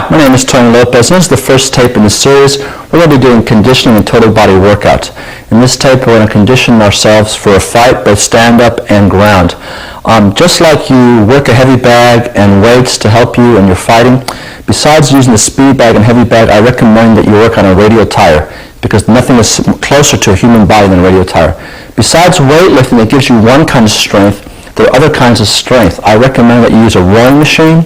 Hi, my name is Tony Lopez, and this is the first tape in the series. We're going to be doing conditioning and total body workouts. In this tape, we're going to condition ourselves for a fight, both stand-up and ground. Just like you work a heavy bag and weights to help you when you're fighting, besides using the speed bag and heavy bag, I recommend that you work on a radial tire, because nothing is closer to a human body than a radial tire. Besides weightlifting that gives you one kind of strength, there are other kinds of strength. I recommend that you use a rowing machine,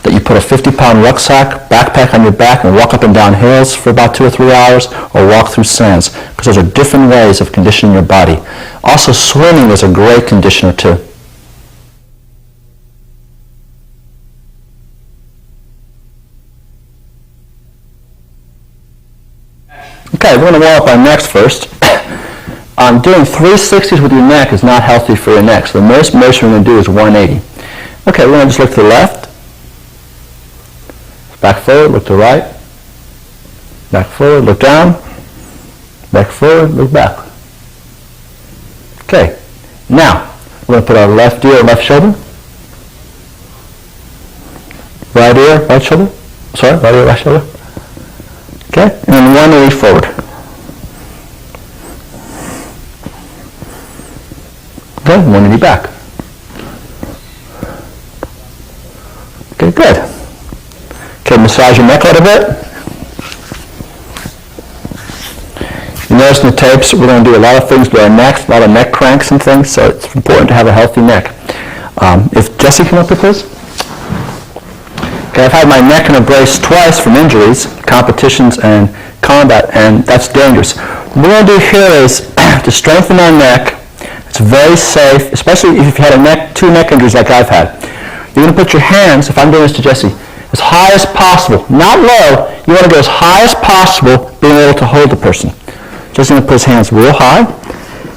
that you put a 50-pound rucksack, backpack on your back, and walk up and down hills for about 2 or 3 hours, or walk through sands, because those are different ways of conditioning your body. Also, swimming is a great conditioner too. Okay, we're going to warm up our necks first. Doing 360s with your neck is not healthy for your neck, so the most motion we're going to do is 180. Okay, we're going to just look to the left, back forward, look to the right, back forward, look down, back forward, look back. Okay, now we're going to put our left ear, left shoulder, right ear, right shoulder, right ear, right shoulder. Okay, and then 180 forward. Okay, 180 back. Okay, good. Okay, massage your neck a little bit. You notice in the tapes we're going to do a lot of things with our necks, a lot of neck cranks and things, so it's important to have a healthy neck. If Jesse come up here, please. Okay, I've had my neck in a brace twice from injuries, competitions and combat, and that's dangerous. What we're going to do here is to strengthen our neck. It's very safe, especially if you've had two neck injuries like I've had. You're going to put your hands, if I'm doing this to Jesse, as high as possible, not low. You want to go as high as possible, being able to hold the person. Jesse's going to put his hands real high,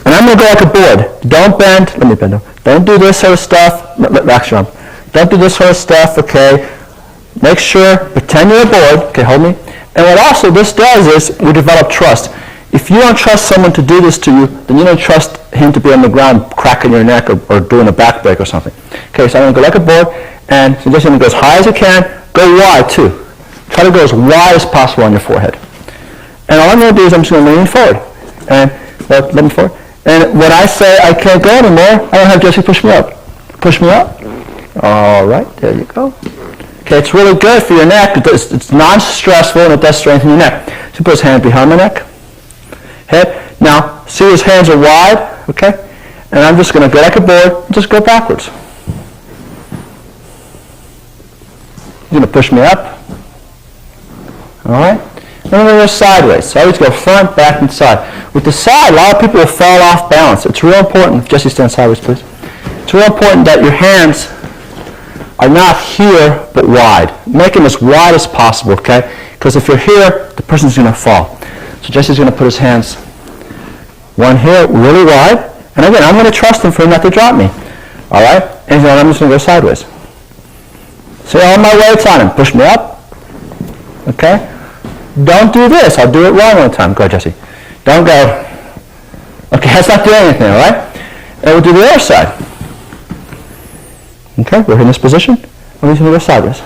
and I'm going to go like a board. Don't bend. Let me bend over. Don't do this sort of stuff. Relax your arm. Don't do this sort of stuff. Okay. Make sure. Pretend you're a board. Okay. Hold me. And what also this does is we develop trust. If you don't trust someone to do this to you, then you don't trust him to be on the ground cracking your neck or doing a back break or something. Okay, so I'm going to go like a board, and so just going to go as high as you can. Go wide, too. Try to go as wide as possible on your forehead. And all I'm going to do is I'm just going to lean forward. And let me forward. And when I say I can't go anymore, I don't have Jesse push me up. Push me up. All right, there you go. Okay, it's really good for your neck. It's non-stressful, and it does strengthen your neck. So he put his hand behind my neck. Head. Now, see his hands are wide, okay? And I'm just going to go like a board and just go backwards. You're going to push me up. All right? And I'm going to go sideways. So I always go front, back, and side. With the side, a lot of people will fall off balance. It's real important. Jesse, stand sideways, please. It's real important that your hands are not here, but wide. Make them as wide as possible, okay? Because if you're here, the person's going to fall. So Jesse's going to put his hands, one here, really wide. And again, I'm going to trust him for him not to drop me. All right? And then I'm just going to go sideways. See all my weight's on him. Push me up. Okay? Don't do this. I'll do it wrong one time. Go ahead, Jesse. Don't go. Okay, that's not doing anything, all right? And we'll do the other side. Okay, we're in this position. And we're going to go sideways.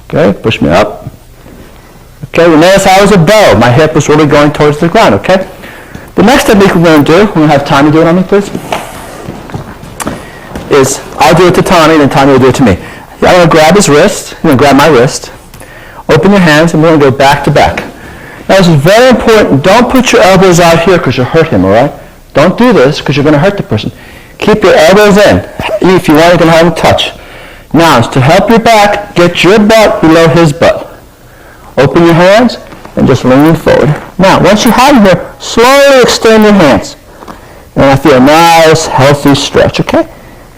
Okay, push me up. Okay, you notice I was a bow. My hip was really going towards the ground, okay? The next technique we're going to do, we're going to have Tommy do it on me, please, is I'll do it to Tommy, then Tommy will do it to me. I'm going to grab his wrist. I'm going to grab my wrist. Open your hands, and we're going to go back to back. Now, this is very important. Don't put your elbows out here because you'll hurt him, all right? Don't do this because you're going to hurt the person. Keep your elbows in. If you want, you can have them touch. Now, to help your back, get your butt below his butt. Open your hands and just lean forward. Now, once you have them here, slowly extend your hands. And I feel a nice, healthy stretch, okay?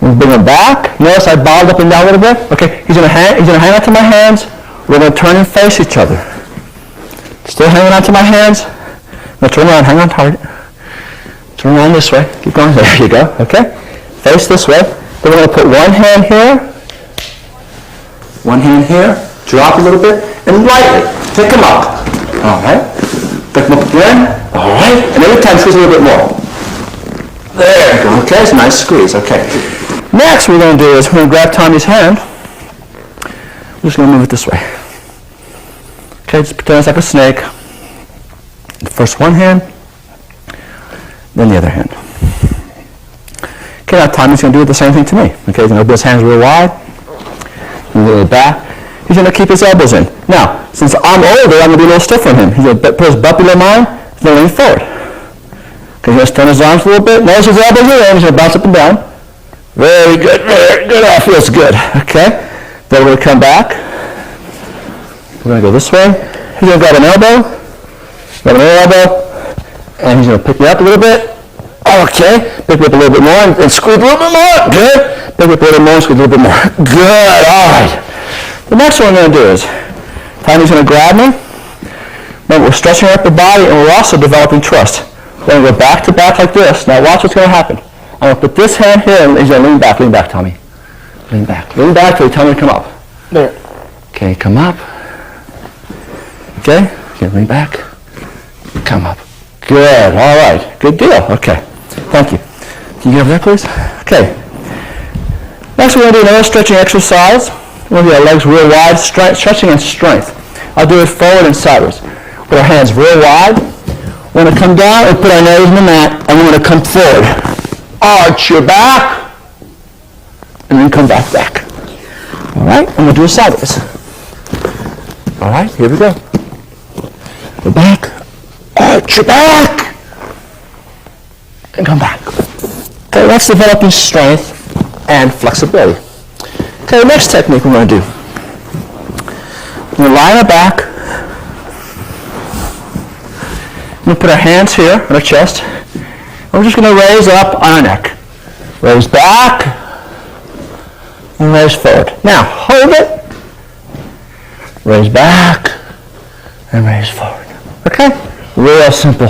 And bring them back. Notice I balled up and down a little bit. Okay, he's going to hang on to my hands. We're going to turn and face each other. Still hanging on to my hands. Now turn around, hang on tight. Turn around this way. Keep going. There you go, okay? Face this way. Then we're going to put one hand here, drop a little bit, and lightly pick them up. All right. Pick them up again. All right. And every time squeeze a little bit more. There you go. Okay, it's a nice squeeze. Okay. Next, what we're going to do is we're going to grab Tommy's hand. I'm just going to move it this way. Okay, just pretend it's like a snake. First one hand, then the other hand. Okay, now Tommy's going to do the same thing to me. Okay, he's going to open his hands real wide, and a little back. He's going to keep his elbows in. Now, since I'm older, I'm going to be a little stiffer on him. He's going to put his butt below mine. He's going to lean forward. Okay, he's going to extend his arms a little bit. Notice his elbows are in. He's going to bounce up and down. Very good, very good. That feels good. Okay, then we're going to come back. We're going to go this way. He's going to grab an elbow, and he's going to pick me up a little bit. Okay, pick me up a little bit more and squeeze a little bit more. Good. Pick me up a little more and squeeze a little bit more. Good. All right. The next one we're going to do is, Tommy's going to grab me. Remember, we're stretching our upper body, and we're also developing trust. We're going to go back to back like this. Now watch what's going to happen. I'm going to put this hand here, and he's going to lean back, Tommy. Lean back till you tell me to come up. There. Okay, come up. Okay, lean back. Come up. Good, all right. Good deal. Okay, thank you. Can you get over there, please? Okay. Next, we're going to do another stretching exercise. We're going to do our legs real wide, stretching and strength. I'll do it forward and sideways. Put our hands real wide. We're going to come down and put our nose in the mat, and we're going to come forward. Arch your back, and then come back. All right, and we'll do it sideways. All right, here we go. Go back, arch your back, and come back. Okay, that's developing strength and flexibility. Okay, the next technique we're going to do. We're going to lie on our back. We're going to put our hands here on our chest. And we're just going to raise up on our neck. Raise back and raise forward. Now, hold it. Raise back and raise forward. Okay? Real simple.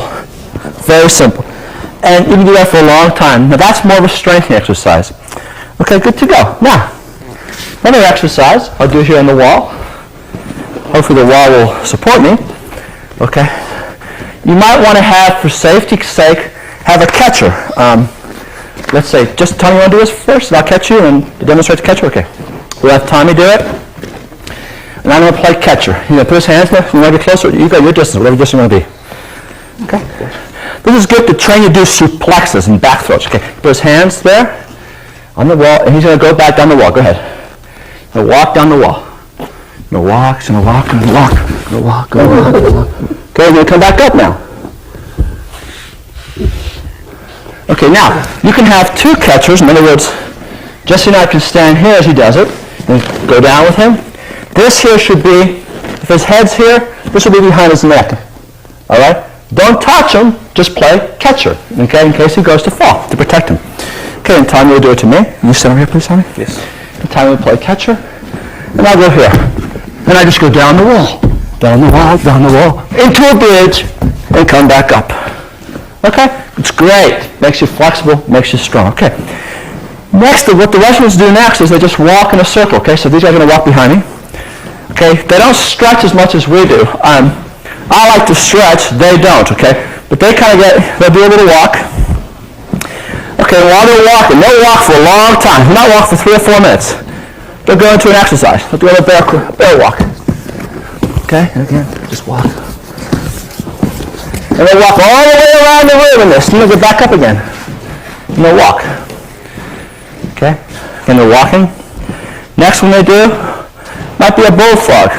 Very simple. And you can do that for a long time. Now, that's more of a strengthening exercise. Okay, good to go. Now, another exercise I'll do here on the wall. Hopefully the wall will support me. Okay? You might want to have, for safety's sake, have a catcher. Let's say, just Tommy, you want to do this first, and I'll catch you and demonstrate the catcher? Okay. We'll have Tommy do it. And I'm going to play catcher. He's going to put his hands there. You want to get closer? You got your distance, whatever distance you want to be. Okay? This is good to train you to do suplexes and back throws. Okay? Put his hands there on the wall, and he's going to go back down the wall. Go ahead. He'll walk down the wall. He'll walk, he's going to walk, and walk. He'll walk, go walk, go walk. Okay, we're going to come back up now. Okay, now, you can have two catchers. In other words, Jesse and I can stand here as he does it, and go down with him. This here should be, if his head's here, this will be behind his neck. All right? Don't touch him, just play catcher, okay, in case he goes to fall, to protect him. Okay, and Tommy will do it to me. You stand over here, please, Tommy? Yes. And Tommy will play catcher, and I'll go here. And I just go down the wall, into a bridge, and come back up. Okay? It's great. Makes you flexible, makes you strong. Okay. Next, what the Russians do next is they just walk in a circle. Okay, so these guys are going to walk behind me. Okay, they don't stretch as much as we do. I like to stretch, they don't. Okay, but they kind of they'll do a little walk. Okay, while they're walking, they'll walk for a long time. They'll not walk for 3 or 4 minutes. They'll go into an exercise. They'll do a bear walk. Okay, and again, just walk. And they'll walk all the way around the room in this. And they'll get back up again. And they'll walk. Okay? And they're walking. Next one they do might be a bullfrog.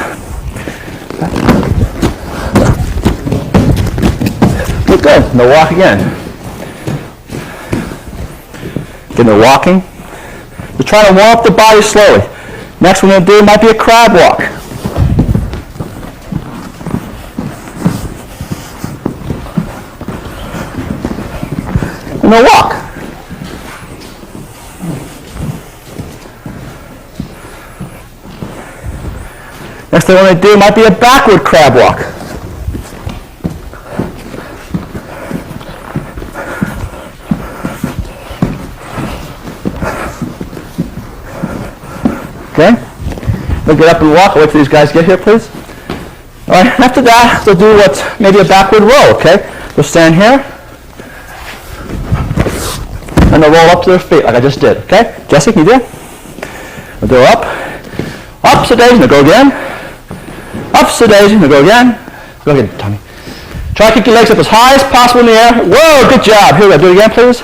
Good. And they'll walk again. Then they're walking. They're trying to warm up the body slowly. Next one they'll do might be a crab walk. And they'll walk. Next thing they do might be a backward crab walk. Okay? They'll get up and walk. I'll wait till these guys get here, please. All right, after that, they'll do what's maybe a backward roll, okay? They'll stand here. And they'll roll up to their feet like I just did, okay? Jesse, can you do it? They'll go up. Ups a daisy. Now go again. Ups a daisy. Now go again. Go again, Tommy. Try to keep your legs up as high as possible in the air. Whoa, good job. Here we go. Do it again, please.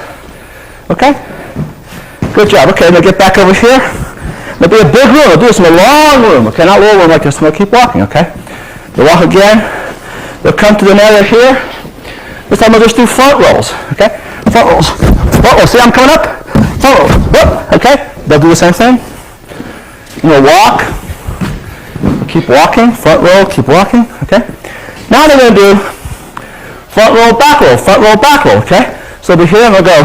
Okay. Good job. Okay, now get back over here. There'll be a big room. We'll do this in a long room. Okay, not a little room like this. We'll keep walking, okay? They'll walk again. They'll come to an area here. This time we'll just do front rolls, okay? Front rolls. Front rolls. See, I'm coming up? Front rolls. Whoop, okay? They'll do the same thing. And we'll walk. Keep walking. Front roll. Keep walking, okay? Now they're going to do front roll, back roll, front roll, back roll, okay? So they'll be here and they'll go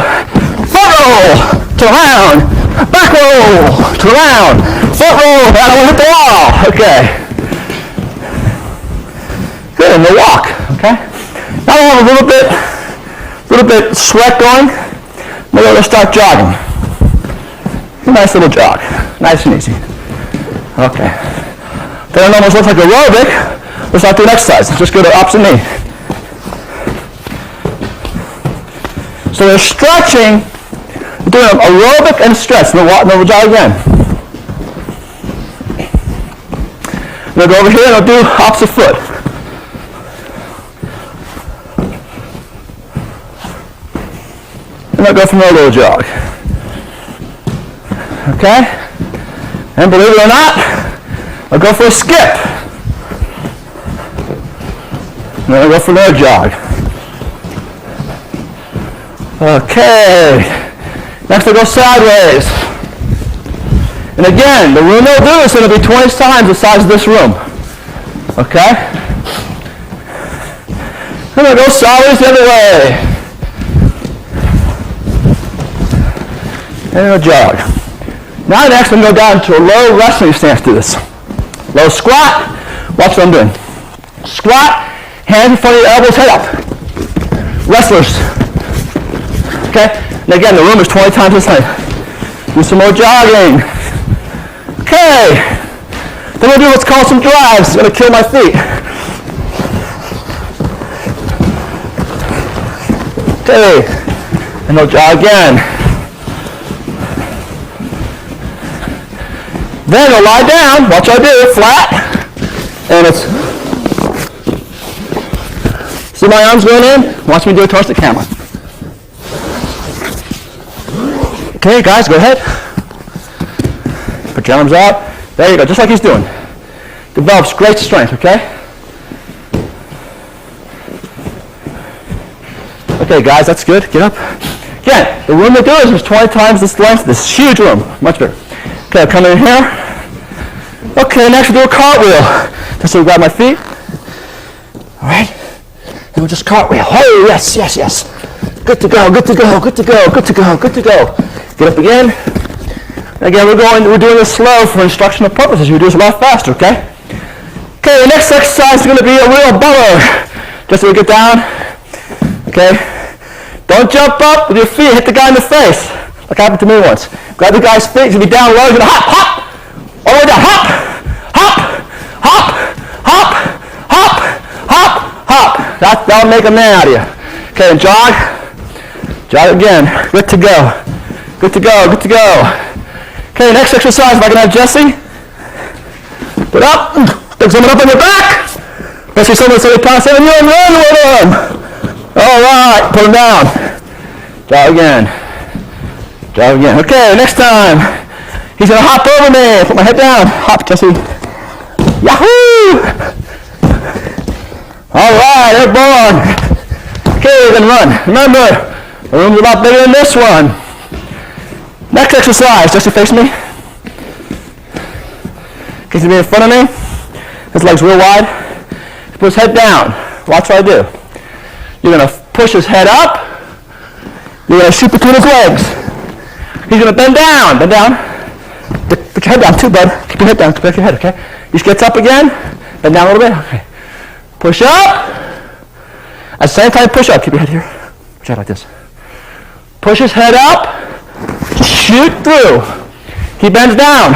front roll, to around, back roll, to around, front roll, and I don't want to hit the wall, okay? Good, and they'll walk, okay? Now we'll have a little bit sweat going. Maybe we'll start jogging. A nice little jog, nice and easy. Okay. They don't almost look like aerobic. Let's not do an exercise. Let's just go to opposite knee. So they're stretching, doing an aerobic and stretch. And then we'll jog again. They'll go over here and they'll do opposite foot. And they'll go from there, little jog. Okay? And believe it or not, I'll go for a skip. And then I'll go for another jog. Okay. Next I'll go sideways. And again, the room they'll do is going to be 20 times the size of this room. Okay? And I'll go sideways the other way. And I'll jog. Now next I'm going to go down to a low wrestling stance. Do this. Low squat. Watch what I'm doing. Squat. Hands in front of your elbows, head up. Wrestlers. Okay? And again, the room is 20 times this height. Do some more jogging. Okay. Then we'll do what's called some drives. It's going to kill my feet. Okay. And we'll jog again. Then we'll lie down. Watch what I do. Flat. And it's... See my arms going in? Watch me do it towards the camera. Okay, guys, go ahead. Put your arms out. There you go, just like he's doing. Develops great strength, okay? Okay, guys, that's good. Get up. Again, the room they do is 20 times this length. This huge room, much bigger. Okay, I'll come in here. Okay, next we'll do a cartwheel. Just so we grab my feet. All right. And we'll just cartwheel. Oh, yes, yes, yes. Good to go, good to go, good to go, good to go, good to go. Get up again. Again, we're doing this slow for instructional purposes. You do this a lot faster, okay? Okay, the next exercise is going to be a real bummer. Just so we get down. Okay? Don't jump up with your feet. Hit the guy in the face. Like happened to me once. Grab the guy's feet. He's going to be down low. He's going to hop, hop. All the way down. Hop, hop, hop, hop, hop, hop, hop. That'll make a man out of you. Okay, and jog. Jog again. Good to go. Good to go. Good to go. Okay, next exercise. If I can have Jesse. Put up. Take someone up on your back. Let's see someone say, "Pass it, and run with him." All right. Put him down. Jog again. Jog again. Okay, next time. He's going to hop over me. Put my head down. Hop, Jesse. Yahoo! All right, airborne. Okay, we're going to run. Remember, the room's a lot bigger than this one. Next exercise. Jesse, face me. Can you be in front of me? His legs real wide. He puts his head down. Watch what I do. You're going to push his head up. You're going to shoot between his legs. He's going to bend down. Bend down. Put your head down too, bud. Keep your head down. Keep your head, okay? He just gets up again. Bend down a little bit. Okay. Push up. At the same time, push up. Keep your head here. Push your head like this. Push his head up. Shoot through. He bends down.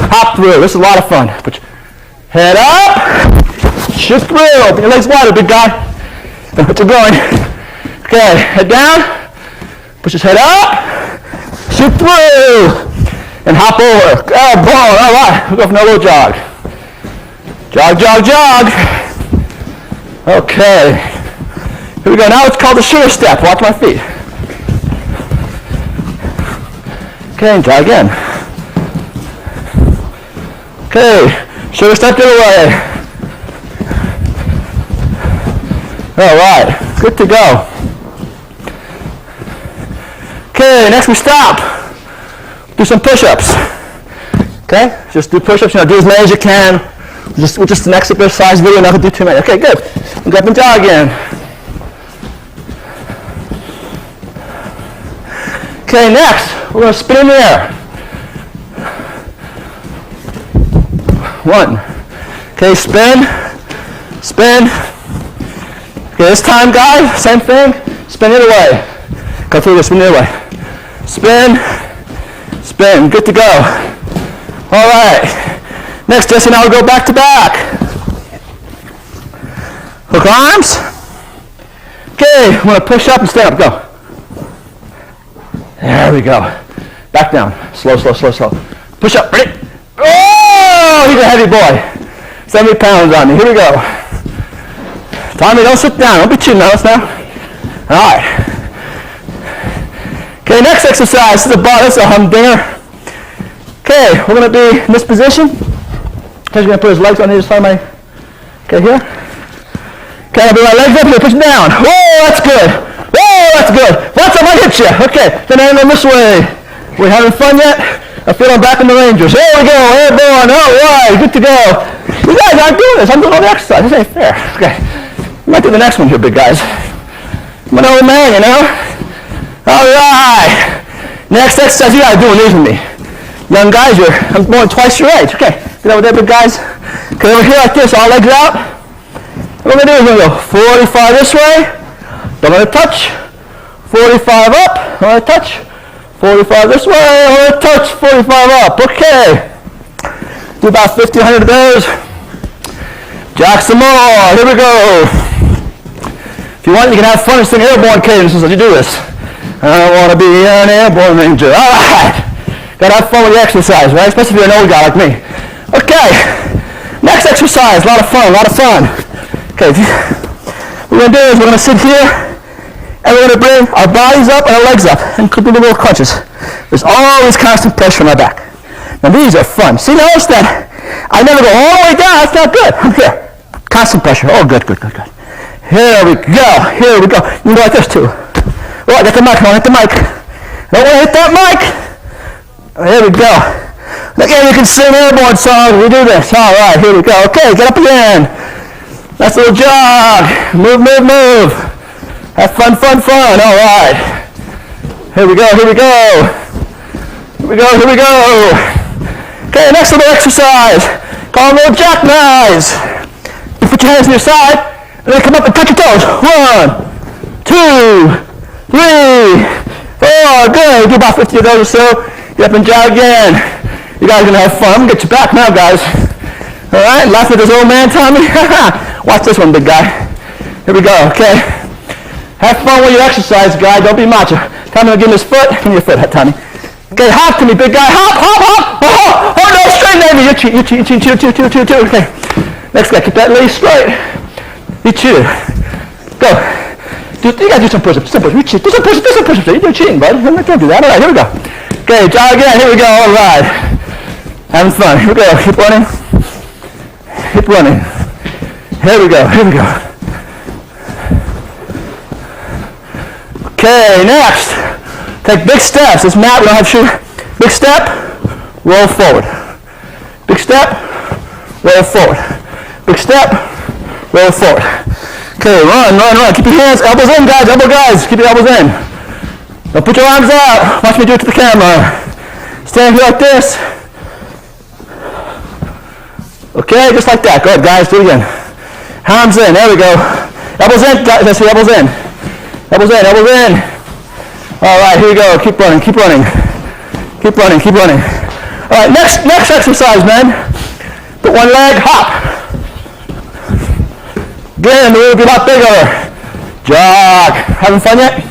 Hop through. This is a lot of fun. Put your head up. Shoot through. Put your legs wider, big guy. What you're going. Okay, head down. Push his head up. Shoot through. and hop over. Elbow, all right. We'll go for another little jog. Jog, jog, jog. Okay. Here we go. Now it's called the sugar step. Watch my feet. Okay, and try again. Okay, sugar step the other way. All right, good to go. Okay, next we stop. Do some push-ups. Okay, just do push-ups. You know, do as many as you can. Just an exercise video. Not gonna do too many. Okay, good. And go up and jog again. Okay, next we're gonna spin in the air. 1. Okay, spin, spin. Okay, this time, guys, same thing. Spin the other way. Go through this, spin the other way. Spin, spin. Good to go. All right. Next, Jesse, now we'll go back to back. Hook arms. Okay, I'm going to push up and stand up. Go. There we go. Back down. Slow, slow, slow, slow. Push up. Ready? Oh, he's a heavy boy. 70 pounds on me. Here we go. Tommy, don't sit down. Don't be too nervous now. All right. Okay, next exercise. This is a bar. This is a humdinger. Okay, we're going to be in this position. He's going to put his legs on either side of my... Okay, here. Okay, I'll bring my legs up here. Push down. Whoa, that's good. Whoa, that's good. Once I might hit you. Okay, then I go this way. We having fun yet? I feel I'm back in the Rangers. There we go. Airborne. All right, good to go. You guys aren't doing this. I'm doing all the exercise. This ain't fair. Okay. We might do the next one here, big guys. I'm an old man, you know? All right. Next exercise, you guys are doing these with me. Young guys, I'm more than twice your age. Okay. Get over there, big guys. Okay, over here like this, all legs out. What we're going to do is we're going to go 45 this way. Don't let it touch. 45 up. Don't let it touch. 45 this way. Don't let it touch. 45 up. Okay. Do about 50, 100 of those. Jog some more. Here we go. If you want, you can have fun and sing airborne cadences as you do this. I want to be an airborne ranger. All right. Got to have fun with the exercise, right? Especially if you're an old guy like me. Okay. Next exercise. A lot of fun. A lot of fun. Okay. What we're going to do is we're going to sit here and we're going to bring our bodies up and our legs up and do little crunches. There's always constant pressure on my back. Now these are fun. See, notice that I never go all the way down. That's not good. I'm here. Constant pressure. Oh, good, good, good, good. Here we go. Here we go. You can go like this too. Oh, I got the mic. I want to hit the mic. I don't want to hit that mic. Oh, here we go. Again, you can sing airborne songs. We do this. All right, here we go. Okay, get up again. Nice little jog. Move, move, move. Have fun, fun, fun. All right. Here we go. Here we go. Here we go. Here we go. Okay, next little exercise. Call them little jackknives. You put your hands on your side, and then come up and touch your toes. 1, 2, 3, 4. Good. Do about 50 of those or so. Get up and jog again. You guys are going to have fun. I'm going to get you back now, guys. All right, laugh at this old man, Tommy. Watch this one, big guy. Here we go, okay? Have fun with your exercise, guy. Don't be macho. Tommy will give me his foot. Give me your foot, Tommy. Okay, hop to me, big guy. Hop, hop, hop. Oh, oh no, straight, baby. You cheat. Okay. Next guy, keep that leg straight. You cheated. Go. You gotta do some push-ups. You cheat. Do some push-ups. You're cheating, bud. Don't do that. All right, here we go. Okay, jog again. Here we go. All right. Having fun. Here we go. Keep running. Keep running. Here we go. Here we go. Okay, next. Take big steps. This mat, we don't have shoes. Big step, roll forward. Big step, roll forward. Big step, roll forward. Okay, run, run, run. Keep your hands, elbows in, guys. Elbow guys. Keep your elbows in. Don't put your arms out. Watch me do it to the camera. Stand here like this. Okay, just like that. Go ahead, guys. Do it again. Arms in. There we go. Elbows in. Let's see. Elbows in. Elbows in. Elbows in. All right. Here we go. Keep running. Keep running. Keep running. Keep running. All right. Next exercise, man. Put one leg. Hop. Again, the will be a lot bigger. Jog. Having fun yet?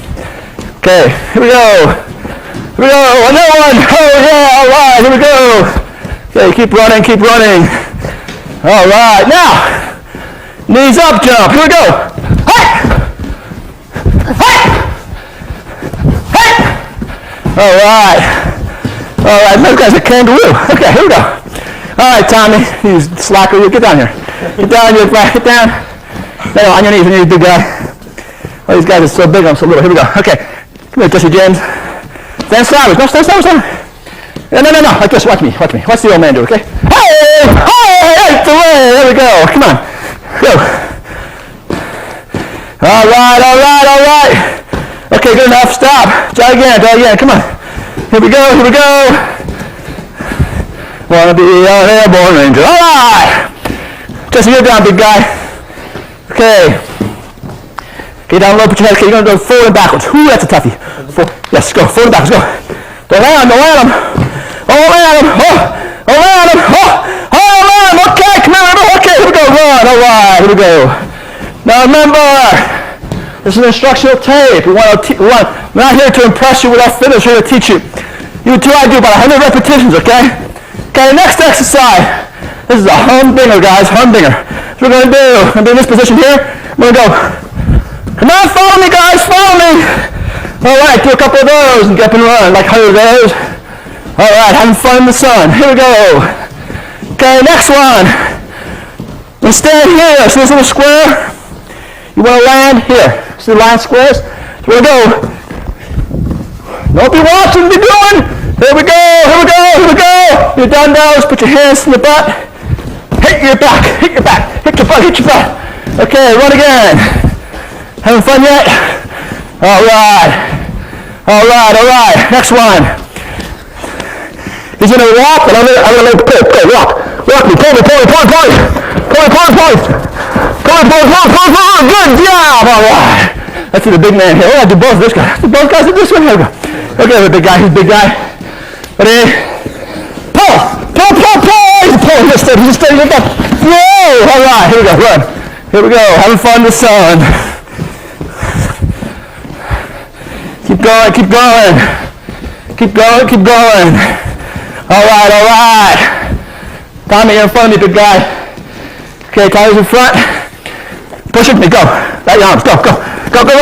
Okay. Here we go. Here we go. Another one. Oh, yeah. All right. Here we go. Okay, keep running, keep running. All right. Now, knees up jump. Here we go. Hey! Hey! Hey! All right. All right. Those guys are kangaroo. Okay, here we go. All right, Tommy. You slacker. You get down here. Get down. Get down. No, on your knees, big guy. Oh, these guys are so big, I'm so little. Here we go. Okay. Come here, Jesse James. Stand sideways. No, stand sideways. No. Like this. Watch me. Watch the old man do, okay? Hey! Hey! There we go. Come on. Go. All right. Okay, good enough. Stop. Try again. Come on. Here we go. Wanna be an airborne ranger. All right. Jesse, you're down, big guy. Okay. Okay, down low, put your head. Okay, you're gonna go forward and backwards. Ooh, that's a toughie. Yes, go forward and backwards. Go. Don't land him. Okay, come on, remember. Okay, here we go. Run. All right, here we go. Now remember, this is an instructional tape. We're not here to impress you with our fitness. We're here to teach you. You do about 100 repetitions, okay? Okay, next exercise. This is a humdinger, guys. Humdinger. That's what we're going to do. We're going to be in this position here. We're going to go. Come on, follow me, guys. Follow me. All right, do a couple of those and get up and run. Like 100 of those. All right, having fun in the sun. Here we go. Okay, next one. We'll stand here. See this little square? You want to land here. See the line squares? So we're going to go. Don't be watching, be doing. Here we go. You're done those. Put your hands in the butt. Hit your back. Hit your butt. Okay, run again. Having fun yet? All right. Next one. He's gonna walk, and I'm gonna walk. Walk me. Pull me. Good job. All right. Let's do the big man here. We're gonna do both of this guy. Both guys do this one. Here we go. Okay, the big guy. He's a big guy. Ready? Pull. He's steady. Whoa. All right. Here we go. Run. Here we go. Having fun in the sun. Keep going. All right. Tommy, you're in front of me, big guy. Okay, Tommy's in front. Push it, go. Right your arms, go. Come on. Out of the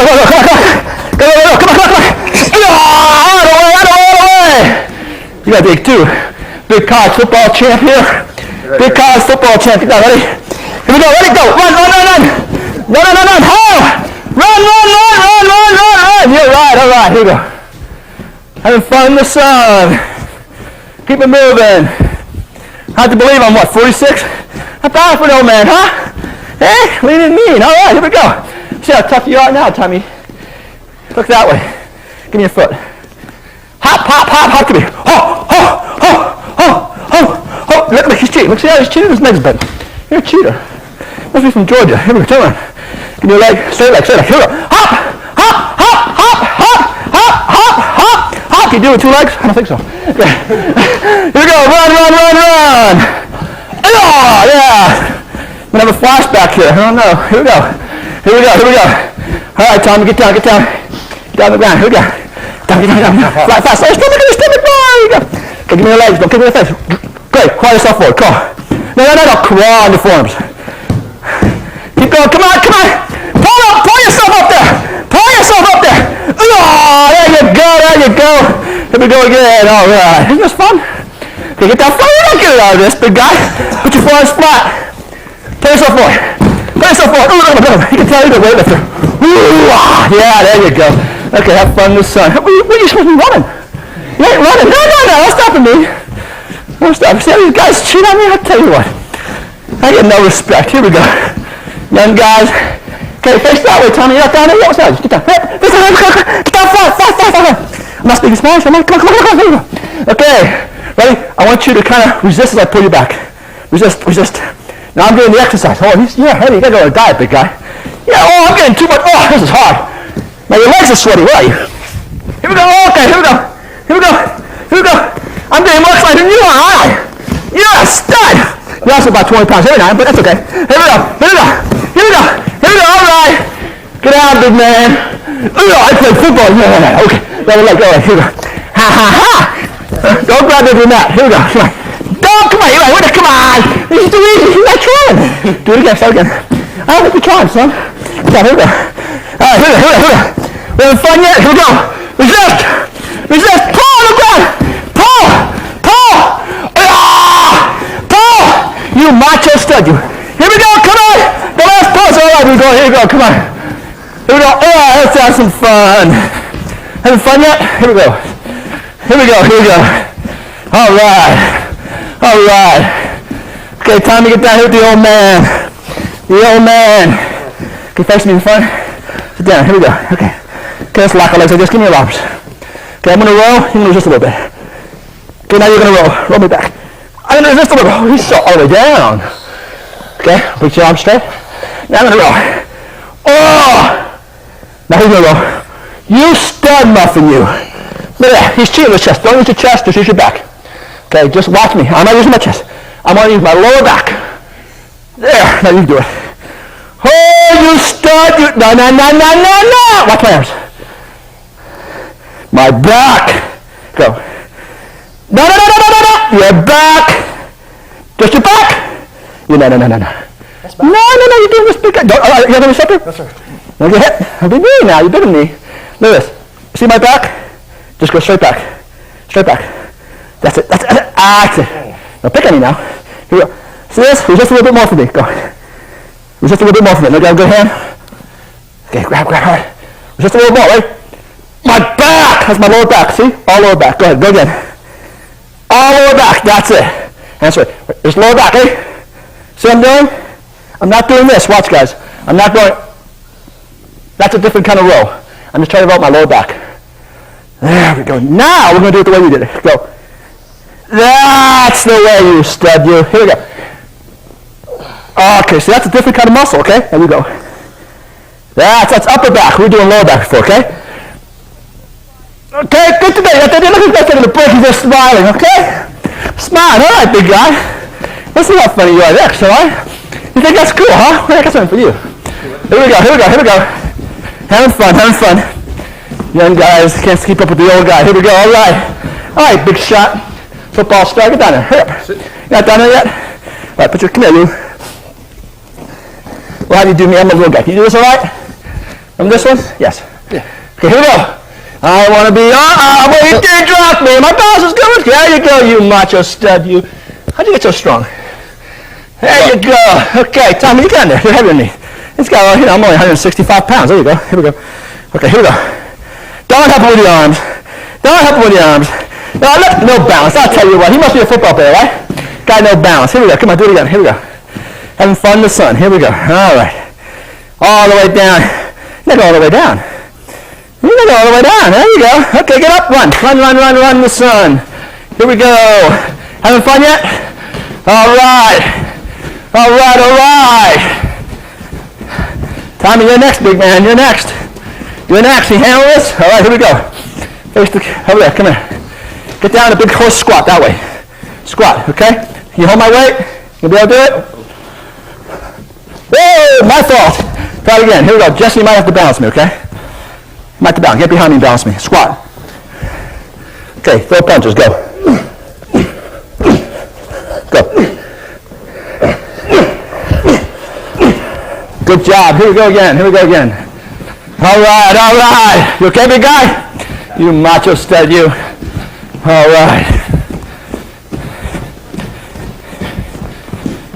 way. You got big too. Big college football champ here. Big college football champ. Get down, ready? Here we go, ready, go. Run. Run. Run. You're right, all right, here we go. Having fun in the sun. Keep it moving. Hard to believe I'm 46? Not bad for an old man, huh? Hey, lean and mean. All right, here we go. See how tough you are now, Tommy. Look that way. Give me your foot. Hop to me. Look, he's cheating. Look, see how he's cheating? His leg's bent. You're a cheater. Must be from Georgia. Here we go, turn around. Give me your leg, straight leg. Here we go. Hop. Can you do it with 2 legs? I don't think so. Okay. Here we go, run. Oh, yeah. I'm going to have a flashback here. I don't know. Here we go. All right, Tommy, get down. Get down on the ground. Here we go. Down. Flat, fast. Oh, stomach. Here you go. Okay, give me your legs. Don't kick me in the face. Great. Crawl yourself forward. Crawl. No. Crawl on your forearms. Keep going. Come on. Pull yourself up there. Oh, there you go. Here we go again. All right. Isn't this fun? Okay, get that fun. You're not getting out of this, big guy. Put your forearms flat. Pull yourself forward. You can tell you're the weightlifter. Yeah, there you go. Okay, have fun in the sun. What are you supposed to be running? You ain't running. No. Don't stop me. Don't stop. See how these guys cheat on me? I'll tell you what. I get no respect. Here we go. Young guys. Okay, face that way, Tommy. You're not down there. What side? Get down. Get down fast. I'm not speaking Spanish. Come on. Here we go. Okay. Ready? I want you to kind of resist as I pull you back. Resist. Now I'm doing the exercise. Oh, you're heavy. You gotta go on a diet, big guy. Yeah, I'm getting too much. Oh, this is hard. Now your legs are sweaty. Where are you? Here we go. Okay, here we go. I'm doing more exercise than you are, aren't I? You're a stud. You're also about 20 pounds heavier now, but that's okay. Here we go. All right. Get out, big man. I played football. No. Okay. All right, here we go. Don't grab it with that. Here we go. Come on. Don't, come on. You're right. Come on. This is too easy. You're not trying. Do it again. Start again. I don't think you're trying, son. Come on, here we go. All right, here we go. We having fun yet? Here we go. Resist. Resist. Pull on the ground. Pull. Pull. Pull. You macho stud, you. Here we go. Come on. The last pulse. All right, here we go. Come on. Here we go. Oh, let's have some fun. Having fun yet? Here we go. Here we go. Here we go. All right. All right. Okay, time to get down here with the old man. The old man. Okay, face me in front. Sit down. Here we go. Okay. Okay, let's lock our legs like this. Give me your arms. Okay, I'm going to roll. You're going to resist a little bit. Okay, now you're going to roll. Roll me back. I'm going to resist a little bit. Oh, he's so all the way down. Okay, put your arms straight. Now I'm going to roll. Oh! Now he's going to roll. You stud muffin, you. Look at that. He's cheating with his chest. Don't use your chest. Just use your back. Okay, just watch me. I'm not using my chest. I'm going to use my lower back. There. Now you do it. Oh, you stud. You. No, no, no, no, no, no. Watch my arms. My back. Go. No, no, no, no, no, no, no. Your back. Just your back. You, no, no, no, no, no. No, no, no. You're doing this big. You have a receptor? Yes, sir. Don't get hit. Don't be me now. You're bigger than me. Look at this. See my back? Just go straight back. Straight back. That's it. That's it. That's it. Now pick on me now. Here we go. See this? Resist a little bit more for me. Go. Resist a little bit more for me. Now grab a good hand. Okay, grab hard. Resist a little more, right? My back! That's my lower back. See? All lower back. Go ahead. Go again. All lower back. That's it. That's right. Just lower back, eh? See what I'm doing? I'm not doing this. Watch, guys. I'm not going. That's a different kind of row. I'm just trying to roll my lower back. There we go. Now we're going to do it the way you did it. Go. That's the way you stud you. Here we go. Okay, so that's a different kind of muscle, okay? There we go. That's upper back. We're doing lower back before, okay? Okay, good today. Look at this taking a break. He's just smiling, okay? Smile. All right, big guy. Let's see how funny you are next, all right? You think that's cool, huh? Well, I got something for you. Here we go, here we go, here we go. Having fun, having fun. Young guys can't keep up with the old guy. Here we go, all right. All right, big shot. Football star, get down there. Hurry up. You're not down there yet? All right, put your, come here, you. Well, how do you do me? I'm a little guy. Can you do this all right? From this one? Yes. Yeah. Okay, here we go. I want to be, well, you did drop me. My boss is good. There you go, you macho stud, you. How'd you get so strong? There you go. Okay, Tommy, you got in there. You're heavier than me. This guy, I'm only 165 pounds. There you go. Here we go. Okay, here we go. Don't help him with your arms. Don't help him with your arms. No balance. I'll tell you what. He must be a football player, right? Got no balance. Here we go. Come on, do it again. Here we go. Having fun in the sun. Here we go. All right. All the way down. You're not going all the way down. You're not going all the way down. There you go. Okay, get up. Run. Run, run, run, run in the sun. Here we go. Having fun yet? All right. All right, all right. Tommy, you're next, big man. You're next. You're next. You handle this? All right, here we go. Face the, over there. Come here. Get down a big horse squat that way. Squat, okay? Can you hold my weight? You be able to do it? Whoa, my fault. Try it again. Here we go. Jesse, you might have to balance me, okay? You might have to balance. Get behind me and balance me. Squat. Okay, throw punches. Go. Go. Good job. Here we go again. Here we go again. All right, all right. You okay, big guy? You macho stud, you. All right.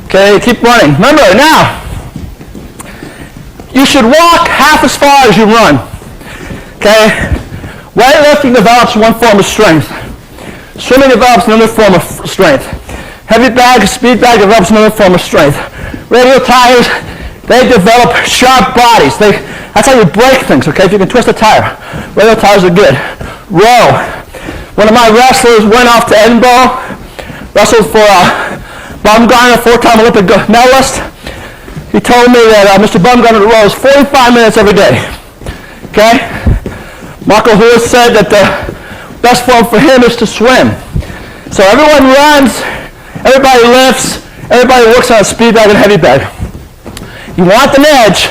Okay, keep running. Remember, now, you should walk half as far as you run. Okay? Weightlifting develops one form of strength. Swimming develops another form of strength. Heavy bag, speed bag develops another form of strength. Radial tires, they develop sharp bodies. That's how you break things, okay? If you can twist a tire. Radial tires are good. Row. One of my wrestlers went off to Edinburgh, wrestled for Baumgartner, 4-time Olympic medalist. He told me that Mr. Baumgartner rows 45 minutes every day. Okay? Marco Lewis said that the best form for him is to swim. So everyone runs, everybody lifts, everybody works on a speed bag and heavy bag. You want an edge.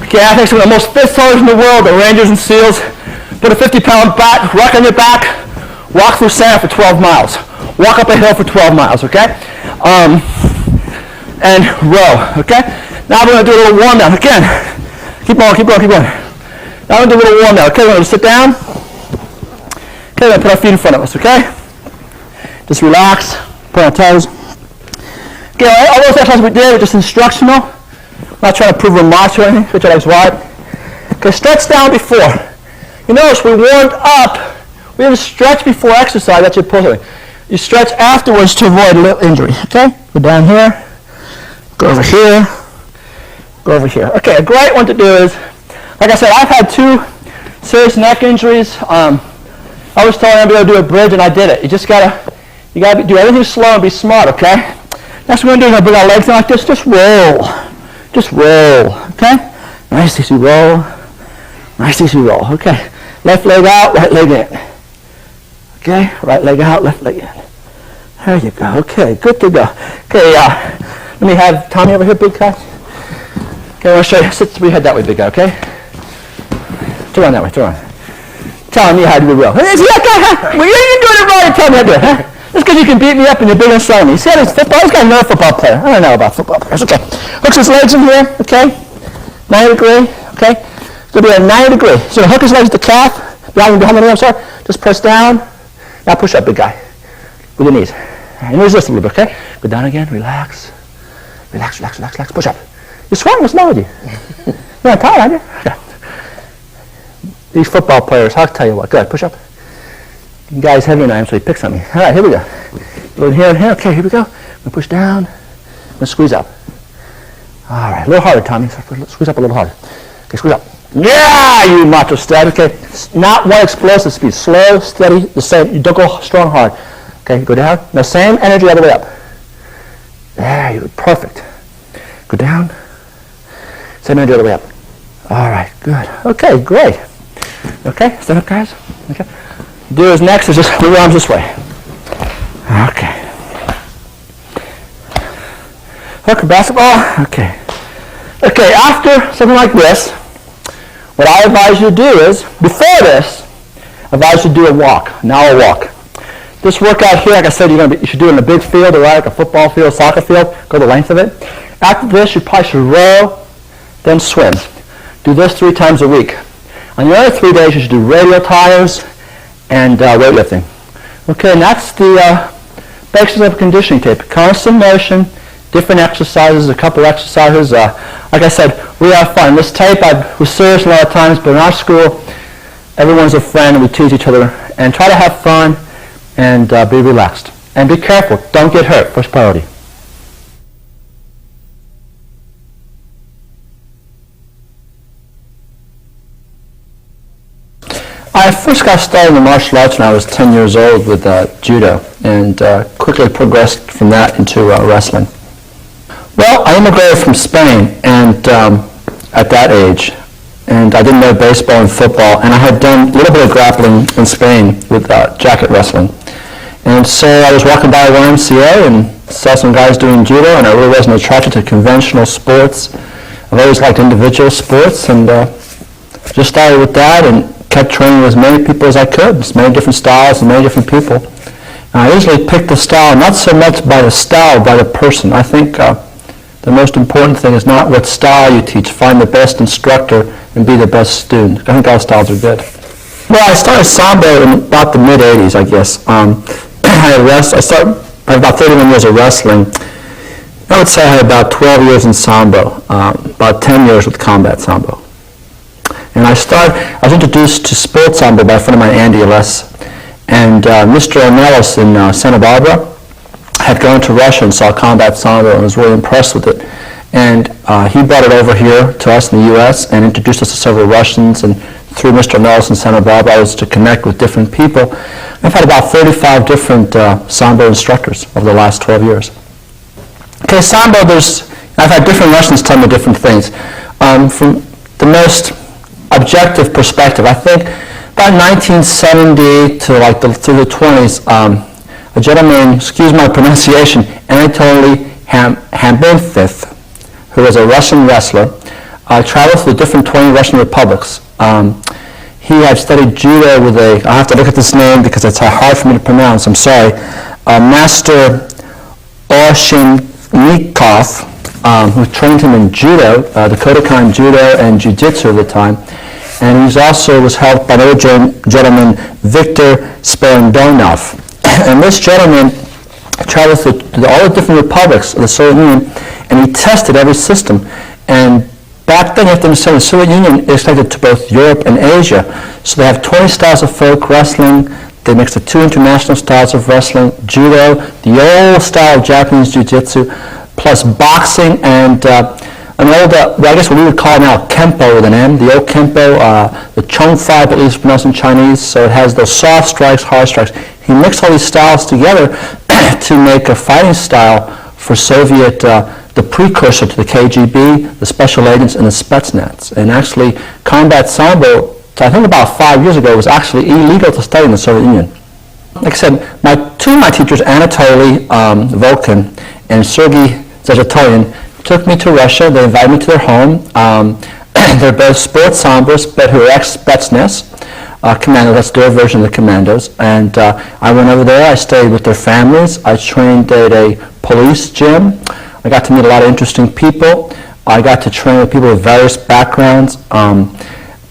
Okay, I think some of the most fit soldiers in the world, the Rangers and SEALs, put a 50-pound rock on your back, Walk through sand for 12 miles. Walk up a hill for 12 miles, okay? And row, okay? Now we're going to do a little warm down. Again, keep going, keep going, keep going. Now we're going to do a little warm down. Okay, we're going to sit down. Okay, we're going to put our feet in front of us, okay? Just relax, put our toes. Okay, all those exercises we did are just instructional. I'm not trying to prove we're master or anything. Get your legs wide. Okay, stretch down before. You notice we warmed up. We didn't stretch before exercise. That's your pulling. You stretch afterwards to avoid a little injury. Okay, go down here. Go over here. Go over here. Okay, a great one to do is, like I said, I've had 2 serious neck injuries. I was telling everybody to do a bridge, and I did it. You gotta do everything slow and be smart. Okay. Next we're gonna do is bring our legs down like this. Just roll. Just roll. Okay. Nice easy roll. Nice easy roll. Okay. Left leg out, right leg in. Okay. Right leg out, left leg in. There you go. Okay. Good to go. Okay. Let me have Tommy over here, big guy. Okay. I want to show you. Sit 3 head that way, big guy. Okay. Turn around that way. Turn around. Telling me how to do real. Well, you're doing it right. Tell me how to do it. Huh? Just because you can beat me up and you're bigger and stronger than me. See how this football? This guy's not a football player. I don't know about football players. Okay. Hooks his legs in here. Okay. 90 degree. Okay. It's going to be a 90 degree. So hook his legs to the calf. Behind the knee, I'm sorry. Just press down. Now push up, big guy. With your knees. And resist a little bit, okay? Go down again. Relax. Relax, relax, relax, relax. Push up. You're sweating. What's wrong with you? You're not tired, aren't you? Okay. These football players, I'll tell you what. Good. Push up. The guy's heavier than I am, so he picks on me. All right, here we go. A little here and here. Okay, here we go. I'm going to push down. I'm going to squeeze up. All right, a little harder, Tommy. Squeeze up a little harder. Okay, squeeze up. Yeah, you macho stud. Okay, not one explosive speed. Slow, steady, the same. You don't go strong, hard. Okay, go down. Now, same energy all the way up. There, you're perfect. Go down. Same energy all the way up. All right, good. Okay, great. Okay, stand up, guys. Okay. Do is next is just move your arms this way. Okay. Hook basketball. Okay. Okay, after something like this, what I advise you to do is, before this, I advise you to do a walk, an hour walk. This workout here, like I said, you should do it in a big field, or like a football field, soccer field, go the length of it. After this, you probably should row, then swim. Do this 3 times a week. On the other 3 days, you should do radial tires and weightlifting. Okay, and that's the basics of a conditioning tape. Constant motion, different exercises, a couple exercises. Like I said, we have fun. This tape, I was serious a lot of times, but in our school, everyone's a friend, and we tease each other. And try to have fun and be relaxed. And be careful. Don't get hurt. First priority. I first got started in martial arts when I was 10 years old with judo, and quickly progressed from that into wrestling. Well, I immigrated from Spain, and at that age, and I didn't know baseball and football, and I had done a little bit of grappling in Spain with jacket wrestling. And so I was walking by YMCA and saw some guys doing judo, and I really wasn't attracted to conventional sports. I've always liked individual sports, and just started with that, and kept training with as many people as I could, as many different styles and many different people. And I usually pick the style, not so much by the style, by the person. I think the most important thing is not what style you teach. Find the best instructor and be the best student. I think all styles are good. Well, I started Sambo in about the mid-'80s, I guess. I started about 31 years of wrestling. I would say I had about 12 years in Sambo, about 10 years with combat Sambo. And I was introduced to sports Sambo by a friend of mine, Andy Les. And Mr. Ornelas in Santa Barbara had gone to Russia and saw combat Sambo and was really impressed with it. And he brought it over here to us in the U.S. and introduced us to several Russians. And through Mr. Ornelas in Santa Barbara, I was to connect with different people. I've had about 35 different Sambo instructors over the last 12 years. Okay, Sambo, I've had different Russians tell me different things. From the most objective perspective, I think about 1970 to through the 20s, a gentleman, excuse my pronunciation, Anatoly Hambinthith, who was a Russian wrestler, traveled through the different 20 Russian republics. He had studied judo with I have to look at this name because it's hard for me to pronounce, I'm sorry, Master Oshimnikov, who trained him in judo, the Kodokan judo and jiu-jitsu at the time. And he also was helped by another gentleman, Viktor Sparandonov. And this gentleman traveled through all the different republics of the Soviet Union, and he tested every system. And back then, you have to understand, the Soviet Union is connected to both Europe and Asia. So they have 20 styles of folk wrestling. They mix the 2 international styles of wrestling, judo, the old style of Japanese jiu-jitsu, plus boxing and an old, I guess what we would call now Kempo with an M, the old Kempo, the Chung Fai, but at least pronounced in Chinese, so it has those soft strikes, hard strikes. He mixed all these styles together to make a fighting style for Soviet, the precursor to the KGB, the special agents, and the Spetsnaz. And actually, combat Sambo, I think about 5 years ago, was actually illegal to study in the Soviet Union. Like I said, two of my teachers, Anatoly Volkin and Sergei Zajatoyan, took me to Russia. They invited me to their home. They're both sports Sambos, but who are ex-Spetsnaz commandos. That's their version of the commandos. And I went over there. I stayed with their families. I trained at a police gym. I got to meet a lot of interesting people. I got to train with people with various backgrounds.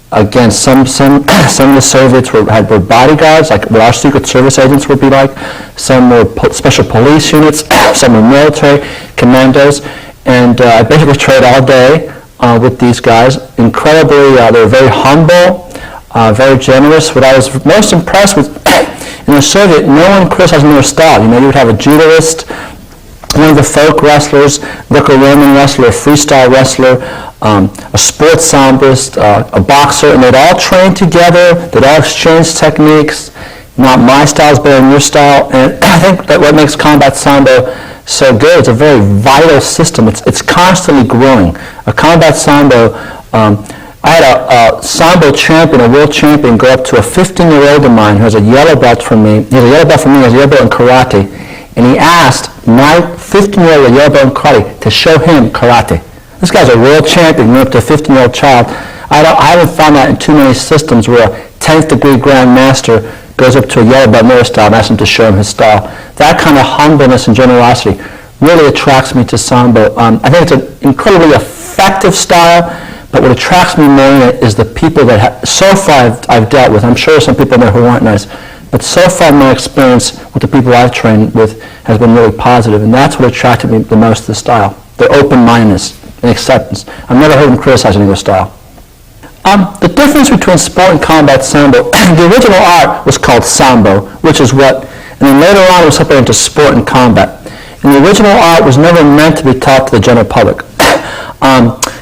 Again, some of the Soviets were bodyguards, like what our Secret Service agents would be like. Some were special police units. Some were military commandos. And I basically trained all day with these guys. Incredibly, they were very humble, very generous. What I was most impressed with in the Soviet, no one criticized their style. You would have a judoist, one of the folk wrestlers, Greco-Roman wrestler, a freestyle wrestler, a sports samboist, a boxer, and they'd all train together. They'd all exchange techniques. Not my style is better than your style. And I think that what makes combat sambo so good, it's a very vital system. It's constantly growing. A combat sambo, I had a sambo champion, a world champion, go up to a 15-year-old of mine who has a yellow belt from me. He has a yellow belt from me, he has a yellow belt in karate. And he asked my 15-year-old yellow belt in karate to show him karate. This guy's a world champion, went up to a 15-year-old child. I haven't found that in too many systems where a 10th degree grand master goes up to a yellow belt mirror style and asks him to show him his style. That kind of humbleness and generosity really attracts me to Sambo. I think it's an incredibly effective style, but what attracts me more in it is the people that so far I've dealt with. I'm sure some people in there who aren't nice, but so far my experience with the people I've trained with has been really positive, and that's what attracted me the most to the style, their open-mindedness and acceptance. I've never heard them criticize any of their style. The difference between sport and combat Sambo, the original art was called Sambo, which is what, and then later on it was separated into sport and combat. And the original art was never meant to be taught to the general public.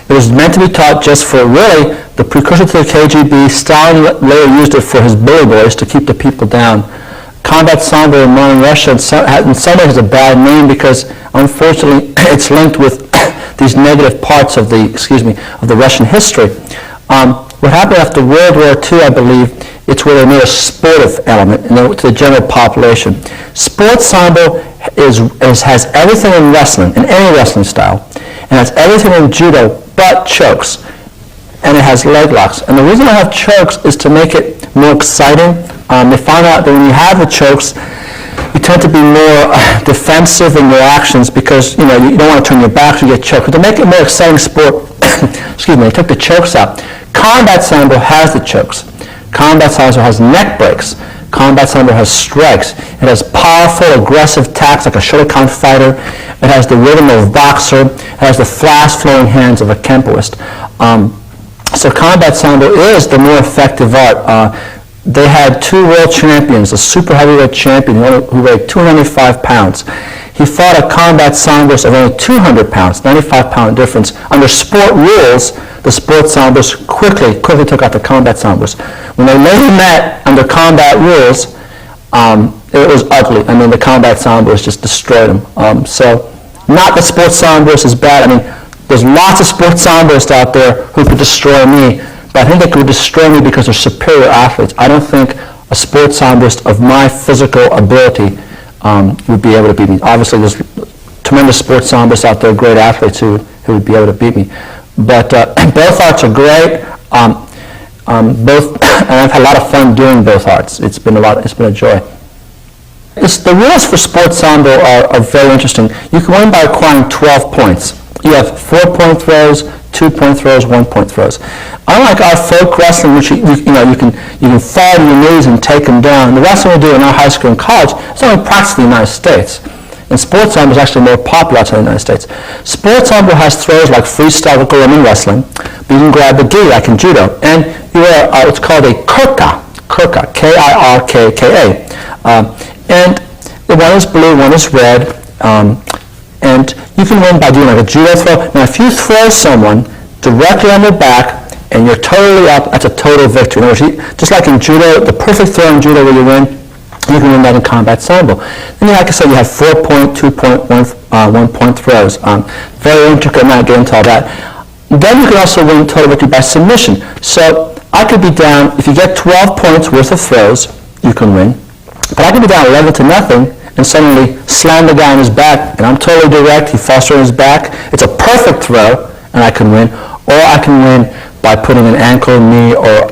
It was meant to be taught just for really the precursor to the KGB. Stalin later used it for his bully boys to keep the people down. Combat Sambo in modern Russia in some ways has a bad name because unfortunately it's linked with these negative parts of the Russian history. What happened after World War II, I believe, it's where they made a sportive element to the general population. Sports Sambo has everything in wrestling, in any wrestling style, and has everything in judo but chokes, and it has leg locks. And the reason I have chokes is to make it more exciting. They found out that when you have the chokes, you tend to be more defensive in your actions because you don't want to turn your back so you get choked. But to make it more exciting sport, they took the chokes out. Combat Sambo has the chokes. Combat Sambo has neck breaks. Combat Sambo has strikes. It has powerful, aggressive attacks like a Shotokan fighter. It has the rhythm of a boxer. It has the fast-flowing hands of a Kempoist. So Combat Sambo is the more effective art. They had 2 world champions, a super heavyweight champion who weighed 295 pounds. He fought a combat Sambos of only 200 pounds, 95-pound difference. Under sport rules, the sport Sambos quickly took out the combat Sambos. When they later met under combat rules, it was ugly. The combat Sambos just destroyed them. So not that sport Sambos is bad. There's lots of sport Sambos out there who could destroy me, but I think they could destroy me because they're superior athletes. I don't think a sports samboist of my physical ability would be able to beat me. Obviously, there's tremendous sports samboists out there, great athletes who would be able to beat me. But both arts are great. Both, and I've had a lot of fun doing both arts. It's been a joy. The rules for sports Sambo are very interesting. You can win by acquiring 12 points. You have 4-point throws, 2-point throws, 1-point throws. Unlike our folk wrestling, which you can fall to your knees and take them down, the wrestling we do in our high school and college is only practiced in the United States. And sports Sambo is actually more popular outside the United States. Sports Sambo has throws like freestyle Greco-Roman wrestling, but you can grab the gi like in judo, and you wear it's called a kirka, K-I-R-K-K-A. And one is blue, one is red, and you can win by doing like a judo throw. Now, if you throw someone directly on their back and you're totally up, that's a total victory. In other words, just like in judo, the perfect throw in judo where you win, you can win that in combat Sambo. Then, like I said, you have 4-point, 2-point, 1-point throws. Very intricate, I'm not getting into all that. Then you can also win total victory by submission. So I could be down, if you get 12 points worth of throws, you can win. But I could be down 11-0 and suddenly slam the guy on his back, and I'm totally direct, he falls on his back. It's a perfect throw, and I can win. Or I can win by putting an ankle, knee, or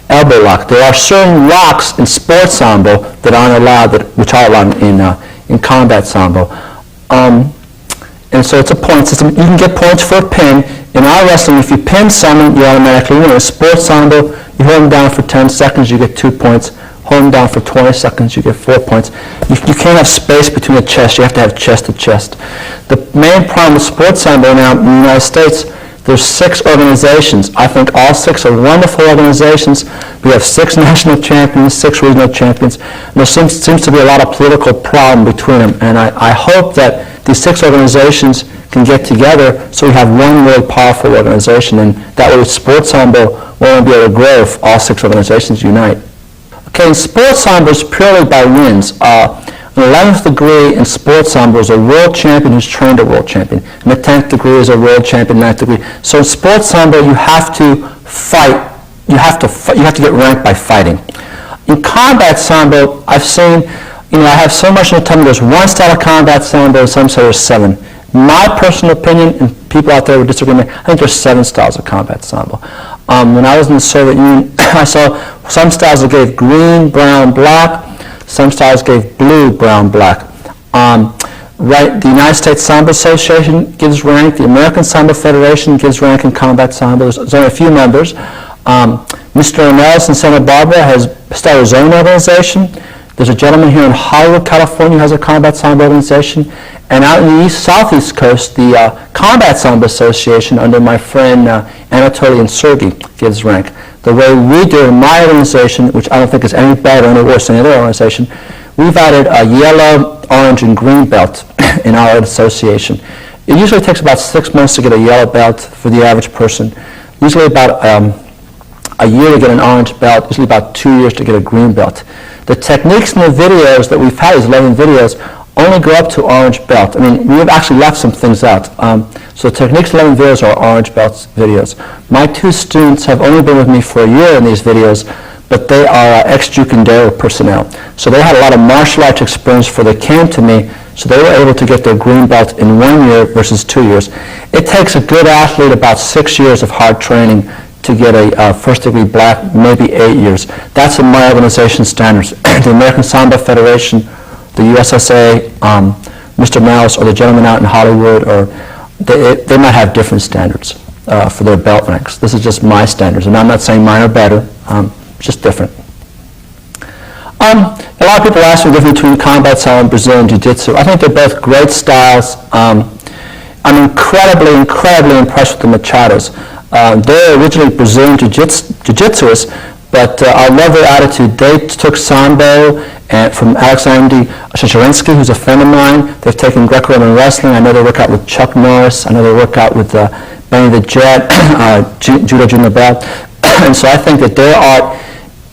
elbow lock. There are certain locks in sports Sambo that aren't allowed, which are allowed in combat Sambo. And so it's a point system. You can get points for a pin. In our wrestling, if you pin someone, you automatically win. In sports Sambo, you hold them down for 10 seconds, you get 2 points. Hold them down for 20 seconds, you get 4 points. You can't have space between the chest. You have to have chest to chest. The main problem with sports Sambo now in the United States, there's 6 organizations. I think all 6 are wonderful organizations. We have 6 national champions, 6 regional champions. And there seems to be a lot of political problem between them. And I hope that these 6 organizations can get together so we have one really powerful organization. And that way sports Sambo won't be able to grow if all 6 organizations unite. Okay, in sports Sambo is purely by wins. An 11th degree in sports Sambo is a world champion who's trained a world champion. And the 10th degree is a world champion, 9th degree. So in sports Sambo, you have to fight. You have to get ranked by fighting. In combat Sambo, I've seen, I have so much in the tummy. There's one style of combat Sambo, some say there's 7. My personal opinion, and people out there would disagree with me, I think there's 7 styles of combat Sambo. When I was in the Soviet Union, I saw some styles that gave green, brown, black. Some styles gave blue, brown, black. The United States Sambo Association gives rank. The American Sambo Federation gives rank in combat Sambo. There's only a few members. Mr. Ornelas in Santa Barbara has started his own organization. There's a gentleman here in Hollywood, California, who has a combat Sambo organization. And out in the southeast coast, the Combat Sambo Association, under my friend Anatoly and Sergey, gives rank. The way we do it in my organization, which I don't think is any better or any worse than any other organization, we've added a yellow, orange, and green belt in our association. It usually takes about 6 months to get a yellow belt for the average person. Usually about a year to get an orange belt, usually about 2 years to get a green belt. The techniques in the videos that we've had, these 11 videos, only go up to orange belt. I mean, we've actually left some things out. So the techniques 11 videos are orange belt videos. My 2 students have only been with me for a year in these videos, but they are ex-Jukendero personnel. So they had a lot of martial arts experience before they came to me, so they were able to get their green belt in 1 year versus 2 years. It takes a good athlete about 6 years of hard training to get a first degree black, maybe 8 years. That's in my organization standards. The American Sambo Federation, the USSA, Mr. Mouse, or the gentleman out in Hollywood, or they might have different standards for their belt ranks. This is just my standards, and I'm not saying mine are better, just different. A lot of people ask me the difference between combat Sambo and Brazilian Jiu-Jitsu. I think they're both great styles. I'm incredibly impressed with the Machados. They're originally Brazilian Jiu-Jitsuists, but I love their attitude. They took Sambo from Alexander Shasharinsky, who's a friend of mine. They've taken Greco-Roman wrestling. I know they work out with Chuck Norris. I know they work out with Benny the Jet, Judo Junior Belt. And so I think that their art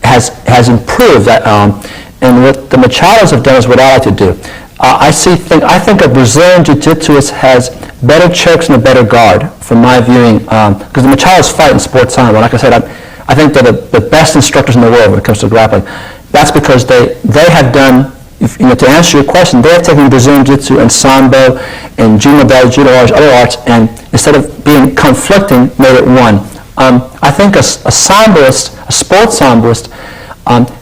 has improved. And what the Machados have done is what I like to do. I think a Brazilian Jiu-Jitsuist has better chokes and a better guard, from my viewing, because the Machados fight in sports Sambo. Like I said, I think they're the best instructors in the world when it comes to grappling. That's because they have done, to answer your question, they have taken Brazilian Jiu-Jitsu and Sambo and Judo, other arts, and instead of being conflicting, made it one. I think a samboist, a sports samboist,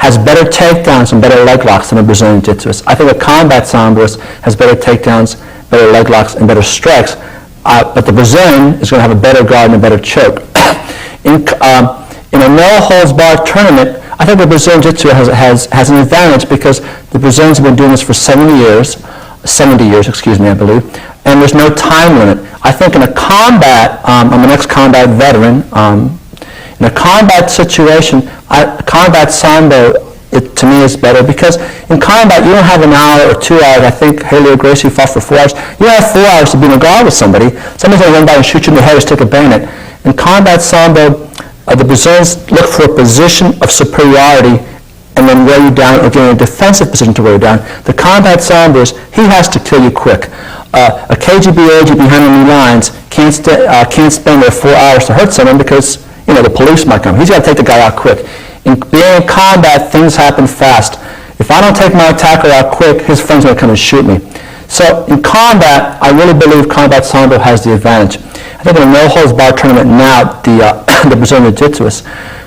has better takedowns and better leg locks than a Brazilian jiu-jitsuist. I think a combat samboist has better takedowns, better leg locks, and better strikes. But the Brazilian is going to have a better guard and a better choke. In a no-holds-barred tournament, I think the Brazilian Jiu-Jitsu has an advantage because the Brazilians have been doing this for 70 years, I believe, and there's no time limit. I think in a combat, I'm an ex-combat veteran, in a combat situation, combat Sambo, to me, is better because in combat, you don't have an hour or 2 hours. I think Helio Gracie fought for 4 hours. You don't have 4 hours to be in a guard with somebody. Somebody's going to run by and shoot you in the head or stick a bayonet. In combat Sambo, the Brazilians look for a position of superiority and then wear you down or get in a defensive position to wear you down. The combat Samboist, he has to kill you quick. A KGB agent behind enemy lines can't spend their 4 hours to hurt someone because the police might come. He's got to take the guy out quick. In being in combat, things happen fast. If I don't take my attacker out quick, his friend's going to come and shoot me. So in combat, I really believe combat Sambo has the advantage. I think in a no-holds-barred tournament now, the Brazilian Jiu-Jitsuists.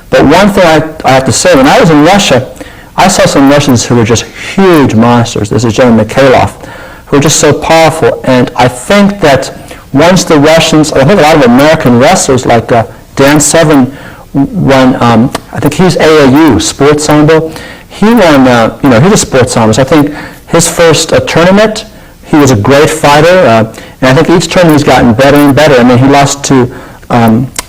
But one thing I have to say, when I was in Russia, I saw some Russians who were just huge monsters. There's a gentleman, Mikhailov, who were just so powerful. And I think that once the Russians, I think a lot of American wrestlers like Dan Severn won, I think he's AAU, Sports Sambo. He won, he's a sports samboist. I think his first tournament, he was a great fighter, and I think each tournament he's gotten better and better. I mean, he lost to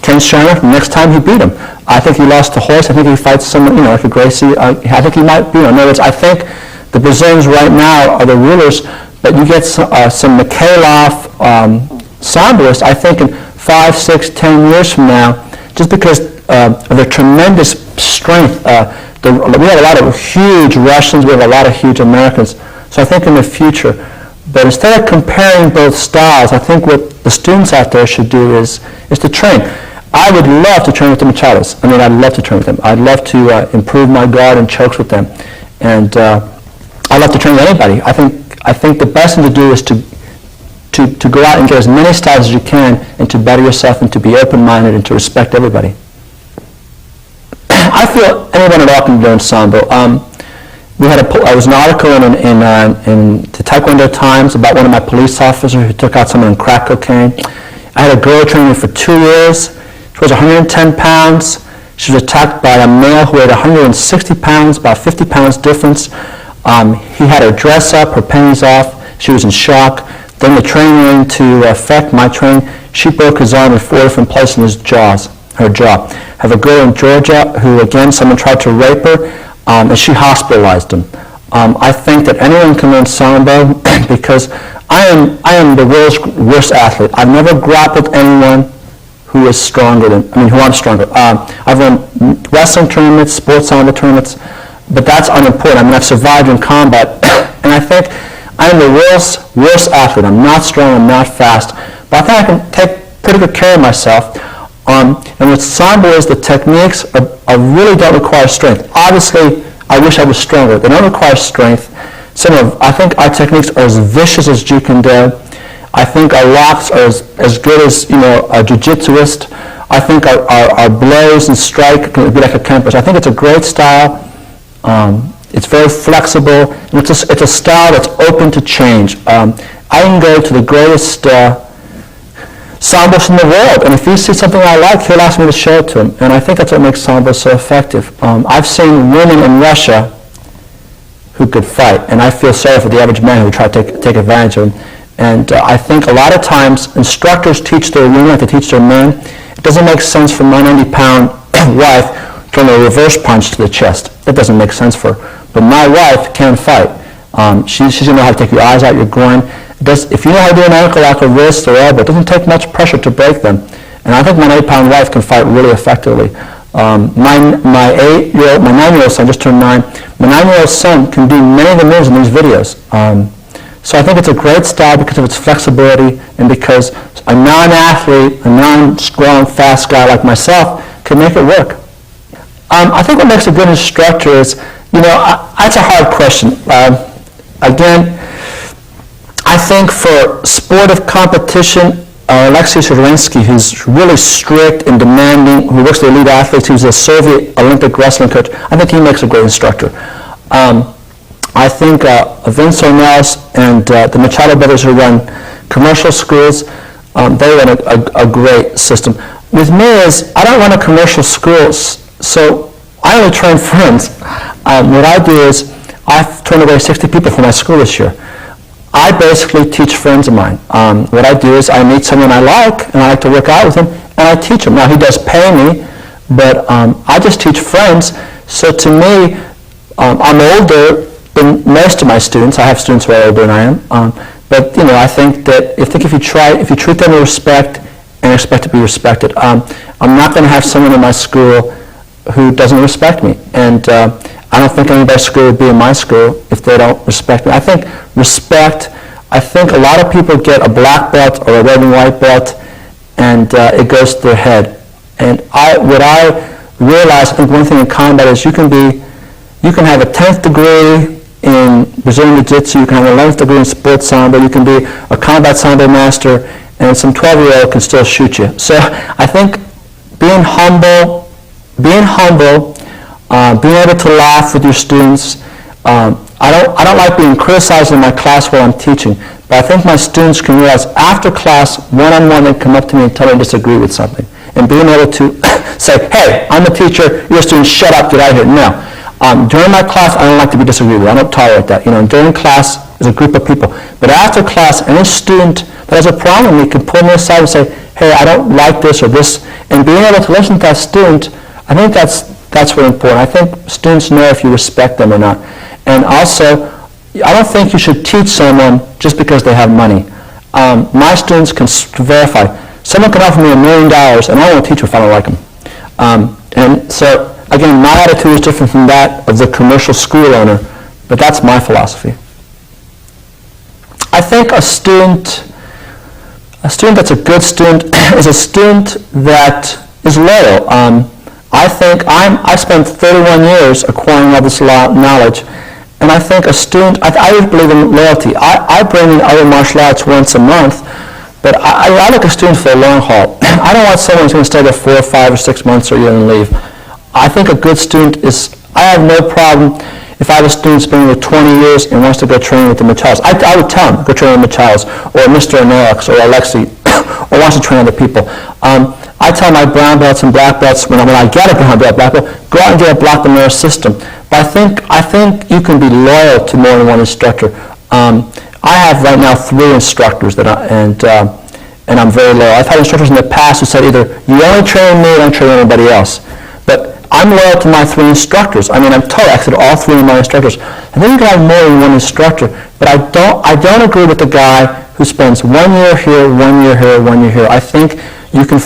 Ken Shamrock. The next time he beat him. I think he lost to Hoist. I think he fights someone, like a Gracie. I think he might beat him. In other words, I think the Brazilians right now are the rulers, but you get some Mikhailov samboists, I think in 5, 6, 10 years from now, just because of their tremendous strength. We have a lot of huge Russians. We have a lot of huge Americans. So I think in the future, but instead of comparing both styles, I think what the students out there should do is to train. I would love to train with the Machados. I'd love to train with them. I'd love to improve my guard and chokes with them. And I'd love to train with anybody. I think the best thing to do is to go out and get as many styles as you can and to better yourself and to be open-minded and to respect everybody. I feel anyone at all can learn Sambo. There was an article in the Taekwondo Times about one of my police officers who took out someone on crack cocaine. I had a girl training me for 2 years. She was 110 pounds. She was attacked by a male who weighed 160 pounds, about 50 pounds difference. He had her dress up, her pennies off. She was in shock. Then the training went into effect, my training. She broke his arm in 4 different places in her jaw. I have a girl in Georgia who, again, someone tried to rape her, and she hospitalized him. I think that anyone can learn Sambo because I am the world's worst athlete. I've never grappled anyone who is stronger who I'm stronger. I've run wrestling tournaments, sports Sambo tournaments, but that's unimportant. I've survived in combat, and I think I'm the world's worst athlete. I'm not strong, I'm not fast, but I think I can take pretty good care of myself. And with Sambo is the techniques really don't require strength. Obviously, I wish I was stronger. They don't require strength. I think our techniques are as vicious as Jeet Kune Do. I think our locks are as good as a jiu-jitsuist. I think our blows and strike can be like a Kempo. I think it's a great style. It's very flexible, and it's a style that's open to change. I can go to the greatest Samboist in the world, and if he sees something I like, he'll ask me to show it to him. And I think that's what makes Sambo so effective. I've seen women in Russia who could fight, and I feel sorry for the average man who try to take advantage of him. And I think a lot of times instructors teach their women like they teach their men. It doesn't make sense for my 90-pound wife to throw a reverse punch to the chest. That doesn't make sense for her. But my wife can fight. She's going to know how to take your eyes out, your groin. If you know how to do an ankle lock or wrist or elbow, it doesn't take much pressure to break them. And I think my 90-pound wife can fight really effectively. My 9-year-old son just turned 9. My 9-year-old son can do many of the moves in these videos. So I think it's a great style because of its flexibility and because a non-athlete, a non-strong, fast guy like myself can make it work. I think what makes a good instructor is, that's a hard question. Again, I think for sportive competition, Alexei Sherinsky, who's really strict and demanding, who works with elite athletes, who's a Soviet Olympic wrestling coach. I think he makes a great instructor. I think Vince Ornelas and the Machado brothers who run commercial schools, they run a great system. With me is, I don't run a commercial school, so I only train friends. What I do is, I've trained away 60 people for my school this year. I basically teach friends of mine. What I do is I meet someone I like, and I like to work out with him, and I teach him. Now, he does pay me, but I just teach friends. So to me, I'm older than most of my students. I have students who are older than I am. But I think that if you treat them with respect and expect to be respected, I'm not going to have someone in my school who doesn't respect me. And I don't think anybody's school would be in my school if they don't respect me. I think a lot of people get a black belt or a red and white belt, and it goes to their head. And what I realize, I think one thing in combat is you can have a 10th degree in Brazilian Jiu-Jitsu, you can have an 11th degree in sports Sambo, you can be a combat Sambo master, and some 12-year-old can still shoot you. So I think being humble, being able to laugh with your students. I don't like being criticized in my class while I'm teaching, but I think my students can realize after class, one-on-one, they come up to me and tell me I disagree with something. And being able to say, hey, I'm a teacher, you're a student, shut up, get out of here. No. During my class, I don't like to be disagreed with. I don't tolerate that. During class, there's a group of people. But after class, any student that has a problem with me can pull me aside and say, hey, I don't like this or this. And being able to listen to that student, I think that's really important. I think students know if you respect them or not. And also, I don't think you should teach someone just because they have money. My students can verify. Someone can offer me $1 million, and I won't teach them if I don't like them. And so, again, my attitude is different from that of the commercial school owner, but that's my philosophy. I think a student that's a good student is a student that is loyal. I think I spent 31 years acquiring all this knowledge, and I think a student, I believe in loyalty. I bring in other martial arts once a month, but I like a student for the long haul. I don't want someone who's going to stay there 4 or 5 or 6 months or a year and leave. I think a good student is, I have no problem if I have a student who's been with 20 years and wants to go train with the Machados. I would tell him, go train with the Machados, or Mr. Alex, or Alexei, or wants to train other people. I tell my brown belts and black belts, when I get a brown belt, black belt, go out and get a black belt in their system. But I think you can be loyal to more than one instructor. I have right now 3 instructors and I'm very loyal. I've had instructors in the past who said either you only train me or don't train anybody else. But I'm loyal to my 3 instructors. I'm totally accepted all 3 of my instructors. And then you can have more than one instructor. But I don't agree with the guy who spends 1 year here, 1 year here, 1 year here. I think you can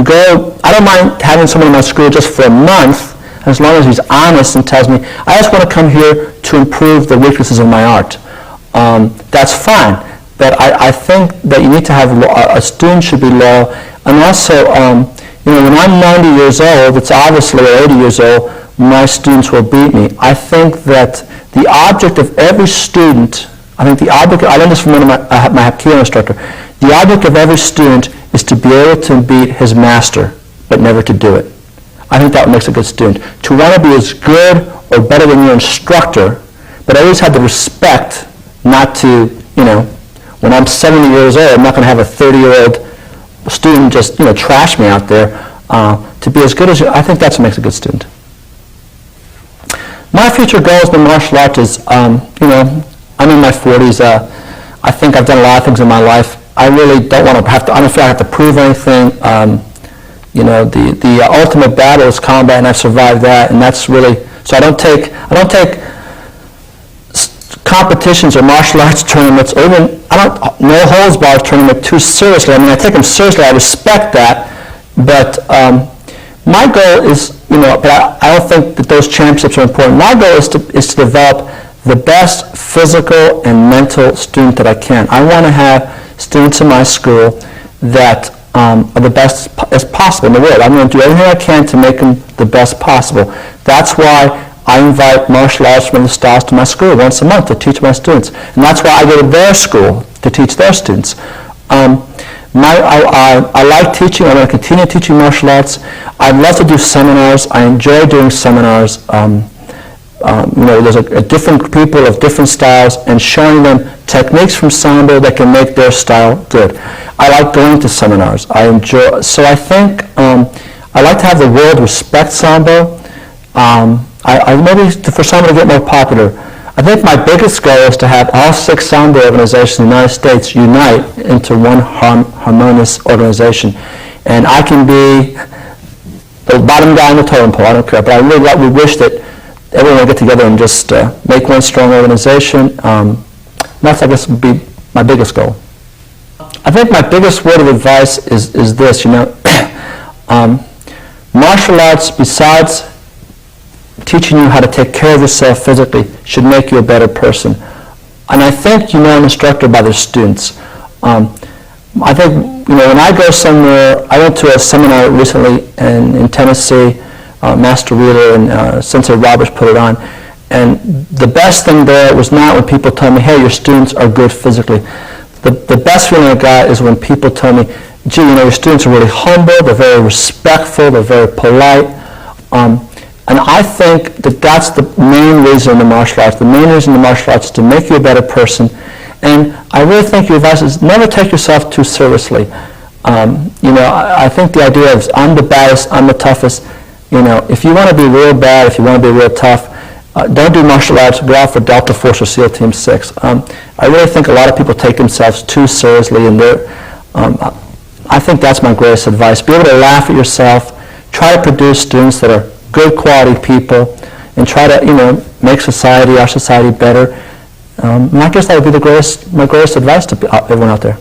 go. I don't mind having someone in my school just for a month, as long as he's honest and tells me, I just want to come here to improve the weaknesses of my art. That's fine. But I think that you need to have, a student should be loyal. And also, when I'm 90 years old, it's obviously, or 80 years old, my students will beat me. I think that the object of every student, I learned this from one of my Hapkido instructor, the object of every student is to be able to beat his master, but never to do it. I think that makes a good student. To want to be as good or better than your instructor, but always have the respect not to, when I'm 70 years old, I'm not going to have a 30-year-old student just, trash me out there. To be as good as you, I think that's what makes a good student. My future goals in martial arts is, I'm in my 40s. I think I've done a lot of things in my life. I really don't want to I don't feel I have to prove anything. The ultimate battle is combat, and I've survived that, and that's really, so I don't take competitions or martial arts tournaments, or even, no holds barred tournament too seriously. I take them seriously. I respect that, but my goal is, but I don't think that those championships are important. My goal is to develop the best physical and mental student that I can. I want to have students in my school that are the best as possible in the world. I'm going to do everything I can to make them the best possible. That's why I invite martial arts from the styles to my school once a month to teach my students. And that's why I go to their school. to teach their students. I like teaching. I'm going to continue teaching martial arts. I'd love to do seminars. I enjoy doing seminars. There's a different people of different styles and showing them techniques from Sambo that can make their style good. I like going to seminars. So I think I like to have the world respect Sambo. Maybe for Sambo to get more popular. I think my biggest goal is to have all 6 Sambo organizations in the United States unite into one harmonious organization. And I can be the bottom guy on the totem pole, I don't care. But I really we wish that everyone would get together and just make one strong organization. That's, I guess, would be my biggest goal. I think my biggest word of advice is this, martial arts, besides teaching you how to take care of yourself physically, should make you a better person. And I think you know an instructor by their students. I think, when I go somewhere, I went to a seminar recently in Tennessee, Master Reader and Sensei Roberts put it on, and the best thing there was not when people tell me, hey, your students are good physically. The best feeling I got is when people tell me, gee, your students are really humble, they're very respectful, they're very polite. And I think that that's the main reason in the martial arts. The main reason in the martial arts is to make you a better person. And I really think your advice is never take yourself too seriously. I think the idea of I'm the baddest, I'm the toughest. If you want to be real bad, if you want to be real tough, don't do martial arts. Go out for Delta Force or SEAL Team 6. I really think a lot of people take themselves too seriously, and I think that's my greatest advice. Be able to laugh at yourself. Try to produce students that are good quality people, and try to make our society better. And I guess that would be my greatest advice to everyone out there.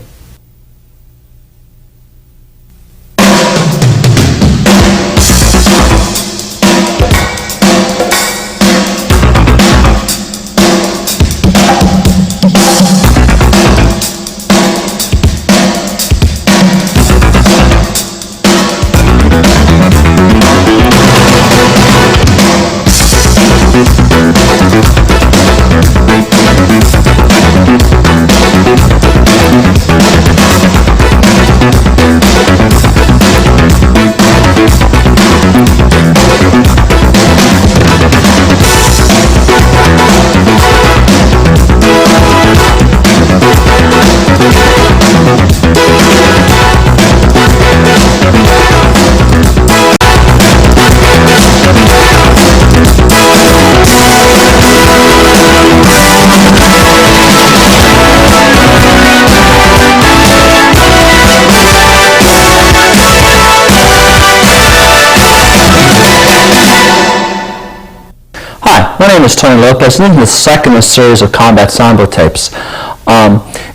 My name is Tony Lopez, and this is the second in a series of Combat Sambo tapes.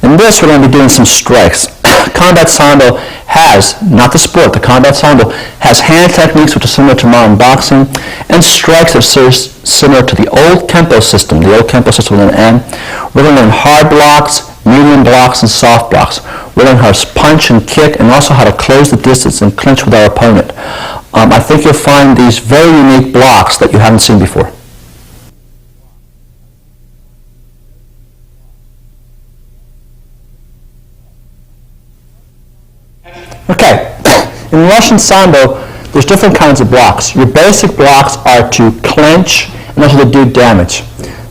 In this, we're going to be doing some strikes. Combat Sambo has, not the sport, the Combat Sambo has hand techniques which are similar to modern boxing, and strikes that are similar to the old Kempo system, with an N. We're going to learn hard blocks, medium blocks, and soft blocks. We're learning how to punch and kick, and also how to close the distance and clinch with our opponent. I think you'll find these very unique blocks that you haven't seen before. Okay, in Russian Sambo, there's different kinds of blocks. Your basic blocks are to clinch and also to do damage.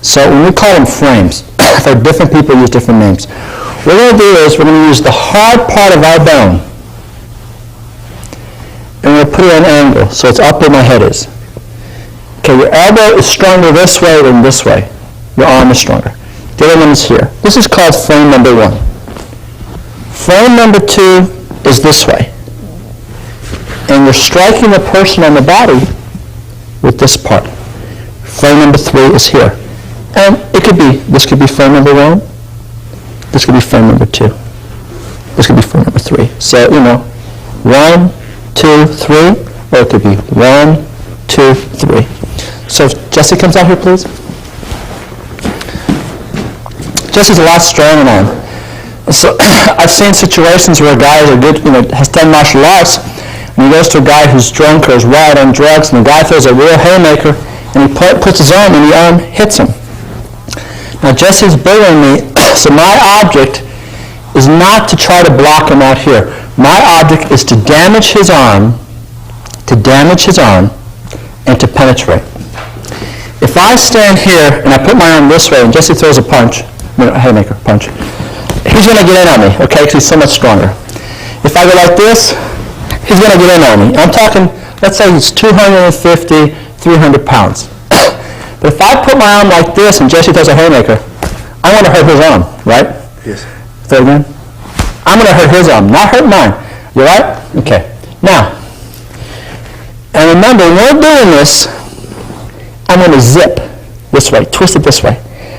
So when we call them frames, for different people use different names. What we're going to do is we're going to use the hard part of our bone, and we're going to put it at an angle, so it's up where my head is. Okay, your elbow is stronger this way than this way. Your arm is stronger. The other one is here. This is called frame number 1. Frame number 2 is this way. And you're striking the person on the body with this part. Frame number 3 is here. And this could be frame number 1. This could be frame number 2. This could be frame number 3. So, 1, 2, 3, or it could be 1, 2, 3. So if Jesse comes out here, please. Jesse's a lot stronger than I am. So I've seen situations where a guy has done martial arts, and he goes to a guy who's drunk or is wild on drugs, and the guy throws a real haymaker, and he puts his arm, and the arm hits him. Now Jesse's bigger than me, so my object is not to try to block him out here. My object is to damage his arm, and to penetrate. If I stand here and I put my arm this way and Jesse throws a punch, haymaker, punch, he's going to get in on me, okay, because he's so much stronger. If I go like this, he's going to get in on me. I'm talking, let's say he's 250, 300 pounds. But if I put my arm like this and Jesse throws a haymaker, I want to hurt his arm, right? Yes. Say it again. I'm going to hurt his arm, not hurt mine. You right? Okay. Now, and remember, when we're doing this, I'm going to zip this way, twist it this way.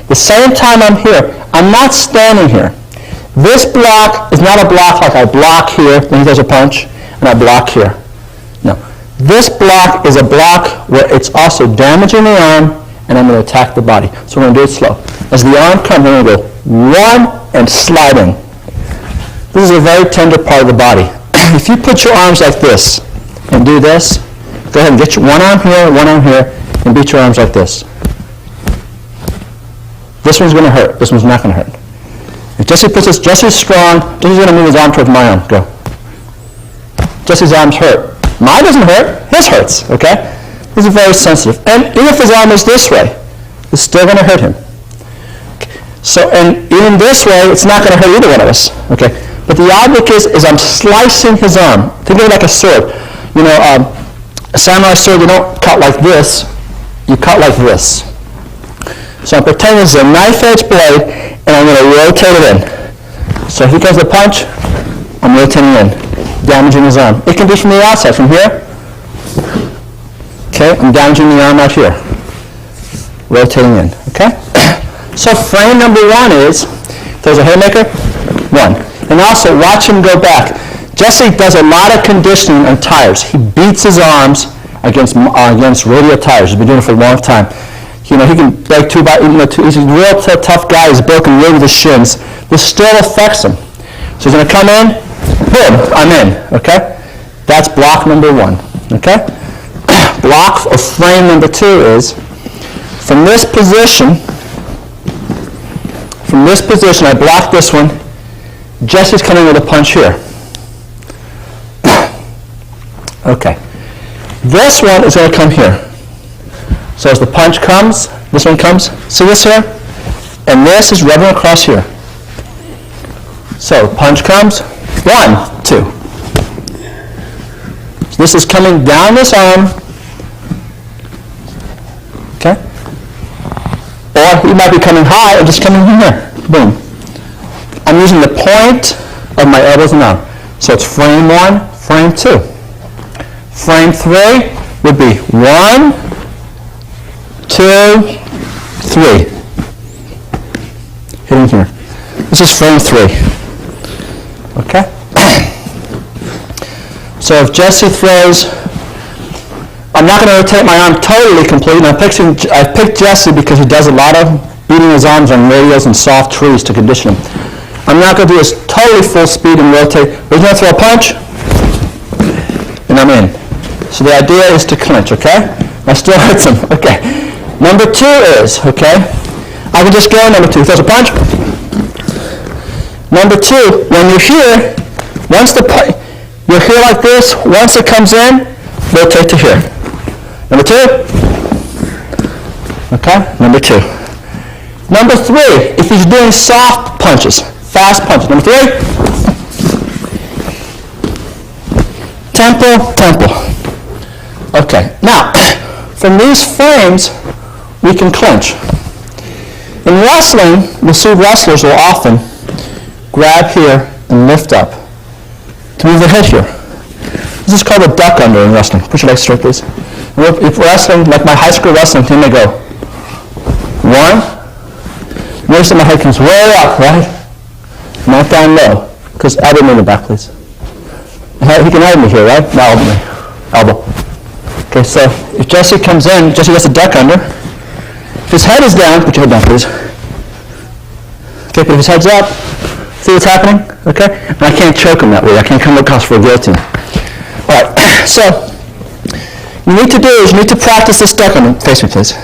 The same time I'm here, I'm not standing here. This block is not a block like I block here when he does a punch, and I block here. No. This block is a block where it's also damaging the arm, and I'm going to attack the body. So we're going to do it slow. As the arm comes, we're going to go one and slide in. This is a very tender part of the body. If you put your arms like this and do this, go ahead and get your one arm here, and beat your arms like this. This one's going to hurt. This one's not going to hurt. If Jesse puts this, Jesse's strong. Jesse's going to move his arm towards my arm. Go. Jesse's arms hurt. Mine doesn't hurt. His hurts. Okay? This is very sensitive. And even if his arm is this way, it's still going to hurt him. So, and even this way, it's not going to hurt either one of us. Okay? But the object is I'm slicing his arm. Think of it like a sword. You know, a samurai sword, you don't cut like this. You cut like this. So I'm pretending this is a knife-edge blade, and I'm going to rotate it in. So if he goes to punch, I'm rotating in, damaging his arm. It can be from the outside, from here. Okay, I'm damaging the arm out here. Rotating in, okay? So frame number one is, there's a haymaker, one. And also, watch him go back. Jesse does a lot of conditioning on tires. He beats his arms against radial tires. He's been doing it for a long time. You know, he can break he's a real tough guy. He's broken ribs with his shins. This still affects him. So he's going to come in, boom, I'm in, okay? That's block number one, okay? Block or frame number two is, from this position, I block this one. Jesse's coming with a punch here. Okay. This one is going to come here. So as the punch comes, this one comes. See this here? And this is rubbing across here. So punch comes. 1, 2. So this is coming down this arm. Okay? Or he might be coming high and just coming in here. Boom. I'm using the point of my elbows and arm. So it's frame 1, frame 2. Frame 3 would be 1, 2, 3. Hitting here. This is frame 3. Okay? So if Jesse throws, I'm not going to rotate my arm totally complete. I picked Jesse because he does a lot of beating his arms on radials and soft trees to condition him. I'm not going to do this totally full speed and rotate, but he's going to throw a punch, and I'm in. So the idea is to clinch, okay? I still hurts him, okay. Number 2 is, okay, I can just go number 2. He throws a punch. Number 2, when you're here, you're here like this. Once it comes in, rotate to here. Number 2. Okay, number 2. Number 3, if he's doing soft punches, fast punches. Number 3. Tempo. Okay, now, from these frames, we can clinch. In wrestling, you'll see wrestlers will often grab here and lift up to move their head here. This is called a duck under in wrestling. Put your legs straight, please. If wrestling, like my high school wrestling team, they go 1. Notice that my head comes way up, right? Not down low. Because elbow me in the back, please. He can elbow me here, right? Now elbow me. Elbow. Okay, so if Jesse comes in, Jesse gets a duck under. If his head is down, put your head down, please. Okay, but if his head's up, see what's happening? Okay? And I can't choke him that way. I can't come across for a guillotine. All right, so you need to practice this duck under. Face me, please.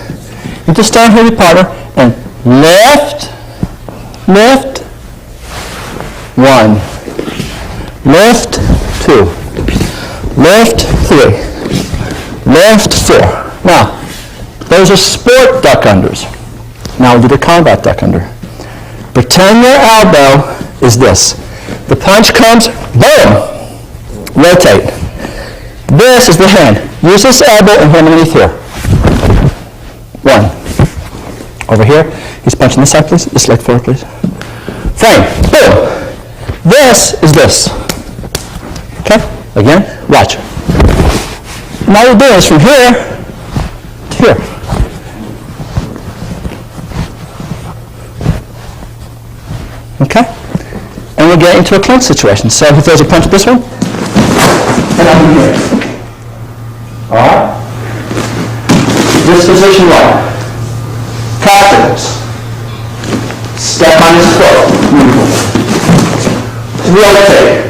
You just stand here with your partner and lift, 1. Lift, 2. Lift, 3. Lift, 4. Now, those are sport duck unders. Now we'll do the combat duck under. Pretend your elbow is this. The punch comes, boom, rotate. This is the hand. Use this elbow and hand underneath here. 1. Over here. He's punching this side, please. This leg forward, please. Frame. Boom. This is this. Okay? Again. Watch. Now we're doing this from here to here. Okay? And we'll get into a clinch situation. So he throws a punch this one, and I'm here. Alright? This position 1. Practice. Step on his foot. Rotate.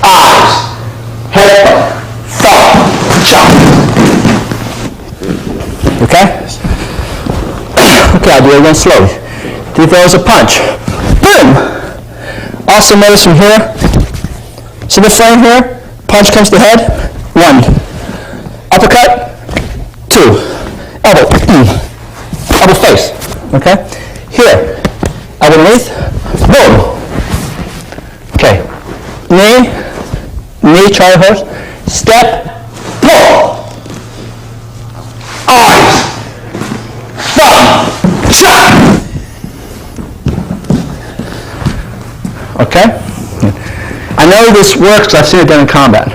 Eyes. Head. Thumb. Chop. Okay? Okay, I'll do it again slowly. He throws a punch. Boom! Also notice from here. See the frame here? Punch comes to the head. 1. Uppercut. 2. Elbow. Elbow face. Okay? Here. Elbow underneath. Boom. Okay. Knee. Knee, try horse. Step. Pull. Eyes. Thumb. Chop. Okay? I know this works because I've seen it done in combat.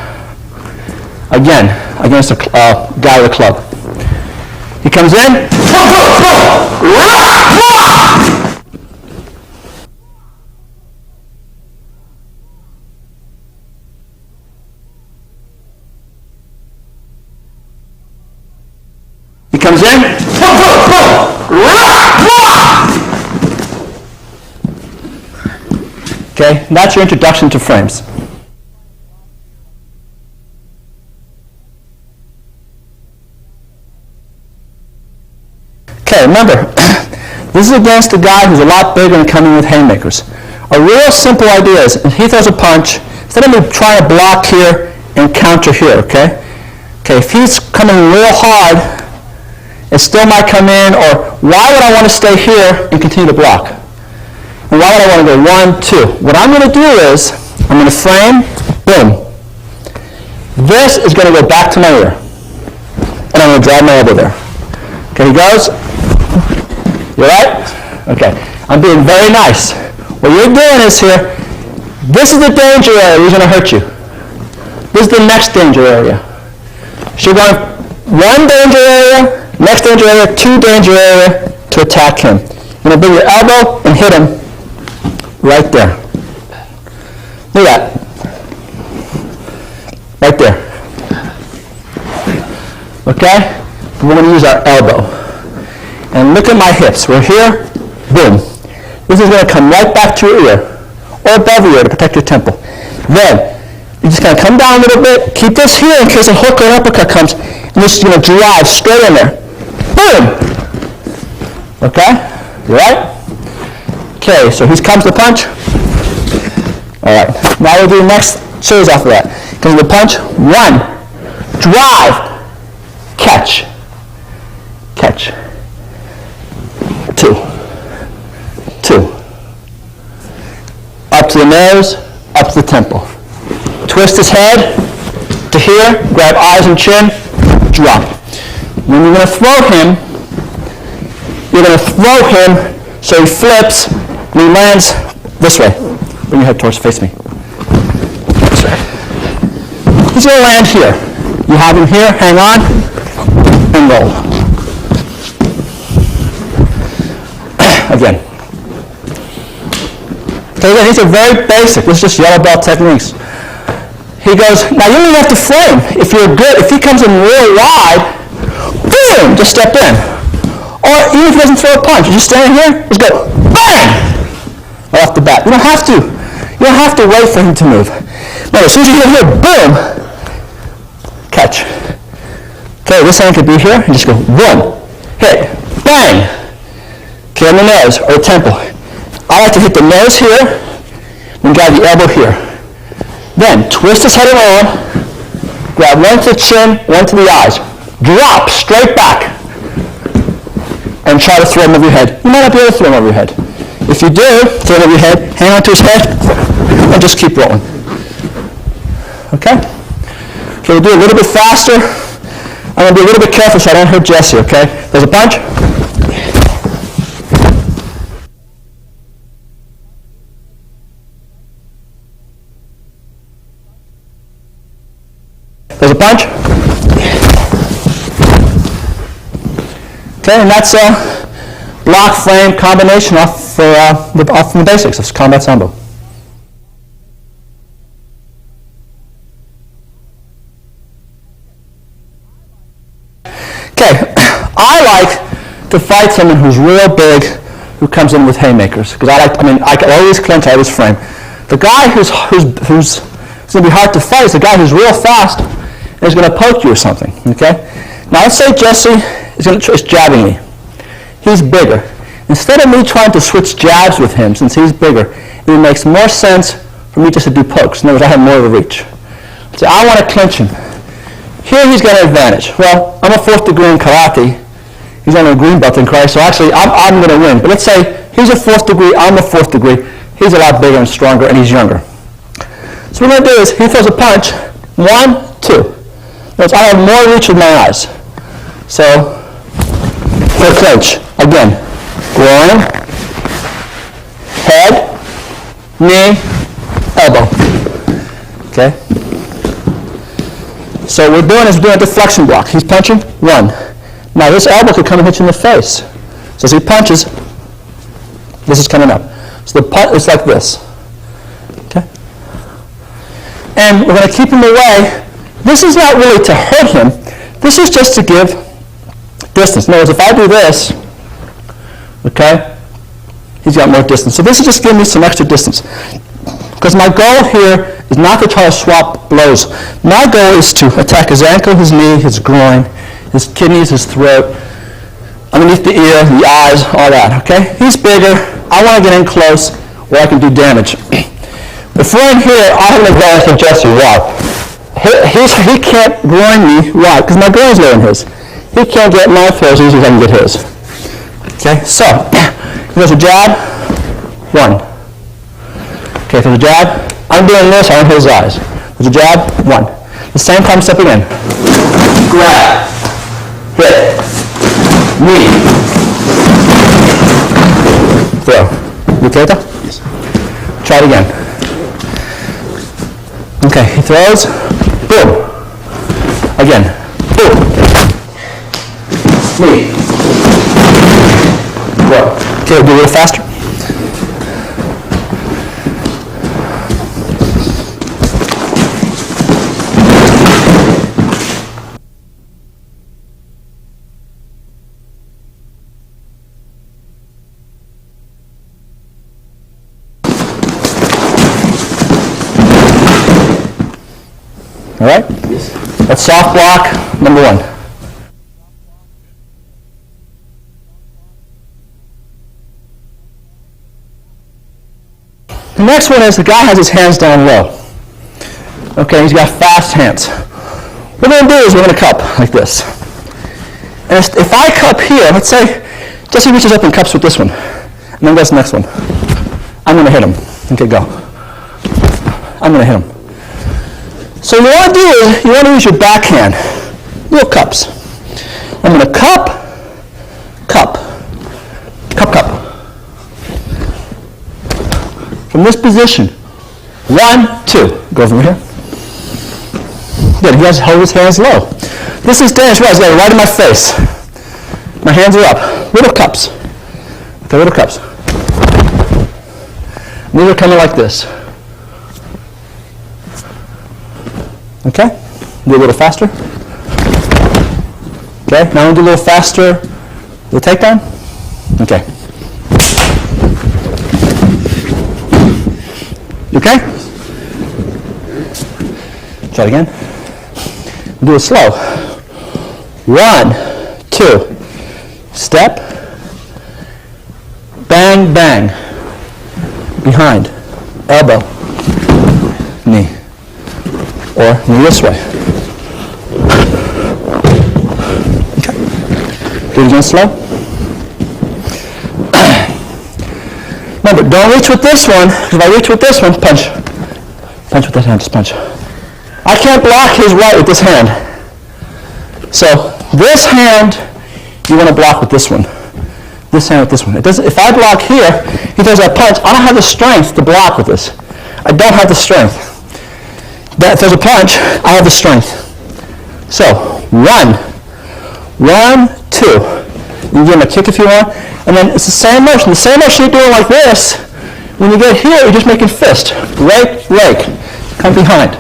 Again, against a guy with a club. He comes in. He comes in. Okay, that's your introduction to frames. Okay, remember, this is against a guy who's a lot bigger and coming with haymakers. A real simple idea is, if he throws a punch, instead of me trying to block here and counter here, okay? Okay, if he's coming real hard, it still might come in, or why would I want to stay here and continue to block? And why would I want to go 1, 2? What I'm going to do is, I'm going to frame, boom. This is going to go back to my ear. And I'm going to drive my elbow there. Okay, he goes. You all right? Okay. I'm being very nice. What you're doing is here, this is the danger area who's going to hurt you. This is the next danger area. So you're going 1 danger area, next danger area, 2 danger area to attack him. You're going to bring your elbow and hit him right there. Look at that. Right there. Okay? We're going to use our elbow. And look at my hips. We're here. Boom. This is going to come right back to your ear. Or above your ear to protect your temple. Then, you're just going to come down a little bit. Keep this here in case a hook or an uppercut comes. And you're just going to drive straight in there. Boom! Okay? You right? Okay, so here comes the punch. All right. Now we'll do the next series after that. Comes the punch. 1. Drive. Catch. Catch. 2. 2. Up to the nose, up to the temple. Twist his head to here, grab eyes and chin, drop. When you're going to throw him, you're going to throw him so he flips and he lands this way. Bring your head towards, face me. This way. He's going to land here. You have him here, hang on, and roll. Again. Okay, again, these are very basic. This is just yellow belt techniques. He goes, now you don't even have to frame. If you're good, if he comes in real wide, boom, just step in. Or even if he doesn't throw a punch, you just stand here, just go, bang! Right off the bat. You don't have to. You don't have to wait for him to move. No, as soon as you get here, boom, catch. Okay, this hand could be here, and just go, 1, hit, bang. Okay, on the nose, or the temple. I like to hit the nose here, then grab the elbow here. Then twist his head around, grab one to the chin, one to the eyes. Drop straight back, and try to throw him over your head. You might not be able to throw him over your head. If you do, throw him over your head, hang on to his head, and just keep rolling. Okay? So we'll do a little bit faster. I'm going to be a little bit careful so I don't hurt Jesse, okay? There's a punch. There's a punch. Okay, and that's a block frame combination off from the basics of combat Sambo. Okay, I like to fight someone who's real big, who comes in with haymakers, because I can always clinch, I always frame. The guy who's going to be hard to fight is the guy who's real fast and is going to poke you or something. Okay, now let's say Jesse is jabbing me. He's bigger. Instead of me trying to switch jabs with him, since he's bigger, it makes more sense for me just to do pokes. In other words, I have more of a reach. So I want to clinch him. Here he's got an advantage. Well, I'm a 4th degree in karate. He's only a green belt in karate, so actually I'm going to win. But let's say he's a 4th degree, I'm a 4th degree. He's a lot bigger and stronger, and he's younger. So what I'm going to do is he throws a punch. 1, 2. Notice I have more reach with my eyes. So for a clinch, again, groin, head, knee, elbow. Okay? So what we're doing is we're doing a deflection block. He's punching, 1. Now this elbow could come and hit you in the face. So as he punches, this is coming up. So the punch is like this. Okay? And we're going to keep him away. This is not really to hurt him. This is just to give distance. In other words, if I do this, okay, he's got more distance. So this is just giving me some extra distance. Because my goal here is not to try to swap blows. My goal is to attack his ankle, his knee, his groin, his kidneys, his throat, underneath the ear, the eyes, all that, okay? He's bigger. I want to get in close where I can do damage. If we're in here, I have an advantage of Jesse. Why? He can't groin me. Why? Because my groin's lower than his. He can't get my throw as easy as I can get his. Okay, so there's a jab, 1. Okay, there's a jab. I'm doing this, I want his eyes. There's a jab, 1. The same time stepping in. Grab. Hit. Knee. Throw. You okay with that? Yes. Try it again. Okay, he throws. Boom. Again. Boom. Knee. Throw. Okay, do a little faster. All right? Yes. That's soft block number 1. The next one is the guy has his hands down low. Okay, he's got fast hands. What we're going to do is we're going to cup like this. And if I cup here, let's say Jesse reaches up and cups with this one, and then goes to the next one. I'm going to hit him. Okay, go. I'm going to hit him. So what you want to do is you want to use your backhand, little cups. I'm going to cup, cup, cup, cup. From this position, 1, 2. Go over here. Good. He has to hold his hands low. This is dangerous. Right, he's got it right in my face. My hands are up. Little cups. Okay, little cups. And these are coming like this. Okay, do a little faster. Okay, now we'll do a little faster. The takedown. Okay. You okay? Try it again. Do it slow. 1, 2. Step. Bang, bang. behind, elbow, knee, or knee this way. Okay. Do it again slow. Remember, don't reach with this one, because if I reach with this one, punch. Punch with that hand, just punch. I can't block his right with this hand. So this hand, you want to block with this one. This hand with this one. It doesn't, if I block here, he throws that punch, I don't have the strength to block with this. I don't have the strength. If there's a punch, I have the strength. So, 1, 2. You can give him a kick if you want. And then it's the same motion. The same motion you're doing like this. When you get here, you're just making fist. Rake, rake. Come behind.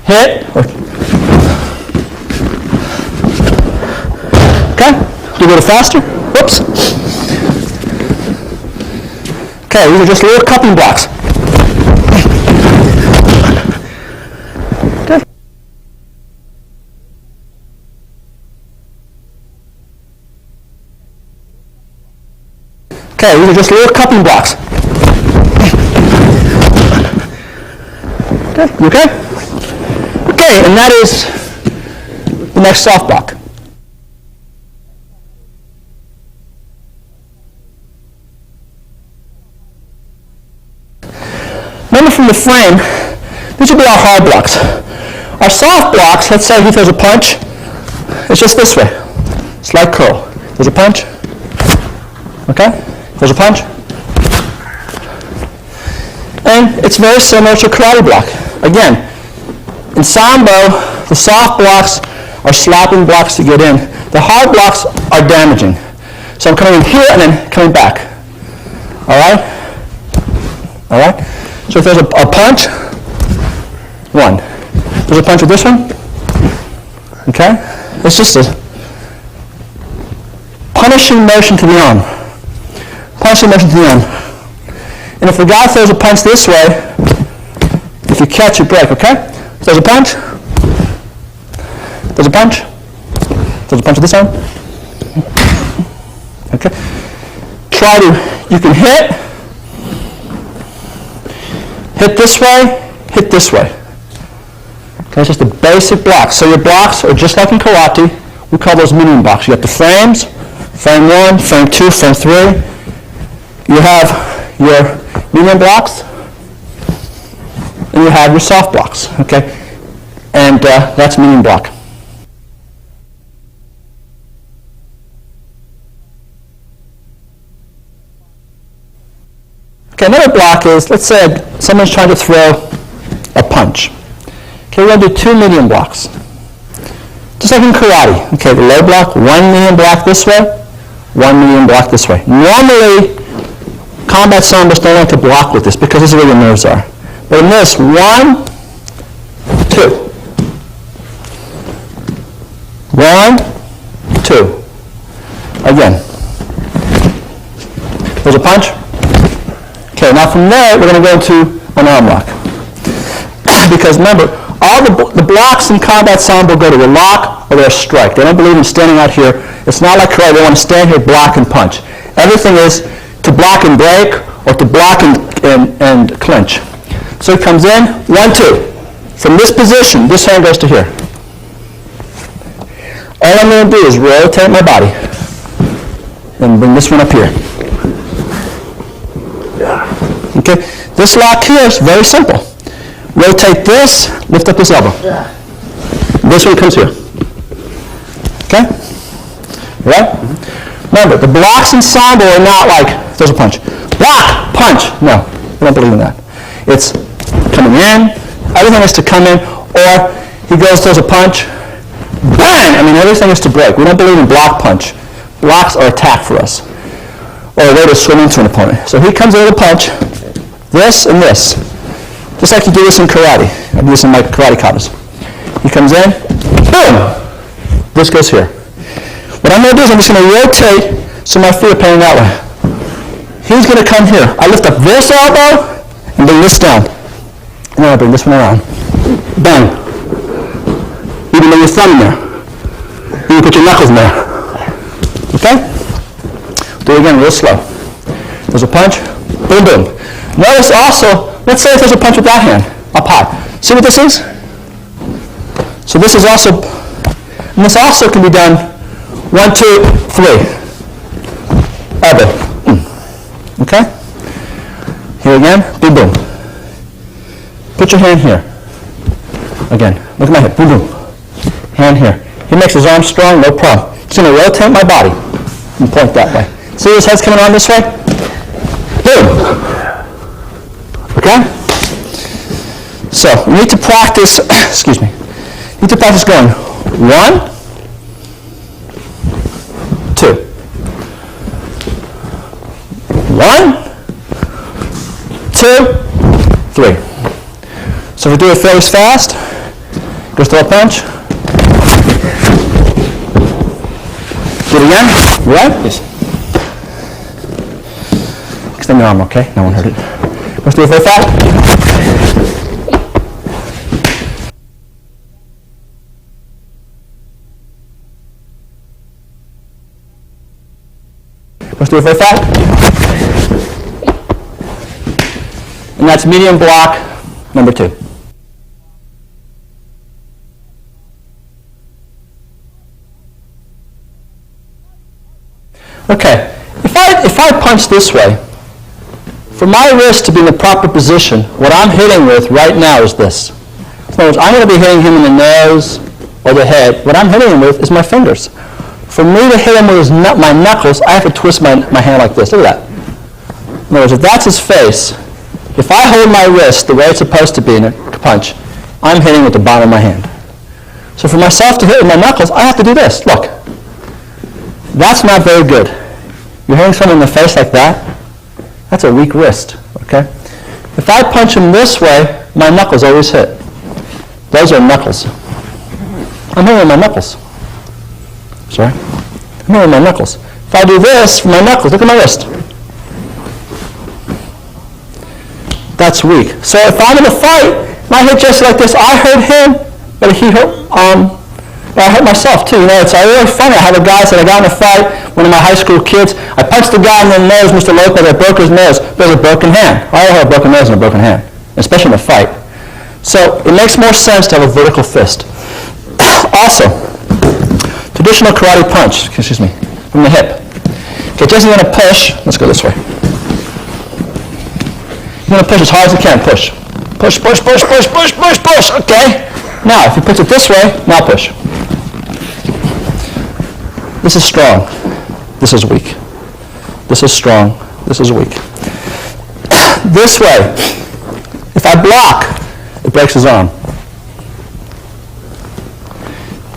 Hit. Okay? Do a little faster. Whoops. Okay, these are just little cupping blocks. Okay. Okay, these are just little cupping blocks. Okay, you okay? Okay, and that is the next soft block. Remember from the frame, these would be our hard blocks. Our soft blocks, let's say he throws a punch, it's just this way. Slight curl. There's a punch. Okay? There's a punch. And it's very similar to a karate block. Again, in Sambo, the soft blocks are slapping blocks to get in. The hard blocks are damaging. So I'm coming in here and then coming back. All right? All right? So if there's a punch, 1. There's a punch with this one. Okay? It's just a punishing motion to the arm. Punishing motion to the arm. And if the guy throws a punch this way, if you catch, you break, okay? If there's a punch. There's a punch. There's a punch with this arm. Okay? Try to, you can hit this way, hit this way. Okay, it's just a basic block. So your blocks are just like in karate. We call those medium blocks. You got the frames, frame 1, frame 2, frame 3. You have your medium blocks, and you have your soft blocks, okay? And that's medium block. Okay, another block is, let's say someone's trying to throw a punch. Okay, we're going to do 2 medium blocks. Just like in karate. Okay, the low block, 1 medium block this way, 1 medium block this way. Normally, combat sambos don't like to block with this because this is where your nerves are. But in this, 1, 2. 1, 2. Again. There's a punch. Okay, now from there, we're going to go into an arm lock. Because remember, all the blocks in combat sambo go to a lock or they're a strike. They don't believe in standing out here. It's not like karate. They want to stand here, block, and punch. Everything is to block and break or to block and clinch. So it comes in, 1, 2. From this position, this hand goes to here. All I'm going to do is rotate my body and bring this one up here. Okay, this lock here is very simple. Rotate this, lift up this elbow. This one comes here. Okay? Right? Remember, the blocks in sambo are not like, there's a punch. Block, punch. No, we don't believe in that. It's coming in, everything is to come in, or he goes, throws a punch, bang! I mean, everything is to break. We don't believe in block punch. Blocks are attack for us, or a way to swim into an opponent. So he comes in with a punch, this and this. Just like you do this in karate. I do this in my karate katas. He comes in, boom! This goes here. What I'm going to do is I'm just going to rotate so my feet are pointing that way. He's going to come here. I lift up this elbow and bring this down. And then I bring this one around. Bang. You can bring your thumb in there. You can put your knuckles in there. Okay? Do it again real slow. There's a punch. Boom, boom. Notice also, let's say if there's a punch with that hand, up high. See what this is? So this is also, and this also can be done 1, 2, 3. Elbow. Okay? Here again, boom, boom. Put your hand here. Again, look at my hip, boom, boom. Hand here. He makes his arm strong, no problem. He's going to rotate my body and point that way. See his head's coming on this way? Boom. Okay? So, we need to practice, excuse me, need to practice going 1, 2. 1, 2, 3. So if we do it fairly fast, go throw a punch. Do it again. You right? Yes. Extend your arm, okay? No one heard it. Let's do it very fast. Let's do it very fast. And that's medium block number 2. Okay, if I punch this way, for my wrist to be in the proper position, what I'm hitting with right now is this. In other words, I'm going to be hitting him in the nose or the head. What I'm hitting him with is my fingers. For me to hit him with my knuckles, I have to twist my hand like this. Look at that. In other words, if that's his face, if I hold my wrist the way it's supposed to be in a punch, I'm hitting with the bottom of my hand. So for myself to hit with my knuckles, I have to do this. Look. That's not very good. You're hitting someone in the face like that, that's a weak wrist, okay? If I punch him this way, my knuckles always hit. Those are knuckles. I'm hitting with my knuckles. Sorry? I'm hitting with my knuckles. If I do this, my knuckles, look at my wrist. That's weak. So if I'm in a fight, and I hit Jesse like this, I hurt him, but he hurt, I hurt myself too. You know, it's really funny. I have a guy said I got in a fight, one of my high school kids. I punched the guy in the nose, Mr. Lopez. I broke his nose. There's a broken hand. I don't have a broken nose and a broken hand, especially in a fight. So it makes more sense to have a vertical fist. Also, traditional karate punch, excuse me, from the hip. Okay, Jesse's going to push. Let's go this way. You're going to push as hard as you can. Push. Push, push, push, push, push, push, push. Okay. Now, if you push it this way, now push. This is strong. This is weak. This is strong. This is weak. This way, if I block, it breaks his arm.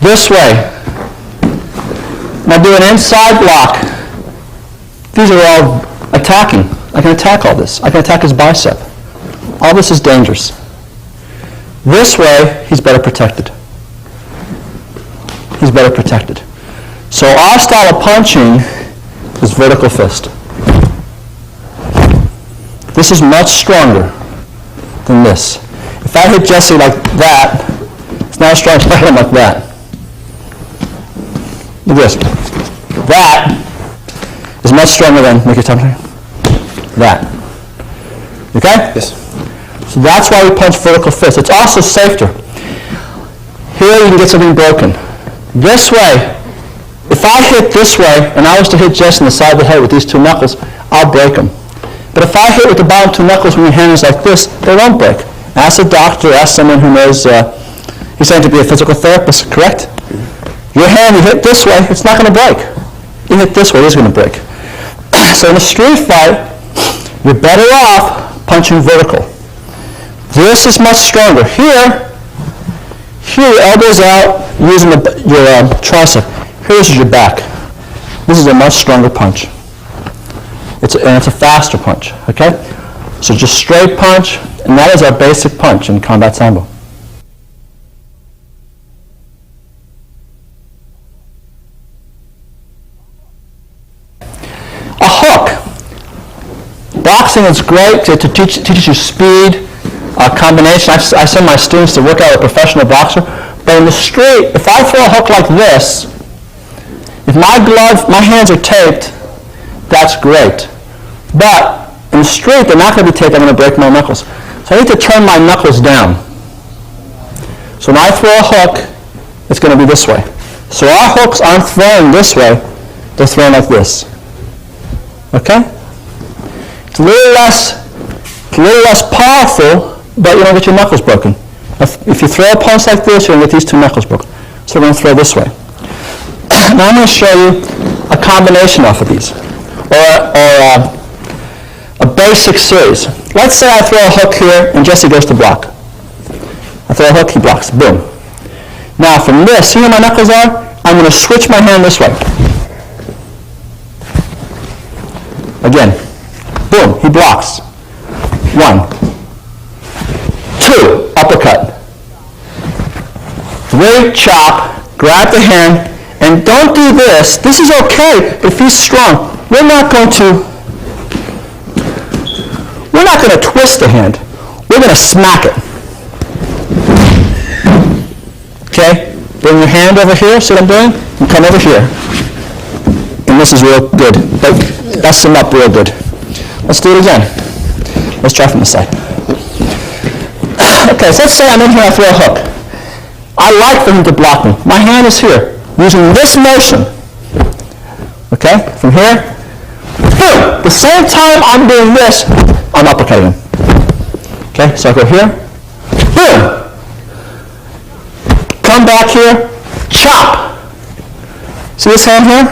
This way, when I do an inside block, these are all attacking. I can attack all this. I can attack his bicep. All this is dangerous. This way, he's better protected. He's better protected. So our style of punching is vertical fist. This is much stronger than this. If I hit Jesse like that, it's not as strong as if I hit him like that. Look at this. That is much stronger than, make your thumb here. That. Okay? Yes. So that's why we punch vertical fist. It's also safer. Here you can get something broken. This way, if I hit this way, and I was to hit Jess in the side of the head with these 2 knuckles, I'll break them. But if I hit with the bottom 2 knuckles when your hand is like this, they won't break. Ask a doctor, ask someone who knows, he's saying to be a physical therapist, correct? Your hand, you hit this way, it's not going to break. You hit this way, it is going to break. So in a street fight, you're better off punching vertical. This is much stronger. Here your elbow's out, using your tricep. Here's your back. This is a much stronger punch. It's a faster punch, okay? So just straight punch, and that is our basic punch in combat Sambo. A hook. Boxing is great to teach you speed, combination. I send my students to work out with a professional boxer. But in the street, if I throw a hook like this, if my hands are taped, that's great. But in the the street, they're not going to be taken. I'm going to break my knuckles. So I need to turn my knuckles down. So when I throw a hook, it's going to be this way. So our hooks aren't thrown this way. They're thrown like this. Okay? It's a little less powerful, but you don't get your knuckles broken. If you throw a punch like this, you're going to get these two knuckles broken. So we're going to throw this way. Now I'm going to show you a combination off of these, or a basic series. Let's say I throw a hook here and Jesse goes to block. I throw a hook, he blocks. Boom. Now from this, see where my knuckles are? I'm going to switch my hand this way. Again. Boom, he blocks. 1, 2, uppercut. 3, chop, grab the hand, and don't do this. This is okay if he's strong. We're not going to twist the hand. We're going to smack it. Okay? Bring your hand over here, see what I'm doing? And come over here. And this is real good. Bust him up real good. Let's do it again. Let's try from this side. Okay, so let's say I'm in here, I throw a hook. I like for him to block me. My hand is here, using this motion. Okay, from here, boom! The same time I'm doing this, I'm uppercutting him. Okay, so I go here, boom! Come back here, chop! See this hand here?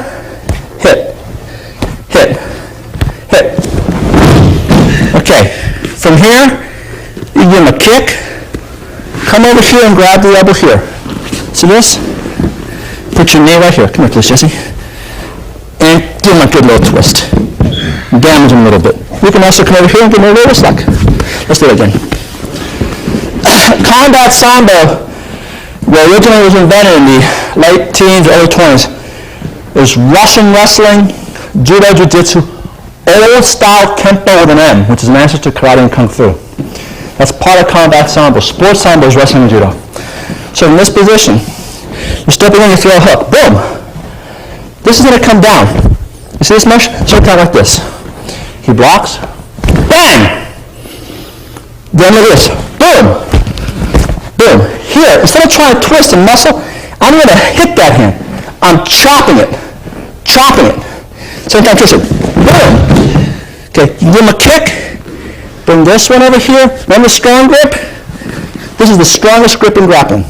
Hit, hit, hit. Okay, from here, you give him a kick, come over here and grab the elbow here. See this? Put your knee right here. Come here, please, Jesse. And give him a good little twist. Damage him a little bit. You can also come over here and give him a little wrist lock. Let's do it again. Combat Sambo, where originally was invented in the late teens, early 20s, is Russian wrestling, judo, jiu-jitsu, old-style kempo with an M, which is an ancestor to karate and kung fu. That's part of combat Sambo. Sports Sambo is wrestling and judo. So in this position, you step in and you throw a hook. Boom! This is going to come down. You see this mesh? So it's like this. He blocks. Bang! Then look at this. Boom! Boom. Here, instead of trying to twist and muscle, I'm going to hit that hand. I'm chopping it. Chopping it. Same time twist it. Boom! Okay, you give him a kick. Bring this one over here. Remember strong grip? This is the strongest grip in grappling.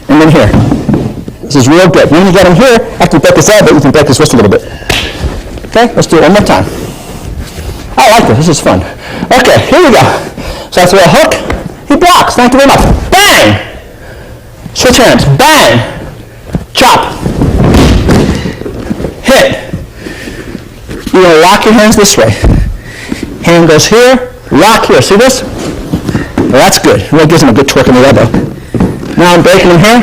And then here. This is real good. When you get him here, after you break this elbow, you can break his wrist a little bit. Okay, let's do it one more time. I like this. This is fun. Okay, here we go. So I throw a hook. He blocks. Thank you very much. Bang! Switch hands. Bang! Chop. Hit. You're going to lock your hands this way. Hand goes here, lock here. See this? Well, that's good. It really gives him a good twerk in the elbow. Now I'm breaking him here.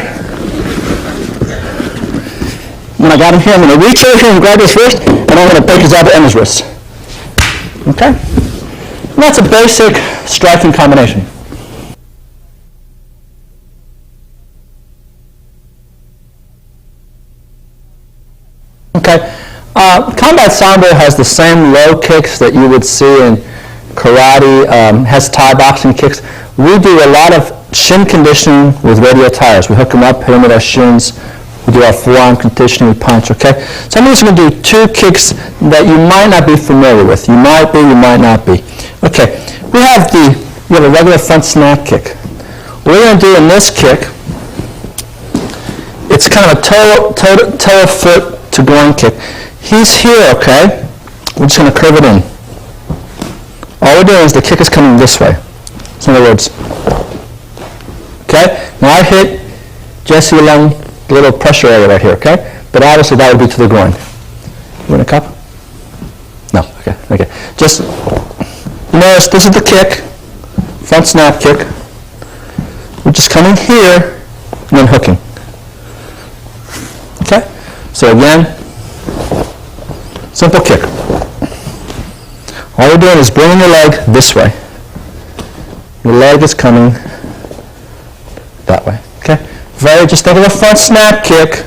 When I got him here, I'm going to reach over here and grab his wrist, and I'm going to break his elbow and his wrist. Okay? And that's a basic striking combination. Okay? Combat Sambo has the same low kicks that you would see in karate, has Thai boxing kicks. We do a lot of shin conditioning with radial tires. We hook them up, hit them with our shins. We do our forearm conditioning, we punch, okay? So I'm just going to do 2 kicks that you might not be familiar with. You might be, you might not be. Okay, we have a regular front snap kick. What we're going to do in this kick, it's kind of a toe foot to groin kick. He's here, okay? We're just going to curve it in. All we're doing is the kick is coming this way. So in other words, okay? Now I hit Jesse along the little pressure area right here, okay? But obviously that would be to the groin. You want a cup? No, okay. Just notice this is the kick, front snap kick. We're just coming here and then hooking. Okay? So again, simple kick. All you're doing is bringing your leg this way. Your leg is coming that way. Okay? Just think of a front snap kick,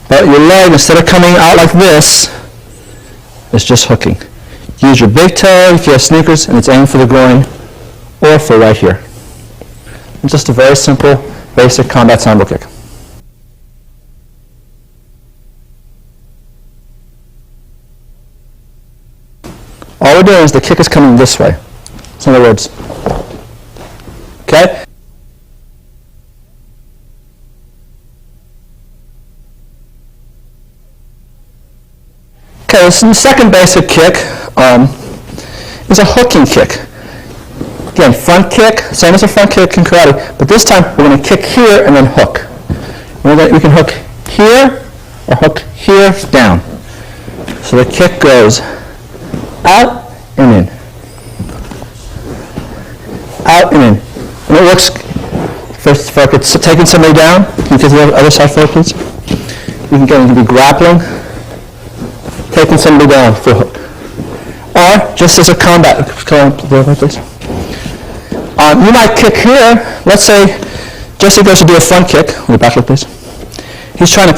but your leg, instead of coming out like this, is just hooking. Use your big toe if you have sneakers and it's aimed for the groin, or for right here. It's just a very simple, basic combat Sambo kick. All we're doing is the kick is coming this way. So in other words, okay? Okay, so the second basic kick is a hooking kick. Again, front kick, same as a front kick in karate, but this time we're going to kick here and then hook. We can hook here or hook here down. So the kick goes out and in. Out and in. And it works for taking somebody down. Can you get to the other side for it, please? You can be grappling, taking somebody down for a hook. Or just as a combat, come on, please. You might kick here. Let's say Jesse goes to do a front kick. On the back leg, please. He's trying to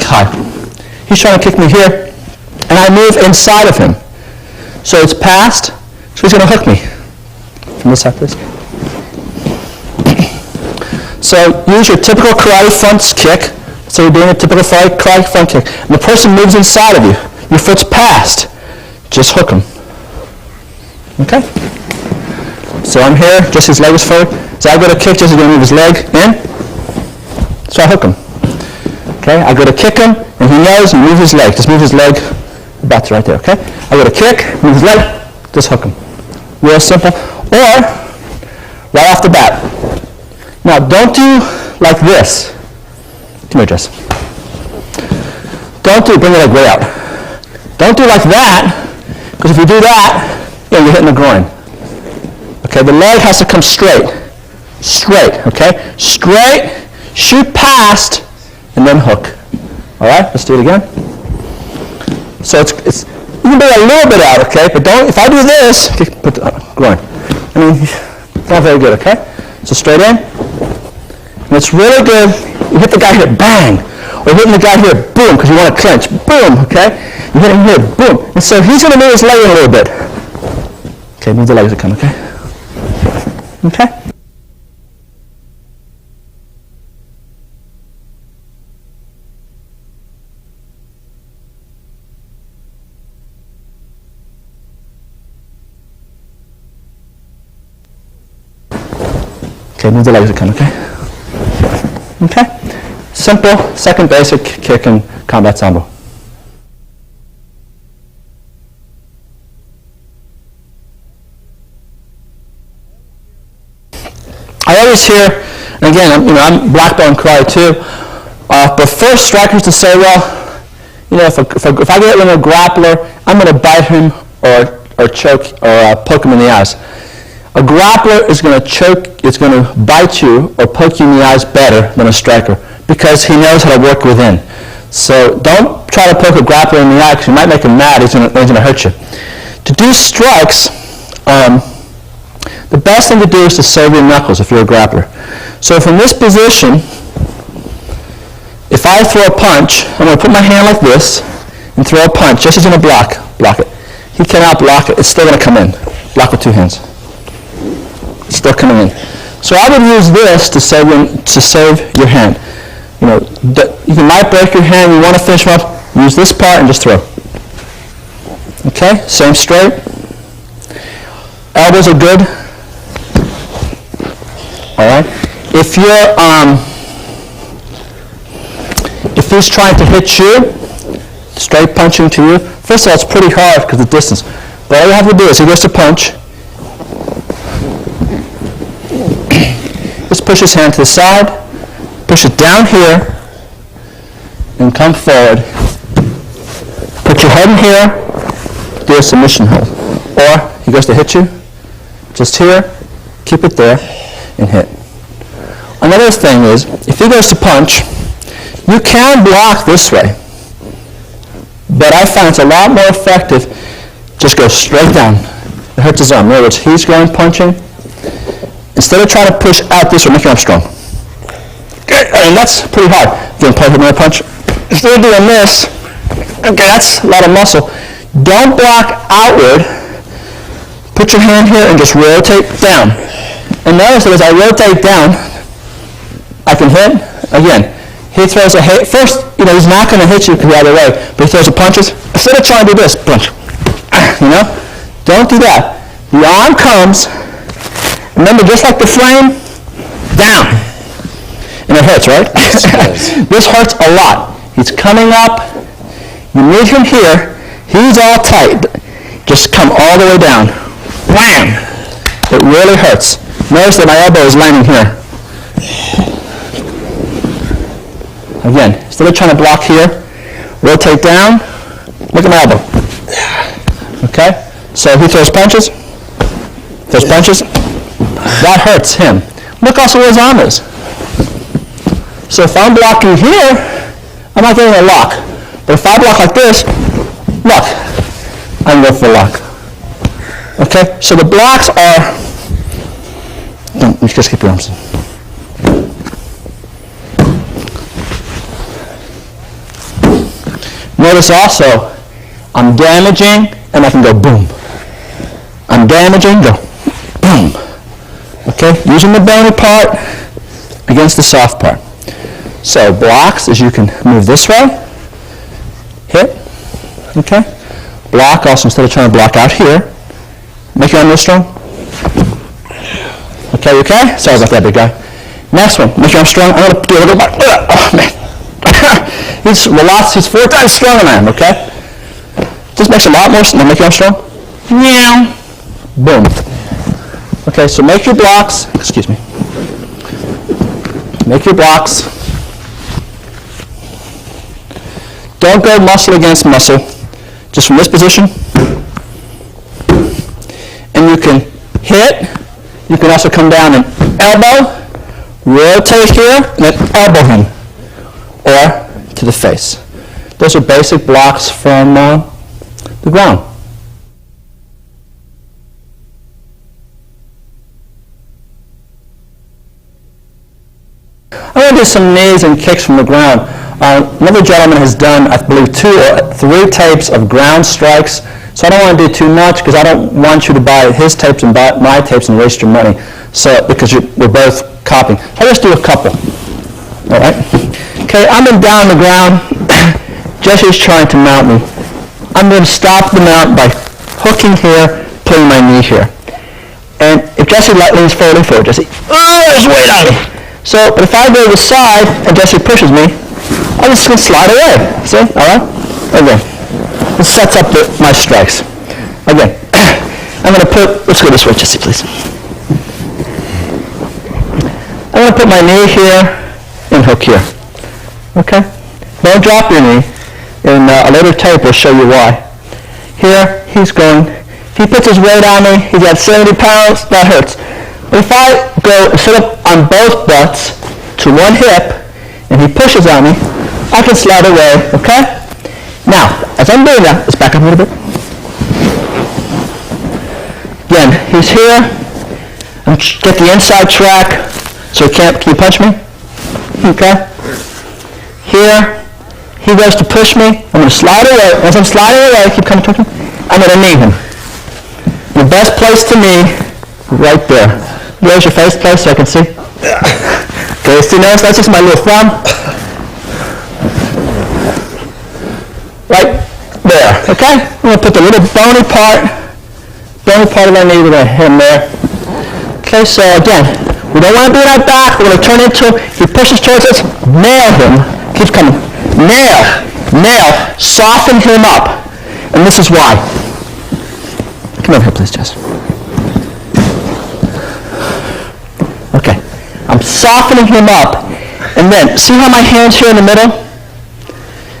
kick me here, and I move inside of him. So it's past, so he's going to hook me. From this side, please. So use your typical karate front kick. So you're doing a typical karate front kick. And the person moves inside of you. Your foot's past. Just hook him. Okay? So I'm here, Jesse's leg is forward. So I go to kick, Jesse's going to move his leg in. So I hook him. Okay? I go to kick him, and he knows, and move his leg. Just move his leg. That's right there, okay? I go to kick, move his leg, just hook him. Real simple. Or, right off the bat. Now, don't do like this. Come here, Jess. Bring your leg way out. Don't do like that, because if you do that, you're hitting the groin. Okay, the leg has to come straight. Straight, okay? Straight, shoot past, and then hook. All right, let's do it again. So it's you can bring a little bit out, okay? But don't, if I do this, put the groin. I mean, not very good, okay? So straight in. And it's really good. You hit the guy here, bang. Or hitting the guy here, boom, because you want to clinch. Boom, okay? You hit him here, boom. And so he's going to move his leg in a little bit. Okay, move the legs to come, okay? Okay? Okay, move the legs to come, okay? Okay? Simple, second basic kick in combat Sambo. I always hear, and again, I'm black belt in karate too, but first strikers to say, well, if I get in a grappler, I'm going to bite him or choke or poke him in the eyes. A grappler is going to choke, it's going to bite you or poke you in the eyes better than a striker because he knows how to work within. So don't try to poke a grappler in the eye because you might make him mad, he's going to hurt you. To do strikes, the best thing to do is to save your knuckles if you're a grappler. So from this position, if I throw a punch, I'm going to put my hand like this and throw a punch. Jesse's going to block it. He cannot block it. It's still going to come in. Block with two hands. It's still coming in. So I would use this to save your hand. You might break your hand. You want to finish off. Use this part and just throw. Okay, same straight. Elbows are good. All right. If he's trying to hit you, straight punching to you. First of all, it's pretty hard because of the distance. But all you have to do is he goes to punch. Just push his hand to the side, push it down here, and come forward. Put your head in here, do a submission hold. Or he goes to hit you, just here, keep it there, and hit. Another thing is, if he goes to punch, you can block this way. But I find it's a lot more effective, just go straight down. It hurts his arm. In other words, he's going punching. Instead of trying to push out this way, make your arm strong. Okay, and that's pretty hard. You're going to another punch. Instead of doing this, okay, that's a lot of muscle. Don't block outward. put your hand here and just rotate down. And notice that as I rotate down, I can hit. Again, he throws a hit. First, he's not going to hit you the other way, but he throws the punches. Instead of trying to do this, punch. Don't do that. The arm comes. Remember, just like the frame, down. And it hurts, right? This hurts a lot. He's coming up. You meet him here. He's all tight. Just come all the way down. Wham! It really hurts. Notice that my elbow is landing here. Again, instead of trying to block here, rotate down. Look at my elbow. Okay? So he throws punches. Throws punches. That hurts him. Look also where his arm is. So if I'm blocking here, I'm not getting a lock. But if I block like this, look, I'm going for a lock. Okay? So the blocks are... Don't, just keep your arms in. Notice also, I'm damaging, and I can go boom. I'm damaging, go boom. Okay? Using the bony part against the soft part. So blocks is you can move this way, hit, okay? Block also, instead of trying to block out here, make your arm real strong. Okay, you okay? Sorry about that, big guy. Next one, make your arm strong. I'm going to do a little bit. Oh, man. He's 4 times stronger than I am, okay? Just makes a lot more sense. Now make your arm strong. Meow. Boom. Okay, so make your blocks. Excuse me. Make your blocks. Don't go muscle against muscle. Just from this position. And you can hit. You can also come down and elbow. Rotate here, and then elbow him. Or to the face. Those are basic blocks from the ground. I'm going to do some knees and kicks from the ground. Another gentleman has done, I believe, 2 or 3 tapes of ground strikes. So I don't want to do too much because I don't want you to buy his tapes and buy my tapes and waste your money. So because we're both copying. I'll just do a couple. All right. Okay, I'm down on the ground. Jesse's trying to mount me. I'm going to stop the mount by hooking here, putting my knee here. And if Jesse leans forward, Jesse, there's weight on me. So, but if I go to the side and Jesse pushes me, I'm just going to slide away. See? All right? Again. This sets up my strikes. Again. I'm going to let's go this way, Jesse, please. I'm going to put my knee here and hook here. Okay? Don't drop your knee. And a later tape will show you why. Here, he's going, if he puts his weight on me, he's got 70 pounds, that hurts. But if I go sit up on both butts to one hip, and he pushes on me, I can slide away, okay? Now, as I'm doing that, let's back up a little bit. Again, he's here. Get the inside track, so can you punch me? Okay? Here, he goes to push me. I'm going to slide away. As I'm sliding away, keep coming towards me. I'm going to knee him. The best place to knee, right there. Where's your face place so I can see? Okay, see, notice that's just my little thumb. Right there, okay? I'm going to put the little bony part of my knee, we're going to hit him there. Okay, so again, we don't want to do that back. We're going to turn into, if he pushes towards us, nail him. Keeps coming. Nail, soften him up. And this is why. Come over here, please, Jess. Okay. I'm softening him up. And then, see how my hand's here in the middle?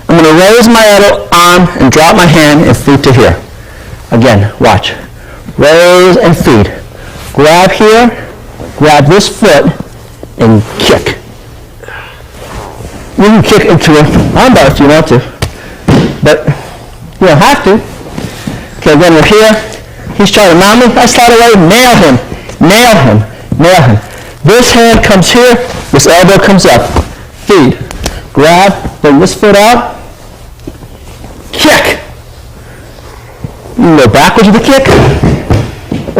I'm going to raise my other arm and drop my hand and feet to here. Again, watch. Raise and feed. Grab here, grab this foot, and kick. You can kick into an armbar if you want to, but you don't have to. Okay, again, we're here. He's trying to mount me. I slide away, nail him. This hand comes here, this elbow comes up. Feed. Grab, bring this foot out. Kick. You can go backwards with the kick,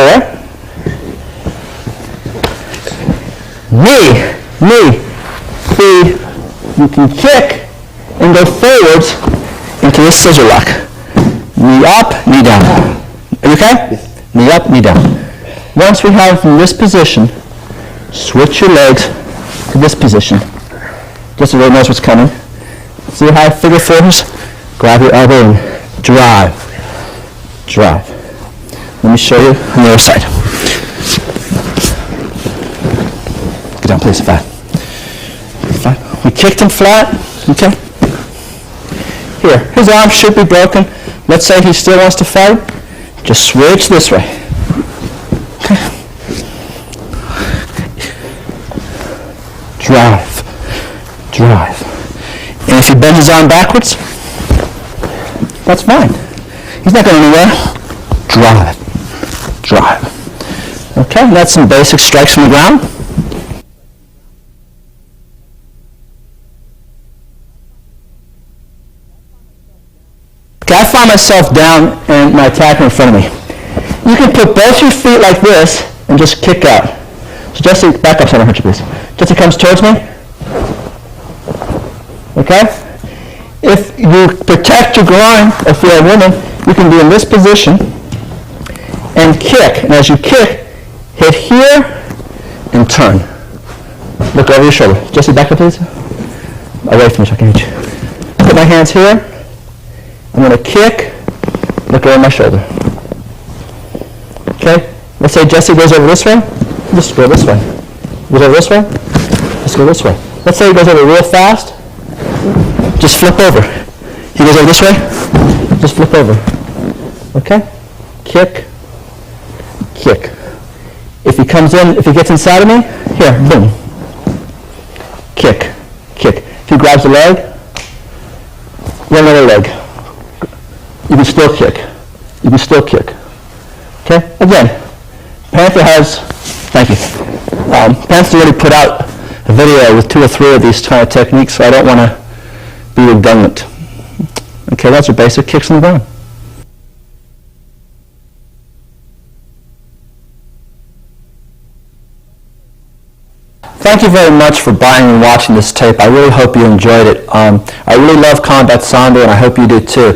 4. Knee. You can kick and go forwards into this scissor lock. Knee up, knee down. Are you okay? Yes. Knee up, knee down. Once we have from this position, switch your legs to this position. Just so everybody knows what's coming. See how figure 4s? Grab your elbow and drive. Let me show you on the other side. Get down, please. 5. We kicked him flat. Okay. Here, his arm should be broken. Let's say he still wants to fight. Just switch this way. Okay. Drive. And if he bends his arm backwards, that's fine. He's not going anywhere. Drive. Okay, that's some basic strikes from the ground. Okay, I find myself down and my attacker in front of me. You can put both your feet like this and just kick out. So Jesse, back up so I don't hurt you, please. Jesse comes towards me. Okay? If you protect your groin, if you're a woman, you can be in this position and kick. And as you kick, hit here and turn. Look over your shoulder. Jesse, back up, please. Away from me so I can hit you. Put my hands here. I'm going to kick, look over my shoulder. Okay? Let's say Jesse goes over this way. Just go this way. Goes over this way. Just go this way. Let's say he goes over real fast. Just flip over. He goes over this way. Just flip over. Okay? Kick. If he comes in, if he gets inside of me, here, boom. Kick. If he grabs the leg, one other leg. You can still kick. Okay? Again, Panther has, thank you. Panther already put out a video with 2 or 3 of these kind of techniques, so I don't want to be redundant. Okay, those are basic kicks on the ground. Thank you very much for buying and watching this tape. I really hope you enjoyed it. I really love combat Sambo, and I hope you do too.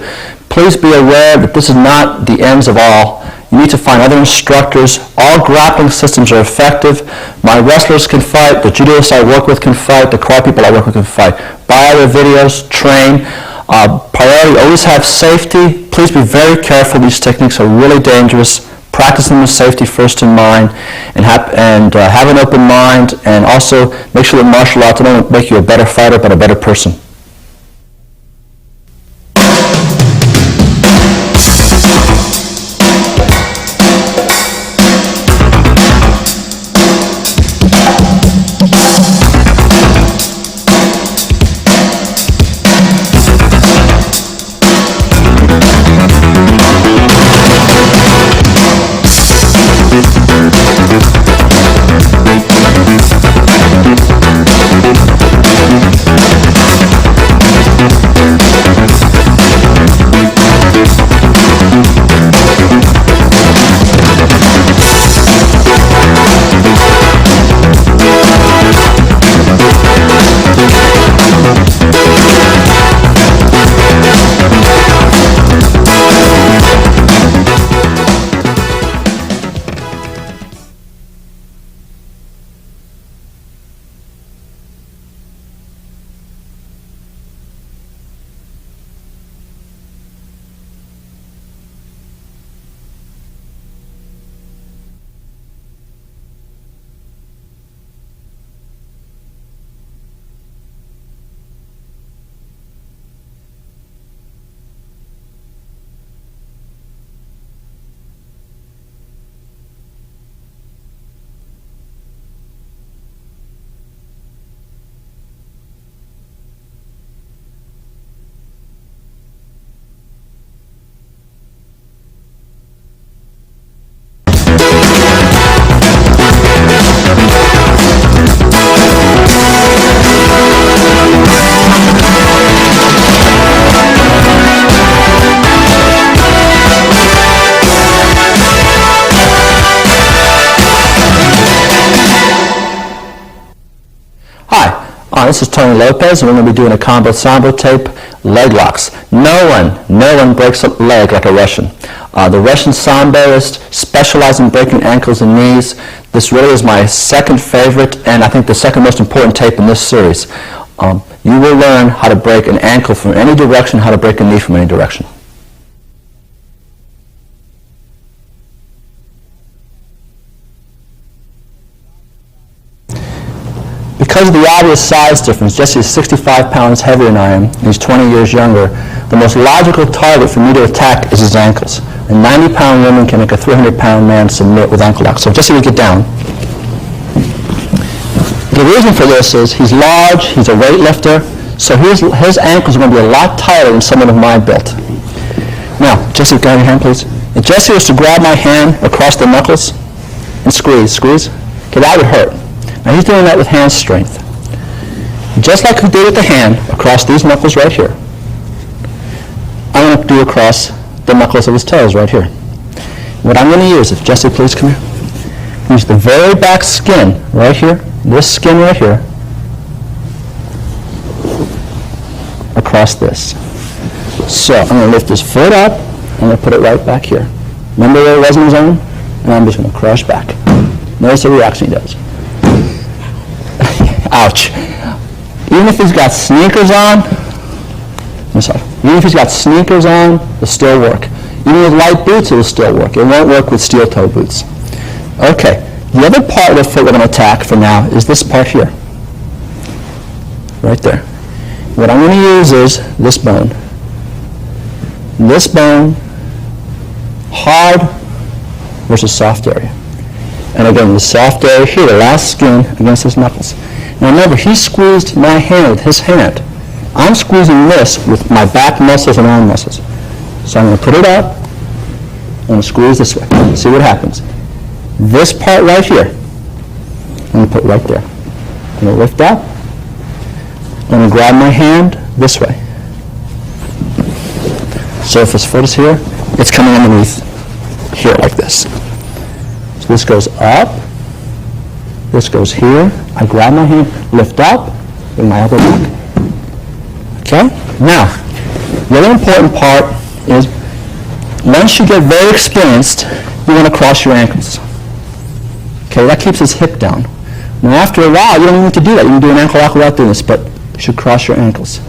Please be aware that this is not the ends of all. You need to find other instructors. All grappling systems are effective. My wrestlers can fight. The judoists I work with can fight. The karate people I work with can fight. Buy other videos. Train. Priority, always have safety. Please be very careful. These techniques are really dangerous. Practice them with safety first in mind, and have an open mind, and also make sure that martial arts don't make you a better fighter, but a better person. This is Tony Lopez, and we're going to be doing a combo Sambo tape leg locks. No one breaks a leg like a Russian. The Russian Samboists specialize in breaking ankles and knees. This really is my second favorite, and I think the second most important tape in this series. You will learn how to break an ankle from any direction, how to break a knee from any direction. Because of the obvious size difference, Jesse is 65 pounds heavier than I am, and he's 20 years younger. The most logical target for me to attack is his ankles. A 90-pound woman can make a 300-pound man submit with ankle locks. So Jesse would get down. The reason for this is he's large, he's a weightlifter, so his ankles are going to be a lot tighter than someone of my build. Now, Jesse, grab your hand, please. If Jesse was to grab my hand across the knuckles and squeeze, okay, that would hurt. Now he's doing that with hand strength. Just like he did with the hand across these knuckles right here, I'm going to do across the knuckles of his toes right here. What I'm going to use, if Jesse please come here, use the very back skin right here, this skin right here, across this. So I'm going to lift his foot up, and I'm going to put it right back here. Remember where it was in his own? And I'm just going to crush back. Notice the reaction he does. Ouch. Even if he's got sneakers on, it'll still work. Even with light boots, it will still work. It won't work with steel-toe boots. Okay, the other part of the foot we're going to attack for now is this part here. Right there. What I'm going to use is this bone. This bone, hard versus soft area. And again, the soft area here, the last skin against his knuckles. Now remember, he squeezed my hand with his hand. I'm squeezing this with my back muscles and arm muscles. So I'm going to put it up, I'm going to squeeze this way. See what happens. This part right here, I'm going to put right there. I'm going to lift up, I'm going to grab my hand this way. So if his foot is here, it's coming underneath here like this. So this goes up, this goes here, I grab my hand, lift up, bring my elbow back. Okay? Now, the other important part is once you get very experienced, you want to cross your ankles. Okay, that keeps his hip down. Now after a while, you don't even need to do that. You can do an ankle lock without doing this, but you should cross your ankles.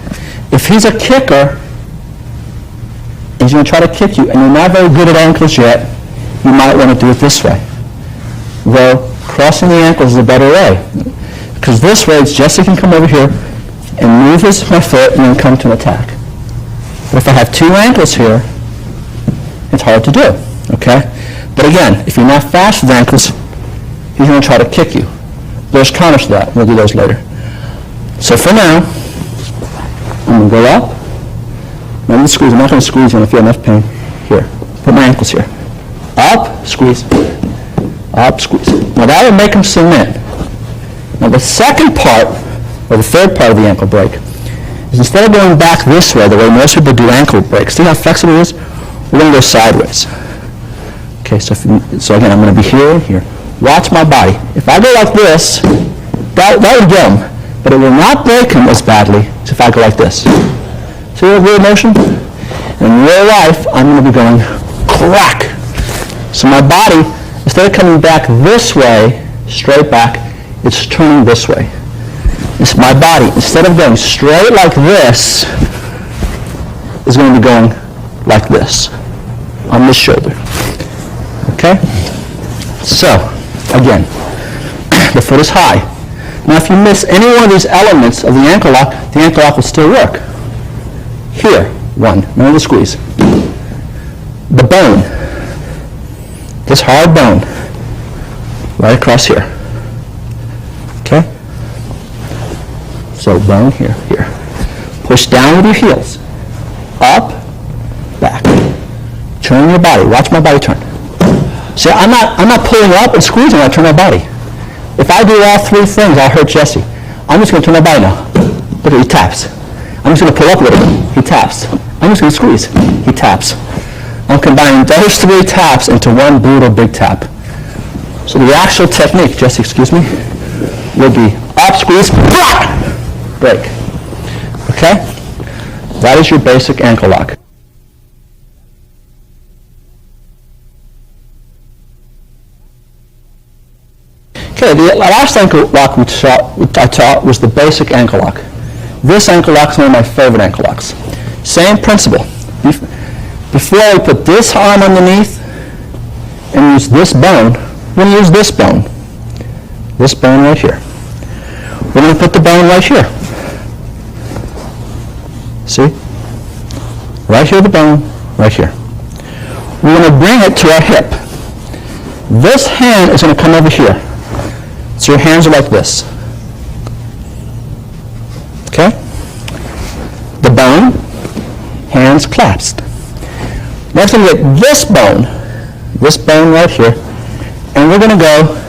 If he's a kicker, he's going to try to kick you, and you're not very good at ankles yet, you might want to do it this way. Though, crossing the ankles is a better way. Because this way, Jesse can come over here and move my foot and then come to an attack. But if I have two ankles here, it's hard to do, okay? But again, if you're not fast with ankles, he's going to try to kick you. There's counters to that. We'll do those later. So for now, I'm going to go up. Remember the squeeze. I'm not going to squeeze you if you have enough pain. Here. Put my ankles here. Up, squeeze. Up, squeeze. Now that will make him submit. Now the second part, or the third part of the ankle break, is instead of going back this way, the way most people do ankle breaks, see how flexible it is? We're going to go sideways. Okay, so again, I'm going to be here and here. Watch my body. If I go like this, that would get him, but it will not break him as badly as if I go like this. See the real motion? In real life, I'm going to be going crack. So my body, instead of coming back this way, straight back, it's turning this way. It's my body, instead of going straight like this, is going to be going like this on this shoulder. Okay? So, again, the foot is high. Now if you miss any one of these elements of the ankle lock will still work. Here, one, remember the squeeze. The bone, this hard bone, right across here. Okay? So bone here, here. Push down with your heels. Up, back. Turn your body. Watch my body turn. See, I'm not pulling up and squeezing when I turn my body. If I do all three things, I'll hurt Jesse. I'm just going to turn my body now. Look at he taps. I'm just going to pull up a little bit. He taps. I'm just going to squeeze. He taps. I'm combining those three taps into one brutal big tap. So the actual technique, Jesse, excuse me, will be up, squeeze, break. Okay? That is your basic ankle lock. Okay, the last ankle lock I taught was the basic ankle lock. This ankle lock is one of my favorite ankle locks. Same principle. Before we put this arm underneath and use this bone, we're going to use this bone right here. We're going to put the bone right here. See? Right here, the bone, right here. We're going to bring it to our hip. This hand is going to come over here. So your hands are like this. Okay? The bone, hands clasped. Next we're going to get this bone right here, and we're going to go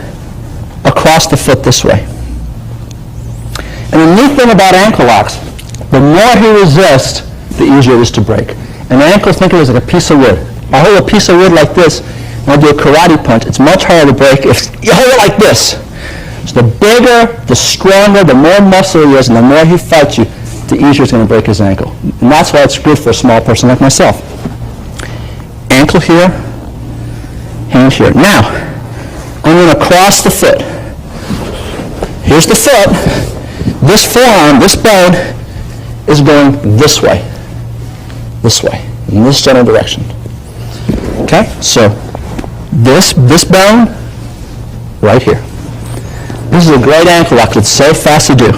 across the foot this way. And the neat thing about ankle locks, the more he resists, the easier it is to break. An ankle, think of it as like a piece of wood. I hold a piece of wood like this, and I do a karate punch. It's much harder to break if you hold it like this. So the bigger, the stronger, the more muscle he is, and the more he fights you, the easier it's going to break his ankle. And that's why it's good for a small person like myself. Ankle here, hand here. Now, I'm going to cross the foot. Here's the foot. This forearm, this bone, is going this way, in this general direction. Okay? So, this bone, right here. This is a great ankle lock. It's so fast to do.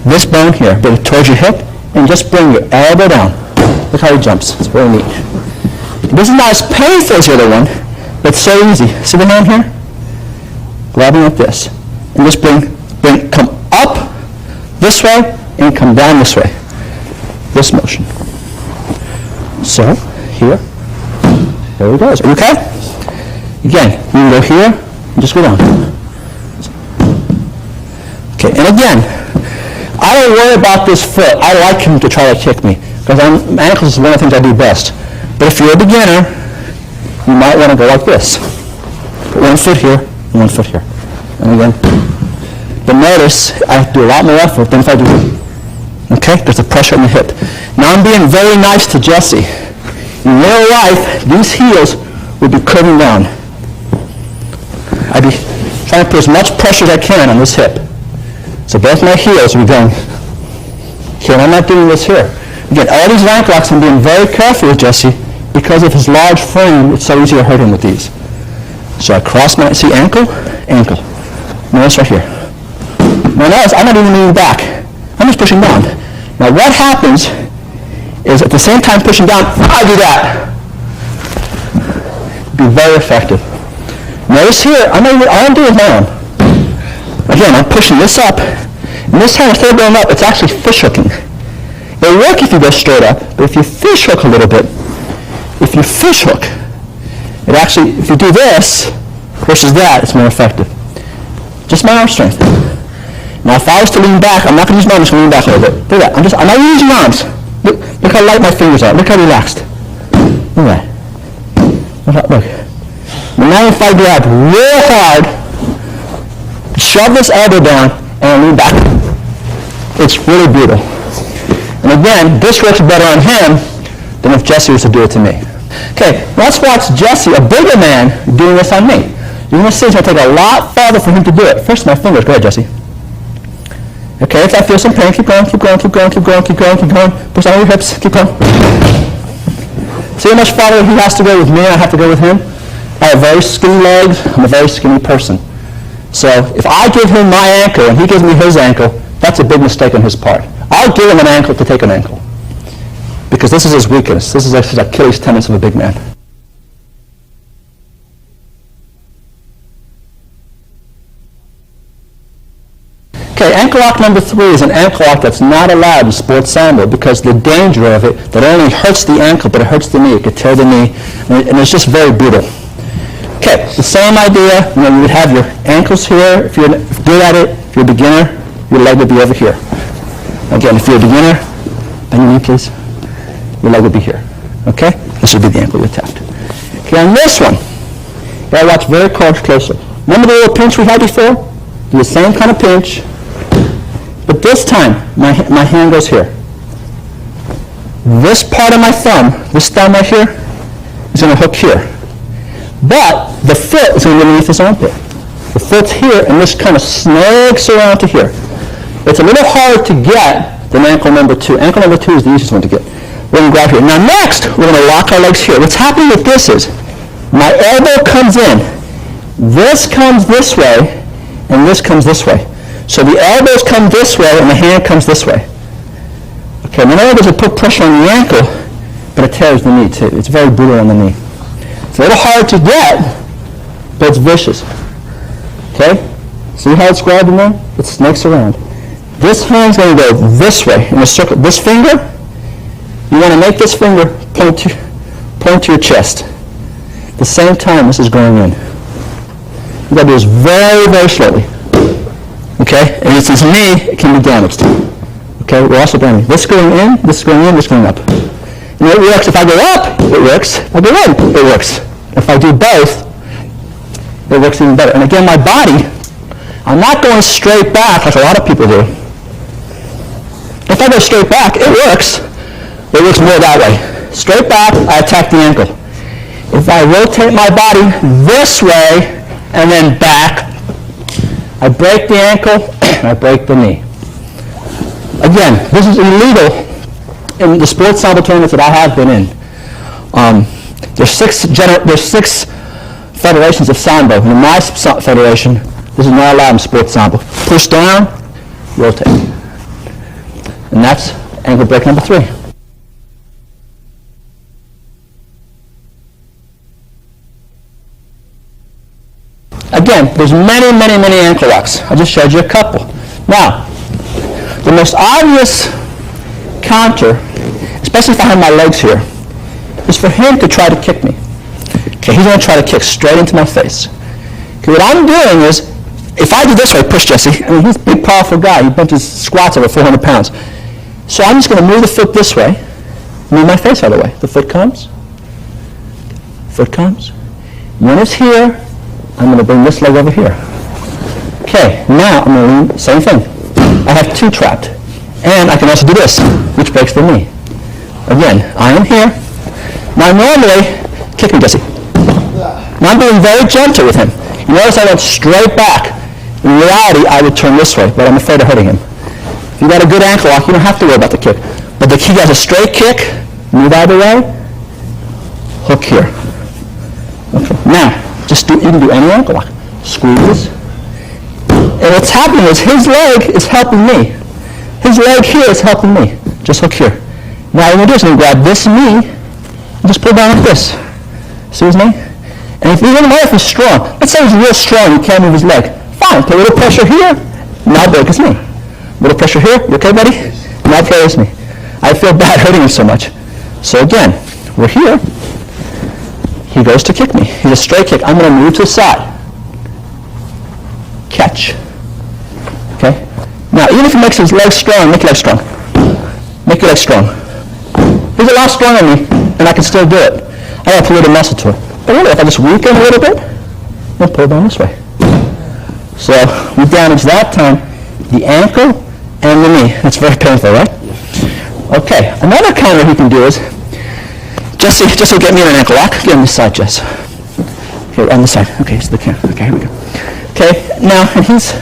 This bone here, bring it towards your hip, and just bring your elbow down. Look how he jumps. It's very neat. This is not as painful as the other one, but it's so easy. See the hand here? Grabbing like this. And just come up this way and come down this way. This motion. So, here he goes. Are you okay? Again, you can go here and just go down. Okay, and again, I don't worry about this foot. I like him to try to kick me, because ankles is one of the things I do best. But if you're a beginner, you might want to go like this. Put one foot here and one foot here. And again, but notice I have to do a lot more effort than if I do, okay? There's the pressure on the hip. Now I'm being very nice to Jesse. In real life, these heels would be curving down. I'd be trying to put as much pressure as I can on this hip. So both my heels will be going here, and I'm not doing this here. Again, all these ankle locks, I'm being very careful with Jesse because of his large frame. It's so easy to hurt him with these. So I cross my, see, ankle. Notice right here. Now notice I'm not even leaning back. I'm just pushing down. Now what happens is at the same time pushing down, I do that. Be very effective. Notice here, all I'm doing is my arm. Again, I'm pushing this up, and this time instead of going up, it's actually fish hooking. It'll work if you go straight up, but if you fish hook a little bit, if you do this versus that, it's more effective. Just my arm strength. Now, if I was to lean back, I'm not going to use my arms, I'm going to lean back a little bit. Look at that. I'm not using arms. Look how light my fingers are. Look how relaxed. Look at that. Look. Now if I grab real hard, shove this elbow down, and lean back. It's really brutal. And again, this works better on him than if Jesse was to do it to me. Okay, let's watch Jesse, a bigger man, doing this on me. You're going to see it's going to take a lot farther for him to do it. First, my fingers. Go ahead, Jesse. Okay, if I feel some pain, keep going. Push down your hips. Keep going. See how much farther he has to go with me and I have to go with him? I have very skinny legs. I'm a very skinny person. So if I give him my ankle and he gives me his ankle, that's a big mistake on his part. I'll give him an ankle to take an ankle. Because this is his weakness. This is his Achilles tendon of a big man. Okay, ankle lock number 3 is an ankle lock that's not allowed in sports Sambo because the danger of it, that only hurts the ankle, but it hurts the knee. It could tear the knee, and it's just very brutal. Okay, the same idea. You would have your ankles here. If you're good at it, if you're a beginner, your leg would be over here. Again, if you're a beginner, bend your knee, please. Your leg would be here. Okay? This would be the ankle we tapped. Okay, on this one, you gotta watch very closely. Remember the little pinch we had before? Do the same kind of pinch. But this time, my hand goes here. This part of my thumb, this thumb right here, is going to hook here. But the foot is going to be underneath this armpit. The foot's here, and this kind of snags around to here. It's a little harder to get than ankle number 2. Ankle number 2 is the easiest one to get. We're going to grab here. Now next, we're going to lock our legs here. What's happening with this is, my elbow comes in. This comes this way, and this comes this way. So the elbows come this way, and the hand comes this way. Okay, not only does it put pressure on the ankle, but it tears the knee too. It's very brutal on the knee. It's a little hard to get, but it's vicious. Okay? See how it's grabbed in there? It snakes around. This hand's going to go this way in a circle. This finger, you want to make this finger point to your chest. At the same time this is going in. You've got to do this very, very slowly. Okay? And if it's his knee, it can be damaged. Okay? We're also damaging. This going in, this going in, this going up. And it works. If I go up, it works. If I go in, it works. If I do both, it works even better. And again, my body, I'm not going straight back like a lot of people do. If I go straight back, it works. It works more that way. Straight back, I attack the ankle. If I rotate my body this way and then back, I break the ankle and I break the knee. Again, this is illegal in the sports Sambo tournaments that I have been in. There's six federations of Sambo. In my federation, this is not allowed in sports Sambo. Push down, rotate. And that's ankle break number 3. Again, there's many, many, many ankle locks. I just showed you a couple. Now, the most obvious counter, especially if I have my legs here, is for him to try to kick me. Okay, he's going to try to kick straight into my face. Okay, what I'm doing is, if I do this way, push Jesse, I mean, he's a big, powerful guy. He benches squats over 400 pounds. So I'm just going to move the foot this way, move my face out of the way. The foot comes. When it's here, I'm going to bring this leg over here. Okay, now I'm going to lean, same thing. I have 2 trapped. And I can also do this, which breaks the knee. Again, I am here. Now normally, kick me, Jesse. Now I'm being very gentle with him. You notice I went straight back. In reality, I would turn this way, but I'm afraid of hurting him. If you've got a good ankle lock, you don't have to worry about the kick. But he has a straight kick, move out of the way, hook here. Okay. Now, you can do any ankle lock. Squeeze. And what's happening is his leg is helping me. His leg here is helping me. Just hook here. Now what I'm going to do is I'm going to grab this knee and just pull down like this. See his knee? And if even if he's strong, let's say he's real strong, he can't move his leg. Fine, put a little pressure here, now break his knee. A little pressure here, you okay, buddy? Now break his knee. I feel bad hurting him so much. So again, we're here. He goes to kick me. He's a straight kick. I'm going to move to the side. Catch. Okay? Now, even if he makes his legs strong, make your legs strong. Make your legs strong. He's a lot stronger than me, and I can still do it. I got to put a little muscle to it. But really, if I just weaken a little bit, then pull down this way. So we damage that time the ankle and the knee. That's very painful, right? Okay, another counter he can do is, Jesse will get me in an ankle lock. Get on this side, Jess. Okay, on this side. Okay, here's the camera. Okay, here we go. Okay, now, and he's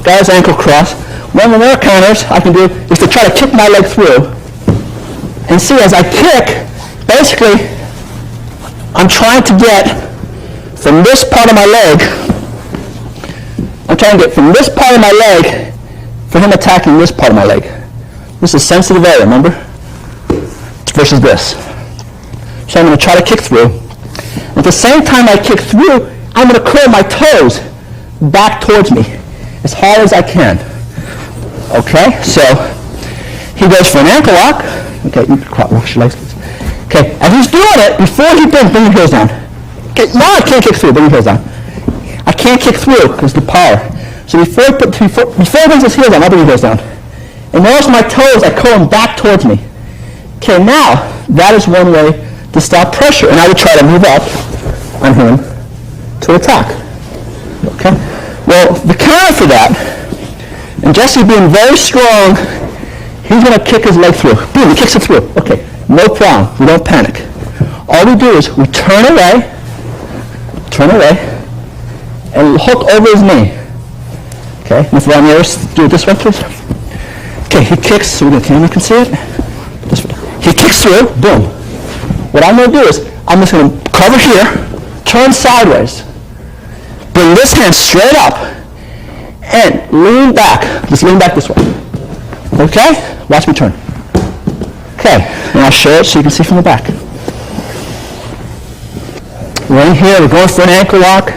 got his ankle crossed. One of the other counters I can do is to try to kick my leg through. And see, as I kick, basically, I'm trying to get from this part of my leg, for him attacking this part of my leg. This is a sensitive area, remember? Versus this. So I'm going to try to kick through. At the same time I kick through, I'm going to curl my toes back towards me as hard as I can. Okay, so he goes for an ankle lock. Okay, you can wash your legs, please. Okay, as he's doing it, before he bring your heels down. Okay, now I can't kick through, bring your heels down. I can't kick through because the power. So before he brings his heels down, I'll bring your heels down. And notice my toes, I curl them back towards me. Okay, now, that is one way to stop pressure. And I would try to move up on him to attack. Okay? Well, the counter for that, And Jesse, being very strong, he's going to kick his leg through. Boom, he kicks it through. Okay, no problem. We don't panic. All we do is we turn away, and hook over his knee. Okay, Mr. Ramirez, do it this way, please. Okay, he kicks, so the camera can see it. This way. He kicks through, boom. What I'm going to do is, I'm just going to cover here, turn sideways, bring this hand straight up, and lean back. Just lean back this way. Okay? Watch me turn. Okay, and I'll show it so you can see from the back. We're in here, we're going for an ankle lock.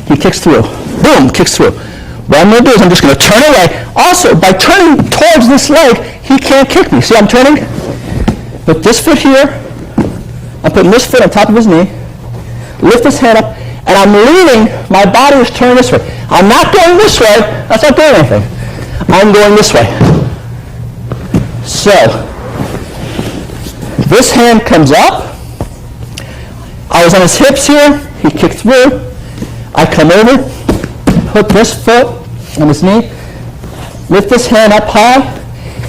He kicks through. Boom, kicks through. What I'm going to do is I'm just going to turn away. Also, by turning towards this leg, he can't kick me. See, I'm turning. Put this foot here. I'm putting this foot on top of his knee. Lift his head up. And I'm leaning. My body is turned this way. I'm not going this way. That's not doing anything. I'm going this way. So, this hand comes up. I was on his hips here. He kicked through. I come over, put this foot on his knee, lift this hand up high,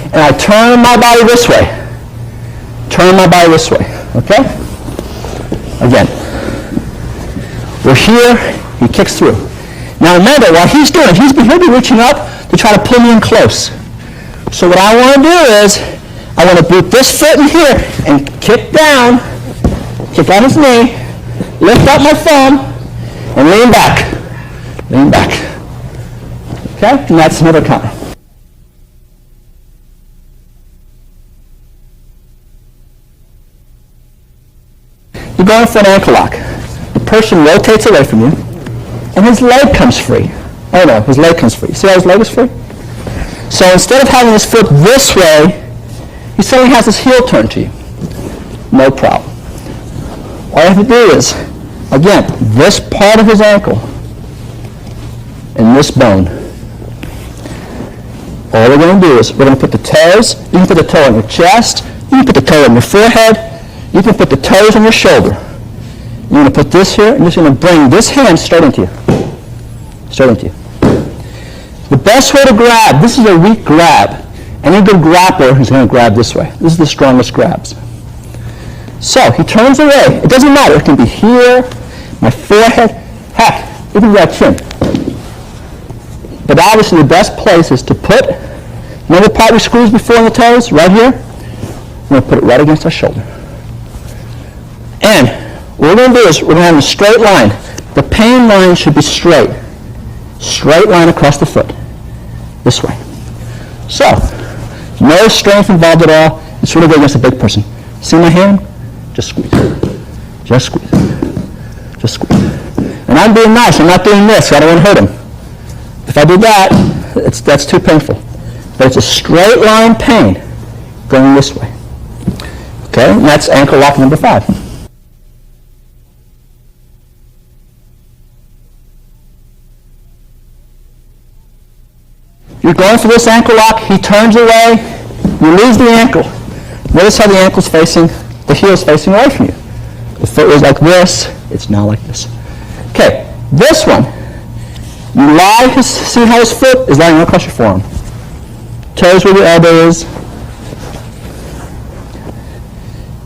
and I turn my body this way. Turn my body this way, okay? Again. We're here, he kicks through. Now remember, while he's doing it, he'll be reaching up to try to pull me in close. So what I want to do is, I want to boot this foot in here and kick down, kick on his knee, lift up my thumb, and lean back. Lean back. Okay? And that's another counter. You're going for an ankle lock. The person rotates away from you, and his leg comes free. Oh no, his leg comes free. See how his leg is free? So instead of having his foot this way, he suddenly has his heel turned to you. No problem. All you have to do is, again, this part of his ankle and this bone. All we're going to do is we're going to put the toes. You can put the toe on your chest. You can put the toe on your forehead. You can put the toes on your shoulder. You're going to put this here, and you're just going to bring this hand straight into you. Straight into you. The best way to grab, this is a weak grab. Any good grappler is going to grab this way. This is the strongest grabs. So he turns away. It doesn't matter. It can be here, my forehead, heck, even your chin. But obviously the best place is to put, remember the part we squeezed before on the toes, right here? We're going to put it right against our shoulder. And what we're going to do is we're going to have a straight line. The pain line should be straight. Straight line across the foot. This way. So, no strength involved at all. It's really good against a big person. See my hand? Just squeeze. Just squeeze. Just squeeze. And I'm being nice. I'm not doing this. I don't want to hurt him. If I do that, that's too painful. But it's a straight line pain going this way. Okay? And that's ankle lock number 5. You're going for this ankle lock. He turns away. You lose the ankle. Notice how the ankle's facing, the heel's facing away from you. The foot was like this. It's now like this. Okay, this one. You lie, see how his foot is lying across your forearm. Toes where your elbow is.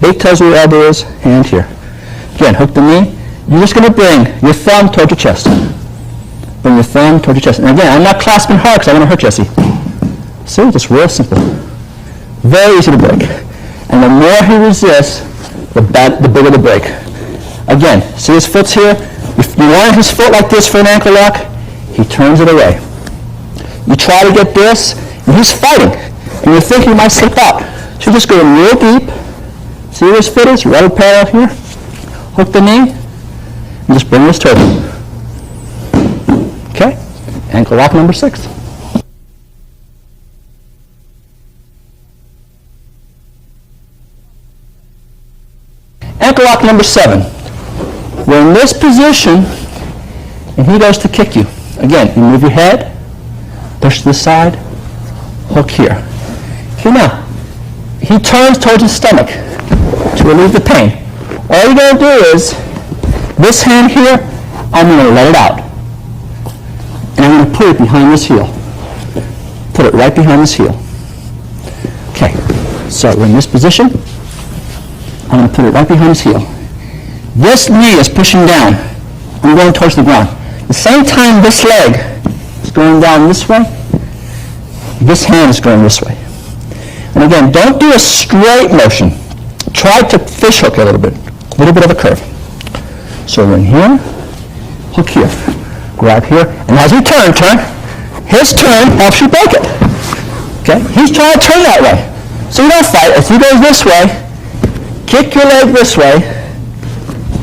Big toes where your elbow is. Hand here. Again, hook the knee. You're just going to bring your thumb towards your chest. Bring your thumb towards your chest. And again, I'm not clasping hard because I want to hurt Jesse. See, just real simple. Very easy to break. And the more he resists, the bigger the break. Again, see his foot's here? If you want his foot like this for an ankle lock, he turns it away. You try to get this, and he's fighting. And you think he might slip out. So you just go in real deep. See where his foot is? Right parallel here. Hook the knee, and just bring this toward him. Okay? Ankle lock number 6. Ankle lock number 7. We're in this position, and he goes to kick you. Again, you move your head, push to the side, hook here. Okay, now, he turns towards his stomach to relieve the pain. All you're going to do is, this hand here, I'm going to let it out. And I'm going to put it behind this heel. put it right behind his heel. Okay, so we're in this position. I'm going to put it right behind his heel. This knee is pushing down. I'm going towards the ground. At the same time, this leg is going down this way. This hand is going this way. And again, don't do a straight motion. Try to fish hook a little bit of a curve. So we're in here, hook here, grab here, and as you turn, his turn helps you break it. Okay? He's trying to turn that way. So you don't fight. If he goes this way, kick your leg this way,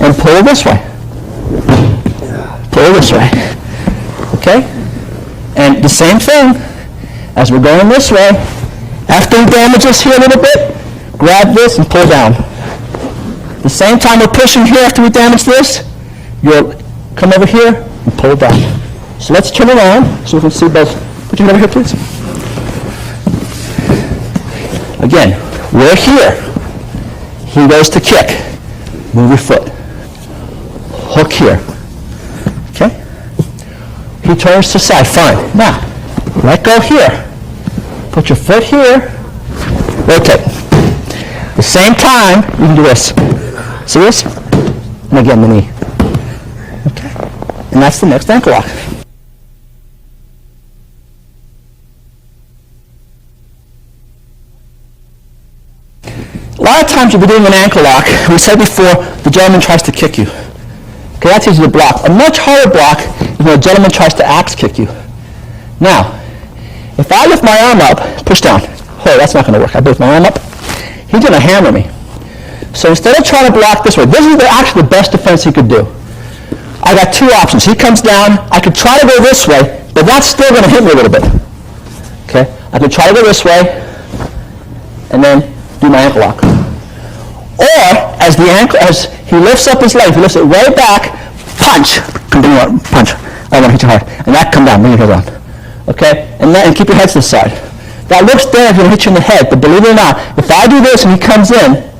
and pull this way. Pull this way. Okay? And the same thing, as we're going this way, after he damages here a little bit, grab this and pull down. The same time we're pushing here after we damage this, you'll come over here and pull down. So let's turn around so we can see both. Put your hand over here, please. Again, we're here. He goes to kick. Move your foot. Hook here. Okay? He turns to side. Fine. Now, let go here. Put your foot here. Rotate. At the same time, you can do this. See this? And again, the knee. Okay? And that's the next ankle lock. A lot of times you'll be doing an ankle lock. We said before, the gentleman tries to kick you. Okay, that's easy to block. A much harder block is when a gentleman tries to axe kick you. Now, if I lift my arm up, push down. Oh, that's not going to work. I lift my arm up. He's going to hammer me. So instead of trying to block this way, this is actually the best defense he could do. I got two options. He comes down. I could try to go this way, but that's still going to hit me a little bit. Okay? I could try to go this way, and then do my ankle lock. Or, as he lifts up his leg, he lifts it way back, punch. Continue, punch. I don't want to hit you hard. And that come down, bring your head around. Okay? And keep your head to the side. That looks dead if he's going to hit you in the head, but believe it or not, if I do this and he comes in,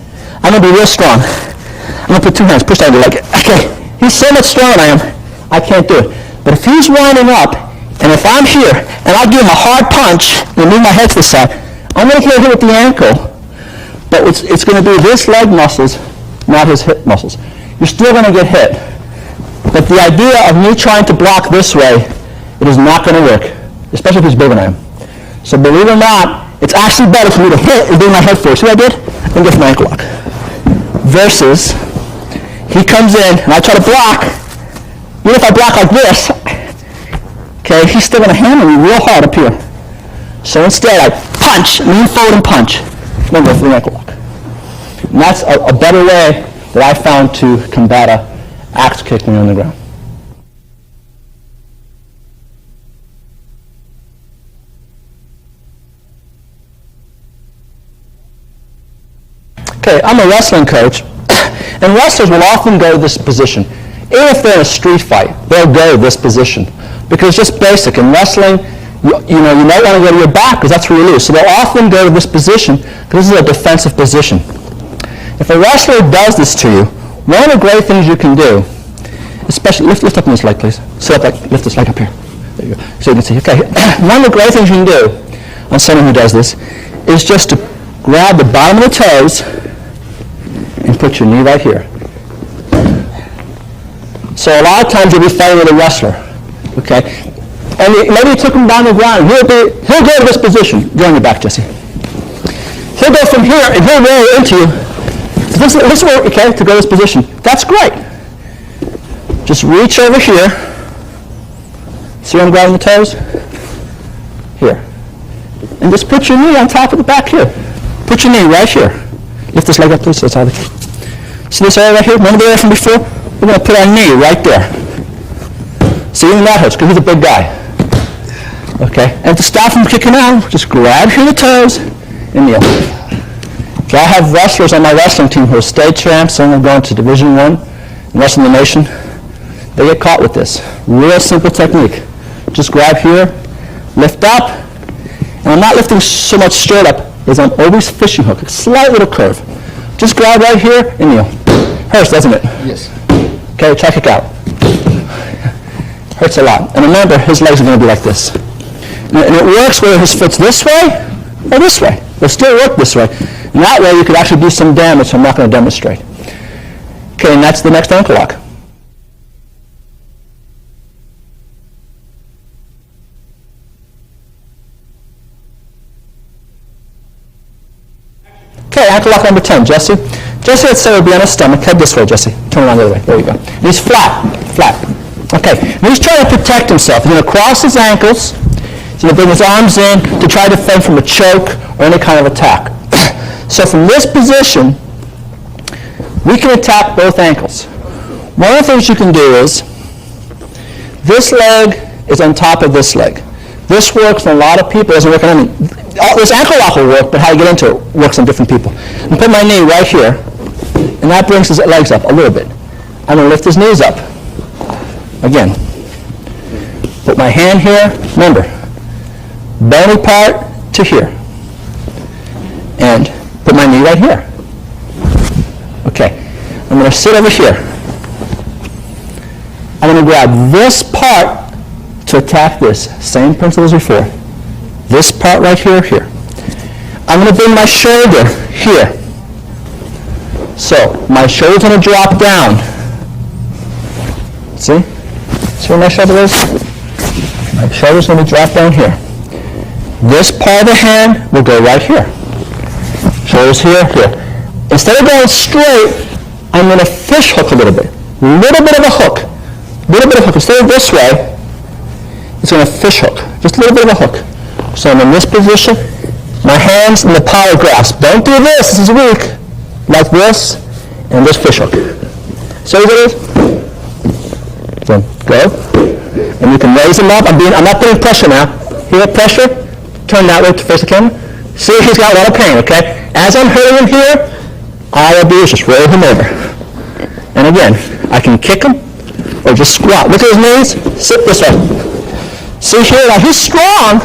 I'm going to be real strong. I'm going to put two hands, push down your leg. Okay, he's so much stronger than I am, I can't do it. But if he's winding up, and if I'm here, and I give him a hard punch, and move my head to the side, I'm going to get hit with the ankle, but it's going to be his leg muscles, not his hip muscles. You're still going to get hit. But the idea of me trying to block this way, it is not going to work, especially if he's bigger than I am. So believe it or not, it's actually better for me to hit and do my head first. See what I did? And get my ankle lock. Versus, he comes in and I try to block. Even if I block like this, okay, he's still going to hammer me real hard up here. So instead, I punch, lean forward and punch, then go for the ankle lock. And that's a better way that I found to combat a axe kick when you're on the ground. Okay, I'm a wrestling coach, and wrestlers will often go to this position. Even if they're in a street fight, they'll go to this position. Because it's just basic. In wrestling, you might want to go to your back because that's where you lose. So they'll often go to this position because this is a defensive position. If a wrestler does this to you, one of the great things you can do, especially, lift up on this leg, please. Sit up, lift this leg up here. There you go. So you can see, okay. One of the great things you can do on someone who does this is just to grab the bottom of the toes and put your knee right here. So a lot of times you'll be fighting with a wrestler, okay? And maybe you took him down the ground. He'll go to this position. Go on your back, Jesse. He'll go from here and he'll roll into you. This is where, okay, to go to this position. That's great. Just reach over here. See where I'm grabbing the toes? Here. And just put your knee on top of the back here. Put your knee right here. Lift this leg up, please, so it's out of the... See this area right here? Remember the area from before? We're going to put our knee right there. See, even that hurts, because he's a big guy. Okay? And to stop him kicking out, just grab here the toes and kneel. Okay, I have wrestlers on my wrestling team who are state champs, some of them going to Division I, and Wrestling the Nation. They get caught with this. Real simple technique. Just grab here, lift up, and I'm not lifting so much straight up, as I'm always fishing hook, a slight little curve. Just grab right here and kneel. Hurts, doesn't it? Yes. Okay, try kick out. Hurts a lot. And remember, his legs are going to be like this. And it works whether his foot's this way or this way. It'll still work this way. And that way you could actually do some damage, so I'm not going to demonstrate. Okay, and that's the next ankle lock. Okay, ankle lock number 10, Jesse. Jesse, let's say, would be on his stomach. Head this way, Jesse. Turn around the other way. There you go. And he's flat. Okay, and he's trying to protect himself. He's going to cross his ankles. He's going to bring his arms in to try to defend from a choke or any kind of attack. So from this position, we can attack both ankles. One of the things you can do is, this leg is on top of this leg. This works on a lot of people. It doesn't work on any. This ankle lock will work, but how you get into it works on different people. I'm going to put my knee right here, and that brings his legs up a little bit. I'm going to lift his knees up. Again, put my hand here. Remember, bony part to here. And put my knee right here. Okay, I'm going to sit over here. I'm going to grab this part to attack this. Same principle as before. This part right here, here. I'm going to bring my shoulder here. So my shoulder's going to drop down. See? See where my shoulder is? My shoulder's going to drop down here. This part of the hand will go right here. Shoulders here, here. Instead of going straight, I'm going to fish hook a little bit. Little bit of a hook. Little bit of hook. Instead of this way, it's going to fish hook. Just a little bit of a hook. So I'm in this position. My hands in the power grasp. Don't do this. This is weak. Like this, and this fish hook. So what it is? Then go. And you can raise him up. I'm not putting pressure now. Here, pressure. Turn that way to face the camera. See, he's got a lot of pain, okay? As I'm hurting him here, all I'll do is just roll him over. And again, I can kick him or just squat. Look at his knees. Sit this way. See here, now he's strong.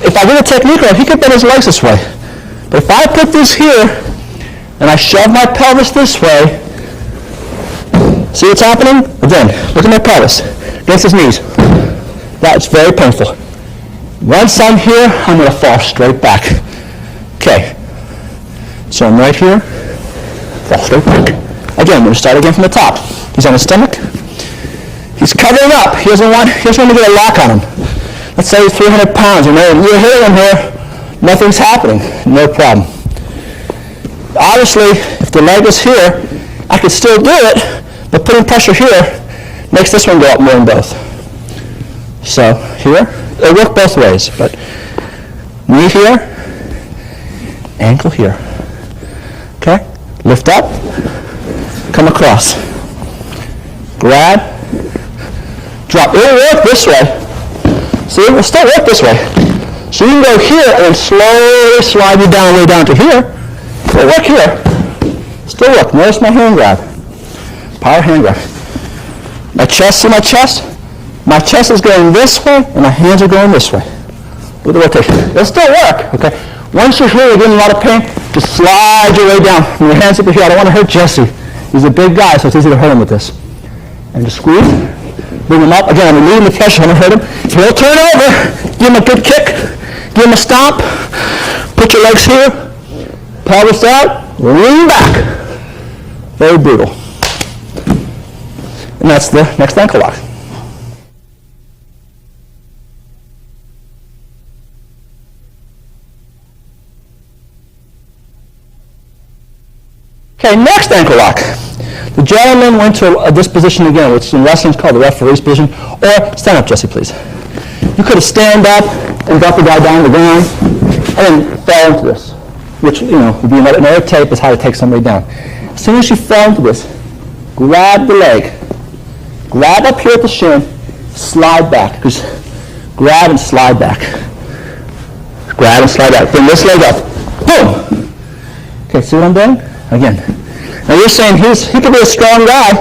If I get a technique right, he could bend his legs this way. But if I put this here and I shove my pelvis this way, see what's happening? Again, look at my pelvis against his knees. That's very painful. Once I'm here, I'm going to fall straight back. Okay. So I'm right here, fall straight back. Again, we're going to start again from the top. He's on his stomach. He's covering up. He doesn't want to get a lock on him. Let's say he's 300 pounds. You're hitting him here. Nothing's happening. No problem. Obviously, if the leg was here, I could still do it, but putting pressure here makes this one go up more than both. So here, it'll work both ways, but knee here, ankle here. Okay? Lift up, come across. Grab, drop. It'll work this way. See, it'll still work this way. So you can go here and slowly slide you down, way down to here. It'll work here. Still work. Notice my hand grab. Power hand grab. My chest, see my chest? My chest is going this way, and my hands are going this way. Look at the rotation. It'll still work, okay? Once you're here, you're getting a lot of pain, just slide your way down. When your hands up here, I don't want to hurt Jesse. He's a big guy, so it's easy to hurt him with this. And just squeeze, bring him up. Again, I'm relieving the pressure, I'm going to hurt him. He'll turn over, give him a good kick, give him a stomp, put your legs here, pelvis out, lean back. Very brutal. And that's the next ankle lock. Okay, next ankle lock. The gentleman went to this position again, which in wrestling is called the referee's position. Or stand up, Jesse, please. You could have stand up and got the guy down the ground and then fell into this, which, would be another tape is how to take somebody down. As soon as you fell into this, grab the leg. Grab up here at the shin, slide back. Just grab and slide back. Grab and slide back. Bring this leg up. Boom! Okay, see what I'm doing? Again. Now you're saying he could be a strong guy.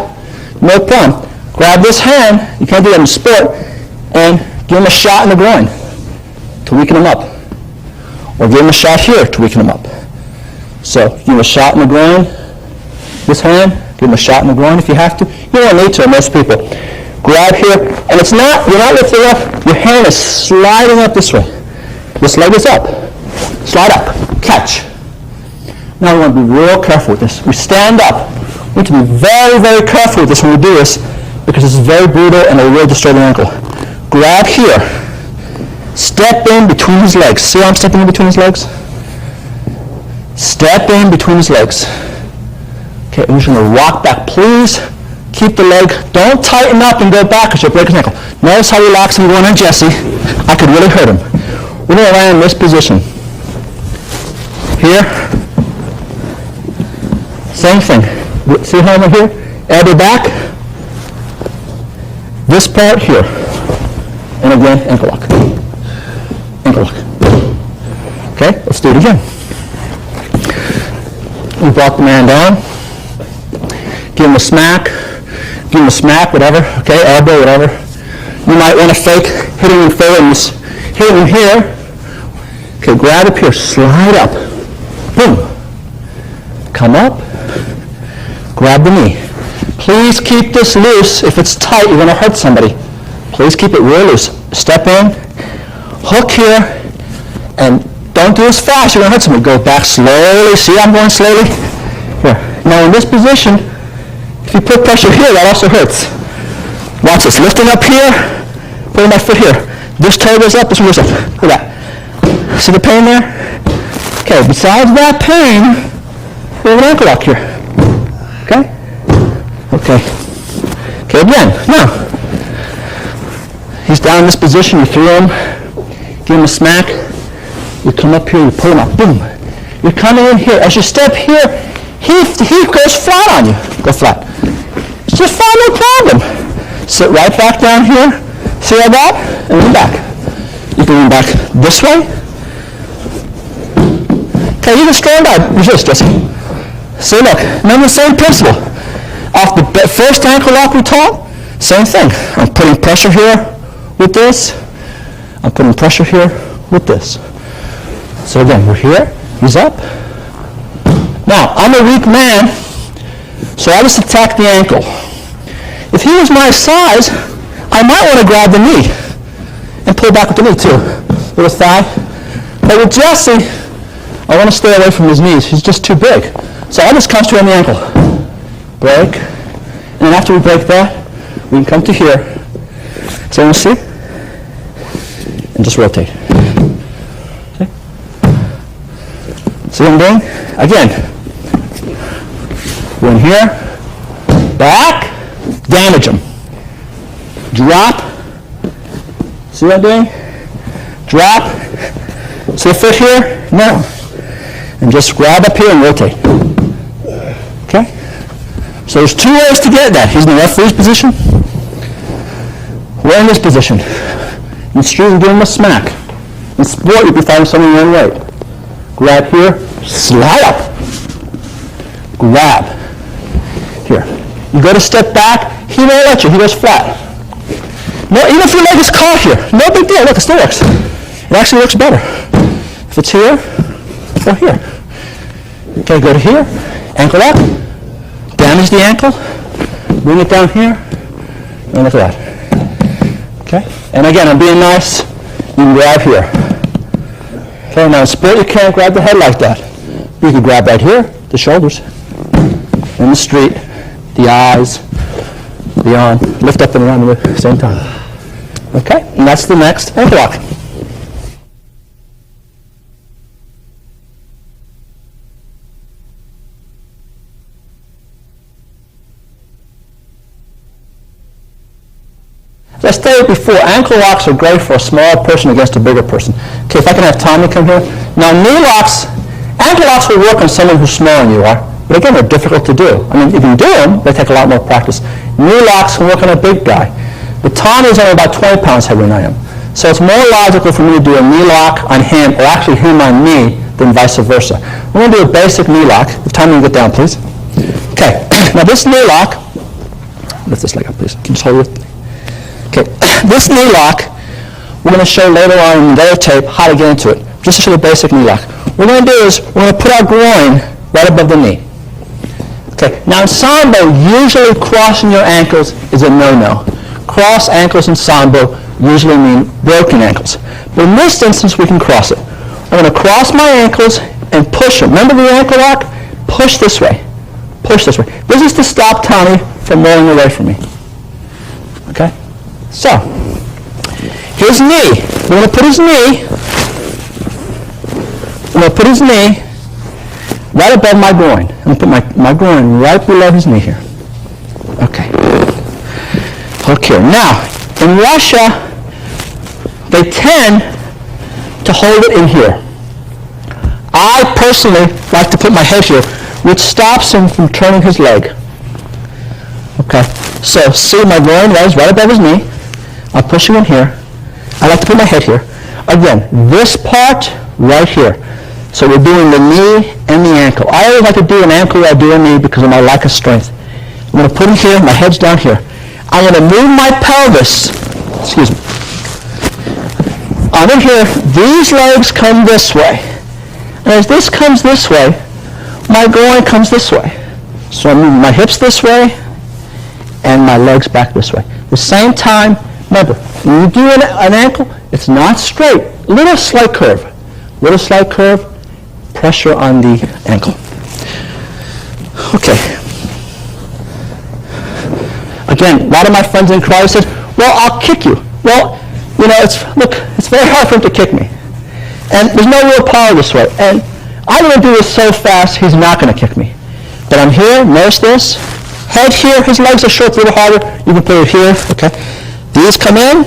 No problem. Grab this hand. You can't do that in sport. And give him a shot in the groin to weaken him up. Or give him a shot here to weaken him up. So give him a shot in the groin. This hand, give him a shot in the groin if you have to. You don't need to, most people. grab here, and it's not, you're not lifting up, your hand is sliding up this way. This leg is up. Slide up, catch. Now we want to be real careful with this. We stand up. We need to be very, very careful with this when we do this, because this is very brutal and it will really destroy the ankle. Grab here. Step in between his legs. See how I'm stepping in between his legs? Step in between his legs. Okay, I'm just going to rock back. Please keep the leg. Don't tighten up and go back because you'll break his ankle. Notice how relaxed I'm going on Jesse. I could really hurt him. We're going to land in this position. Here. Same thing. See how I'm here? Elbow back. This part here. And again, ankle lock. Ankle lock. Okay, let's do it again. We brought the man down. Give him a smack. Give him a smack, whatever. Okay, elbow, whatever. You might want to fake hitting him forward and just hit him here. Okay, grab up here, slide up. Boom. Come up. Grab the knee. Please keep this loose. If it's tight, you're going to hurt somebody. Please keep it real loose. Step in, hook here, and don't do this fast. You're going to hurt somebody. Go back slowly. See, I'm going slowly. Here. Now in this position, if you put pressure here, that also hurts. Watch this. Lifting up here, putting my foot here. This toe goes up, this one goes up. Look at that. See the pain there? Okay, besides that pain, we have an ankle lock here. Okay? Okay. Okay, again. Now, he's down in this position, you throw him, give him a smack, you come up here, you pull him up, boom. You're coming in here. As you step here, he goes flat on you. Go flat. It's just fine, no problem. Sit right back down here, see how that? And lean back. You can lean back this way. Okay, you're the strong guy. Resist, Jesse. So look, remember the same principle. Off the first ankle lock we taught, same thing. I'm putting pressure here with this. I'm putting pressure here with this. So again, we're here, he's up. Now, I'm a weak man, so I just attack the ankle. If he was my size, I might want to grab the knee and pull back with the knee too. Little thigh. But with Jesse, I want to stay away from his knees. He's just too big. So I'll just concentrate on the ankle. Break. And then after we break that, we can come to here. So you see? And just rotate. Okay? See what I'm doing? Again. Go in here. Back. Damage him. Drop. See what I'm doing? Drop. See the foot here? No. And just grab up here and rotate. Okay? So there's two ways to get that. He's in the referee's position. We're in this position. In the street, give him a smack. In sport, you'd be fighting someone your own weight. Grab here, slide up. Grab. Here. You go to step back, he won't let you. He goes flat. No, even if your leg is caught here, no big deal. Look, it still works. It actually works better. If it's here, or here. Okay, go to here, ankle up, damage the ankle, bring it down here, and look at that. Okay, and again, I'm being nice, you can grab here. Okay, now in sport you can't grab the head like that. You can grab right here, the shoulders, in the street, the eyes, the arm, lift up and around at the same time. Okay, and that's the next ankle lock. As I stated before, ankle locks are great for a small person against a bigger person. Okay, if I can have Tommy come here. Now knee locks, ankle locks will work on someone who's smaller than you are, but again, they're difficult to do. I mean, if you do them, they take a lot more practice. Knee locks can work on a big guy. But Tommy's only about 20 pounds heavier than I am. So it's more logical for me to do a knee lock on him, or actually him on me, than vice versa. We're going to do a basic knee lock. If Tommy can get down, please. Okay, now this knee lock, lift this leg up, please. Can you just hold it with me? Okay, this knee lock, we're going to show later on in the other tape how to get into it. Just to show the basic knee lock. What we're going to do is we're going to put our groin right above the knee. Okay, now in Sambo, usually crossing your ankles is a no-no. cross ankles in Sambo usually mean broken ankles. But in this instance, we can cross it. I'm going to cross my ankles and push them. Remember the ankle lock? Push this way. Push this way. This is to stop Tommy from rolling away from me. Okay? So, his knee. We're going to put his knee. I'm going to put his knee right above my groin. I'm going to put my groin right below his knee here. Okay. Okay. Now, in Russia, they tend to hold it in here. I personally like to put my head here, which stops him from turning his leg. Okay. So, see my groin right above his knee. I'm pushing in here. I like to put my head here. Again, this part right here. So we're doing the knee and the ankle. I always like to do an ankle while I do a knee because of my lack of strength. I'm going to put it here, my head's down here. I'm going to move my pelvis. Excuse me. I'm in here. These legs come this way. And as this comes this way, my groin comes this way. So I'm moving my hips this way and my legs back this way. At the same time, remember, when you do an ankle, it's not straight. Little slight curve. Little slight curve. Pressure on the ankle. Okay. Again, a lot of my friends in karate said, well, I'll kick you. Well, you know, it's very hard for him to kick me. And there's no real power this way. And I'm going to do this so fast, he's not going to kick me. But I'm here, notice this. Head here, his legs are short, a little harder. You can put it here, okay? These come in,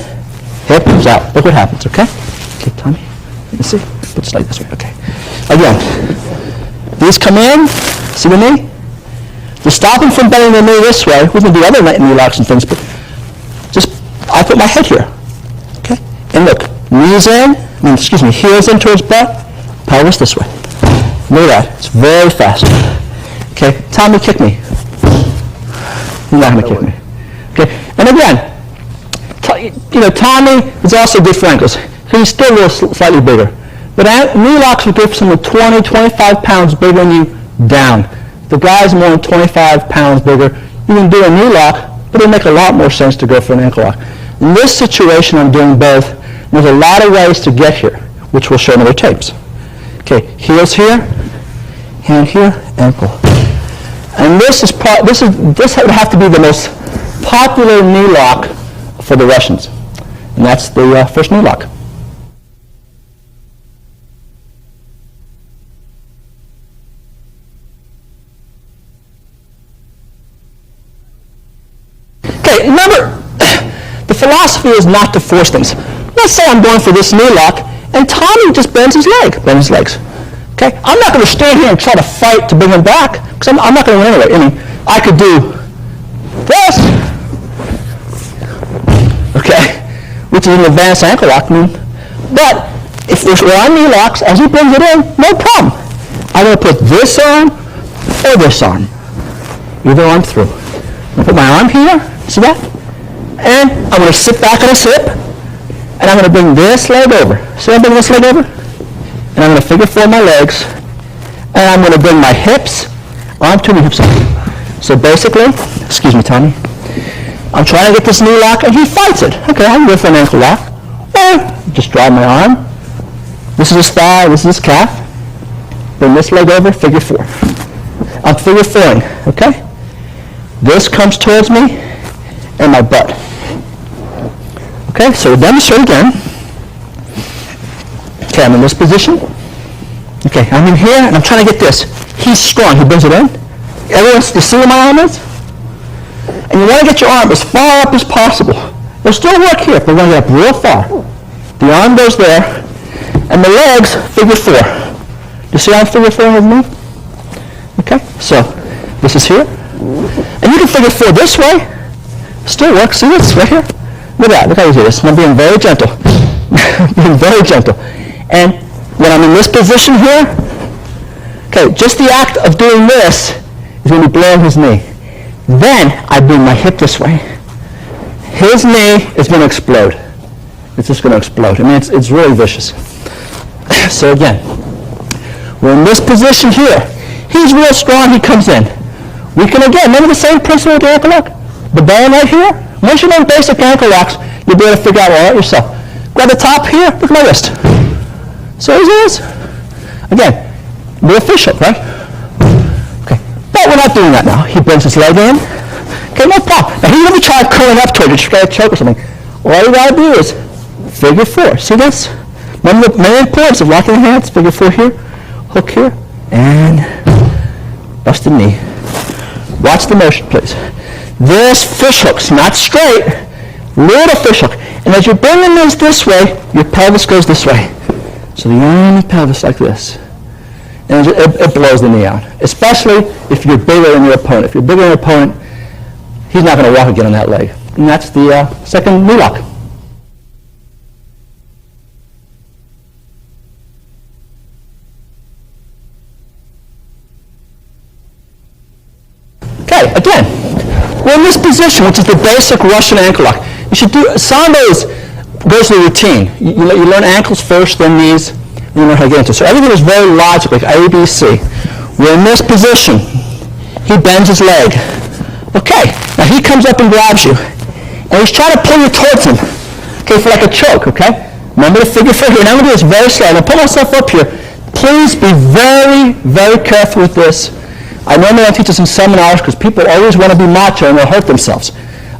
hip comes out. Look what happens, okay? Okay, Tommy, let me see. Put it like this way, okay. Again, these come in, see the knee? To stop him from bending the knee this way, we can do other knee locks and things, but just, I put my head here, okay? And look, heels in towards butt, pelvis this way. Look at that, it's very fast. Okay, Tommy, kick me. You're not going to kick me. Okay, and again, Tommy is also good for ankles. He's still a little slightly bigger. But knee locks will give someone 20, 25 pounds bigger than you down. The guy's more than 25 pounds bigger. You can do a knee lock, but it'll make a lot more sense to go for an ankle lock. In this situation, I'm doing both. There's a lot of ways to get here, which we'll show in other tapes. Okay, heels here, hand here, ankle. And this would have to be the most popular knee lock for the Russians. And that's the first knee lock. Okay, remember, the philosophy is not to force things. Let's say I'm going for this knee lock, and Tommy just bends his legs. Okay, I'm not going to stand here and try to fight to bring him back, because I'm not going to win anyway. I mean, I could do this, okay, which is an advanced ankle lock. But if we're on knee locks, as he brings it in, no problem. I'm going to put this arm or this arm. Either arm through. I'm going to put my arm here. See that? And I'm going to sit back on his hip, and I'm going to bring this leg over. See I'm bringing this leg over? And I'm going to figure four my legs, and I'm going to bring my hips onto my hips. So basically, excuse me, Tommy, I'm trying to get this knee lock, and he fights it. Okay, I can go for an ankle lock, or just drive my arm. This is his thigh, this is his calf. Bring this leg over, figure four. I'm figure fouring, okay? This comes towards me, and my butt. Okay, so we'll demonstrate again. Okay, I'm in this position. Okay, I'm in here, and I'm trying to get this. He's strong. He brings it in. Everyone, you see where my arm is? And you want to get your arm as far up as possible. It'll still work here, but we're going to get up real far. The arm goes there, and the legs figure four. Do you see how I'm figure four with me? Okay, so this is here. And you can figure four this way. Still works. See this right here? Look at that. Look how you do this. I'm being very gentle. Being very gentle. And when I'm in this position here, okay, just the act of doing this is going to be blowing his knee. Then I bring my hip this way. His knee is going to explode. It's just going to explode. I mean, it's really vicious. So again, we're in this position here. He's real strong. He comes in. We can, again, remember the same principle with the ankle lock? The bone right here, Once you learn basic ankle locks, you'll be able to figure out all that yourself. Grab the top here, look at my wrist. So easy it is. Again, be official, right? Okay, but we're not doing that now. He brings his leg in. Okay, no problem. Now he's going to try curling up toward you, try to choke or something. All you got to do is figure 4. See this? Remember the main importance of locking the hands? Figure 4 here, hook here, and bust the knee. Watch the motion, please. This fish hooks, not straight, little fish hook. And as you're bringing this way, your pelvis goes this way. So the only pelvis like this. And it blows the knee out, especially if you're bigger than your opponent. If you're bigger than your opponent, he's not going to walk again on that leg. And that's the second knee lock. Okay, again, we're in this position, which is the basic Russian ankle lock. You should do, Sambo goes to the routine. You learn ankles first, then knees, and you learn how to get into it. So everything is very logical, like A, B, C. We're in this position. He bends his leg. Okay, now he comes up and grabs you, and he's trying to pull you towards him, okay, for like a choke, okay? Remember the figure 4 here. Now I'm going to do this very slow. I'm going to put myself up here. Please be very, very careful with this. I normally don't teach this in seminars because people always want to be macho and they'll hurt themselves.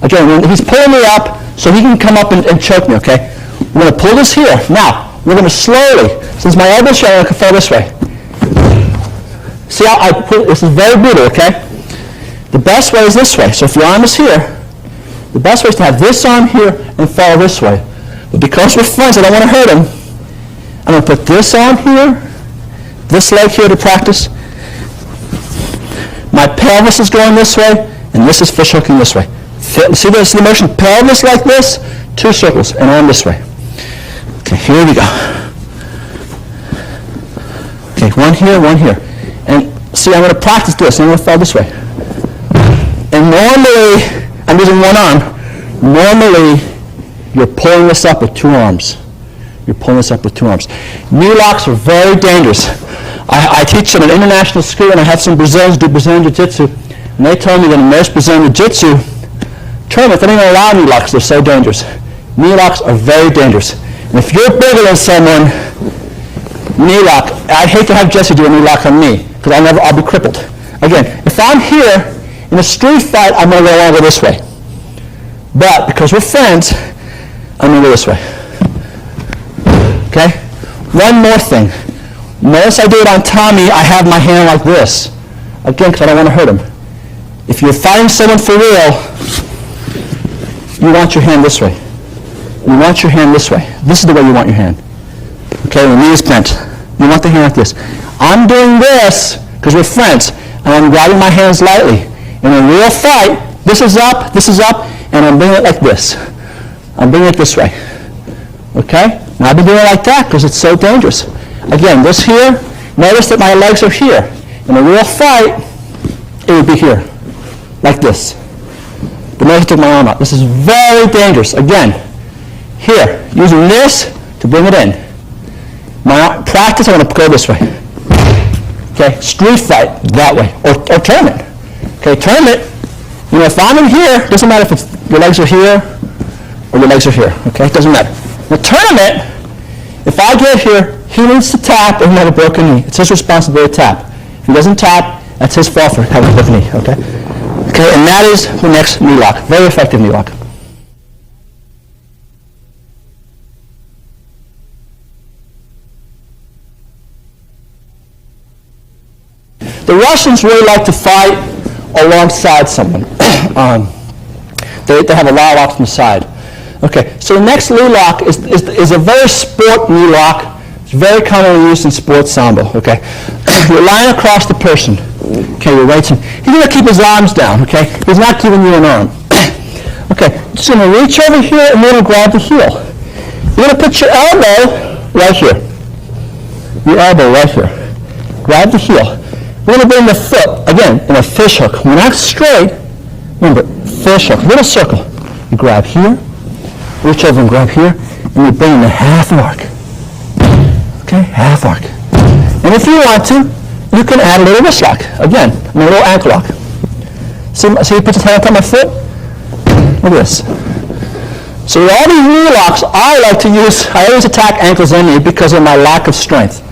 Again, he's pulling me up so he can come up and choke me, okay? We're going to pull this here. Now, we're going to slowly, since my elbow's here, I'm going to fall this way. See how I pull, this is very brutal, okay? The best way is this way. So if your arm is here, the best way is to have this arm here and fall this way. But because we're friends, I don't want to hurt him. I'm going to put this arm here, this leg here to practice. My pelvis is going this way, and this is fish hooking this way. See this, the motion? Pelvis like this, 2 circles, and arm this way. Okay, here we go. Okay, one here, one here. And see, I'm going to practice this, and I'm going to fall this way. And normally, I'm using one arm. Normally, you're pulling this up with 2 arms. You're pulling this up with 2 arms. Knee locks are very dangerous. I teach at an international school, and I have some Brazilians do Brazilian Jiu-Jitsu, and they told me that in most Brazilian Jiu-Jitsu tournaments, they don't even allow knee locks. They're so dangerous. Knee locks are very dangerous. And if you're bigger than someone, knee lock, I'd hate to have Jesse do a knee lock on me, because I'll be crippled. Again, if I'm here in a street fight, I'm going to go longer this way. But because we're friends, I'm going to go this way. Okay? One more thing. Notice I do it on Tommy, I have my hand like this. Again, because I don't want to hurt him. If you're fighting someone for real, you want your hand this way. You want your hand this way. This is the way you want your hand. Okay, the knee is bent. You want the hand like this. I'm doing this because we're friends, and I'm grabbing my hands lightly. In a real fight, this is up, and I'm bringing it like this. I'm bringing it this way. Okay? Now I've been doing it like that because it's so dangerous. Again, this here, notice that my legs are here. In a real fight, it would be here, like this. But notice I took my arm out. This is very dangerous. Again, here, using this to bring it in. My practice, I'm going to go this way. Okay, street fight, that way, or tournament. Okay, tournament, you know, if I'm in here, it doesn't matter if it's, your legs are here or your legs are here. Okay, it doesn't matter. In a tournament, if I get here, he needs to tap or he have a broken knee. It's his responsibility to tap. If he doesn't tap, that's his fault for having a broken knee. Okay? Okay, and that is the next knee lock. Very effective knee lock. The Russians really like to fight alongside someone. They have a lot of locks on the side. Okay, so the next knee lock is a very sport knee lock. It's very commonly used in sports Sambo, okay? You're lying across the person. Okay, your right hand. He's going to keep his arms down, okay? He's not giving you an arm. Okay, just going to reach over here and we're going to grab the heel. You're going to put your elbow right here. Your elbow right here. Grab the heel. We're going to bring the foot, again, in a fish hook. We're not straight. Remember, fish hook, little circle. You grab here, reach over and grab here, and you bring in the half arc. Okay, half arc. And if you want to, you can add a little wrist lock. Again, a little ankle lock. See he puts his hand on top of my foot? Look at this. So with all these knee locks, I always attack ankles and knee because of my lack of strength.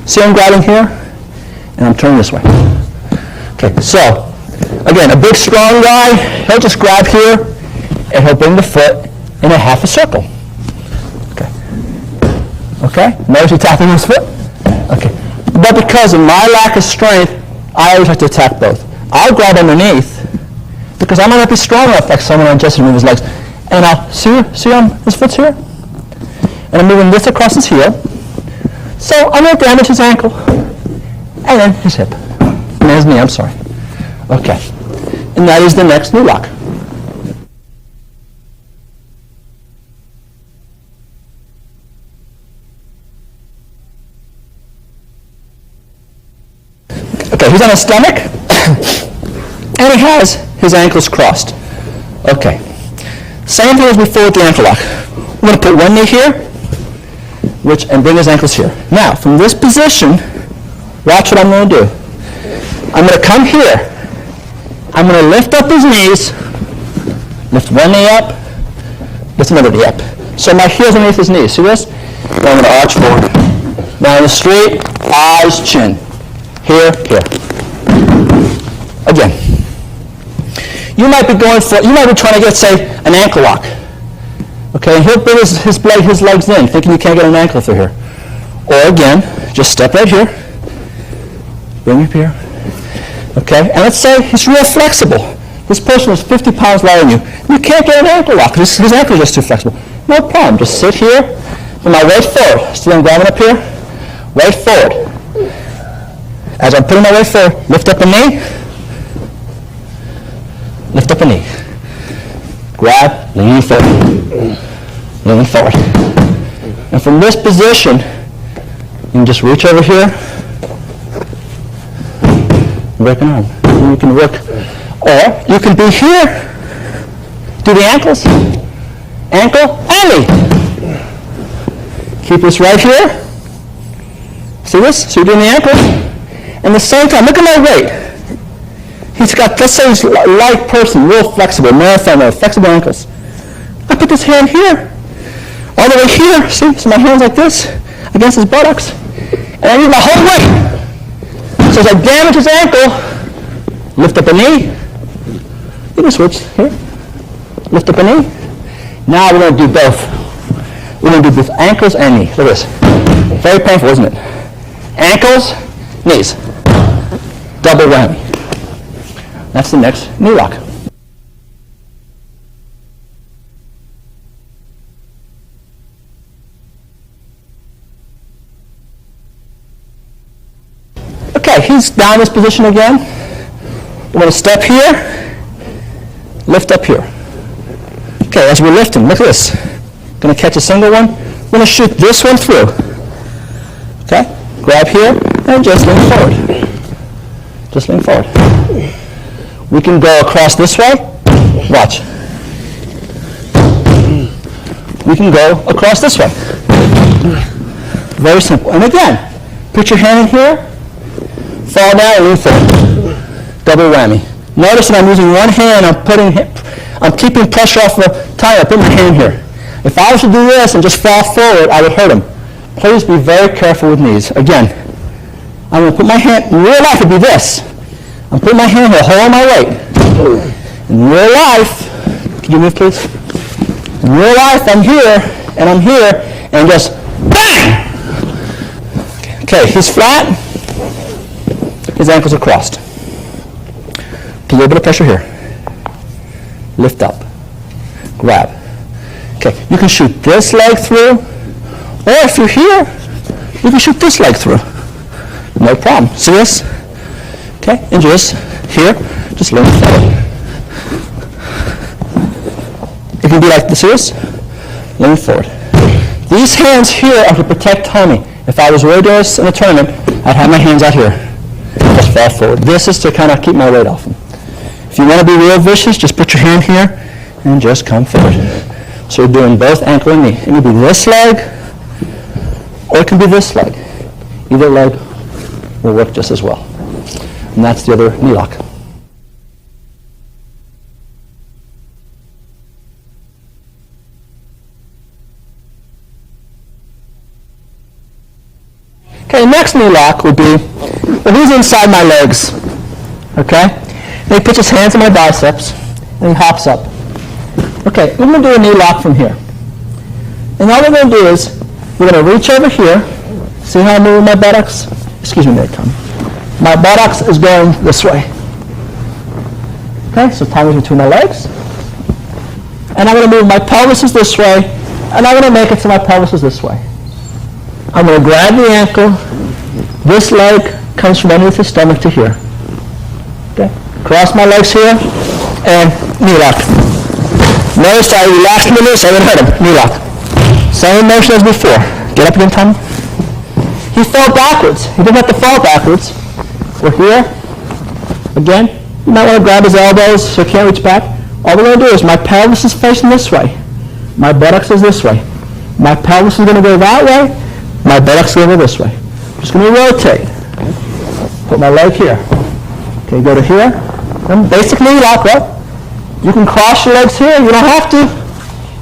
See I'm grabbing here? And I'm turning this way. Okay, so, again, a big strong guy, he'll just grab here, and he'll bring the foot in a half a circle. Okay. Okay? Notice he's tapping his foot? Okay. But because of my lack of strength, I always have to attack both. I'll grab underneath, because I might not be strong enough like someone on Jesse to move his legs. And I'll, see on his foot's here? And I'm moving this across his heel. So I'm going to damage his ankle. And then his hip. And then his knee, I'm sorry. Okay. And that is the next knee lock. Okay, he's on his stomach. And he has his ankles crossed. Okay. Same thing as before with the ankle lock. We're going to put one knee here, and bring his ankles here. Now, from this position, watch what I'm going to do. I'm going to come here. I'm going to lift up his knees, lift one knee up, lift another knee up. So my heel's underneath his knees. See this? Now I'm going to arch forward. Now in the street, eyes, chin. Here, here. Again. You might be trying to get, say, an ankle lock. Okay, and he'll bring his legs in, thinking you can't get an ankle through here. Or again, just step right here, bring it up here. Okay, and let's say he's real flexible. This person is 50 pounds lighter than you. You can't get an ankle lock because his ankle is just too flexible. No problem, just sit here, and my weight forward. See I'm grabbing up here? Weight forward. As I'm putting my weight forward, lift up a knee, lift up a knee. Grab, lean forward. Lean forward. And from this position, you can just reach over here, work an arm. And you can work, or you can be here, do the ankles, ankle, and knee. Keep this right here. See this? So you're doing the ankle. And the same time, look at my weight. He's got, let's say he's a light person, real flexible, marathon, flexible ankles. I put this hand here, all the way here, see? So my hand's like this, against his buttocks, and I use my whole weight. So as I damage his ankle, lift up a knee. You can switch here. Lift up a knee. Now we're going to do both. We're going to do both ankles and knee. Look at this. Very painful, isn't it? Ankles, knees. Double whammy. That's the next knee lock. Okay, he's down in this position again. We're going to step here, lift up here. Okay, as we're lifting, look at this. Going to catch a single one. We're going to shoot this one through. Okay, grab here and just lean forward. Just lean forward. We can go across this way. Watch. We can go across this way. Very simple. And again, put your hand in here, fall down, and lean forward. Double whammy. Notice that I'm using one hand, I'm keeping pressure off the tire. I put my hand here. If I was to do this and just fall forward, I would hurt him. Please be very careful with knees. Again, I'm going to put my hand, in real life it would be this. I'm putting my hand here, hold my weight. In real life, can you move please? In real life, I'm here, and just bang! Okay, he's flat, his ankles are crossed. Put a little bit of pressure here. Lift up, grab. Okay, you can shoot this leg through, or if you're here, you can shoot this leg through. No problem. See this? Okay, and just here, just lean forward. It can be like this, lean forward. These hands here are to protect Tommy. If I was really doing this in a tournament, I'd have my hands out here. Just fall forward. This is to kind of keep my weight off him. If you want to be real vicious, just put your hand here and just come forward. So you're doing both ankle and knee. It can be this leg, or it can be this leg. Either leg will work just as well. And that's the other knee lock. Okay, next knee lock would be, well, he's inside my legs, okay? And he puts his hands on my biceps, and he hops up. Okay, we're going to do a knee lock from here. And all we're going to do is, we're going to reach over here. See how I move my buttocks? Excuse me, Tom. My buttocks is going this way. Okay, so tongue is between my legs. And I'm going to move my pelvis is this way, and I'm going to make it so my pelvis is this way. I'm going to grab the ankle. This leg comes from underneath the stomach to here. Okay, cross my legs here, and knee lock. Notice I relaxed my knees, I didn't hurt him. Knee lock. Same motion as before. Get up again, Tommy. He fell backwards. He didn't have to fall backwards. We're here. Again, you might want to grab his elbows so he can't reach back. All we're going to do is my pelvis is facing this way. My buttocks is this way. My pelvis is going to go that way. My buttocks is going to go this way. Just going to rotate. Put my leg here. Okay, go to here. And basic knee lock, right? You can cross your legs here. You don't have to.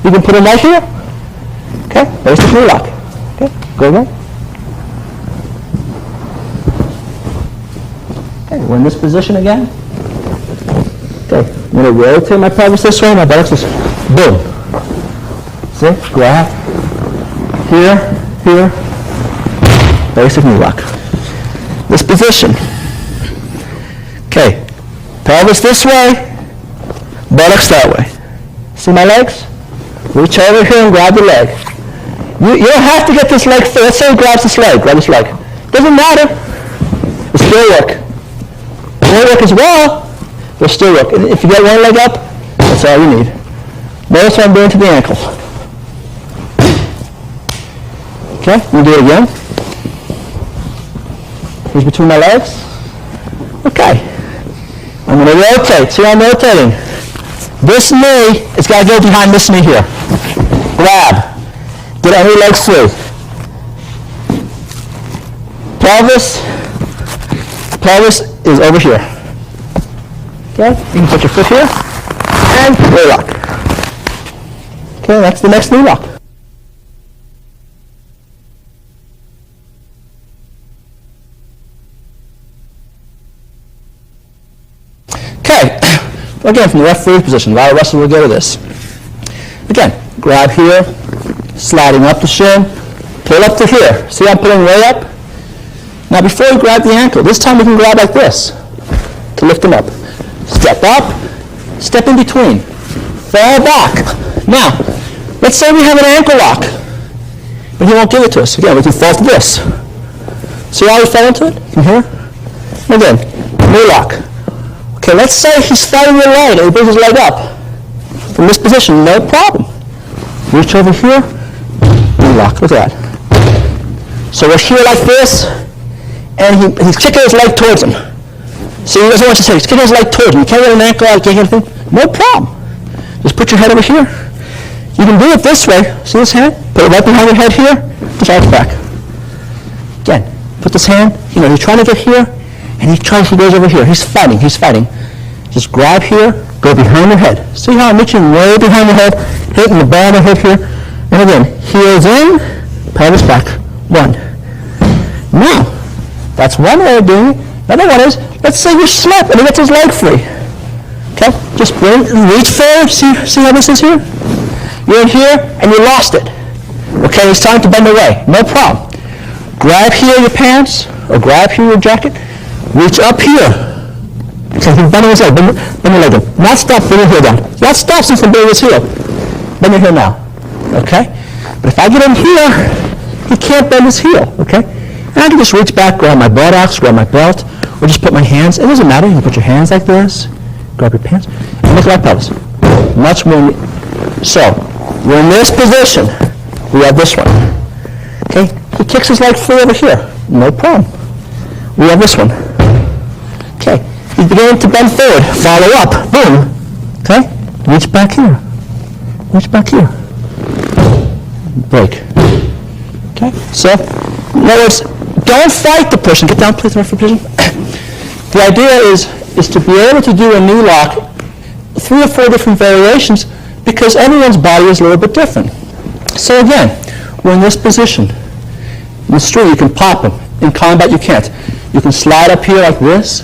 You can put them right here. Okay, basic knee lock. Okay, go again. Okay, we're in this position again. Okay, I'm going to rotate my pelvis this way, my buttocks this way. Boom. See? Grab. Here, here. Basic knee lock. This position. Okay, pelvis this way, buttocks that way. See my legs? Reach over here and grab the leg. You don't have to get this leg fit. Let's say he grabs this leg. Grab this leg. Doesn't matter. It still work. It won't work as well, but it still work. And if you get one leg up, that's all you need. Notice what I'm doing to the ankle. Okay, we'll do it again. Here's between my legs. Okay. I'm going to rotate. See how I'm rotating? This knee has got to go behind this knee here. Grab. Get any legs through. Pelvis is over here. Okay? You can put your foot here. And knee lock. Okay, that's the next knee lock. Okay, again, from the left free position, a lot of wrestlers will go to this. Again, grab here, sliding up the shin, pull up to here. See I'm pulling way up? Now before you grab the ankle, this time we can grab like this to lift him up. Step up, step in between, fall back. Now, let's say we have an ankle lock, but he won't give it to us. Again, we can fall to this. See how we fell into it? From here? Again, knee lock. Okay, let's say he's fighting your leg and he brings his leg up. From this position, no problem. Reach over here, knee lock. Look at that. So we're here like this, and he's kicking his leg towards him. See, he doesn't want to say, he's kicking his leg towards him. You can't get an ankle out, can't get anything. No problem. Just put your head over here. You can do it this way. See this hand? Put it right behind your head here. Just arch back. Again, put this hand, you're trying to get here, and he goes over here. He's fighting. Just grab here, go behind your head. See how I'm reaching way behind your head, hitting the ball of the head here. And again, heels in, pelvis back. 1. Now, that's one way of doing it. Another one is, let's say you slip and he gets his leg free. Okay? Just reach forward. See how this is here? You're in here and you lost it. Okay, it's time to bend away. No problem. Grab here your pants, or grab here your jacket. Reach up here. So he's bending his leg. Bend your leg down. Not stop, bend your heel down. That stops him from bending his heel. Bend your heel now. Okay? But if I get in here, he can't bend his heel. Okay? And I can just reach back, grab my buttocks, grab my belt, or just put my hands. It doesn't matter. You can put your hands like this, grab your pants, and look at my pelvis. Much more. So, we're in this position. We have this one. Okay? He kicks his leg free over here. No problem. We have this one. Okay. He's beginning to bend forward. Follow up. Boom. Okay? Reach back here. Reach back here. Break. Okay? So, in other words, don't fight the person. Get down, please, in the position. The idea is to be able to do a knee lock 3 or 4 different variations because everyone's body is a little bit different. So again, we're in this position. In the street, you can pop him. in combat you can't. You can slide up here like this,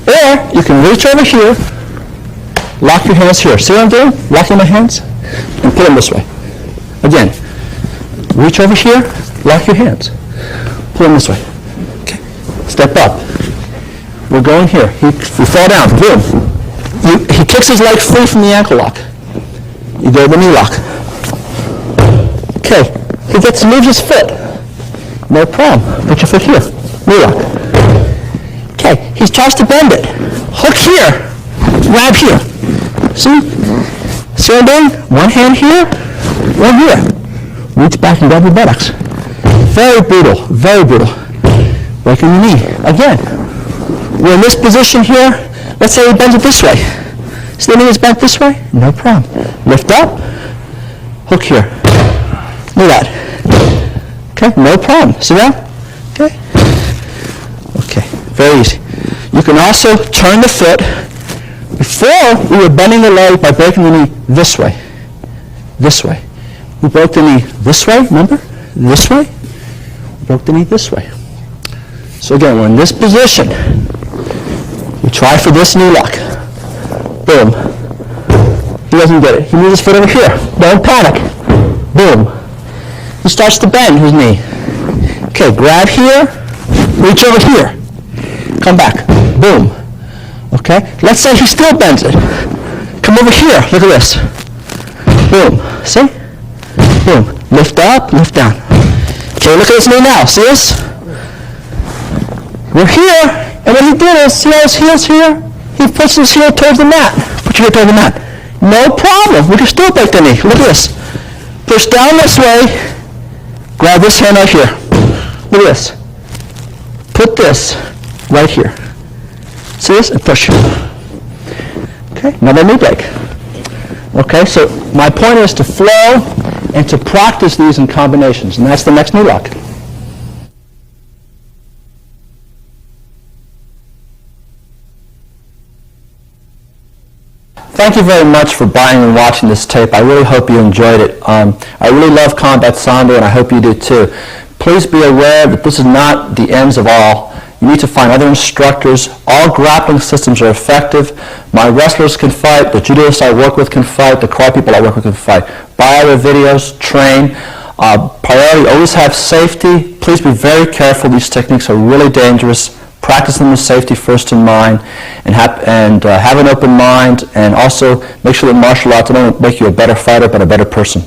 or you can reach over here, lock your hands here. See what I'm doing? Locking my hands, and put them this way. Again, reach over here, lock your hands. Pull them this way. Okay. Step up. We're going here. We fall down. Boom. He kicks his leg free from the ankle lock. You go to the knee lock. Okay. He moves his foot. No problem. Put your foot here. Knee lock. Okay. He tries to bend it. Hook here. Grab here. See? See what I'm doing? One hand here, one here. Reach back and grab your buttocks. Very brutal. Very brutal. Breaking the knee. Again. We're in this position here. Let's say he bends it this way. See the knee is bent this way? No problem. Lift up. Hook here. Look at that. Okay, no problem. See that? Okay. Okay, very easy. You can also turn the foot. Before, we were bending the leg by breaking the knee this way. This way. We broke the knee this way, remember? This way. We broke the knee this way. So again, we're in this position. We try for this knee lock. Boom. He doesn't get it. He moves his foot over here. Don't panic. Boom. He starts to bend his knee. Okay, grab here. Reach over here. Come back. Boom. Okay? Let's say he still bends it. Come over here. Look at this. Boom. See? Boom. Lift up, lift down. Okay, look at his knee now. See this? We're here, and what he did is, see how his heel's here? He puts his heel towards the mat. Put your heel towards the mat. No problem. We can still break the knee. Look at this. Push down this way. Grab this hand right here. Look at this. Put this right here. See this? And push. Okay, another knee break. Okay, so my point is to flow and to practice these in combinations, and that's the next knee lock. Thank you very much for buying and watching this tape. I really hope you enjoyed it. I really love Combat Sambo, and I hope you do too. Please be aware that this is not the ends of all. You need to find other instructors. All grappling systems are effective. My wrestlers can fight. The judoists I work with can fight. The karate people I work with can fight. Buy other videos. Train. Priority, always have safety. Please be very careful. These techniques are really dangerous. Practice them with safety first in mind, and have an open mind, and also make sure that martial arts don't make you a better fighter, but a better person.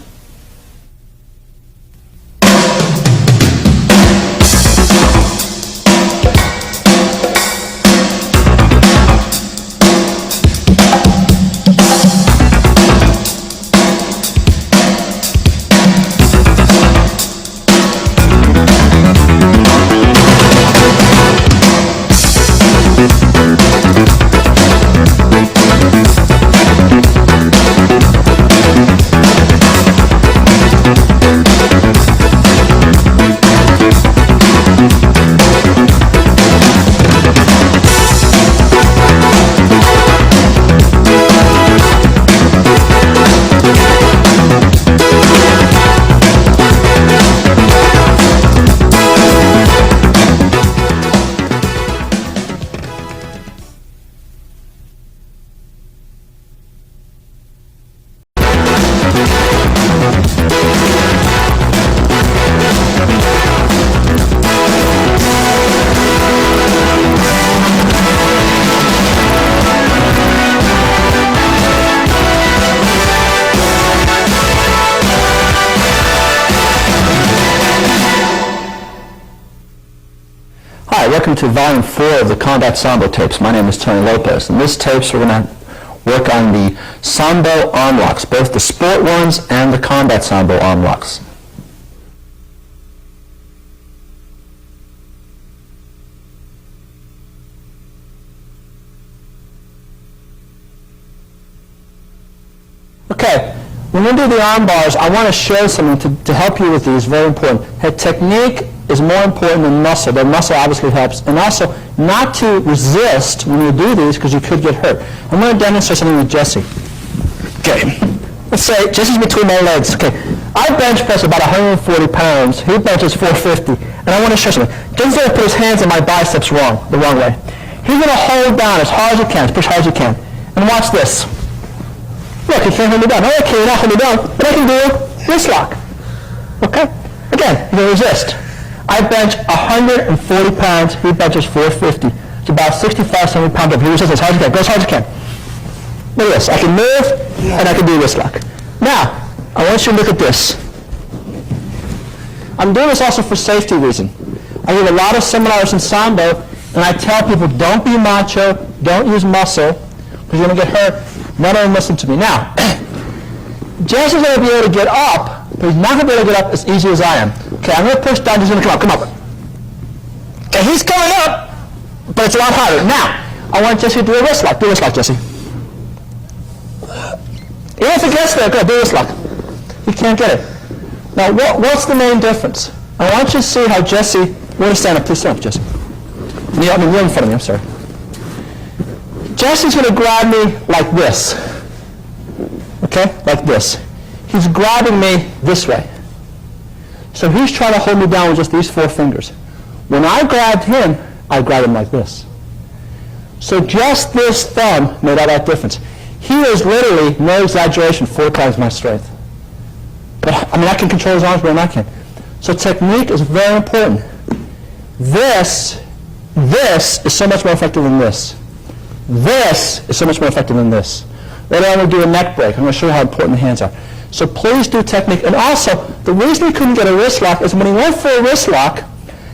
Hi, welcome to Volume 4 of the Combat Sambo tapes. My name is Tony Lopez. In this tapes, we're going to work on the Sambo arm locks, both the sport ones and the Combat Sambo arm locks. Okay, when we do the arm bars, I want to show something to help you with these, very important. Technique is more important than muscle. The muscle obviously helps. And also, not to resist when you do these, because you could get hurt. I'm going to demonstrate something with Jesse. Okay. Let's say Jesse's between my legs. Okay. I bench press about 140 pounds. He benches 450. And I want to show you something. Jesse's going to put his hands on my biceps the wrong way. He's going to hold down as hard as he can, as push hard as he can. And watch this. Look, he can't hold me down. Oh, okay, you're not holding me down, but I can do a wrist lock. Okay? Again, you're going to resist. I bench 140 pounds. He benches 450. It's about 65, 70 pounds up. He resists as hard as he can. Go as hard as you can. Look at this. I can move, and I can do a wrist lock. Now, I want you to look at this. I'm doing this also for safety reason. I give a lot of seminars in Sambo, and I tell people, don't be macho, don't use muscle, because you're going to get hurt. None of them listen to me. Now, Jesse's going to be able to get up, but he's not going to be able to get up as easy as I am. Okay, I'm going to push down, he's going to come up. Okay, he's coming up, but it's a lot harder. Now, I want Jesse to do a wrist lock. Do a wrist lock, Jesse. Even if he gets there, go, do a wrist lock. He can't get it. Now, what's the main difference? I want you to see how Jesse, we're going to stand up. Please stand up, Jesse. I mean, you're in front of me, I'm sorry. Jesse's going to grab me like this. Okay, like this. He's grabbing me this way. So he's trying to hold me down with just these 4 fingers. When I grabbed him, I grabbed him like this. So just this thumb made all that difference. He is literally, no exaggeration, 4 times my strength. But, I mean, I can control his arms, but I can't. So technique is very important. This is so much more effective than this. This is so much more effective than this. Later on, we'll do a neck break. I'm going to show you how important the hands are. So please do technique. And also, the reason he couldn't get a wrist lock is when he went for a wrist lock,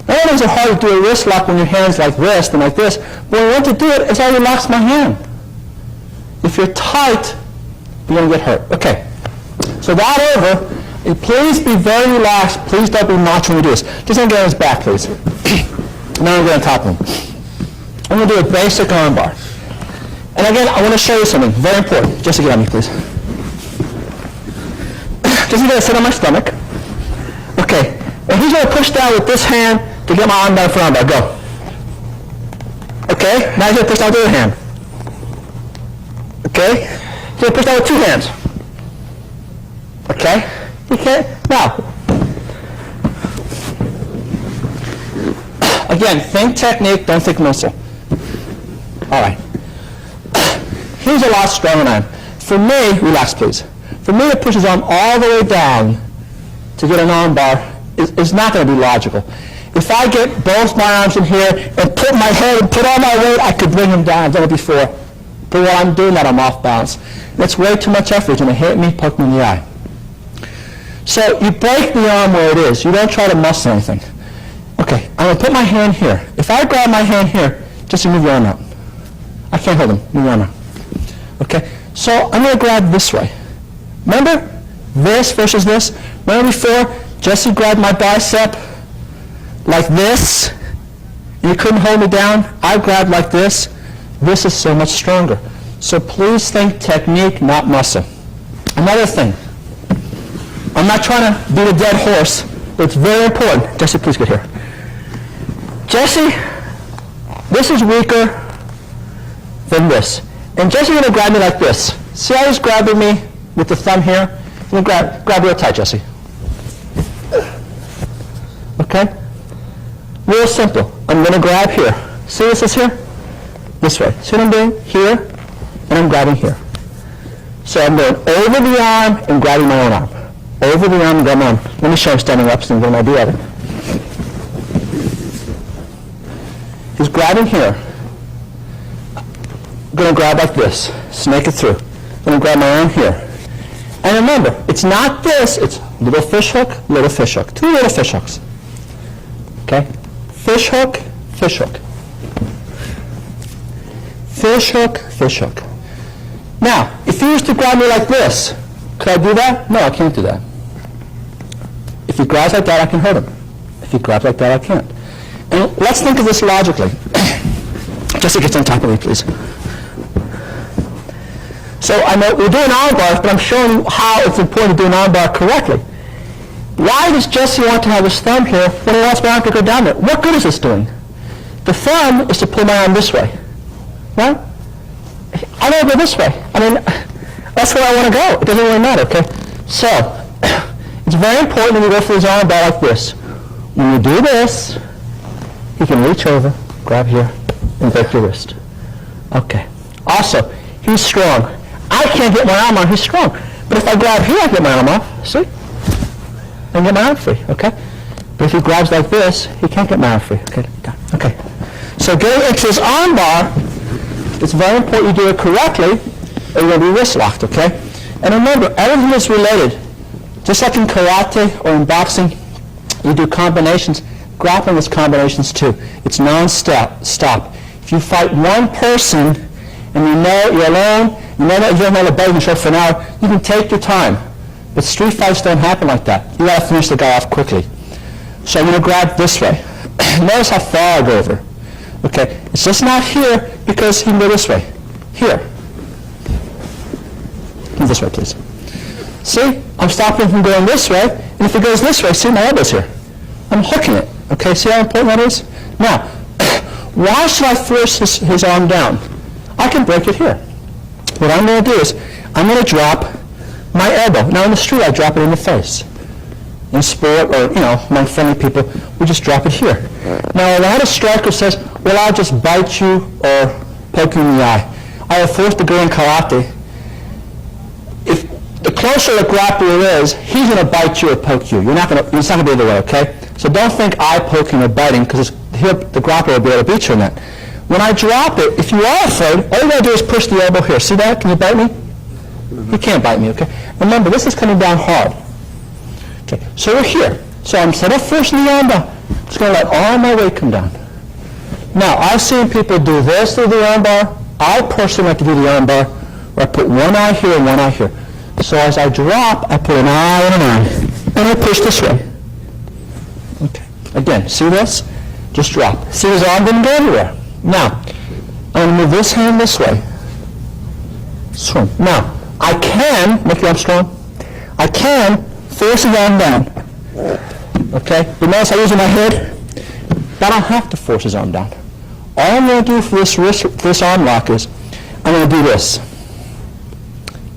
not only is it hard to do a wrist lock when your hand's like this and like this, but when I went to do it, it's how he locks my hand. If you're tight, you're going to get hurt. Okay. So that over. Please be very relaxed. Please don't be macho when you do this. Just going to get on his back, please. Now I'm going to get on top of him. I'm going to do a basic arm bar. And again, I want to show you something very important. Just to get on me, please. Just going to sit on my stomach. Okay. And he's going to push down with this hand to get my arm down for arm bar. Go. Okay. Now he's going to push down with the other hand. Okay. He's going to push down with 2 hands. Okay. Okay. Now, again, think technique, don't think muscle. All right. He's a lot stronger than I am. For me, relax, please. For me to push his arm all the way down to get an arm bar is not going to be logical. If I get both my arms in here and put my head and put all my weight, I could bring him down. I've done it before. But while I'm doing that, I'm off balance. That's way too much effort. He's going to hit me, poke me in the eye. So you break the arm where it is. You don't try to muscle anything. Okay, I'm going to put my hand here. If I grab my hand here, just move your arm out. I can't hold him. Move your arm out. Okay, so I'm going to grab this way. Remember? This versus this. Remember before? Jesse grabbed my bicep like this. And you couldn't hold me down. I grabbed like this. This is so much stronger. So please think technique, not muscle. Another thing. I'm not trying to beat a dead horse, but it's very important. Jesse, please get here. Jesse, this is weaker than this. And Jesse's going to grab me like this. See how he's grabbing me with the thumb here? I'm going to grab real tight, Jesse. Okay? Real simple. I'm going to grab here. See this is here? This way. See what I'm doing? Here, and I'm grabbing here. So I'm going over the arm and grabbing my own arm. Over the arm and grabbing my arm. Let me show him standing up so you can get an idea of it. He's grabbing here. I'm going to grab like this. Snake it through. I'm going to grab my arm here. And remember, it's not this. It's little fish hook, little fish hook. 2 little fish hooks. Okay? Fish hook, fish hook. Fish hook, fish hook. Now, if he was to grab me like this, could I do that? No, I can't do that. If he grabs like that, I can hurt him. If he grabs like that, I can't. And let's think of this logically. Jesse gets on top of me, please. So I know we're doing arm bars, but I'm showing you how it's important to do an arm bar correctly. Why does Jesse want to have his thumb here when he wants my arm to go down there? What good is this doing? The thumb is to pull my arm this way. Right? I want to go this way. I mean, that's where I want to go. It doesn't really matter, okay? So, it's very important that we go for this arm bar like this. When you do this, you can reach over, grab here, and break your wrist. Okay. Also, he's strong. I can't get my arm on, he's strong. But if I grab here, I get my arm off. See? And get my arm free, okay? But if he grabs like this, he can't get my arm free. Okay, done. Okay. So getting into his arm bar, it's very important you do it correctly, or you're going to be wrist locked, okay? And remember, everything is related. Just like in karate or in boxing, you do combinations. Grappling is combinations too. It's non-stop. Stop. If you fight one person and you know you're alone, you know that you're not a bag show for an hour, you can take your time. But street fights don't happen like that. You got to finish the guy off quickly. So I'm going to grab this way. Notice how far I go over. Okay, it's just not here because he can go this way. Here. Move this way, please. See, I'm stopping him from going this way, and if he goes this way, see my elbow's here. I'm hooking it. Okay, see how important that is? Now, why should I force his arm down? I can break it here. What I'm going to do is, I'm going to drop my elbow. Now in the street, I drop it in the face. In sport or, among friendly people, we just drop it here. Now, a lot of strikers says, well, I'll just bite you or poke you in the eye. I have forced the girl in karate. If the closer the grappler is, he's going to bite you or poke you. It's not going to be the way, okay? So don't think eye poking or biting, because the grappler will be able to beat you in that. When I drop it, if you are afraid, all you got to do is push the elbow here. See that? Can you bite me? You can't bite me, okay? Remember, this is coming down hard. Okay, so we're here. So instead of forcing the arm down, I'm just going to let all my weight come down. Now, I've seen people do this through the arm bar. I personally like to do the arm bar, where I put one eye here and one eye here. So as I drop, I put an eye and an eye, and I push this way. Okay. Again, see this? Just drop. See his arm didn't go anywhere. Now, I'm going to move this hand this way. Swing. Now, I can, make your arm strong, I can force his arm down. Okay? But notice I'm using my head. I don't have to force his arm down. All I'm going to do for this arm lock is, I'm going to do this.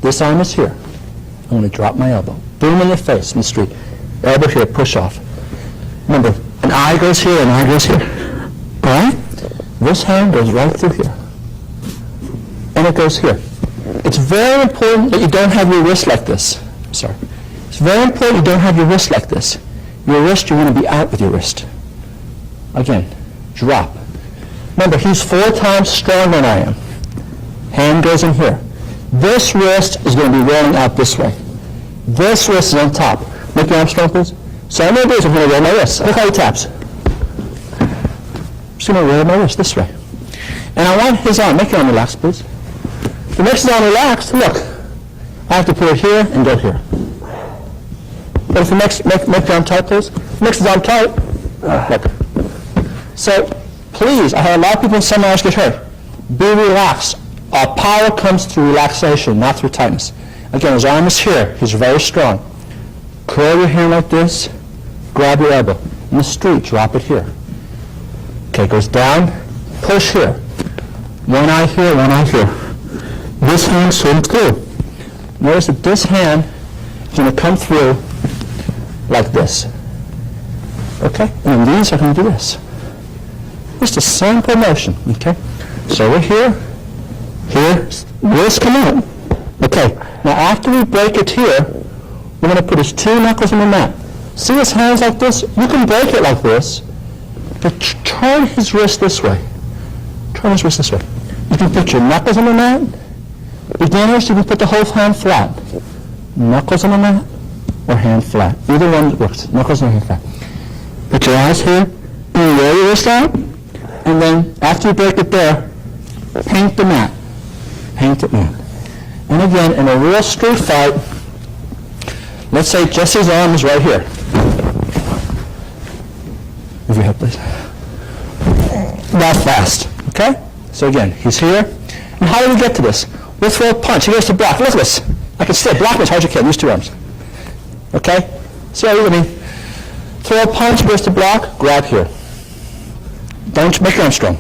This arm is here. I'm going to drop my elbow. Boom in your face in the street. Elbow here, push off. Remember, an eye goes here, an eye goes here. All right? This hand goes right through here. And it goes here. It's very important that you don't have your wrist like this. Sorry. It's very important you don't have your wrist like this. Your wrist, you want to be out with your wrist. Again, drop. Remember, he's 4 times stronger than I am. Hand goes in here. This wrist is going to be rolling out this way. This wrist is on top. Make your arm strong, please. So I'm going to do is I'm going to roll my wrist. Look how he taps. I'm just going to roll my wrist this way. And I want his arm. Make your arm relaxed, please. If it makes his arm relaxed, look. I have to put it here and go here. But if it make your arm tight, please. If it makes his arm tight, look. So, please, I have a lot of people in seminars get hurt. Be relaxed. Our power comes through relaxation, not through tightness. Again, his arm is here. He's very strong. Curl your hand like this. Grab your elbow. In the street, drop it here. Okay, goes down. Push here. One eye here, one eye here. This hand swims through. Notice that this hand is going to come through like this. Okay? And these are going to do this. Just a simple motion. Okay? So we're here. Here. Wrist come out. Okay. Now after we break it here, we're going to put his 2 knuckles on the mat. See his hands like this? You can break it like this, but turn his wrist this way. Turn his wrist this way. You can put your knuckles on the mat. Beginners, you can put the whole hand flat. Knuckles on the mat or hand flat. Either one works. Knuckles and hand flat. Put your eyes here, and roll your wrist out, and then after you break it there, paint the mat. Paint it mat. And again, in a real street fight, let's say Jesse's arm is right here. Move your head, please. Not fast, okay? So again, he's here. And how do we get to this? We'll throw a punch. He goes to block. Look at this. I can still block him as hard as you can. Use 2 arms. Okay? See how you with me? Throw a punch, goes to block, grab here. Don't make your arm strong.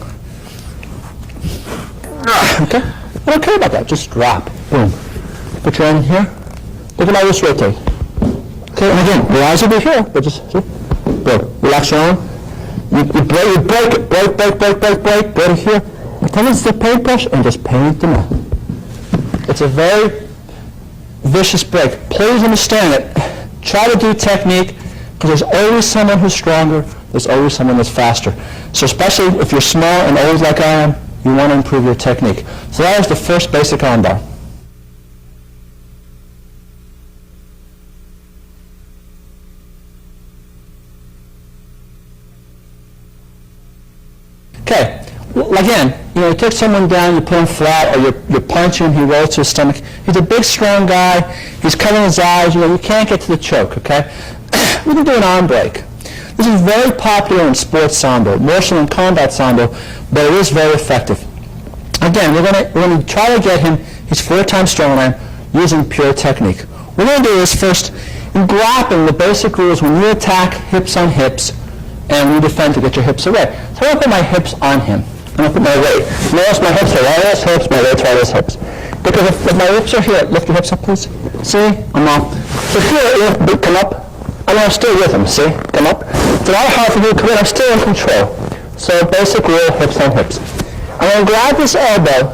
Okay? I don't care about that. Just drop. Boom. Put your hand here. Look at my wrist rotate. Okay, and again, your eyes will be here, but just, see? broke. Relax your arm. You break it. Break. Go to here. Pretend it's the paintbrush and just paint them out. It's a very vicious break. Please understand it. Try to do technique, because there's always someone who's stronger. There's always someone that's faster. So especially if you're small and old like I am, you want to improve your technique. So that is the first basic arm bar. Okay, well, again, you take someone down, you put him flat, or you punch him, he rolls to his stomach. He's a big, strong guy. He's covering his eyes. You can't get to the choke, okay? We can do an arm break. This is very popular in sports Sambo, more so in combat Sambo, but it is very effective. Again, we're going to try to get him, he's 4 times stronger than I am, using pure technique. What we're going to do is first, in grappling, the basic rule is when you attack, hips on hips, and when you defend, to get your hips away. So I'm going to put my hips on him. I'm going to put my weight. Notice my hips are right at his hips, my weight's right at his hips. Because if my hips are here, lift your hips up, please. See? I'm off. So here, come up. I'm still with him, see? Come up. It's a lot hard for me to come in. I'm still in control. So basic rule, hips on hips. I'm going to grab this elbow,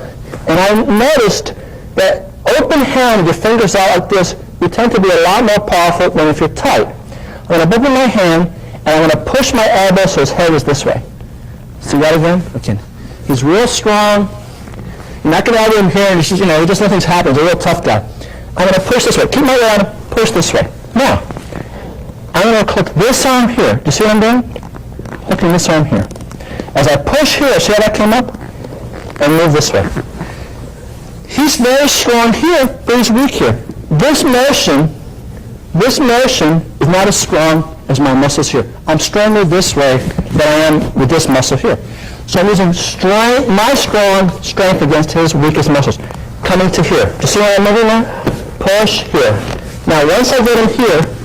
and I noticed that open hand, your fingers out like this, you tend to be a lot more powerful than if you're tight. I'm going to open my hand, and I'm going to push my elbow so his head is this way. See that again? Okay. He's real strong. You're not going to have him here, and he just nothing's happened. He's a real tough guy. I'm going to push this way. Keep my weight on him. Push this way. Now, I'm going to click this arm here. Do you see what I'm doing? Clicking this arm here. As I push here, see how that came up? And move this way. He's very strong here, but he's weak here. This motion is not as strong as my muscles here. I'm stronger this way than I am with this muscle here. So I'm using my strong strength against his weakest muscles. Coming to here. Do you see what I'm moving now? Push here. Now, once I get him here,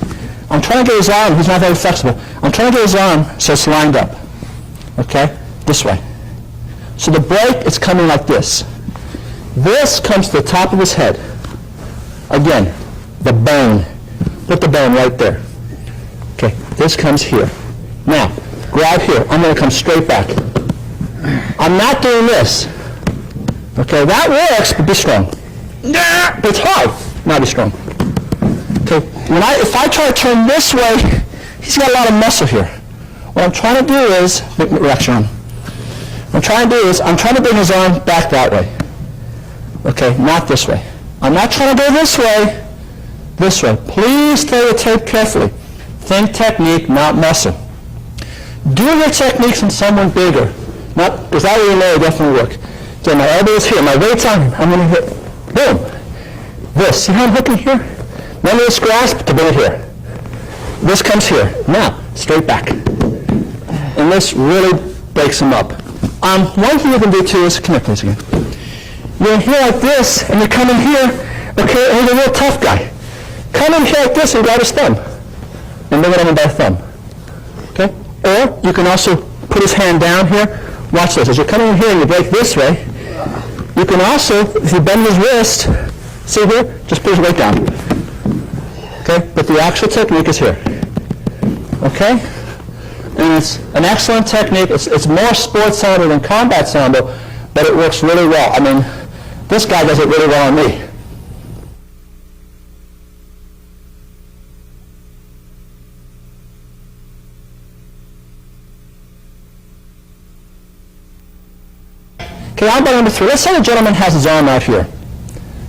I'm trying to get his arm, he's not very flexible. I'm trying to get his arm so it's lined up. Okay? This way. So the break is coming like this. This comes to the top of his head. Again, the bone. Put the bone right there. Okay, this comes here. Now, grab here. I'm going to come straight back. I'm not doing this. Okay, that works, but be strong. But it's hard. Now be strong. Okay, if I try to turn this way, he's got a lot of muscle here. What I'm trying to do is, relax your arm. What I'm trying to do is, I'm trying to bring his arm back that way. Okay, not this way. I'm not trying to go this way. This way. Please study the tape carefully. Think technique, not muscle. Do your techniques on someone bigger. Because that way you know it definitely work. Okay, my elbow is here. My weight's on him. I'm going to hit. Boom. This. See how I'm hooking here? Remember this grasp to bring it here. This comes here. Now, straight back. And this really breaks him up. One thing you can do too is, come here please again. You're in here like this, and you're coming here, okay, and he's a real tough guy. Come in here like this and grab his thumb. And bring it on by thumb. Okay? Or you can also put his hand down here. Watch this. As you're coming in here and you break this way, you can also, if you bend his wrist, see here, just put his weight down. Okay? But the actual technique is here. Okay? And it's an excellent technique. It's more sports Sambo than combat Sambo, but it works really well. I mean, this guy does it really well on me. Okay, arm bar number 3. Let's say the gentleman has his arm out here.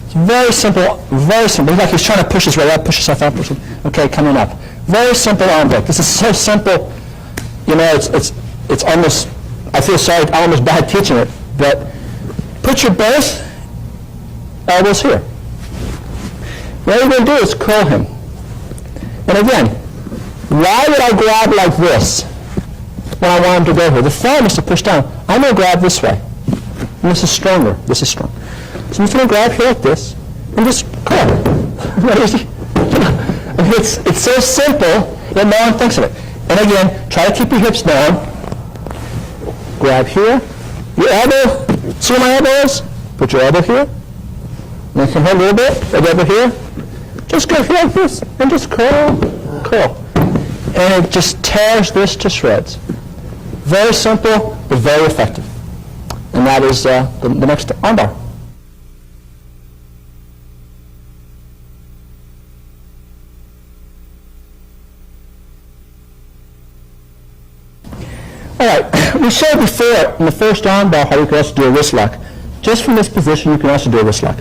It's very simple, very simple. It's like he's trying to push his way up, push himself up. Okay, coming up. Very simple arm break. This is so simple. You know, it's almost, I feel sorry, I'm almost bad teaching it, but put your both elbows here. What you're going to do is curl him. And again, why would I grab like this when I want him to go here? The thumb is to push down. I'm going to grab this way. And this is stronger. This is strong. So I'm just going to grab here like this and just curl. It's so simple that no one thinks of it. And again, try to keep your hips down. Grab here. Your elbow, see where my elbow is? Put your elbow here. And come here a little bit. Your elbow here. Just go here like this and just curl, curl. and it just tears this to shreds. Very simple, but very effective. And that is the next armbar. All right, we showed before in the first armbar how you can also do a wrist lock. Just from this position, you can also do a wrist lock.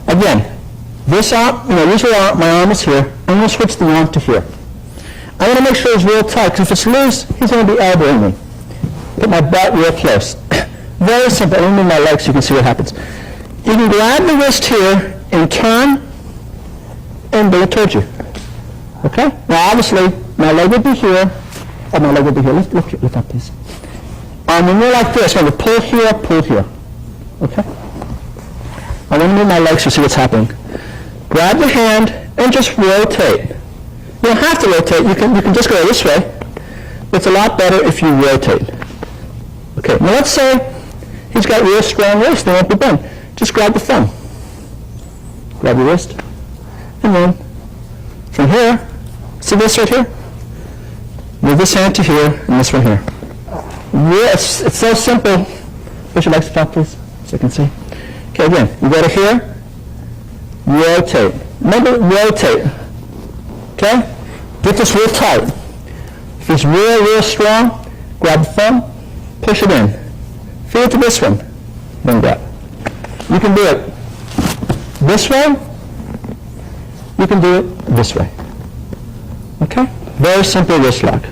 Again, this arm, usually my arm is here. I'm going to switch the arm to here. I want to make sure it's real tight, because if it's loose, he's going to be elbowing me. Put my butt real close. Very simple. I don't move my legs so you can see what happens. You can grab the wrist here and turn and bring it towards you. Okay? Now, obviously, my leg would be here, or my leg would be here. Lift up, please. When you're like this, remember, pull here, pull here. Okay? I want to move my legs to see what's happening. Grab the hand and just rotate. You don't have to rotate. You can just go this way. It's a lot better if you rotate. Okay, now let's say he's got real strong wrist. They won't be bent. Just grab the thumb. Grab your wrist. And then from here, see this right here? Move this hand to here and this one here. Yes, it's so simple. Push your legs back, please, so you can see. Okay, again, you go to here, rotate. Remember, rotate. Okay? Get this real tight. If it's real strong, grab the thumb, push it in. Feel it to this one, then grab. You can do it this way. You can do it this way. Okay? Very simple wrist lock.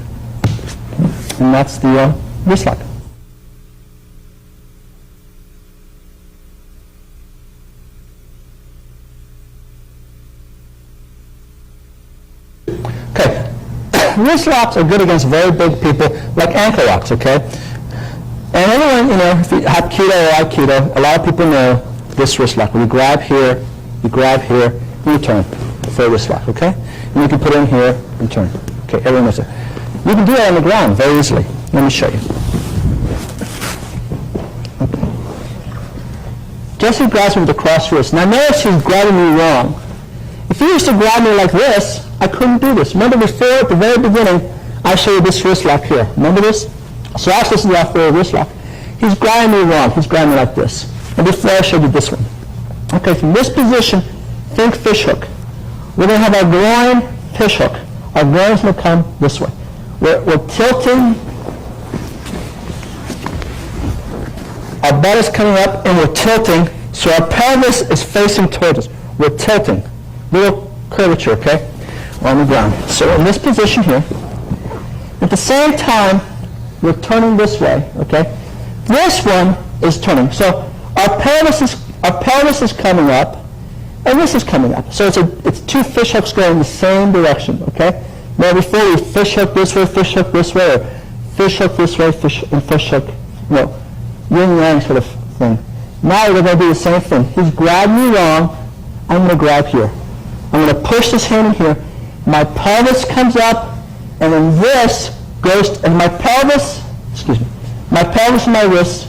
And that's the wrist lock. Okay, wrist locks are good against very big people, like ankle locks, okay? And everyone, if you have keto or aikido, a lot of people know this wrist lock. When you grab here, and you turn for a wrist lock, okay? And you can put it in here and turn. Okay, everyone knows it. You can do that on the ground very easily. Let me show you. Okay. Jesse grabs me with the cross wrist. Now notice he's grabbing me wrong. If he used to grab me like this, I couldn't do this. Remember before, at the very beginning, I showed you this wrist lock here. Remember this? So actually, this is the wrist lock. He's grabbing me wrong. He's grabbing me like this. And before I showed you this one. Okay, from this position, think fish hook. We're going to have our groin fish hook. Our groin is going to come this way. We're tilting. Our butt is coming up, and we're tilting, so our pelvis is facing towards us. We're tilting. Little curvature, okay, on the ground. So in this position here, at the same time, we're turning this way, okay? This one is turning. So our pelvis is coming up, and this is coming up. So it's two fish hooks going the same direction, okay? Now before we fish hook this way, or fish hook this way, fish hook, yin yang sort of thing. Now we're going to do the same thing. He's grabbed me wrong. I'm going to grab here. I'm going to push this hand in here. My pelvis comes up, and then this goes, and my pelvis and my wrists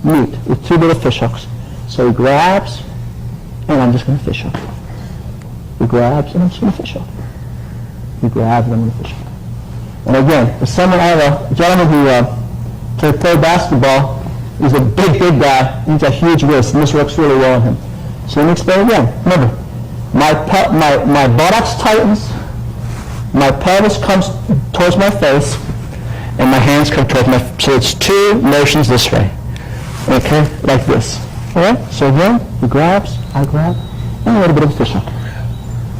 meet with two little fish hooks. So he grabs, and I'm just going to fish hook. He grabs, and I'm just going to fish hook. He grabs, and I'm going to fish hook. And again, I have a gentleman who played basketball. He's a big guy. He's a huge wrist, and this works really well on him. So let me explain again. Remember, my buttocks tightens, my pelvis comes towards my face, and my hands come towards my, so it's two motions this way. Okay, like this. All right, so again, he grabs, I grab, and a little bit of a fish hook.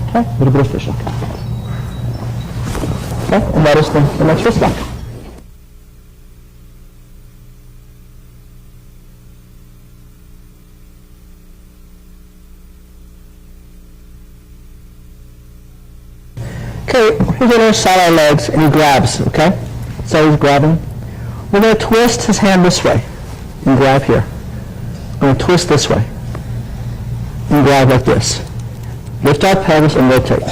Okay, a little bit of fish hook. Okay, and that is the next wrist lock. Okay, he's going to side our legs, and he grabs, okay? So he's grabbing. We're going to twist his hand this way, and grab here. We're going to twist this way, and grab like this. Lift our pelvis and rotate.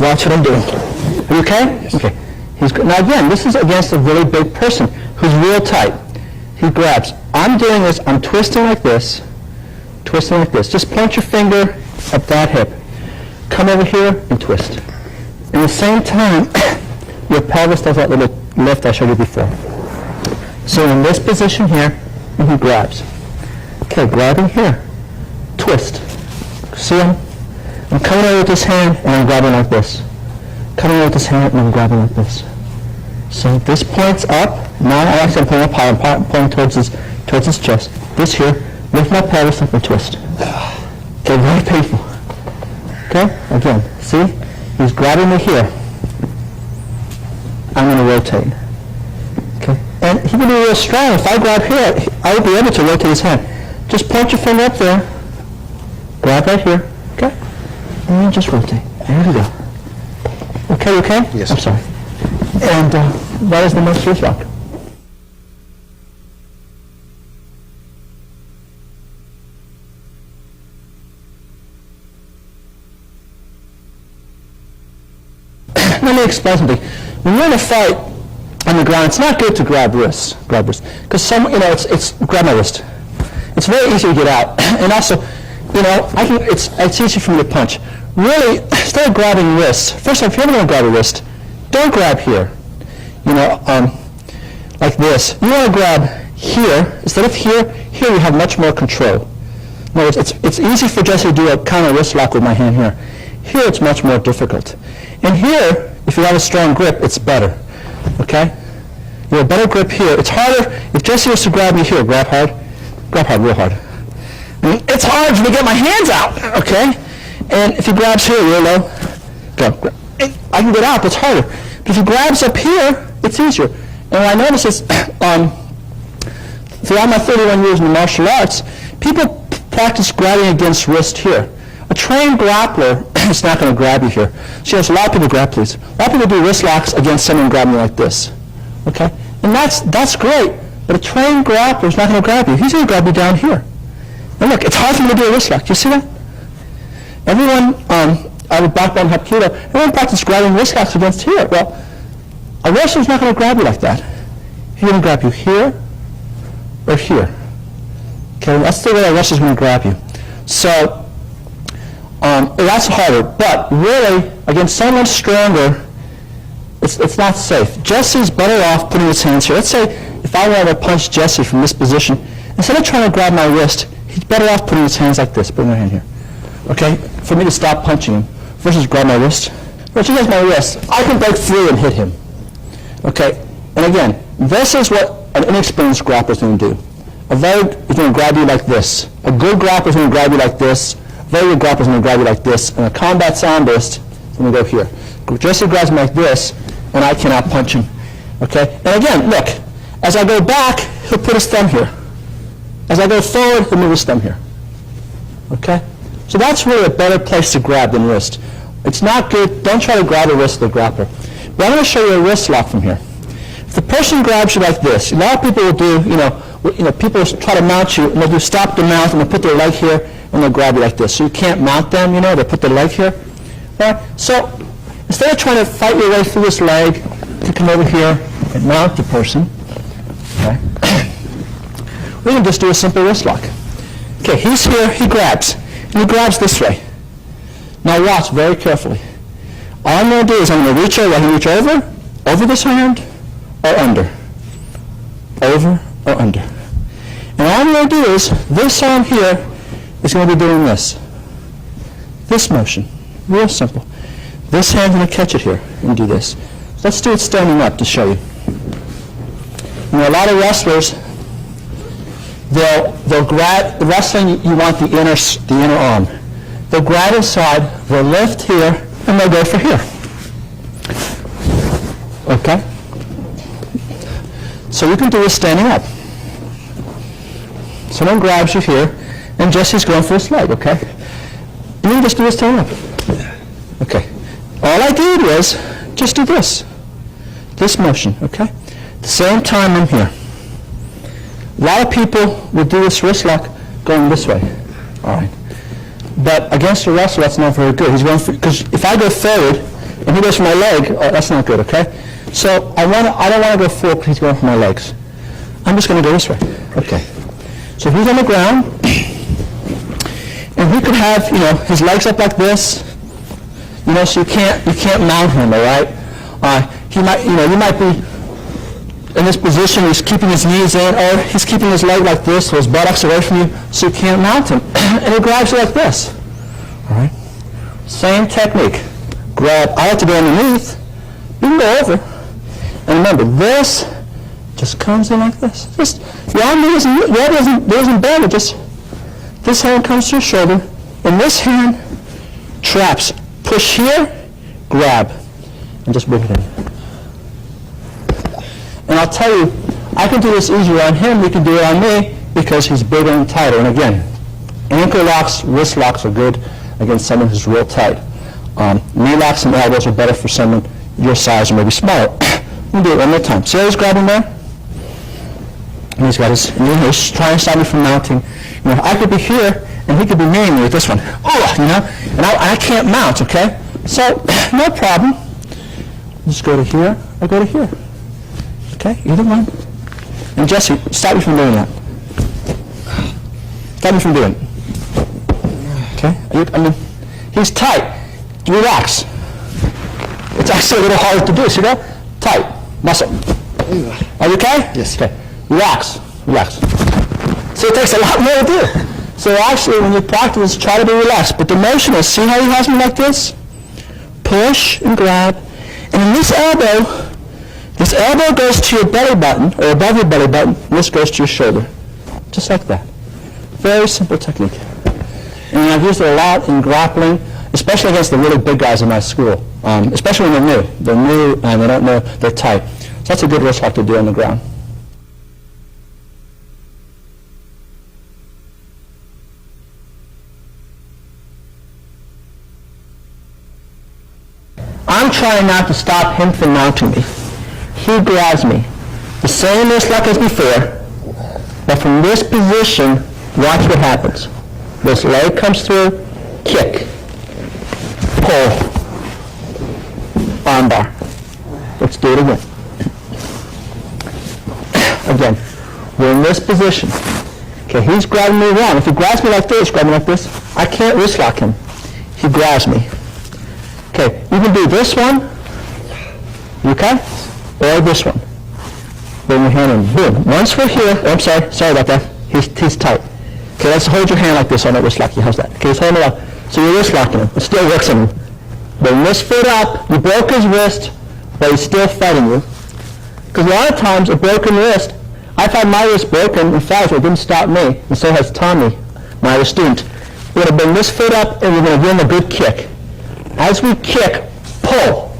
Watch what I'm doing. Are you okay? Yes. Okay. Now again, this is against a really big person who's real tight. He grabs. I'm doing this, I'm twisting like this, twisting like this. Just point your finger at that hip. Come over here and twist. At the same time, your pelvis does that little lift I showed you before. So in this position here, and he grabs. Okay, grabbing here. Twist. See him? I'm coming over with this hand, and I'm grabbing like this. Coming over with this hand, and I'm grabbing like this. So this points up. Now I actually am pointing up high. I'm pointing towards his chest. This here, lift my pelvis up and twist. Okay, very painful. Okay, again, see? He's grabbing me here. I'm going to rotate. Okay, and he can be real strong. If I grab here, I will be able to rotate his hand. Just point your finger up there. Grab right here. Okay, and then just rotate. There we go. Okay, you okay? Yes. I'm sorry. And that is the most wrist lock. Let me explain something. When you're in a fight on the ground, it's not good to grab wrists, because it's grab my wrist. It's very easy to get out, and also, it's easy for me to punch. Really, instead of grabbing wrists, first of all, if you're ever going to grab a wrist, don't grab here. Like this. You want to grab here instead of here. Here you have much more control. In other words, it's easy for Jesse to do a kind of wrist lock with my hand here. Here it's much more difficult. And here, if you have a strong grip, it's better. Okay? You have a better grip here. It's harder if Jesse was to grab me here. Grab hard, real hard. I mean, it's hard for me to get my hands out. Okay? And if he grabs here real low, go. I can get out, but it's harder. But if he grabs up here, it's easier. And what I notice is, throughout my 31 years in the martial arts, people practice grabbing against wrist here. A trained grappler is not going to grab you here. So yes, a lot of people grab, please. A lot of people do wrist locks against someone grabbing you like this. Okay? And that's great. But a trained grappler is not going to grab you. He's going to grab you down here. And look, it's hard for me to do a wrist lock. Do you see that? Everyone, I would back down Hapkido, everyone practice grabbing wrist locks against here. Well, a wrestler's not going to grab you like that. He's going to grab you here or here. Okay, that's the way a wrestler's going to grab you. So, that's harder. But really, against someone stronger, it's not safe. Jesse's better off putting his hands here. Let's say if I wanted to punch Jesse from this position, instead of trying to grab my wrist, he's better off putting his hands like this. Put my hand here. Okay, for me to stop punching him versus grab my wrist. Once he has my wrist, I can break through and hit him. Okay, and again, this is what an inexperienced grappler is going to do. A very is going to grab you like this. A good grappler is going to grab you like this. A very good grappler is going to grab you like this. And a combat samboist is going to go here. Jesse grabs me like this, and I cannot punch him. Okay, and again, look, as I go back, he'll put his thumb here. As I go forward, he'll move his thumb here. Okay? So that's really a better place to grab than wrist. It's not good. Don't try to grab the wrist of the grappler. But I'm going to show you a wrist lock from here. If the person grabs you like this, a lot of people will do, people try to mount you, and they'll do stop the mount, and they'll put their leg here, and they'll grab you like this. So you can't mount them, they'll put their leg here. All right? So instead of trying to fight your way through this leg, you come over here and mount the person. Okay? We can just do a simple wrist lock. Okay, he's here, he grabs. And he grabs this way. Now watch very carefully. All I'm going to do is I'm going to reach over. I can reach over this hand, or under. Over or under. And all I'm going to do is, this arm here is going to be doing this. This motion. Real simple. This hand's going to catch it here and do this. So let's do it standing up to show you. A lot of wrestlers, they'll grab, the wrestling, you want the inner arm. They'll grab inside, they'll lift here, and they'll go for here. Okay? So you can do this standing up. Someone grabs you here, and Jesse's going for his leg, okay? And you can just do this standing up. Okay. All I did was just do this. This motion, okay? At the same time I'm here. A lot of people would do this wrist lock going this way. All right. But against a wrestler, that's not very good. He's going for, because if I go forward and he goes for my leg, that's not good, okay? So I don't want to go forward because he's going for my legs. I'm just going to go this way. Okay. So he's on the ground, and he could have, his legs up like this, so you can't mount him, all right? you might be in this position, he's keeping his knees in, or he's keeping his leg like this, so his buttocks away from you, so you can't mount him. And he grabs you like this. All right? Same technique. Grab, I have to go underneath. You can go over. And remember, this just comes in like this. Just, your arm isn't bad, just this hand comes to your shoulder, and this hand traps. Push here, grab, and just bring it in. And I'll tell you, I can do this easier on him, he can do it on me, because he's bigger and tighter. And again, ankle locks, wrist locks are good against someone who's real tight. Knee locks and elbows are better for someone your size or maybe smaller. We'll do it one more time. See how he's grabbing there? And he's got his, he's trying to stop me from mounting. I could be here, and he could be near me with this one. And I can't mount, okay? So, no problem. Just go to here, or go to here. Okay, either one. And Jesse, stop me from doing that. Stop me from doing it. Okay? He's tight. Relax. It's actually a little harder to do. See that? Tight. Muscle. Are you okay? Yes. Okay. Relax. Relax. So it takes a lot more to do. So actually, when you practice, try to be relaxed. But the motion is, see how he has me like this? Push and grab. And in this elbow goes to your belly button, or above your belly button, and this goes to your shoulder. Just like that. Very simple technique. And I've used it a lot in grappling, especially against the really big guys in my school, especially when they're new. They're new and they don't know, they're tight. So that's a good wrist lock to do on the ground. I'm trying not to stop him from mounting me. He grabs me. The same wrist lock as before, but from this position, watch what happens. This leg comes through, kick, pull, arm bar. Let's do it again. Again, we're in this position. Okay, he's grabbing me wrong. If he grabs me like this, grab me like this, I can't wrist lock him. He grabs me. Okay, you can do this one, okay, or this one. Bring your hand in, boom. Once we're here, I'm sorry about that. He's tight. Okay, let's hold your hand like this on that wrist lock. How's that? Okay, let's hold it up. So you're wrist locking him. It still works on him. Bring this foot up. You broke his wrist, but he's still fighting you. Because a lot of times, a broken wrist, I've had my wrist broken. In fact, it didn't stop me, and so has Tommy, my other student. We're going to bring this foot up, and we're going to give him a good kick. As we kick, pull.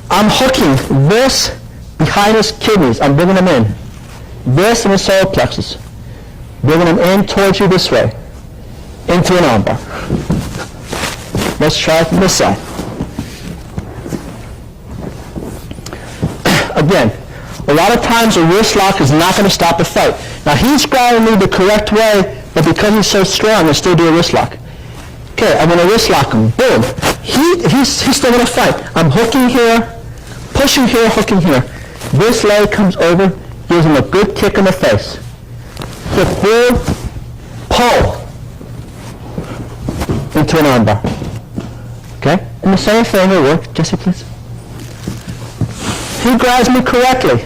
I'm hooking this behind his kidneys. I'm bringing him in. This in his solar plexus. Bringing him in towards you this way. Into an armbar. Let's try it from this side. Again, a lot of times a wrist lock is not going to stop a fight. Now he's grabbing me the correct way, but because he's so strong, I still do a wrist lock. Okay, I'm going to wrist lock him. Boom. He's still going to fight. I'm hooking here, pushing here, hooking here. This leg comes over, gives him a good kick in the face. Kick through, pull into an armbar. Okay? And the same thing will work. Jesse, please. He grabs me correctly.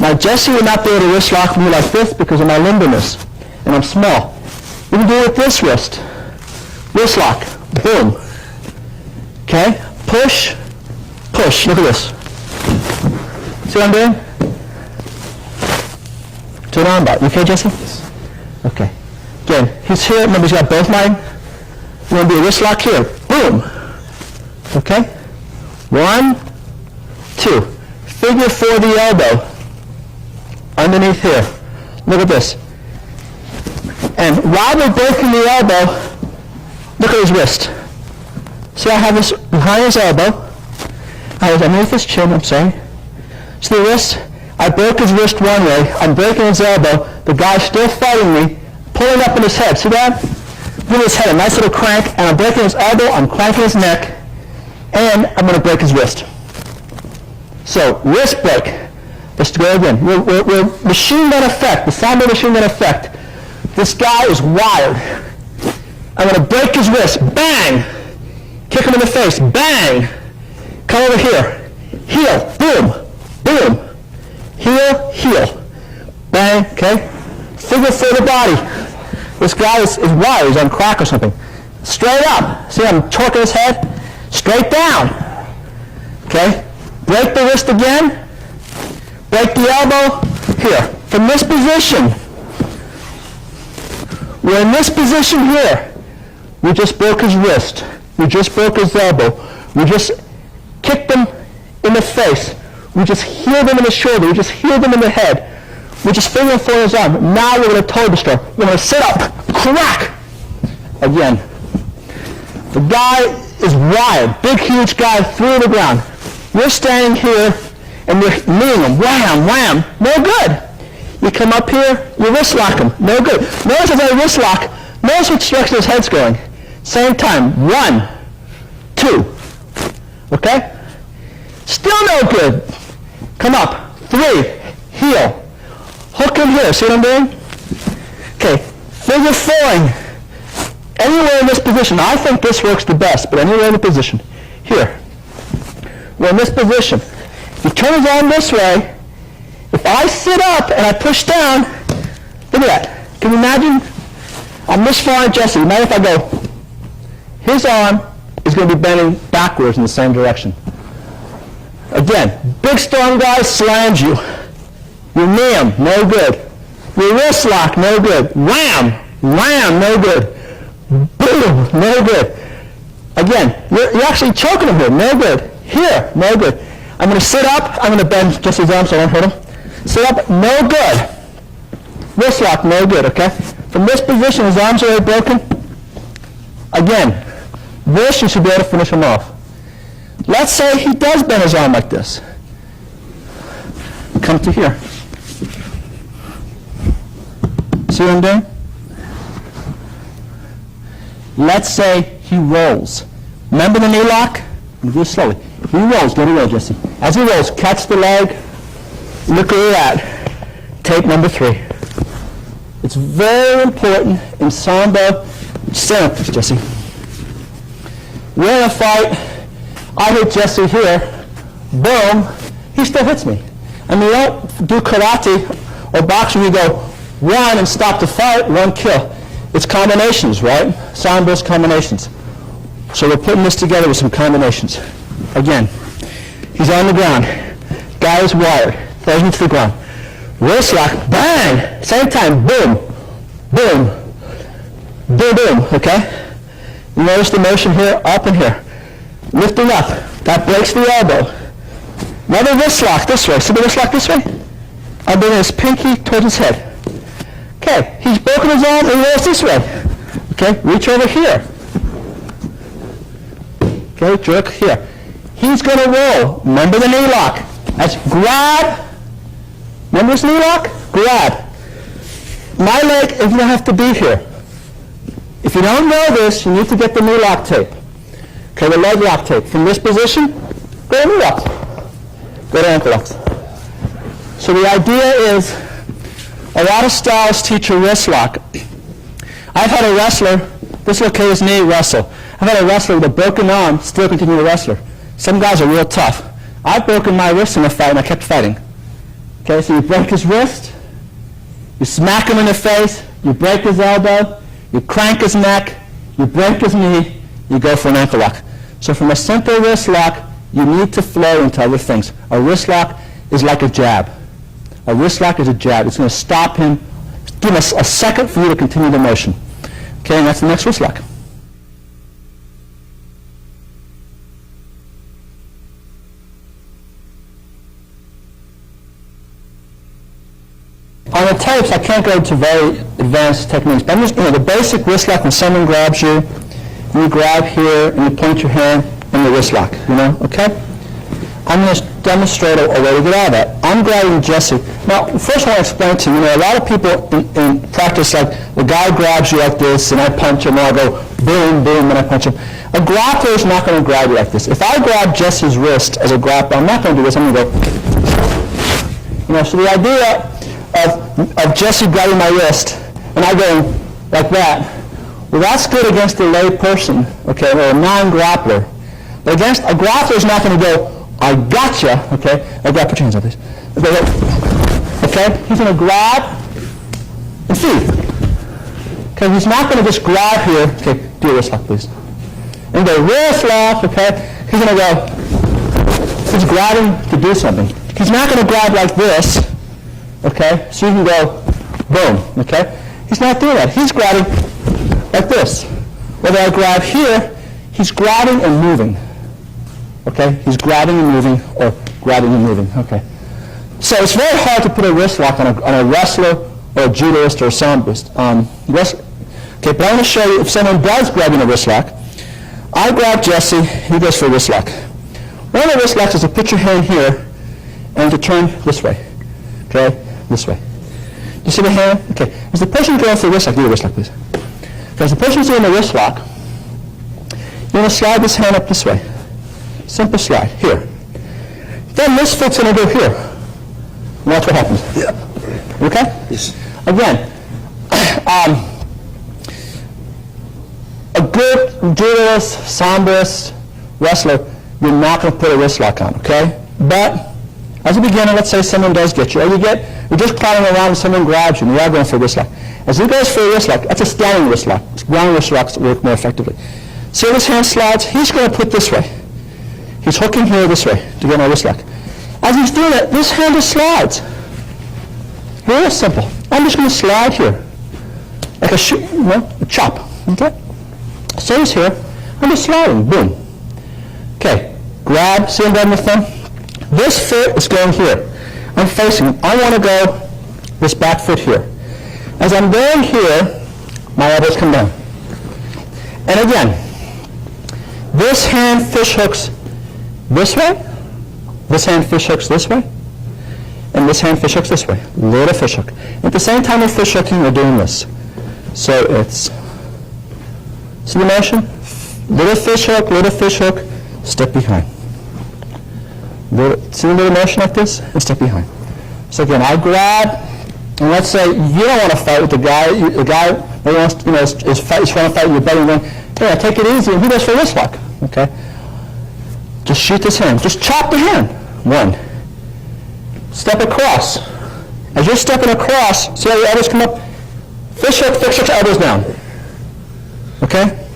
Now, Jesse would not be able to wrist lock me like this because of my limberness, and I'm small. You can do it with this wrist. Wrist lock. Boom. Okay? Push, push. Look at this. See what I'm doing? To an armbar. You okay, Jesse? Yes. Okay. Again, he's here. Remember, he's got both mine. We're going to do a wrist lock here. Boom. Okay? 1, 2. Figure 4 the elbow. Underneath here. Look at this. And while we're breaking the elbow, look at his wrist. See, I have this behind his elbow. I was underneath his chin, I'm sorry. See the wrist? I broke his wrist one way. I'm breaking his elbow. The guy's still fighting me, pulling up in his head. See that? Give his head a nice little crank, and I'm breaking his elbow, I'm cranking his neck, and I'm going to break his wrist. So, wrist break. Let's go again. We're machine gun effect, the Sambo machine gun effect. This guy is wild. I'm going to break his wrist. Bang! Kick him in the face. Bang! Come over here. heel, boom, boom, heel, heel, bang, okay? Figure four the body. This guy is wired, he's on crack or something. Straight up, see I'm torquing his head? Straight down, okay? Break the wrist again, break the elbow, here. From this position, we're in this position here. We just broke his wrist. We just broke his elbow. We just kicked him in the face. We just healed him in the shoulder. We just healed him in the head. We just fingered for his arm. Now we're going to toe destroy. We're going to sit up, crack. Again. The guy is wired. Big, huge guy through the ground. You're standing here and you're kneeing him. Wham, wham. No good. You come up here, you wrist lock him. No good. Notice as I wrist lock, notice which direction his head's going. Same time. 1, 2. Okay? Still no good. Come up. 3. Heel. Hook him here. See what I'm doing? Okay. Figure four-ing. Anywhere in this position. I think this works the best, but anywhere in the position. Here. We're in this position. If you turn his arm this way, if I sit up and I push down, look at that. Can you imagine? I'm this far on Jesse. Imagine if I go, his arm is going to be bending backwards in the same direction. Again, big strong guy slams you. You knee him, no good. Your wrist lock, no good. Wham! Wham! No good. Boom! No good. Again, you're actually choking him here, no good. Here, no good. I'm going to sit up. I'm going to bend Jesse's arm so I don't hurt him. Sit up, no good. Wrist lock, no good, okay? From this position, his arms are already broken. Again, this you should be able to finish him off. Let's say he does bend his arm like this. Come to here. See what I'm doing? Let's say he rolls. Remember the knee lock? Do it slowly. He rolls. Let it roll, Jesse. As he rolls, catch the leg. Look where you're at. Tape number 3. It's very important in Sambo. Stand up, Jesse. We're in a fight. I hit Jesse here. Boom. He still hits me. And we don't do karate or boxing. We go 1 and stop the fight, 1 kill. It's combinations, right? Sambo's combinations. So we're putting this together with some combinations. Again, he's on the ground. Guy is wired. Throws him to the ground. Wrist lock, bang! Same time, boom, boom, boom, boom, okay? You notice the motion here, up and here. Lifting up. That breaks the elbow. Another wrist lock this way. See the wrist lock this way? I'm bringing his pinky towards his head. Okay, he's broken his arm and he rolls this way. Okay, reach over here. Okay, jerk here. He's going to roll. Remember the knee lock. That's grab. Remember this knee lock? Grab. My leg is going to have to be here. If you don't know this, you need to get the knee lock tape. Okay, the leg lock tape. From this position, go to knee locks. Go to ankle locks. So the idea is, a lot of styles teach a wrist lock. I've had a wrestler, dislocate his knee, wrestle. I've had a wrestler with a broken arm, still continue to wrestle. Some guys are real tough. I've broken my wrist in a fight and I kept fighting. Okay, so you break his wrist, you smack him in the face, you break his elbow, you crank his neck, you break his knee, you go for an ankle lock. So from a simple wrist lock, you need to flow into other things. A wrist lock is like a jab. A wrist lock is a jab. It's going to stop him, give us a second for you to continue the motion. Okay, and that's the next wrist lock. On the tapes, I can't go to very advanced techniques, but I'm just, the basic wrist lock when someone grabs you, you grab here and you point your hand in the wrist lock, okay? I'm going to demonstrate a way to get out of that. I'm grabbing Jesse. Now, first I want to explain to you, a lot of people in practice, like the guy grabs you like this and I punch him, and I go boom, boom, and I punch him. A grappler is not going to grab you like this. If I grab Jesse's wrist as a grappler, I'm not going to do this. I'm going to go, so the idea of Jesse grabbing my wrist and I going like that, well, that's good against a lay person, okay, or a non-grappler. But against a grappler is not going to go I gotcha, okay? Okay, put your hands up, please. Okay, he's going to grab and feed. Okay, he's not going to just grab here. Okay, do a wrist lock, please. And go wrist lock, okay? He's going to go, he's grabbing to do something. He's not going to grab like this, okay? So you can go, boom, okay? He's not doing that. He's grabbing like this. Whether I grab here, he's grabbing and moving. Okay? He's grabbing and moving, or grabbing and moving. Okay. So it's very hard to put a wrist lock on a wrestler or a judoist or a sambist. Okay, but I'm going to show you if someone does grab in a wrist lock. I grab Jesse, he goes for a wrist lock. One of the wrist locks is to put your hand here and to turn this way. Okay? This way. You see the hand? Okay. As the person going for a wrist lock, do a wrist lock, please. Because the person's doing the wrist lock, you're going to slide this hand up this way. Simple slide. Here. Then this foot's going to go here. And watch what happens. Yeah. Okay? Yes. Again, a good judoist, samboist, wrestler, you're not going to put a wrist lock on, okay? But as a beginner, let's say someone does get you, or you're just crawling around and someone grabs you, and you are going for a wrist lock. As he goes for a wrist lock, that's a standing wrist lock. Ground wrist locks work more effectively. See how this hand slides? He's going to put this way. He's hooking here this way to get my wrist lock. As he's doing that, this hand just slides. Very simple. I'm just going to slide here, like a chop. Okay? So he's here. I'm just sliding. Boom. Okay. Grab. See him grabbing the thumb? This foot is going here. I'm facing him. I want to go this back foot here. As I'm going here, my elbows come down. And again, this hand fish hooks this way, this hand fish hooks this way, and this hand fish hooks this way. Little fish hook. At the same time we're fish hooking, we're doing this. So it's, see the motion? Little fish hook, step behind. See the little motion like this? And step behind. So again, I grab, and let's say you don't want to fight with the guy that wants, is trying to fight with your buddy and going, hey, take it easy, and he goes for a wrist lock. Okay? Just shoot this hand. Just chop the hand. One. Step across. As you're stepping across, see how your elbows come up? Fish hook, elbows down. Okay?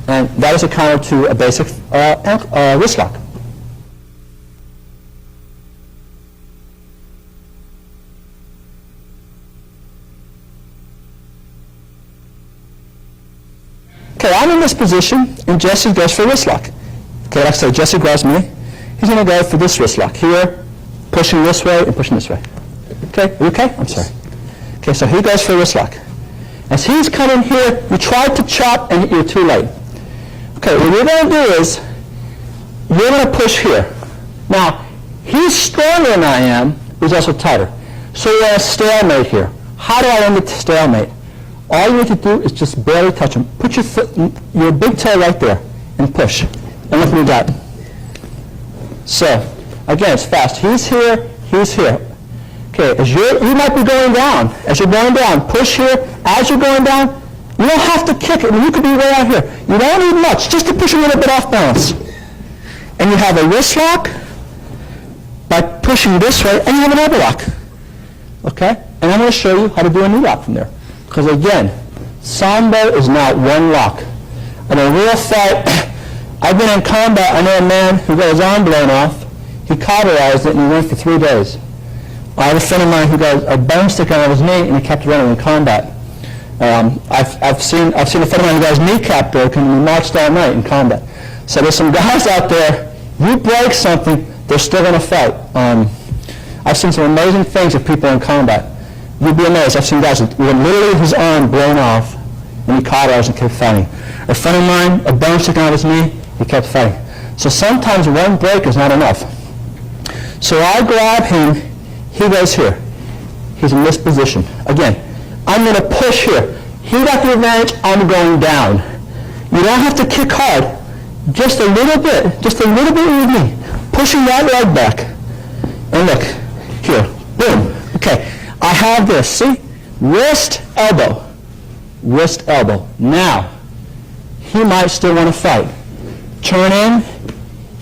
And that is a counter to a basic wrist lock. Okay, I'm in this position, and Jesse goes for a wrist lock. Okay, like I say, Jesse grabs me. He's going to go for this wrist lock here, pushing this way and pushing this way. Okay, are you okay? I'm sorry. Okay, so he goes for a wrist lock. As he's coming here, you tried to chop, and you're too late. Okay, what you're going to do is, you're going to push here. Now, he's stronger than I am, he's also tighter. So we're at a stalemate here. How do I end the stalemate? All you need to do is just barely touch him. Put your foot, your big toe right there, and push. And look what we got. So, again, it's fast. He's here, he's here. Okay, you might be going down. As you're going down, push here. As you're going down, you don't have to kick it. You could be way out here. You don't need much, just to push a little bit off balance. And you have a wrist lock by pushing this way, and you have an elbow lock. Okay? And I'm going to show you how to do a knee lock from there. Because again, Sambo is not one lock. In a real fight, I've been in combat. I know a man who got his arm blown off. He cauterized it and he went for 3 days. I have a friend of mine who got a bone stick on his knee and he kept running in combat. I've seen a friend of mine who got his kneecap broken and he marched all night in combat. So there's some guys out there, you break something, they're still going to fight. I've seen some amazing things of people in combat. You'd be amazed. I've seen guys with literally his arm blown off, and he cauterized and kept fighting. A friend of mine, a bone stick on his knee, he kept fighting. So sometimes one break is not enough. So I grab him, he goes here. He's in this position. Again, I'm going to push here. He got the advantage, I'm going down. You don't have to kick hard. Just a little bit with me. Pushing that leg back. And look, here, boom. Okay. I have this, see? Wrist, elbow. Wrist, elbow. Now, he might still want to fight. Turn in,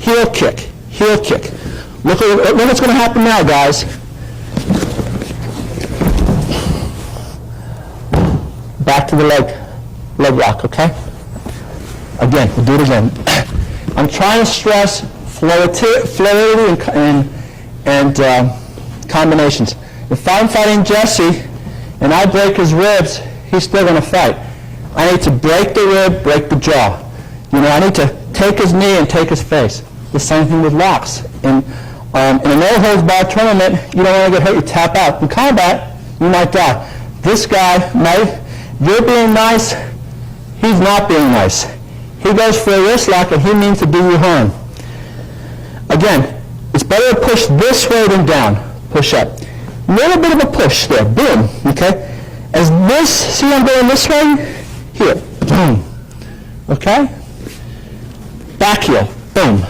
heel kick, heel kick. Look what's going to happen now, guys. Back to the leg lock, okay? Again, we'll do it again. I'm trying to stress fluidity and combinations. If I'm fighting Jesse and I break his ribs, he's still going to fight. I need to break the rib, break the jaw. You know, I need to take his knee and take his face. The same thing with locks. In a no-holds-barred tournament, you don't want to get hurt, you tap out. In combat, you might die. This guy might, you're being nice, he's not being nice. He goes for a wrist lock and he means to do you harm. Again, it's better to push this way than down. Push up. A little bit of a push there. Boom. Okay? As this, see I'm going this way? Here. Boom. Okay? Back heel. Boom.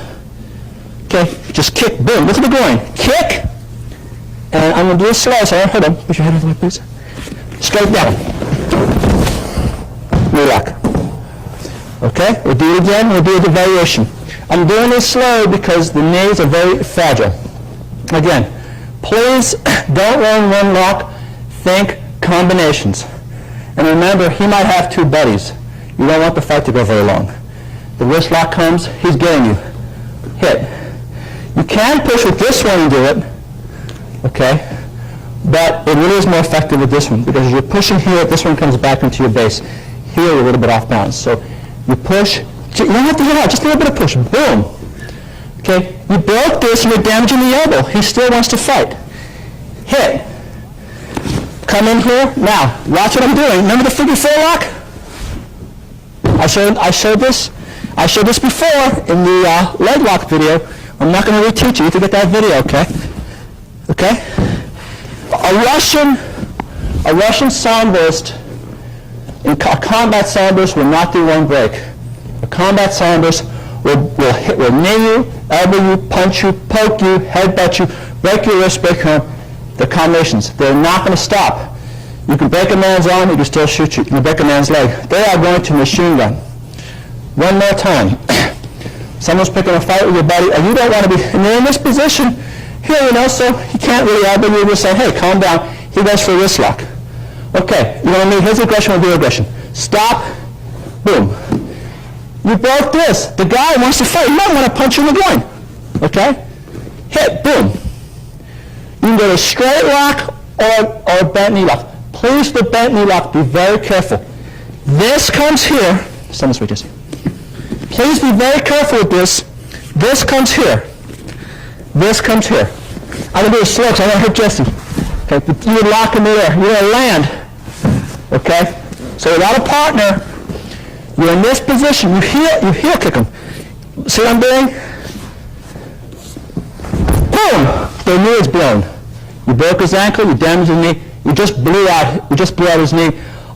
Okay? Just kick. Boom. Look at the going. Kick. And I'm going to do it slow so I don't hit him. Put your head out of the way, please. Straight down. Knee lock. Okay? We'll do it again. We'll do the variation. I'm doing this slow because the knees are very fragile. Again, please don't learn one lock. Think combinations. And remember, he might have two buddies. You don't want the fight to go very long. The wrist lock comes, he's getting you. Hit. You can push with this one and do it, okay? But it really is more effective with this one because as you're pushing here, this one comes back into your base. Here, you're a little bit off balance. So you push. You don't have to hit out, just a little bit of push. Boom. Okay? You broke this and you're damaging the elbow. He still wants to fight. Hit. Come in here. Now, watch what I'm doing. Remember the figure four lock? I showed this before in the leg lock video. I'm not going to reteach you. You have to get that video, okay? Okay? A Russian samboist, a combat samboist will not do one break. A combat samboist will knee you, elbow you, punch you, poke you, headbutt you, break your wrist, break your arm. The combinations. They're not going to stop. You can break a man's arm, he can still shoot you. You can break a man's leg. They are going to machine gun. One more time. Someone's picking a fight with your buddy, and you don't want to be, and you're in this position here, you know, so he can't really elbow you. Just say, hey, calm down. He goes for a wrist lock. Okay, you want to meet his aggression with your aggression. Stop. Boom. You broke this. The guy wants to fight. He might want to punch you in the groin. Okay? Hit. Boom. You can go to straight lock or bent knee lock. Please, the bent knee lock, be very careful. This comes here. Stand this way, Jesse. Please be very careful with this. This comes here. This comes here. I'm going to do it slow because I want to hit Jesse. Okay? But you would lock in there. You're going to land. Okay? So without a partner, you're in this position. You heel kick him. See what I'm doing? Boom! The knee is blown. You broke his ankle. You damaged his knee. You just blew out his knee.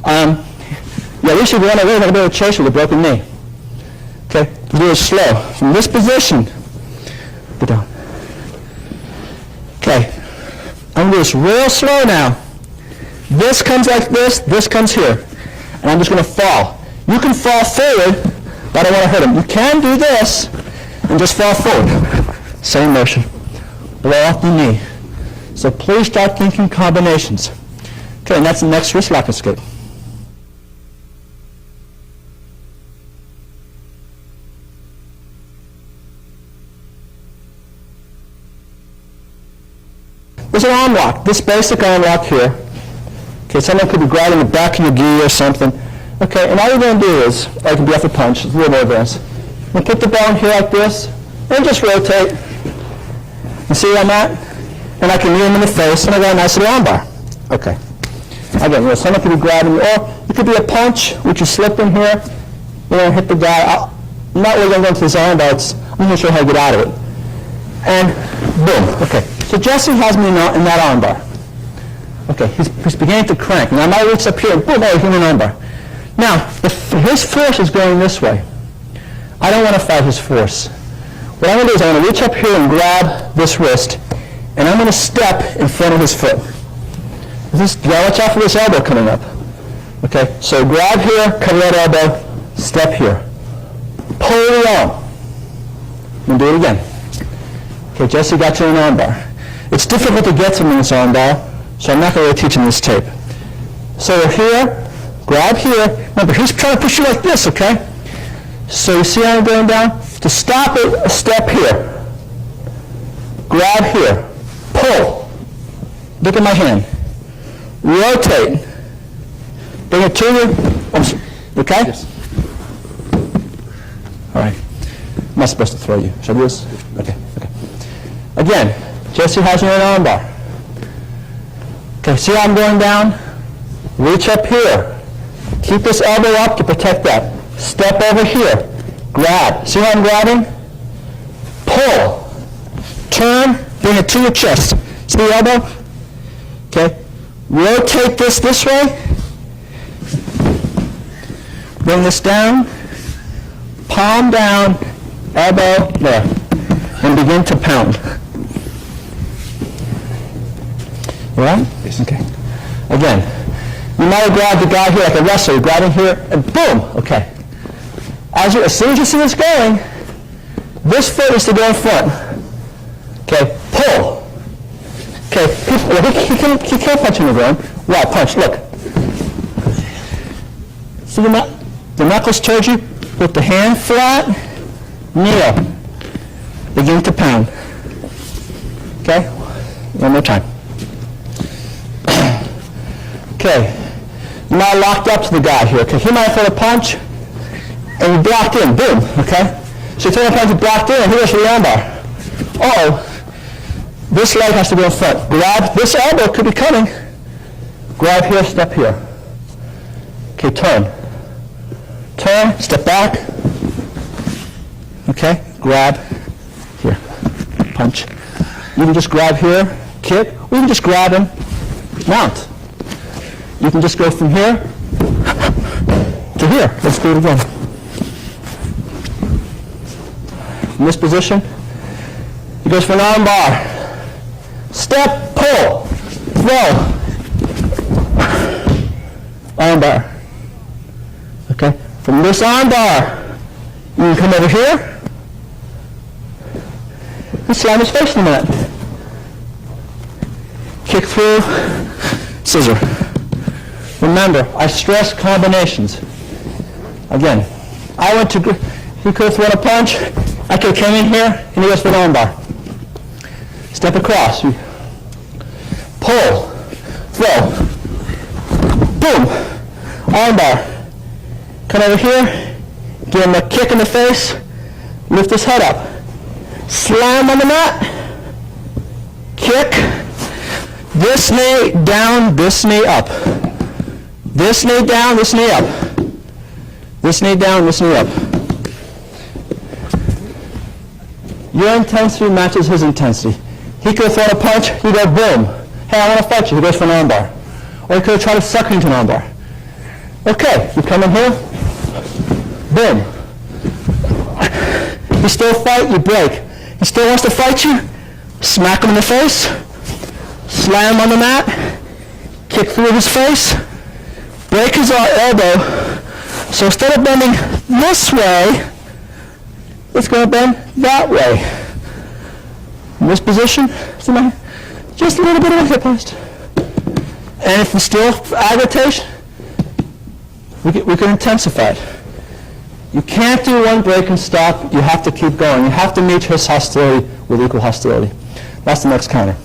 Yeah, at least you run away. Not be able to chase with a broken knee. Okay, do it slow. From this position, go down. Okay, I'm going to do this real slow now. This comes like this. This comes here, and I'm just going to fall. You can fall forward, but I don't want to hit him. You can do this and just fall forward. Same motion. Blow off the knee. So please start thinking combinations. Okay, and that's the next wrist lock escape. There's an arm lock, this basic arm lock here. Okay, someone could be grabbing the back of your gi or something. Okay, and all you're going to do is, I can be off a punch, it's a little more advanced. You put the bone here like this, and just rotate. You see where I'm at? And I can knee him in the face, and I got a nice little arm bar. Okay. Again, you know, someone could be grabbing you, or it could be a punch, which you slip in here, you know, hit the guy. I'm not really going to go into this arm bar, I'm going to show you how to get out of it. And boom, okay. So Jesse has me now in that arm bar. Okay, he's beginning to crank. And I might reach up here and boom, oh, he's in an arm bar. Now, his force is going this way. I don't want to fight his force. What I'm going to do is I'm going to reach up here and grab this wrist, and I'm going to step in front of his foot. You gotta watch out for this elbow coming up. Okay, so grab here, cover that elbow, step here. Pull the arm. And do it again. Okay, Jesse got you an arm bar. It's difficult to get to this arm bar, so I'm not going to teach him this tape. So we're here, grab here. Remember, he's trying to push you like this, okay? So you see how I'm going down? To stop it, a step here. Grab here. Pull. Look at my hand. Rotate. Bring it to you. Okay? Yes. All right. I'm not supposed to throw you. Should I do this? Okay. Okay. Again, Jesse has you an arm bar. Okay, see how I'm going down? Reach up here. Keep this elbow up to protect that. Step over here. Grab. See how I'm grabbing? Pull. Turn. Bring it to your chest. See the elbow? Okay. Rotate this way. Bring this down. Palm down. Elbow there. And begin to pound. All right? Yes. Okay. Again, you might have grabbed the guy here like a wrestler. Grabbing here and boom. Okay. As soon as you see this going, this foot is to go in front. Okay. Pull. Okay. He can't punch in the groin. Right. Punch. Look. See the knuckles towards you. Put the hand flat. Kneel. Begin to pound. Okay. One more time. Okay. You might have locked up to the guy here. Okay. He might have thrown a punch, and you blocked in. Boom. Okay. So you throw a punch, you blocked in, and he goes for the armbar. Uh-oh. This leg has to go in front. Grab. This elbow could be coming. Grab here. Step here. Okay. Turn. Turn. Step back. Okay. Grab. Here. Punch. You can just grab here. Kick. Or you can just grab him. Mount. You can just go from here to here. Let's do it again. In this position, he goes for an arm bar. Step, pull, throw. Arm bar. Okay? From this arm bar, you can come over here and slam his face in the mat. Kick through, scissor. Remember, I stress combinations. Again, he could have thrown a punch, I could have came in here, and he goes for an arm bar. Step across. Pull. Throw. Boom. Arm bar. Come over here, give him a kick in the face, lift his head up. Slam on the mat. Kick. This knee down, this knee up. This knee down, this knee up. This knee down, this knee up. Your intensity matches his intensity. He could have thrown a punch, you go boom. Hey, I want to fight you. He goes for an arm bar. Or he could have tried to suck you into an arm bar. Okay, you come in here, boom. You still fight, you break. He still wants to fight you, smack him in the face, slam on the mat, kick through his face, break his elbow. So instead of bending this way, it's going to bend that way. In this position, just a little bit of a hip thrust. And if it's still agitation, we can intensify it. You can't do one break and stop. You have to keep going. You have to meet his hostility with equal hostility. That's the next counter.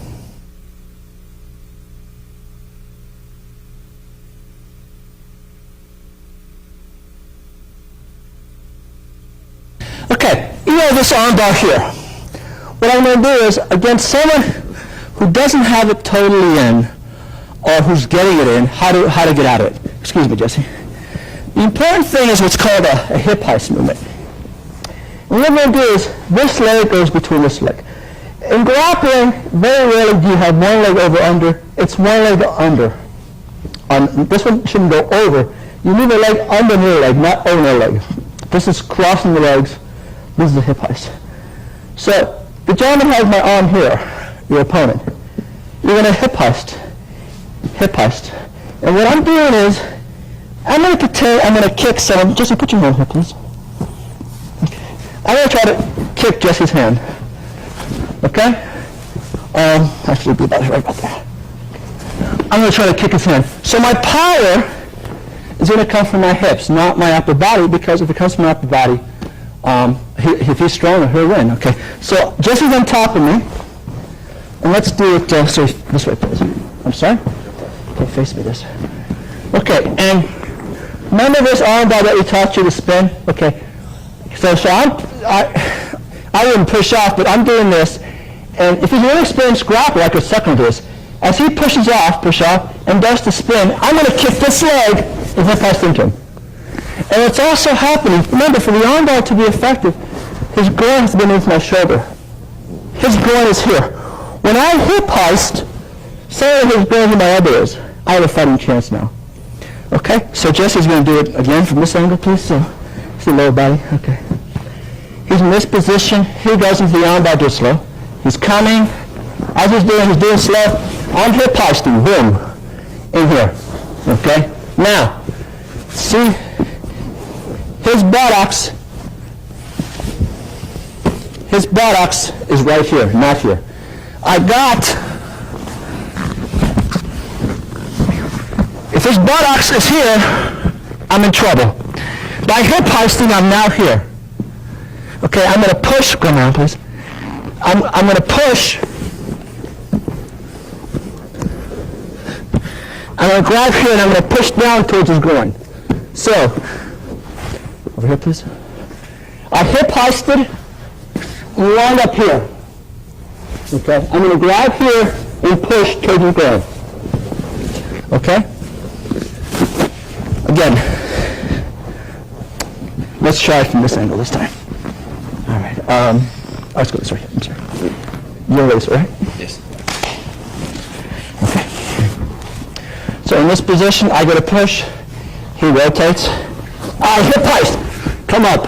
Okay, you know this arm bar here. What I'm going to do is, against someone who doesn't have it totally in, or who's getting it in, how to get out of it. Excuse me, Jesse. The important thing is what's called a hip heist movement. And what we're going to do is, this leg goes between this leg. In grappling, very rarely do you have one leg over under. It's one leg under. This one shouldn't go over. You move a leg under the leg, not over the leg. This is crossing the legs. This is a hip heist. So the gentleman has my arm here, your opponent. You're going to hip heist. Hip heist. And what I'm doing is, I'm going to kick someone. Jesse, put your hand here, please. Okay. I'm going to try to kick Jesse's hand. Okay? Actually, be about right about there. I'm going to try to kick his hand. So my power is going to come from my hips, not my upper body, because if it comes from my upper body, if he's stronger, he'll win. Okay? So Jesse's on top of me, and let's do it sorry, this way, please. I'm sorry? Okay, face me this. Okay, and remember this arm bar that we taught you to spin? Okay. So I wouldn't push off, but I'm doing this. And if he's an inexperienced grappler, I could suck him to this. As he pushes off, push off, and does the spin, I'm going to kick this leg and hip thrust into him. And it's also happening, remember, for the arm bar to be effective, his groin has to be beneath my shoulder. His groin is here. When I hip heist, say his groin where my elbow is, I have a fighting chance now. Okay? So Jesse's going to do it again from this angle, please. So, see the lower body? Okay. He's in this position. He goes into the arm bar, do it slow. He's coming. As he's doing slow. I'm hip heisting. Boom. In here. Okay? Now, see his buttocks is right here, not here. If his buttocks is here, I'm in trouble. By hip heisting, I'm now here. Okay, I'm going to push. Come around, please. I'm going to push. I'm going to grab here and I'm going to push down towards his groin. So, over here, please. I hip heisted and lined up here. Okay, I'm going to grab here and push towards his groin. Okay? Again, let's try it from this angle this time. All right. Let's go this way. I'm sorry. You're this way, right? Yes. Okay. So in this position, I go to push. He rotates. I hip heist. Come up.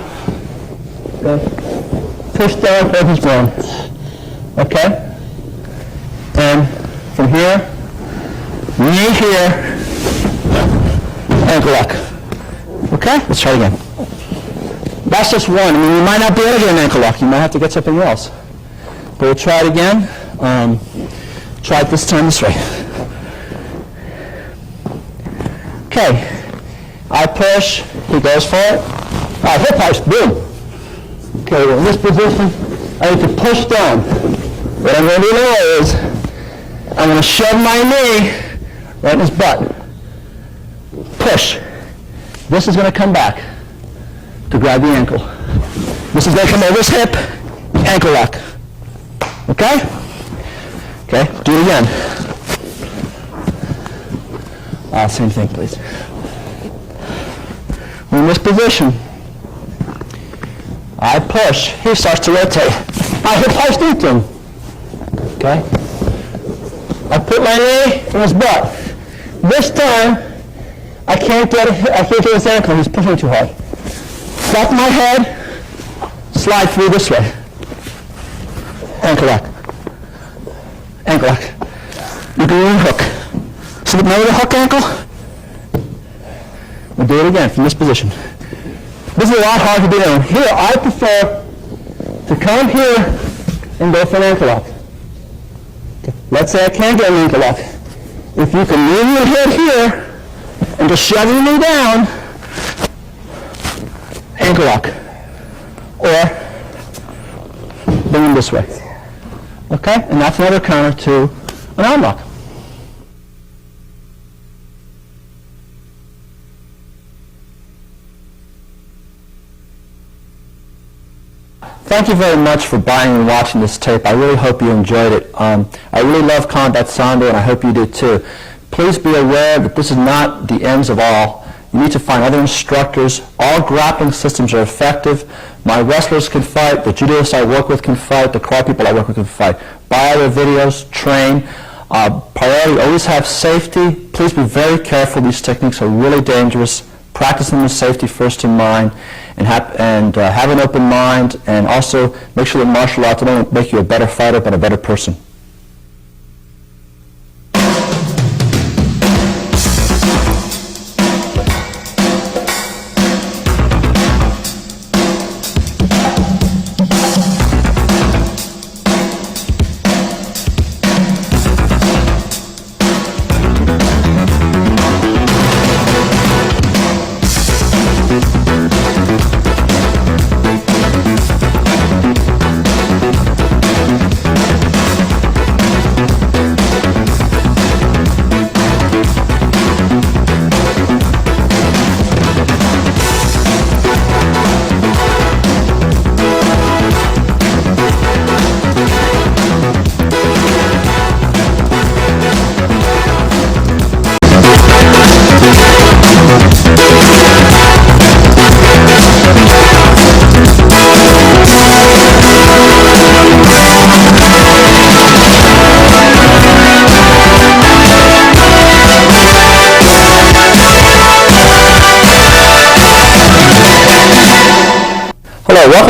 Okay. Push down towards his groin. Okay. And from here, knee here. Ankle lock. Okay? Let's try it again. That's just one. I mean, you might not be able to get an ankle lock. You might have to get something else. But we'll try it again. Try it this time this way. Okay. I push. He goes for it. Hip heist. Boom. Okay, in this position, I need to push down. What I'm going to do now is I'm going to shove my knee right in his butt. Push. This is going to come back to grab the ankle. This is going to come over his hip, ankle lock. Okay? Okay, do it again. Same thing, please. We're in this position. I push. He starts to rotate. I hip heist into him. Okay? I put my knee in his butt. This time, I can't get his ankle. He's pushing too hard. Back my head, slide through this way. Ankle lock. Ankle lock. You can use a hook. So remember the hook ankle? We'll do it again from this position. This is a lot harder to do now. Here, I prefer to come here and go for an ankle lock. Okay. Let's say I can't get an ankle lock. If you can leave your head here and just shove your knee down, ankle lock. Or bring him this way. Okay? And that's another counter to an arm lock. Thank you very much for buying and watching this tape. I really hope you enjoyed it. I really love combat Sambo, and I hope you do too. Please be aware that this is not the ends of all. You need to find other instructors. All grappling systems are effective. My wrestlers can fight. The judoists I work with can fight. The karate people I work with can fight. Buy their videos. Train. Priority, always have safety. Please be very careful. These techniques are really dangerous. Practice them with safety first in mind, and have an open mind, and also make sure that martial arts don't make you a better fighter but a better person.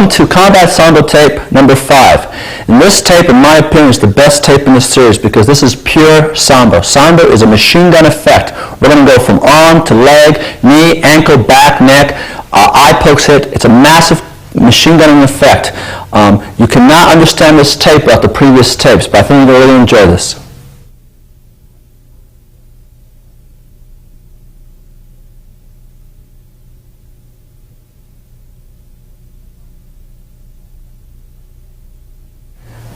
Welcome to Combat Sambo tape number 5. And this tape, in my opinion, is the best tape in the series because this is pure Sambo. Sambo is a machine gun effect. We're going to go from arm to leg, knee, ankle, back, neck, eye pokes hit. It's a massive machine gunning effect. You cannot understand this tape without the previous tapes, but I think you're going to really enjoy this.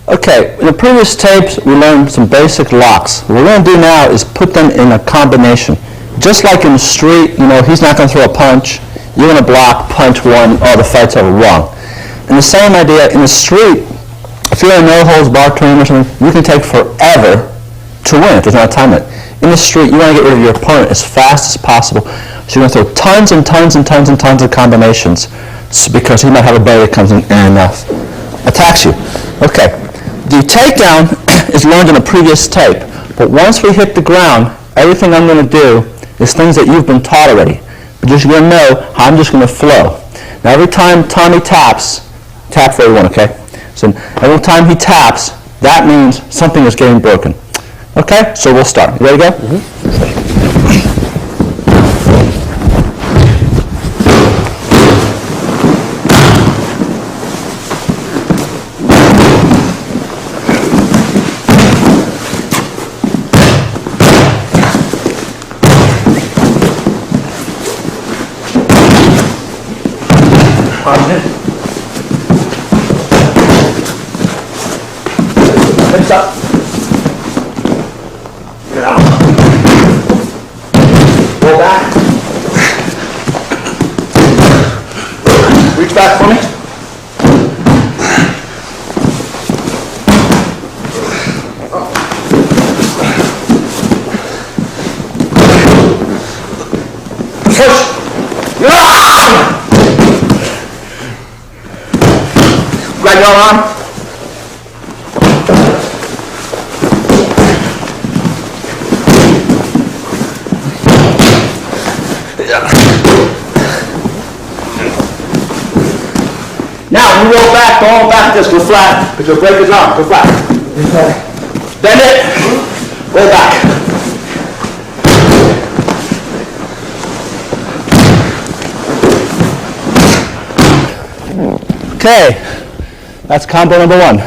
Okay, in the previous tapes we learned some basic locks. What we're going to do now is put them in a combination. Just like in the street, he's not going to throw a punch, you're going to block, punch one, the fight's over, wrong. And the same idea in the street, if you're in a no-holds-barred tournament or something, you can take forever to win if there's not a time limit. In the street, you want to get rid of your opponent as fast as possible, so you're going to throw tons and tons and tons and tons of combinations because he might have a buddy that comes in and attacks you. Okay. The takedown is learned in a previous tape, but once we hit the ground, everything I'm going to do is things that you've been taught already. But you're going to know how I'm just going to flow. Now every time Tommy taps, tap for everyone, okay? So every time he taps, that means something is getting broken. Okay, so we'll start. You ready to go? Mm-hmm. Hips up. Get out. Roll back. Reach back for me. Push. Grab your arm. Now, when you roll back, don't roll back this, go flat, because you'll break his arm, go flat. Bend it, roll back. Okay, that's combo number 1.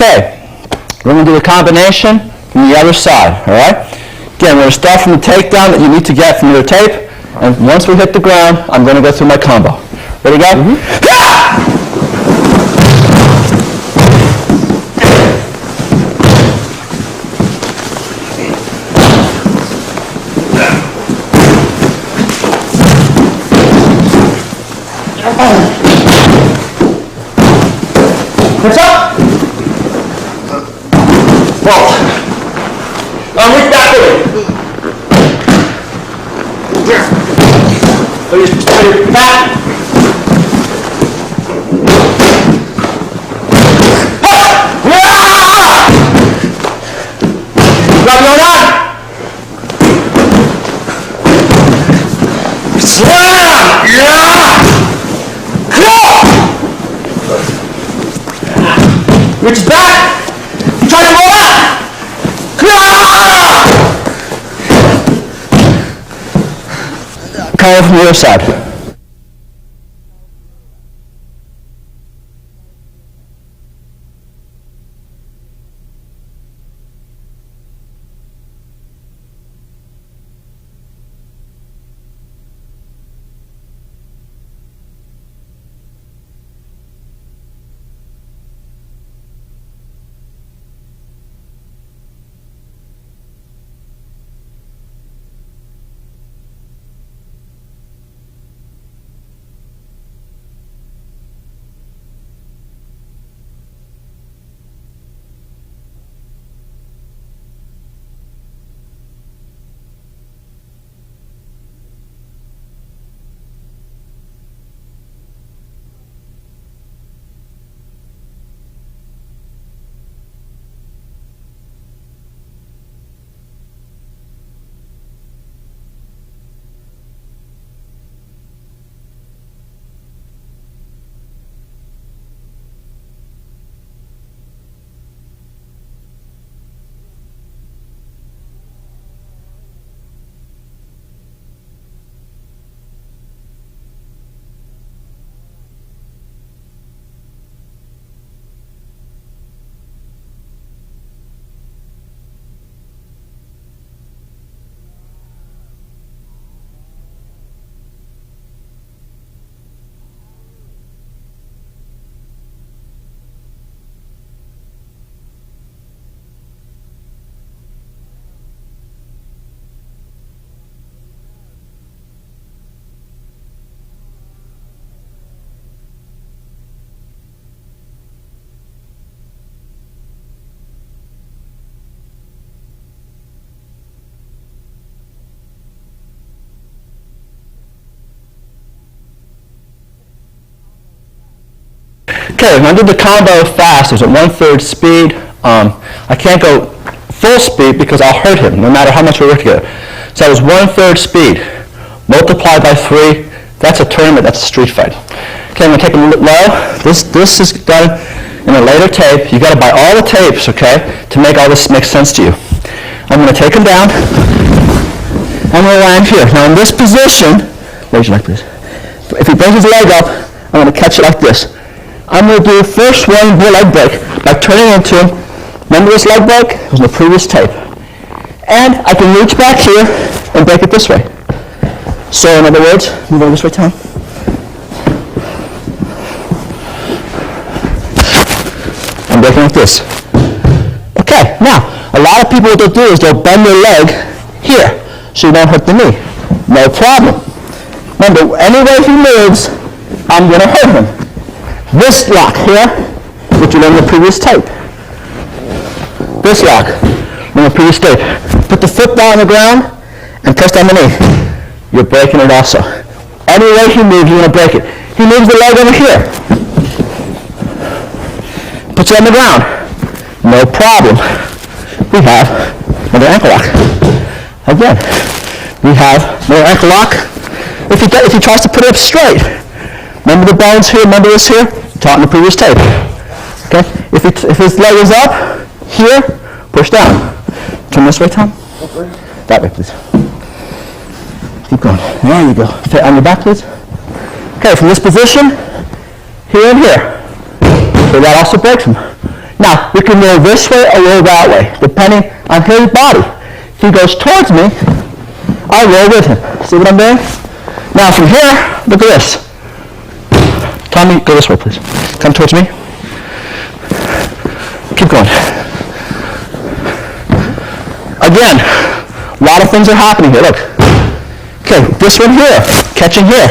Okay, we're going to do a combination from the other side, all right? Again, we're going to start from the takedown that you need to get from your tape, and once we hit the ground, I'm going to go through my combo. Ready to go? Mm-hmm. Hips up. Vault. Now reach backward. So you put your back. Grab your arm. Slam. Yeah. Reach back. Try to roll out. Come from the other side. Okay, when I did the combo fast, it was at 1/3 speed. I can't go full speed because I'll hurt him, no matter how much we work together. So it was 1/3 speed. Multiplied by 3, that's a tournament, that's a street fight. Okay, I'm going to take him a little low. This is done in a later tape. You've got to buy all the tapes, okay, to make all this make sense to you. I'm going to take him down. I'm going to land here. Now in this position, raise your leg please. If he brings his leg up, I'm going to catch it like this. I'm going to do first one more leg break by turning into him. Remember this leg break? It was in the previous tape. And I can reach back here and break it this way. So in other words, move over this way, Tom. I'm breaking like this. Okay, now, a lot of people, what they'll do is they'll bend their leg here so you don't hurt the knee. No problem. Remember, any way he moves, I'm going to hurt him. This lock here, which you learned in the previous tape. This lock, in the previous tape. Put the foot down on the ground and press down the knee. You're breaking it also. Any way he moves, you're going to break it. He moves the leg over here. Puts it on the ground. No problem. We have another ankle lock. Again, we have another ankle lock. If he tries to put it up straight, remember the bones here, remember this here? Taught in the previous tape. Okay? If his leg is up, here, push down. Turn this way, Tom. That way, please. Keep going. There you go. On your back, please. Okay, from this position, here and here. So that also breaks him. Now, we can roll this way or roll that way, depending on his body. If he goes towards me, I roll with him. See what I'm doing? Now, from here, look at this. Tommy, go this way, please. Come towards me. Keep going. Again, a lot of things are happening here. Look. Okay, this one here, catching here.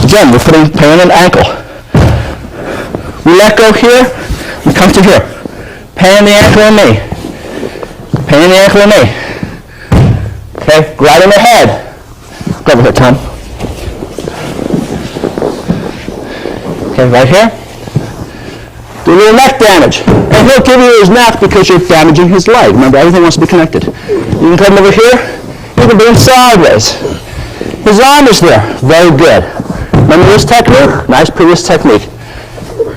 Again, we're pulling an ankle. We let go here. We come to here. Pain in the ankle and knee. Pain in the ankle and knee. Okay, grabbing the head. Go over here, Tom. Okay, right here. Do a little neck damage. And he'll give you his neck because you're damaging his leg. Remember, everything wants to be connected. You can come over here. You can bring him sideways. His arm is there. Very good. Remember this technique? Nice previous technique.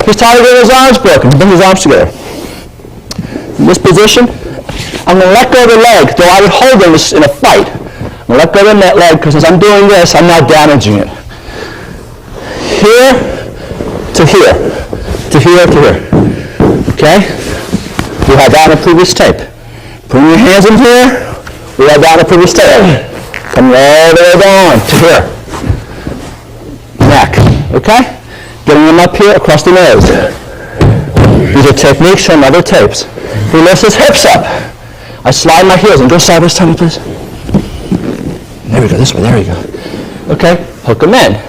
He's trying to get his arms broken. Bring his arms together. In this position, I'm going to let go of the leg, though I would hold him in a fight. I'm going to let go of that leg because as I'm doing this, I'm now damaging it. Here to here. To here to here. Okay? We had that in a previous tape. Putting your hands in here. We had that in a previous tape. Come all the way down to here. Neck. Okay? Getting them up here across the nose. These are techniques from other tapes. He lifts his hips up. I slide my heels and go sideways, Tony, please. There we go, this way, there we go. Okay, hook him in.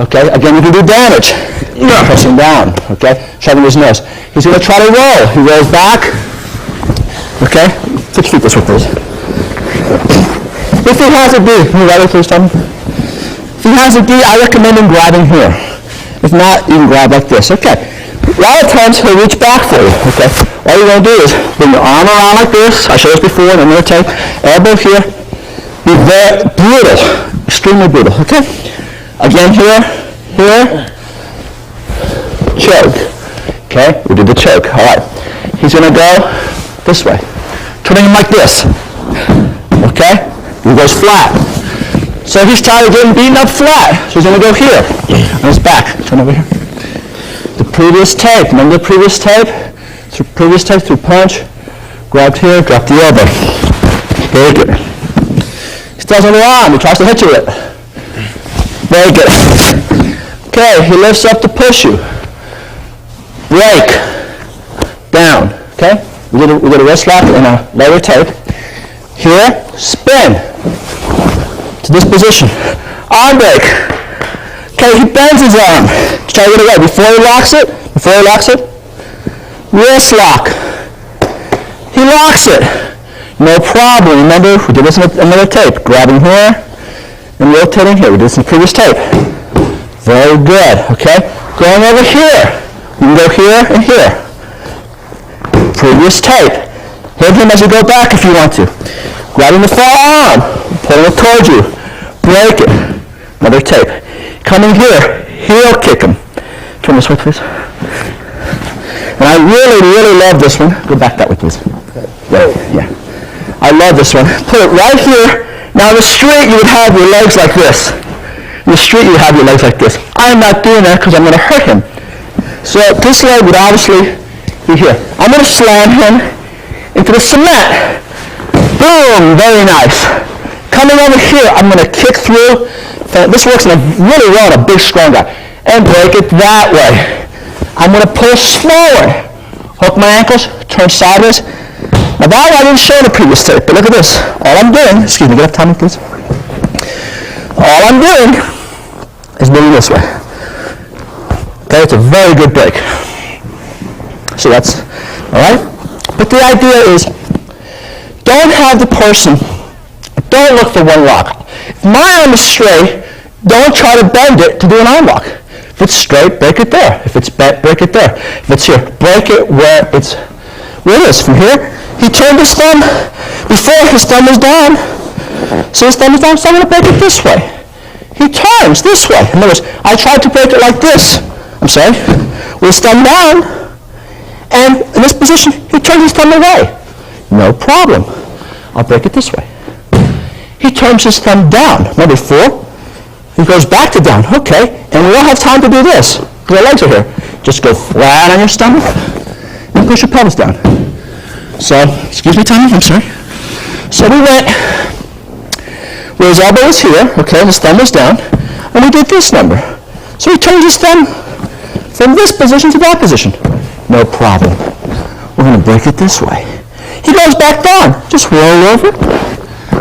Okay, again, you can do damage. Pressing down, okay, shoving his nose. He's going to try to roll. He rolls back. Okay, 6 feet this way, please. If he has a D, can you write it, please, Tony? If he has a D, I recommend him grabbing here. If not, you can grab like this. Okay. A lot of times he'll reach back for you. Okay. All you're going to do is bring your arm around like this. I showed this before in another tape. Elbow here. Be very brutal. Extremely brutal. Okay. Again here. Here. Choke. Okay. We did the choke. All right. He's going to go this way. Turning him like this. Okay. He goes flat. So he's tired of getting beaten up flat. So he's going to go here. On his back. Turn over here. The previous tape. Remember the previous tape? Through previous tape, through punch. Grabbed here, drop the elbow. Very good. He stands on the arm. He tries to hit you with it. Very good. Okay, he lifts up to push you. Break. Down. Okay? We did a wrist lock in a lower tape. Here, spin. To this position. Arm break. Okay, he bends his arm. Try to get it right. Before he locks it, wrist lock. He locks it. No problem. Remember, we did this in another tape. Grabbing here and rotating here. We did this in the previous tape. Very good. Okay? Going over here. You can go here and here. Previous tape. Hit him as you go back if you want to. Grabbing the far arm. Pulling it towards you. Break it. Another tape. Coming here. Heel kick him. Turn this way, please. And I really, really love this one. Go back that way, please. Yeah. I love this one. Put it right here. Now in the street, you would have your legs like this. In the street, you would have your legs like this. I'm not doing that because I'm going to hurt him. So this leg would obviously be here. I'm going to slam him into the cement. Boom. Very nice. Coming over here, I'm going to kick through. This works really well on a big, strong guy. And break it that way. I'm going to push forward. Hook my ankles, turn sideways. Now that one I didn't show in the previous tape, but look at this. All I'm doing, excuse me, get up, Tommy, please. All I'm doing is moving this way. Okay, it's a very good break. So that's, all right? But the idea is, don't have the person, don't look for one lock. If my arm is straight, don't try to bend it to do an arm lock. If it's straight, break it there. If it's bent, break it there. If it's here, break it where it is. From here, he turned his thumb. Before, his thumb was down. So his thumb is down, so I'm going to break it this way. He turns this way. In other words, I tried to break it like this. I'm sorry. With his thumb down. And in this position, he turns his thumb away. No problem. I'll break it this way. He turns his thumb down. Remember before? He goes back to down. Okay. And we don't have time to do this. Your legs are here. Just go flat on your stomach. And and push your pelvis down. So, excuse me, Tommy, I'm sorry. So we went where his elbow was here, okay, and his thumb was down, and we did this number. So he turns his thumb from this position to that position. No problem. We're going to break it this way. He goes back down. Just roll over,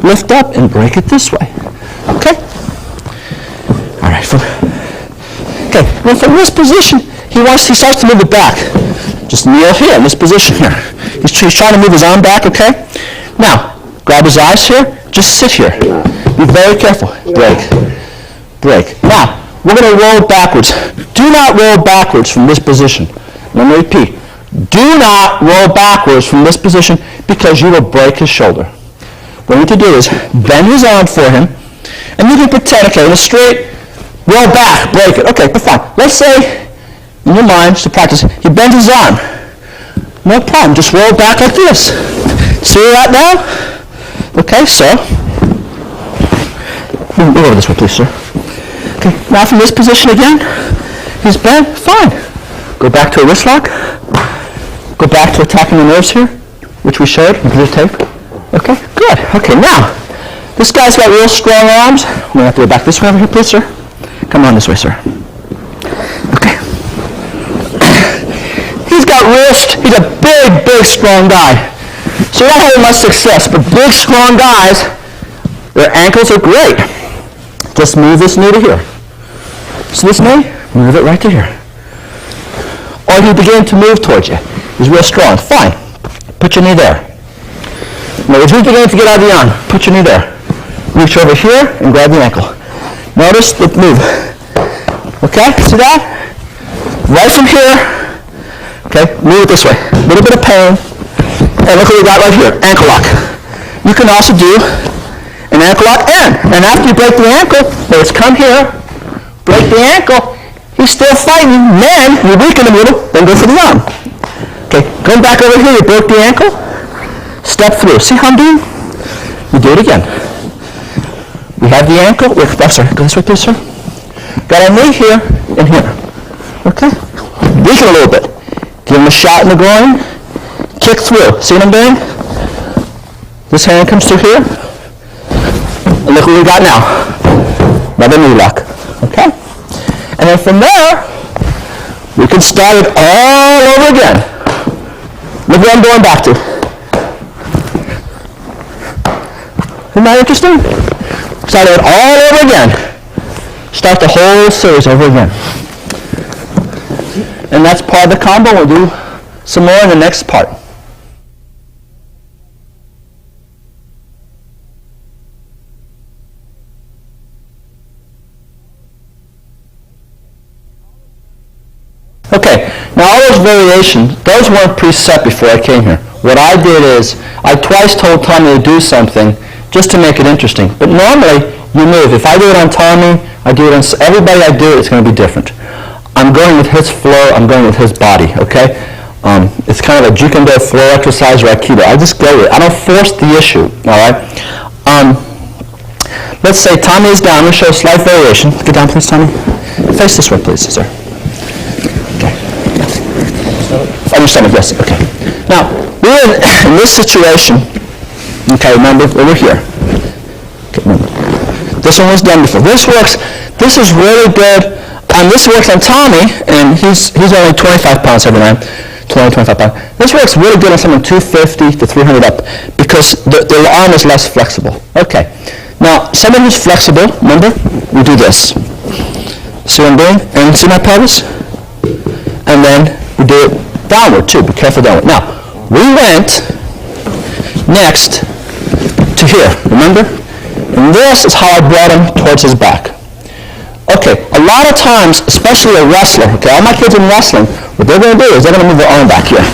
lift up, and break it this way. Okay? All right. Okay. Well, from this position, he starts to move it back. Just kneel here in this position here. He's trying to move his arm back, okay? Now, grab his eyes here. Just sit here. Be very careful. Break. Break. Now, we're going to roll backwards. Do not roll backwards from this position. Let me repeat. Do not roll backwards from this position because you will break his shoulder. What we need to do is bend his arm for him, and you can pretend, okay, in a straight, roll back, break it. Okay, but fine. Let's say, in your mind, just to practice, he bends his arm. No problem. Just roll back like this. See that now? Okay, so, move over this way, please, sir. Okay, now from this position again, he's bent, fine. Go back to a wrist lock. Go back to attacking the nerves here, which we showed with the tape. Okay, good. Okay, now, this guy's got real strong arms. We're going to have to go back this way over here, please, sir. Come on this way, sir. Okay. He's a big, big, strong guy. So you're not having much success, but big, strong guys, their ankles are great. Just move this knee to here. So this knee, move it right to here. Or he begin to move towards you. He's real strong. Fine. Put your knee there. Now, as he's beginning to get out of the arm, put your knee there. Reach over here and grab the ankle. Notice the move. Okay? See that? Right from here. Okay? Move it this way. A little bit of pain. And look what we got right here. Ankle lock. You can also do an ankle lock and after you break the ankle, let's come here, break the ankle. He's still fighting. Then you weaken him a little, then go for the arm. Okay, going back over here, you broke the ankle, step through. See how I'm doing? We do it again. We have the ankle. Wait, oh, sorry, go this way, please, sir. Got our knee here and here. Okay? Weaken a little bit. Give him a shot in the groin. Kick through. See what I'm doing? This hand comes through here. And look what we got now. Another knee lock. Okay? And then from there, we can start it all over again. Look what I'm going back to. Isn't that interesting? Start it all over again. Start the whole series over again. And that's part of the combo. We'll do some more in the next part. Okay, now all those variations, those weren't preset before I came here. What I did is, I twice told Tommy to do something just to make it interesting. But normally, you move. If I do it on Tommy, I do it on everybody I do, it's going to be different. I'm going with his flow, I'm going with his body, okay? It's kind of a Judo flow exercise or Aikido. I just go with it. I don't force the issue, all right? Let's say Tommy is down. I'm going to show a slight variation. Get down, please, Tommy. Face this way, please, sir. On your stomach, yes, okay. Now, we're in this situation, okay, remember, over here. Okay, remember. This one was done before. This works, this is really good. This works on Tommy, and he's only 25 pounds every time, 25 pounds. This works really good on someone 250 to 300 up, because the arm is less flexible. Okay. Now, someone who's flexible, remember, we do this. See what I'm doing? And see my pelvis? And then we do it downward too. Be careful downward. Now, we went next to here, remember? And this is how I brought him towards his back. Okay, a lot of times, especially a wrestler, okay, all my kids in wrestling, what they're going to do is they're going to move their arm back here.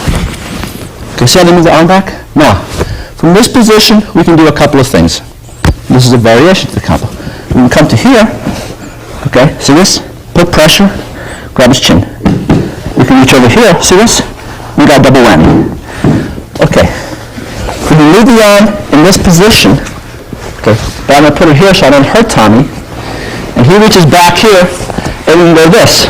Okay, see how they move the arm back? Now, from this position, we can do a couple of things. This is a variation to the combo. We can come to here, okay, see this? Put pressure, grab his chin. We can reach over here, see this? We got double whammy. Okay, we can leave the arm in this position, okay, but I'm going to put it here so I don't hurt Tommy. And he reaches back here, and we can go this.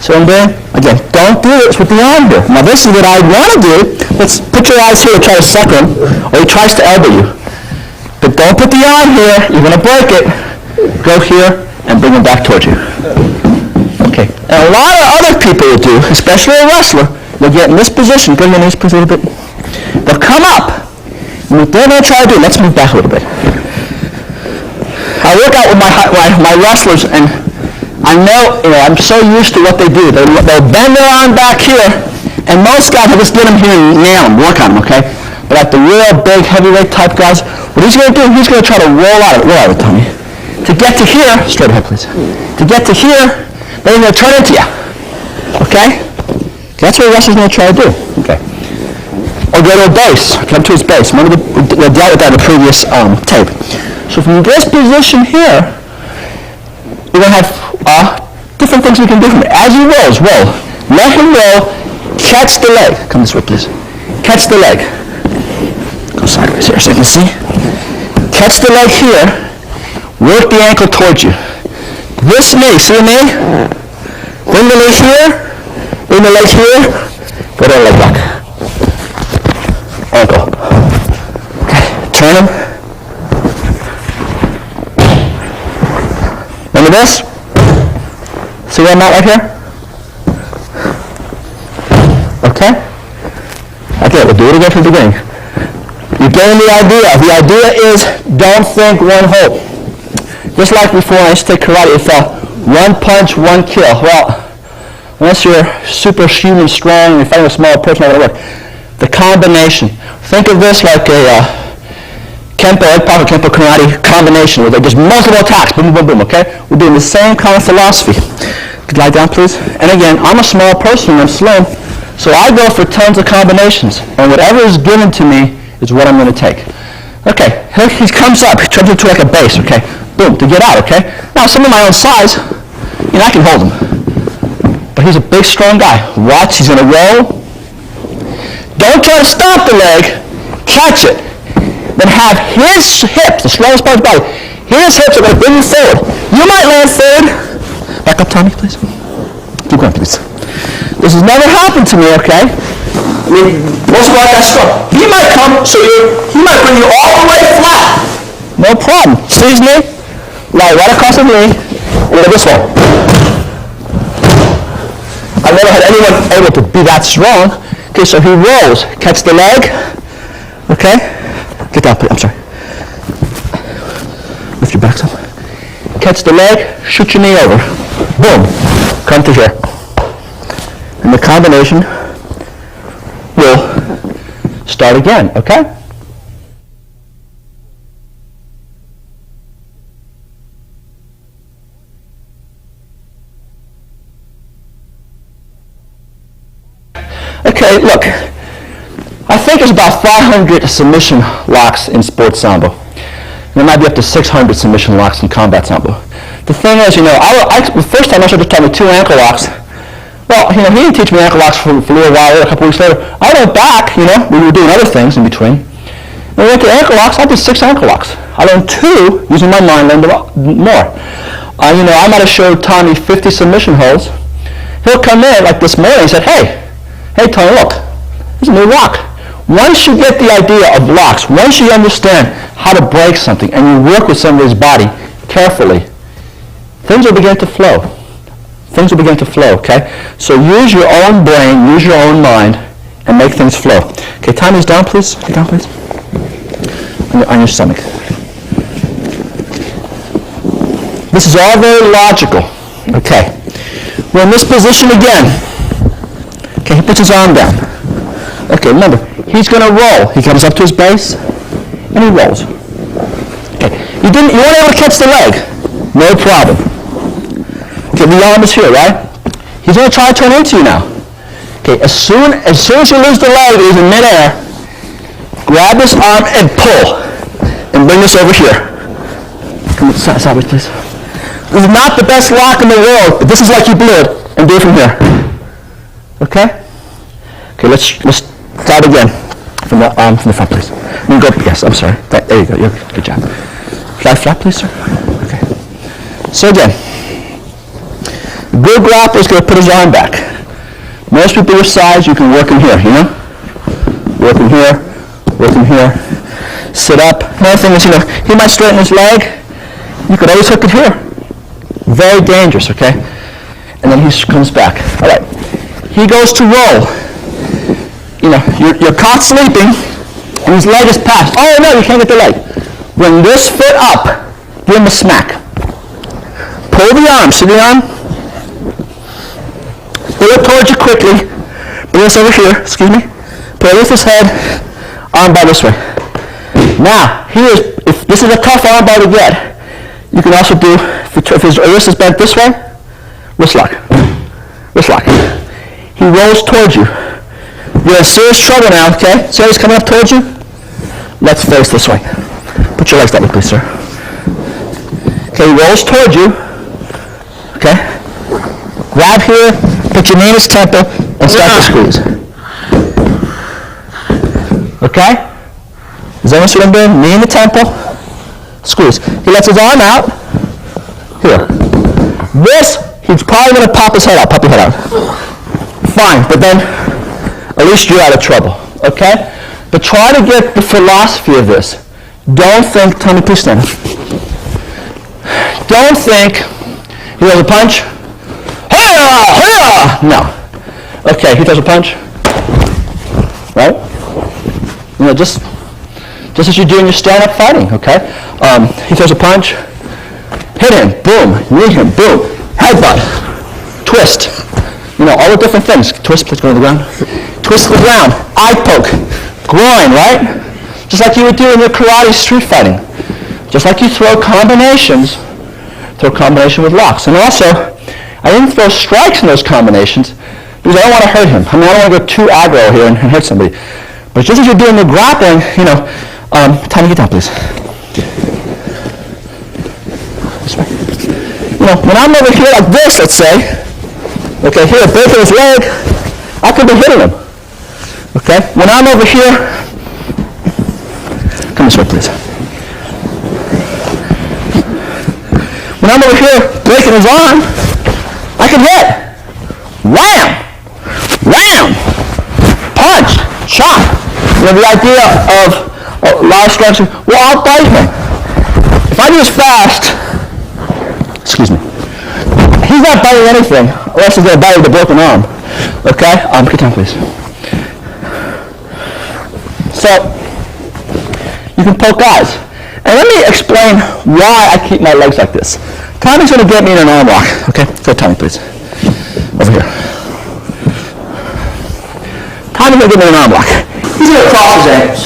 So what I'm doing? Again, don't do this with the arm here. Now this is what I want to do. Let's put your eyes here and try to suck him, or he tries to elbow you. But don't put the arm here. You're going to break it. Go here and bring him back towards you. Okay. And a lot of other people will do, especially a wrestler, they'll get in this position. Bring your knees please a little bit. They'll come up. And what they're going to try to do, let's move back a little bit. I work out with my wrestlers, and I know, I'm so used to what they do. They'll bend their arm back here, and most guys will just get them here and nail them, work on them, okay? But at the real big heavyweight type guys, what he's going to do, he's going to try to roll out of it, Tony. To get to here, straight ahead, please. To get to here, then he's going to turn into you, okay? That's what a wrestler's going to try to do, okay? Or go to a base, come to his base. Remember we dealt with that in the previous tape. So from this position here, you're going to have different things we can do from it. As he rolls, roll. Let him roll. Catch the leg. Come this way, please. Catch the leg. Go sideways here so you can see. Catch the leg here. Work the ankle towards you. This knee, see the knee? Bring the leg here. Bring the leg here. Go to the leg back. Ankle. Okay. Turn him. Remember this? See where I'm at right here? Okay? Okay, we'll do it again from the beginning. You're getting the idea. The idea is don't think one hold. Just like before when I used to take karate, it's one punch, one kill. Well, unless you're superhuman strong and you're fighting a smaller person, not going to work. The combination. Think of this like a Kempo, Egg Pop, or Kempo Karate combination where there's multiple attacks, boom, boom, boom, okay? We're doing the same kind of philosophy. Could lie down, please? And again, I'm a small person, I'm slim, so I go for tons of combinations, and whatever is given to me is what I'm going to take. Okay, he comes up, he turns into like a base, okay? Boom, to get out, okay? Now, someone my own size, I can hold him. But he's a big, strong guy. Watch, he's going to roll. Don't try to stop the leg, catch it. Then have his hips, the strongest part of his body, his hips are going to bring you forward. You might land forward. Back up, Tommy, please. Keep going, please. This has never happened to me, okay? I mean, most of our guys strong. He might come, so he might bring you all the way flat. No problem. See his knee? Lie right across the knee, and go this way. I've never had anyone able to be that strong. Okay, so he rolls. Catch the leg. Okay? Get down, please. I'm sorry. Lift your backs up. Catch the leg, shoot your knee over. Boom. Come to here. And the combination will start again, okay? Okay, look. I think there's about 500 submission locks in sports Sambo. There might be up to 600 submission locks in combat Sambo. The thing is, the first time I started taught me 2 ankle locks. Well, he didn't teach me ankle locks for a little while. A couple weeks later, I went back, we were doing other things in between. When we went to ankle locks, I did 6 ankle locks. I learned 2 using my mind, learned more. I might have showed Tommy 50 submission holds. He'll come in like this morning and said, hey Tony, look, there's a new lock. Once you get the idea of locks, once you understand how to break something and you work with somebody's body carefully, things will begin to flow. Things will begin to flow, okay? So use your own brain, use your own mind, and make things flow. Okay, Tommy's down, please. Get down, please. On your stomach. This is all very logical. Okay. We're in this position again. Okay, he puts his arm down. Okay, remember, he's going to roll. He comes up to his base, and he rolls. Okay, you weren't able to catch the leg. No problem. Okay, the arm is here, right? He's going to try to turn into you now. Okay, as soon as you lose the leg, he's in midair, grab this arm and pull, and bring this over here. Come sideways, please. This is not the best lock in the world, but this is like you blew it, and do it from here. Okay? Okay, let's start again from the front, please. You go. Yes, I'm sorry. There you go. Good job. Flat, please, sir. Okay. So again, A good grappler is going to put his arm back. Most people your size, you can work in here, you know? Work in here, work in here. Sit up. Another thing is, he might straighten his leg. You could always hook it here. Very dangerous, okay? And then he comes back. All right. He goes to roll. You're caught sleeping, and his leg is passed. Oh, no, you can't get the leg. Bring this foot up. Give him a smack. Pull the arm. See the arm? Pull it towards you quickly. Bring this over here. Excuse me. Pull it with his head. Arm bar this way. Now, if this is a tough arm bar to get, you can also do, if his wrist is bent this way, wrist lock. Wrist lock. He rolls towards you. You're in serious trouble now, okay? See how he's coming up towards you? Let's face this way. Put your legs that way, please, sir. Okay, he rolls towards you. Okay? Grab here, put your knee in his temple, and start to squeeze. Okay? Does anyone see what I'm doing? Knee in the temple, squeeze. He lets his arm out. Here. This, he's probably going to pop his head out. Pop your head out. Fine, but then at least you're out of trouble. Okay? But try to get the philosophy of this. Don't think, Tony, please stand up. Don't think, he throws a punch. No. Okay, he throws a punch. Right? Just as you do in your stand-up fighting, okay? He throws a punch. Hit him, boom. Knee him, boom. Headbutt. Twist. All the different things. Twist, please go to the ground. Twist to the ground. Eye poke. Groin, right? Just like you would do in your karate street fighting. Just like you throw combinations, throw combination with locks. And also, I didn't throw strikes in those combinations because I don't want to hurt him. I don't want to go too aggro here and hurt somebody. But just as you're doing the grappling, Tony, get down, please. This way. When I'm over here like this, let's say, okay, here, breaking his leg, I could be hitting him. Okay? When I'm over here, come this way, please. When I'm over here breaking his arm, I can hit. Wham! Wham! Punch! Chop! The idea of a lot of strikes, well, I'll bite him. If I do this fast, excuse me, he's not biting anything unless he's going to bite with a broken arm. Okay? Get down, please. So, you can poke eyes. And let me explain why I keep my legs like this. Tommy's going to get me in an arm lock. Okay? Go, Tommy, please. Over here. Tommy's going to get me in an arm lock. He's going to cross his ankles.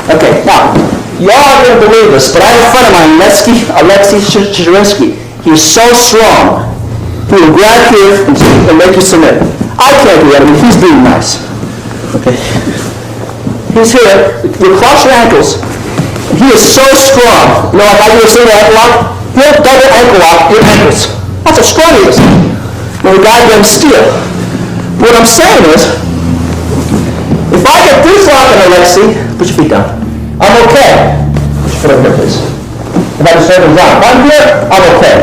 Okay, now, y'all aren't going to believe this, but I have a friend of mine, Alexei Shizherinsky. He is so strong. He will grab here and make you submit. I can't do that. He's being nice. Okay? He's here. You cross your ankles. He is so strong. Like I do a single ankle lock, he'll double ankle lock your ankles. That's how strong he is. The guy can steal. What I'm saying is, if I get this lock on Alexei, put your feet down. I'm okay. Put over here, please. If I just hold him down. If I'm here, I'm okay.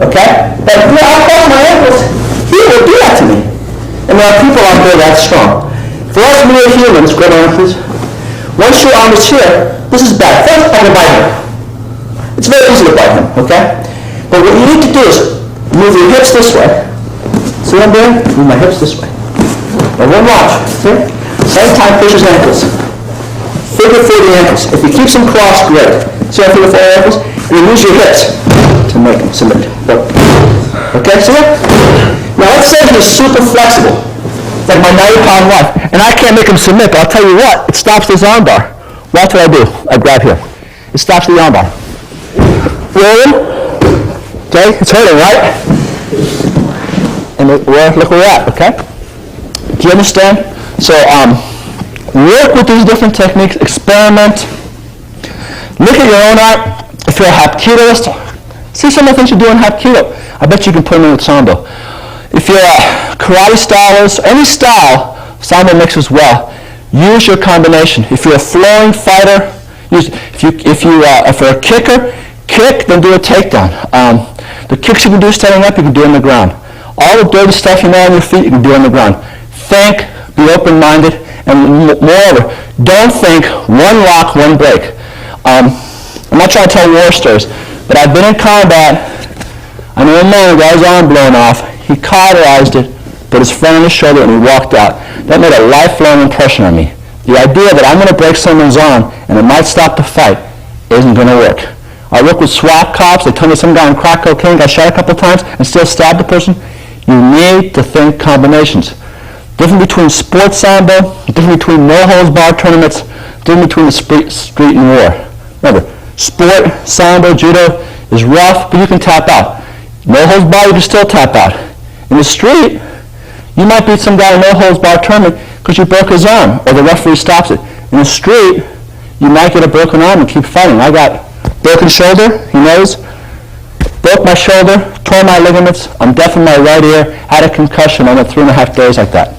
Okay? But if I cross my ankles, he will do that to me. And there are people out there that strong. For us mere humans, grab my arm, please. Once your arm is here, this is bad. First, I'm going to bite him. It's very easy to bite him, okay? But what you need to do is move your hips this way. See what I'm doing? Move my hips this way. Now, one watch. See? Same time, push his ankles. Figure 4 the ankles. If he keeps them crossed, great. See how I figure 4 the ankles? And you use your hips to make him submit. Okay, see it? Now, let's say he's super flexible. Like my 90-pound wife. And I can't make him submit, but I'll tell you what, it stops this arm bar. Watch what I do. I grab here. It stops the arm bar. Roll him. Okay, it's hurting, right? And look where we're at, okay? Do you understand? So, work with these different techniques, experiment. Look at your own art. If you're a Hapkidoist, see some of the things you do in Hapkido. I bet you can put them in with Sambo. If you're a karate stylist, any style, Sambo mixes well. Use your combination. If you're a flowing fighter, if you're a kicker, kick, then do a takedown. The kicks you can do standing up, you can do on the ground. All the dirty stuff you know on your feet, you can do on the ground. Think, be open-minded, and moreover, don't think one lock, one break. I'm not trying to tell war stories, but I've been in combat. I know a man who got his arm blown off. He cauterized it, put his friend on his shoulder, and he walked out. That made a lifelong impression on me. The idea that I'm going to break someone's arm and it might stop the fight isn't going to work. I work with SWAT cops. They tell me some guy on crack cocaine got shot a couple times and still stabbed the person. You need to think combinations. Difference between sports Sambo, difference between no-holds-barred tournaments, difference between the street and war. Remember, sport, Sambo, judo is rough, but you can tap out. No-holds-barred, you can still tap out. In the street, you might beat some guy in a no-holds-barred tournament because you broke his arm or the referee stops it. In the street, you might get a broken arm and keep fighting. I got broken shoulder, he knows. Broke my shoulder, tore my ligaments. I'm deaf in my right ear, had a concussion. I went 3.5 days like that.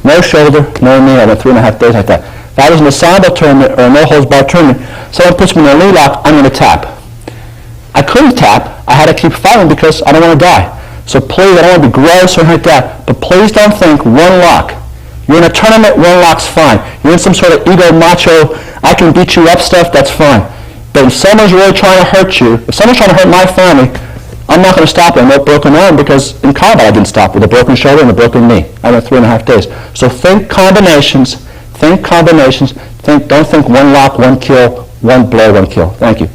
No shoulder, no knee. I went 3.5 days like that. If I was in a Sambo tournament or a no-holds-barred tournament, someone puts me in a knee lock, I'm going to tap. I couldn't tap. I had to keep fighting because I don't want to die. So please, I don't want to be gross or anything like that, but please don't think one lock. You're in a tournament, one lock's fine. You're in some sort of ego macho, I can beat you up stuff, that's fine. But if someone's really trying to hurt you, if someone's trying to hurt my family, I'm not going to stop them with a broken arm because in combat I didn't stop with a broken shoulder and a broken knee. I went 3.5 days. So think combinations, don't think one lock, one kill, one blow, one kill. Thank you.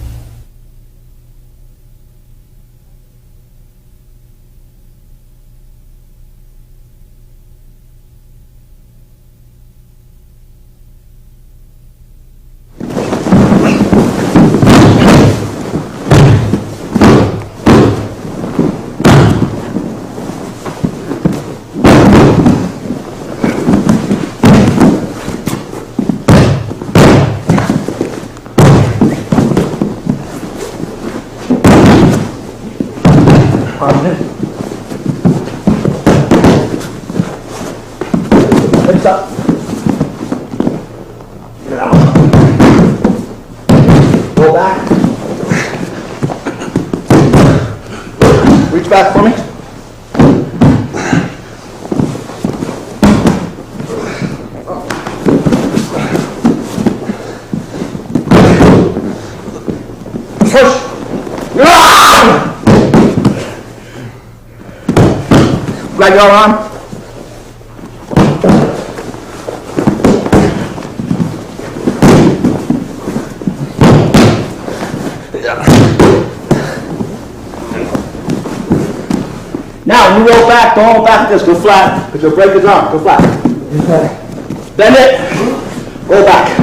Lift up. Get out. Roll back. Reach back for me. Push. Grab your arm. Now, when you roll back, don't roll back like this. Go flat, because you'll break his arm. Go flat. Okay. Bend it. Roll back.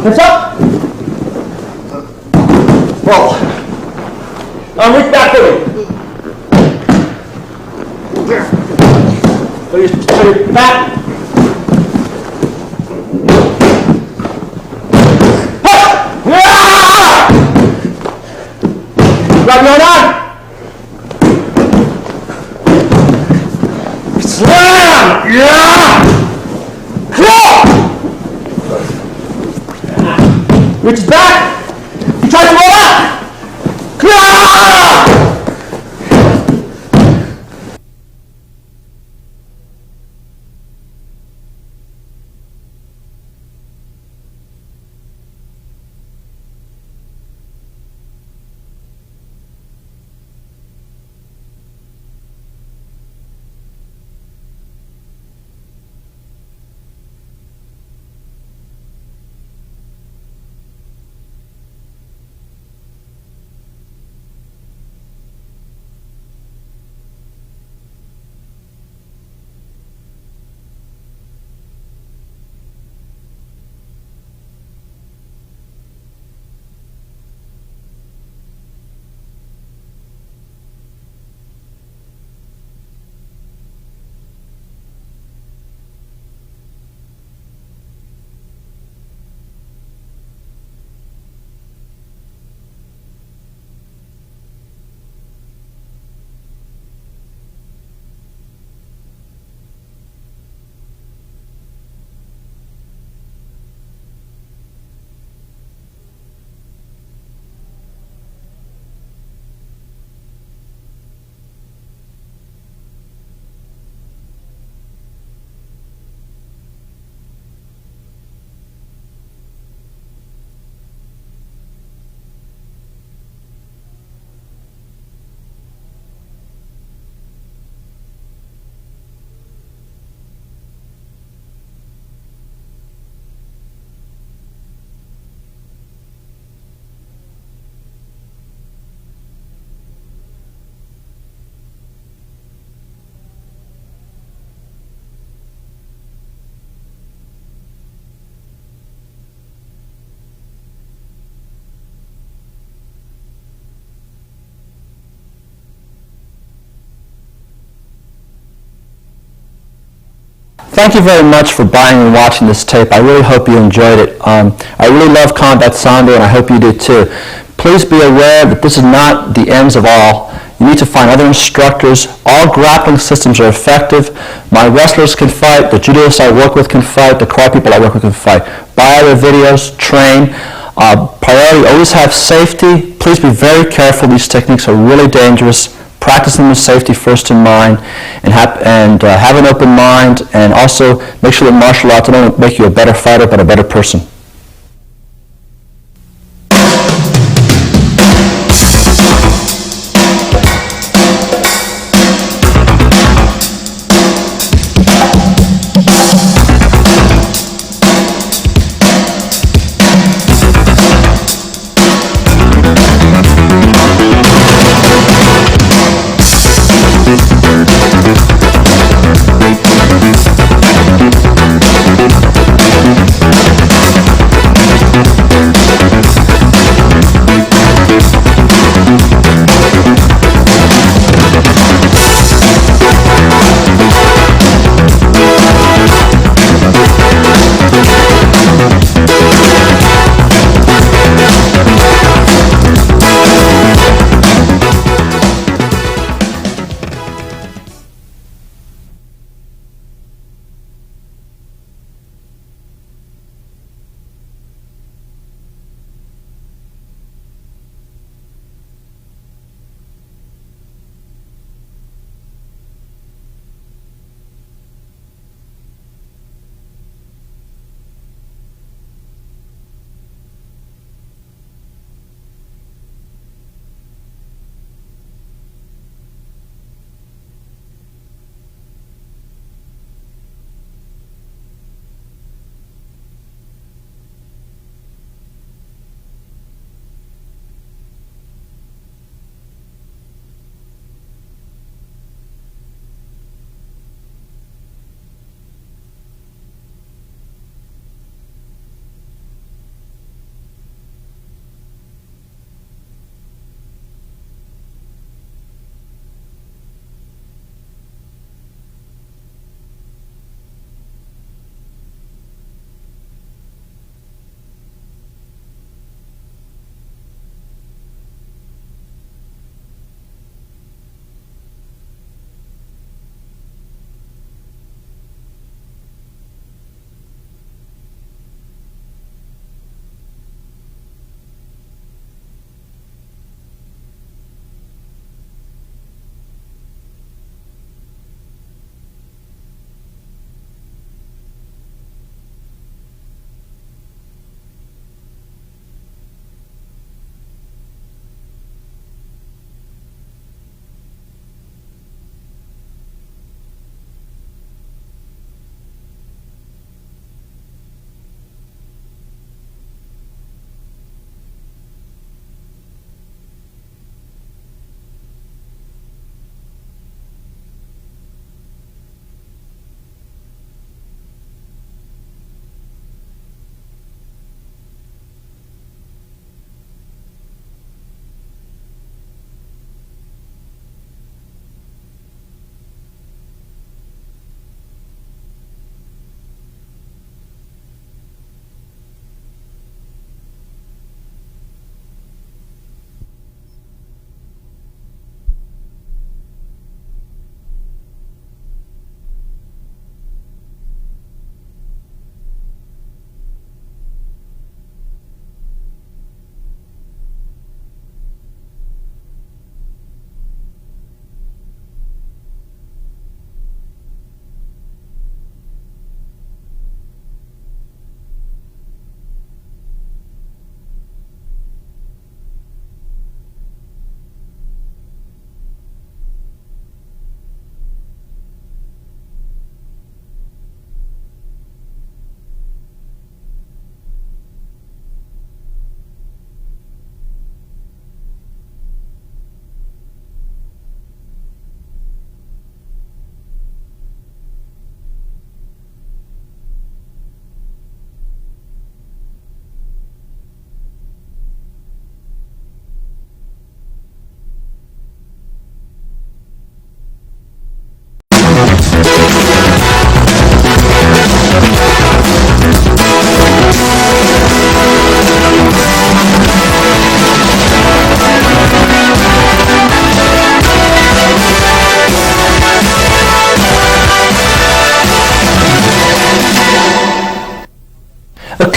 Hips up. Roll. Reach back to it. So you're back. Grab your arm. Slam! Yeah! Reach back. You try to roll up. Thank you very much for buying and watching this tape. I really hope you enjoyed it. I really love combat Sambo, and I hope you do too. Please be aware that this is not the ends of all. You need to find other instructors. All grappling systems are effective. My wrestlers can fight. The judoists I work with can fight. The karate people I work with can fight. Buy other videos. Train. Priority, always have safety. Please be very careful. These techniques are really dangerous. Practice them with safety first in mind, and have an open mind, and also make sure that martial arts don't make you a better fighter but a better person.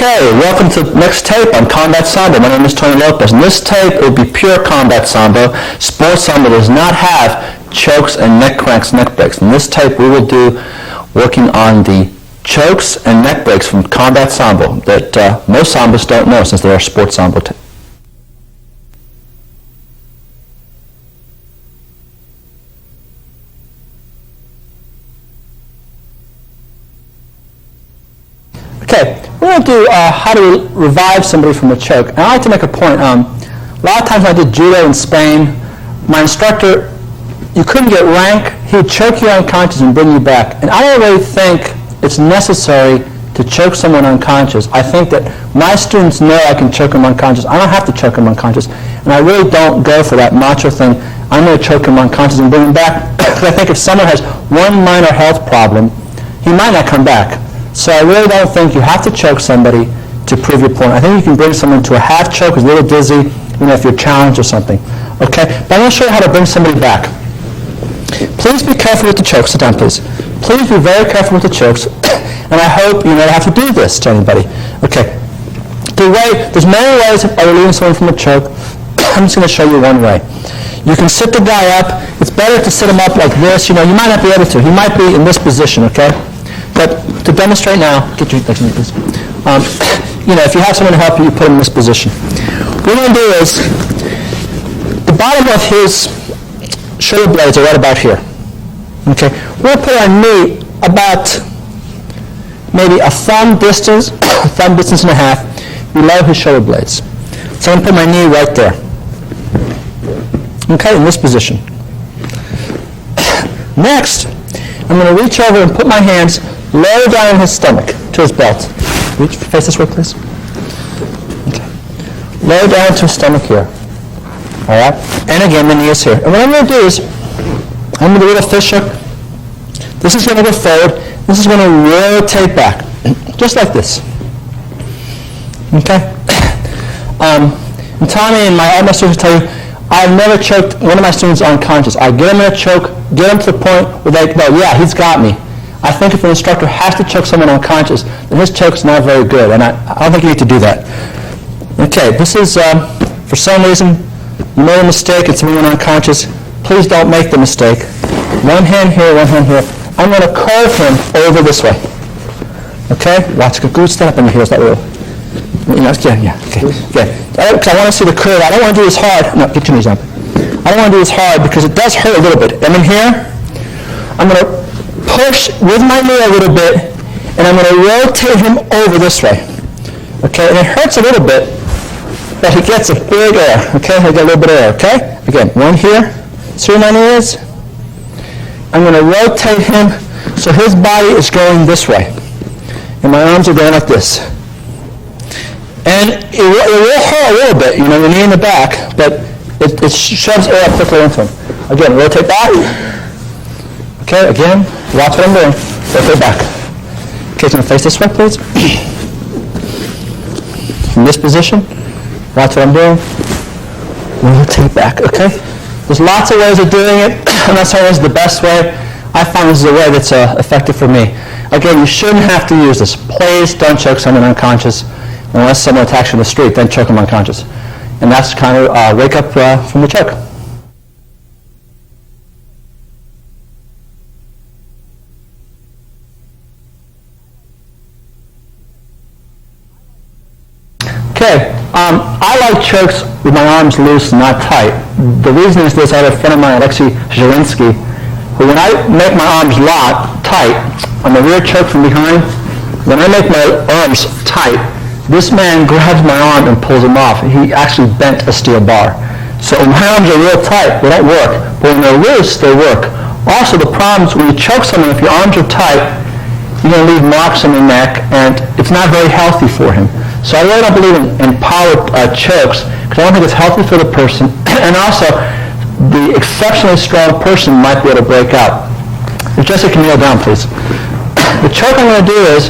Okay, welcome to the next tape on Combat Sambo. My name is Tony Lopez. In this tape, it will be pure Combat Sambo. Sports Sambo does not have chokes and neck cranks, neck breaks. In this tape, we will do working on the chokes and neck breaks from Combat Sambo that most Sambos don't know since they are sports Sambo tapes. Okay, we're going to do how to revive somebody from a choke. And I like to make a point. A lot of times when I did judo in Spain, my instructor, you couldn't get rank. He would choke you unconscious and bring you back. And I don't really think it's necessary to choke someone unconscious. I think that my students know I can choke them unconscious. I don't have to choke them unconscious. And I really don't go for that macho thing. I'm going to choke him unconscious and bring him back. Because I think if someone has one minor health problem, he might not come back. So I really don't think you have to choke somebody to prove your point. I think you can bring someone to a half choke, who's a little dizzy, if you're challenged or something. Okay? But I'm going to show you how to bring somebody back. Please be careful with the chokes. Sit down, please. Please be very careful with the chokes. And I hope you never have to do this to anybody. Okay. There's many ways of relieving someone from a choke. I'm just going to show you one way. You can sit the guy up. It's better to sit him up like this. You might not be able to. He might be in this position, okay? But to demonstrate now, get your next to me, please. If you have someone to help you, you put him in this position. What we're going to do is, the bottom of his shoulder blades are right about here. Okay, we're going to put our knee about maybe a thumb distance and a half below his shoulder blades. So I'm going to put my knee right there. Okay, in this position. Next, I'm going to reach over and put my hands low down in his stomach to his belt. Face this way, please. Okay. Low down to his stomach here. All right? And again, the knee is here. And what I'm going to do is, I'm going to do a little fish hook. This is going to go forward. This is going to rotate back. Just like this. Okay? And Tommy and my other students tell you, I've never choked one of my students unconscious. I get them in a choke, get them to the point where they go, yeah, he's got me. I think if an instructor has to choke someone unconscious, then his choke's not very good, and I don't think you need to do that. Okay, this is, for some reason, you made a mistake and someone went unconscious. Please don't make the mistake. One hand here, one hand here. I'm going to curve him over this way. Okay? Watch, good, stand up in the heels that way. Okay. Because I want to see the curve. I don't want to do this hard. No, get your knees up. I don't want to do this hard because it does hurt a little bit. I'm in here. I'm going to push with my knee a little bit, and I'm going to rotate him over this way. Okay, and it hurts a little bit, but he gets a big air. Okay, I get a little bit of air. Okay, again, one here. See where my knee is? I'm going to rotate him so his body is going this way, and my arms are going like this. And it will hurt a little bit, your knee in the back, but it shoves air quickly into him. Again, rotate back. Okay, again, watch what I'm doing. Rotate back. Okay, so I'm going to face this way, please. From this position, watch what I'm doing. Rotate back, okay? There's lots of ways of doing it, and that's always the best way. I find this is a way that's effective for me. Again, you shouldn't have to use this. Please don't choke someone unconscious. Unless someone attacks you in the street, then choke them unconscious. And that's kind of wake up from the choke. Okay, I like chokes with my arms loose and not tight. The reason is this: I had a friend of mine, Alexei Zhirinsky, who when I make my arms tight on the rear choke from behind, when I make my arms tight, this man grabs my arm and pulls him off. He actually bent a steel bar. So when my arms are real tight, they don't work. But when they're loose, they work. Also, the problem is when you choke someone, if your arms are tight, you're going to leave marks on your neck, and it's not very healthy for him. So I really don't believe in power chokes, because I don't think it's healthy for the person. And also, the exceptionally strong person might be able to break out. If Jesse can kneel down, please. The choke I'm going to do is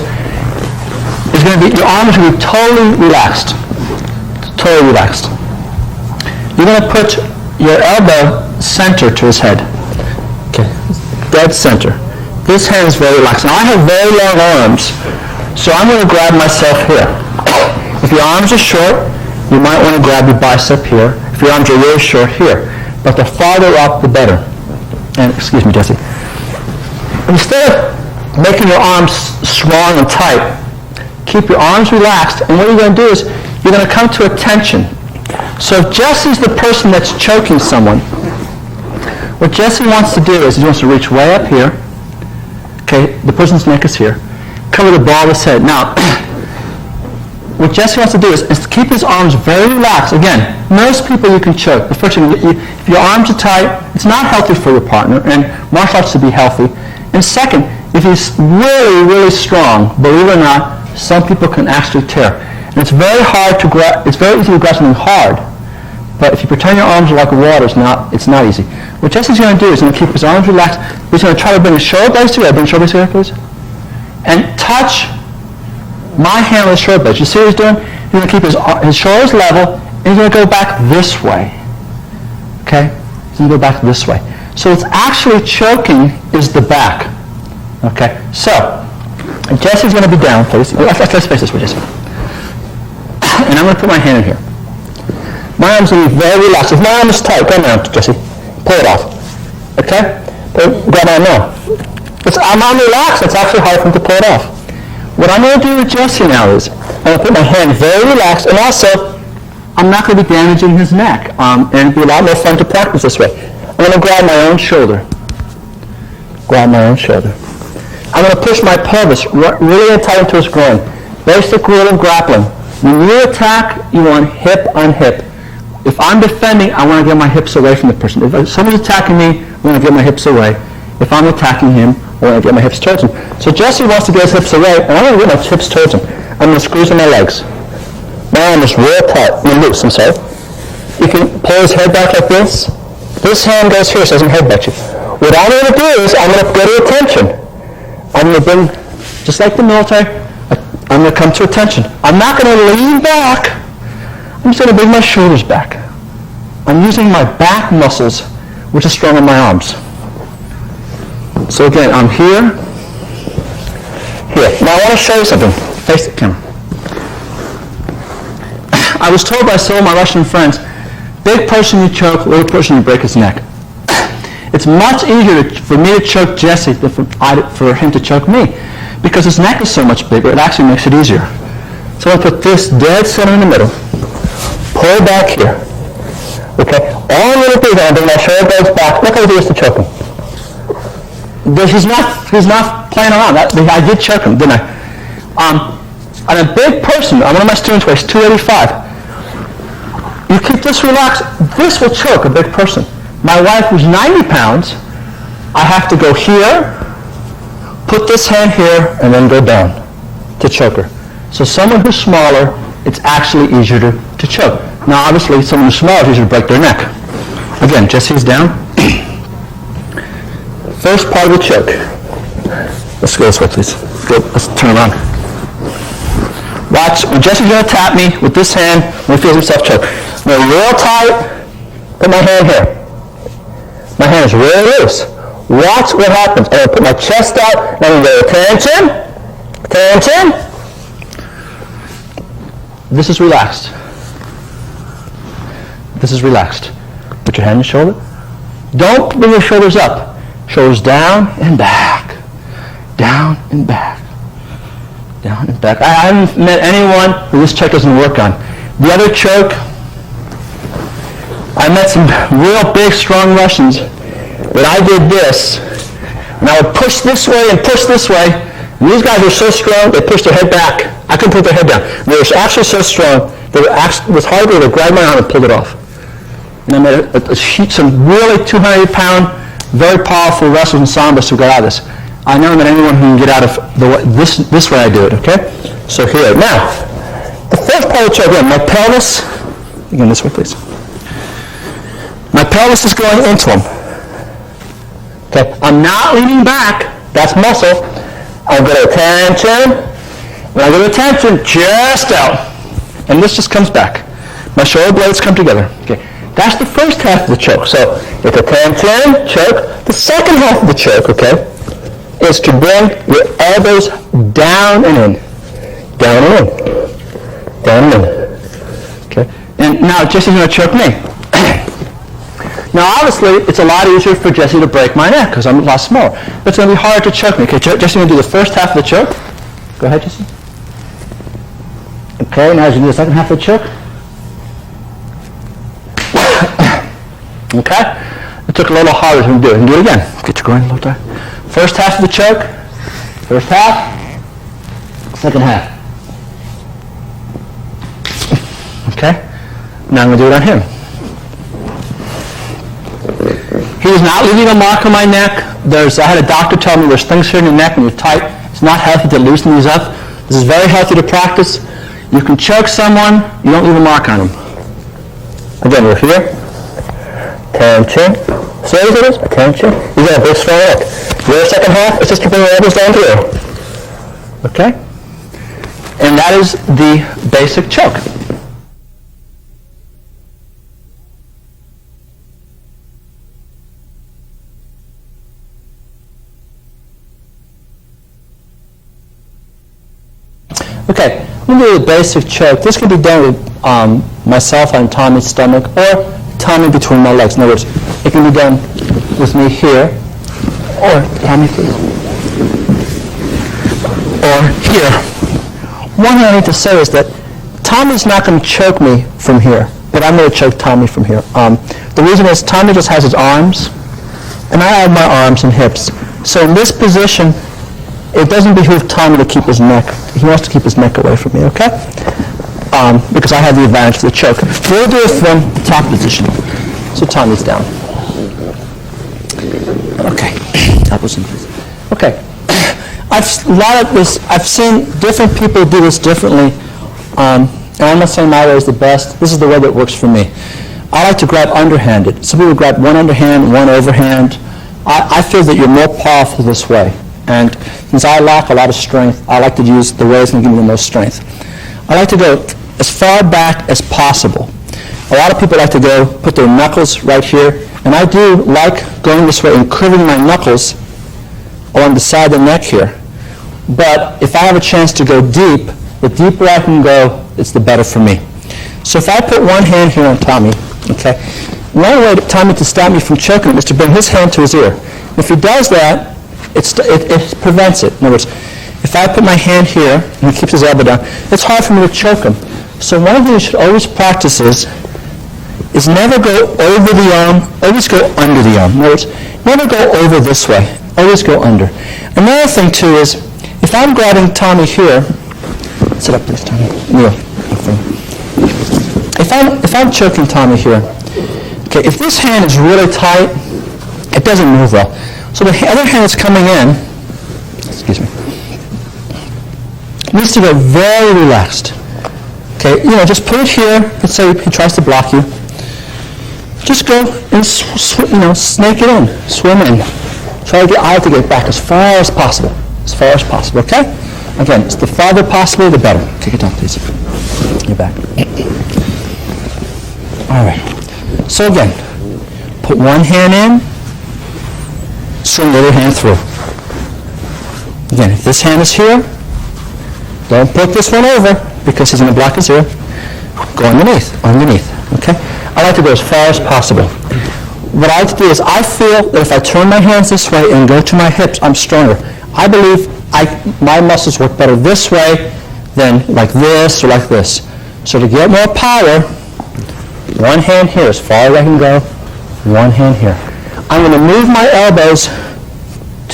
going to be, your arms will be totally relaxed. Totally relaxed. You're going to put your elbow center to his head. Okay, dead center. This hand is very relaxed. Now I have very long arms, so I'm going to grab myself here. If your arms are short, you might want to grab your bicep here. If your arms are really short, here. But the farther up, the better. And excuse me, Jesse. Instead of making your arms strong and tight, keep your arms relaxed. And what you're going to do is you're going to come to attention. So if Jesse's the person that's choking someone, what Jesse wants to do is he wants to reach way up here. Okay, the person's neck is here. Cover the ball of his head. Now, what Jesse wants to do is keep his arms very relaxed. Again, most people you can choke. The first thing, if your arms are tight, it's not healthy for your partner, and martial arts to be healthy. And second, if he's really, really strong, believe it or not, some people can actually tear. And it's very hard to grab. It's very easy to grab something hard, but if you pretend your arms are like water, it's not easy. What Jesse's going to do is he's going to keep his arms relaxed. He's going to try to bring his shoulder blades together. Bring shoulder blades together, please. And touch my hand with his shoulder blades. You see what he's doing? He's going to keep his shoulders level, and he's going to go back this way. Okay? He's going to go back this way. So it's actually choking is the back. Okay? So, Jesse's going to be down, please. Let's face this way, Jesse. And I'm going to put my hand in here. My arm's going to be very relaxed. If my arm is tight, go down, Jesse. Pull it off. Okay? Grab my arm now. I'm not relaxed. It's actually hard for him to pull it off. What I'm going to do with Jesse now is I'm going to put my hand very relaxed, and also I'm not going to be damaging his neck. And it'd be a lot more fun to practice this way. I'm going to grab my own shoulder. Grab my own shoulder. I'm going to push my pelvis really tight into his groin. Basic rule of grappling. When you attack, you want hip on hip. If I'm defending, I want to get my hips away from the person. If someone's attacking me, I want to get my hips away. If I'm attacking him, I want to get my hips towards him. So Jesse wants to get his hips away, and I'm going to get my hips towards him. I'm going to squeeze on my legs. My arm is real tight. Loose, I'm sorry. You can pull his head back like this. This hand goes here so it doesn't headbutt you. What I'm going to do is I'm going to go to attention. I'm going to bring, just like the military, I'm going to come to attention. I'm not going to lean back. I'm just going to bring my shoulders back. I'm using my back muscles, which is strong in my arms. So again, I'm here. Now I want to show you something. Face the camera. I was told by some of my Russian friends, big person you choke, little person you break his neck. It's much easier for me to choke Jesse than for him to choke me, because his neck is so much bigger, it actually makes it easier. So I'm going to put this dead center in the middle. Pull back here. Okay? All I'm going to do is I'm going to bring my shoulder blades back. Look how I do this to choke him. He's not playing around. I did choke him, didn't I? On a big person, one of my students weighs 285. You keep this relaxed, this will choke a big person. My wife, who's 90 pounds, I have to go here, put this hand here, and then go down to choke her. So someone who's smaller, it's actually easier to choke. Now, obviously, someone who's smaller, it's easier to break their neck. Again, Jesse's down. First part of the choke. Let's go this way, please. Good. Let's turn around. Watch. When Jesse's going to tap me with this hand when he feels himself choke. I'm going to real tight. Put my hand here. My hand is really loose. Watch what happens. I'm going to put my chest out, and I'm going to go attention. Attention. This is relaxed. This is relaxed. Put your hand on your shoulder. Don't bring your shoulders up. Shoulders down and back. Down and back. Down and back. I haven't met anyone who this choke doesn't work on. The other choke, I met some real big, strong Russians, but I did this, and I would push this way and push this way, and these guys were so strong, they pushed their head back. I couldn't put their head down. They were actually so strong, it was hard for them to grab my arm and pull it off. And I met some really 200-pound, very powerful wrestlers and Sambos who got out of this. I never met anyone who can get out of this way I do it, okay? So here. Now, the first part of the choke, again, my pelvis, again this way please. My pelvis is going into him. Okay, I'm not leaning back, that's muscle. I'm going to attention. When I go to attention, chest out. And this just comes back. My shoulder blades come together. Okay, that's the first half of the choke. So it's attention, choke. The second half of the choke, okay, is to bring your elbows down and in. Down and in. down and in. Okay. And now Jesse's going to choke me. Now, obviously, it's a lot easier for Jesse to break my neck because I'm a lot smaller. But it's going to be hard to choke me. Okay, Jesse's going to do the first half of the choke. Go ahead, Jesse. Okay, now he's going to do the second half of the choke. Okay? It took a little harder to do it. And do it again. Get your groin a little tight. First half of the choke. First half. Second half. Okay? Now I'm going to do it on him. He's not leaving a mark on my neck. I had a doctor tell me there's things here in your neck when you're tight. It's not healthy to loosen these up. This is very healthy to practice. You can choke someone. You don't leave a mark on them. Again, we're here. Attention. See what it is? Attention. You got a big strong neck. Your second half is just keeping your elbows down through. Okay? And that is the basic choke. Okay, I'm going to do the basic choke. This can be done with myself on Tommy's stomach or Tommy between my legs. In other words, it can be done with me here, or Tommy, please, or here. One thing I need to say is that Tommy's not going to choke me from here, but I'm going to choke Tommy from here. The reason is Tommy just has his arms, and I have my arms and hips. So in this position, it doesn't behoove Tommy to keep his neck. He wants to keep his neck away from me, okay? Because I have the advantage of the choke. We'll do it from the top position. So Tommy's down. Okay. Elbows in place. Okay. I've seen different people do this differently. And I'm not saying my way is the best. This is the way that works for me. I like to grab underhanded. Some people grab one underhand, one overhand. I feel that you're more powerful this way. And since I lack a lot of strength, I like to use the way that's going to give me the most strength. I like to go as far back as possible. A lot of people like to go put their knuckles right here, and I do like going this way and curving my knuckles along the side of the neck here. But if I have a chance to go deep, the deeper I can go, it's the better for me. So if I put one hand here on Tommy, okay, one way to Tommy to stop me from choking him is to bring his hand to his ear. If he does that, it prevents it. In other words, if I put my hand here and he keeps his elbow down, it's hard for me to choke him. So one thing you should always practice is never go over the arm, always go under the arm. In other words, never go over this way, always go under. Another thing too is, if I'm grabbing Tommy here, sit up please, Tommy. Kneel. If I'm choking Tommy here, okay, if this hand is really tight, it doesn't move well. So the other hand is coming in, excuse me, needs to go very relaxed. Okay, just put it here. Let's say he tries to block you. Just go and snake it in, swim in. Try to get out to get back as far as possible. As far as possible, okay? Again, it's the farther possible, the better. Take it down, please. You're back. All right. So again, put one hand in, swing the other hand through. Again, if this hand is here, don't put this one over because he's going to block his ear. Go underneath, okay? I like to go as far as possible. What I like to do is I feel that if I turn my hands this way and go to my hips, I'm stronger. I believe my muscles work better this way than like this or like this. So to get more power, one hand here as far as I can go, one hand here. I'm going to move my elbows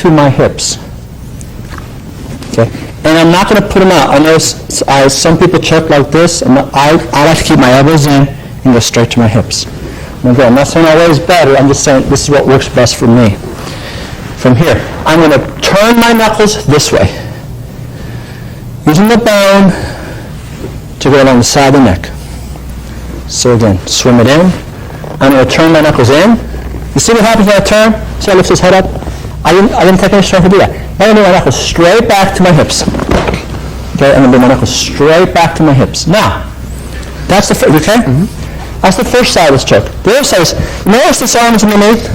to my hips. Okay? And I'm not going to put them out. I know some people choke like this, and I like to keep my elbows in and go straight to my hips. And again, I'm not saying my way is better. I'm just saying this is what works best for me. From here, I'm going to turn my knuckles this way, using the bone to go along the side of the neck. So again, swim it in. I'm going to turn my knuckles in. You see what happens when I turn? See how he lifts his head up? I didn't take any strength to do that. I'm going to bring my knuckles straight back to my hips. Okay, I'm going to bring my knuckles straight back to my hips. Now, that's the first, okay? Mm-hmm. That's the first side of this choke. The other side is, notice this arm is underneath.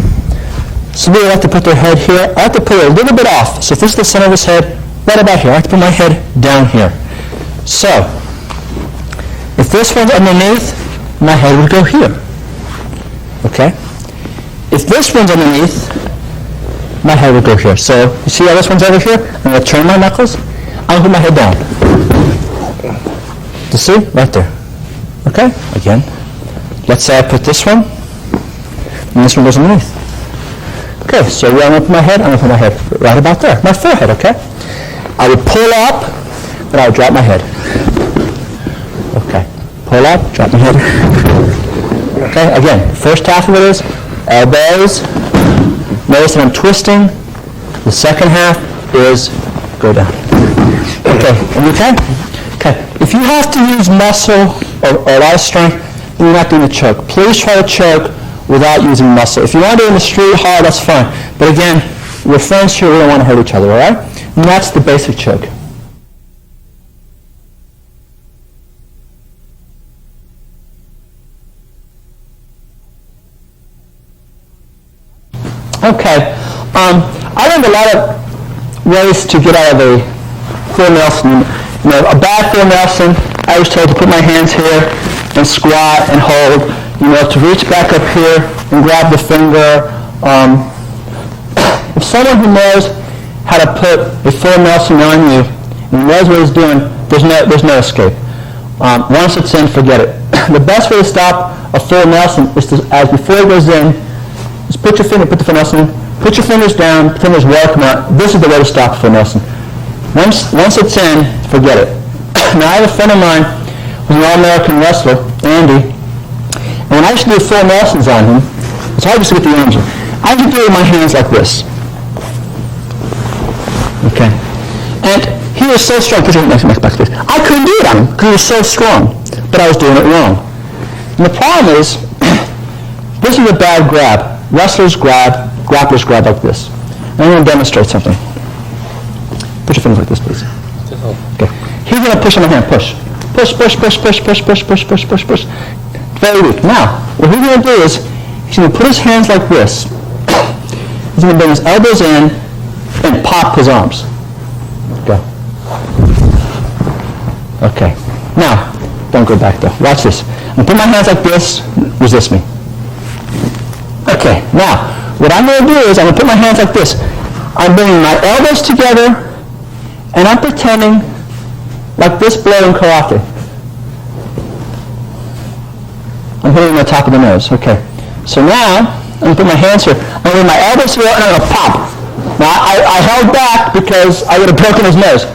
Some people like to put their head here. I like to put it a little bit off. So if this is the center of his head, right about here. I like to put my head down here. So, If this one's underneath, my head would go here. Okay? If this one's underneath, my head would go here. So you see how this one's over here? I'm going to turn my knuckles. I'm going to put my head down. You see? Right there. Okay? Again. Let's say I put this one, and this one goes underneath. Okay, so where I'm going to put my head? I'm going to put my head right about there. My forehead, okay? I would pull up, then I would drop my head. Okay. Pull up, drop my head. Okay, again, the first half of it is elbows. Notice that I'm twisting. The second half is go down. Okay, okay? Okay, if you have to use muscle or a lot of strength, then you're not doing a choke. Please try to choke without using muscle. If you want to do it in the street hard, that's fine. But again, we're friends here, we don't want to hurt each other, all right? And that's the basic choke. Okay, I learned a lot of ways to get out of a full Nelson. You know, a bad full Nelson, I was told to put my hands here and squat and hold, you know, to reach back up here and grab the finger. If someone who knows how to put a full Nelson on you and knows what he's doing, there's no escape. Once it's in, forget it. The best way to stop a full Nelson is to, as before it goes in, just put your finger, put the full Nelson in, put your fingers down, fingers welcome out. This is the way to stop a full Nelson. Once it's in, forget it. Now I have a friend of mine who's an All-American wrestler, Andy, and when I used to do full Nelsons on him, it's hard just to get the arms in. I used to do it with my hands like this. Okay. And he was so strong. Put your next back, please. I couldn't do it on him because he was so strong, but I was doing it wrong. And the problem is, this is a bad grab. Wrestlers grab, grapplers grab like this. And I'm going to demonstrate something. Put your fingers like this, please. Okay. He's going to push on my hand. Push. Push, push, push, push, push, push, push, push, push, push. Very weak. Now, what he's going to do is, he's going to put his hands like this. He's going to bring his elbows in and pop his arms. Go. Okay. Now, don't go back though. Watch this. I'm going to put my hands like this. Resist me. Okay. Now, what I'm going to do is I'm going to put my hands like this. I'm bringing my elbows together and I'm pretending like this blow in karate. I'm hitting the top of the nose. Okay. So now, I'm going to put my hands here. I'm going to put my elbows here and I'm going to pop. Now, I held back because I would have broken his nose.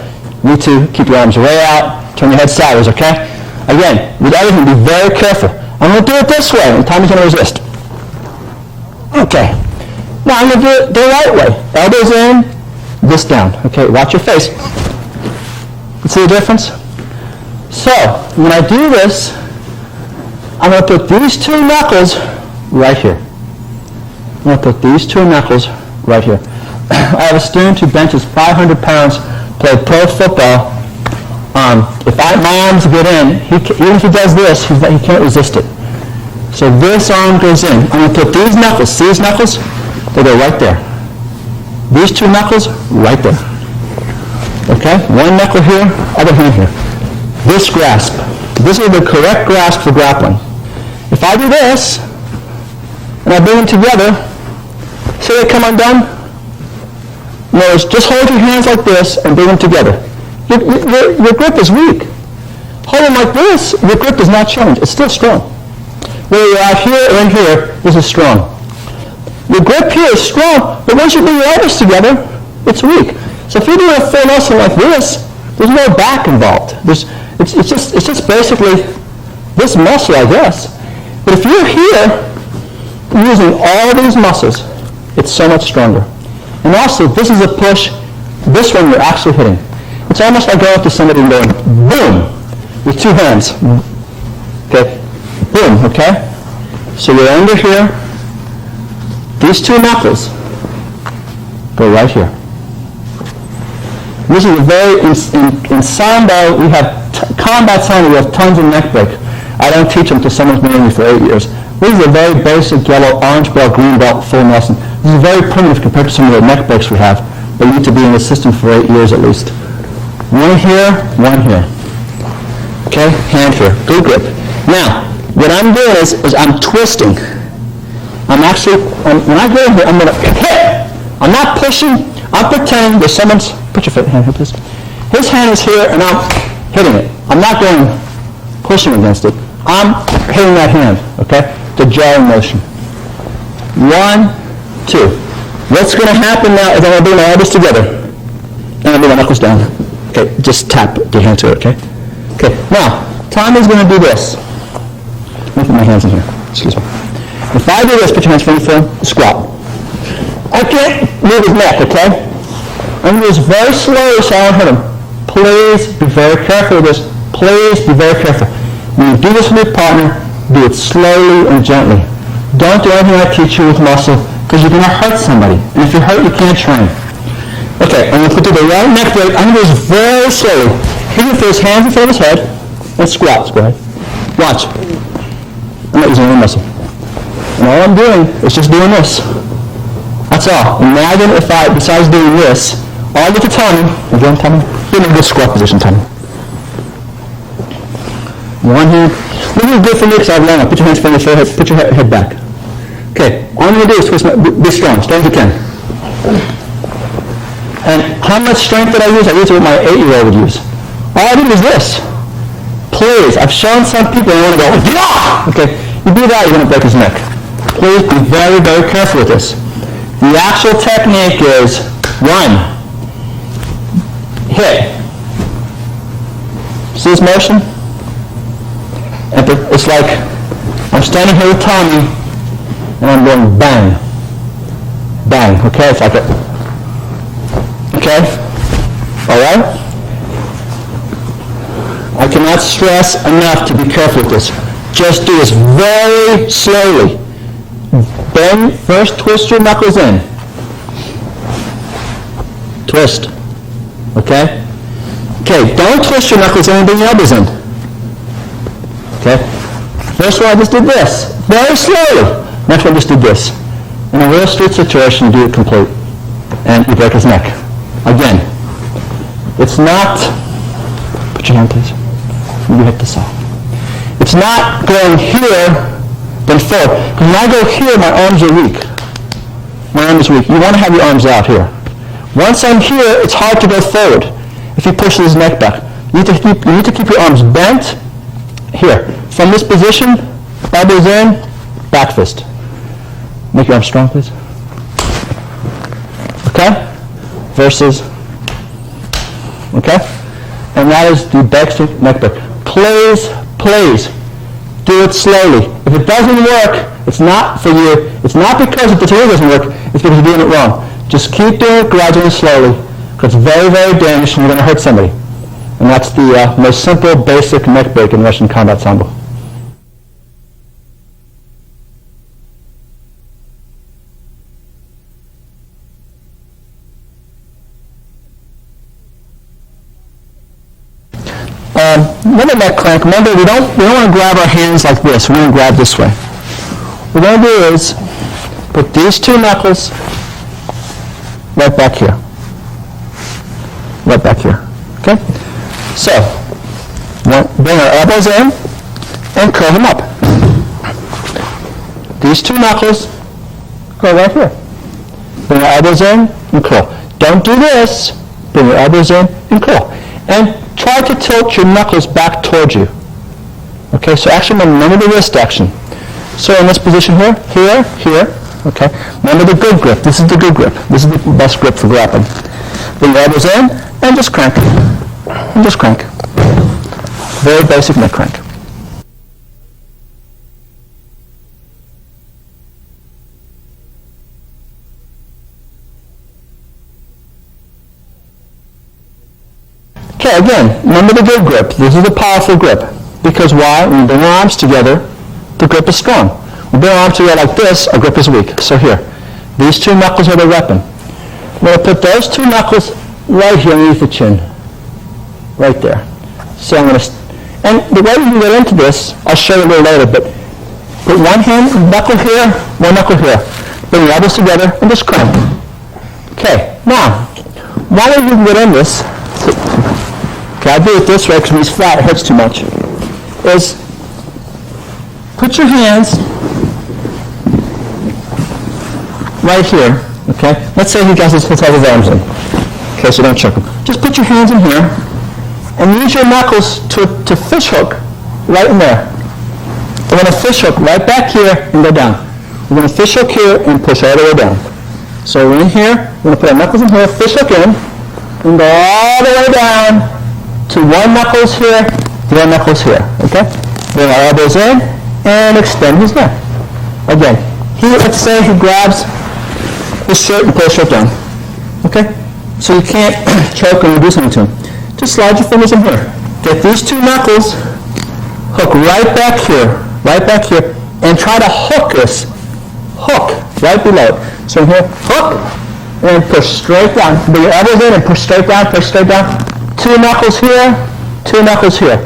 You too. Keep your arms way out. Turn your head sideways, okay? Again, with everything, be very careful. I'm going to do it this way, and Tommy's going to resist. Okay. Now, I'm going to do it the right way. Elbows in, this down. Okay, watch your face. You see the difference? So, when I do this, I'm going to put these two knuckles right here. I'm going to put these two knuckles right here. I have a student who benches 500 pounds, played pro football. If my arms get in, even if he does this, he can't resist it. So this arm goes in. I'm going to put these knuckles, see these knuckles? They go right there. These two knuckles, right there. Okay? One knuckle here, other hand here. This grasp. This is the correct grasp for grappling. If I do this, and I bring them together, see they come undone? In other words, just hold your hands like this and bring them together. Your grip is weak. Hold them like this, your grip does not change. It's still strong. Whether you're out here or in here, this is strong. Your grip here is strong, but once you bring your elbows together, it's weak. So if you're doing a full Nelson like this, there's no back involved. It's just basically this muscle, I guess. But if you're here, using all these muscles, it's so much stronger. And also, this is a push. This one you're actually hitting. It's almost like going up to somebody and going, boom, with two hands. Okay? Boom, okay? So you're under here. These two knuckles go right here. This is a very, in Sambo, we have, combat Sambo, we have tons of neck break. I don't teach them to someone's been with me for 8 years. This is a very basic yellow, orange belt, green belt, full Nelson. This is very primitive compared to some of the neck breaks we have. They need to be in the system for 8 years at least. One here, one here. Okay, hand here, good grip. Now, what I'm doing is I'm twisting. When I go in here, I'm going to hit. I'm not pushing. I'm pretending there's someone's, put your hand here, please. His hand is here, and I'm hitting it. I'm not going pushing against it. I'm hitting that hand, okay? The jarring motion. 1, 2. What's going to happen now is I'm going to bring my elbows together, and I'm going to bring my knuckles down. Okay, just tap the hand to it, okay? Okay, now, Tommy's going to do this. Let me put my hands in here. Excuse me. If I do this, put your hands front and squat. I can't move his neck, okay? I'm going to do this very slowly so I don't hit him. Please be very careful with this. Please be very careful. When you do this with your partner, do it slowly and gently. Don't do anything I teach you with muscle, because you're going to hurt somebody. And if you're hurt, you can't train. Okay, I'm going to do the right neck break. I'm going to do this very slowly. He's going to put his hands in front of his head and squat. Go ahead. Watch. I'm not using any muscle. And all I'm doing is just doing this. That's all. Imagine if I, besides doing this, all I get to tell me, again, tell me, get in a good squat position, tell me. One hand. This is good for me because I have long. Put your hands in front of your head. Put your head back. Okay, all I'm going to do is twist be strong as you can. And how much strength did I use? I used what my 8-year-old would use. All I did was this. Please, I've shown some people and want to go, yeah! Okay, you do that, you're going to break his neck. Please be very, very careful with this. The actual technique is 1, hit. See this motion? And it's like I'm standing here with Tommy and I'm going bang, bang. Okay, it's like it. Okay, all right. I cannot stress enough to be careful with this. Just do this very slowly. Then first twist your knuckles in. Twist. Okay? Okay, don't twist your knuckles in and bring your elbows in. Okay? First one I just did this. Very slowly. Next one I just did this. In a real street situation, you do it complete. And you break his neck. Again. It's not, put your hand please. You hit this off. It's not going here, then forward. Because when I go here, my arms are weak. My arm is weak. You want to have your arms out here. Once I'm here, it's hard to go forward if you push his neck back. You need to keep your arms bent here. From this position, elbows in, back fist. Make your arms strong, please. Okay? Versus. Okay? And that is the back stick neck break. Please, please, do it slowly. If it doesn't work, it's not for you. It's not because the material doesn't work. It's because you're doing it wrong. Just keep doing it gradually, slowly, because it's very, very dangerous and you're going to hurt somebody. And that's the most simple, basic neck break in Russian combat Sambo. Another neck crank. Remember, we don't want to grab our hands like this. We're going to grab this way. What we're going to do is put these two knuckles right back here. Right back here. Okay? So, bring our elbows in and curl them up. These two knuckles go right here. Bring our elbows in and curl. Don't do this. Bring your elbows in and curl. And try to tilt your knuckles back towards you. Okay, so actually remember the wrist action. So in this position here, here, okay. Remember the good grip. This is the good grip. This is the best grip for grappling. Bring your elbows in and just crank. And just crank. Very basic neck crank. Okay, again, remember the good grip. This is the powerful grip. Because why? When we bring our arms together, the grip is strong. When we bring our arms together like this, our grip is weak. So here, these two knuckles are the weapon. We're going to put those two knuckles right here underneath the chin. Right there. So I'm going to, and the way we can get into this, I'll show you a little later, but put one hand, knuckle here, one knuckle here. Bring the elbows together and just crank. Okay, now, one way you can get in this, okay, I do it this way because when he's flat, it hurts too much. is put your hands right here, okay? Let's say he has his arms in, okay, so don't choke him. Just put your hands in here and use your knuckles to fish hook right in there. We're going to fish hook right back here and go down. We're going to fish hook here and push all the way down. So we're in here, we're going to put our knuckles in here, fish hook in, and go all the way down to one knuckles here, the other knuckles here, okay? Bring our elbows in and extend his neck. Again, let's say he grabs his shirt and pulls right down, okay? So you can't choke and do something to him. Just slide your fingers in here. Get these two knuckles, hook right back here, and try to hook this. Hook right below it. So here, hook, and push straight down. Bring your elbows in and push straight down, Two knuckles here, two knuckles here.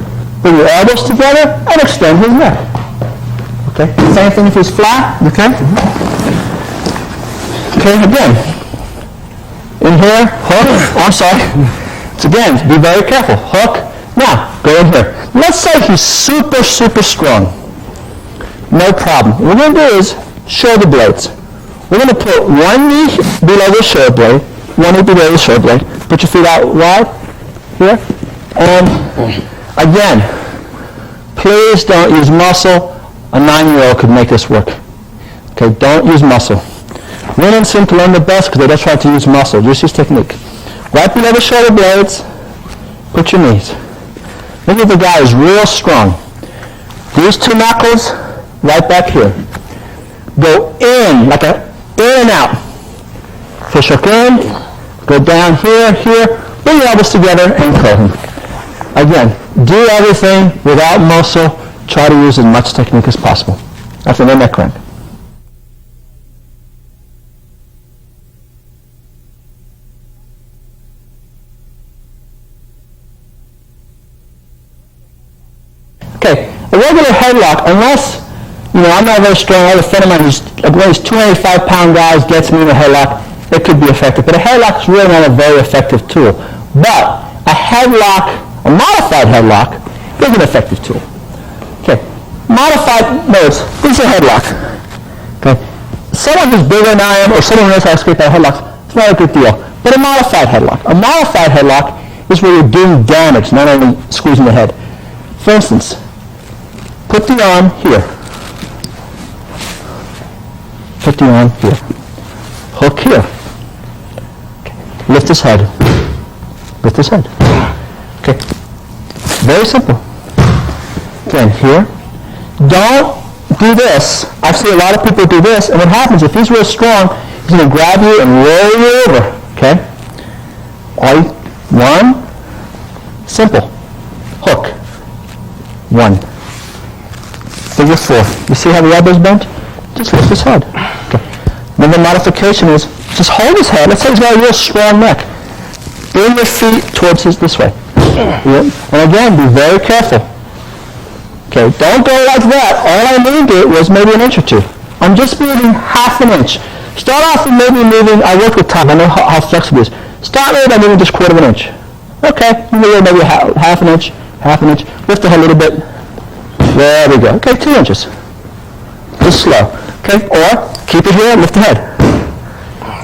Bring your elbows together and extend his neck. Okay, same thing if he's flat, okay? Okay, again. In here, hook, oh, I'm sorry. So again, be very careful. Hook, now, go in here. Let's say he's super, super strong. No problem. What we're going to do is shoulder blades. We're going to put one knee below the shoulder blade, one knee below the shoulder blade. Put your feet out wide here. And again, please don't use muscle. A 9-year-old could make this work. Okay, don't use muscle. Women seem to learn the best because they don't try to use muscle. Just use technique. Right below the shoulder blades, put your knees. Look at the guy who's real strong. These two knuckles, right back here. Go in, like a in and out. Fish hook in, go down here, bring your elbows together and curl him. Again, do everything without muscle. Try to use as much technique as possible. After the neck crank. Okay, a regular headlock, unless, I'm not very strong. I have a friend of mine who's one of these 285-pound guys gets me in a headlock, it could be effective. But a headlock is really not a very effective tool. But a headlock, a modified headlock, is an effective tool. Okay, modified notes, this is a headlock. Okay, someone who's bigger than I am or someone who knows how to escape out of headlocks, it's not a good deal. But a modified headlock is where you're doing damage, not only squeezing the head. For instance, put the arm here. Put the arm here. Hook here. Okay. Lift his head. Lift his head. Okay. Very simple. Again, here. Don't do this. I've seen a lot of people do this, and what happens, if he's real strong, he's going to grab you and roll you over. Okay? One. Simple. Hook. One. Figure 4. You see how the elbow's bent? Just lift his head. Okay. Then the modification is just hold his head. Let's say he's got a real strong neck. Bring your feet towards this way. Yeah. And again, be very careful. Okay, don't go like that. All I moved it was maybe an inch or two. I'm just moving half an inch. Start off with maybe moving, I work with Tom, I know how flexible it is. Start with maybe just quarter of an inch. Okay, maybe half an inch. Lift the head a little bit. There we go. Okay, 2 inches. Just slow. Okay, or keep it here and lift the head.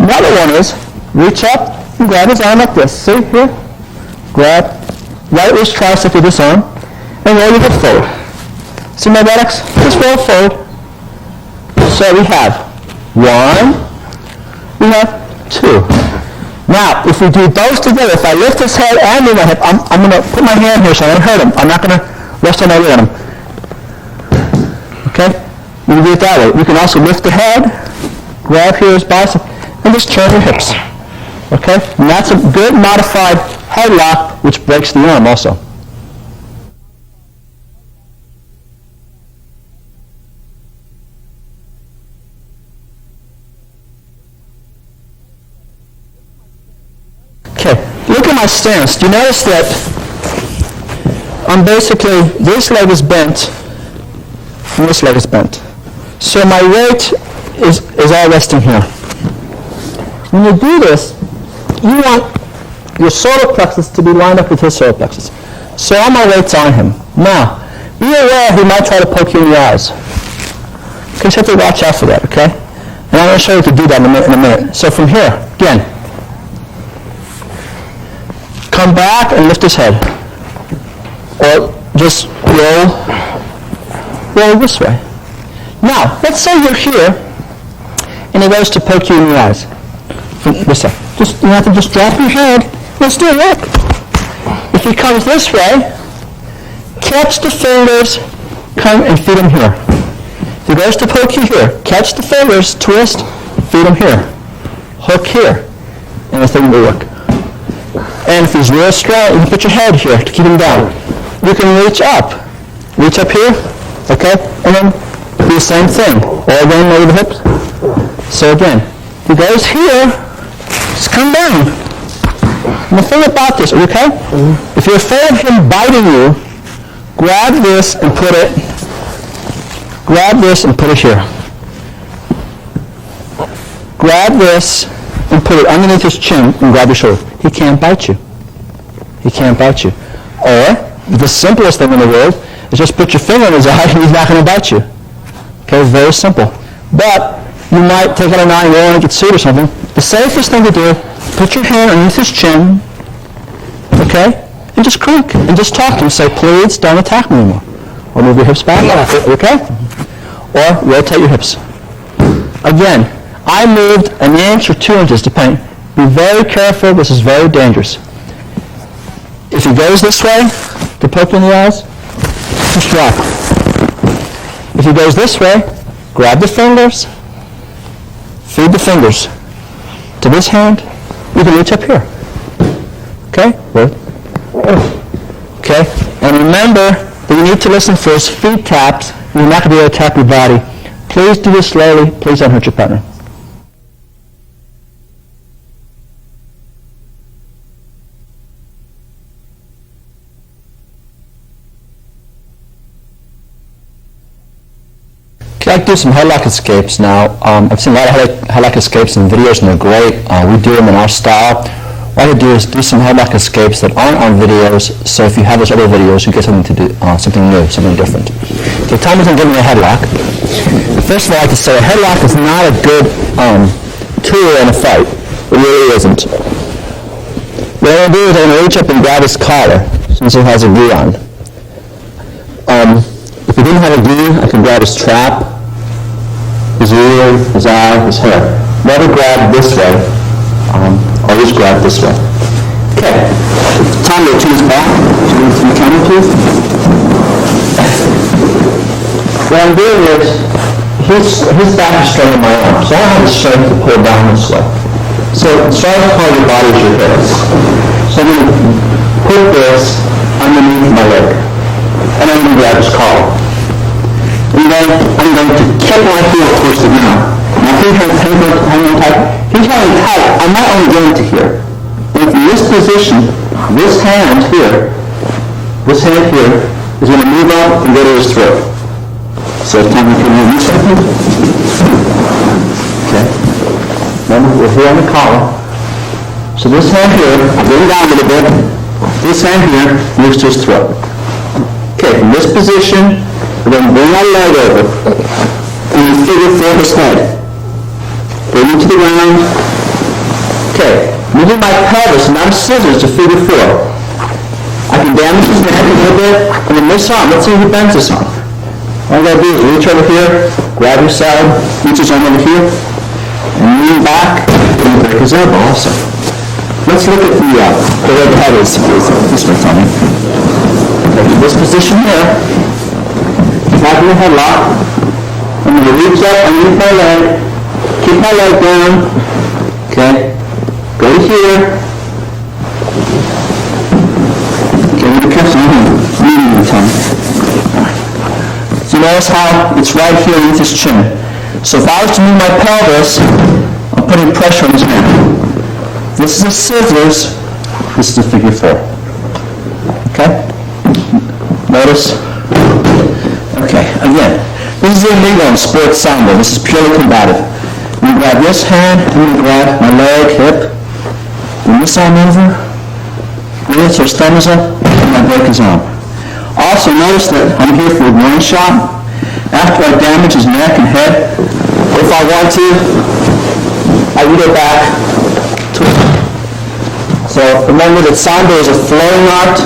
Another one is reach up and grab his arm like this. See here? Grab right wrist tricep with this arm and roll your hip forward. See my buttocks? Just roll forward. So we have 1, we have 2. Now, if we do those together, if I lift his head and move my hip, I'm going to put my hand here so I don't hurt him. I'm not going to rest on my weight on him. Okay? We can do it that way. We can also lift the head, grab here his bicep, and just turn your hips. Okay? And that's a good modified headlock, which breaks the arm also. Okay, look at my stance. Do you notice that I'm basically, this leg is bent, and this leg is bent. So my weight is all resting here. When you do this, you want your solar plexus to be lined up with his solar plexus. So all my weight's on him. Now, be aware he might try to poke you in the eyes. Okay, so you have to watch out for that, okay? And I'm going to show you how to do that in a minute. So from here, again, come back and lift his head. Or just roll this way. Now, let's say you're here, and he goes to poke you in the eyes. From this side. You have to just drop your head. Let's do it, look. If he comes this way, catch the fingers, come and feed him here. If he goes to poke you here, catch the fingers, twist, feed him here. Hook here, and the thing will work. And if he's real strong, you can put your head here to keep him down. You can reach up here, okay, and then do the same thing. All again, lower the hips. So again, if he goes here, just come down. And the thing about this, okay? If you're afraid of him biting you, grab this and put it here. Grab this and put it underneath his chin and grab your shoulder. He can't bite you. Or, the simplest thing in the world is just put your finger in his eye and he's not going to bite you. Okay, it's very simple. But you might take out a knife and you want to get sued or something. The safest thing to do, put your hand underneath his chin, okay, and just crank, and just talk to him. Say, please don't attack me anymore. Or move your hips back, okay? Or rotate your hips. Again, I moved an inch or 2 inches depending. Be very careful, this is very dangerous. If he goes this way to poke you in the eyes, just drop. If he goes this way, grab the fingers, feed the fingers to this hand, you can reach up here. Okay? Okay? And remember that you need to listen for his feet taps. You're not going to be able to tap your body. Please do this slowly. Please don't hurt your partner. I like to do some headlock escapes now. I've seen a lot of headlock escapes in videos, and they're great. We do them in our style. What I do is do some headlock escapes that aren't on videos, so if you have those other videos, you get something to do, something new, something different. So Tommy's going to give me a headlock. First of all, I have to say a headlock is not a good tool in a fight. It really isn't. What I'm going to do is I'm going to reach up and grab his collar, since he has a gi on. If he didn't have a gi, I can grab his trap, his ear, his eye, his hair. Never grab this way. Always grab this way. Okay. Time to turn his back. Turn to the camera, please. What I'm doing is, his back is straight in my arm, so I don't have the strength to pull down this way. So try to call your body as your hips. So I'm going to put this underneath my leg. And I'm going to grab his collar. And then I'm going to kick my heel towards the ground. My feet hang on tight. He's hanging tight. I'm not only going to here. But in this position, this hand here is going to move up and go to his throat. So it's time to come in this way. Okay. Remember, we're here on the collar. So this hand here, bring it down a little bit. This hand here moves to his throat. Okay, from this position, we're going to bring our leg over and figure for his head. Bring it to the ground. Okay, moving my pelvis, not scissors, to figure 4. I can damage his neck a little bit, and then this arm, let's see if he bends this arm. All I'm going to do is reach over here, grab your side, reach his arm over here, and lean back, and break his elbow also. Let's look at the way the head is. This way, Tommy. Okay, this position here, have your headlock. I'm going to reach up underneath my leg, keep my leg down, okay, go to here, okay, I'm going to catch the medium tongue. So notice how it's right here underneath his chin. So if I was to move my pelvis, I'm putting pressure on his hand. This is a scissors, this is a figure 4. Okay? Notice. Okay, again, this is illegal in sports Sambo. This is purely combative. You grab this hand, and you grab my leg, hip, bring this arm over, bring it so his thumb is up, and I break his arm. Also notice that I'm here for one shot. After I damage his neck and head, if I want to, I can go back to it. So remember that Sambo is a flowing art.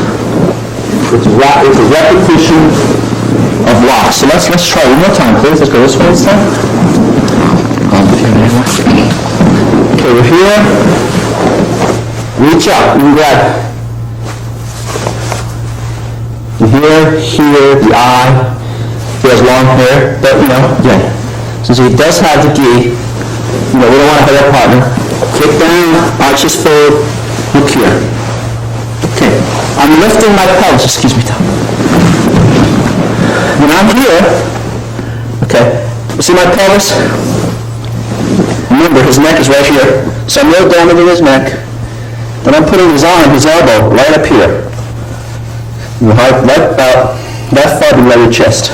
It's a repetition of locks. So let's try it one more time, please. Let's go this way this time. Okay, we're here. Reach up and grab. Here, the eye. He has long hair, but again, since he does have the gi, we don't want to hurt our partner. Kick down, arches forward, look here. Okay, I'm lifting my pelvis, excuse me, Tom. When I'm here, okay, see my pelvis? Remember, his neck is right here, so I'm real down into his neck. Then I'm putting his arm, his elbow, right up here. Right about that far below your chest.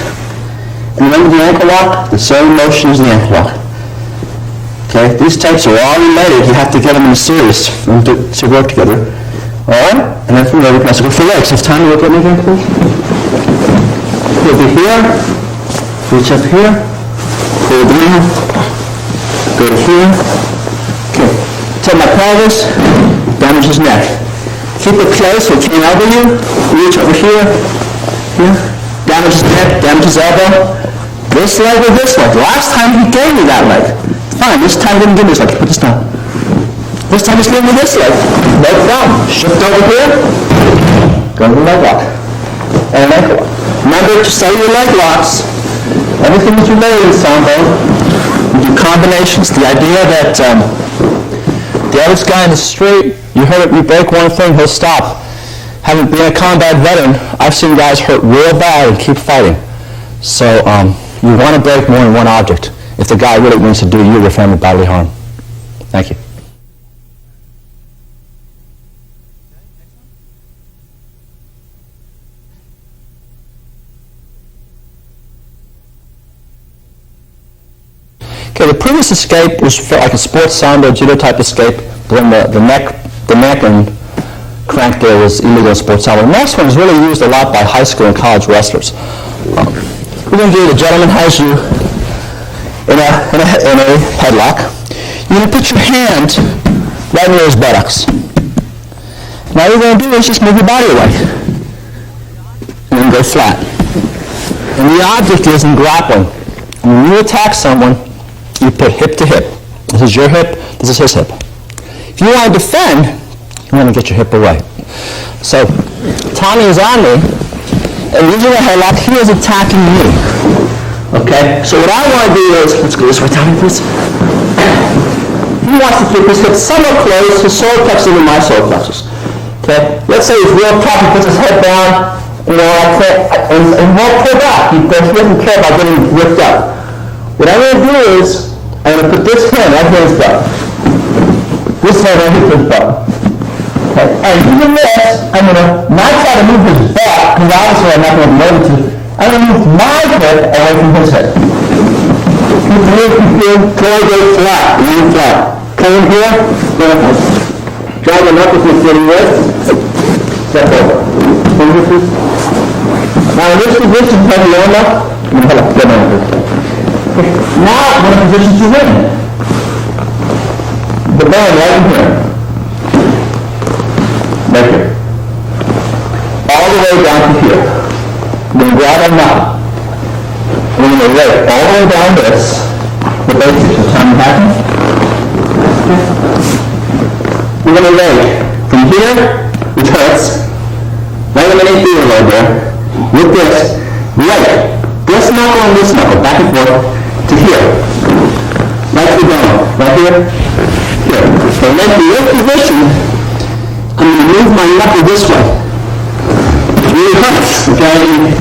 And remember the ankle lock? The same motion as the ankle lock. Okay, these types are all related. You have to get them in a series for them to work together. All right? And then from there, we can also go for legs. Have time to look at me again, please? We'll be here. Reach up here. Pull down. Go to here. Okay. Take my pelvis. Damage his neck. Keep it close so it can't elbow you. Reach over here. Here. Damage his neck. Damage his elbow. This leg or this leg. Last time he gave me that leg. Fine, this time he didn't give me this leg. Put this down. This time he's giving me this leg. Leg down. Shift over here. Go to the leg lock. And ankle lock. Remember to say your leg locks. Everything is related in Sambo. We do combinations. The idea that the average guy in the street, you heard it, you break one thing, he'll stop. Having been a combat veteran, I've seen guys hurt real bad and keep fighting. So you want to break more than one object if the guy really means to do you or your family bodily harm. Thank you. Okay, the previous escape was like a sports Sambo judo type escape. Then the neck and crank there was illegal in sports Sambo. The next one is really used a lot by high school and college wrestlers. We're going to do, the gentleman has you in a headlock. You're going to put your hand right near his buttocks. Now what you're going to do is just move your body away. And then go flat. And the object is in grappling. When you attack someone, you put hip to hip. This is your hip, this is his hip. If you want to defend, you want to get your hip away. So Tommy is on me, and using a headlock, he is attacking me. Okay? So what I want to do is, let's go this way, Tommy, please. He wants to keep his hips somewhat closed, his solar plexus into my solar plexus. Okay? Let's say he's real tough, he puts his head down, and won't pull back because he doesn't care about getting ripped up. What I'm going to do is, I'm going to put this hand right here his butt. This hand right here his butt. Okay. And even this, I'm going to not try to move his butt, because obviously I'm not going to be able to. I'm going to move my hip away from his head. Keep the hip go flat, really flat. Come in here, drive the knuckles you're sitting with, step over. Now in this position, have you arm up? I'm going to get over here. Now we're in a position to win. The band right in here. Right here. All the way down to here. We're going to grab our knot. We're going to rake all the way down this. The basics of time happening. We're going to rake from here, which hurts, right underneath the earlobe there, with this, rake. This knuckle and this knuckle, back and forth, to here. Right to the bone. Right here. Here. So then in this position, I'm going to move my knuckle this way. It really hurts, okay?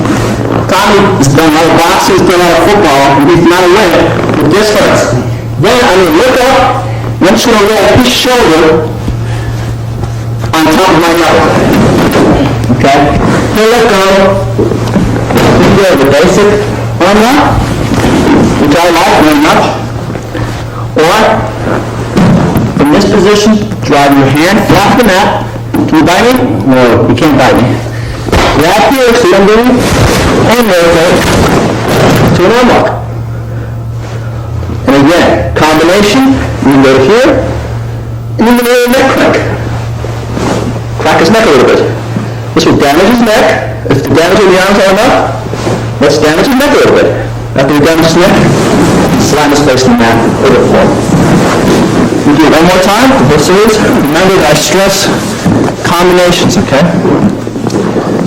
Tommy has done a lot of boxing, he's done a lot of football, and he's not a winner, but this hurts. Then I'm going to look up, and I'm just going to lay his shoulder on top of my knuckle. Okay? He'll let go. This is the basic arm lock, which I like very much. Or, from this position, drive your hand flat to the mat. Can you bite me? No, you can't bite me. Grab here, see what I'm doing? And rotate to an arm lock. And again, combination, you can go to here, and you can do a neck crank. Crack his neck a little bit. This will damage his neck. If the damage in the arms are enough, let's damage his neck a little bit. After we damage his neck, slam his face in the mat over the floor. We do it one more time, the whole series. Remember that I stress combinations, okay?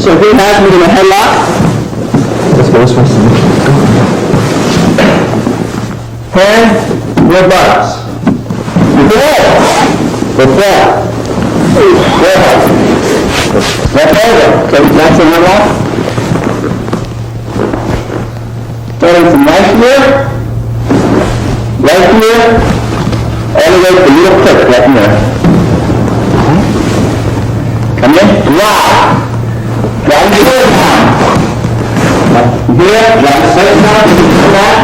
So he has me in a headlock. Let's go this way. Hand, your buttocks. Go ahead. Go forward. Go ahead. Left over. Okay, that's the headlock. Starting from right here, all the way to the little clip right in there. Come in, drive. Drive the foot down. Here, drive the foot down, like that.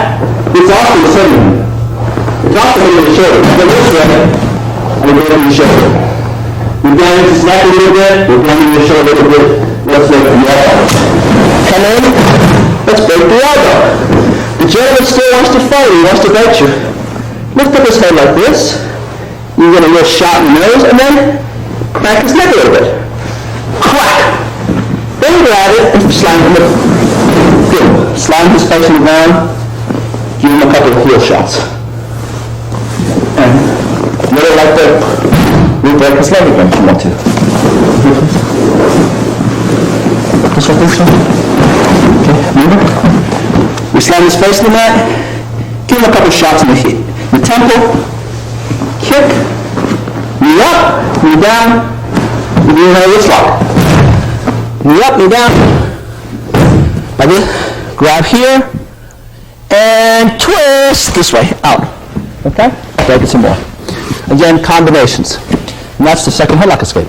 It's also the same. It's also hitting the shoulder. Go this way, and we're going to the shoulder. We're down his neck a little bit, we're down the shoulder a little bit. Let's look at the elbow. Come in, let's break the elbow. The gentleman still wants to fight, he wants to bite you. Lift up his head like this. You get a little shot in the nose, and then crack his neck a little bit. Crack! Then grab it and slam him. Good. Slam his face in the ground. Give him a couple of heel shots. And little like that. We break his leg again if you want to. This one, this one. Okay, remember? We slam his face in the mat. Give him a couple of shots in the temple. Kick, knee up, knee down, we do another wrist lock. Knee up, knee down. Like this. Grab here, and twist this way, out. Okay? Break it some more. Again, combinations. And that's the second headlock escape.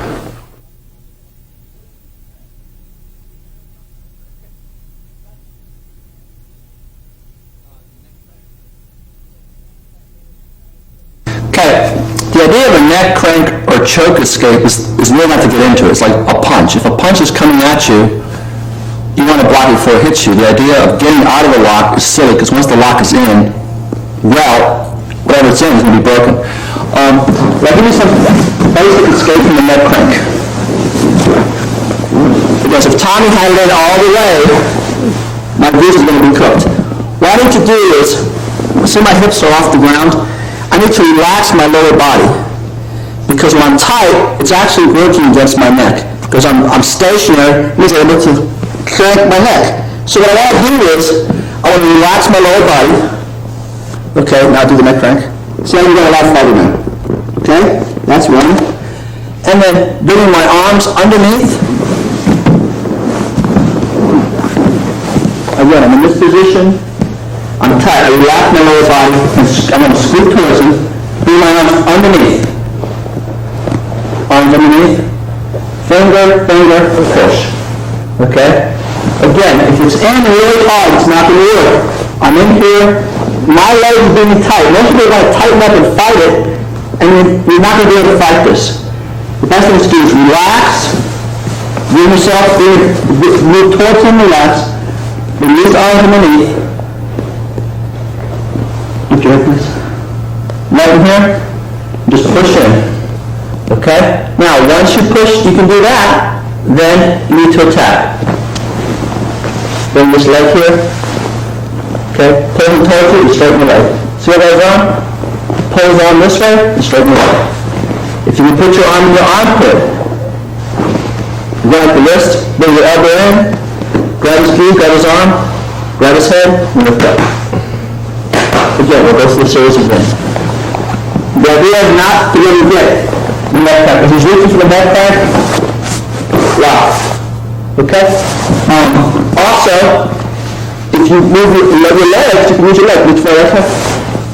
The idea of a neck crank or choke escape is really not to get into it. It's like a punch. If a punch is coming at you, you want to block it before it hits you. The idea of getting out of the lock is silly because once the lock is in, well, whatever it's in is going to be broken. I'll give you some basic escape from the neck crank. Because if Tommy had it in all the way, my goose is going to be cooked. What I need to do is, see my hips are off the ground, I need to relax my lower body because when I'm tight, it's actually working against my neck. Because I'm stationary, it means I'm able to crank my neck. So what I want to do is, I want to relax my lower body. Okay, now do the neck crank. See how you're going to allow farther now. Okay, that's one. And then bringing my arms underneath. Again, I'm in this position. I'm tight. I relax my lower body, and I'm going to scoot towards him. Bring my arms underneath. Arms underneath. Finger, finger, push. Okay? Again, if it's in really hard, it's not going to work. I'm in here. My leg is being tight. Most people want to tighten up and fight it, and you're not going to be able to fight this. The best thing to do is relax. Bring yourself, move towards him, relax. Bring these arms underneath. Please. Right in here, just push in. Okay? Now, once you push, you can do that, then you need to attack. Bring this leg here. Okay? Pull him towards you, you straighten the leg. See what goes on? Pull his arm this way, you straighten the leg. If you can put your arm in your armpit, grab the wrist, bring your elbow in, grab his knee, grab his arm, grab his head, and lift up. Again, we'll go through the series again. The idea is not to really get the neck crank. If he's reaching for the neck crank, wow. Okay? Also, if you move your legs, you can use your legs. Reach for the neck crank.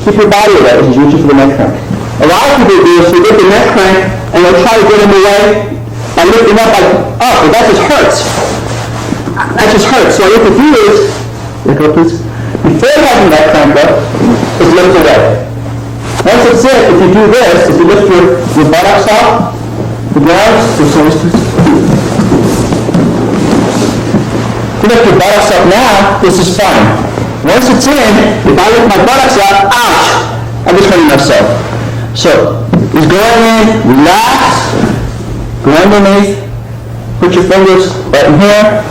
Keep your body away as he's reaching for the neck crank. A lot of people do is they get the neck crank and they'll try to get him away by lifting up like, oh, but that just hurts. That just hurts. So what you have to do is, let go please. Before you have the neck crank up, is lift away. Once it's in, if you do this, if you lift your buttocks off, the ground, buttocks up now, this is fine. Once it's in, if I lift my buttocks up, ouch, I'm just hurting myself. So, just go in, relax, go underneath, put your fingers right in here,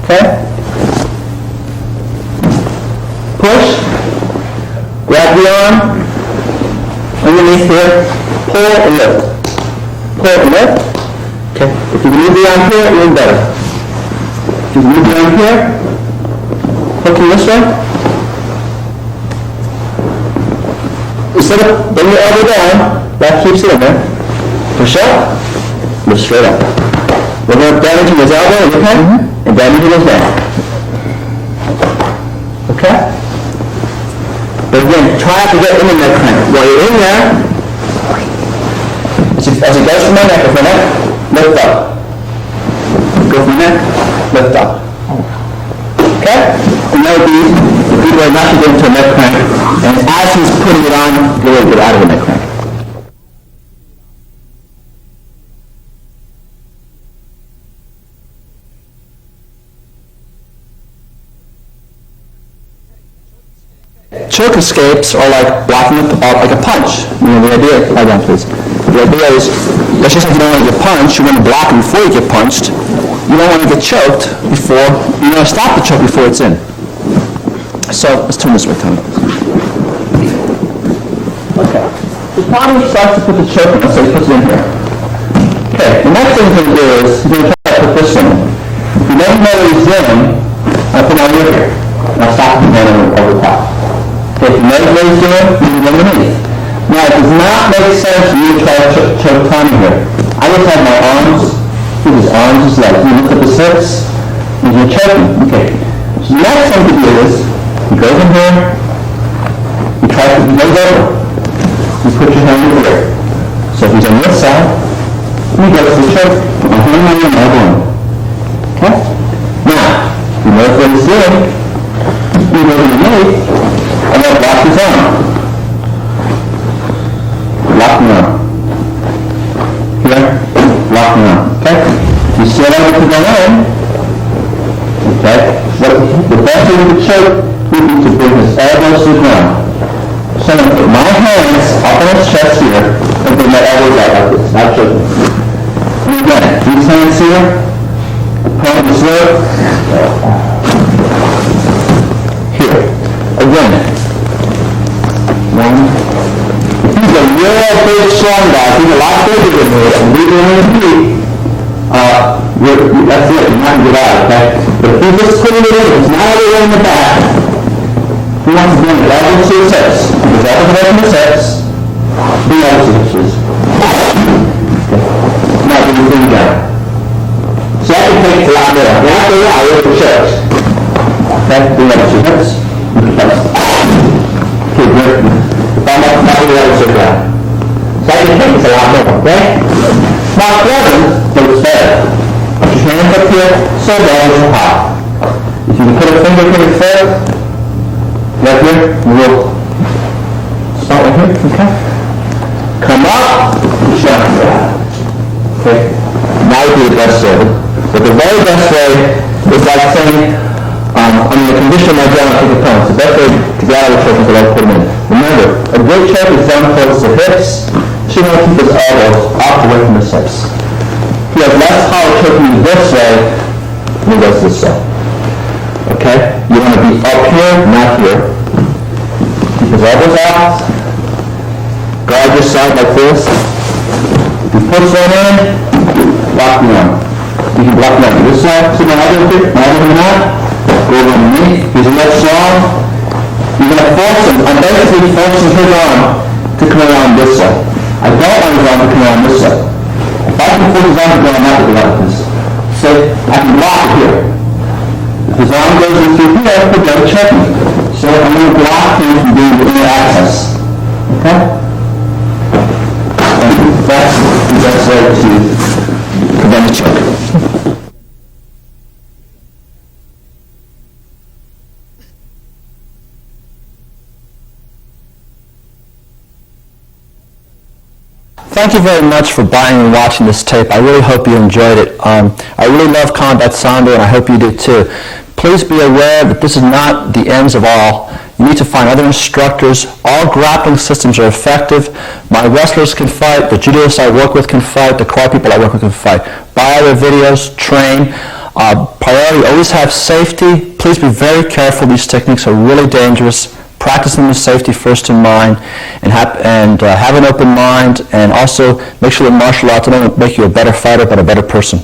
okay? Push, grab the arm, underneath here, pull and lift. Pull and lift. Okay. If you can move the arm here, even better. If you can move the arm here, hooking this way. Instead of bring your elbow down, that keeps it in there. Push up, lift straight up. We're going to damage his elbow in the pen, and damage his neck. Okay? But again, try not to get in the neck crank. While you're in there, as it goes from my neck, from my neck, lift up. Go from my neck, lift up. Okay? And that would be a good way not to get into a neck crank. And as he's putting it on, get a little bit out of the neck crank. Choke escapes are like blocking like a punch. You know, the idea, hold on please. The idea is, let's just say you don't want to get punched, you want to block it before you get punched. You don't want to get choked before, you want to stop the choke before it's in. So, let's turn this way, Tony. Okay. So Tommy starts to put the choke in, so he puts it in here. Okay, the next thing he's going to do is, he's going to try to put this in. If you never know where he's in, I'll put my ear here. And I'll stop him over the top. Okay, if you know what he's doing, you can go underneath. Now, it does not make sense for you to try to choke Tommy here. I just have my arms, through his arms, his legs. You lift up his hips, and you're choking. Okay. So the next thing to do is, he goes in here, he tries to, he goes over. You put your hand over here. So if he's on this side, he goes to the choke. Put my hand on your elbow in. Okay? Now, you know what he's doing. You go underneath, and then block his arm. Lock the arm. Here, lock the arm. Okay? You see how to go in. Okay? The best way to choke would be to bring his elbows to the ground. So I'm going to put my hands up on his chest here and bring my elbows out like this. Not choking. And again, these hands here, palm the slope. Here. Again. One. He's a real big, strong guy. He's a lot bigger than me. And we don't have to be, that's it. You're not going to get out, okay? But if he's just putting it in, it's not everywhere in the back. He wants to bring it right into his hips. Because that was right in his hips. Bring out his hips, please. Okay. Now, bring the thing down. So that can take a lot more. After that, we're the chest. Okay? Bring out your hips. Okay, good. Now we have to sit down. So I can take this a lot more, okay? Now, seven, goes there. Put your hands up here, so down is high. If you can put a finger to your foot, right here, we'll start right here, okay? Come up, push down. Okay? Now we do the best way. But the very best way is like saying, under the condition of my down to the pump. The best way to get out of the choke is to like put them in. Remember, a good choke is down close to the hips. So you want to keep his elbows up away from his hips. He has less power choking this way than he does this way. Okay? You want to be up here, not here. Keep his elbows out. Guard your side like this. If you push one in, lock the arm. You can block the arm. This side, see my elbow here? My elbow not. Go over underneath. He's not strong. You're going to force him. I'm basically forcing his arm to come around this way. I don't want his arm to come around this way. If I can force his arm to go around like this, say, I can block it here. If his arm goes in through here, he'll go to choke me. So I'm going to block him from doing the inner access. Okay? And that's the best way to prevent a choke. thank you very much for buying and watching this tape. I really hope you enjoyed it. I really love combat Sambo, and I hope you do too. Please be aware that this is not the ends of all. You need to find other instructors. All grappling systems are effective. My wrestlers can fight. The judoists I work with can fight. The karate people I work with can fight. Buy other videos. Train. Priority, always have safety. Please be very careful. These techniques are really dangerous. Practice them with safety first in mind, and have an open mind, and also make sure that martial arts don't make you a better fighter, but a better person.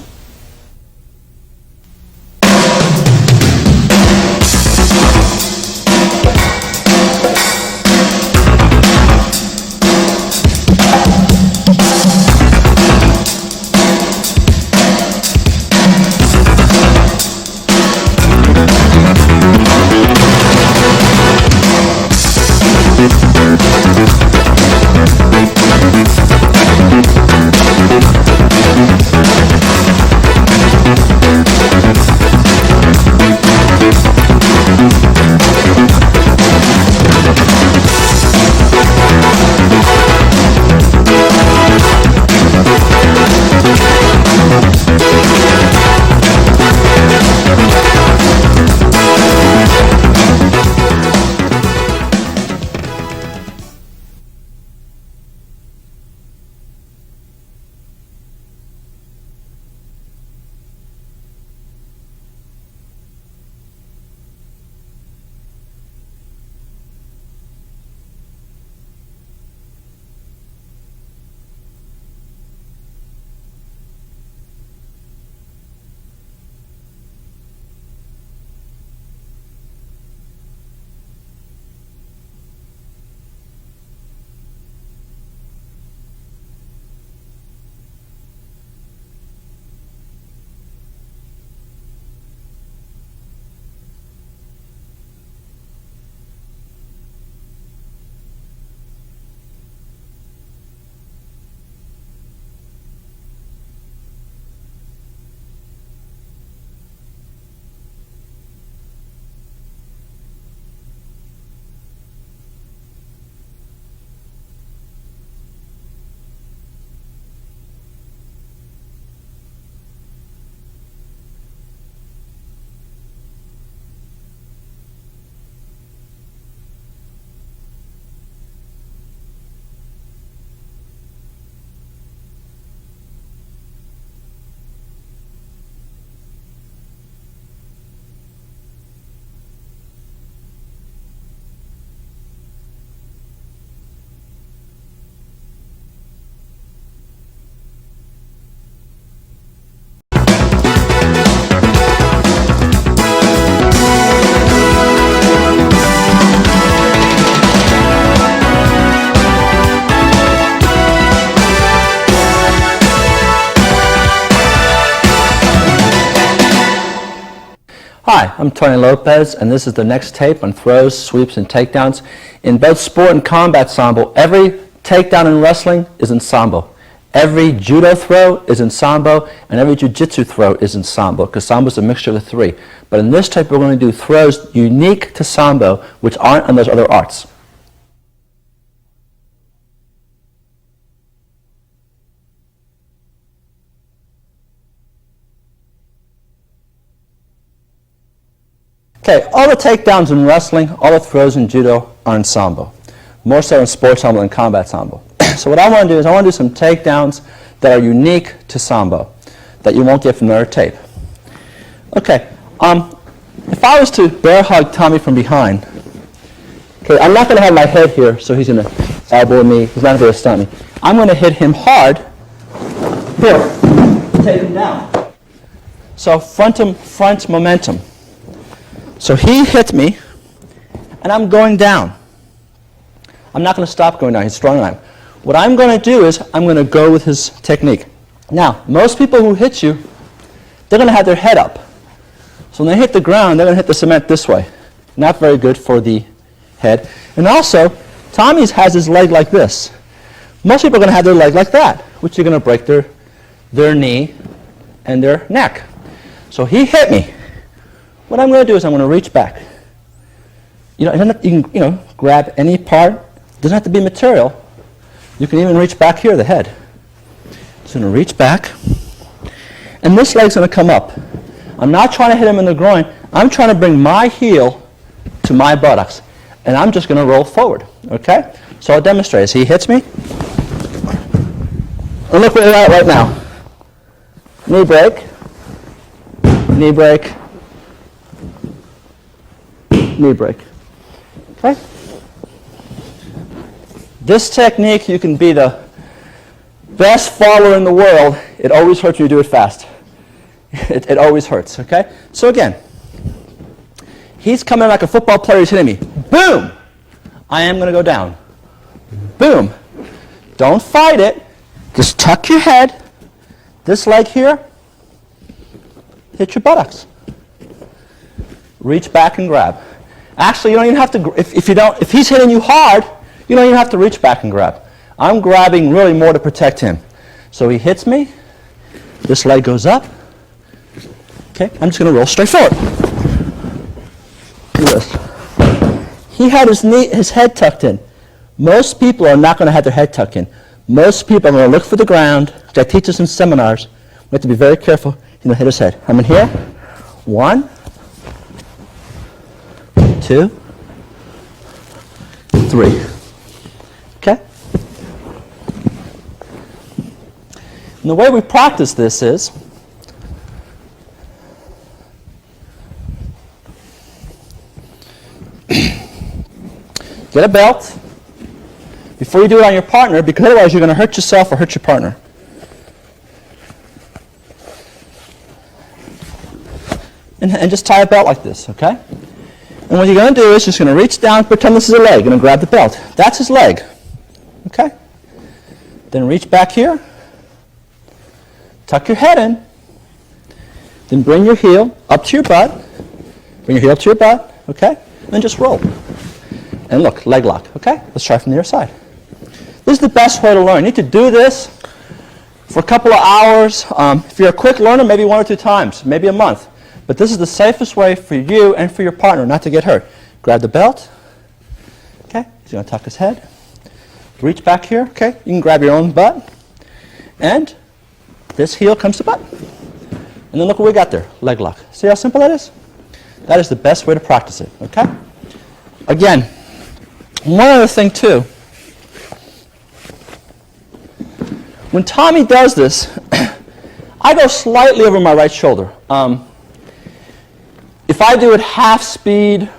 Hi, I'm Tony Lopez, and this is the next tape on throws, sweeps, and takedowns. In both sport and combat Sambo, every takedown in wrestling is in Sambo. Every judo throw is in Sambo, and every jiu-jitsu throw is in Sambo, because Sambo is a mixture of the three. But in this tape, we're going to do throws unique to Sambo, which aren't in those other arts. Okay, all the takedowns in wrestling, all the throws in judo are in Sambo. More so in sports Sambo than combat Sambo. So what I want to do is I want to do some takedowns that are unique to Sambo, that you won't get from another tape. Okay, if I was to bear hug Tommy from behind, okay, I'm not going to have my head here, so he's going to elbow me, he's not going to stun me. I'm going to hit him hard, here, take him down. So front momentum. So he hit me, and I'm going down. I'm not going to stop going down. He's stronger than I am. What I'm going to do is I'm going to go with his technique. Now, most people who hit you, they're going to have their head up. So when they hit the ground, they're going to hit the cement this way. Not very good for the head. And also, Tommy has his leg like this. Most people are going to have their leg like that, which are going to break their knee and their neck. So he hit me. What I'm going to do is I'm going to reach back. You can grab any part. It doesn't have to be material. You can even reach back here, the head. He's going to reach back. And this leg's going to come up. I'm not trying to hit him in the groin. I'm trying to bring my heel to my buttocks. And I'm just going to roll forward. Okay? So I'll demonstrate. As he hits me. And look where we're at right now. Knee break. Knee break. Knee break. Okay? This technique, you can be the best faller in the world. It always hurts when you do it fast. It always hurts, okay? So again, he's coming like a football player. He's hitting me. Boom! I am going to go down. Boom! Don't fight it. Just tuck your head. This leg here, hit your buttocks. Reach back and grab. Actually, you don't even have to, if he's hitting you hard, you don't even have to reach back and grab. I'm grabbing really more to protect him. So he hits me. This leg goes up. Okay, I'm just going to roll straight forward. Look at this. He had his head tucked in. Most people are not going to have their head tucked in. Most people are going to look for the ground, which I teach us in seminars. We have to be very careful. He's going to hit his head. I'm in here. 1, 2, 3. Okay? And the way we practice this is get a belt before you do it on your partner, because otherwise you're going to hurt yourself or hurt your partner. And just tie a belt like this, okay? And what you're going to do is just going to reach down, pretend this is a leg, and grab the belt. That's his leg, okay? Then reach back here, tuck your head in, then bring your heel up to your butt, bring your heel up to your butt, okay? And then just roll. And look, leg lock, okay? Let's try from the other side. This is the best way to learn. You need to do this for a couple of hours. If you're a quick learner, maybe 1 or 2 times, maybe a month. But this is the safest way for you and for your partner not to get hurt. Grab the belt. Okay, he's going to tuck his head. Reach back here, okay? You can grab your own butt. And this heel comes to butt. And then look what we got there, leg lock. See how simple that is? That is the best way to practice it, okay? Again, one other thing too. When Tommy does this, I go slightly over my right shoulder. If I do it half speed,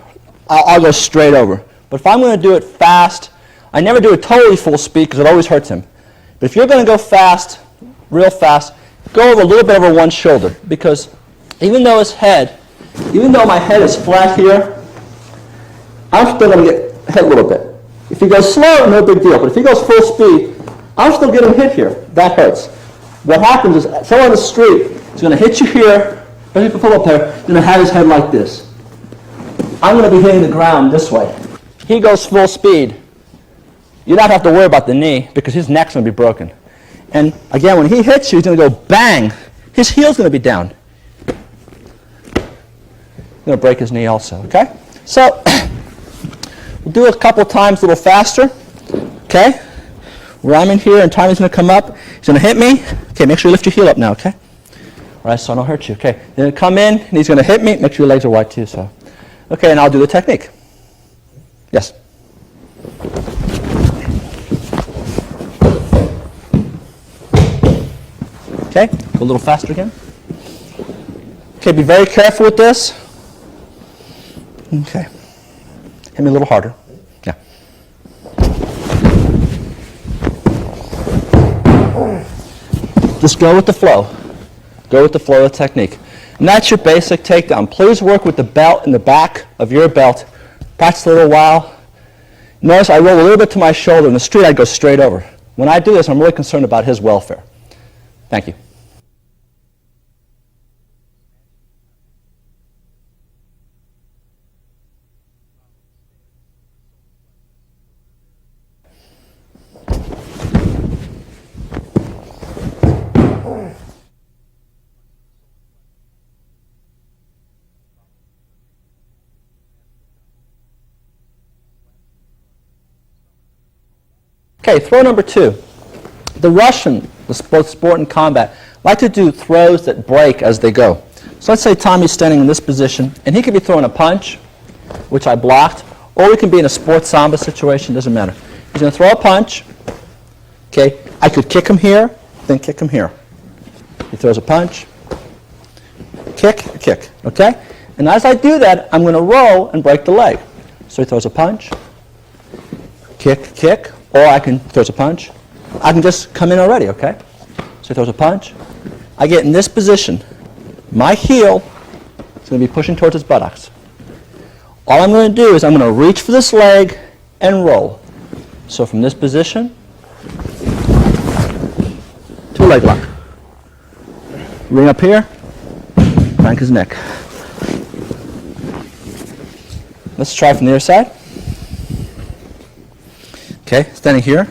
I'll go straight over. But if I'm going to do it fast, I never do it totally full speed because it always hurts him. But if you're going to go fast, real fast, go over a little bit over one shoulder. Because even though my head is flat here, I'm still going to get hit a little bit. If he goes slow, no big deal. But if he goes full speed, I'm still getting hit here. That hurts. What happens is someone on the street is going to hit you here, especially for a football player, is going to have his head like this. I'm going to be hitting the ground this way. He goes full speed. You don't have to worry about the knee because his neck's going to be broken. And again, when he hits you, he's going to go bang. His heel's going to be down. He's going to break his knee also, okay? So we'll do it a couple times a little faster, okay? Where I'm in here and Tommy's going to come up. He's going to hit me. Okay, make sure you lift your heel up now, okay? All right, so I don't hurt you, okay? Then he'll come in and he's going to hit me. Make sure your legs are wide too, so. Okay, and I'll do the technique. Yes? Okay, go a little faster again. Okay, be very careful with this. Okay. Hit me a little harder. Yeah. Just go with the flow. Go with the flow of the technique. And that's your basic takedown. Please work with the belt in the back of your belt. Practice a little while. Notice I roll a little bit to my shoulder. In the street, I go straight over. When I do this, I'm really concerned about his welfare. Thank you. Okay, throw number 2. The Russian both sport and combat, like to do throws that break as they go. So let's say Tommy's standing in this position, and he could be throwing a punch, which I blocked, or we can be in a sports Sambo situation, doesn't matter. He's going to throw a punch. Okay, I could kick him here, then kick him here. He throws a punch, kick, okay? And as I do that, I'm going to roll and break the leg. So he throws a punch, kick, or I can throw a punch. I can just come in already, okay? So he throws a punch. I get in this position. My heel is going to be pushing towards his buttocks. All I'm going to do is I'm going to reach for this leg and roll. So from this position, two-leg lock. Ring up here, crank his neck. Let's try from the other side. Okay, standing here.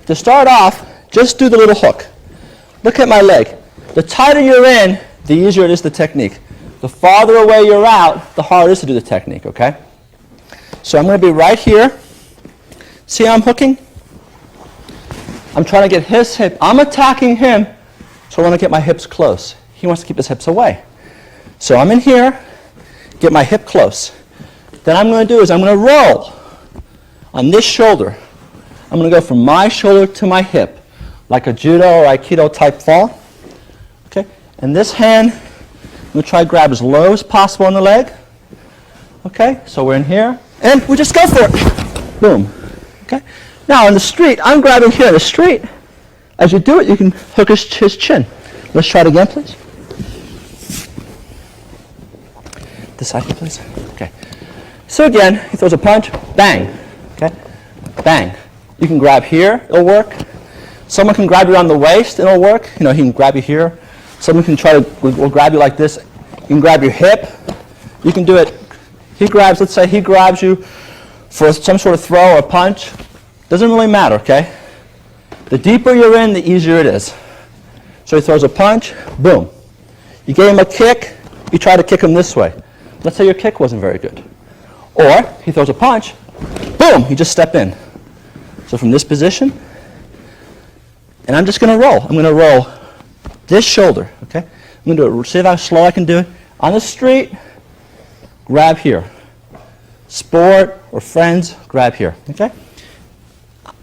To start off, just do the little hook. Look at my leg. The tighter you're in, the easier it is the technique. The farther away you're out, the harder it is to do the technique, okay? So I'm going to be right here. See how I'm hooking? I'm trying to get his hip. I'm attacking him, so I want to get my hips close. He wants to keep his hips away. So I'm in here, get my hip close. Then I'm going to do is I'm going to roll on this shoulder. I'm going to go from my shoulder to my hip, like a judo or aikido type fall. Okay? And this hand, I'm going to try to grab as low as possible on the leg. Okay? So we're in here, and we just go for it. Boom. Okay? Now on the street, I'm grabbing here in the street. As you do it, you can hook his chin. Let's try it again, please. This side, please. Okay. So again, he throws a punch, bang. Okay? Bang. You can grab here, it'll work. Someone can grab you around the waist, it'll work. You know, he can grab you here. Someone can will grab you like this. You can grab your hip. You can do it. Let's say he grabs you for some sort of throw or punch. Doesn't really matter, okay? The deeper you're in, the easier it is. So he throws a punch, boom. You gave him a kick, you try to kick him this way. Let's say your kick wasn't very good. Or he throws a punch, boom, you just step in. So from this position, and I'm just going to roll. I'm going to roll this shoulder, okay? I'm going to do it, see how slow I can do it. On the street, grab here. Sport or friends, grab here, okay?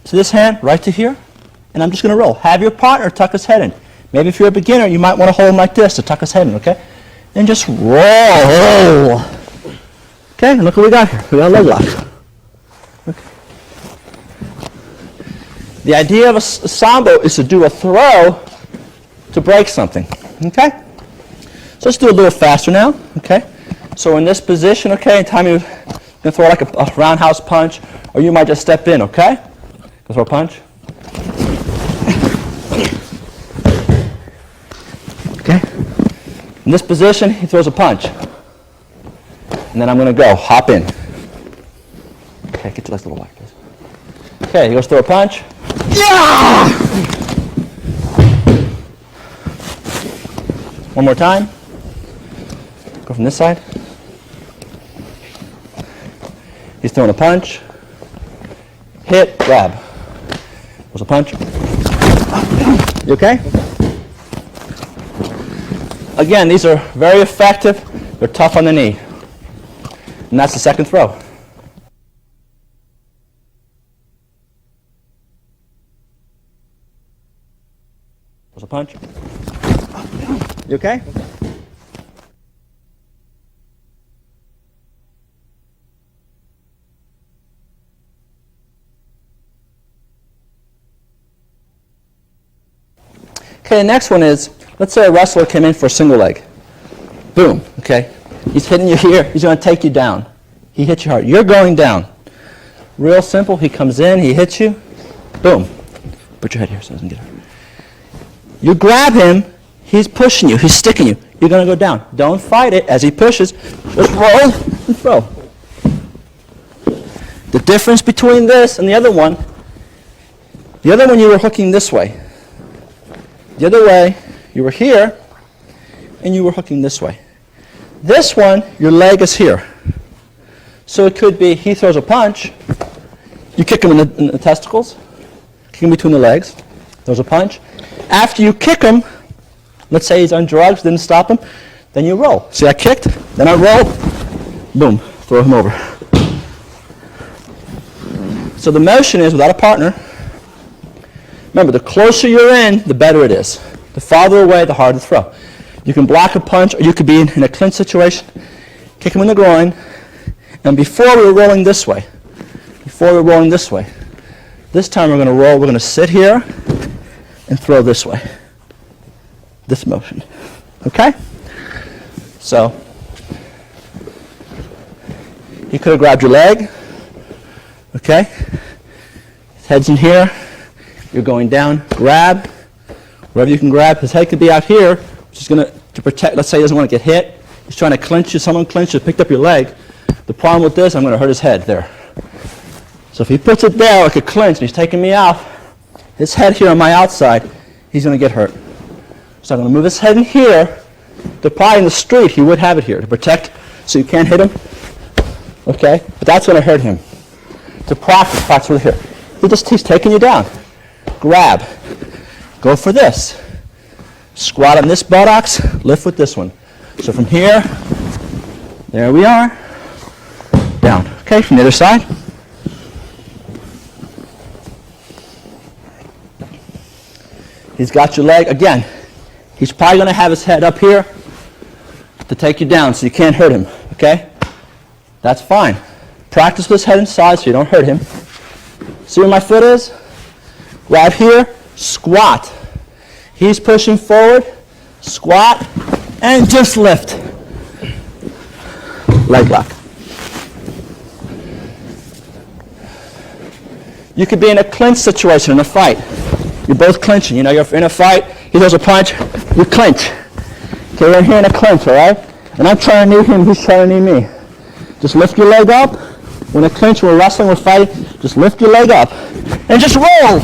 So this hand, right to here, and I'm just going to roll. Have your partner tuck his head in. Maybe if you're a beginner, you might want to hold him like this to tuck his head in, okay? And just roll. Okay, and look what we got here. We got a leg lock. Okay. The idea of a Sambo is to do a throw to break something, okay? So let's do it a little faster now, okay? So in this position, okay, anytime you're going to throw like a roundhouse punch, or you might just step in, okay? Go throw a punch. Okay? In this position, he throws a punch. And then I'm going to go, hop in. Okay, get your legs a little wide, please. Okay, he goes throw a punch. Yeah! One more time. Go from this side. He's throwing a punch. Hit, grab. There's a punch. You okay? Again, these are very effective. They're tough on the knee. And that's the second throw. There's a punch. You okay? Okay, the next one is, let's say a wrestler came in for a single leg. Boom, okay? He's hitting you here. He's going to take you down. He hits you hard. You're going down. Real simple. He comes in. He hits you. Boom. Put your head here so it doesn't get hurt. You grab him. He's pushing you. He's sticking you. You're going to go down. Don't fight it. As he pushes, just roll and throw. The difference between this and the other one you were hooking this way. The other way, you were here, and you were hooking this way. This one, your leg is here. So it could be he throws a punch, you kick him in the testicles, kick him between the legs, Throws a punch. After you kick him, let's say he's on drugs, didn't stop him, then you roll. See, I kicked, then I roll, boom, throw him over. So the motion is without a partner. Remember, the closer you're in, the better it is. The farther away, the harder to throw. You can block a punch, or you could be in a clinch situation, kick him in the groin, and before we were rolling this way, this time we're going to roll, we're going to sit here and throw this way. This motion. Okay? So, he could have grabbed your leg. Okay? His head's in here. You're going down. Grab. Wherever you can grab. His head could be out here, which is going to protect. Let's say he doesn't want to get hit. He's trying to clinch you. Someone clinched you, picked up your leg. The problem with this, I'm going to hurt his head there. So if he puts it there like a clinch and he's taking me out, his head here on my outside, he's going to get hurt. So I'm going to move his head in here. To probably in the street, he would have it here to protect so you can't hit him. Okay? But that's going to hurt him. To practice with here. He's taking you down. Grab. Go for this. Squat on this buttocks. Lift with this one. So from here, there we are. Down. Okay, from the other side. He's got your leg. Again, he's probably going to have his head up here to take you down so you can't hurt him. Okay? That's fine. Practice with his head inside so you don't hurt him. See where my foot is? Right here, squat. He's pushing forward, squat, and just lift. Leg lock. You could be in a clinch situation in a fight. You're both clinching. You know, you're in a fight, he throws a punch, you clinch. Okay, we're in here in a clinch, all right? And I'm trying to knee him, he's trying to knee me. Just lift your leg up. We're in a clinch, we're wrestling, we're fighting. Just lift your leg up and just roll.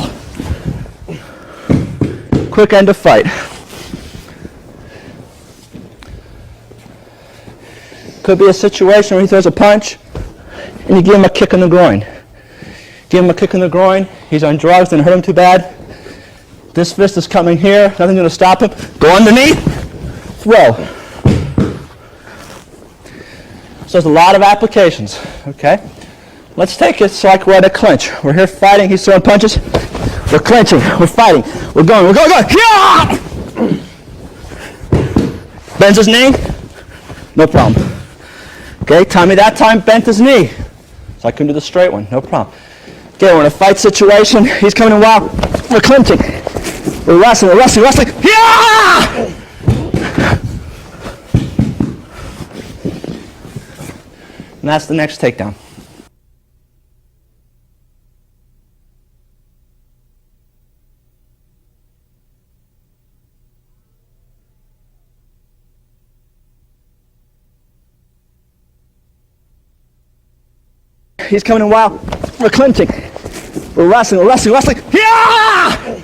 Quick end of fight. Could be a situation where he throws a punch and you give him a kick in the groin. Give him a kick in the groin. He's on drugs, didn't hurt him too bad. This fist is coming here. Nothing's going to stop him. Go underneath. Throw. So there's a lot of applications. Okay? Let's take it like we're at a clinch. We're here fighting. He's throwing punches. We're clinching. We're fighting. We're going. Yeah! Bends his knee. No problem. Okay, Tommy that time bent his knee. So I couldn't do the straight one. No problem. Okay, we're in a fight situation. He's coming in wild. We're clinching. We're wrestling. Yeah! And that's the next takedown. He's coming in wild. We're clinching. We're wrestling. Yeah!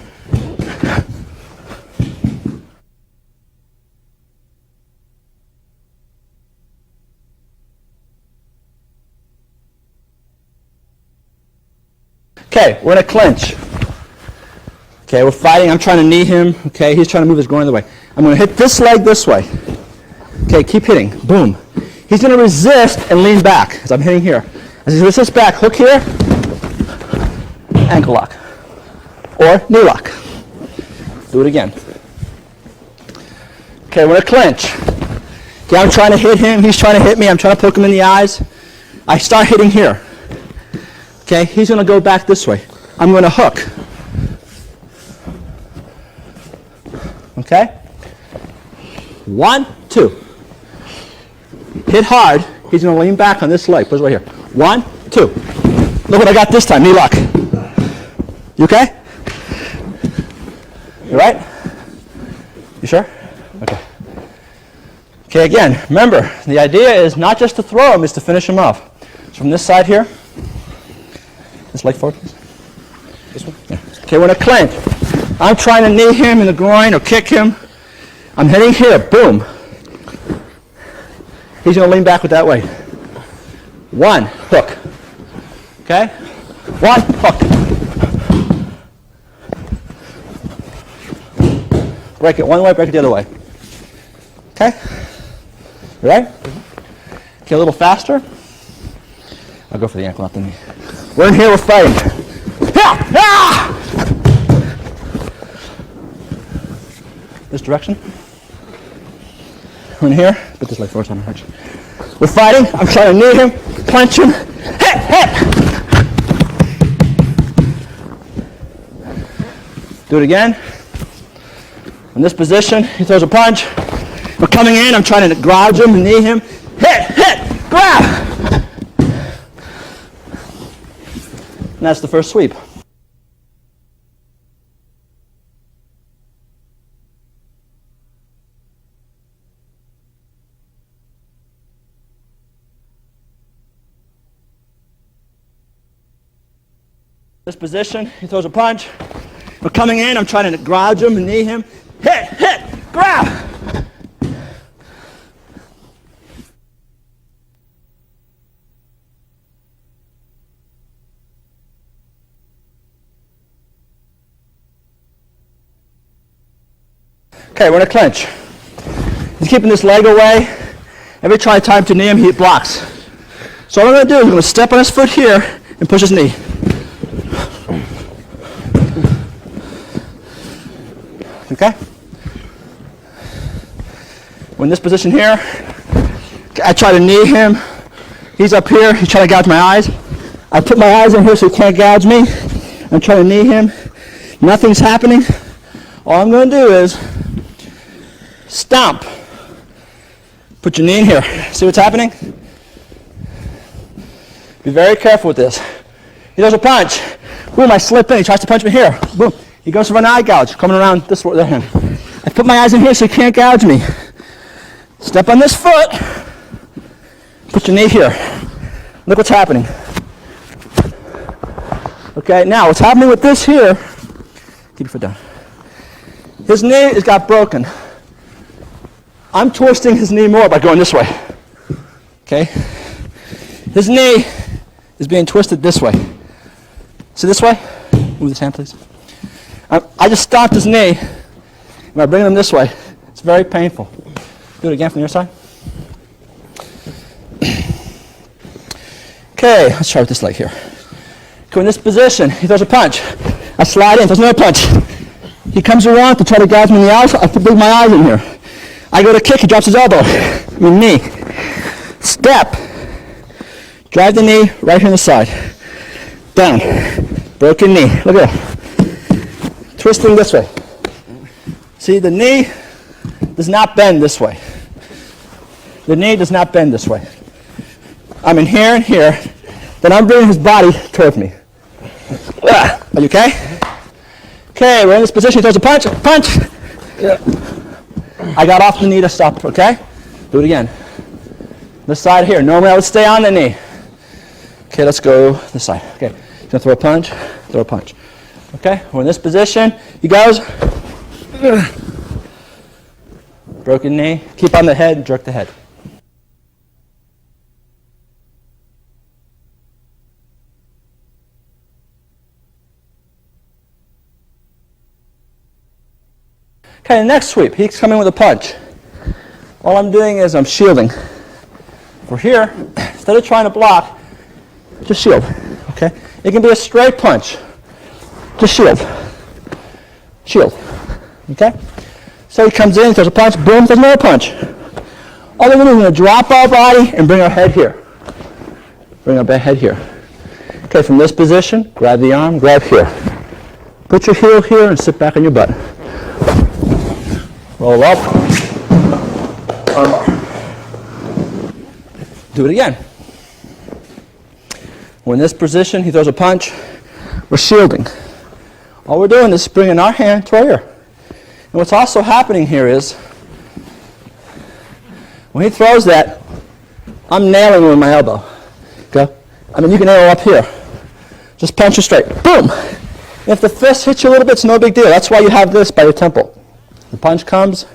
Okay, we're in a clinch. Okay, we're fighting. I'm trying to knee him. Okay, he's trying to move his groin the way. I'm going to hit this leg this way. Okay, keep hitting. Boom. He's going to resist and lean back as I'm hitting here. As he resists back, hook here, ankle lock, or knee lock. Do it again. Okay, we're in a clinch. Okay, I'm trying to hit him. He's trying to hit me. I'm trying to poke him in the eyes. I start hitting here. Okay, he's going to go back this way. I'm going to hook. Okay? 1, 2. Hit hard. He's going to lean back on this leg. Put it right here. 1, 2. Look what I got this time. Knee lock. You okay? You right? You sure? Okay. Okay, again, remember, the idea is not just to throw him, it's to finish him off. So from this side here, this leg forward, please. This one? Yeah. Okay, we're in a clinch. I'm trying to knee him in the groin or kick him. I'm hitting here. Boom. He's going to lean back with that way. 1, hook. Okay? 1, hook. Break it one way, break it the other way. Okay? You ready? Okay, a little faster. I'll go for the ankle, not the knee. We're in here, we're fighting. This direction. We're in here, put this leg forward on the hedge. We're fighting, I'm trying to knee him, punch him. Hit, hit! Do it again. In this position, he throws a punch. We're coming in, I'm trying to gouge him, knee him. Hit, hit, grab! And that's the first sweep. This position, he throws a punch. We're coming in, I'm trying to gouge him and knee him. Hit, hit, grab! Okay, we're in a clinch. He's keeping this leg away. Every time to knee him, he blocks. So what I'm going to do is I'm going to step on his foot here and push his knee. Okay? We're in this position here. I try to knee him. He's up here. He's trying to gouge my eyes. I put my eyes in here so he can't gouge me. I'm trying to knee him. Nothing's happening. All I'm going to do is stomp. Put your knee in here. See what's happening? Be very careful with this. He does a punch. Boom, I slip in. He tries to punch me here. Boom. He goes for an eye gouge, coming around this way. I put my eyes in here so he can't gouge me. Step on this foot. Put your knee here. Look what's happening. Okay, now what's happening with this here, keep your foot down. His knee has got broken. I'm twisting his knee more by going this way. Okay? His knee is being twisted this way. See this way? Move this hand, please. I just stopped his knee, and I bring him this way. It's very painful. Do it again from your side. Okay, let's try with this leg here. Go in this position. He throws a punch. I slide in, throws another punch. He comes around to try to gouge me in the eyes. I bring my eyes in here. I go to kick, he drops his elbow. Knee. Step. Drive the knee right here on the side. Down. Broken knee. Look at that. Twisting this way. See, the knee does not bend this way. The knee does not bend this way. I'm in here and here. Then I'm bringing his body towards me. Are you okay? Okay, we're in this position. He throws a punch. Punch. Yeah. I got off the knee to stop, okay? Do it again. This side here. Normally I would stay on the knee. Okay, let's go this side. Okay, he's gonna throw a punch, throw a punch. Okay, we're in this position. He goes. Broken knee. Keep on the head, jerk the head. Okay, the next sweep, he's coming with a punch. All I'm doing is I'm shielding. For here, instead of trying to block, just shield, okay? It can be a straight punch. Just shield. Shield, okay? So he comes in, throws a punch, boom, throws another punch. All we're going to drop our body and bring our head here. Bring our head here. Okay, from this position, grab the arm, grab here. Put your heel here and sit back on your butt. Roll up. Armbar. Do it again. We're in this position, he throws a punch. We're shielding. All we're doing is bringing our hand to our ear. And what's also happening here is, when he throws that, I'm nailing him with my elbow. Okay? I mean, you can nail up here. Just punch it straight. Boom! If the fist hits you a little bit, it's no big deal. That's why you have this by your temple. The punch comes,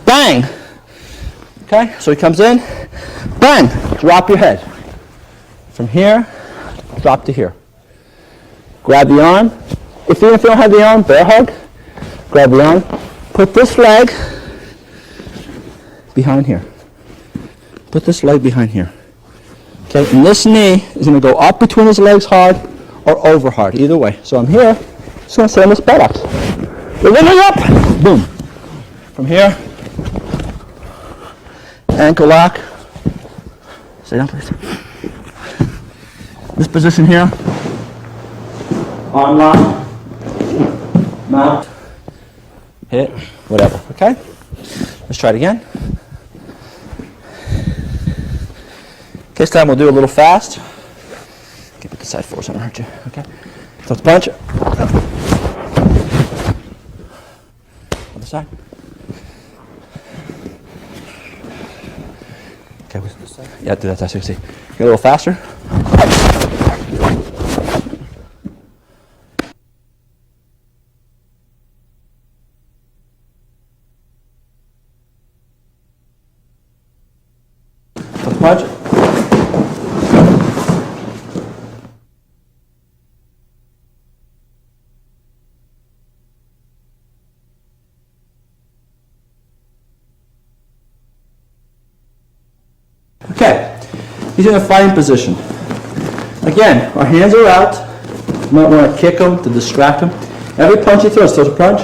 bang! Okay, so he comes in, bang! Drop your head. From here, drop to here. Grab the arm. If you don't have the arm, bear hug. Grab the arm, Put this leg behind here. Put this leg behind here. Okay, and this knee is going to go up between his legs hard or over hard, either way. So I'm here, just going to sit on this buttocks. We're lifting up, boom. From here, ankle lock. Stay down, please. This position here, arm lock, mount, hit, whatever, okay? Let's try it again. This time we'll do a little fast. Keep it the side forward so I don't hurt you, okay? So let's punch. Other side. Okay, what's this side? Yeah, do that side so you can see. Get a little faster. Let's punch. Okay, he's in a fighting position. Again, our hands are out. You might want to kick him to distract him. Every punch he throws a punch.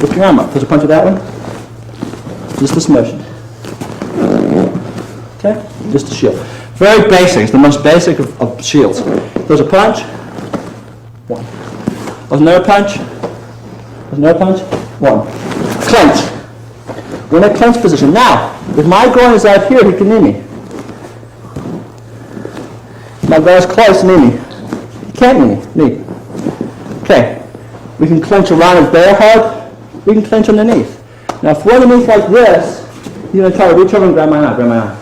Lift your arm up. Throws a punch with that one. Just this motion. Okay, just a shield. Very basic. It's the most basic of shields. Throws a punch. One. Throws another punch. Throws another punch. One. Clench. We're in a clench position. Now, if my groin is out here, he can knee me. My groin is close, knee me. He can't knee. Okay. We can clench around his bear hug. We can clench underneath. Now, if we're underneath like this, you're going to try to reach over and grab my eye.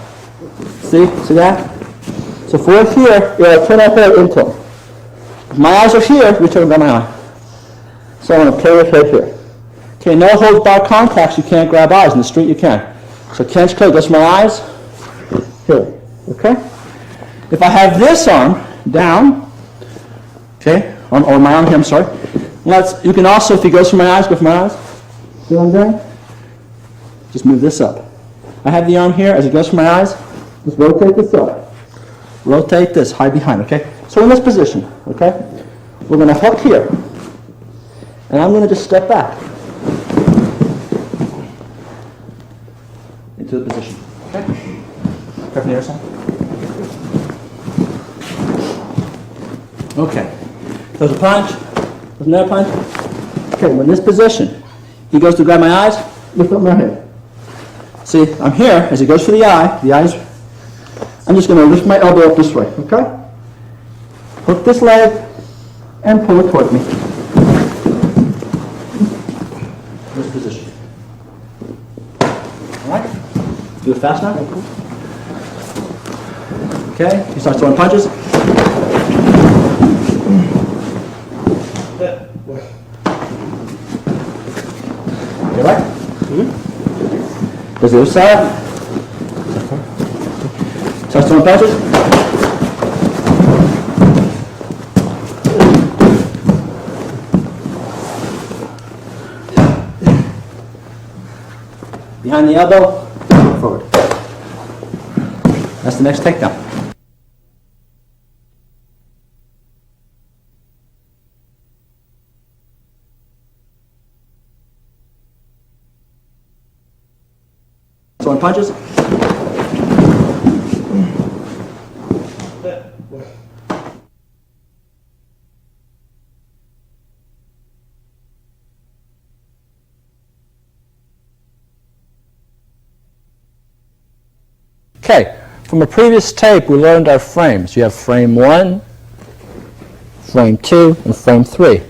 See that? So if we're here, you're going to turn our head into him. If my eyes are here, reach over and grab my eye. So I'm going to play with head here. Okay, no hold bar contacts, you can't grab eyes. In the street, you can. So clench close, that's my eyes. Here, okay? If I have this arm down, okay, or my arm here, I'm sorry. You can also, if he goes for my eyes, go for my eyes. See what I'm doing? Just move this up. I have the arm here, as it goes for my eyes, just rotate this up. Rotate this, hide behind, okay? So in this position, okay, we're going to hook here. And I'm going to just step back into the position, okay? From the other side. Okay. There's a punch. There's another punch. Okay, we're in this position. He goes to grab my eyes, lift up my head. See, I'm here, as he goes for the eyes, I'm just going to lift my elbow up this way, okay? Hook this leg and pull it toward me. This position. All right? Do it fast now. Okay, he starts throwing punches. Okay, right? Goes the other side. Starts throwing punches. Behind the elbow, forward. That's the next takedown. Throwing punches. Okay, from a previous tape we learned our frames. You have frame 1, frame 2, and frame 3.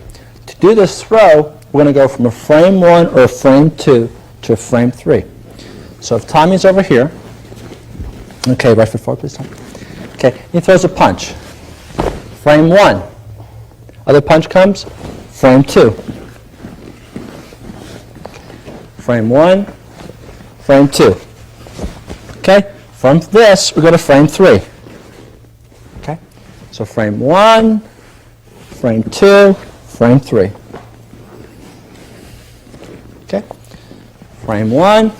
To do this throw, we're going to go from a frame 1 or a frame 2 to a frame 3. So if Tommy's over here, okay, right foot forward, please, Tommy. Okay, he throws a punch. Frame 1. Other punch comes, frame 2. Frame 1, frame 2. Okay, from this, we go to frame 3. Okay, so frame 1, frame 2, frame 3. Okay, Frame 1.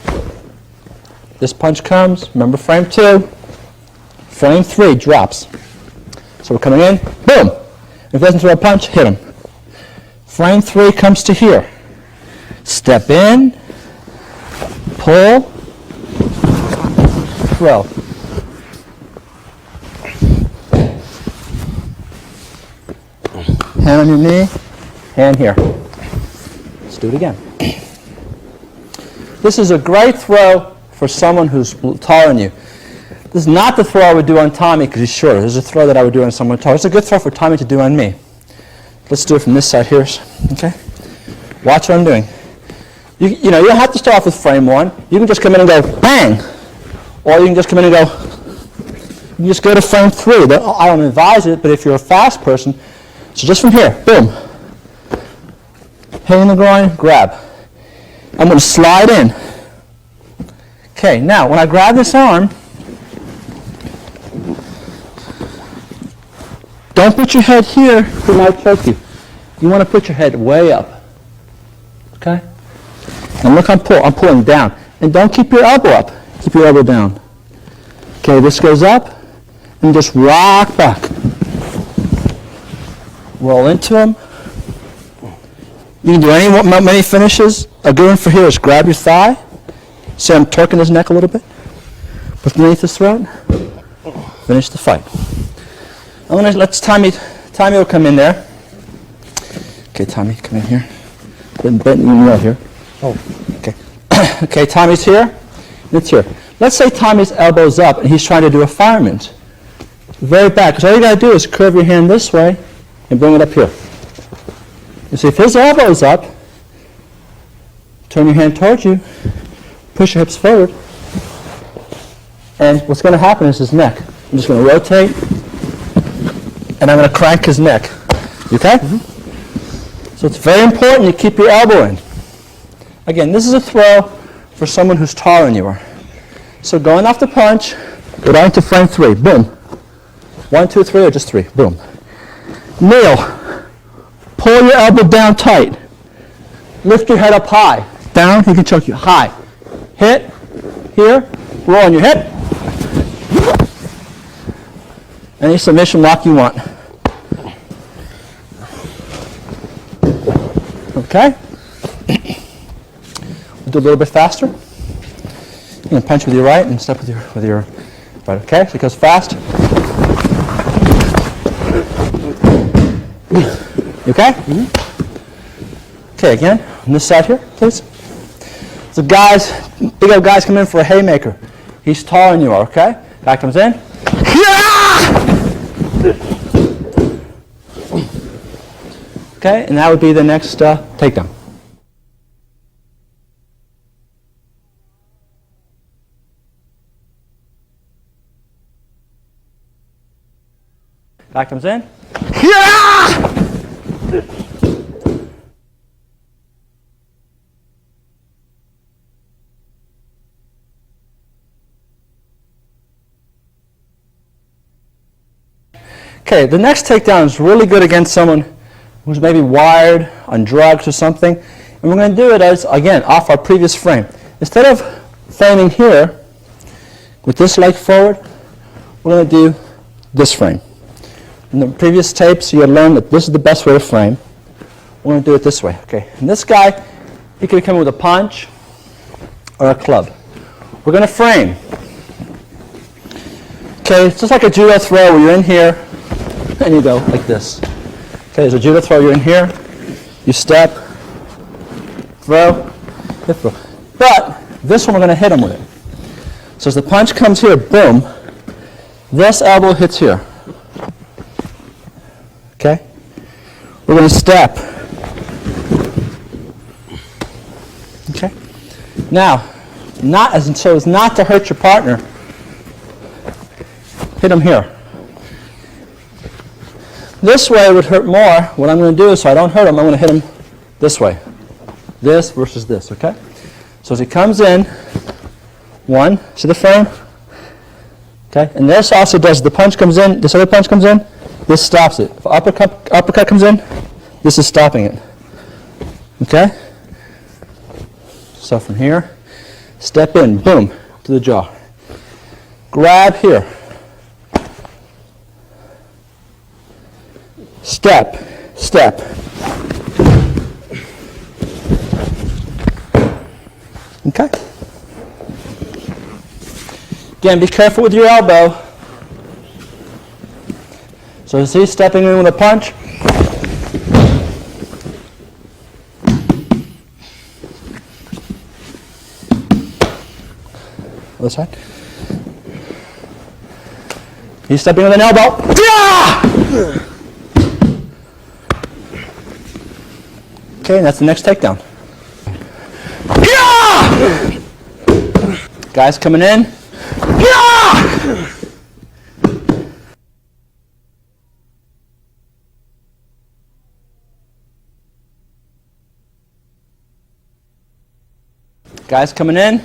This punch comes. Remember frame 2. Frame 3 drops. So we're coming in. Boom. If he doesn't throw a punch, hit him. Frame 3 comes to here. Step in. Pull. Throw. Hand on your knee. Hand here. Let's do it again. This is a great throw for someone who's taller than you. This is not the throw I would do on Tommy because he's shorter. This is a throw that I would do on someone taller. It's a good throw for Tommy to do on me. Let's do it from this side here. Okay? Watch what I'm doing. You don't have to start off with frame 1. You can just come in and go bang. Or you can just come in and go, you just go to frame 3. I don't advise it, but if you're a fast person, so just from here, boom. Hit in the groin, grab. I'm going to slide in. Okay, now when I grab this arm, don't put your head here, it might choke you. You want to put your head way up. Okay? And look, I'm pulling down. And don't keep your elbow up. Keep your elbow down. Okay, this goes up, and just rock back. Roll into him. You can do many finishes. A good one for here is grab your thigh. See, I'm torquing his neck a little bit. Put underneath his throat. Finish the fight. Let's Tommy will come in there. Okay, Tommy, come in here. Bend your knee here. Oh, okay. Okay, Tommy's here. It's here. Let's say Tommy's elbow's up and he's trying to do a fireman. Very bad, because all you got to do is curve your hand this way and bring it up here. You see, if his elbow's up, turn your hand towards you, push your hips forward, and what's going to happen is his neck. I'm just going to rotate, and I'm going to crank his neck. You okay? Mm-hmm. So it's very important you keep your elbow in. Again, this is a throw for someone who's taller than you are. So going off the punch, go down to frame 3. Boom. 1, 2, 3, or just 3. Boom. Kneel. Pull your elbow down tight. Lift your head up high. Down, he can choke you. High. Hit. Here. Roll on your hip. Any submission lock you want. Okay? We'll do a little bit faster. You can punch with your right and step with your right. Okay? So it goes fast. You okay? Mm-hmm. Okay, again, on this side here, please. So big old guys come in for a haymaker. He's taller than you are, okay? Guy comes in. Okay, and that would be the next takedown. Guy comes in. Okay, the next takedown is really good against someone who's maybe wired on drugs or something. And we're going to do it as, again, off our previous frame. Instead of framing here with this leg forward, we're going to do this frame. In the previous tapes, you had learned that this is the best way to frame. We're going to do it this way. Okay, and this guy, he could come in with a punch or a club. We're going to frame. Okay, it's just like a judo throw where you're in here and you go like this. Okay, there's a judo throw, you're in here, you step, throw, hip throw. But this one we're going to hit him with it. So as the punch comes here, boom, this elbow hits here. Okay? We're going to step. Okay? Now, so as not to hurt your partner, hit him here. This way would hurt more. What I'm going to do is, so I don't hurt him, I'm going to hit him this way. This versus this, okay? So as he comes in, one, see the frame? Okay? And this also does, the punch comes in, this other punch comes in, this stops it. If uppercut comes in, this is stopping it. Okay? So from here, Step in, boom, to the jaw. Grab here. Step, step. Okay? Again, be careful with your elbow. So see, stepping in with a punch. Other side. He's stepping with an elbow. Okay, and that's the next takedown. Guys coming in. Guys coming in.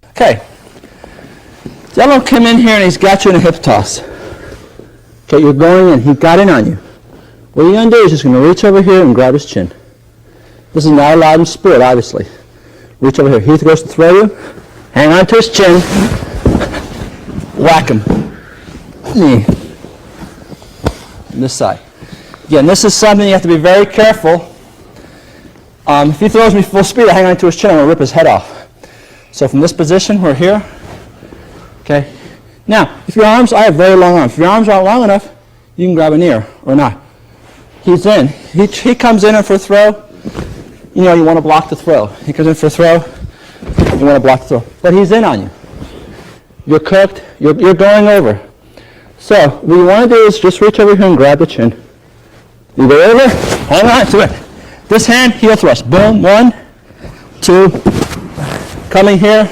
Okay. Yellow came in here and he's got you in a hip toss. Okay, you're going in. He got in on you. What you're going to do is just going to reach over here and grab his chin. This is not allowed in sport, obviously. Reach over here. He goes to throw you. Hang on to his chin. Whack him. Knee. This side. Again, this is something you have to be very careful. If he throws me full speed, I hang on to his chin, I'm going to rip his head off. So from this position, we're here. Okay. Now, if your arms, I have very long arms. If your arms aren't long enough, you can grab an ear or not. He's in. He comes in for a throw. You know, you want to block the throw. He comes in for a throw. You want to block the throw. But he's in on you. You're cooked. You're going over. So what you want to do is just reach over here and grab the chin. You go over. Hang on to it. This hand, heel thrust. Boom. 1, 2. Coming here.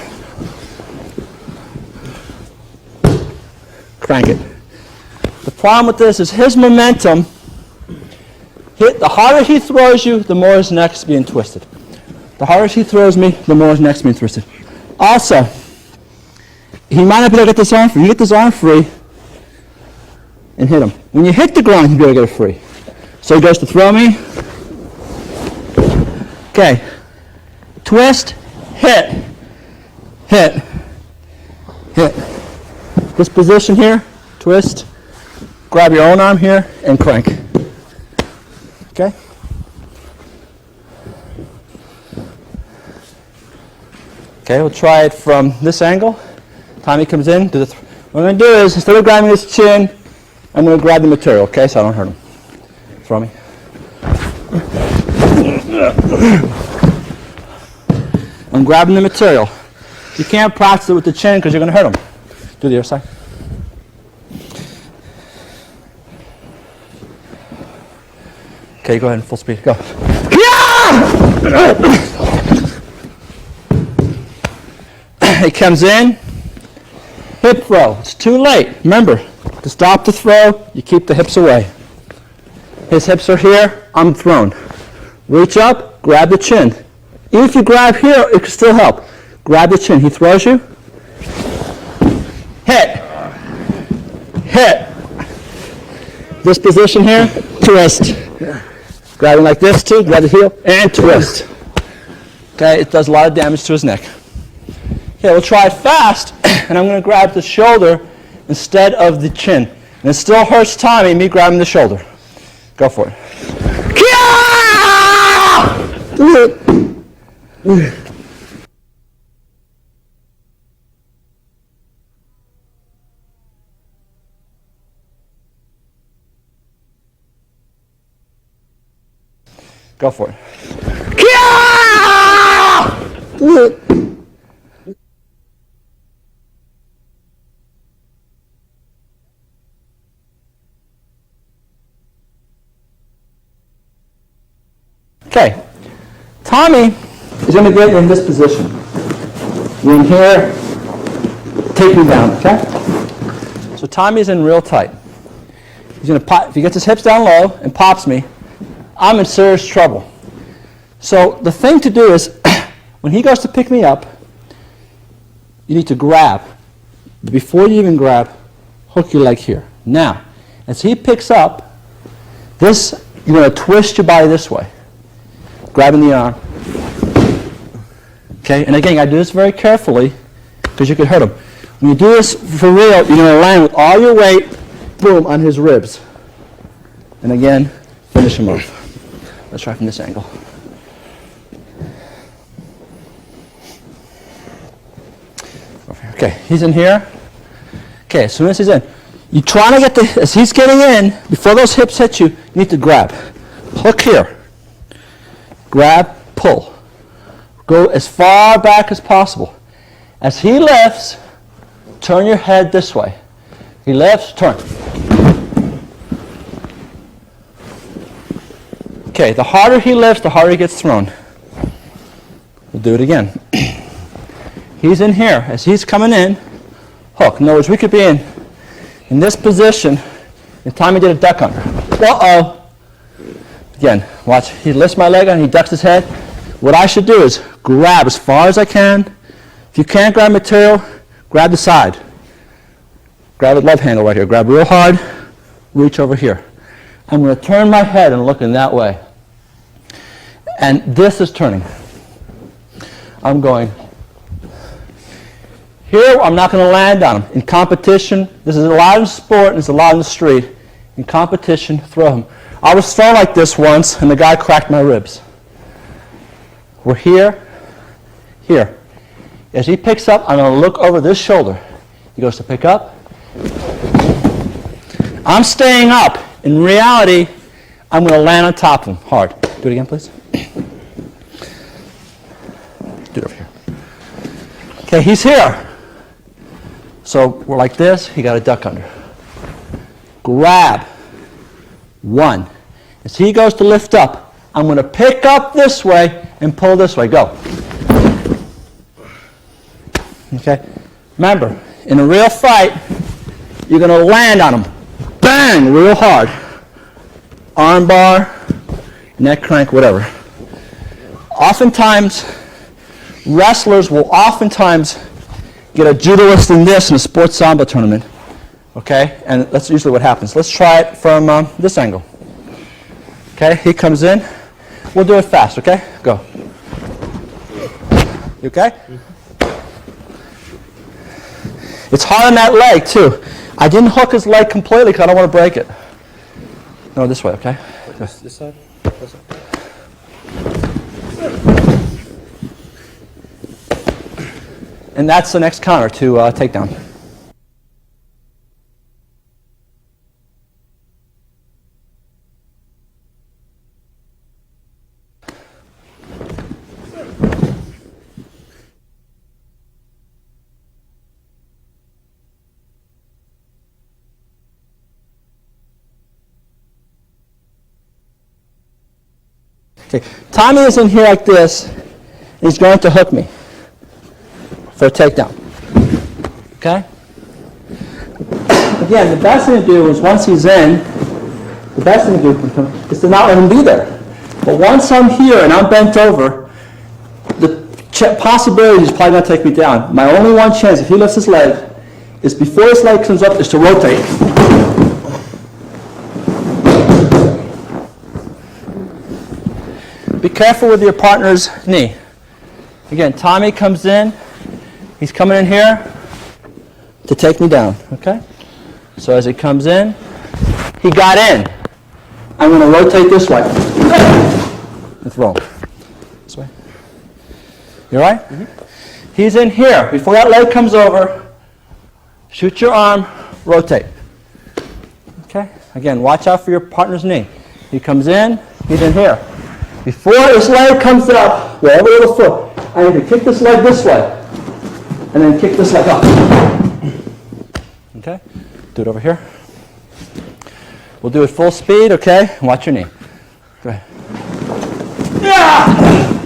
Crank it. The problem with this is his momentum. The harder he throws you, the more his neck's being twisted. The harder he throws me, the more his neck's being twisted. Also, he might not be able to get this arm free. You get this arm free and hit him. When you hit the ground, you'll be able to get it free. So he goes to throw me. Okay. Twist, hit, hit, hit. This position here, twist, grab your own arm here, and crank. Okay? Okay, we'll try it from this angle. Tommy comes in. What I'm going to do is, instead of grabbing his chin, I'm going to grab the material, okay, so I don't hurt him. Throw me. I'm grabbing the material. You can't practice it with the chin because you're going to hurt him. Do the other side. Okay, go ahead, full speed, go. He comes in, hip throw. It's too late. Remember, to stop the throw, you keep the hips away. His hips are here, I'm thrown. Reach up, grab the chin. Even if you grab here, it can still help. Grab the chin. He throws you. Hit. Hit. This position here, twist. Grabbing like this too, grab the heel, and twist. Okay, it does a lot of damage to his neck. Okay, we'll try it fast, and I'm going to grab the shoulder instead of the chin. And it still hurts Tommy, me grabbing the shoulder. Go for it. Go for it. Okay, Tommy is going to get in this position. You're in here, take me down, okay? So Tommy's in real tight. He's going to pop, if he gets his hips down low and pops me, I'm in serious trouble. So the thing to do is, when he goes to pick me up, you need to grab. Before you even grab, hook your leg here. Now, as he picks up, this, you're going to twist your body this way, grabbing the arm. Okay, and again, you got to do this very carefully because you could hurt him. When you do this for real, you're going to land with all your weight, boom, on his ribs. And again, finish him off. Let's try from this angle. Okay, he's in here. Okay, as soon as he's in, you try to get the, as he's getting in, before those hips hit you, you need to grab. Hook here. Grab, pull. Go as far back as possible. As he lifts, turn your head this way. He lifts, turn. Okay, the harder he lifts, the harder he gets thrown. We'll do it again. He's in here. As he's coming in, hook. In other words, we could be in this position, and Tommy did a duck under. Uh-oh. Again, watch. He lifts my leg and he ducks his head. What I should do is grab as far as I can. If you can't grab material, grab the side. Grab the love handle right here. Grab real hard. Reach over here. I'm going to turn my head and look in that way. And this is turning. I'm going. Here, I'm not going to land on him. In competition, this is allowed in sport and it's allowed in the street. In competition, throw him. I was thrown like this once, and the guy cracked my ribs. We're here, here. As he picks up, I'm going to look over this shoulder. He goes to pick up. I'm staying up. In reality, I'm going to land on top of him hard. Do it again, please. Do it over here. Okay, he's here. So we're like this. He got a duck under. Grab. One. As he goes to lift up, I'm going to pick up this way and pull this way. Go. Okay? Remember, in a real fight, you're going to land on him. Bang! Real hard. Arm bar, neck crank, whatever. Oftentimes, wrestlers will oftentimes get a judoist in this in a sports Sambo tournament. Okay? And that's usually what happens. Let's try it from this angle. Okay? He comes in. We'll do it fast, okay? Go. You okay? It's hard on that leg, too. I didn't hook his leg completely because I don't want to break it. No, this way, okay? This side? This side? And that's the next counter to takedown. Okay, Tommy is in here like this, and he's going to hook me for a takedown. Okay? Again, the best thing to do is once he's in, the best thing to do is to not let him be there. But once I'm here and I'm bent over, the possibility is probably going to take me down. My only one chance, if he lifts his leg, is before his leg comes up, is to rotate. Be careful with your partner's knee. Again, Tommy comes in. He's coming in here to take me down, okay? So as he comes in, he got in. I'm going to rotate this way. And throw him. This way. You all right? Mm-hmm. He's in here. Before that leg comes over, shoot your arm, rotate. Okay? Again, watch out for your partner's knee. He comes in, he's in here. Before his leg comes up, wherever little foot, I need to kick this leg this way, and then kick this leg up. Okay? Do it over here. We'll do it full speed, okay? Watch your knee. Go ahead. Yeah!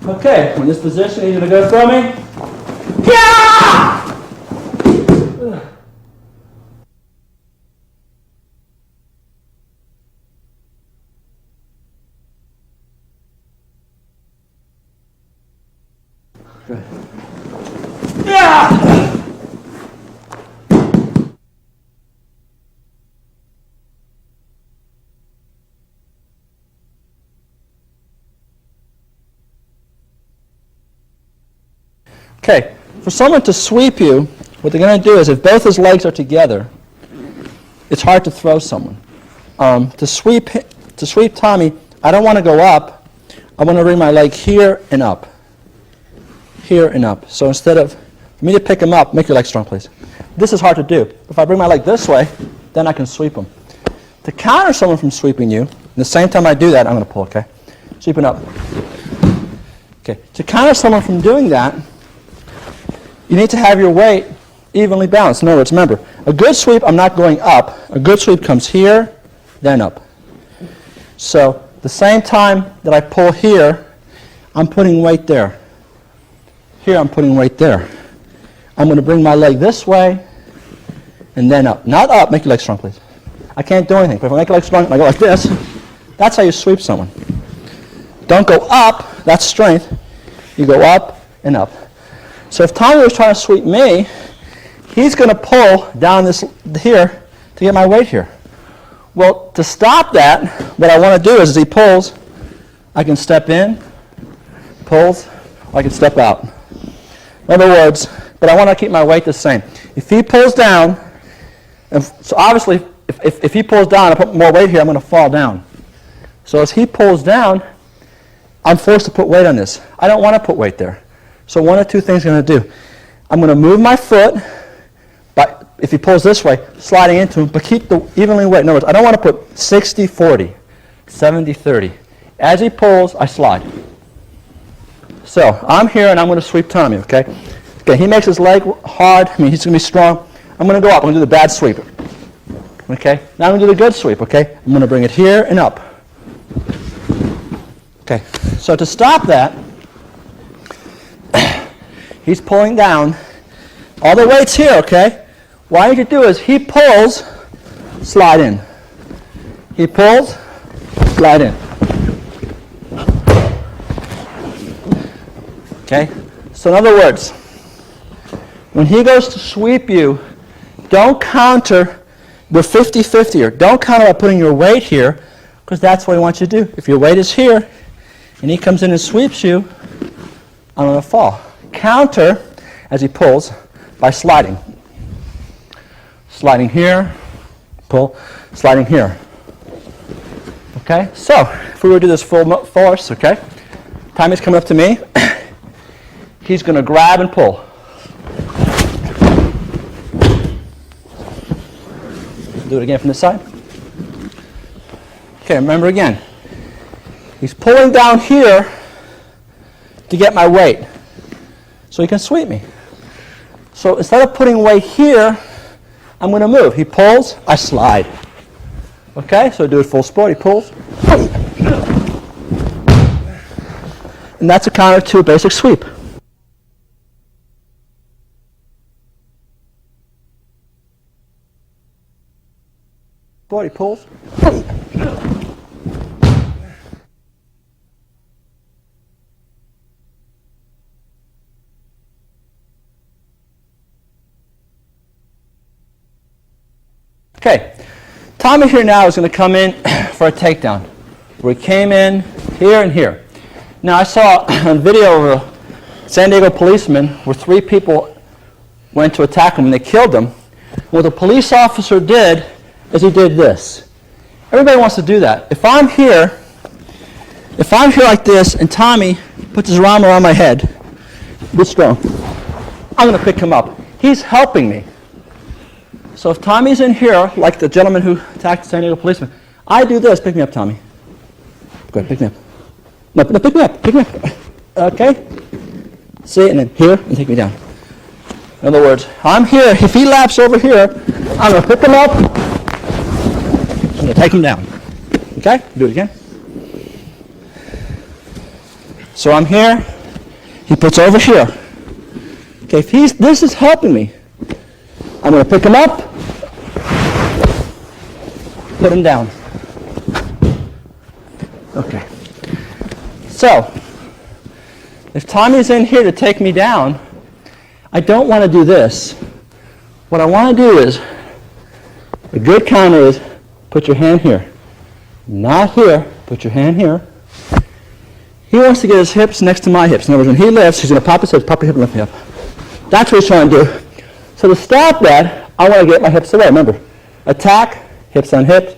Okay, in this position, you're going to go throw me. Yeah! Good. Yeah! Okay, for someone to sweep you, what they're going to do is if both his legs are together, it's hard to throw someone. To sweep Tommy, I don't want to go up. I want to bring my leg here and up. Here and up. So instead of for me to pick him up, make your leg strong, please. This is hard to do. If I bring my leg this way, then I can sweep him. To counter someone from sweeping you, the same time I do that, I'm going to pull, okay? Sweeping up. Okay, to counter someone from doing that, you need to have your weight evenly balanced. In other words, remember, a good sweep, I'm not going up. A good sweep comes here, then up. So the same time that I pull here, I'm putting weight there. Here, I'm putting weight there. I'm going to bring my leg this way, and then up. Not up. Make your leg strong, please. I can't do anything. But if I make your leg strong and I go like this, that's how you sweep someone. Don't go up. That's strength. You go up and up. So if Tommy was trying to sweep me, he's going to pull down this here to get my weight here. Well, to stop that, what I want to do is as he pulls, I can step in, pulls, or I can step out. In other words, but I want to keep my weight the same. If he pulls down, so obviously if he pulls down, I put more weight here, I'm going to fall down. So as he pulls down, I'm forced to put weight on this. I don't want to put weight there. So one of two things I'm going to do. I'm going to move my foot, but if he pulls this way, sliding into him, but keep the evenly weight. In other words, I don't want to put 60-40, 70-30. As he pulls, I slide. So I'm here and I'm going to sweep Tommy, okay? Okay, he makes his leg hard. I mean, he's going to be strong. I'm going to go up. I'm going to do the bad sweep. Okay? Now I'm going to do the good sweep, okay? I'm going to bring it here and up. Okay, so to stop that, he's pulling down. All the weight's here, okay? What I need to do is he pulls, slide in. He pulls, slide in. Okay? So in other words, when he goes to sweep you, don't counter the 50-50 or don't counter by putting your weight here because that's what he wants you to do. If your weight is here and he comes in and sweeps you, I'm going to fall. Counter as he pulls by sliding. Sliding here, pull, sliding here. Okay? So, if we were to do this full force, okay? Tommy's coming up to me. He's going to grab and pull. Do it again from this side. Okay, remember again. He's pulling down here to get my weight so he can sweep me. So instead of putting weight here, I'm going to move. He pulls, I slide. Okay, so do it full sport. He pulls. And that's a counter to a basic sweep. He pulls. Okay, Tommy here now is going to come in for a takedown. Where he came in here and here. Now I saw on video of a San Diego policeman where 3 people went to attack him and they killed him. What the police officer did is he did this. Everybody wants to do that. If I'm here like this and Tommy puts his arm around my head, be strong, I'm going to pick him up. He's helping me. So if Tommy's in here, like the gentleman who attacked the San Diego policeman, I do this. Pick me up, Tommy. Go ahead, pick me up. No, pick me up. Pick me up. Okay? See, and then here, and take me down. In other words, I'm here. If he laps over here, I'm going to pick him up. I'm going to take him down. Okay? Do it again. So I'm here. He puts over here. Okay, if this is helping me, I'm going to pick him up, put him down. Okay. So, If Tommy's in here to take me down, I don't want to do this. What I want to do is, a good counter is, put your hand here. Not here, put your hand here. He wants to get his hips next to my hips. In other words, when he lifts, he's going to pop his hips, pop your hip, lift me up. That's what he's trying to do. So to stop that, I want to get my hips away. Remember, attack, hips on hips,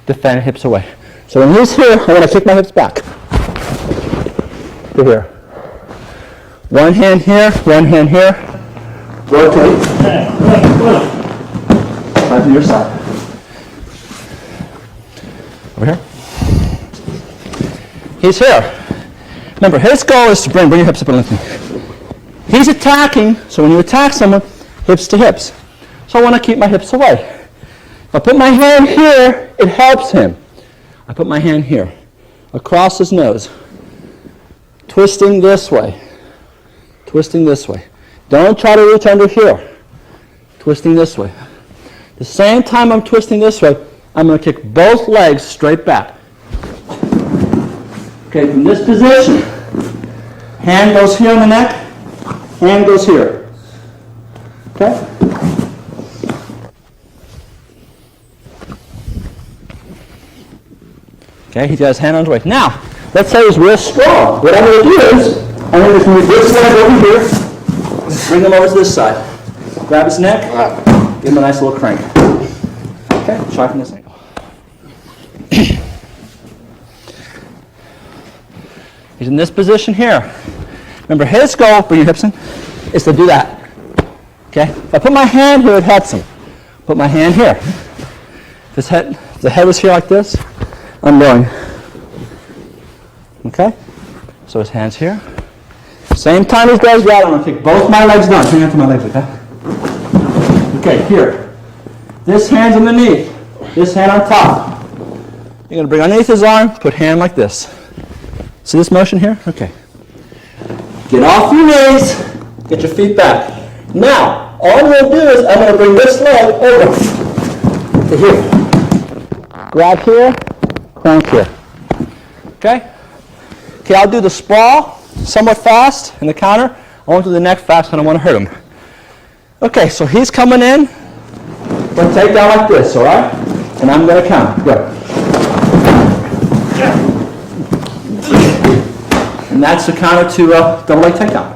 defend, hips away. So when he's here, I want to kick my hips back to here. One hand here, one hand here. Rotate. Right to your side. Over here. He's here. Remember, his goal is to bring your hips up and lift me. He's attacking, so when you attack someone, hips to hips. So I want to keep my hips away. If I put my hand here, it helps him. I put my hand here, across his nose, twisting this way, twisting this way. Don't try to reach under here. Twisting this way. The same time I'm twisting this way, I'm going to kick both legs straight back. Okay, from this position, hand goes here on the neck, hand goes here. Okay? Okay, he's got his hand on his waist. Now, let's say he's real strong. What I'm going to do is, I'm going to move this leg over here, bring him over to this side. Grab his neck, give him a nice little crank. Okay, try from this angle. He's in this position here. Remember, his goal, bring your hips in, is to do that. Okay? If I put my hand here, it helps him. Put my hand here. If the head was here like this, I'm going. Okay? So his hand's here. Same time he does that, I'm going to kick both my legs down. Bring it to my legs like that. Okay, here. This hand's underneath. This hand on top. You're going to bring underneath his arm, put hand like this. See this motion here? Okay. Get off your knees, get your feet back. Now, all I'm going to do is I'm going to bring this leg over to here. Grab here, crank here. Okay? Okay, I'll do the sprawl somewhat fast in the counter. I won't do the neck fast, I don't want to hurt him. Okay, so he's coming in. We'll take down like this, all right? And I'm going to count. Go. And that's the counter to double leg takedown.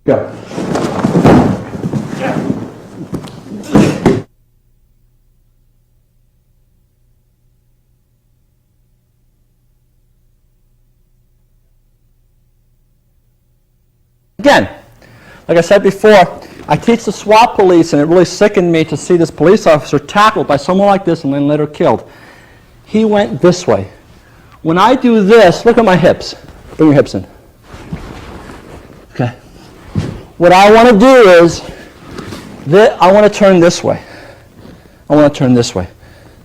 Go. Again, like I said before, I teach the SWAT police, and it really sickened me to see this police officer tackled by someone like this and then later killed. He went this way. When I do this, look at my hips. Bring your hips in. Okay. What I want to do is, I want to turn this way. I want to turn this way.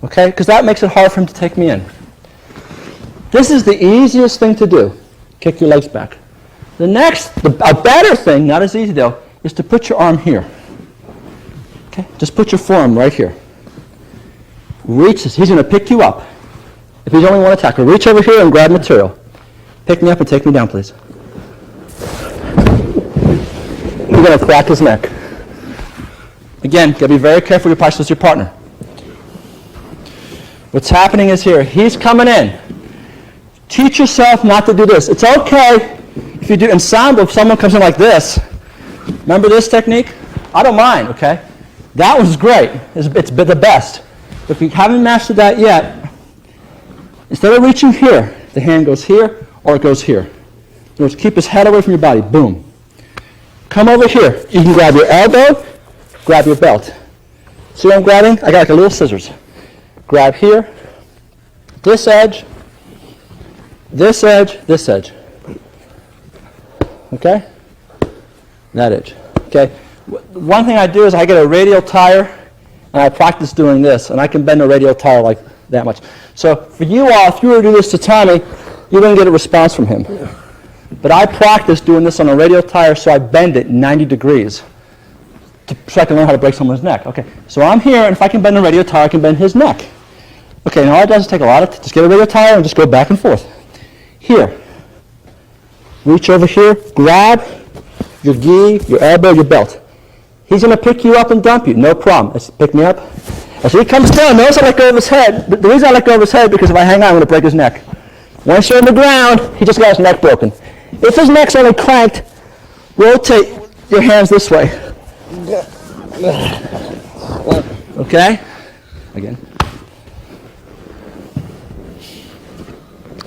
Okay? Because that makes it hard for him to take me in. This is the easiest thing to do. Kick your legs back. The next, a better thing, not as easy though, is to put your arm here. Okay? Just put your forearm right here. Reach this. He's going to pick you up. If he's only one attacker, reach over here and grab material. Pick me up and take me down, please. You're going to crack his neck. Again, got to be very careful your posture with your partner. What's happening is here, he's coming in. Teach yourself not to do this. It's okay if you do in Sambo, if someone comes in like this. Remember this technique? I don't mind, okay? That was great. It's been the best. If you haven't mastered that yet, instead of reaching here, the hand goes here or it goes here. In other words, keep his head away from your body. Boom. Come over here. You can grab your elbow, grab your belt. See what I'm grabbing? I got like a little scissors. Grab here, this edge, this edge, this edge. Okay? That edge. Okay? One thing I do is I get a radial tire and I practice doing this, and I can bend a radial tire like that much. So for you all, if you were to do this to Tommy, you're going to get a response from him. But I practice doing this on a radial tire, so I bend it 90 degrees. so I can learn how to break someone's neck. Okay, so I'm here, and if I can bend a radio tire, I can bend his neck. Okay, and all it does is take a lot of, just get a radio tire and just go back and forth. Here, reach over here, grab your gi, your elbow, your belt. He's going to pick you up and dump you, no problem. Let's pick me up. As he comes down, notice I let go of his head. The reason I let go of his head because if I hang on, I'm going to break his neck. Once you're on the ground, he just got his neck broken. If his neck's only cranked, rotate your hands this way. Okay? Again.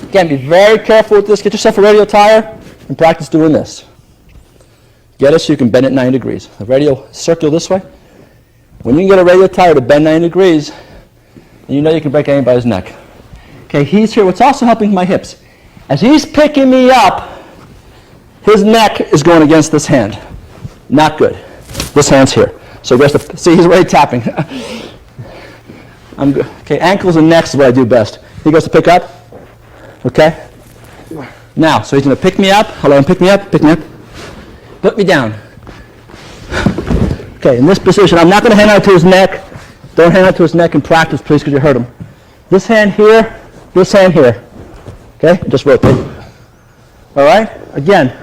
Again, be very careful with this. Get yourself a radio tire and practice doing this. Get it so you can bend it 90 degrees. The radio circle this way. When you can get a radio tire to bend 90 degrees, then you know you can break anybody's neck. Okay, he's here. What's also helping my hips? As he's picking me up, his neck is going against this hand. Not good. This hand's here. So he has to, see, he's already tapping. I'm good. Okay, ankles and necks is what I do best. He goes to pick up. Okay? Now, so he's going to pick me up. Hello, pick me up, pick me up. Put me down. Okay, in this position, I'm not going to hang on to his neck. Don't hang on to his neck in practice, please, because you hurt him. This hand here, this hand here. Okay, just rotate. All right? Again,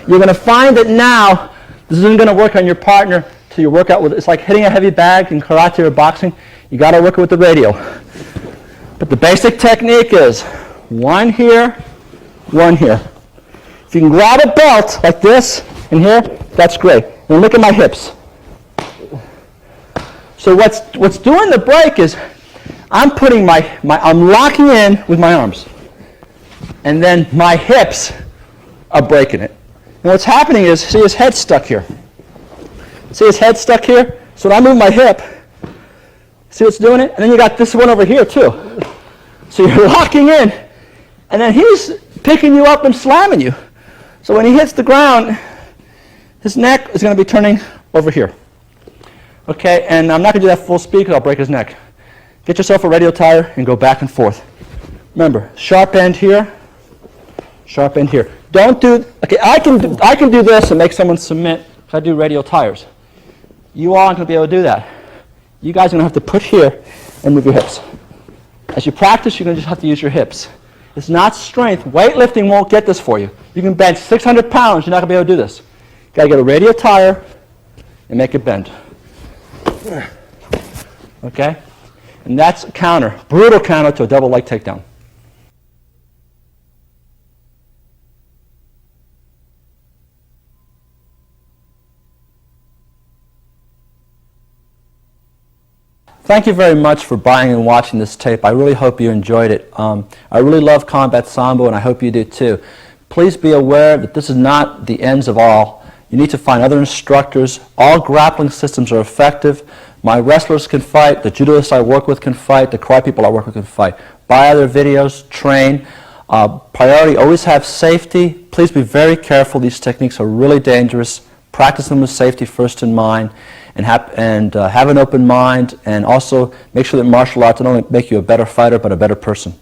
you're going to find that now this isn't going to work on your partner till you work out with, it's like hitting a heavy bag in karate or boxing. You got to work it with the radio. But the basic technique is one here, one here. If you can grab a belt like this and here, that's great. And look at my hips. So what's doing the break is I'm putting I'm locking in with my arms. And then my hips are breaking it. And what's happening is, see his head stuck here. See his head stuck here? So when I move my hip, see what's doing it? And then you got this one over here too. So you're locking in. And then he's picking you up and slamming you. So when he hits the ground, his neck is going to be turning over here. Okay, and I'm not going to do that full speed because I'll break his neck. Get yourself a radio tire and go back and forth. Remember, sharp end here, sharp end here. Don't do, okay, I can do this and make someone submit if I do radio tires. You all aren't going to be able to do that. You guys are going to have to put here and move your hips. As you practice, you're going to just have to use your hips. It's not strength. Weightlifting won't get this for you. You can bench 600 pounds. You're not going to be able to do this. You got to get a radio tire and make it bend. Okay? And that's a counter, brutal counter to a double leg takedown. Thank you very much for buying and watching this tape. I really hope you enjoyed it. I really love combat Sambo, and I hope you do too. Please be aware that this is not the ends of all. You need to find other instructors. All grappling systems are effective. My wrestlers can fight. The judoists I work with can fight. The karate people I work with can fight. Buy other videos. Train. Priority, always have safety. Please be very careful. These techniques are really dangerous. Practice them with safety first in mind. And have an open mind, and also make sure that martial arts not only make you a better fighter, but a better person.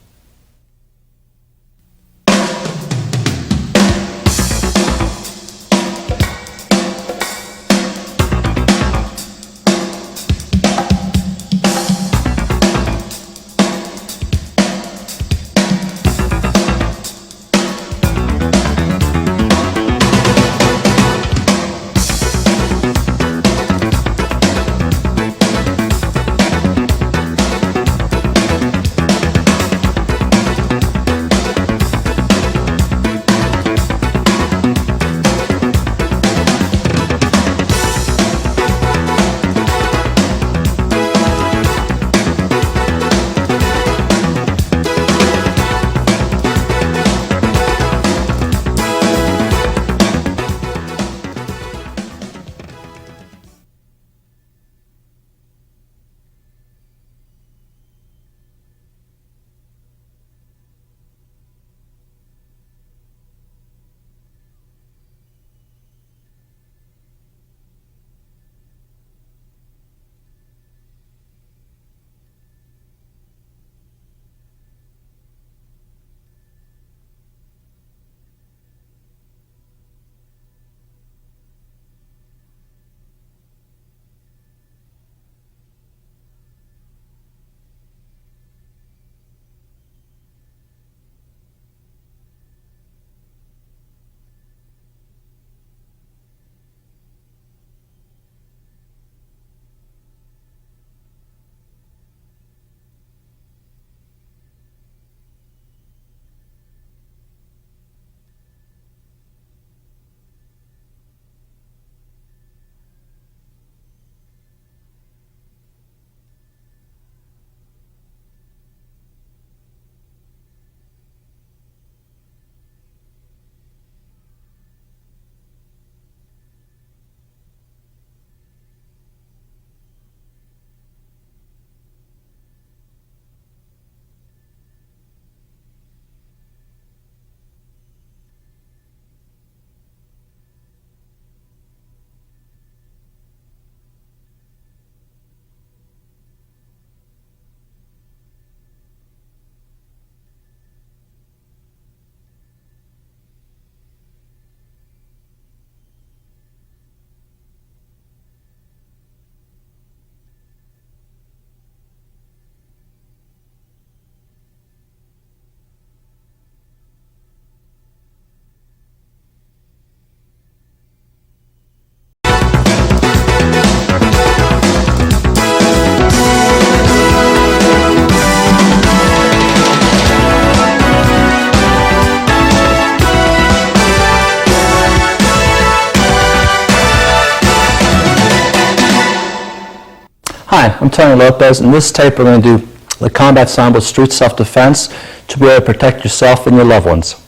Hi, I'm Tony Lopez. In this tape, we're going to do the Combat Sambo Street Self-Defense to be able to protect yourself and your loved ones.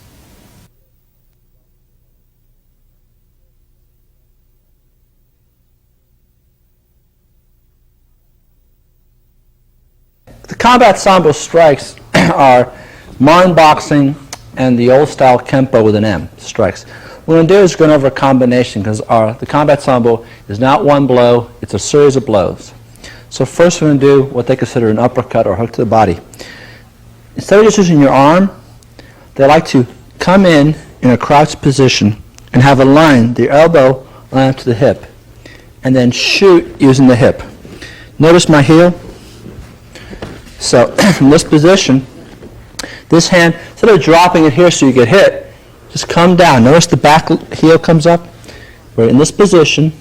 The Combat Sambo strikes are Marne boxing and the old-style Kempo with an M strikes. What we're going to do is go over a combination because the Combat Sambo is not one blow, it's a series of blows. So first we're going to do what they consider an uppercut or hook to the body. Instead of just using your arm, they like to come in a crouched position and have a line, the elbow line up to the hip, and then shoot using the hip. Notice my heel? So from this position, this hand, instead of dropping it here so you get hit, just come down. Notice the back heel comes up. We're in this position.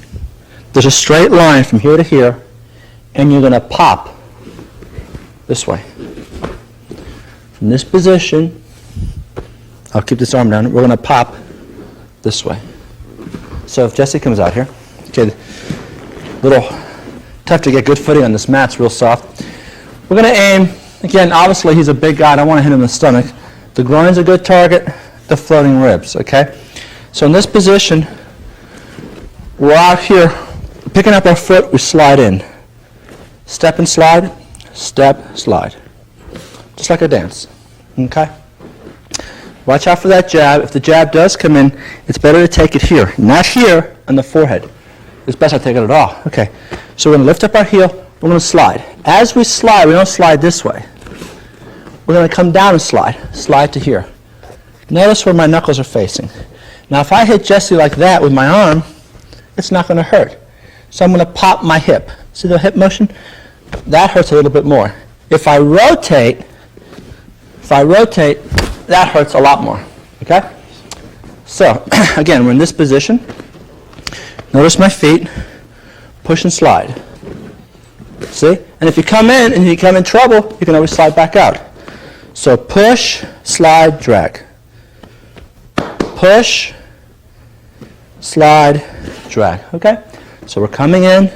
There's a straight line from here to here, and you're going to pop this way. From this position, I'll keep this arm down, we're going to pop this way. So if Jesse comes out here, okay, little tough to get good footing on this mat, it's real soft. We're going to aim, again, obviously he's a big guy, I don't want to hit him in the stomach. The groin's a good target, the floating ribs, okay? So in this position, we're out here, picking up our foot, we slide in. Step and slide, step, slide. Just like a dance, okay? Watch out for that jab. If the jab does come in, it's better to take it here, not here on the forehead. It's best I take it at all. Okay, so we're going to lift up our heel, we're going to slide. As we slide, we don't slide this way. We're going to come down and slide to here. Notice where my knuckles are facing. Now if I hit Jesse like that with my arm, it's not going to hurt. So I'm going to pop my hip. See the hip motion? That hurts a little bit more. If I rotate, that hurts a lot more. Okay? So, again, we're in this position. Notice my feet. Push and slide. See? And if you come in and you come in trouble, you can always slide back out. So push, slide, drag. Push, slide, drag. Okay? So we're coming in,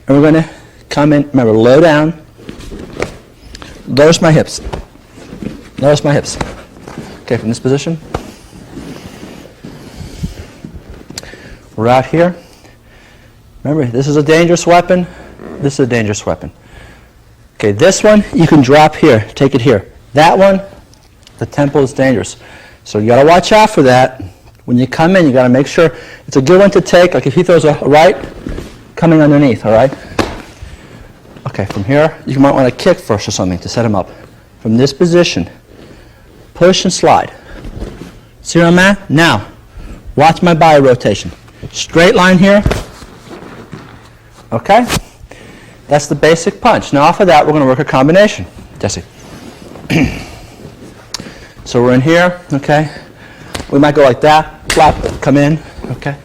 and we're going to come in, remember, low down. Notice my hips. Notice my hips. Okay, from this position. We're out here. Remember, this is a dangerous weapon. This is a dangerous weapon. Okay, this one, you can drop here, take it here. That one, the tempo is dangerous. So you got to watch out for that. When you come in, you got to make sure it's a good one to take. Like if he throws a right, coming underneath, all right? Okay, from here, you might want to kick first or something to set him up. From this position, push and slide. See where I'm at? Now, watch my body rotation. Straight line here. Okay? That's the basic punch. Now off of that, we're going to work a combination. Jesse. So we're in here, okay? We might go like that, flap, come in, okay?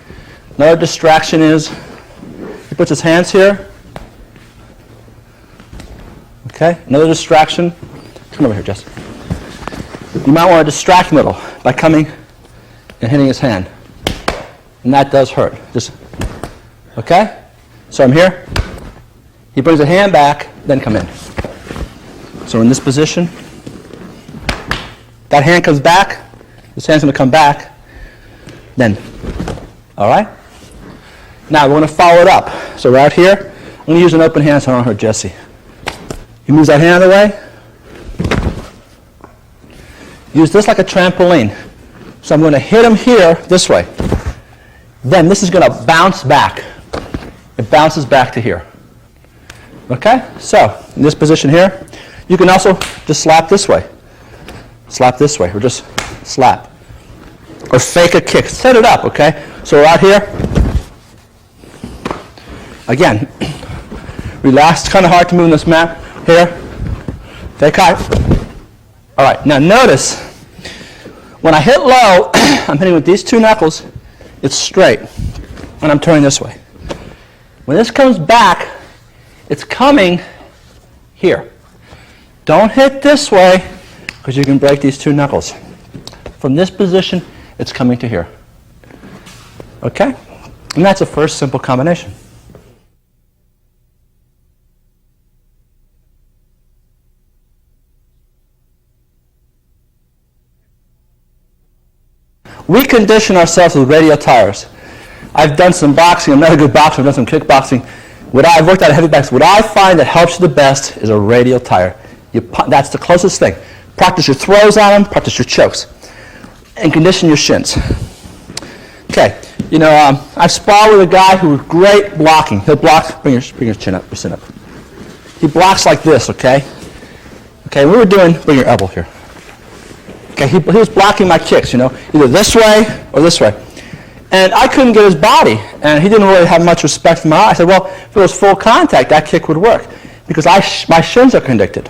Another distraction is he puts his hands here. Okay, another distraction. Come over here, Jesse. You might want to distract him a little by coming and hitting his hand. And that does hurt. Just, okay? So I'm here. He brings a hand back, then come in. So in this position, that hand comes back, this hand's going to come back, then. All right? Now we're going to follow it up. So we're out here. I'm going to use an open hand so I don't hurt Jesse. He moves that hand out of the way. Use this like a trampoline. So I'm going to hit him here this way. Then this is going to bounce back. It bounces back to here. Okay? So in this position here, you can also just slap this way. Slap this way, or just slap. Or fake a kick. Set it up, okay? So we're out here. Again, relax. It's kind of hard to move in this mat. Here. Fake high. All right, now notice, when I hit low, I'm hitting with these two knuckles, it's straight, and I'm turning this way. When this comes back, it's coming here. Don't hit this way, because you can break these two knuckles. From this position, it's coming to here. Okay? And that's the first simple combination. We condition ourselves with radial tires. I've done some boxing. I'm not a good boxer. I've done some kickboxing. I've worked out heavy backs. What I find that helps you the best is a radial tire. That's the closest thing. Practice your throws on them. Practice your chokes. And condition your shins. Okay. You know, I've sparred with a guy who's great blocking. He'll block. Bring your chin up. Your chin up. He blocks like this, okay? Okay, we were doing, bring your elbow here. Okay, he was blocking my kicks, you know, either this way or this way. And I couldn't get his body, and he didn't really have much respect for my eye. I said, well, if it was full contact, that kick would work, because my shins are conditioned,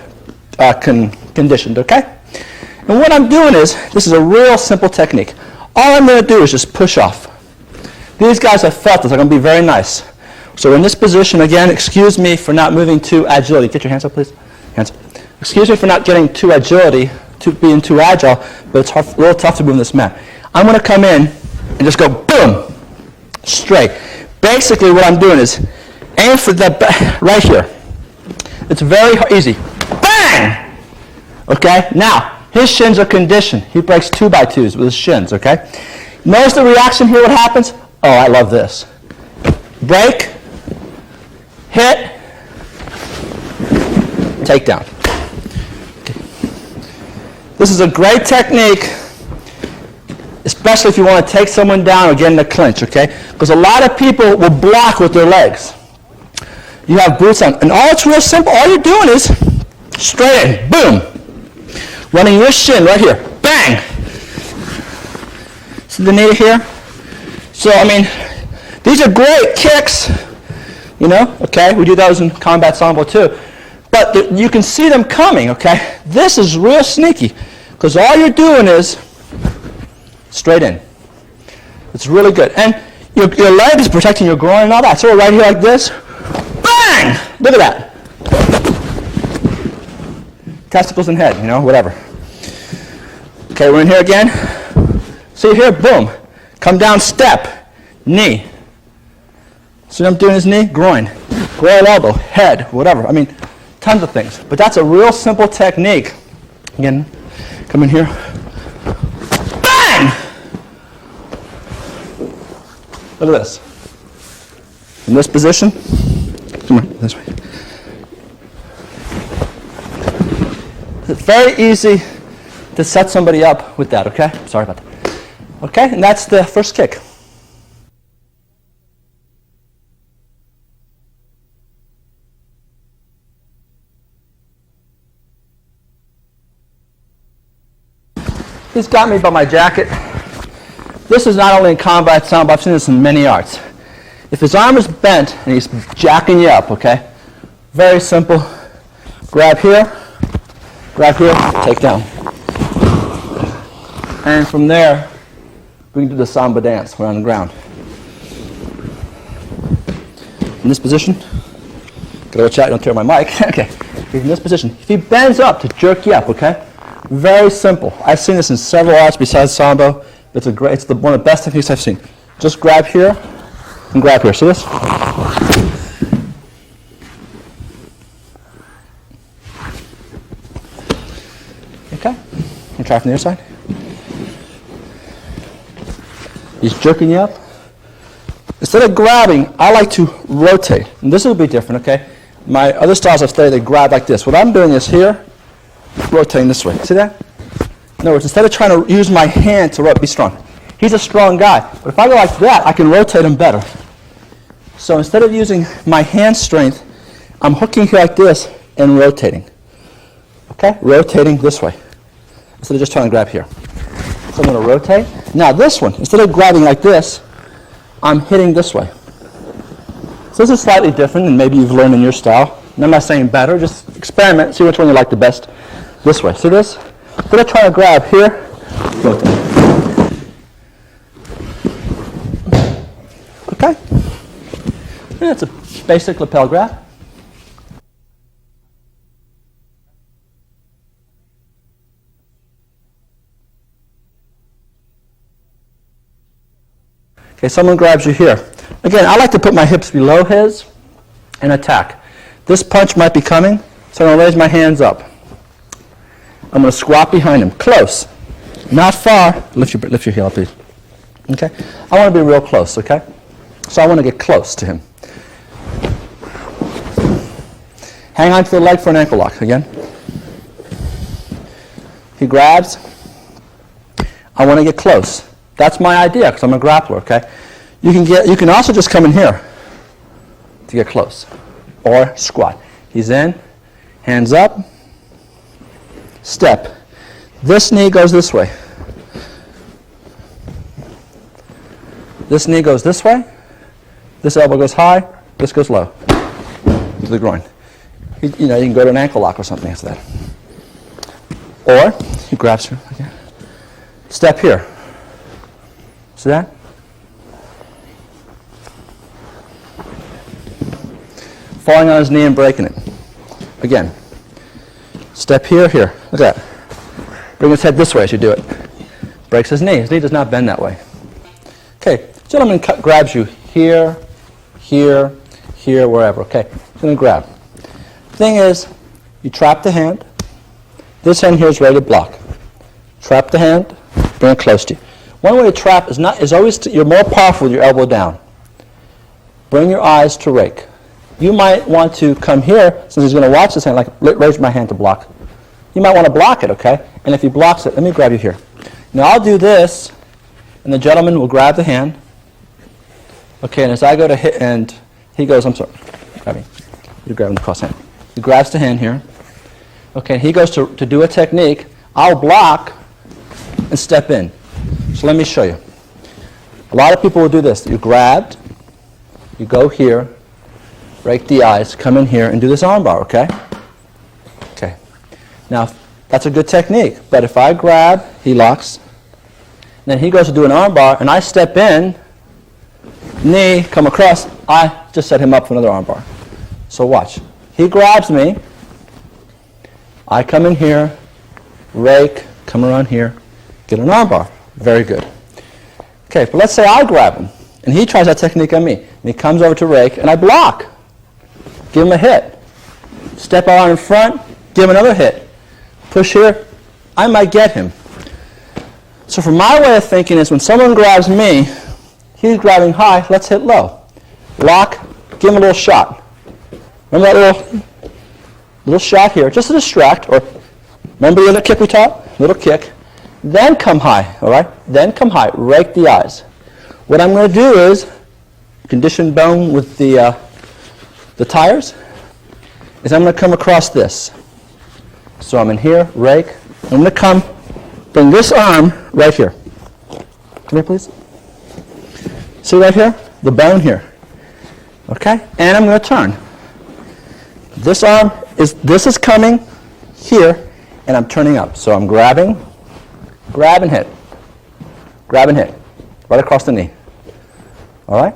okay? And what I'm doing is, this is a real simple technique. All I'm going to do is just push off. These guys have felt this. They're going to be very nice. So in this position, again, excuse me for not moving to agility. Get your hands up, please. Hands up. Excuse me for not getting to agility, to being too agile, but it's a little tough to move in this mat. I'm going to come in and just go boom, straight. Basically what I'm doing is aim for the right here. It's very easy. Bang! Okay? Now, his shins are conditioned. He breaks 2x2s with his shins, okay? Notice the reaction here, what happens? Oh, I love this. Break, hit, takedown. Okay. This is a great technique, especially if you want to take someone down or get in a clinch, okay? Because a lot of people will block with their legs. You have boots on, and all it's real simple. All you're doing is straight in, boom. Running your shin right here, bang. See the knee here? So, I mean, these are great kicks, you know, okay? We do those in combat Sambo too. But you can see them coming, okay? This is real sneaky, because all you're doing is straight in. It's really good. And your leg is protecting your groin and all that. So right here like this, bang! Look at that. Testicles and head, you know, whatever. Okay, we're in here again. See here, boom. Come down, step, knee. See what I'm doing his knee? Groin, elbow, head, whatever. I mean, tons of things. But that's a real simple technique. Again, come in here. Bang! Look at this. In this position. Come on, this way. It's very easy to set somebody up with that, okay? Sorry about that. Okay, and that's the first kick. He's got me by my jacket. This is not only in combat Sambo, I've seen this in many arts. If his arm is bent and he's jacking you up, okay? Very simple. Grab here, take down. And from there, we can do the Sambo dance. We're on the ground. In this position, gotta watch out, don't tear my mic. Okay, in this position. If he bends up to jerk you up, okay? Very simple. I've seen this in several arts besides Sambo. It's one of the best techniques I've seen. Just grab here and grab here. See this? Okay. And try from the other side. He's jerking you up. Instead of grabbing, I like to rotate. And this will be different, okay? My other styles I've studied, they grab like this. What I'm doing is here, rotating this way. See that? In other words, instead of trying to use my hand to be strong. He's a strong guy. But if I go like that, I can rotate him better. So instead of using my hand strength, I'm hooking here like this and rotating. Okay? Rotating this way. Instead of just trying to grab here. So I'm going to rotate. Now this one, instead of grabbing like this, I'm hitting this way. So this is slightly different than maybe you've learned in your style. And I'm not saying better, just experiment, see which one you like the best. This way. See this? Instead of trying to grab here, rotate. Okay? And it's a basic lapel grab. Okay, someone grabs you here. Again, I like to put my hips below his and attack. This punch might be coming, so I'm going to raise my hands up. I'm going to squat behind him, close, not far. Lift your heel up, please. Okay? I want to be real close, okay? So I want to get close to him. Hang on to the leg for an ankle lock, again. He grabs. I want to get close. That's my idea, because I'm a grappler, okay? You can also just come in here to get close. Or squat. He's in, hands up, step. This knee goes this way. This knee goes this way. This elbow goes high. This goes low to the groin. You can go to an ankle lock or something after that. Or he grabs her again. Step here. See that? Falling on his knee and breaking it. Again. Step here, here. Look at that. Bring his head this way as you do it. Breaks his knee. His knee does not bend that way. Okay. Gentleman grabs you here, here, here, wherever. Okay. He's going to grab. Thing is, you trap the hand. This hand here is ready to block. Trap the hand. Bring it close to you. One way to trap is always you're more powerful with your elbow down. Bring your eyes to rake. You might want to come here, since he's going to watch this hand, like raise my hand to block. You might want to block it, okay? And if he blocks it, let me grab you here. Now I'll do this, and the gentleman will grab the hand. Okay, and as I go to hit, and he goes, I'm sorry, grab me. You're grabbing the cross hand. He grabs the hand here. Okay, he goes to do a technique. I'll block and step in. So let me show you. A lot of people will do this. You grabbed, you go here, rake the eyes, come in here, and do this armbar, okay? Okay. Now, that's a good technique, but if I grab, he locks, then he goes to do an armbar, and I step in, knee, come across, I just set him up for another armbar. So watch. He grabs me, I come in here, rake, come around here, get an armbar. Very good. Okay, but let's say I grab him, and he tries that technique on me, and he comes over to rake, and I block. Give him a hit. Step out in front, give him another hit. Push here, I might get him. So from my way of thinking is when someone grabs me, he's grabbing high, let's hit low. Lock, give him a little shot. Remember that little shot here, just to distract, or remember the other kick we taught? Little kick. Then come high, all right? Then come high, rake the eyes. What I'm going to do is, condition bone with the tires, is I'm going to come across this. So I'm in here, rake. I'm going to come, bring this arm right here. Come here, please. See right here? The bone here. Okay? And I'm going to turn. This is coming here, and I'm turning up. So I'm grabbing, grab and hit. Grab and hit. Right across the knee. All right?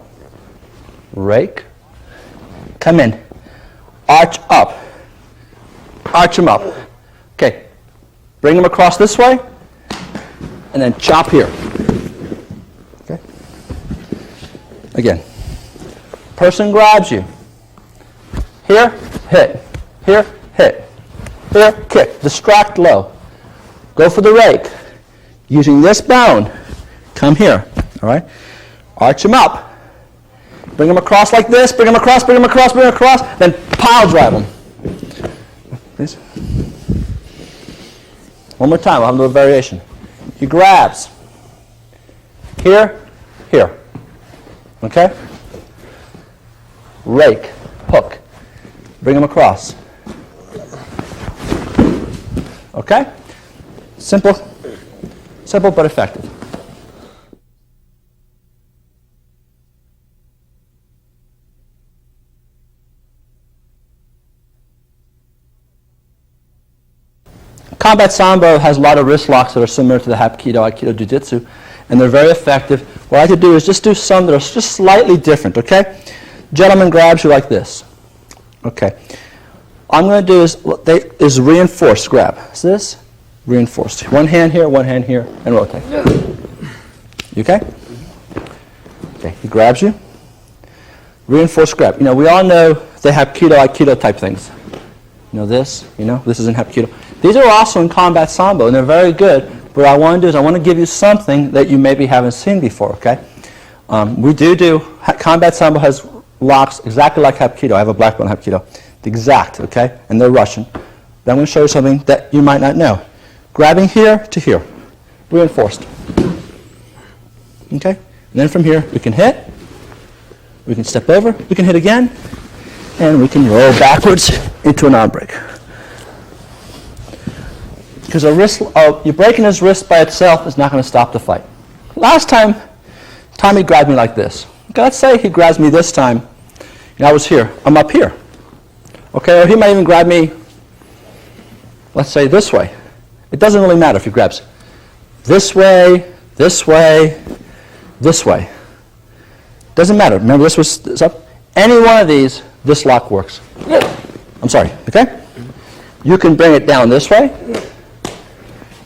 Rake. Come in. Arch up. Arch him up. Okay. Bring him across this way, and then chop here. Okay? Again. Person grabs you. Here, hit. Here, hit. Here, kick. Distract low. Go for the rake. Using this bone, come here. All right? Arch him up. Bring him across like this. Bring him across, bring him across, bring him across. Then pile drive him. Please. One more time. We'll have a little variation. He grabs. Here, here. Okay? Rake. Hook. Bring him across. Okay? Simple but effective. Combat Sambo has a lot of wrist locks that are similar to the Hapkido, Aikido, Jiu-Jitsu, and they're very effective. What I could do is just do some that are just slightly different, okay? Gentleman grabs you like this. Okay. All I'm going to do is reinforced grab. See this? Reinforced. One hand here, and rotate. You okay? Okay, he grabs you. Reinforced grab. You know, we all know they have Hapkido, Aikido type things. You know this is in Hapkido. These are also in Combat Sambo, and they're very good, But what I want to do is I want to give you something that you maybe haven't seen before, okay? We do, Combat Sambo has locks exactly like Hapkido. I have a black belt in Hapkido. The exact, okay? And they're Russian. Then I'm going to show you something that you might not know. Grabbing here to here. Reinforced. Okay? And then from here, we can hit. We can step over. We can hit again. And we can roll backwards into an arm break. Because you breaking his wrist by itself is not going to stop the fight. Last time, Tommy grabbed me like this. Okay, let's say he grabs me this time, and I was here. I'm up here. Okay, or he might even grab me, let's say this way. It doesn't really matter if he grabs this way, this way, this way. Doesn't matter. Remember, this was up. Any one of these, this lock works. I'm sorry, okay? You can bring it down this way.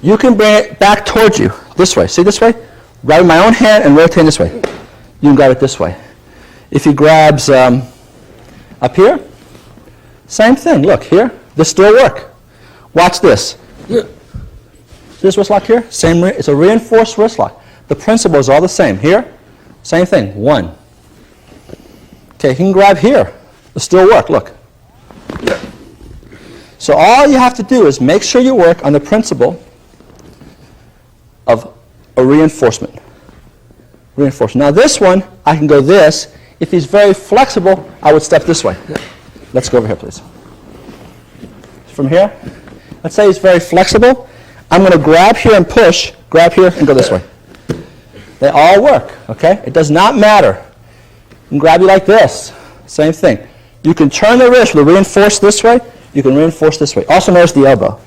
You can bring it back towards you, this way. See this way? Grab my own hand and rotate this way. You can grab it this way. If he grabs up here, same thing. Look, here, this still work. Watch this. This wrist lock here, same. It's a reinforced wrist lock. The principle is all the same. Here, same thing. One. Okay, he can grab here. It'll still work. Look. So all you have to do is make sure you work on the principle of a reinforcement. Now this one, I can go this. If he's very flexible, I would step this way. Let's go over here, please. From here, let's say he's very flexible. I'm going to grab here and push, grab here and go this way. They all work, okay? It does not matter. You can grab you like this. Same thing. You can turn the wrist with a reinforce this way. You can reinforce this way. Also notice the elbow.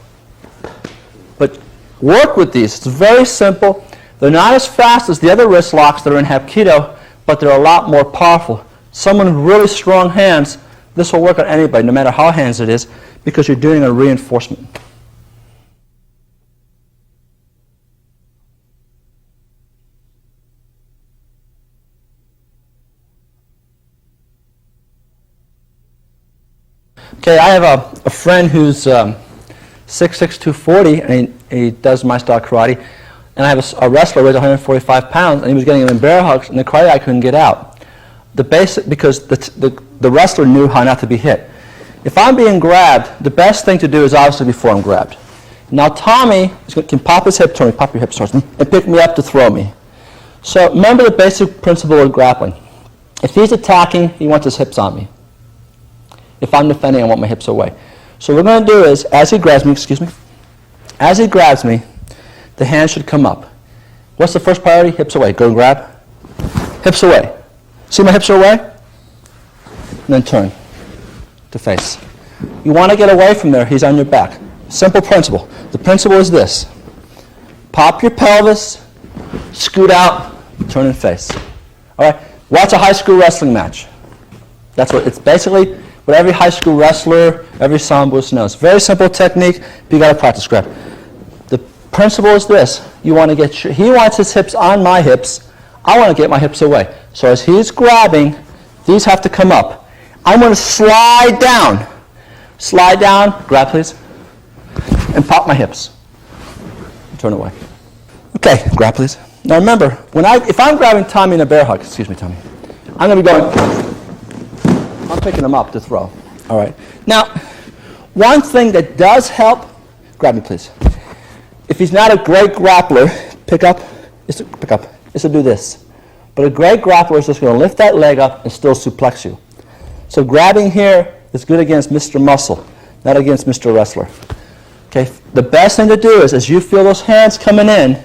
But work with these. It's very simple. They're not as fast as the other wrist locks that are in Hapkido, but they're a lot more powerful. Someone with really strong hands, this will work on anybody, no matter how hands it is, because you're doing a reinforcement. Okay, I have a friend who's 6'6", 240, and he does my style karate. And I have a wrestler who weighs 145 pounds, and he was getting him in bear hugs, and the karate I couldn't get out. Because the wrestler knew how not to be hit. If I'm being grabbed, the best thing to do is obviously before I'm grabbed. Now Tommy can pop his hip towards me, pop your hips towards me, and pick me up to throw me. So remember the basic principle of grappling. If he's attacking, he wants his hips on me. If I'm defending, I want my hips away. So what we're going to do is, as he grabs me, the hand should come up. What's the first priority? Hips away. Go and grab. Hips away. See my hips are away? And then turn to face. You want to get away from there. He's on your back. Simple principle. The principle is this. Pop your pelvis, scoot out, turn and face. All right? Watch a high school wrestling match. That's what it's basically what every high school wrestler, every samboist knows. Very simple technique, but you got to practice grab. The principle is this. You want to get he wants his hips on my hips. I want to get my hips away. So as he's grabbing, these have to come up. I'm going to slide down. Slide down, grab please, and pop my hips. Turn away. Okay, grab please. Now remember, if I'm grabbing Tommy in a bear hug, excuse me Tommy, I'm going to be going, I'm picking him up to throw. All right. Now, one thing that does help, grab me please. If he's not a great grappler, is to do this. But a great grappler is just going to lift that leg up and still suplex you. So grabbing here is good against Mr. Muscle, not against Mr. Wrestler. Okay. The best thing to do is, as you feel those hands coming in,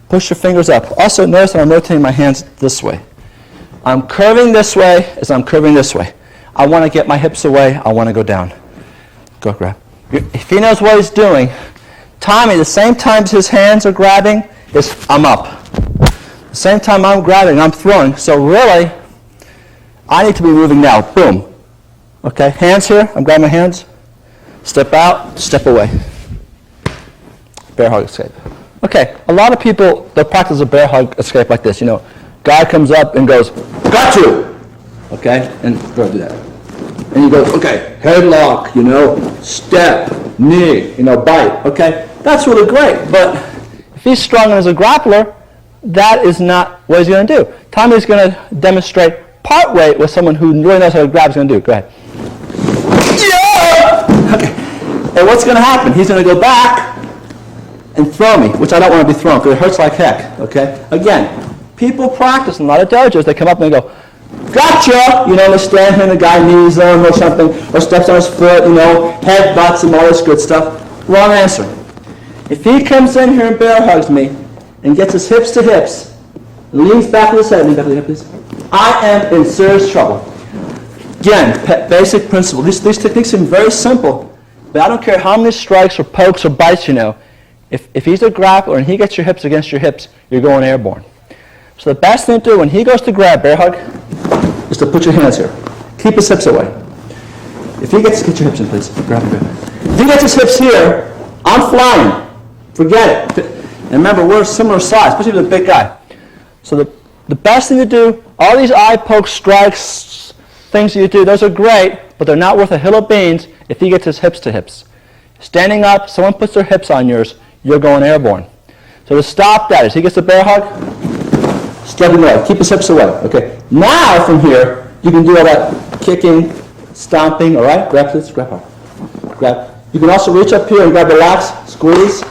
push your fingers up. Also, notice that I'm rotating my hands this way. I'm curving this way as I'm curving this way. I want to get my hips away. I want to go down. Go grab. If he knows what he's doing, Tommy, the same time his hands are grabbing, is I'm up. The same time I'm grabbing, I'm throwing. So really, I need to be moving now. Boom. Okay, hands here. I'm grabbing my hands. Step out, step away. Bear hug escape. Okay, a lot of people, they'll practice a bear hug escape like this. You know, guy comes up and goes, got you! Okay, and go do that. And you go, okay, headlock, step, knee, bite. Okay, that's really great. But if If he's strong as a grappler, that is not what he's going to do. Tommy's going to demonstrate part weight with someone who really knows how to grab is going to do. Go ahead. Yeah! Okay. And what's going to happen? He's going to go back and throw me, which I don't want to be thrown because it hurts like heck. Okay. Again, people practice in a lot of dojos. They come up and they go, gotcha! You know, they stand here and the guy knees them or something, or steps on his foot, you know, head butts and all this good stuff. Wrong answer. If he comes in here and bear hugs me and gets his hips to hips, leans back with his head, lean back with his head, please. I am in serious trouble. Again, basic principle. These techniques seem very simple, but I don't care how many strikes or pokes or bites you know. If he's a grappler and he gets your hips against your hips, you're going airborne. So the best thing to do when he goes to grab, bear hug, is to put your hands here. Keep his hips away. If he gets, get your hips in, please. Grab him. If he gets his hips here, I'm flying. Forget it. And remember, we're a similar size, especially with a big guy. So the best thing to do, all these eye poke strikes, things you do, those are great, but they're not worth a hill of beans if he gets his hips to hips. Standing up, someone puts their hips on yours, you're going airborne. So to stop that, as he gets a bear hug, step him away. Keep his hips away. Okay. Now from here, you can do all that kicking, stomping. All right. Grab this. Grab hard. Grab. You can also reach up here and grab the lats. Squeeze.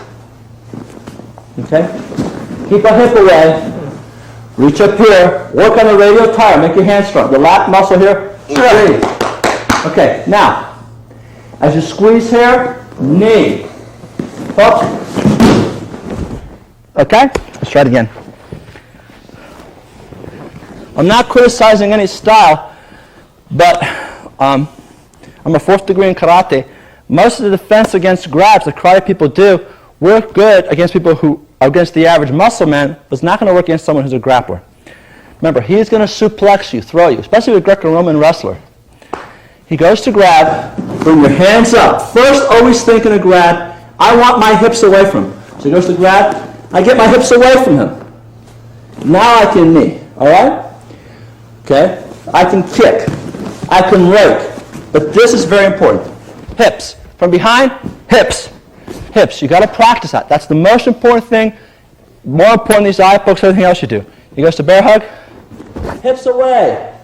Okay. Keep a hip away. Reach up here. Work on the radial tire. Make your hands strong. The lat muscle here. Squeeze. Okay. Now, as you squeeze here, knee. Up. Okay. Let's try it again. I'm not criticizing any style, but I'm a fourth degree in karate. Most of the defense against grabs that karate people do work good against people who are against the average muscle man, but it's not going to work against someone who's a grappler. Remember, he's going to suplex you, throw you, especially with a Greco-Roman wrestler. He goes to grab, bring your hands up. First, always thinking of grab, I want my hips away from him. So he goes to grab, I get my hips away from him. Now I can knee, all right? Okay? I can kick. I can rake. But this is very important. Hips. From behind, hips. Hips. You got to practice that. That's the most important thing. More important than these eye pokes, everything else you do. He goes to bear hug. Hips away.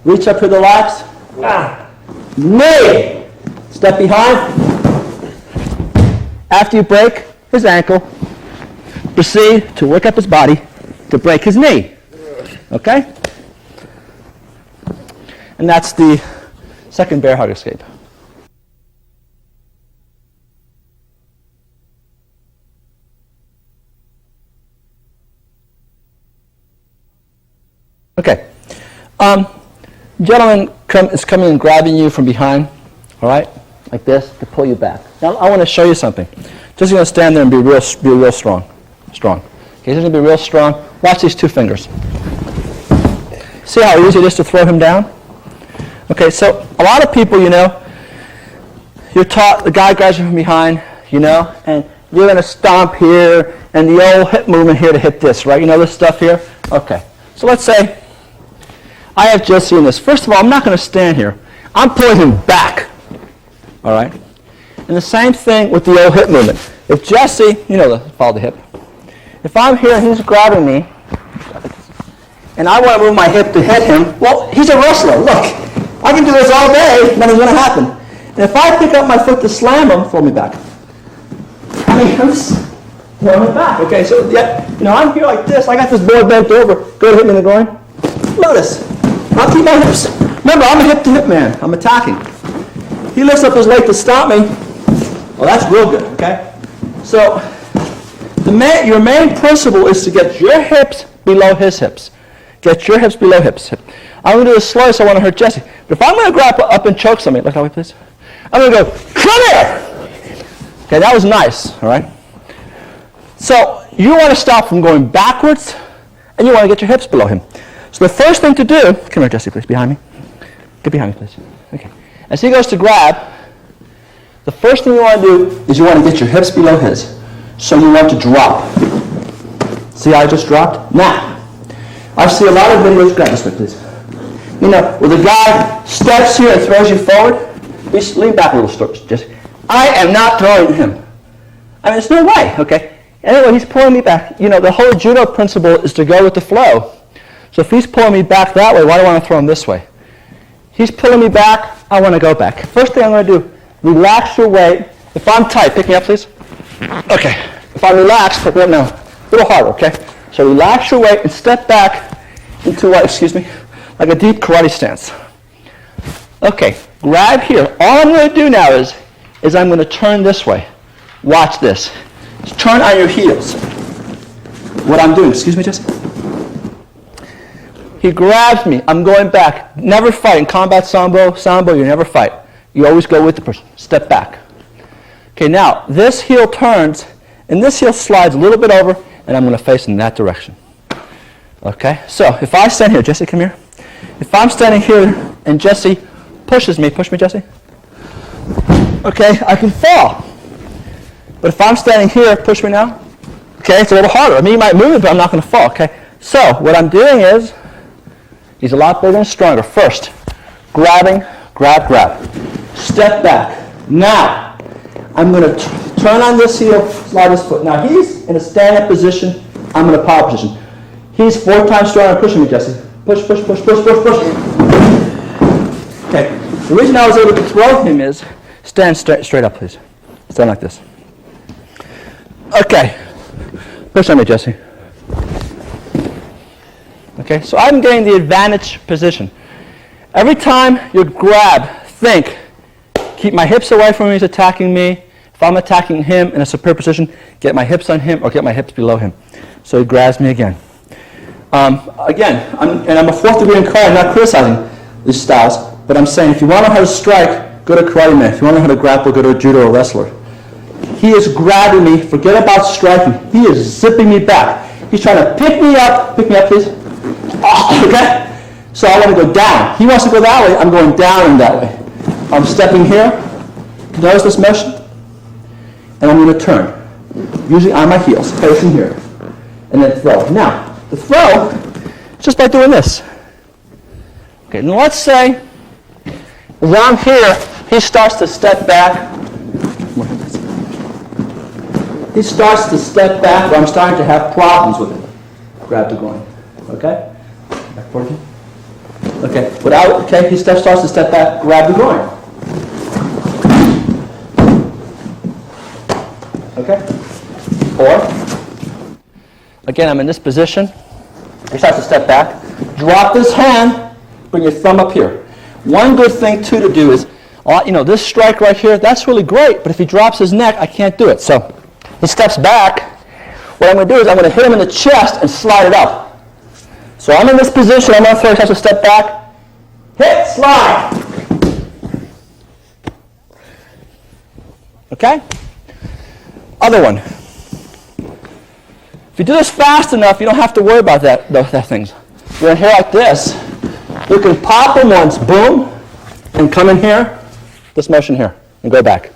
Reach up to the lats. Knee. Step behind. After you break his ankle, proceed to work up his body to break his knee. Okay? And that's the second bear hug escape. Okay. Gentleman is coming and grabbing you from behind, all right, like this, to pull you back. Now, I want to show you something. Just going to stand there and be real strong. Strong. Okay, he's going to be real strong. Watch these two fingers. See how easy it is to throw him down? Okay, so a lot of people, you know, you're taught, the guy grabs you from behind, you know, and you're going to stomp here, and the old hip movement here to hit this, right? You know this stuff here? Okay. So let's say I have Jesse in this. First of all, I'm not going to stand here. I'm pulling him back, all right? And the same thing with the old hip movement. If Jesse, you know, follow the hip. If I'm here and he's grabbing me, and I want to move my hip to hit him, well, he's a wrestler. Look. I can do this all day, nothing's going to happen. And if I pick up my foot to slam him, throw me back. I mean, I'm just throwing him back. Okay, so yeah, you know, I'm here like this. I got this board bent over. Go to hit me in the groin. Notice, I'll keep my hips. Remember, I'm a hip-to-hip man. I'm attacking. He lifts up his leg to stop me. Well, that's real good, okay? So your main principle is to get your hips below his hips. Get your hips below hips. I'm going to do this slow so I want to hurt Jesse. But if I'm going to grab up and choke somebody, look that way, please. I'm going to go, come here! Okay, that was nice, all right? So you want to stop from going backwards, and you want to get your hips below him. So the first thing to do, come here, Jesse, please, behind me. Get behind me, please. Okay. As he goes to grab, the first thing you want to do is you want to get your hips below his. So you want to drop. See how I just dropped? Now, I see a lot of videos, grab this way, please. You know, where the guy steps here and throws you forward, lean back a little, Jesse. I am not throwing him. I mean, there's no way, okay? Anyway, he's pulling me back. You know, the whole judo principle is to go with the flow. So if he's pulling me back that way, why do I want to throw him this way? He's pulling me back, I want to go back. First thing I'm going to do, relax your weight. If I'm tight, pick me up, please. Okay. If I relax, pick me up now. A little harder, okay? So relax your weight and step back into what, like a deep karate stance. Okay, grab here. All I'm going to do now is I'm going to turn this way. Watch this. Turn on your heels. What I'm doing, Jesse? He grabs me. I'm going back. Never fight. In combat Sambo, you never fight. You always go with the person. Step back. Okay, now this heel turns, and this heel slides a little bit over, and I'm going to face in that direction. Okay, so if I stand here, Jesse, come here. If I'm standing here and Jesse pushes me, push me, Jesse. Okay, I can fall. But if I'm standing here, push me now. Okay, it's a little harder. I mean, you might move it, but I'm not going to fall. Okay, so what I'm doing is, he's a lot bigger and stronger. First, grabbing, grab. Step back. Now, I'm going to turn on this heel, slide this foot. Now, he's in a stand-up position. I'm in a power position. He's 4 times stronger pushing me, Jesse. Push. Okay, the reason I was able to throw him is, stand straight up, please. Stand like this. Okay, push on me, Jesse. Okay, so I'm getting the advantage position. Every time you grab, think, keep my hips away from him, he's attacking me. If I'm attacking him in a superior position, get my hips on him or get my hips below him. So he grabs me again. I'm a 4th degree in karate, I'm not criticizing these styles, but I'm saying if you want to know how to strike, go to Karate Man. If you want to know how to grapple, go to a judo or wrestler. He is grabbing me, forget about striking. He is zipping me back. He's trying to pick me up please. Okay? So I want to go down. He wants to go that way, I'm going down and that way. I'm stepping here. Notice this motion? And I'm going to turn. Usually on my heels, facing here. And then throw. Now, the throw is just by doing this. Okay, now let's say around here, he starts to step back. He starts to step back, but I'm starting to have problems with it. Grab the groin. Okay? Back forward again. Okay, he starts to step back, grab the groin. Okay? Or, again, I'm in this position. He starts to step back. Drop this hand, bring your thumb up here. One good thing, too, to do is, this strike right here, that's really great, but if he drops his neck, I can't do it. So he steps back. What I'm going to do is I'm going to hit him in the chest and slide it up. So I'm in this position. I'm going to throw. He has to step back. Hit, slide. Okay? Other one. If you do this fast enough, you don't have to worry about those things. You're in here like this. You can pop them once, boom, and come in here, this motion here, and go back.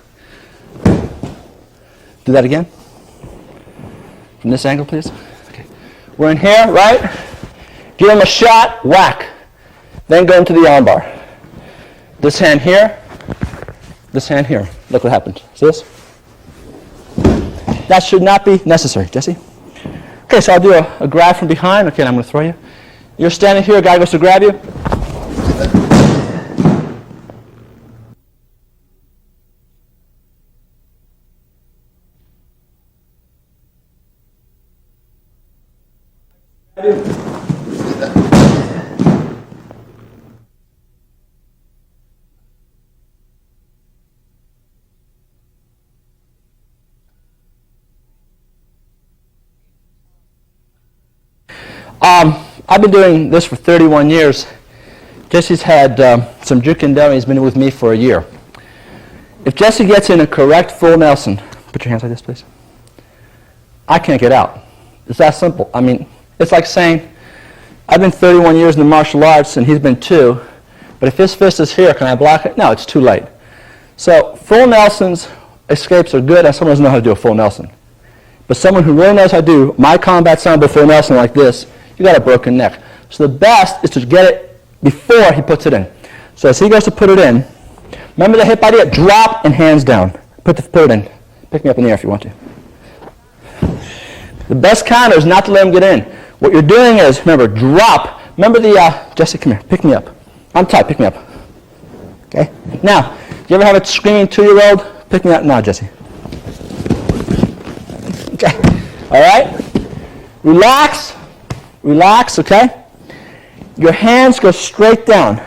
Do that again. From this angle, please. Okay. We're in here, right? Give him a shot, whack. Then go into the armbar. This hand here, this hand here. Look what happened. See this? That should not be necessary. Jesse? Okay, so I'll do a grab from behind. Okay, and I'm going to throw you. You're standing here, a guy goes to grab you. I've been doing this for 31 years. Jesse's had some juke dummy. He's been with me for a year. If Jesse gets in a correct full Nelson, put your hands like this, please. I can't get out. It's that simple. I mean, it's like saying, I've been 31 years in the martial arts and he's been 2, but if his fist is here, can I block it? No, it's too late. So full Nelsons, escapes are good, and someone doesn't know how to do a full Nelson. But someone who really knows how to do my combat Sambo full Nelson like this, you got a broken neck. So the best is to get it before he puts it in. So as he goes to put it in, remember the hip idea? Drop and hands down. Put it in. Pick me up in the air if you want to. The best counter is not to let him get in. What you're doing is, remember, drop. Remember the, Jesse, come here, pick me up. I'm tight, pick me up. Okay? Now, do you ever have a screaming 2-year-old? Pick me up now, Jesse. Okay. All right? Relax. Relax, okay? Your hands go straight down.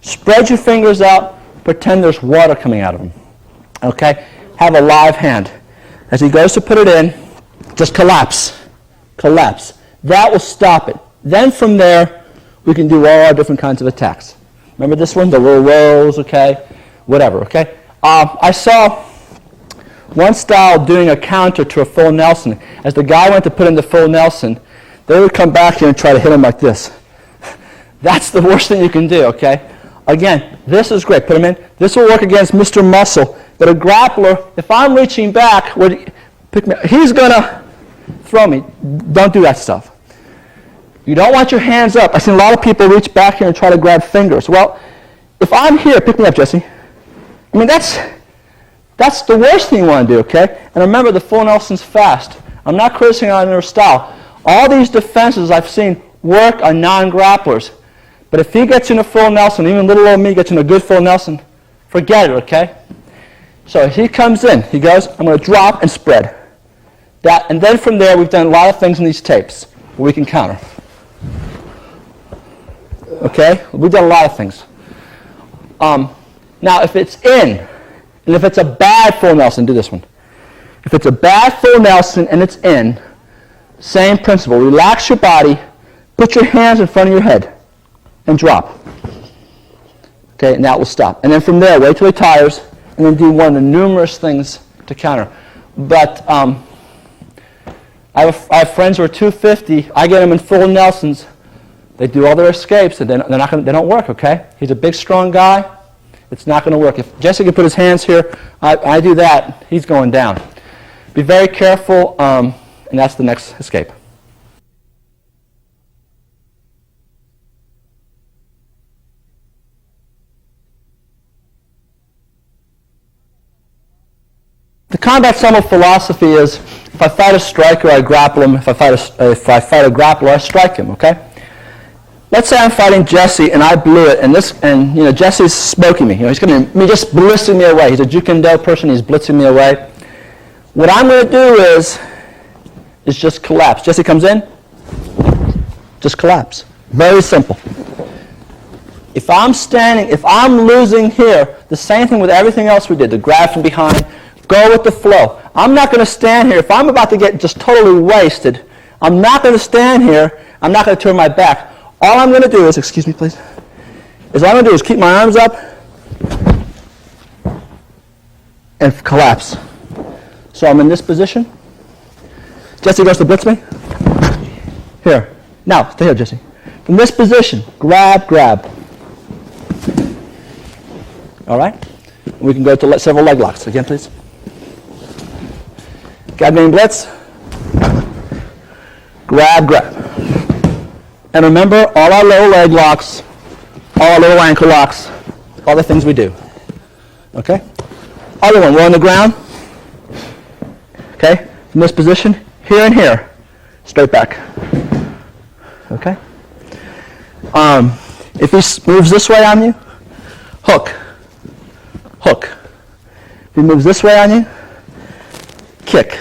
Spread your fingers out. Pretend there's water coming out of them. Okay? Have a live hand. As he goes to put it in, just collapse. Collapse. That will stop it. Then from there, we can do all our different kinds of attacks. Remember this one? The little rolls, okay? Whatever, okay? I saw one style doing a counter to a full Nelson. As the guy went to put in the full Nelson, they would come back here and try to hit him like this. That's the worst thing you can do, okay? Again, this is great. Put him in. This will work against Mr. Muscle. But a grappler, if I'm reaching back, he's going to throw me. Don't do that stuff. You don't want your hands up. I've seen a lot of people reach back here and try to grab fingers. Well, if I'm here, pick me up, Jesse. I mean, that's the worst thing you want to do, okay? And remember, the full Nelson's fast. I'm not criticizing on their style. All these defenses I've seen work on non-grapplers. But if he gets in a full Nelson, even little old me gets in a good full Nelson, forget it, okay? So he comes in. He goes, I'm going to drop and spread. And then from there, we've done a lot of things in these tapes where we can counter. Okay? We've done a lot of things. Now, if it's in, and if it's a bad full Nelson, do this one. If it's a bad full Nelson and it's in, same principle. Relax your body, put your hands in front of your head, and drop. Okay, and that will stop. And then from there, wait till he tires, and then do one of the numerous things to counter. But I have friends who are 250. I get them in full Nelsons. They do all their escapes, and they don't work, okay? He's a big, strong guy. It's not going to work. If Jesse can put his hands here, I do that, he's going down. Be very careful, and that's the next escape. The combat Sambo philosophy is, if I fight a striker, I grapple him. If I fight a grappler, I strike him, okay? Let's say I'm fighting Jesse and I blew it, and Jesse's smoking me. He's going to just blitzing me away. He's a Jukendo person. He's blitzing me away. What I'm going to do is just collapse. Jesse comes in, just collapse. Very simple. If I'm losing here, the same thing with everything else we did. The grab from behind, go with the flow. I'm not going to stand here. If I'm about to get just totally wasted, I'm not going to stand here. I'm not going to turn my back. All I'm going to do is, excuse me please, all I'm going to do is keep my arms up and collapse. So I'm in this position. Jesse goes to blitz me. Here. Now, stay here, Jesse. From this position, grab. All right? We can go to several leg locks. Again, please. Grab me in blitz. Grab. And remember, all our low leg locks, all our little ankle locks, all the things we do. Okay? Other one, we're on the ground. Okay? From this position, here and here. Straight back. Okay? If he moves this way on you, hook. If he moves this way on you, kick.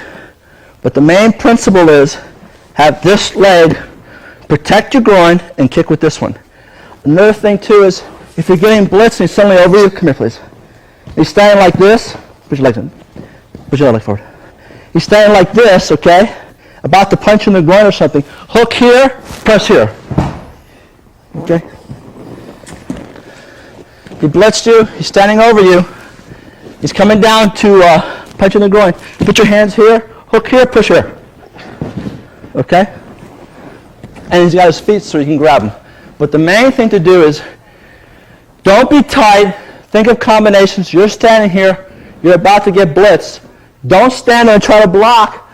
But the main principle is have this leg protect your groin and kick with this one. Another thing too is if you're getting blitzed and he's suddenly over you, come here please. He's standing like this, put your legs in. Put your leg forward. He's standing like this, okay? About to punch in the groin or something. Hook here, press here. Okay? He blitzed you, he's standing over you. He's coming down to punch in the groin. Put your hands here, hook here, push here. Okay? And he's got his feet so you can grab him. But the main thing to do is don't be tight. Think of combinations. You're standing here. You're about to get blitzed. Don't stand there and try to block.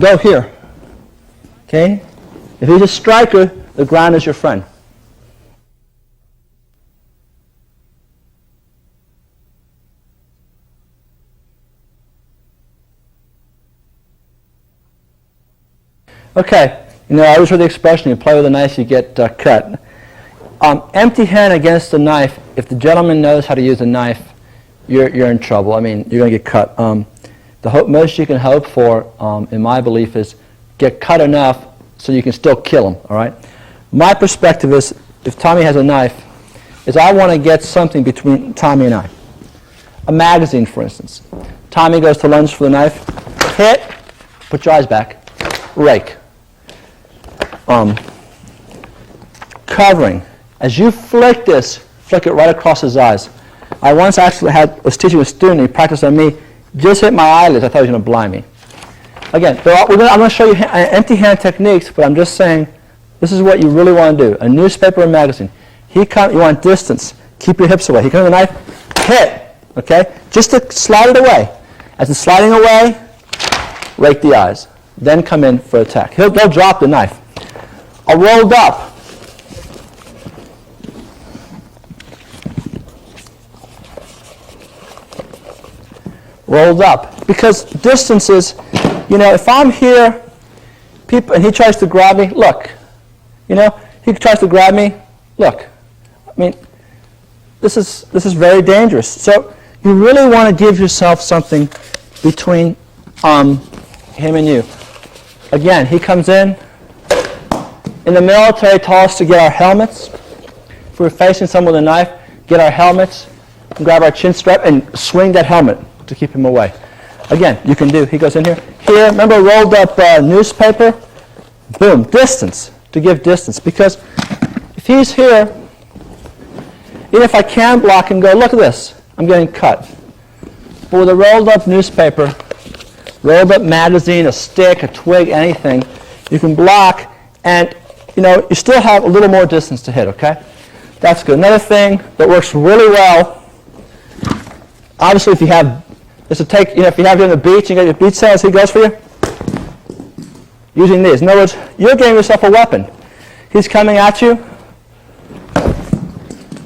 Go here. Okay? If he's a striker, the ground is your friend. Okay, I always heard the expression, you play with a knife, you get cut. Empty hand against a knife, if the gentleman knows how to use a knife, you're in trouble. I mean, you're going to get cut. The most you can hope for, in my belief, is get cut enough so you can still kill him, all right? My perspective is, if Tommy has a knife, is I want to get something between Tommy and I. A magazine, for instance. Tommy goes to lunge for the knife, hit, put your eyes back, rake. Covering. As you flick this, flick it right across his eyes. I once actually was teaching a student, he practiced on me, just hit my eyelids, I thought he was going to blind me. Again, I'm going to show you empty hand techniques, but I'm just saying, this is what you really want to do. A newspaper or magazine. You want distance. Keep your hips away. He comes with a knife, hit, okay? Just to slide it away. As it's sliding away, rake the eyes. Then come in for attack. They'll drop the knife. A rolled up. Rolled up. Because distances, if I'm here, and he tries to grab me, look. He tries to grab me, look. I mean, this is very dangerous. So you really want to give yourself something between him and you. Again, he comes in. In the military, taught us to get our helmets. If we're facing someone with a knife, get our helmets, and grab our chin strap, and swing that helmet to keep him away. Again, you can do. He goes in here. Here, remember rolled up newspaper? Boom, distance, to give distance. Because if he's here, even if I can block and go, look at this, I'm getting cut. But with a rolled up newspaper, rolled up magazine, a stick, a twig, anything, you can block, and you still have a little more distance to hit, okay? That's good. Another thing that works really well, obviously if you have, is to take, if you have you on the beach, you got your beach sandals, he goes for you, using these. In other words, you're giving yourself a weapon. He's coming at you.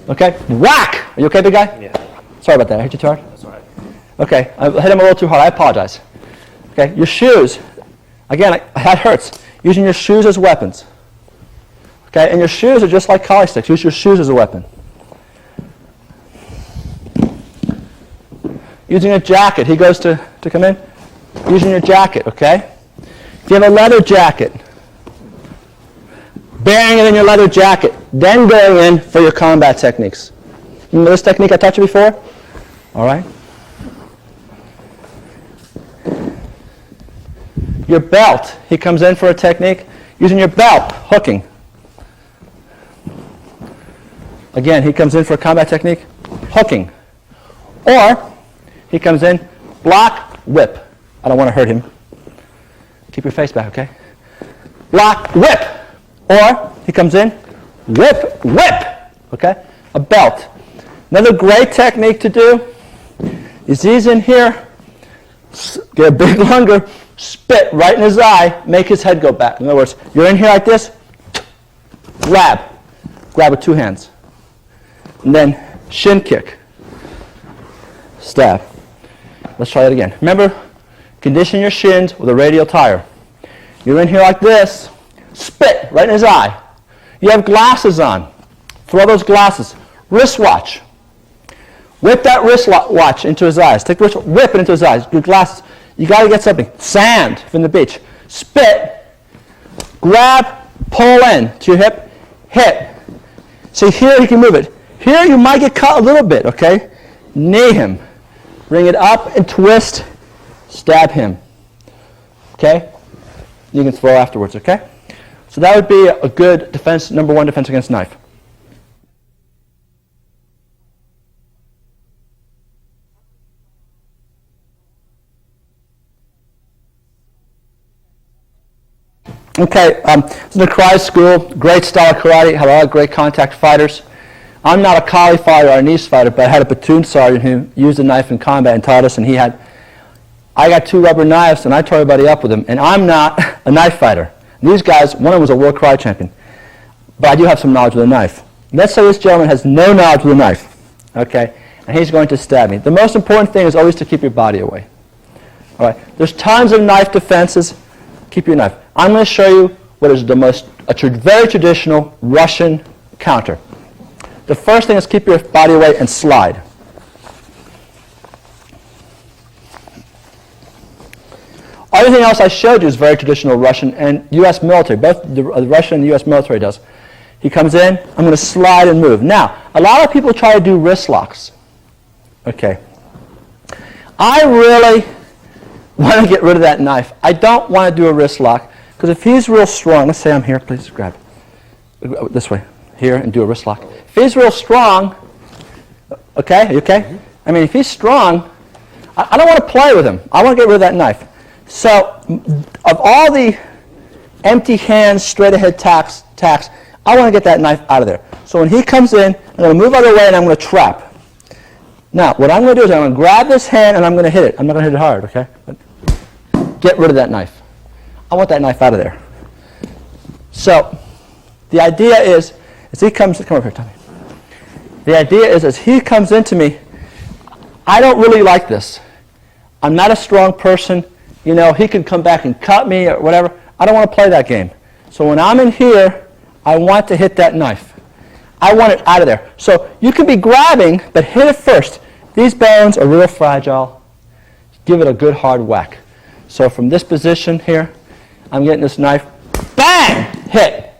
Okay, whack! Are you okay, big guy? Yeah. Sorry about that, I hit you too hard? That's all right. Okay, I hit him a little too hard, I apologize. Okay, your shoes. Again, that hurts. Using your shoes as weapons. Okay, and your shoes are just like collie sticks. Use your shoes as a weapon. Using a jacket, he goes to come in. Using your jacket, okay? If you have a leather jacket, burying it in your leather jacket, then going in for your combat techniques. Remember this technique I taught you before? All right. Your belt, he comes in for a technique. Using your belt, hooking. Again, he comes in for a combat technique, hooking. Or he comes in, block, whip. I don't want to hurt him. Keep your face back, okay? Block, whip. Or he comes in, whip, whip. Okay? A belt. Another great technique to do is he's in here, get a big lunger, spit right in his eye, make his head go back. In other words, you're in here like this, grab. Grab with two hands. And then shin kick. Stab. Let's try that again. Remember, condition your shins with a radial tire. You're in here like this, spit right in his eye. You have glasses on. Throw those glasses. Wristwatch. Whip that wristwatch into his eyes. Take the wristwatch, whip it into his eyes. Your glasses. You got to get something. Sand from the beach. Spit. Grab. Pull in to your hip. Hit. See, here he can move it. Here you might get caught a little bit, okay? Knee him. Bring it up and twist. Stab him. Okay? You can throw afterwards, okay? So that would be a good defense, number one defense against knife. Okay, this is a karate school, great style of karate, had a lot of great contact fighters. I'm not a collie fighter or a niece fighter, but I had a platoon sergeant who used a knife in combat and taught us, and I got 2 rubber knives, and I tore everybody up with them, and I'm not a knife fighter. These guys, one of them was a world karate champion, but I do have some knowledge with a knife. Let's say this gentleman has no knowledge with a knife, okay, and he's going to stab me. The most important thing is always to keep your body away. All right, there's tons of knife defenses. keep your knife. I'm going to show you what is very traditional Russian counter. The first thing is keep your body away and slide. Everything else I showed you is very traditional Russian and U.S. military. Both the Russian and the U.S. military does. He comes in, I'm going to slide and move. Now, a lot of people try to do wrist locks. Okay. I really want to get rid of that knife. I don't want to do a wrist lock because if he's real strong, let's say I'm here, please grab this way, here, and do a wrist lock. If he's real strong, okay, are you okay? Mm-hmm. I mean, if he's strong, I don't want to play with him. I want to get rid of that knife. So, of all the empty hands, straight ahead tacks, I want to get that knife out of there. So when he comes in, I'm going to move out of the way and I'm going to trap. Now, what I'm going to do is I'm going to grab this hand and I'm going to hit it. I'm not going to hit it hard, okay? But get rid of that knife. I want that knife out of there. So, the idea is, as he comes, come over here, Tommy. The idea is, as he comes into me, I don't really like this. I'm not a strong person. You know, he can come back and cut me or whatever. I don't want to play that game. So when I'm in here, I want to hit that knife. I want it out of there. So you can be grabbing, but hit it first. These bones are real fragile. Give it a good hard whack. So from this position here, I'm getting this knife. Bang! Hit.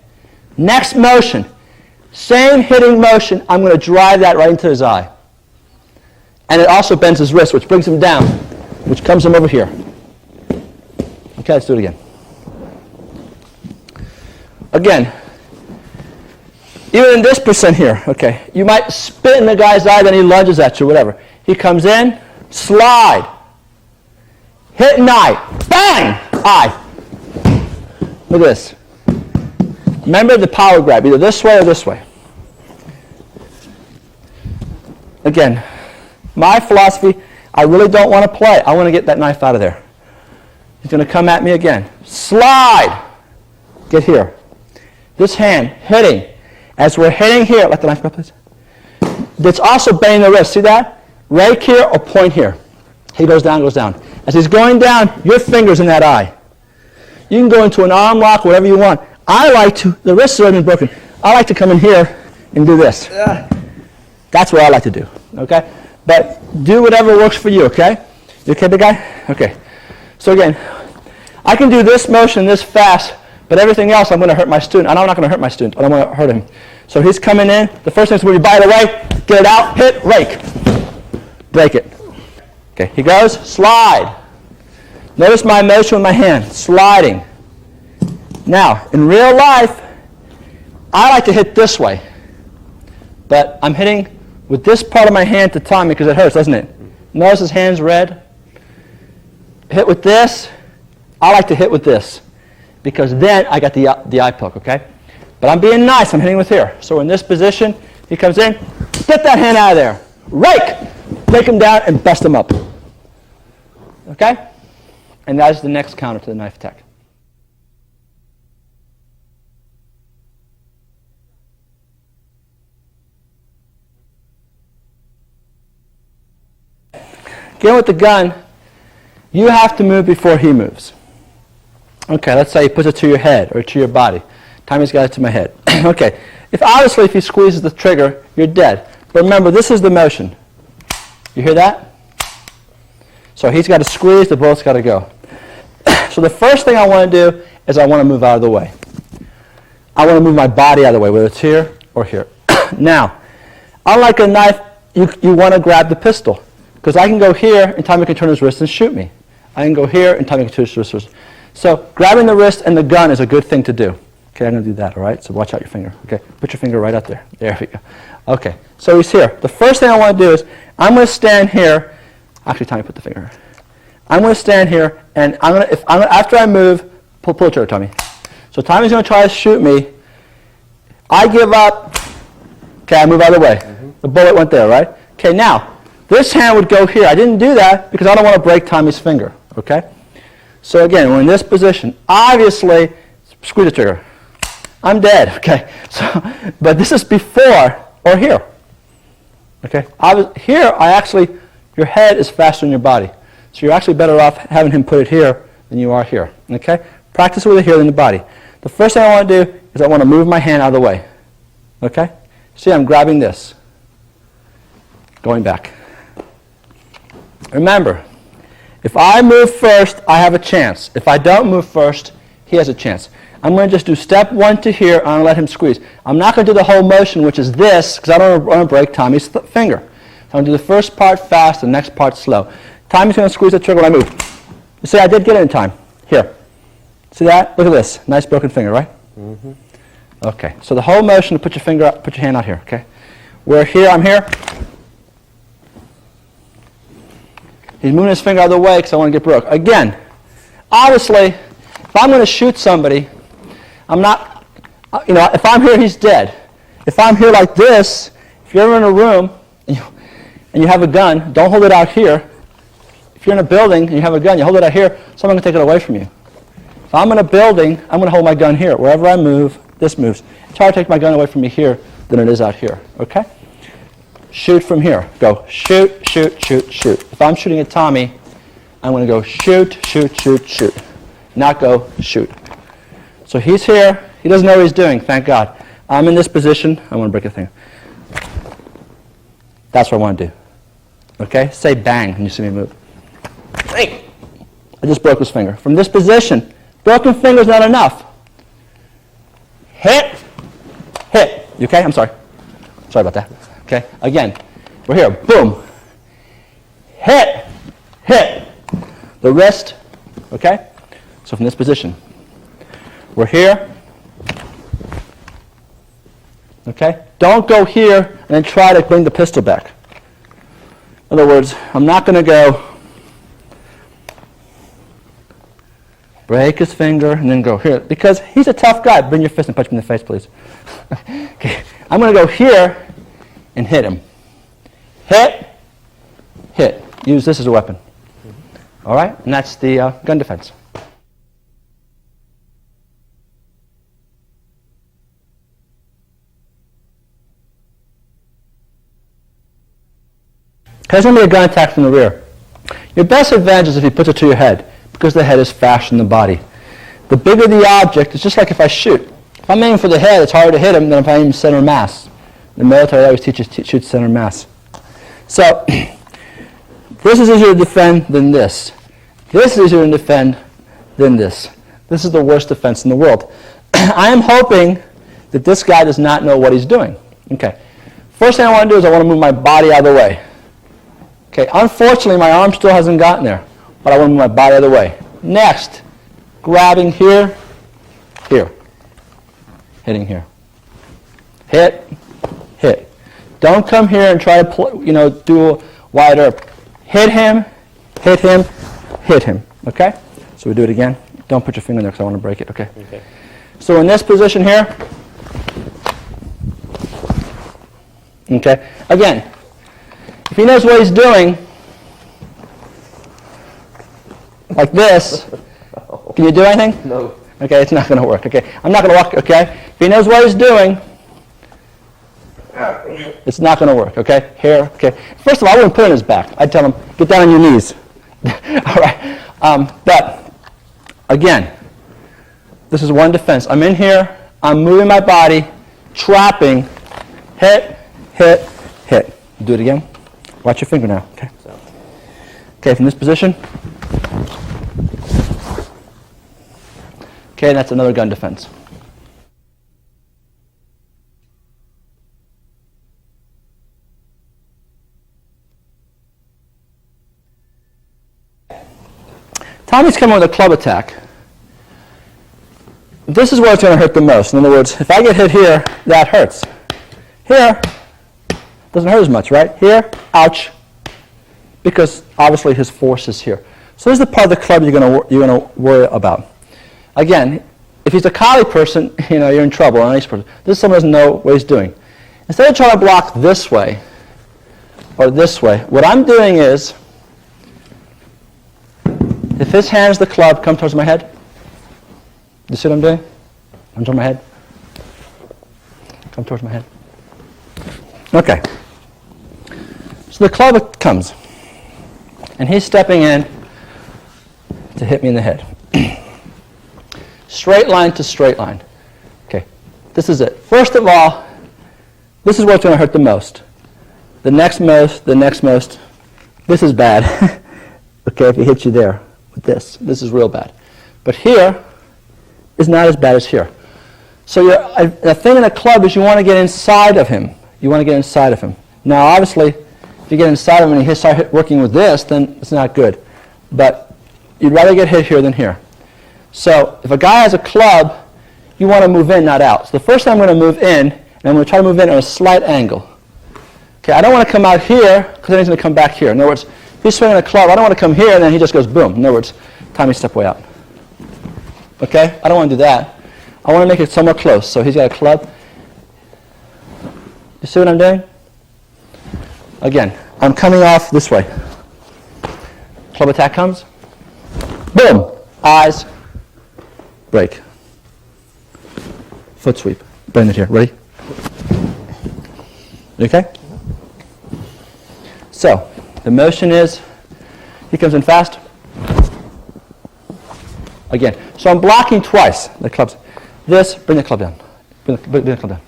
Next motion. Same hitting motion. I'm going to drive that right into his eye. And it also bends his wrist, which brings him down, which comes him over here. Okay, let's do it again. Again, even in this percent here, okay, you might spit in the guy's eye, then he lunges at you, whatever. He comes in, slide, hit an eye, bang, eye. Look at this. Remember the power grab, either this way or this way. Again, my philosophy, I really don't want to play. I want to get that knife out of there. He's going to come at me again. Slide. Get here. This hand, hitting. As we're hitting here, let the knife go, please. That's also bending the wrist. See that? Right here or point here. He goes down, goes down. As he's going down, your finger's in that eye. You can go into an arm lock, whatever you want. I like to, the wrist has already been broken. I like to come in here and do this. That's what I like to do, okay? But do whatever works for you, okay? You okay, big guy? Okay. So again, I can do this motion this fast, but everything else I'm going to hurt my student. I'm not going to hurt my student. I don't want to hurt him. So he's coming in. The first thing is when you buy it away, get it out, hit, rake. Break it. Okay, he goes, slide. Notice my motion with my hand, sliding. Now, in real life, I like to hit this way. But I'm hitting with this part of my hand to Tommy because it hurts, doesn't it? Notice his hand's red. Hit with this. I like to hit with this because then I got the eye poke, okay? But I'm being nice. I'm hitting with here. So in this position, he comes in. Get that hand out of there. Rake. Take him down and bust him up. Okay? And that is the next counter to the knife attack. Again with the gun, you have to move before he moves. Okay, let's say he puts it to your head or to your body. Tommy's got it to my head. Okay, if he squeezes the trigger, you're dead. But remember, this is the motion. You hear that? So he's got to squeeze, the bullet's got to go. So the first thing I want to do is I want to move out of the way. I want to move my body out of the way, whether it's here or here. Now, unlike a knife, you want to grab the pistol. Because I can go here and Tommy can turn his wrist and shoot me. I can go here and Tommy can turn his wrist. So grabbing the wrist and the gun is a good thing to do. Okay, I'm going to do that, all right? So watch out your finger. Okay, put your finger right out there. There we go. Okay, so he's here. The first thing I want to do is I'm going to stand here. Actually, Tommy, put the finger here. I'm going to stand here, and after I move, pull the trigger, Tommy. So Tommy's going to try to shoot me. I give up. Okay, I move out of the way. The bullet went there, right? Okay, now, this hand would go here. I didn't do that because I don't want to break Tommy's finger, okay? So again, we're in this position. Obviously, squeeze the trigger. I'm dead, okay? So, but this is before or here, okay? Here, your head is faster than your body. So you're actually better off having him put it here than you are here, okay? Practice with it here in the body. The first thing I want to do is I want to move my hand out of the way. Okay? See, I'm grabbing this. Going back. Remember, if I move first, I have a chance. If I don't move first, he has a chance. I'm going to just do step 1 to here, and I'm going to let him squeeze. I'm not going to do the whole motion, which is this, because I don't want to break Tommy's finger. I'm going to do the first part fast, the next part slow. Tommy's going to squeeze the trigger when I move. You see, I did get it in time. Here. See that? Look at this. Nice broken finger, right? Mm-hmm. Okay. So the whole motion, put your finger up, put your hand out here, okay? We're here, I'm here. He's moving his finger out of the way because I want to get broke. Again, obviously, if I'm going to shoot somebody, I'm not, if I'm here, he's dead. If I'm here like this, if you're in a room and you have a gun, don't hold it out here. If you're in a building and you have a gun, you hold it out here, someone can take it away from you. If I'm in a building, I'm going to hold my gun here. Wherever I move, this moves. It's harder to take my gun away from me here than it is out here, okay? Shoot from here. Go shoot, shoot, shoot, shoot. If I'm shooting at Tommy, I'm going to go shoot, shoot, shoot, shoot. Not go shoot. So he's here. He doesn't know what he's doing, thank God. I'm in this position. I want to break a thing. That's what I want to do. Okay? Say bang when you see me move. Hey! I just broke his finger. From this position, broken finger's not enough. Hit. Hit. You okay? I'm sorry. Sorry about that. Okay? Again, we're here. Boom. Hit. Hit. The wrist. Okay? So from this position, we're here. Okay? Don't go here and then try to bring the pistol back. In other words, I'm not going to go break his finger and then go here. Because he's a tough guy. Bring your fist and punch him in the face, please. Okay. I'm going to go here and hit him. Hit. Hit. Use this as a weapon. All right? And that's the gun defense. There's going to be a gun attack from the rear. Your best advantage is if he puts it to your head, because the head is faster than the body. The bigger the object, it's just like if I shoot. If I'm aiming for the head, it's harder to hit him than if I aim center mass. The military always teaches shoot center mass. So this is easier to defend than this. This is easier to defend than this. This is the worst defense in the world. I am hoping that this guy does not know what he's doing. Okay. First thing I want to do is I want to move my body out of the way. Okay, unfortunately, my arm still hasn't gotten there, but I want to move my body out of the way. Next, grabbing here, here, hitting here. Hit, hit. Don't come here and try to, do a wide arc. Hit him, hit him, hit him. Okay? So we do it again. Don't put your finger in there because I want to break it. Okay? Okay. So in this position here, okay, again, if he knows what he's doing, like this, can you do anything? No. Okay, it's not going to work. Okay, I'm not going to walk. Okay, if he knows what he's doing, it's not going to work. Okay, here. Okay. First of all, I wouldn't put it in his back. I'd tell him, get down on your knees. All right. But again, this is one defense. I'm in here. I'm moving my body, trapping, hit, hit, hit. Do it again. Watch your finger now. Okay. Okay, from this position. Okay, that's another gun defense. Tommy's coming with a club attack. This is where it's going to hurt the most. In other words, if I get hit here, that hurts. Here, doesn't hurt as much, right? Here, ouch, because obviously his force is here. So this is the part of the club you're going to worry about. Again, if he's a collie person, you're in trouble. This is someone who doesn't know what he's doing. Instead of trying to block this way or this way, what I'm doing is, if his hand's the club, come towards my head. You see what I'm doing? Come towards my head. Come towards my head. Okay. So the club comes, and he's stepping in to hit me in the head. straight line to straight line. Okay, this is it. First of all, this is what's going to hurt the most. The next most, the next most. This is bad. Okay, if he hits you there with this is real bad. But here is not as bad as here. So the thing in a club is you want to get inside of him. You want to get inside of him. Now, obviously, if you get inside of him and he starts working with this, then it's not good. But you'd rather get hit here than here. So if a guy has a club, you want to move in, not out. So the first time I'm going to move in, and I'm going to try to move in at a slight angle. Okay, I don't want to come out here, because then he's going to come back here. In other words, if he's swinging a club, I don't want to come here, and then he just goes boom. In other words, Tommy, step way out. Okay, I don't want to do that. I want to make it somewhat close. So he's got a club. You see what I'm doing? Again, I'm coming off this way. Club attack comes. Boom. Eyes. Break. Foot sweep. Bring it here. Ready? You okay? So, the motion is, he comes in fast. Again. So I'm blocking twice. The clubs. This, bring the club down. Bring the club down.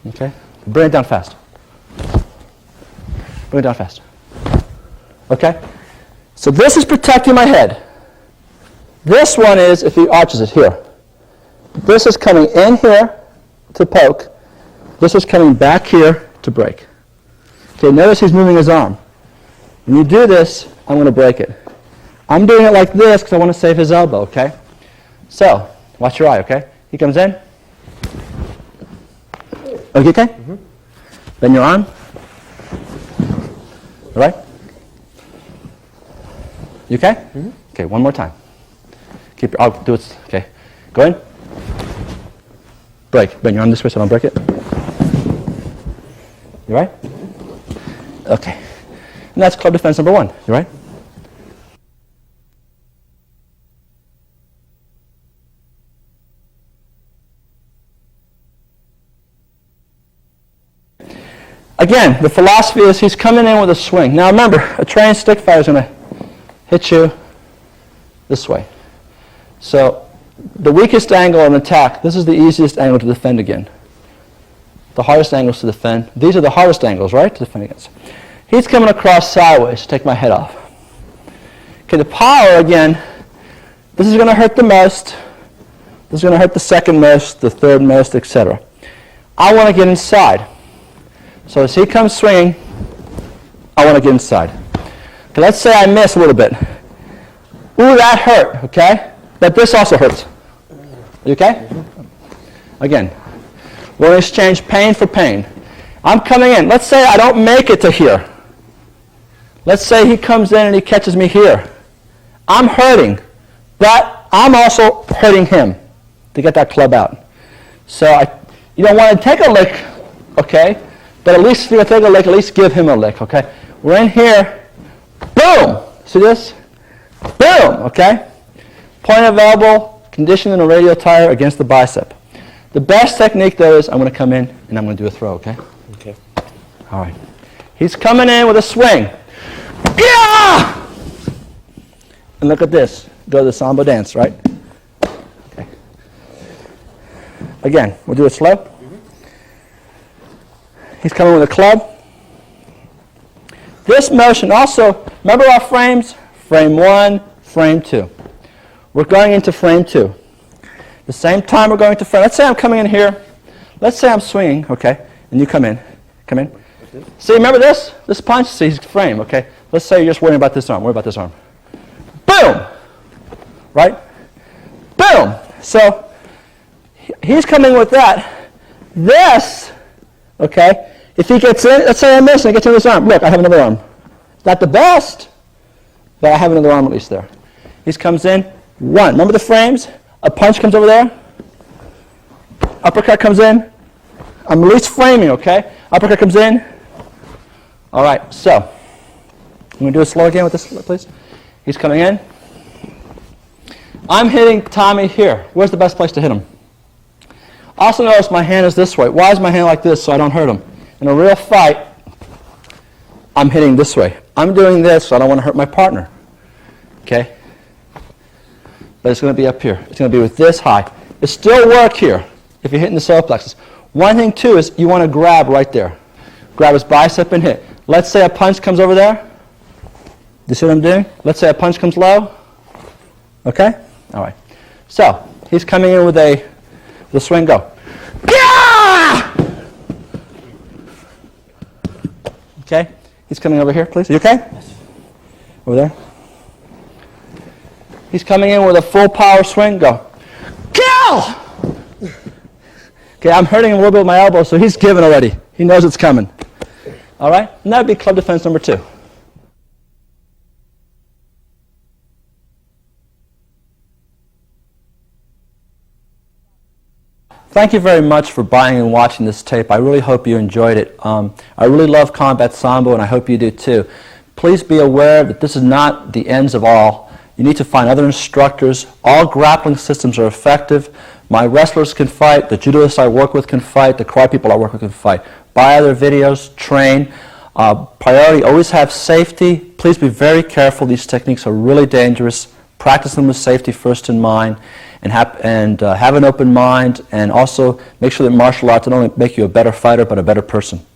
Okay? Bring it down fast. Bring it down fast. Okay? So this is protecting my head. This one is if he arches it here. This is coming in here to poke. This is coming back here to break. Okay, notice he's moving his arm. When you do this, I'm going to break it. I'm doing it like this because I want to save his elbow, okay? So, watch your eye, okay? He comes in. Okay? Mm-hmm. Bend your arm. All right? You okay? Mm-hmm. Okay, one more time. Keep your, I'll do it, okay. Go in. Break. Bend your arm this way so I don't break it. You right? Okay. And that's club defense number 1. You right? Again, the philosophy is he's coming in with a swing. Now remember, a trained stick fighter is going to hit you this way. So the weakest angle of an attack, this is the easiest angle to defend again. The hardest angles to defend. These are the hardest angles, right, to defend against. He's coming across sideways to take my head off. Okay, the power, again, this is going to hurt the most. This is going to hurt the second most, the third most, etc. I want to get inside. So as he comes swinging, I want to get inside. Okay, let's say I miss a little bit. Ooh, that hurt, okay? But this also hurts. You okay? Again, we're going to exchange pain for pain. I'm coming in. Let's say I don't make it to here. Let's say he comes in and he catches me here. I'm hurting, but I'm also hurting him to get that club out. So you don't want to take a lick, okay? But at least if you're going to take a lick, at least give him a lick, okay? We're in here. Boom! See this? Boom! Okay? Point of elbow, conditioning a radial tire against the bicep. The best technique, though, is I'm going to come in and I'm going to do a throw, okay? Okay. All right. He's coming in with a swing. Yeah! And look at this. Go to the Sambo dance, right? Okay. Again, we'll do it slow. Mm-hmm. He's coming with a club. This motion also, remember our frames? Frame 1, frame 2. We're going into frame 2. The same time we're going to frame. Let's say I'm coming in here. Let's say I'm swinging, okay? And you come in. Come in. Okay. See, remember this? This punch, see, he's frame, okay? Let's say you're just worrying about this arm. Worry about this arm. Boom! Right? Boom! So, he's coming with that. This, okay? If he gets in, let's say I miss and I get to his arm. Look, I have another arm. It's not the best, but I have another arm at least there. He comes in. 1. Remember the frames? A punch comes over there. Uppercut comes in. I'm at least framing, okay? Uppercut comes in. All right, so I'm going to do it slow again with this, please. He's coming in. I'm hitting Tommy here. Where's the best place to hit him? Also notice my hand is this way. Why is my hand like this so I don't hurt him? In a real fight, I'm hitting this way. I'm doing this so I don't want to hurt my partner. Okay? but it's going to be up here. It's going to be with this high. It still work here if you're hitting the solar plexus. One thing, too, is you want to grab right there. Grab his bicep and hit. Let's say a punch comes over there. Do you see what I'm doing? Let's say a punch comes low. Okay? All right. So, he's coming in with a swing, go. Okay? He's coming over here, please. Are you okay? Yes. Over there. He's coming in with a full power swing, go. Kill! Okay, I'm hurting him a little bit with my elbow, so he's given already. He knows it's coming. All right? And that would be club defense number 2. Thank you very much for buying and watching this tape. I really hope you enjoyed it. I really love combat Sambo, and I hope you do too. Please be aware that this is not the ends of all. You need to find other instructors. All grappling systems are effective. My wrestlers can fight. The judoists I work with can fight. The karate people I work with can fight. Buy other videos. Train. Priority, always have safety. Please be very careful. These techniques are really dangerous. Practice them with safety first in mind. And have an open mind, and also make sure that martial arts not only make you a better fighter, but a better person.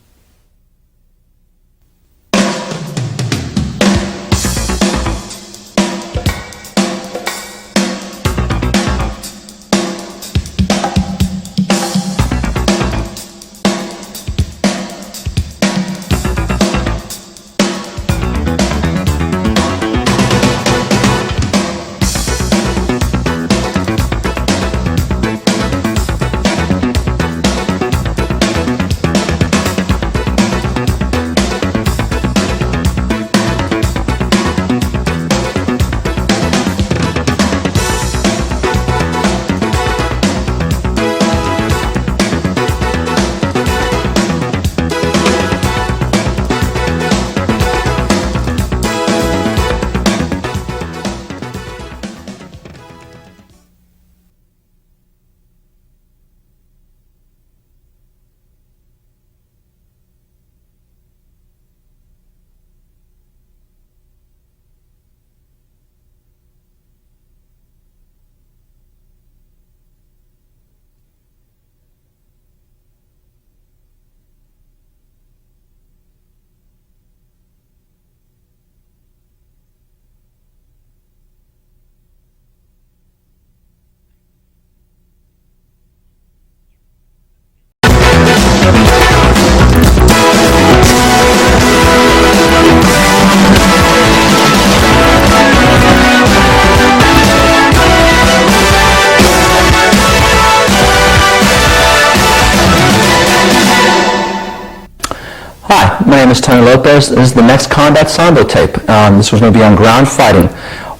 Hi, my name is Tony Lopez. This is the next Combat Sambo tape. This was going to be on ground fighting.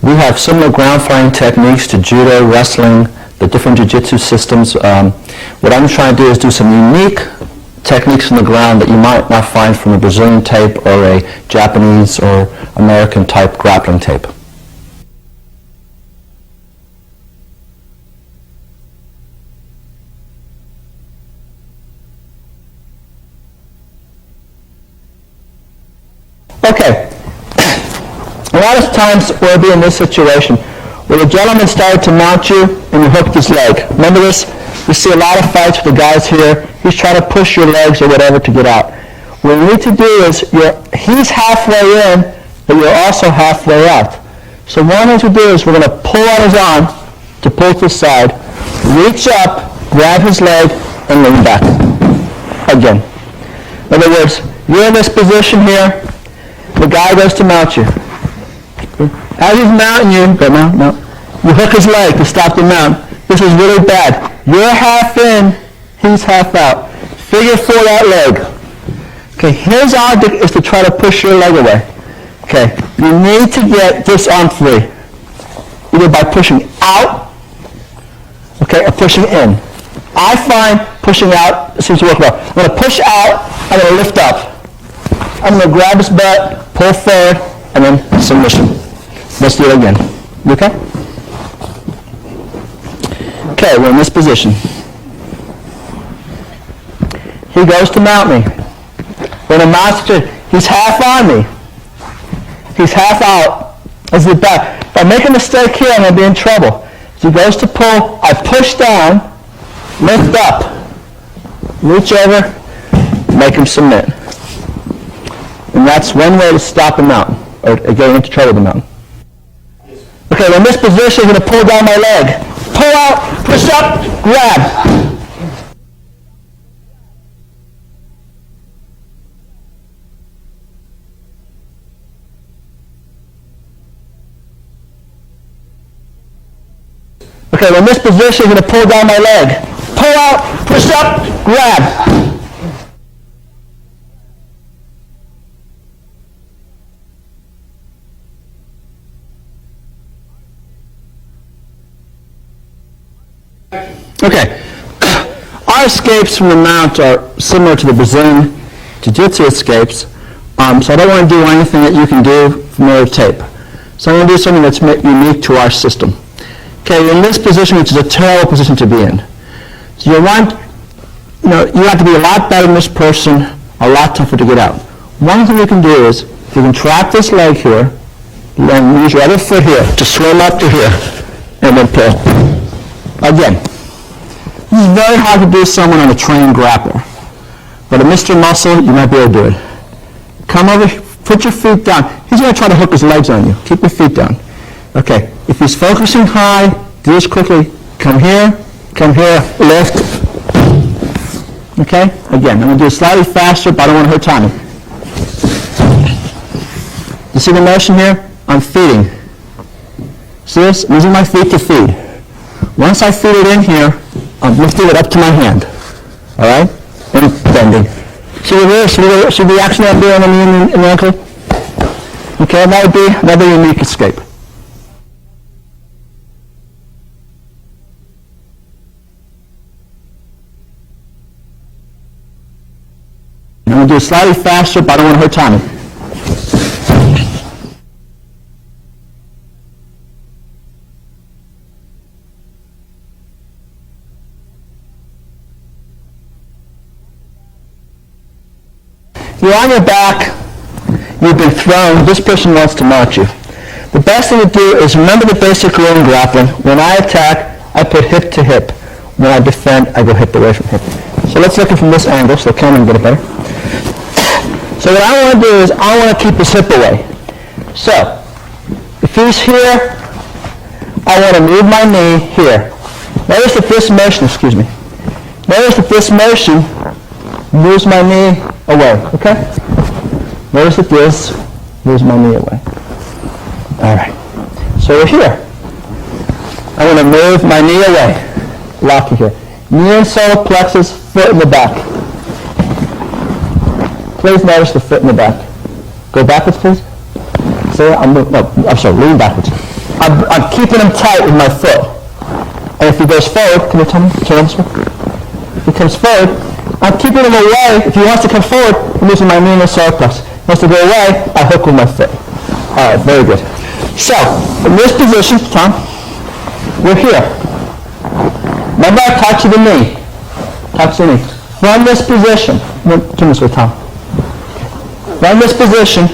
We have similar ground fighting techniques to judo, wrestling, the different jiu-jitsu systems. What I'm trying to do is do some unique techniques on the ground that you might not find from a Brazilian tape or a Japanese or American type grappling tape. Okay, a lot of times we'll be in this situation where the gentleman started to mount you and you hooked his leg. Remember this? You see a lot of fights with the guys here. He's trying to push your legs or whatever to get out. What you need to do is, he's halfway in, but you're also halfway out. So one thing to do is we're going to pull on his arm to pull to the side, reach up, grab his leg, and lean back. Again. In other words, you're in this position here. The guy goes to mount you. As he's mounting you, you hook his leg to stop the mount. This is really bad. You're half in, he's half out. Figure for that leg. Okay, his object is to try to push your leg away. Okay, you need to get this arm free. Either by pushing out, okay, or pushing in. I find pushing out seems to work well. I'm going to push out, I'm going to lift up. I'm going to grab his butt, pull forward, and then submission. Let's do it again. You okay? Okay, we're in this position. He goes to mount me. We're in a mount. He's half on me. He's half out. As the back. If I make a mistake here, I'm going to be in trouble. As he goes to pull, I push down, lift up, reach over, make him submit. And that's one way to stop him out, or getting into trouble with him out. Okay, in this position, I'm going to pull down my leg. Pull out, push up, grab. Okay, in this position, I'm going to pull down my leg. Pull out, push up, grab. Okay, our escapes from the mount are similar to the Brazilian Jiu-Jitsu escapes, so I don't want to do anything that you can do from another tape. So I'm going to do something that's unique to our system. Okay, in this position, which is a terrible position to be in. So you have to be a lot better than this person, a lot tougher to get out. One thing you can do is, you can trap this leg here, then use your other foot here to swim up to here, and then pull. Again, this is very hard to do someone on a trained grappler. But a Mr. Muscle, you might be able to do it. Come over, put your feet down. He's going to try to hook his legs on you. Keep your feet down. Okay, if he's focusing high, do this quickly. Come here, lift. Okay, again, I'm going to do it slightly faster, but I don't want to hurt Tommy. You see the motion here? I'm feeding. See this? I'm using my feet to feed. Once I feed it in here, I'm lifting it up to my hand. All right? And bending. See the action I'm doing on the knee and the ankle? Okay, that would be another unique escape. I'm going to do it slightly faster, but I don't want to hurt Tommy. You're on your back, you've been thrown, this person wants to mount you. The best thing to do is remember the basic rule in grappling. When I attack, I put hip to hip. When I defend, I go hip away from hip. So let's look at it from this angle, so come and get it better. So what I want to do is I want to keep his hip away. So, if he's here, I want to move my knee here. Notice that this motion, notice that this motion moves my knee away, okay? Notice that this moves my knee away. All right, so we're here. I'm going to move my knee away. Lock it here. Knee and solar plexus, foot in the back. Please notice the foot in the back. Go backwards, please. Lean backwards. I'm keeping him tight with my foot. And if he goes forward, can you tell me? Turn this way. If he comes forward, I'm keeping him away. If he wants to come forward, I'm using my knee and solar plexus. If he wants to go away, I hook with my foot. All right, very good. So, in this position, Tom, we're here. Remember I touch the knee. Touch the knee. From this position, turn this way, Tom. From this position,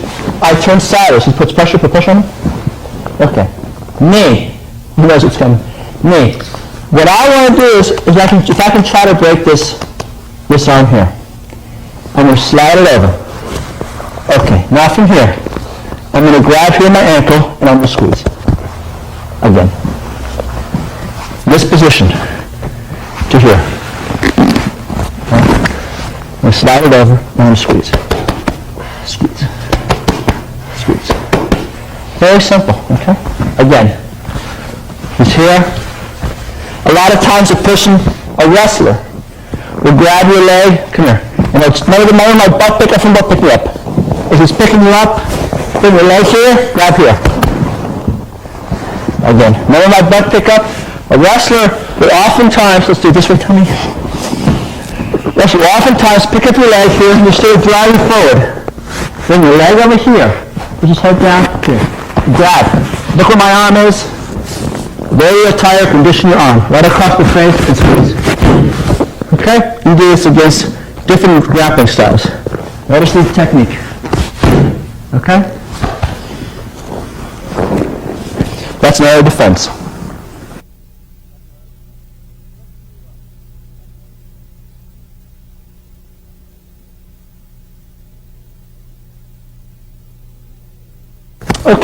I turn sideways. He puts pressure, put pressure on him. Okay. Knee. He knows it's coming. Knee. What I want to do is if I can try to break this arm here. I'm going to slide it over. Okay. Now from here, I'm going to grab here my ankle and I'm going to squeeze. Again. This position to here. Okay. I'm going to slide it over and I'm going to squeeze. Squeeze. Squeeze. Very simple, okay? Again, he's here. A lot of times a wrestler will grab your leg, come here, and remember my butt pick up from butt pick me up. If he's picking you up, bring your leg here, grab here. Again, remember my butt pick up? A wrestler will oftentimes, let's do it this way, Tommy. Wrestler will oftentimes pick up your leg here and you start driving forward. Bring your leg over here. You just hold down, here. Grab. Look where my arm is. Very tight, condition your arm. Right across the face and squeeze. Okay? You do this against different grappling styles. Notice the technique. Okay? That's an area of defense.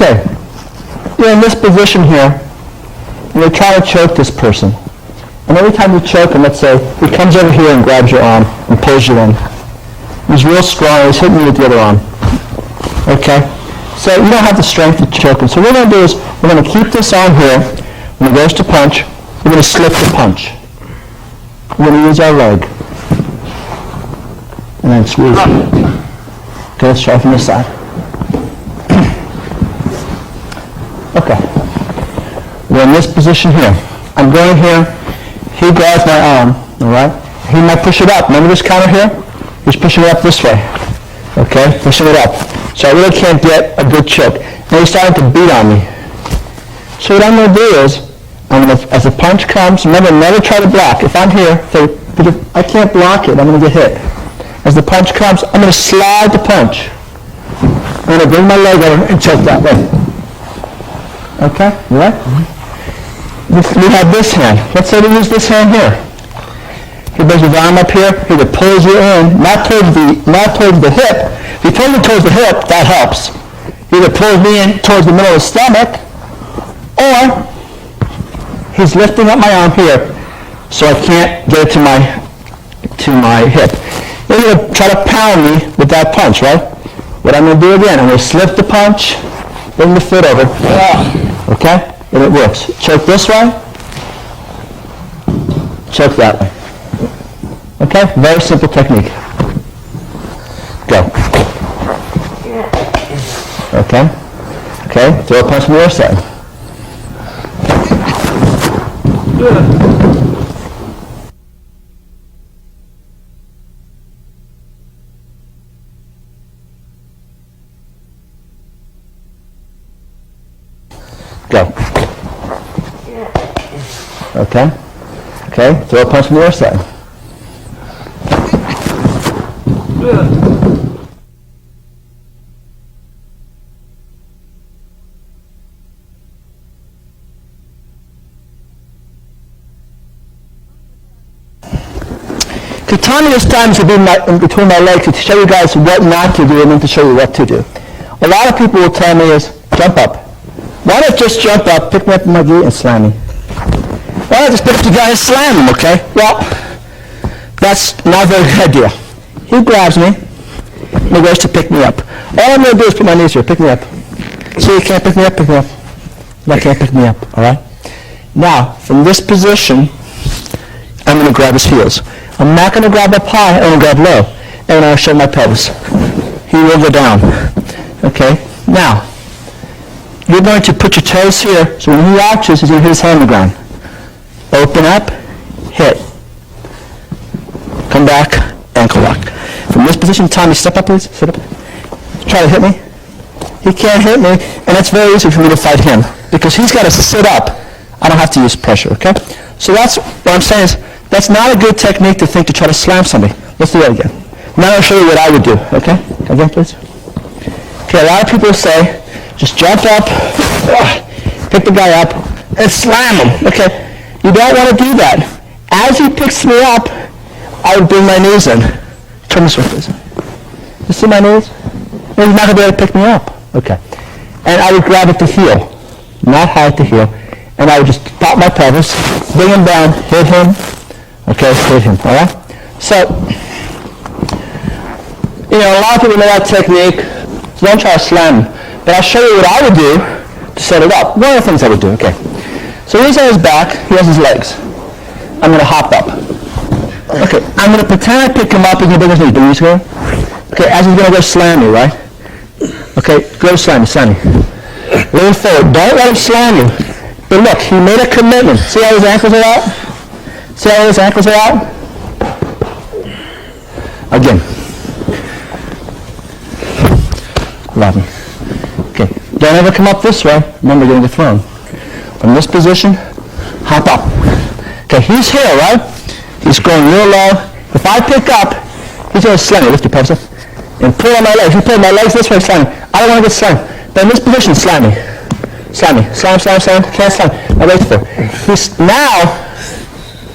Okay. You're in this position here, and you're trying to choke this person. And every time you choke him, let's say, he comes over here and grabs your arm and pulls you in. He's real strong, he's hitting you with the other arm. Okay? So you don't have the strength to choke him. So what we're going to do is, we're going to keep this arm here. When he goes to punch, we're going to slip the punch. We're going to use our leg. And then squeeze. Okay, let's try from this side. Okay. We're in this position here. I'm going here. He grabs my arm, all right? He might push it up. Remember this counter here? He's pushing it up this way. Okay, pushing it up. So I really can't get a good choke. Now he's starting to beat on me. So what I'm going to do is, as the punch comes, remember, never try to block. If I'm here, because I can't block it, I'm going to get hit. As the punch comes, I'm going to slide the punch. I'm going to bring my leg over and choke that way. Okay, you right? We have this hand. Let's say we use this hand here. He brings his arm up here. He pulls you in, not towards the hip. If he pulls me towards the hip, that helps. He either pulls me in towards the middle of the stomach, or he's lifting up my arm here, so I can't get it to my hip. He's going to try to pound me with that punch, right? What I'm going to do again, I'm going to slip the punch, bring the foot over, okay? And it works. Choke this way, choke that way. Okay? Very simple technique. Go. Okay? Okay, throw a punch from the other side. Go. Okay? Okay, throw a punch from the other side. Okay, Tommy this time is in between my legs to show you guys what not to do and then to show you what to do. A lot of people will tell me is, jump up. Why not just jump up, pick me up in my gi and slam me? Why not just pick up the guy and slam him, okay? Well, that's not a very good idea. He grabs me, and he goes to pick me up. All I'm going to do is put my knees here, pick me up. See, you can't pick me up, pick me up. You can't pick me up, all right? Now, from this position, I'm going to grab his heels. I'm not going to grab up high, I'm going to grab low. And I'll show my pelvis. He will go down. Okay? Now, you're going to put your toes here, so when he arches, he's going to hit his hand on the ground. Open up, hit. Come back, ankle lock. From this position, Tommy, step up, please. Sit up. Try to hit me. He can't hit me, and it's very easy for me to fight him because he's got to sit up. I don't have to use pressure, okay? So that's what I'm saying is that's not a good technique to think to try to slam somebody. Let's do that again. Now I'll show you what I would do, okay? Again, please. Okay, a lot of people say, just jump up, pick the guy up, and slam him, okay? You don't want to do that. As he picks me up, I would bring my knees in. Turn this way, please. You see my knees? He's not going to be able to pick me up. Okay. And I would grab at the heel, not high at the heel, and I would just pop my pelvis, bring him down, hit him, okay, hit him, all right? So, a lot of people know that technique, so don't try to slam him. But I'll show you what I would do to set it up. One of the things I would do, okay. So he's on his back, he has his legs. I'm going to hop up. Okay, I'm going to pretend I pick him up and he's going to bring his knees. Bring his here. Okay, as he's going to go slam me, right? Okay, go slam me, slam me. Lean forward. Don't let him slam you. But look, he made a commitment. See how his ankles are out? See how his ankles are out? Again. Love me. Okay, don't ever come up this way. Remember, you're going to get thrown. From this position, hop up. Okay, he's here, right? He's going real low. If I pick up, he's going to slam me. Lift your pelvis up. And pull on my legs. You pull my legs this way, slam me. I don't want to get slammed. But in this position, slam me. Slam me. Slam, slam, slam. Can't slam. Now wait for it. He's now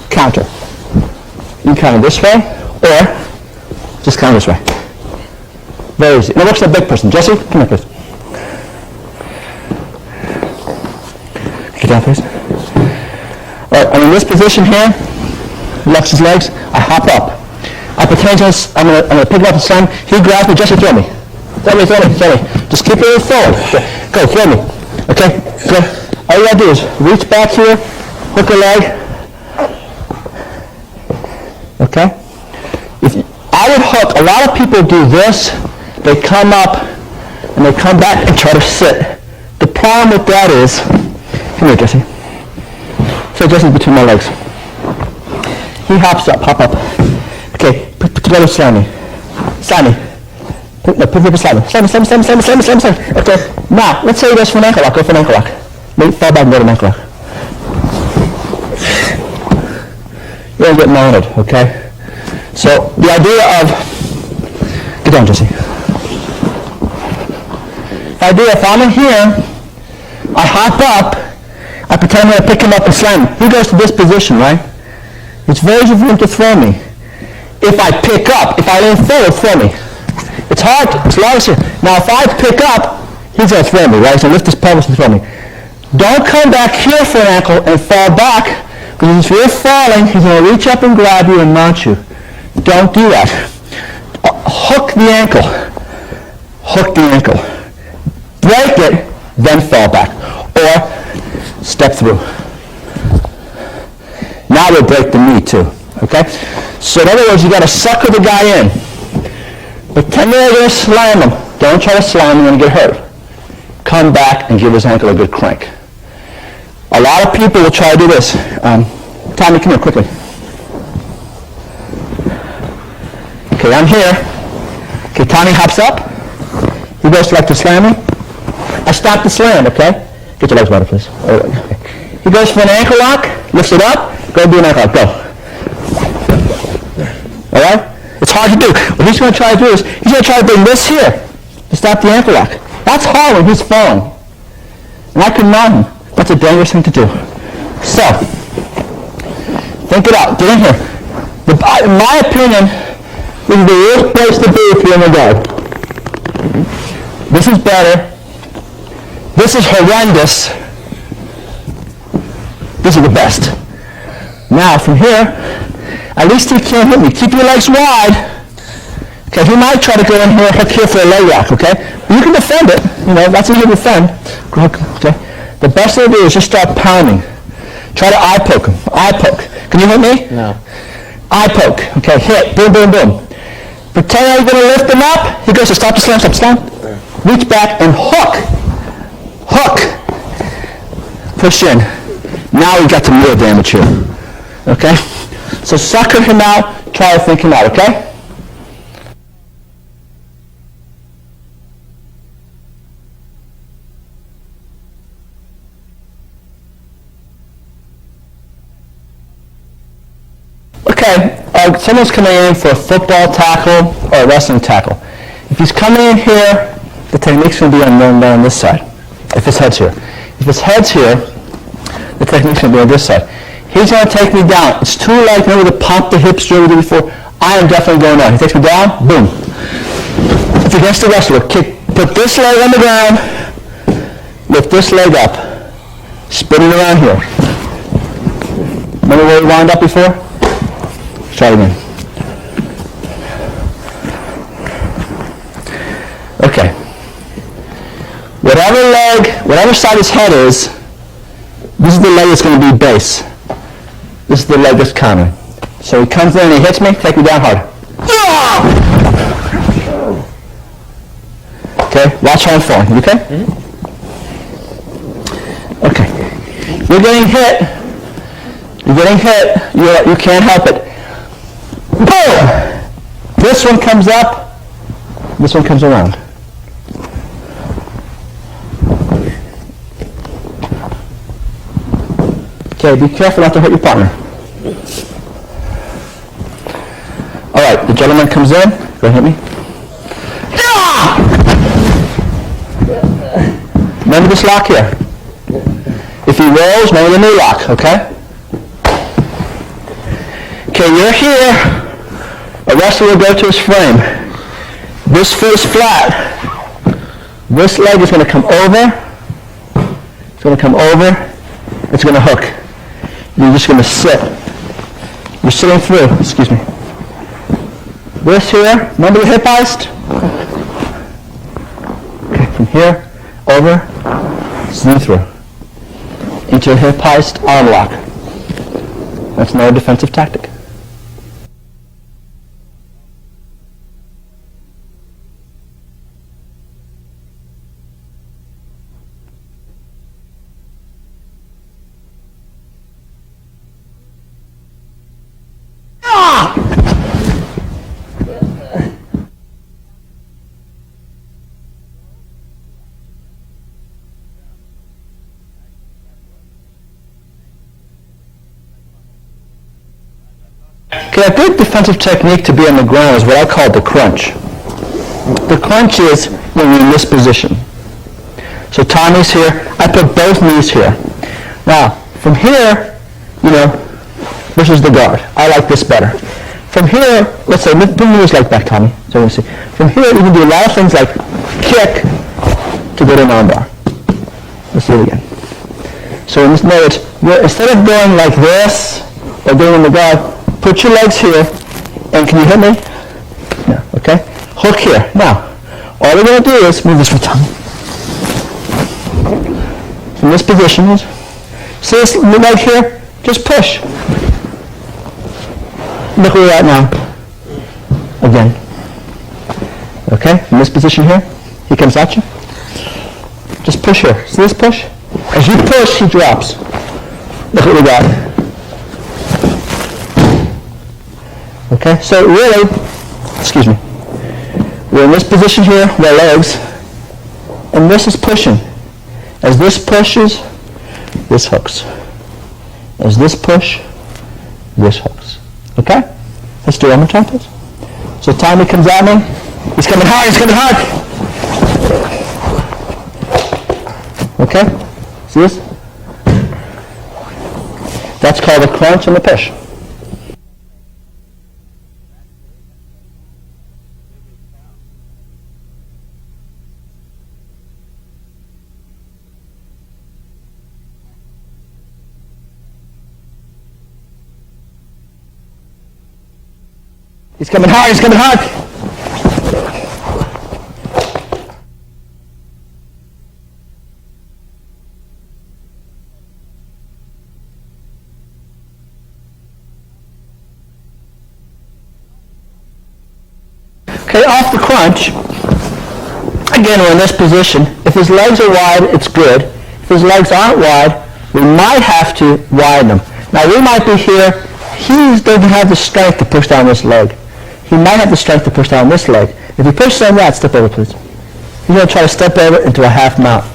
counter. You counter this way, or just counter this way. Very easy. Now watch the big person. Jesse, come here, please. All right, I'm in this position here. Locks his legs. I hop up. I pretend I'm gonna pick him up and slam. He grabs me, just to throw me. Throw me. Just keep moving forward. Go, throw me. Okay, go. All you gotta do is reach back here, hook a leg. Okay? I would hook. A lot of people do this. They come up and they come back and try to sit. The problem with that is, come here, Jesse. So Jesse's between my legs. He hops up, hop up. Okay, put together, slam me. Slam me. Put together, slam me. Slam me. Okay, now, let's say he goes for an ankle lock. Go for an ankle lock. Maybe fall back and go to an ankle lock. You're going to get mounted, okay? So, the idea of, get down, Jesse. The idea, if I'm in here, I hop up, I pretend I'm going to pick him up and slam him. He goes to this position, right? It's very easy for him to throw me. If I pick up, if I lean forward, throw me. It's hard, it's a lot of shit. Now, if I pick up, he's going to throw me, right? He's going to lift his pelvis and throw me. Don't come back here for an ankle and fall back, because if you're falling, he's going to reach up and grab you and mount you. Don't do that. Hook the ankle. Hook the ankle. Break it, then fall back. Or step through. Now we'll break the knee too. Okay? So in other words, you got to sucker the guy in. Pretend you're going to slam him. Don't try to slam him and get hurt. Come back and give his ankle a good crank. A lot of people will try to do this. Tommy, come here quickly. Okay, I'm here. Okay, Tommy hops up. He goes to like to slam me. I stop the slam, okay? Get your legs water, please. Okay. He goes for an ankle lock, lifts it up, go do an ankle lock, go. All right? It's hard to do. What he's going to try to do is, he's going to try to bring this here to stop the ankle lock. That's hard when he's falling. And I can mount him. That's a dangerous thing to do. So, think it out. Get in here. In my opinion, this is the worst place to be if you're in the guard. This is better. This is horrendous. This is the best. Now, from here, at least he can't hit me. Keep your legs wide. Okay, he might try to go in here, hook here for a leg lock, okay? But you can defend it. You know, that's easy to defend. Okay? The best thing to do is just start pounding. Try to eye poke him. Eye poke. Can you hit me? No. Eye poke. Okay, hit. Boom, boom, boom. Pretend you're going to lift him up. He goes to stop the slam, stop the slam. Reach back and hook. Hook. Push in. Now we got some real damage here. Okay? So sucker him out. Try to think him out, okay? Okay, someone's coming in for a football tackle or a wrestling tackle. If he's coming in here, the technique's going to be on this side, if his head's here. If his head's here, the technique's going to be on this side. He's going to take me down. It's too late, remember to pump the hips drill we did before? I am definitely going down. He takes me down, boom. It's against the wrestler. Put this leg on the ground, lift this leg up, spin it around here. Remember where we wound up before? Try it again. Okay. Whatever leg, whatever side his head is, this is the leg that's going to be base. This is the leg that's counter. So he comes in and he hits me, take me down hard. Okay, watch how I'm falling. You okay? Mm-hmm. Okay. You're getting hit. You're getting hit. You can't help it. Boom! This one comes up, this one comes around. Okay, be careful not to hurt your partner. All right, the gentleman comes in. Go ahead, hit me. Remember this lock here. If he rolls, remember the knee lock, okay? Okay, you're here. A wrestler will go to his frame. This foot is flat. This leg is going to come over. It's going to come over. It's going to hook. You're just going to sit. You're sitting through, excuse me. This here, remember the hip heist? Okay, from here, over, swing through. Into a hip heist arm lock. That's another defensive tactic. Okay, a good defensive technique to be on the ground is what I call the crunch. The crunch is when you're in this position. So Tommy's here. I put both knees here. Now, from here, versus the guard. I like this better. From here, let's say, bring your knees like back, Tommy. So you can see. From here, you can do a lot of things like kick to get an arm bar. Let's do it again. So in this note, instead of going like this or going in the guard, put your legs here, and can you hit me? No, okay? Hook here. Now, all we're going to do is move this with tongue. From this position is, see this leg here? Just push. Look where we're at now. Again. Okay? From this position here, he comes at you. Just push here. See this push? As you push, he drops. Look what we got. Okay, so really, excuse me, we're in this position here with our legs, and this is pushing. As this pushes, this hooks. As this push, this hooks. Okay? Let's do it one more time, please. So Tommy comes at me. He's coming hard, he's coming hard. Okay? See this? That's called the crunch and the push. He's coming hard, he's coming hard. Okay, off the crunch. Again, we're in this position. If his legs are wide, it's good. If his legs aren't wide, we might have to widen them. Now, we might be here. He doesn't have the strength to push down this leg. He might have the strength to push down this leg. If he pushes on that, step over, please. He's going to try to step over into a half mount.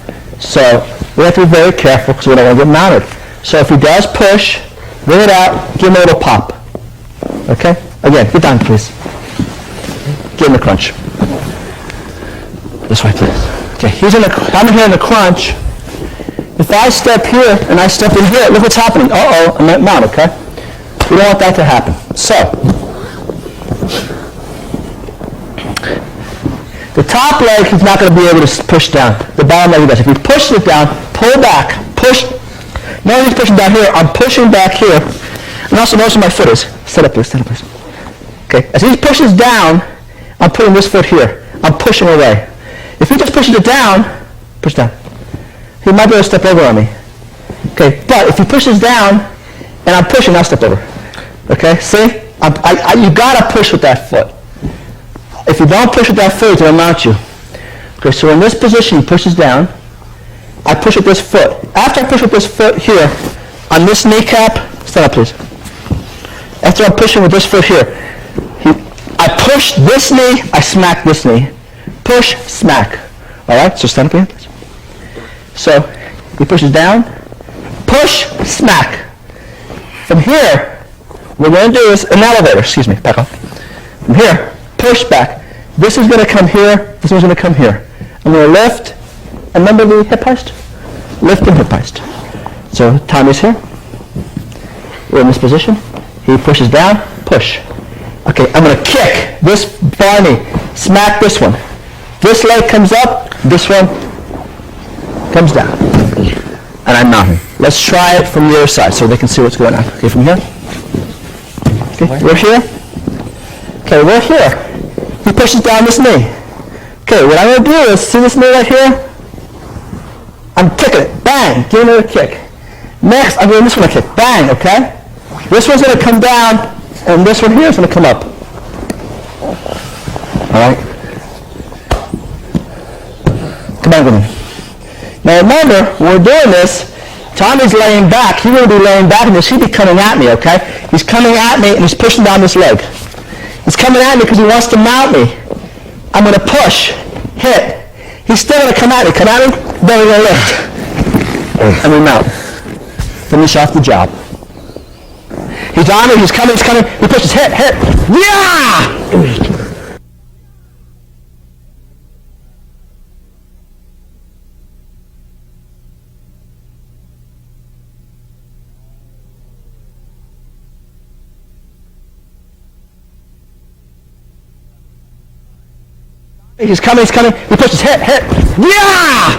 So we have to be very careful because we don't want to get mounted. So if he does push, bring it out, give him a little pop. Okay? Again, get down, please. Get in the crunch. This way, please. Okay, I'm here in the crunch. If I step here and I step in here, look what's happening. Uh-oh, I'm at mount, okay? We don't want that to happen. So, the top leg he's not going to be able to push down. The bottom leg he does. If he pushes it down, pull back, push. Now he's pushing down here. I'm pushing back here. And also notice where my foot is. Stand up, please. Stand up, please. Okay. As he pushes down, I'm putting this foot here. I'm pushing away. If he just pushes it down, push down. He might be able to step over on me. Okay. But if he pushes down and I'm pushing, I'll step over. Okay. See? You got to push with that foot. If you don't push with that foot, it's going to mount you. Okay, so in this position, he pushes down. I push with this foot. After I push with this foot here, on this kneecap, stand up, please. After I'm pushing with this foot here, I push this knee, I smack this knee. Push, smack. All right, so stand up here, please. So he pushes down, push, smack. From here, what we're going to do is an elevator. Excuse me, back off. From here, push back. This is going to come here. This one's going to come here. I'm going to lift. And remember the hip heist? Lift and hip heist. So Tommy's here. We're in this position. He pushes down. Push. Okay, I'm going to kick this bar knee. Smack this one. This leg comes up. This one comes down. And I'm mounting. Let's try it from the other side so they can see what's going on. Okay, from here. Okay, we're here. Okay, we're here. He pushes down this knee. Okay, what I'm going to do is, see this knee right here? I'm kicking it. Bang. Give it a kick. Next, I'm giving this one a kick. Bang, okay? This one's going to come down, and this one here is going to come up. All right? Come on, women. Now remember, when we're doing this, Tommy's laying back. He will be laying back, and you'll see him coming at me, okay? He's coming at me, and he's pushing down this leg. He's coming at me because he wants to mount me. I'm going to push, hit. He's still going to come at me. Come at me, then we're going to lift. And we mount. Finish off the job. He's on me, he's coming, he pushes, hit. Yeah! He's coming, he pushes, hit. Yeah!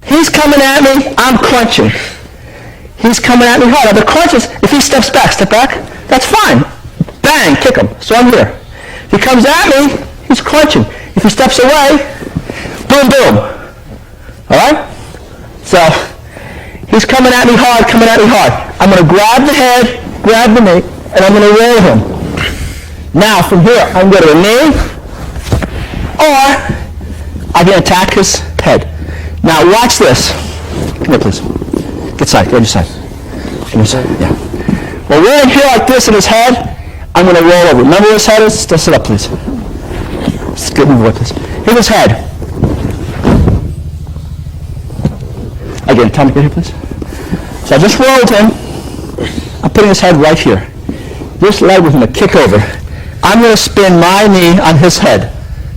He's coming at me, I'm crunching. He's coming at me hard. Now the crunches, if he steps back, that's fine. Bang, kick him. So I'm here. If he comes at me, he's crunching. If he steps away, boom, boom. All right? So he's coming at me hard. I'm going to grab the head, grab the knee, and I'm going to roll him. Now from here, I'm going to a knee, or I can attack his head. Now watch this. Come here, please. Get side. Go on your side. On your side. Yeah. Well, we're in here like this in his head. I'm going to roll over. Remember where his head is? Just sit up, please. Just get moving with this. Here's his head. Again, Tommy, get here, please. So I just rolled him. I'm putting his head right here. This leg was going to kick over. I'm going to spin my knee on his head.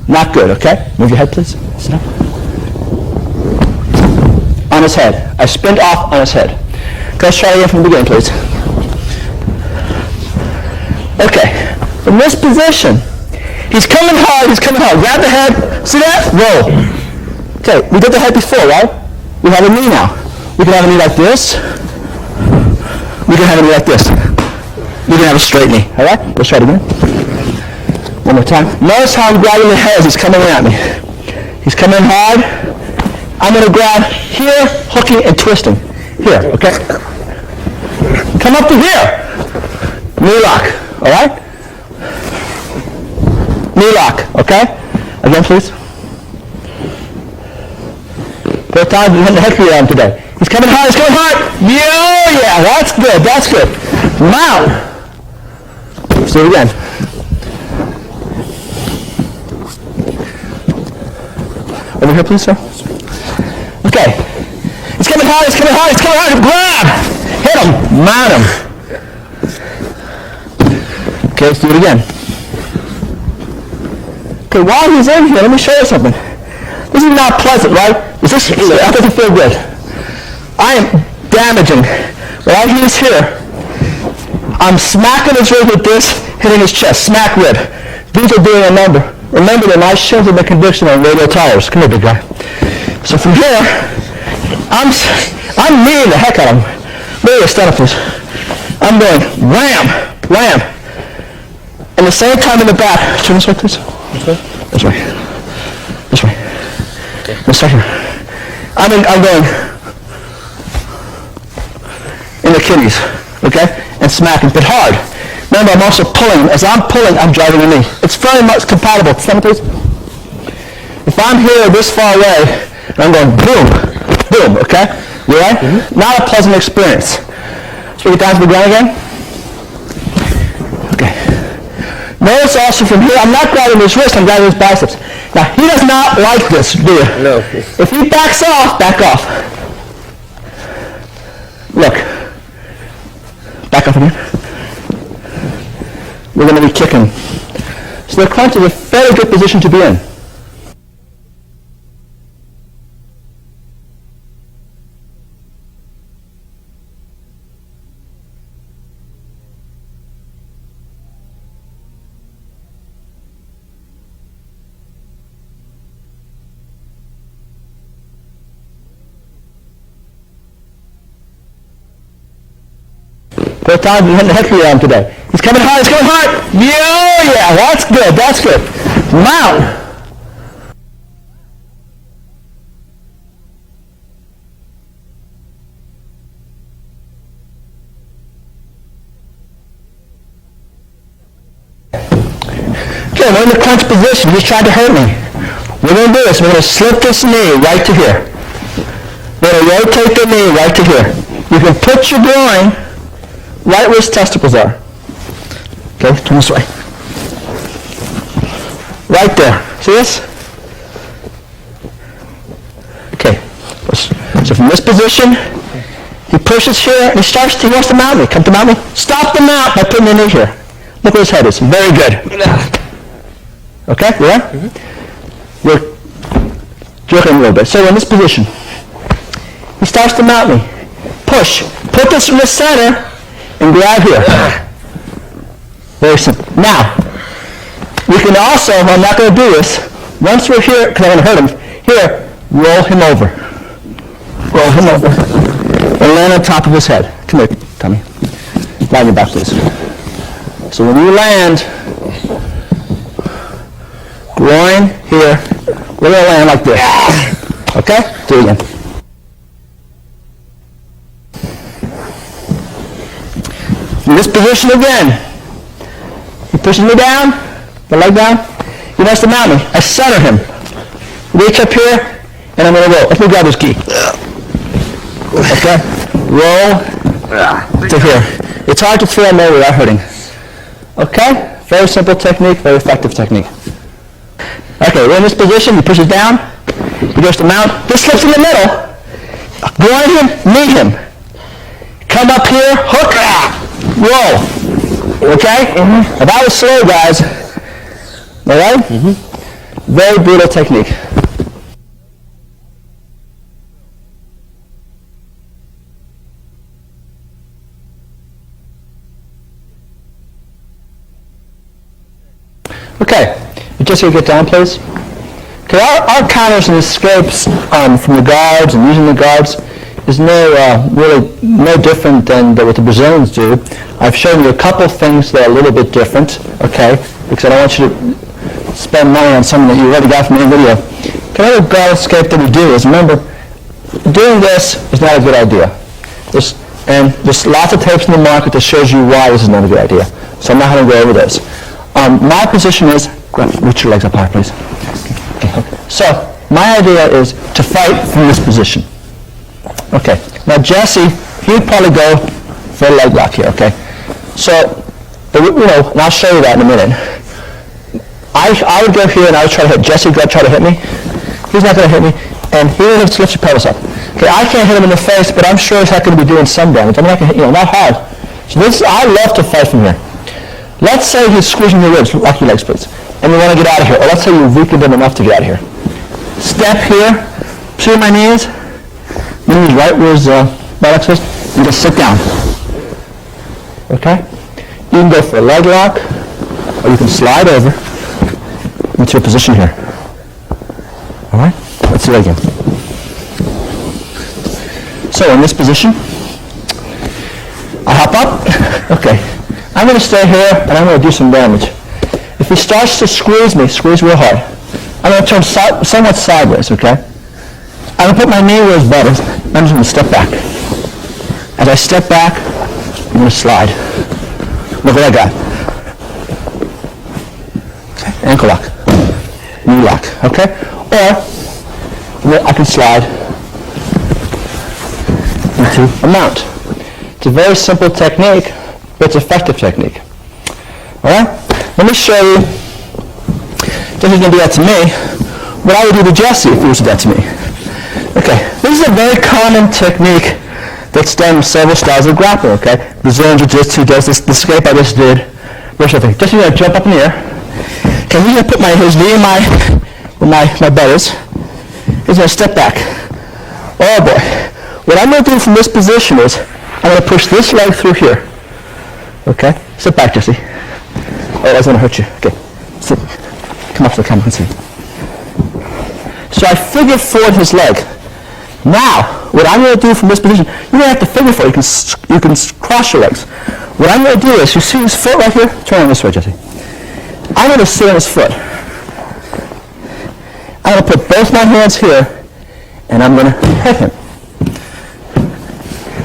Not good, okay? Move your head, please. Sit up. On his head. I spinned off on his head. Let's try again from the beginning, please. Okay. From this position, he's coming hard. Grab the head. See that? Roll. Okay, we did the head before, right? We have a knee now. We can have a knee like this. We can have a knee like this. We can have a straight knee. All right? Let's try it again. One more time. Notice how I'm grabbing the head as he's coming at me. He's coming hard. I'm going to grab here, hooking and twisting. Here, okay? Come up to here. Knee lock, all right? Knee lock, okay? Again, please. First time we had the head for your arm today. He's coming hard. Yeah, that's good. Mount. Let's do it again. Over here, please, sir. Okay. He's coming hard. Grab. Hit him. Mount him. Okay, let's do it again. Okay, while he's in here, let me show you something. This is not pleasant, right? That doesn't feel good. I am damaging. While he's here, I'm smacking his rib with this, hitting his chest. Smack rib. These are doing a number. Remember that my shins have been conditioned on radial tires. Come here, big guy. So from here, I'm kneeing the heck out of him. Maybe stand up, please. I'm going wham. And the same time in the back. Turn this way, please. This way. Okay. Let's start here. I'm going in the kidneys, okay? And smacking, but hard. Remember, I'm also pulling. As I'm pulling, I'm driving the knee. It's very much compatible. Stand up, please. If I'm here this far away, and I'm going boom, okay? You all right? Mm-hmm. Not a pleasant experience. Let's bring it down to the ground again. Okay. Notice also from here, I'm not grabbing his wrist, I'm grabbing his biceps. Now, he does not like this, do you? No. If he backs off, back off. Look. Back off again. We're going to be kicking. So the crunch is a very good position to be in. Put time, you're hitting the heck of your arm today. He's coming hard, he's coming hard. Yeah, that's good, that's good. Mount. Okay, we're in the crunch position. He's trying to hurt me. We're going to do this. We're going to slip this knee right to here. We're going to rotate the knee right to here. You can put your groin right where his testicles are. Okay, turn this way. Right there. See this? Okay. So from this position, he pushes here and he wants to mount me. Come to mount me. Stop the mount by putting the knee here. Look where his head is. Very good. Okay, you there? Mm-hmm. We're jerking a little bit. So we're in this position. He starts to mount me. Push. Put this in the center and grab here. Very simple. Now, we can also, I'm not going to do this, once we're here, because I'm going to hurt him, here, roll him over. Roll him over. And land on top of his head. Come here, Tommy. Lie on your back, please. So when you land, groin here, we're going to land like this. Okay? Do it again. In this position again, he pushes me down, the leg down, he wants to mount me. I center him. Reach up here, and I'm going to roll. Let me grab his key. Okay? Roll to here. It's hard to throw him over without hurting. Okay? Very simple technique, very effective technique. Okay, we're in this position. He pushes down. He goes to mount. This slips in the middle. Groin him, knee him. Come up here, hook, roll. Okay? Mm-hmm. Now that was slow, guys. All right? Mm-hmm. Very brutal technique. Okay, just so you get down, please. Okay, our counters and escapes from the guards and using the guards is really no different than what the Brazilians do. I've shown you a couple things that are a little bit different, okay, because I don't want you to spend money on something that you already got from the video. The other guard escape that we do is, remember, doing this is not a good idea. There's lots of tapes in the market that shows you why this is not a good idea. So I'm not going to go over those. My position is, reach your legs up high, please. Okay. So, my idea is to fight from this position. Okay. Now, Jesse, he'd probably go for a leg lock here, okay? So, and I'll show you that in a minute. I would go here and I would try to hit Jesse. Try to hit me. He's not going to hit me. And he would lift your pelvis up. Okay, I can't hit him in the face, but I'm sure he's not going to be doing some damage. I'm not going to hit, not hard. So I love to fight from here. Let's say he's squeezing your ribs, lock your legs, please, and you want to get out of here. Or let's say you've weakened him enough to get out of here. Step here, see my knees? My knees right where his buttocks is, and just sit down. Okay? You can go for a leg lock, or you can slide over into a position here. All right? Let's do it again. So in this position, I hop up. Okay. I'm going to stay here, and I'm going to do some damage. If he starts to squeeze me, squeeze real hard, I'm going to turn somewhat sideways, okay? I'm going to put my knee where his butt is. I'm just going to step back. As I step back, I'm going to slide. Look what I got. Okay. Ankle lock. Knee lock, okay? Or I can slide into a mount. It's a very simple technique, but it's effective technique. All right? Let me show you, Jesse's going to do that to me, what I would do to Jesse if he was to do that to me. Okay, this is a very common technique that's done in several styles of grappling, okay? Brazilian Jiu-Jitsu does this, the escape I just did. Jesse's going to jump up in the air. Okay, he's going to put his knee in where my butt is. He's going to step back. Oh boy. What I'm going to do from this position is, I'm going to push this leg through here. Okay? Sit back, Jesse. Oh, that's going to hurt you. Okay. Sit. Come up to the camera and see. So I figure forward his leg. Now, what I'm going to do from this position, you don't have to figure for it. You can cross your legs. What I'm going to do is, you see his foot right here? Turn on this way, Jesse. I'm going to sit on his foot. I'm going to put both my hands here, and I'm going to hit him.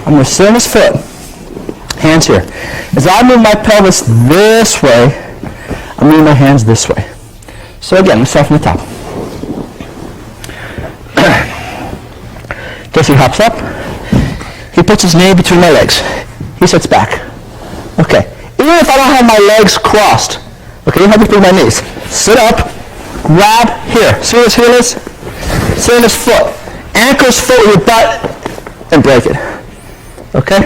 I'm going to sit on his foot, hands here. As I move my pelvis this way, I'm moving my hands this way. So again, let's start from the top. Jesse hops up. He puts his knee between my legs. He sits back. Okay. Even if I don't have my legs crossed, okay, you have between my knees. Sit up, grab here. See where his heel is? Sit on his foot. Anchor his foot with your butt and break it. Okay?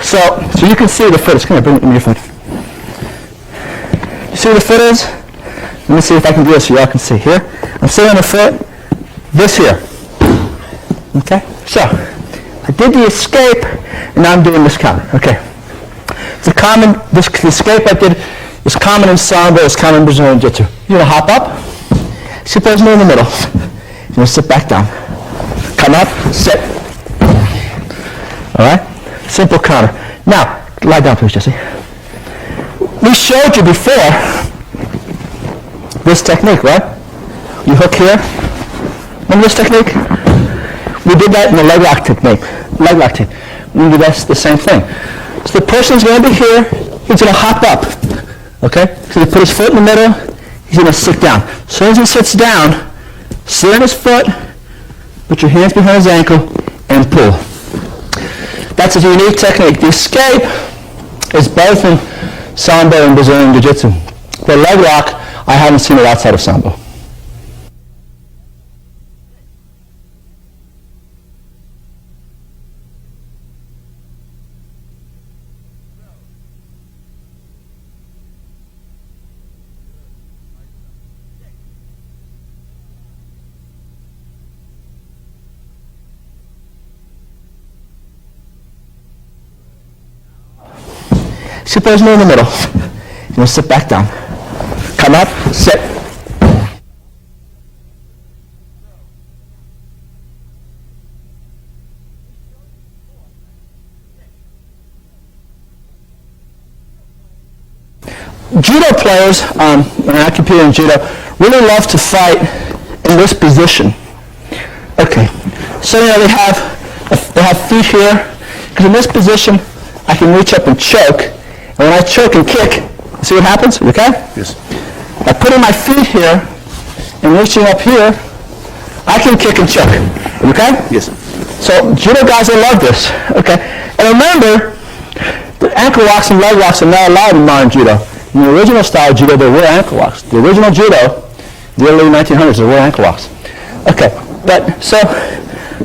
So you can see the foot. It's going to bring your foot. You see where the foot is? Let me see if I can do this so y'all can see. Here, I'm sitting on the foot. This here. Okay? So, I did the escape, and now I'm doing this counter. Okay? It's a common, the escape I did is common in Sambo, it's common in Brazilian Jiu-Jitsu. You're going to hop up, suppose me in the middle. You're going to sit back down. Come up, sit. All right? Simple counter. Now, lie down please, Jesse. We showed you before this technique, right? You hook here. Remember this technique? We did that in the leg lock technique. Leg lock technique. We do the same thing. So the person's going to be here. He's going to hop up. Okay? So he put his foot in the middle. He's going to sit down. As soon as he sits down, sit on his foot, put your hands behind his ankle, and pull. That's a unique technique. The escape is both in Sambo and Brazilian Jiu-Jitsu. The leg lock, I haven't seen it outside of Sambo. Suppose me in the middle. You're going to sit back down. Come up, sit. Judo players, when I compete in judo, really love to fight in this position. Okay, so they have feet here, because in this position, I can reach up and choke. And when I choke and kick, see what happens? You okay? Yes. By putting my feet here and reaching up here, I can kick and choke. You okay? Yes. So judo guys, they love this. Okay. And remember, the ankle locks and leg locks are not allowed in modern judo. In the original style judo, there were ankle locks. The original judo, the early 1900s, there were ankle locks. Okay. But so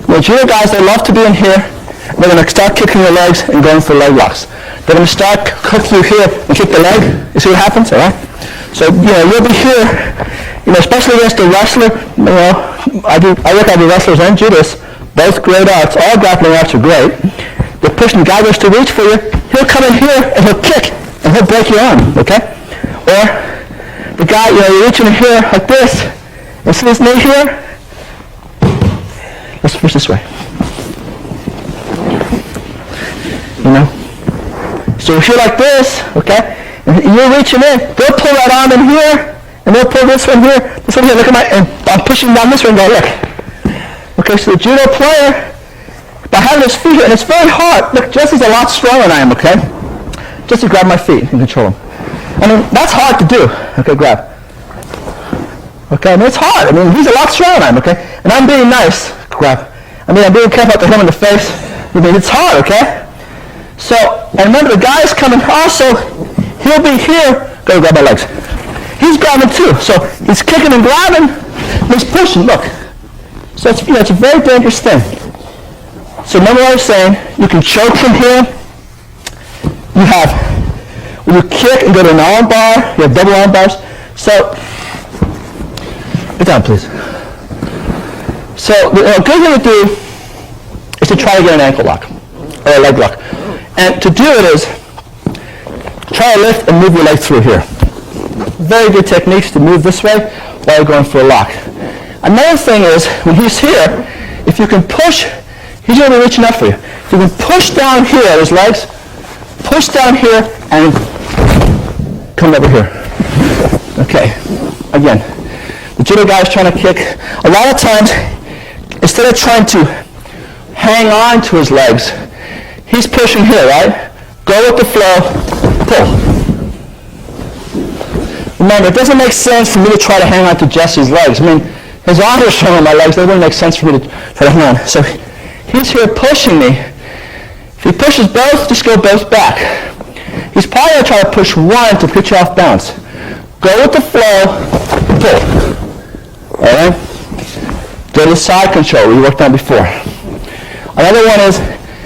the judo guys, they love to be in here. They're going to start kicking their legs and going for leg locks. They're going to start hook through here and kick the leg. You see what happens? All right? So, you'll be here, especially against a wrestler. I work out with wrestlers and judists, both great arts. All grappling arts are great. The person, the guy goes to reach for you, he'll come in here and he'll kick and he'll break your arm, okay? Or the guy, you're reaching in here like this, and see this knee here? Let's push this way. So if you're like this, okay, and you're reaching in, they'll pull that arm in here, and they'll pull this one here, look at and I'm pushing down this one, go, look. Okay, so the judo player, by having his feet here, and it's very hard, look, Jesse's a lot stronger than I am, okay? Just to grab my feet and control them. I mean, that's hard to do, okay, grab. Okay, I mean, it's hard, he's a lot stronger than I am, okay? And I'm being nice, grab. I'm being careful not to hit him in the face. It's hard, okay? So, and remember the guy's coming also, he'll be here, go grab my legs. He's grabbing too, so he's kicking and grabbing, and he's pushing, look. So it's, it's a very dangerous thing. So remember what I was saying, you can choke from here, when you kick and go to an arm bar, you have double arm bars. So, get down please. So the good thing to do is to try to get an ankle lock, or a leg lock. And to do it is, try to lift and move your leg through here. Very good techniques to move this way while you're going for a lock. Another thing is, when he's here, if you can push he's going to be reaching up for you. So you can push down here at his legs, push down here, and come over here. Okay, again, the judo guy is trying to kick. A lot of times, instead of trying to hang on to his legs, he's pushing here, right? Go with the flow, pull. Remember, it doesn't make sense for me to try to hang on to Jesse's legs. I mean, his arms are showing my legs. It wouldn't make sense for me to try to hang on. So he's here pushing me. If he pushes both, just go both back. He's probably going to try to push one to put you off balance. Go with the flow, pull. All right? Go to the side control we worked on before. Another one is,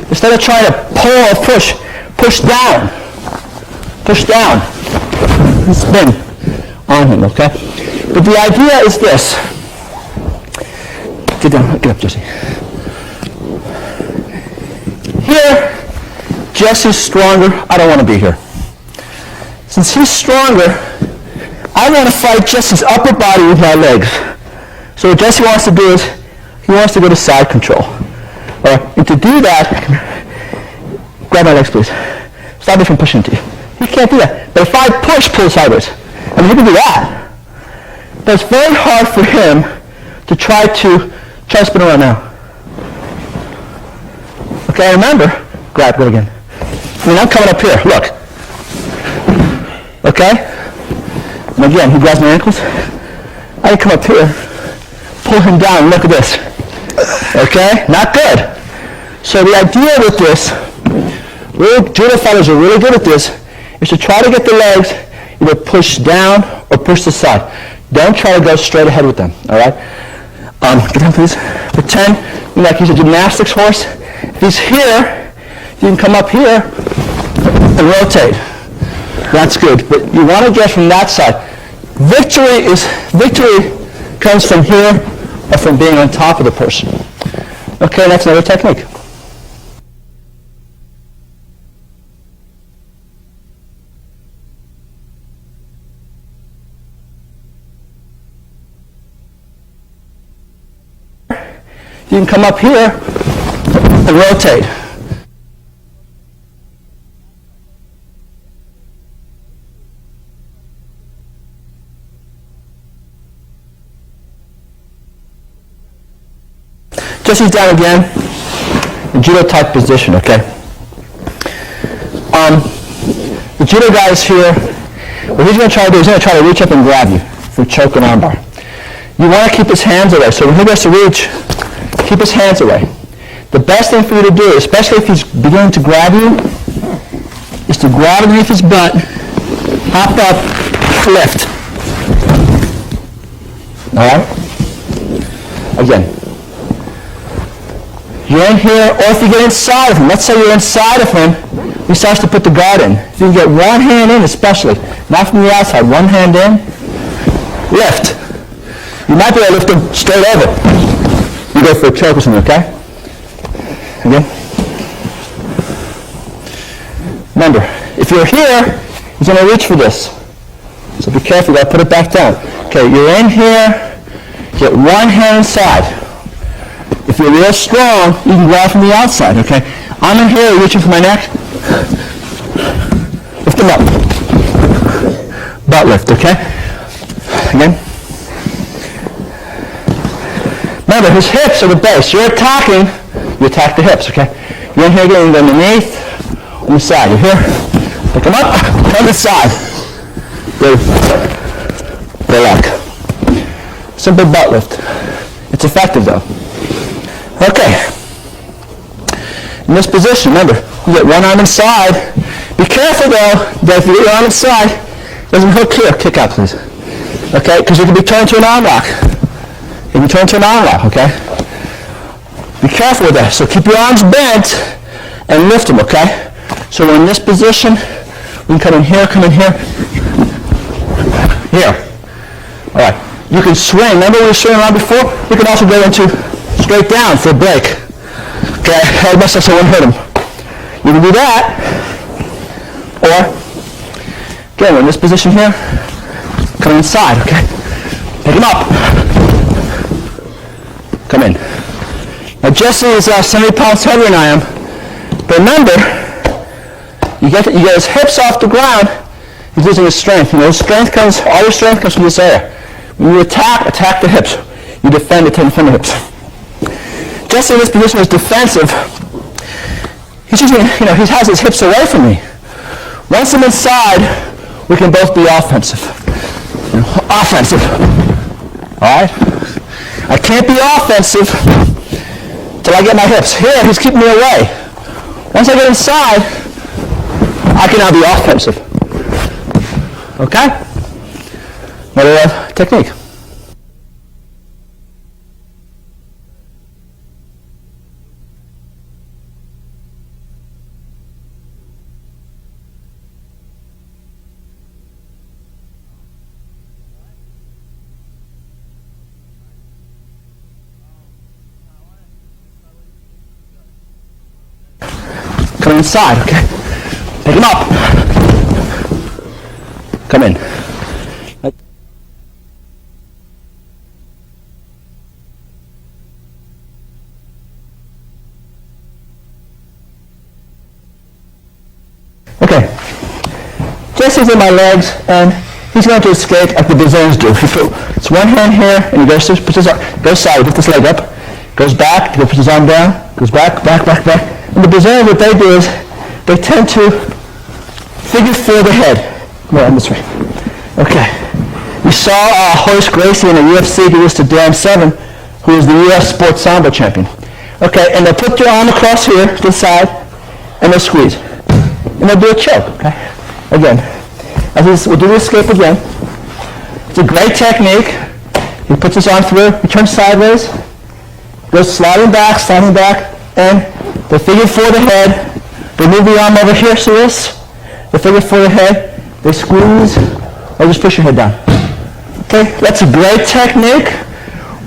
instead of trying to pull or push, push down. Push down. Spin on him, okay? But the idea is this. Get down, get up, Jesse. Here, Jesse's stronger. I don't want to be here. Since he's stronger, I want to fight Jesse's upper body with my legs. So what Jesse wants to do is, he wants to go to side control. All right, and to do that, grab my legs, please. Stop me from pushing into you. He can't do that. But if I push, pull sideways. I mean, he can do that. But it's very hard for him to try to spin around now. Okay, remember, grab, go again. I mean, I'm coming up here, look. Okay? And again, he grabs my ankles. I can come up here, pull him down, look at this. Okay? Not good. So the idea with this, real judo fighters are really good at this, is to try to get the legs either push down or push to the side. Don't try to go straight ahead with them, all right? Get down, please. Pretend like he's a gymnastics horse. If he's here, you can come up here and rotate. That's good, but you want to get from that side. Victory comes from here or from being on top of the person. Okay, that's another technique. You can come up here and rotate. Jesse's down again, in judo type position, okay? The judo guy is here. What he's going to try to do is he's going to try to reach up and grab you for choke and armbar. You want to keep his hands away, so when he goes to reach, keep his hands away. The best thing for you to do, especially if he's beginning to grab you, is to grab underneath his butt, hop up, lift. All right? Again. You're in here, or if you get inside of him, let's say you're inside of him, he starts to put the guard in. If you can get one hand in especially, not from the outside, one hand in, lift. You might be able to lift him straight over. You go for a choke or something, okay? Again. Remember, if you're here, he's going to reach for this. So be careful, you got to put it back down. Okay, you're in here, get one hand inside. If you're real strong, you can grab from the outside, okay? I'm in here, reaching for my neck. Lift him up. Butt lift, okay? Again. Remember, his hips are the base. You're attacking, you attack the hips, okay? You're in here getting underneath, on the side. You're here, pick him up, on the side. Good. Good luck. Simple butt lift. It's effective though. Okay. In this position, remember, you get one arm inside. Be careful though, that if you get your arm inside, it doesn't hook here. Kick out, please. Okay, because you can be turned to an arm lock. You can turn to an arm lock, okay? Be careful with that. So keep your arms bent and lift them, okay? So we're in this position. We can come in here, here. All right. You can swing. Remember we were swinging around before? You can also go into straight down for a break. Okay, I messed up so I wouldn't hurt him. You can do that. Or, again, we're in this position here. Come inside, okay? Pick him up. Come in. Now Jesse is 70 pounds heavier than I am. But remember, you get his hips off the ground, he's losing his strength. You know, all your strength comes from this area. When you attack the hips. You defend the hips. Jesse in this position is defensive. He's using, he has his hips away from me. Once I'm inside, we can both be offensive. Offensive. All right? I can't be offensive till I get my hips. Here, he's keeping me away. Once I get inside, I can now be offensive. Okay? Another technique. Come inside, okay? Pick him up. Come in. Okay. Jesse's in my legs, and he's going to escape like the Brazilians do. It's one hand here, and he goes side, he puts this leg up, goes back, he puts his arm down, goes back. And the Brazilians, what they do is they tend to figure four the head. Come on, this way. Okay. You saw Horace Gracie in the UFC do this to Dan Severn, who is the U.S. Sports Sambo champion. Okay, and they'll put your arm across here to the side, and they'll squeeze. And they'll do a choke, okay? Again. We'll do the escape again. It's a great technique. He puts his arm through, he turns sideways, goes sliding back, and they figure four the head. They move the arm over here, see this? They figure four the head. They squeeze, or just push your head down. Okay, that's a great technique.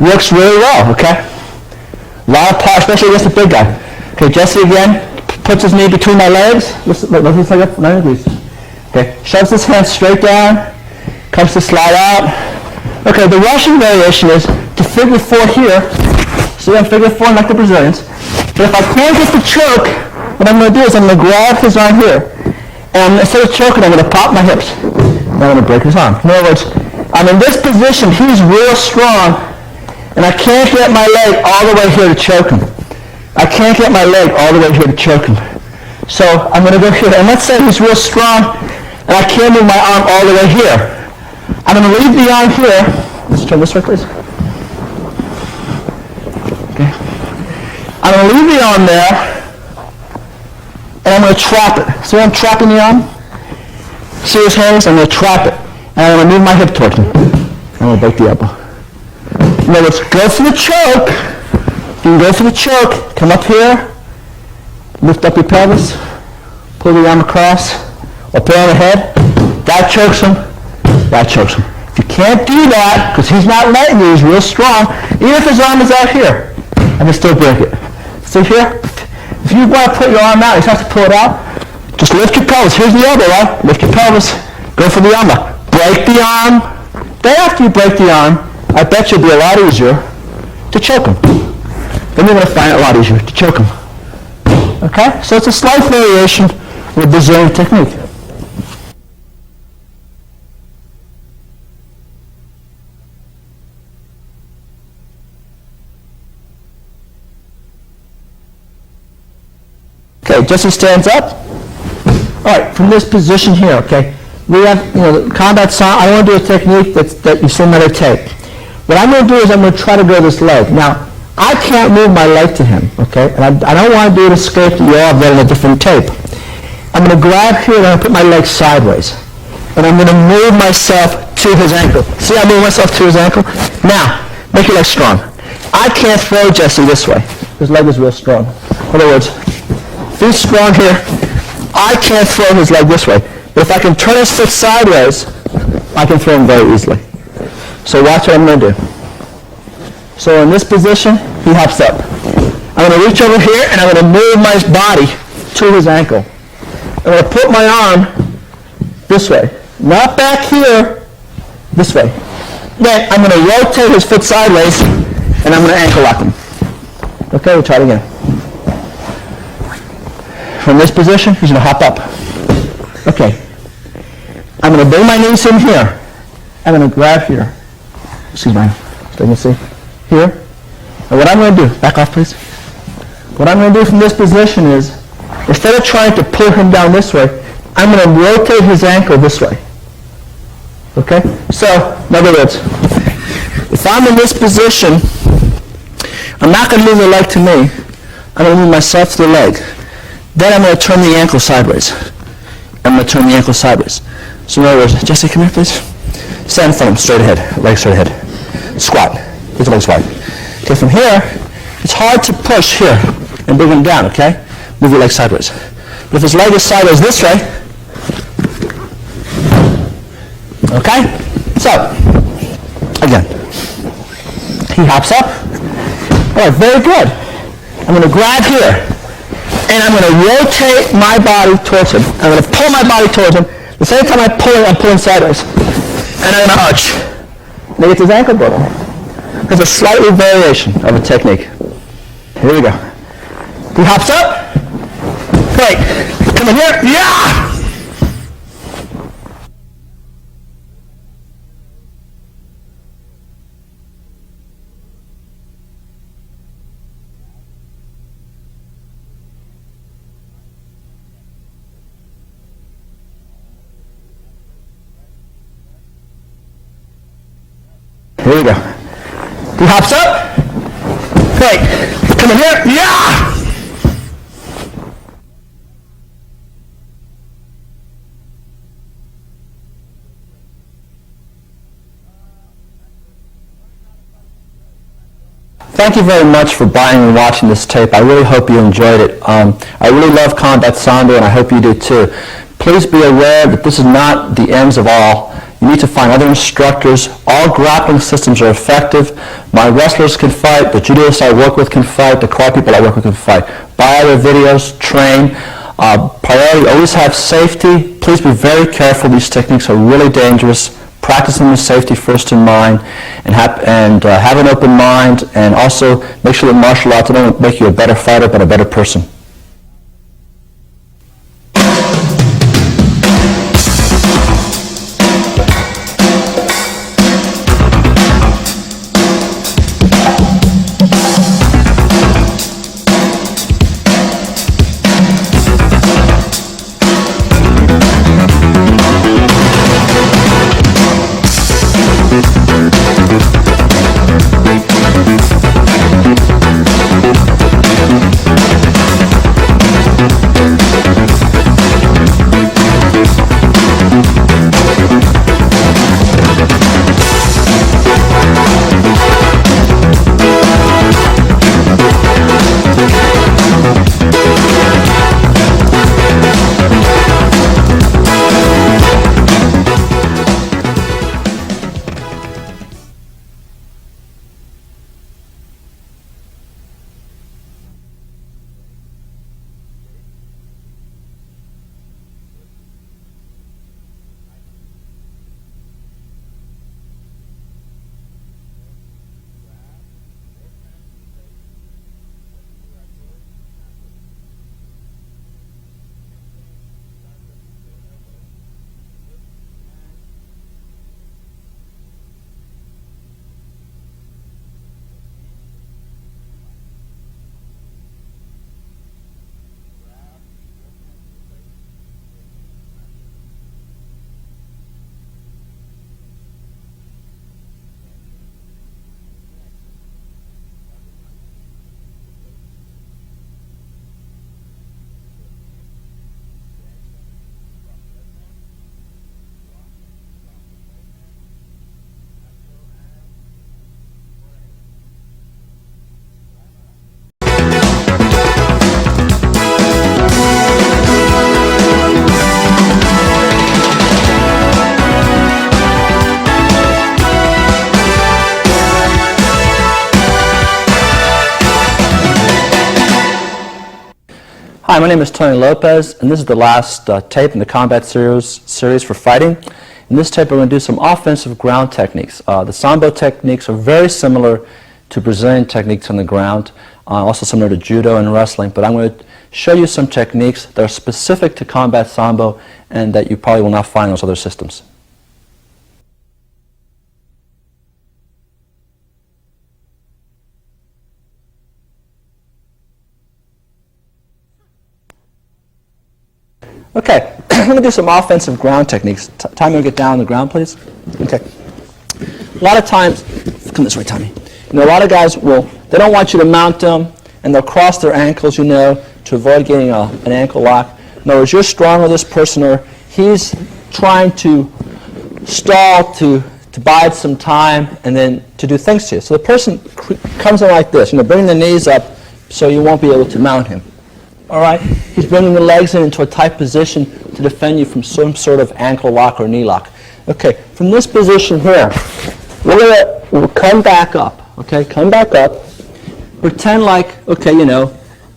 Works really well, okay? A lot of power, especially against the big guy. Okay, Jesse again, puts his knee between my legs. Lift his leg up 90 degrees. Okay, shoves his hand straight down, comes to slide out. Okay, the Russian variation is to figure four here. See, I'm figure four like the Brazilians. But if I can't get the choke, what I'm going to do is I'm going to grab his arm here. And instead of choking, I'm going to pop my hips. And I'm going to break his arm. In other words, I'm in this position, he's real strong, and I can't get my leg all the way here to choke him. I can't get my leg all the way here to choke him. So I'm going to go here. And let's say he's real strong, and I can't move my arm all the way here. I'm going to leave the arm here. Let's turn this way, please. Okay. I'm going to leave the arm there, and I'm going to trap it. See I'm trapping the arm? See his hands? I'm going to trap it. And I'm going to move my hip towards him. I'm going to break the elbow. In other words, go for the choke. You can go for the choke. Come up here. Lift up your pelvis. Pull the arm across. Or put it on the head. That chokes him. That chokes him. If you can't do that, because he's not letting you, he's real strong, even if his arm is out here, I can still break it. See here? If you want to put your arm out, you have to pull it out. Just lift your pelvis. Here's the elbow, right? Lift your pelvis. Go for the arm lock. Break the arm. Then after you break the arm, I bet you'll be a lot easier to choke him. Then you're going to find it a lot easier to choke him. Okay? So it's a slight variation with Brazilian technique. Okay, Jesse stands up. All right, from this position here, okay, we have, the combat song. I want to do a technique that you see in another tape. What I'm going to do is I'm going to try to go this leg. Now, I can't move my leg to him, okay, and I don't want to do an escape that you all have read in a different tape. I'm going to grab here and I'm going to put my leg sideways, and I'm going to move myself to his ankle. See, I move myself to his ankle. Now, make your leg strong. I can't throw Jesse this way. His leg is real strong. In other words, if he's strong here, I can't throw his leg this way. But if I can turn his foot sideways, I can throw him very easily. So watch what I'm going to do. So in this position, he hops up. I'm going to reach over here, and I'm going to move my body to his ankle. I'm going to put my arm this way. Not back here, this way. Then I'm going to rotate his foot sideways, and I'm going to ankle lock him. Okay, we'll try it again. From this position, he's going to hop up. Okay. I'm going to bring my knees in here. I'm going to grab here. Excuse me. So you can see. Here. And what I'm going to do, back off please. What I'm going to do from this position is, instead of trying to pull him down this way, I'm going to rotate his ankle this way. Okay? So, in other words, if I'm in this position, I'm not going to move the leg to me. I'm going to move myself to the leg. Then I'm going to turn the ankle sideways. I'm going to turn the ankle sideways. So in other words, Jesse, come here, please. Stand in front of him, straight ahead, leg straight ahead. Squat. Get the legs wide. Okay, from here, it's hard to push here and bring him down, okay? Move your leg sideways. But if his leg is sideways this way, okay? So, again, he hops up. All right, very good. I'm going to grab here, and I'm going to rotate my body towards him. I'm going to pull my body towards him. The same time I'm pulling sideways. And I'm going to arch. And I get his ankle broken. There's a slightly variation of a technique. Here we go. He hops up. Great. Come in here. Yeah! Here we go. He hops up. Great. Come in here. Yeah! Thank you very much for buying and watching this tape. I really hope you enjoyed it. I really love combat Sambo, and I hope you do too. Please be aware that this is not the ends of all. You need to find other instructors. All grappling systems are effective. My wrestlers can fight. The judoists I work with can fight. The karate people I work with can fight. Buy other videos. Train. Priority, always have safety. Please be very careful. These techniques are really dangerous. Practice them with safety first in mind, and have an open mind, and also make sure that martial arts don't make you a better fighter, but a better person. Hi, my name is Tony Lopez, and this is the last tape in the combat series for fighting. In this tape, we're going to do some offensive ground techniques. The Sambo techniques are very similar to Brazilian techniques on the ground. also similar to judo and wrestling, but I'm going to show you some techniques that are specific to combat Sambo and that you probably will not find in those other systems. Okay, I'm going to do some offensive ground techniques. Tommy, will get down on the ground, please? Okay. A lot of times, come this way, Tommy. A lot of guys they don't want you to mount them, and they'll cross their ankles, to avoid getting an ankle lock. In other words, you're strong with this person, or he's trying to stall to bide some time and then to do things to you. So the person comes in like this, bring the knees up so you won't be able to mount him. All right? He's bringing the legs into a tight position to defend you from some sort of ankle lock or knee lock. Okay, from this position here, we'll come back up. Okay, come back up. Pretend like, okay,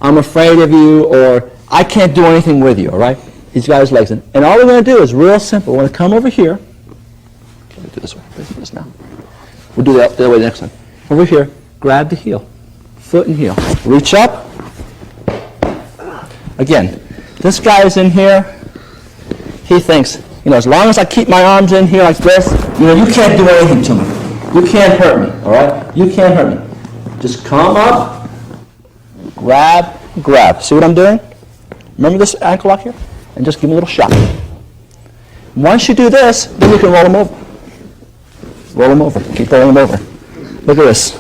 I'm afraid of you, or I can't do anything with you, all right? He's got his legs in. And all we're going to do is real simple. We're going to come over here. Okay, we'll do this way. Let's do this now. We'll do that the other way next time. Over here, grab the heel. Foot and heel. Reach up. Again, this guy is in here. He thinks, as long as I keep my arms in here like this, you can't do anything to me. You can't hurt me, all right? You can't hurt me. Just come up, grab. See what I'm doing? Remember this ankle lock here? And just give him a little shot. Once you do this, then you can roll him over. Roll him over. Keep rolling him over. Look at this.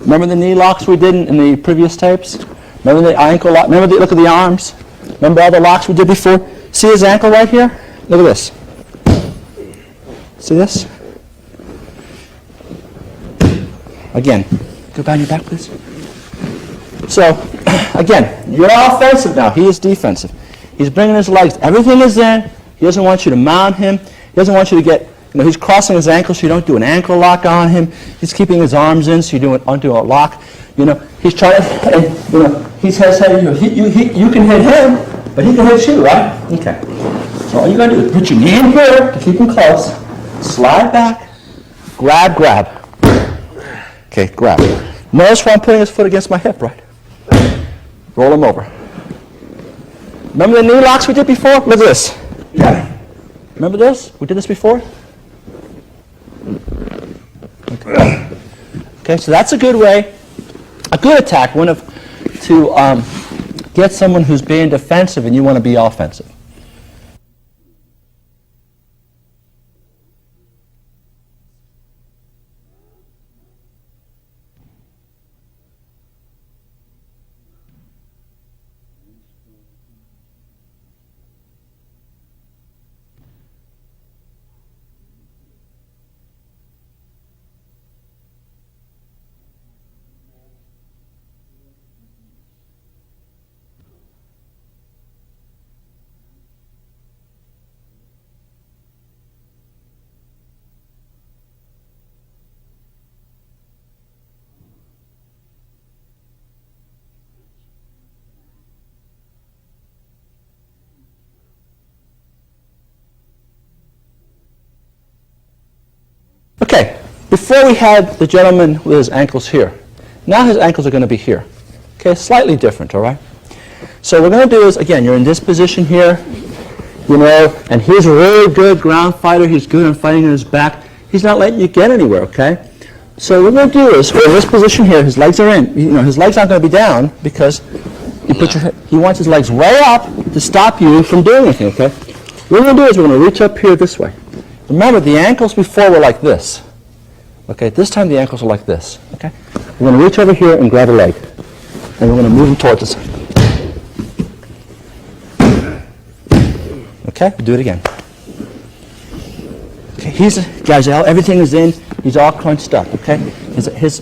Remember the knee locks we did in the previous tapes? Remember the ankle lock? Look at the arms? Remember all the locks we did before? See his ankle right here? Look at this. See this? Again, go back on your back, please. So, again, you're offensive now. He is defensive. He's bringing his legs. Everything is in. He doesn't want you to mount him. He doesn't want you to get, he's crossing his ankles so you don't do an ankle lock on him. He's keeping his arms in so you don't do a lock. He's trying to, he says, hey, you can hit him, but he can hit you, right? Okay. So all you got to do is put your knee in here to keep him close. Slide back. Grab. Okay, grab. Notice why I'm putting his foot against my hip, right? Roll him over. Remember the knee locks we did before? Look at this. Yeah. Remember this? We did this before? Okay, so that's a good way, a good attack, to get someone who's being defensive and you want to be offensive. Okay, before we had the gentleman with his ankles here. Now his ankles are going to be here. Okay, slightly different, all right? So what we're going to do is, again, you're in this position here, and he's a really good ground fighter. He's good on fighting on his back. He's not letting you get anywhere, okay? So what we're going to do is, we're in this position here, his legs are in. His legs aren't going to be down because he wants his legs way up to stop you from doing anything, okay? What we're going to do is we're going to reach up here this way. Remember, the ankles before were like this. Okay, this time the ankles are like this. Okay? We're going to reach over here and grab a leg. And we're going to move him towards us. Okay, we'll do it again. Okay, guys, everything is in. He's all crunched up, okay?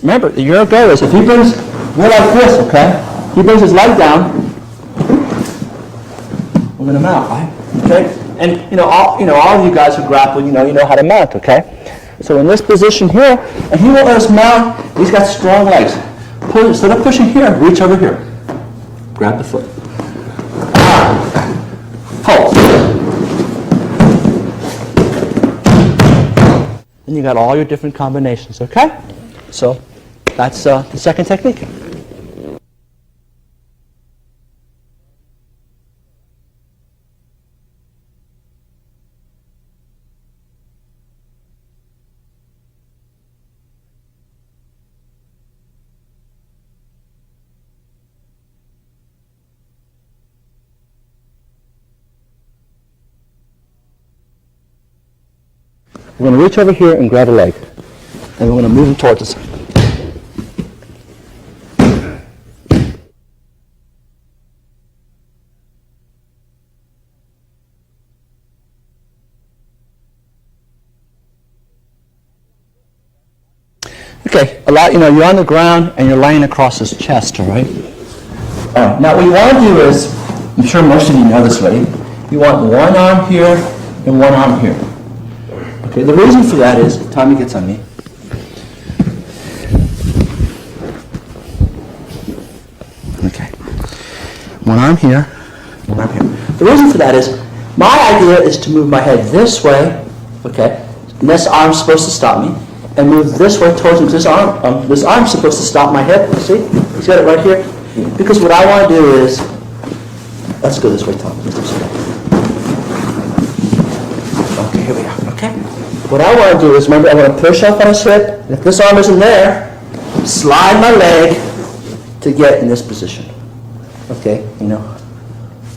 Remember, your goal is, if he brings, we're like this, okay? He brings his leg down, we're going to mount, right? Okay? And all of you guys who grapple, you know how to mount, okay? So in this position here, and he won't let us mount. He's got strong legs. Instead of pushing here, reach over here. Grab the foot. Hold. Then you got all your different combinations, okay? So That's the second technique. We're going to reach over here and grab a leg, and we're going to move him towards us. Okay, you're on the ground and you're laying across his chest, all right? All right, now what you want to do is, I'm sure most of you know this already, you want one arm here and one arm here. Okay, the reason for that is, Tommy gets on me. Okay, one arm here, one arm here. The reason for that is, my idea is to move my head this way, okay, and this arm's supposed to stop me, and move this way towards him. This arm's supposed to stop my hip, you see? He's got it right here. Because what I want to do is, let's go this way, Tom. Okay, here we are, okay? What I want to do is, remember, I want to push up on his hip, and if this arm isn't there, slide my leg to get in this position. Okay,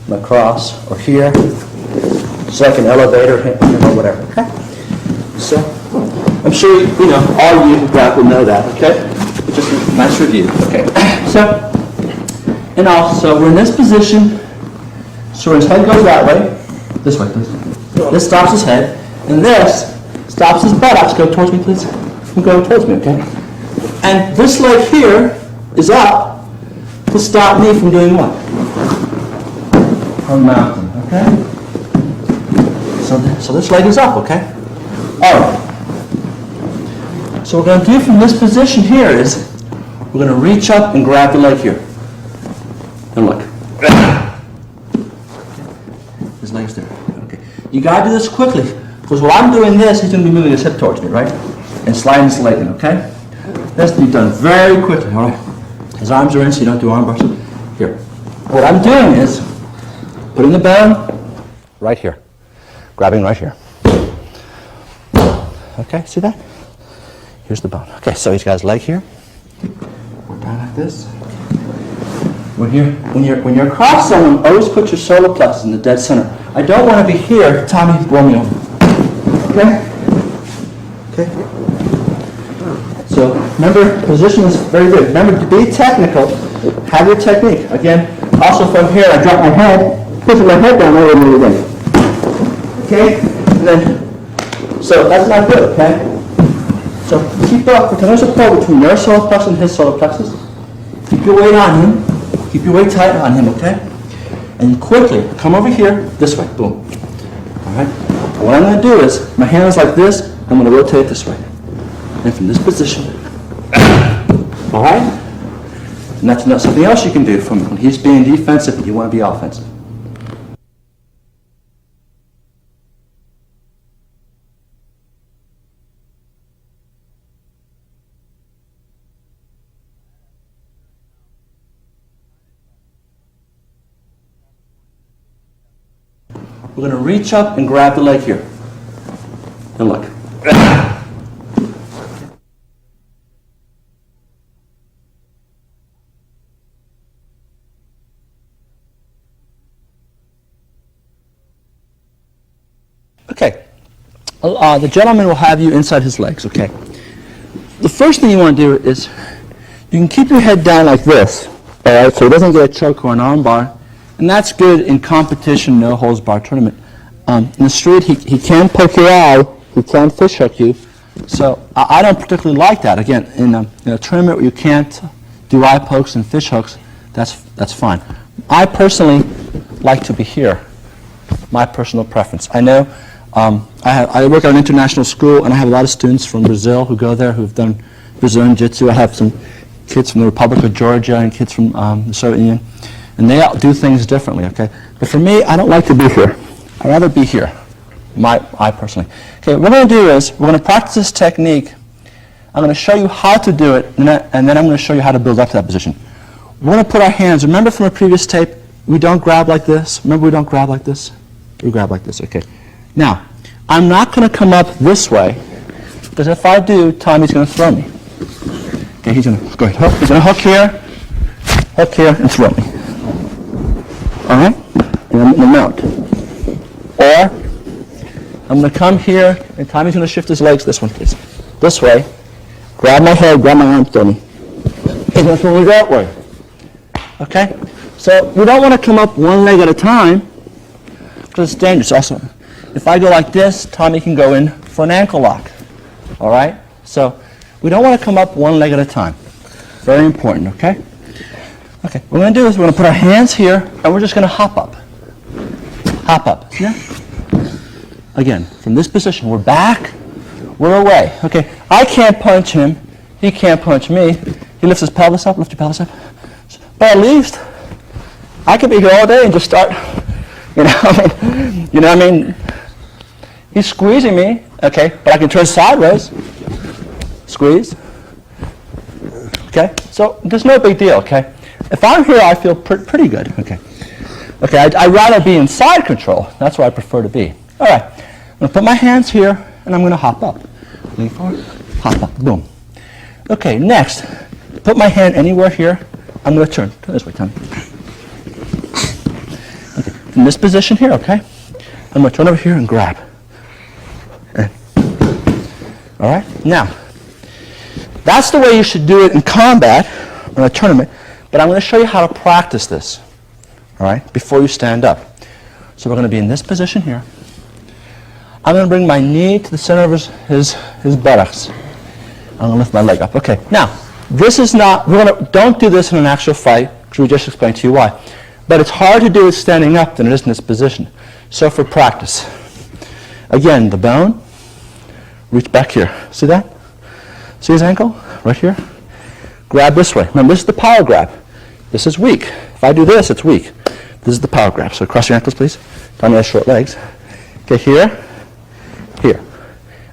my cross, or here, it's like an elevator, or whatever, okay? So, I'm sure, all of you who grab will know that, okay? Just a nice review, okay? So we're in this position, so his head goes that way, this way, please. This stops his head, and this stops his buttocks. Go towards me, please. Go towards me, okay? And this leg here is up to stop me from doing what? From mounting, okay? So this leg is up, okay? All right. So what we're going to do from this position here is we're going to reach up and grab the leg here. And look. His leg's there. Okay. You got to do this quickly, because while I'm doing this, he's going to be moving his hip towards me, right? And sliding his leg in, okay? This has to be done very quickly, all right? His arms are in, so you don't do arm bars. Here. What I'm doing is putting the bone right here. Grabbing right here. Okay, see that? Here's the bone. Okay, so he's got his leg here. We're down like this. When you're across someone, always put your solar plexus in the dead center. I don't want to be here. Tommy, blow me over. Okay? Okay? So, remember, position is very good. Remember, to be technical, have your technique. Again, also from here, I drop my head, push my head down, I will move again. Okay? And then, so that's not good, okay? So keep up, there's a pull between your solar plexus and his solar plexus. Keep your weight on him. Keep your weight tight on him, okay? And quickly, come over here, this way, boom. All right? What I'm going to do is, my hand is like this, I'm going to rotate this way. And from this position, all right? And that's something else you can do from when he's being defensive and you want to be offensive. We're going to reach up and grab the leg here. And look. Okay. The gentleman will have you inside his legs, okay? The first thing you want to do is you can keep your head down like this, all right, so he doesn't get a choke or an arm bar. And that's good in competition, no-holds-barred tournament. In the street, he can poke your eye, he can fish hook you. So I don't particularly like that. Again, in a tournament where you can't do eye pokes and fish hooks, that's fine. I personally like to be here. My personal preference. I know I work at an international school, and I have a lot of students from Brazil who go there who've done Brazilian Jiu-Jitsu. I have some kids from the Republic of Georgia and kids from the Soviet Union. And they all do things differently, okay? But for me, I don't like to be here. I'd rather be here, I personally. Okay, what we're going to do is, we're going to practice this technique. I'm going to show you how to do it, and then I'm going to show you how to build up to that position. We're going to put our hands, remember from a previous tape, we don't grab like this. Remember we don't grab like this? We grab like this, okay. Now, I'm not going to come up this way, because if I do, Tommy's going to throw me. Okay, he's going to go ahead, hook. He's going to hook here, and throw me. All right? And I'm going to mount. Or, I'm going to come here, and Tommy's going to shift his legs this one, please. This way. Grab my head, grab my arm, throw me. He's going to throw me that way. Okay? So, we don't want to come up one leg at a time, because it's dangerous. Also, if I go like this, Tommy can go in for an ankle lock. All right? So, we don't want to come up one leg at a time. Very important, okay? Okay, what we're going to do is we're going to put our hands here, and we're just going to hop up. Hop up. Yeah? Again, from this position, we're back, we're away. Okay, I can't punch him. He can't punch me. He lifts his pelvis up, lift your pelvis up. But at least, I could be here all day and just start, you know what I mean? He's squeezing me, okay, but I can turn sideways. Squeeze. Okay, so there's no big deal, okay? If I'm here, I feel pretty good, okay? Okay, I'd rather be in side control. That's where I prefer to be. All right, I'm going to put my hands here, and I'm going to hop up. Lean forward, hop up, boom. Okay, next, put my hand anywhere here. I'm going to turn this way, Tommy. Okay, in this position here, okay? I'm going to turn over here and grab. All right, now, that's the way you should do it in combat or in a tournament, but I'm going to show you how to practice this, all right, before you stand up. So we're going to be in this position here. I'm going to bring my knee to the center of his buttocks. I'm going to lift my leg up. Okay, now, this is not, don't do this in an actual fight, because we just explained to you why. But it's hard to do it standing up than it is in this position. So for practice, again, the bone, reach back here. See that? See his ankle? Right here? Grab this way. Remember, this is the power grab. This is weak. If I do this, it's weak. This is the power grab. So cross your ankles, please. Tommy has short legs. Okay, here.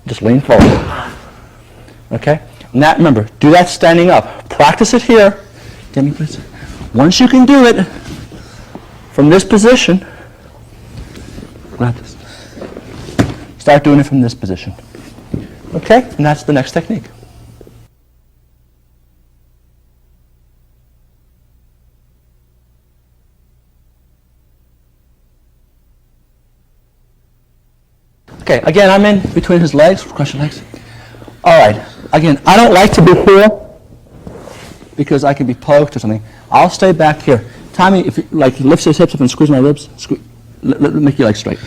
Just lean forward. Okay? Now, remember, do that standing up. Practice it here. Get me, please. Once you can do it, from this position, grab this. Start doing it from this position. Okay? And that's the next technique. Okay, again, I'm in between his legs. Cross your legs. All right. Again, I don't like to be here because I can be poked or something. I'll stay back here. Tommy, if you like, lifts his hips up and squeeze my ribs. Make your legs straight.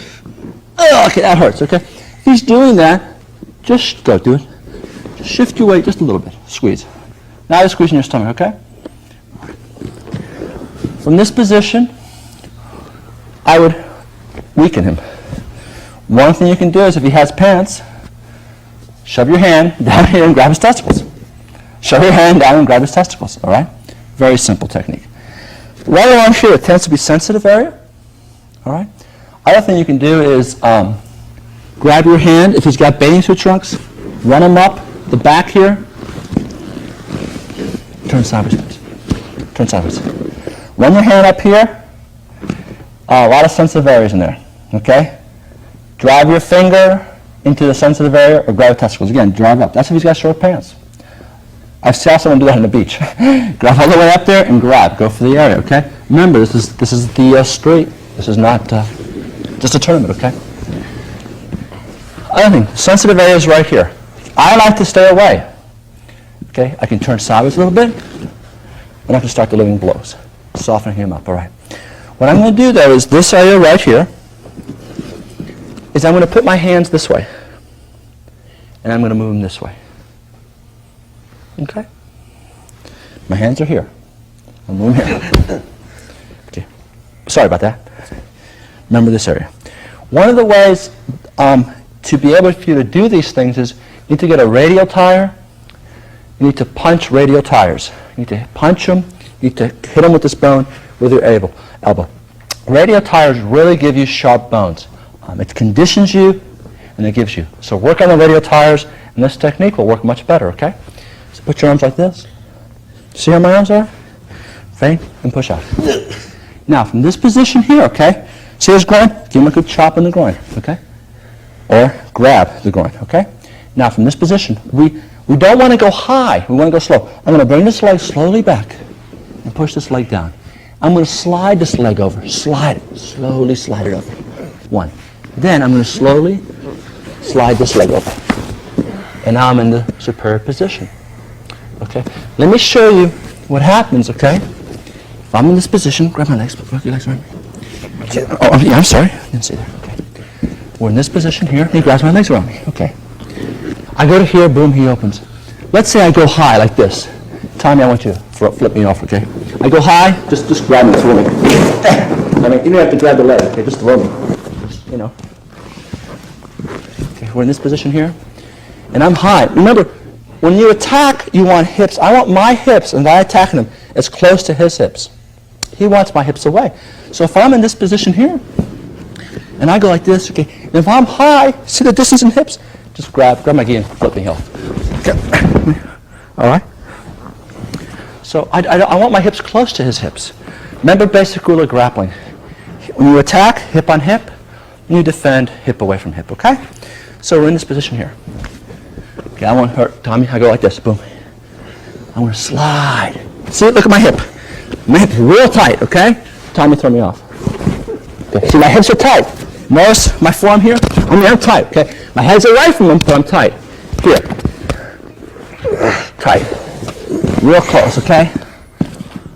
Oh, okay, that hurts. Okay. If he's doing that, just go do it. Just shift your weight just a little bit. Squeeze. Now you're squeezing your stomach. Okay. From this position, I would weaken him. One thing you can do is if he has pants, shove your hand down here and grab his testicles. Shove your hand down and grab his testicles, all right? Very simple technique. Right along here, it tends to be sensitive area, all right? Other thing you can do is grab your hand. If he's got bathing suit trunks, run them up the back here. Turn sideways, please. Turn sideways. Run your hand up here. A lot of sensitive areas in there, okay? Drive your finger into the sensitive area or grab the testicles. Again, drive up. That's if he's got short pants. I saw someone do that on the beach. Grab all the way up there and grab. Go for the area, okay? Remember, this is the street. This is not just a tournament, okay? Other thing, sensitive areas right here. I like to stay away. Okay, I can turn sideways a little bit, and I can start delivering blows. Softening him up, all right? What I'm going to do, though, is this area right here, is I'm going to put my hands this way, and I'm going to move them this way. Okay? My hands are here. I'm moving here. Okay. Sorry about that. Remember this area. One of the ways to be able for you to do these things is you need to get a radial tire. You need to punch radial tires. You need to punch them. You need to hit them with this bone with your elbow. Radial tires really give you sharp bones. It conditions you, than it gives you. So work on the radial tires, and this technique will work much better, okay? So put your arms like this. See how my arms are? Feint and push out. Now, from this position here, okay? See his groin? Give him a good chop in the groin, okay? Or grab the groin, okay? Now, from this position, we don't want to go high. We want to go slow. I'm going to bring this leg slowly back and push this leg down. I'm going to slide this leg over. Slide it. Slowly slide it over. 1. Then I'm going to slowly slide this leg over. And now I'm in the superior position. Okay? Let me show you what happens, okay? If I'm in this position, grab my legs, put your legs around me. Oh, yeah, I'm sorry. I didn't see that. Okay. We're in this position here. He grabs my legs around me. Okay. I go to here, boom, he opens. Let's say I go high like this. Tommy, I want you to flip me off, okay? I go high, just grab me, throw me. I mean, you don't have to grab the leg, okay? Just throw me. Just, you know. Okay, we're in this position here. And I'm high. Remember, when you attack, you want hips. I want my hips, and I attacking him, as close to his hips. He wants my hips away. So if I'm in this position here, and I go like this, okay? And if I'm high, see the distance in hips? Just grab my gi and flip me off. Okay. All right? So I want my hips close to his hips. Remember basic rule of grappling. When you attack, hip on hip. When you defend, hip away from hip, okay? So we're in this position here. Okay, I won't hurt Tommy. I go like this, boom. I'm going to slide. See, look at my hip. My hip's real tight, okay? Tommy, throw me off. Okay, see, my hips are tight. Notice my forearm here? I'm tight, okay? My head's away from him, but I'm tight. Here. Tight. Real close, okay?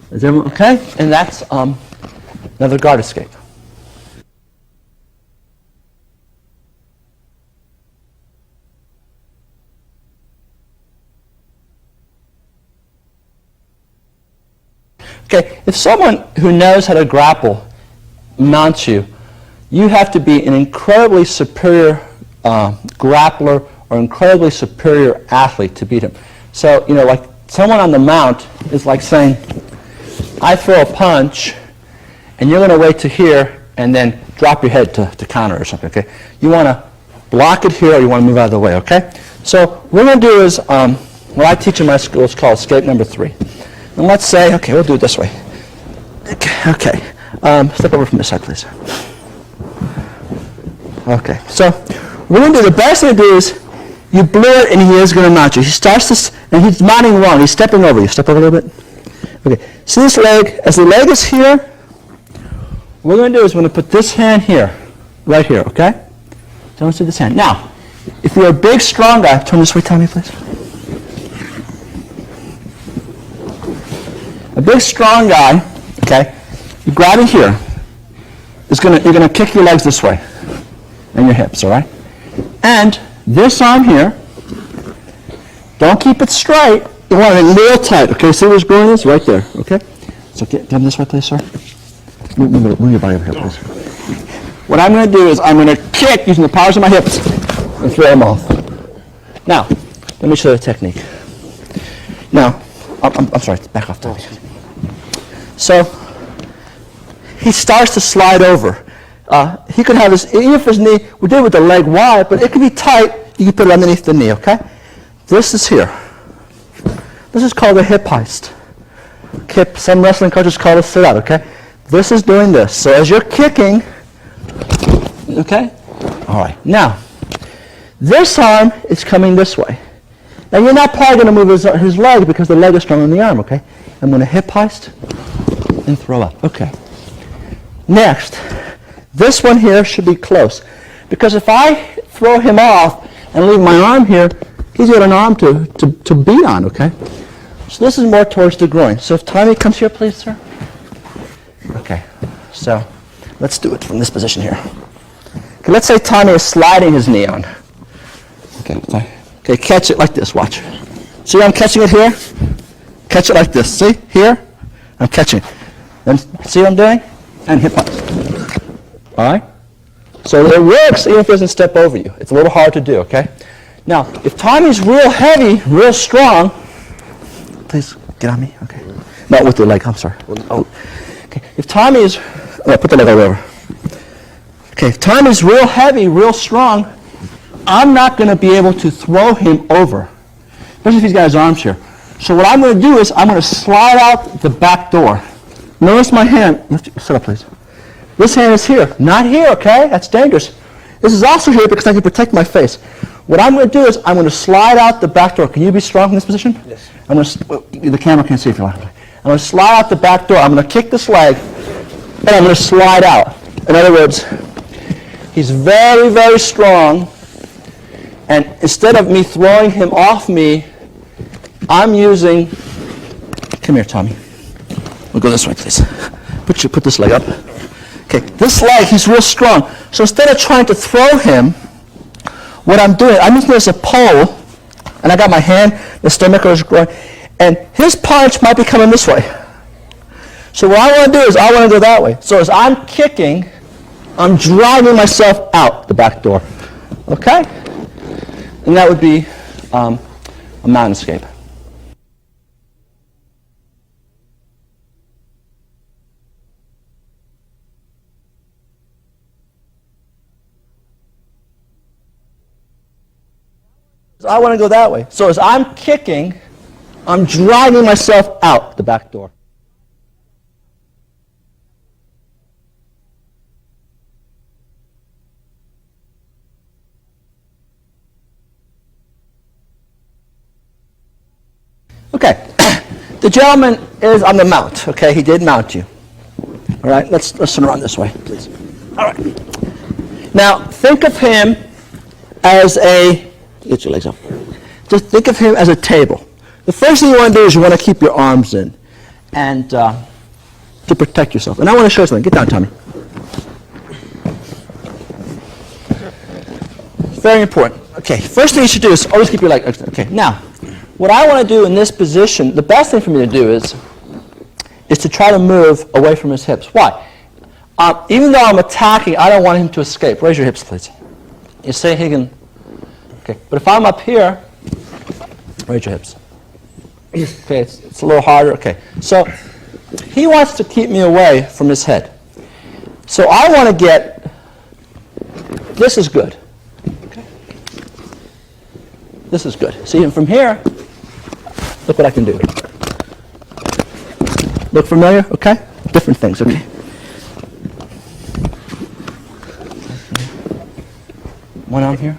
Is everyone okay? And that's another guard escape. Okay, if someone who knows how to grapple mounts you, you have to be an incredibly superior grappler or incredibly superior athlete to beat him. So, you know, like someone on the mount is like saying, I throw a punch, and you're going to wait to here and then drop your head to counter or something, okay? You want to block it here or you want to move out of the way, okay? So what we're going to do is, what I teach in my school is called escape number 3. And let's say, okay, we'll do it this way. Okay. Step over from this side, please. Okay, so we're going to do the best thing to do is you blow it and he is going to mount you. He starts this, and he's mounting wrong. He's stepping over you. Step over a little bit. Okay, see this leg? As the leg is here, what we're going to do is we're going to put this hand here, right here, okay? Don't see this hand. Now, if you're a big, strong guy, turn this way, Tommy, please. A big, strong guy, okay, you grab it here. You're going to kick your legs this way and your hips, all right? And this arm here, don't keep it straight. You want it real tight, okay? See where his groin is? Right there, okay? So get him this way, please, sir. Move your body over here, please. What I'm going to do is I'm going to kick using the powers of my hips and throw him off. Now, let me show you the technique. Now, I'm sorry, back off, Tommy. So, he starts to slide over. He could have his, even if his knee, we did it with the leg wide, but it could be tight, you can put it underneath the knee, okay? This is here. This is called a hip heist. Hip, some wrestling coaches call it sit out, okay? This is doing this. So as you're kicking, okay? All right. Now, this arm is coming this way. Now, you're not probably going to move his leg because the leg is stronger than the arm, okay? I'm going to hip heist and throw up. Okay. Next, this one here should be close. Because if I throw him off and leave my arm here, he's got an arm to beat on, okay? So this is more towards the groin. So if Tommy comes here, please, sir. Okay. So let's do it from this position here. Okay, let's say Tommy is sliding his knee on. Okay, catch it like this, watch. See I'm catching it here? Catch it like this, see? Here, I'm catching it. Then see what I'm doing? And hip hop. All right? So it works even if it doesn't step over you. It's a little hard to do, okay? Now, if Tommy's real heavy, real strong, please get on me, okay? Not with the leg, I'm sorry. Oh. Okay, if Tommy is, put the leg over. Okay, if Tommy's real heavy, real strong, I'm not going to be able to throw him over, especially if he's got his arms here. So what I'm going to do is I'm going to slide out the back door. Notice my hand. Sit up, please. This hand is here, not here, okay? That's dangerous. This is also here because I can protect my face. What I'm going to do is I'm going to slide out the back door. Can you be strong in this position? Yes. I'm going to, the camera can't see if you're lying. I'm going to slide out the back door. I'm going to kick this leg, and I'm going to slide out. In other words, he's very, very strong, and instead of me throwing him off me, I'm using, come here, Tommy. We'll go this way, please. Put this leg up. Okay, this leg, he's real strong. So instead of trying to throw him, what I'm doing, I'm using this as a pole, and I got my hand, the stomach is growing, and his punch might be coming this way. So what I want to do is I want to go that way. So as I'm kicking, I'm driving myself out the back door. Okay? And that would be a mountain escape. So I want to go that way. So as I'm kicking, I'm driving myself out the back door. Okay, the gentleman is on the mount. Okay, he did mount you. All right, let's turn around this way, please. All right. Now think of him as a. Get your legs up. Just think of him as a table. The first thing you want to do is you want to keep your arms in, and to protect yourself. And I want to show you something. Get down, Tommy. Very important. Okay, first thing you should do is always keep your leg. Okay, now, what I want to do in this position, the best thing for me to do is to try to move away from his hips. Why? Even though I'm attacking, I don't want him to escape. Raise your hips, please. You say he can. Okay, but if I'm up here, raise your hips. Okay, it's a little harder. Okay, so he wants to keep me away from his head. So I want to get, this is good. Okay. This is good. See, from here, look what I can do. Look familiar? Okay? Different things, okay? One arm here.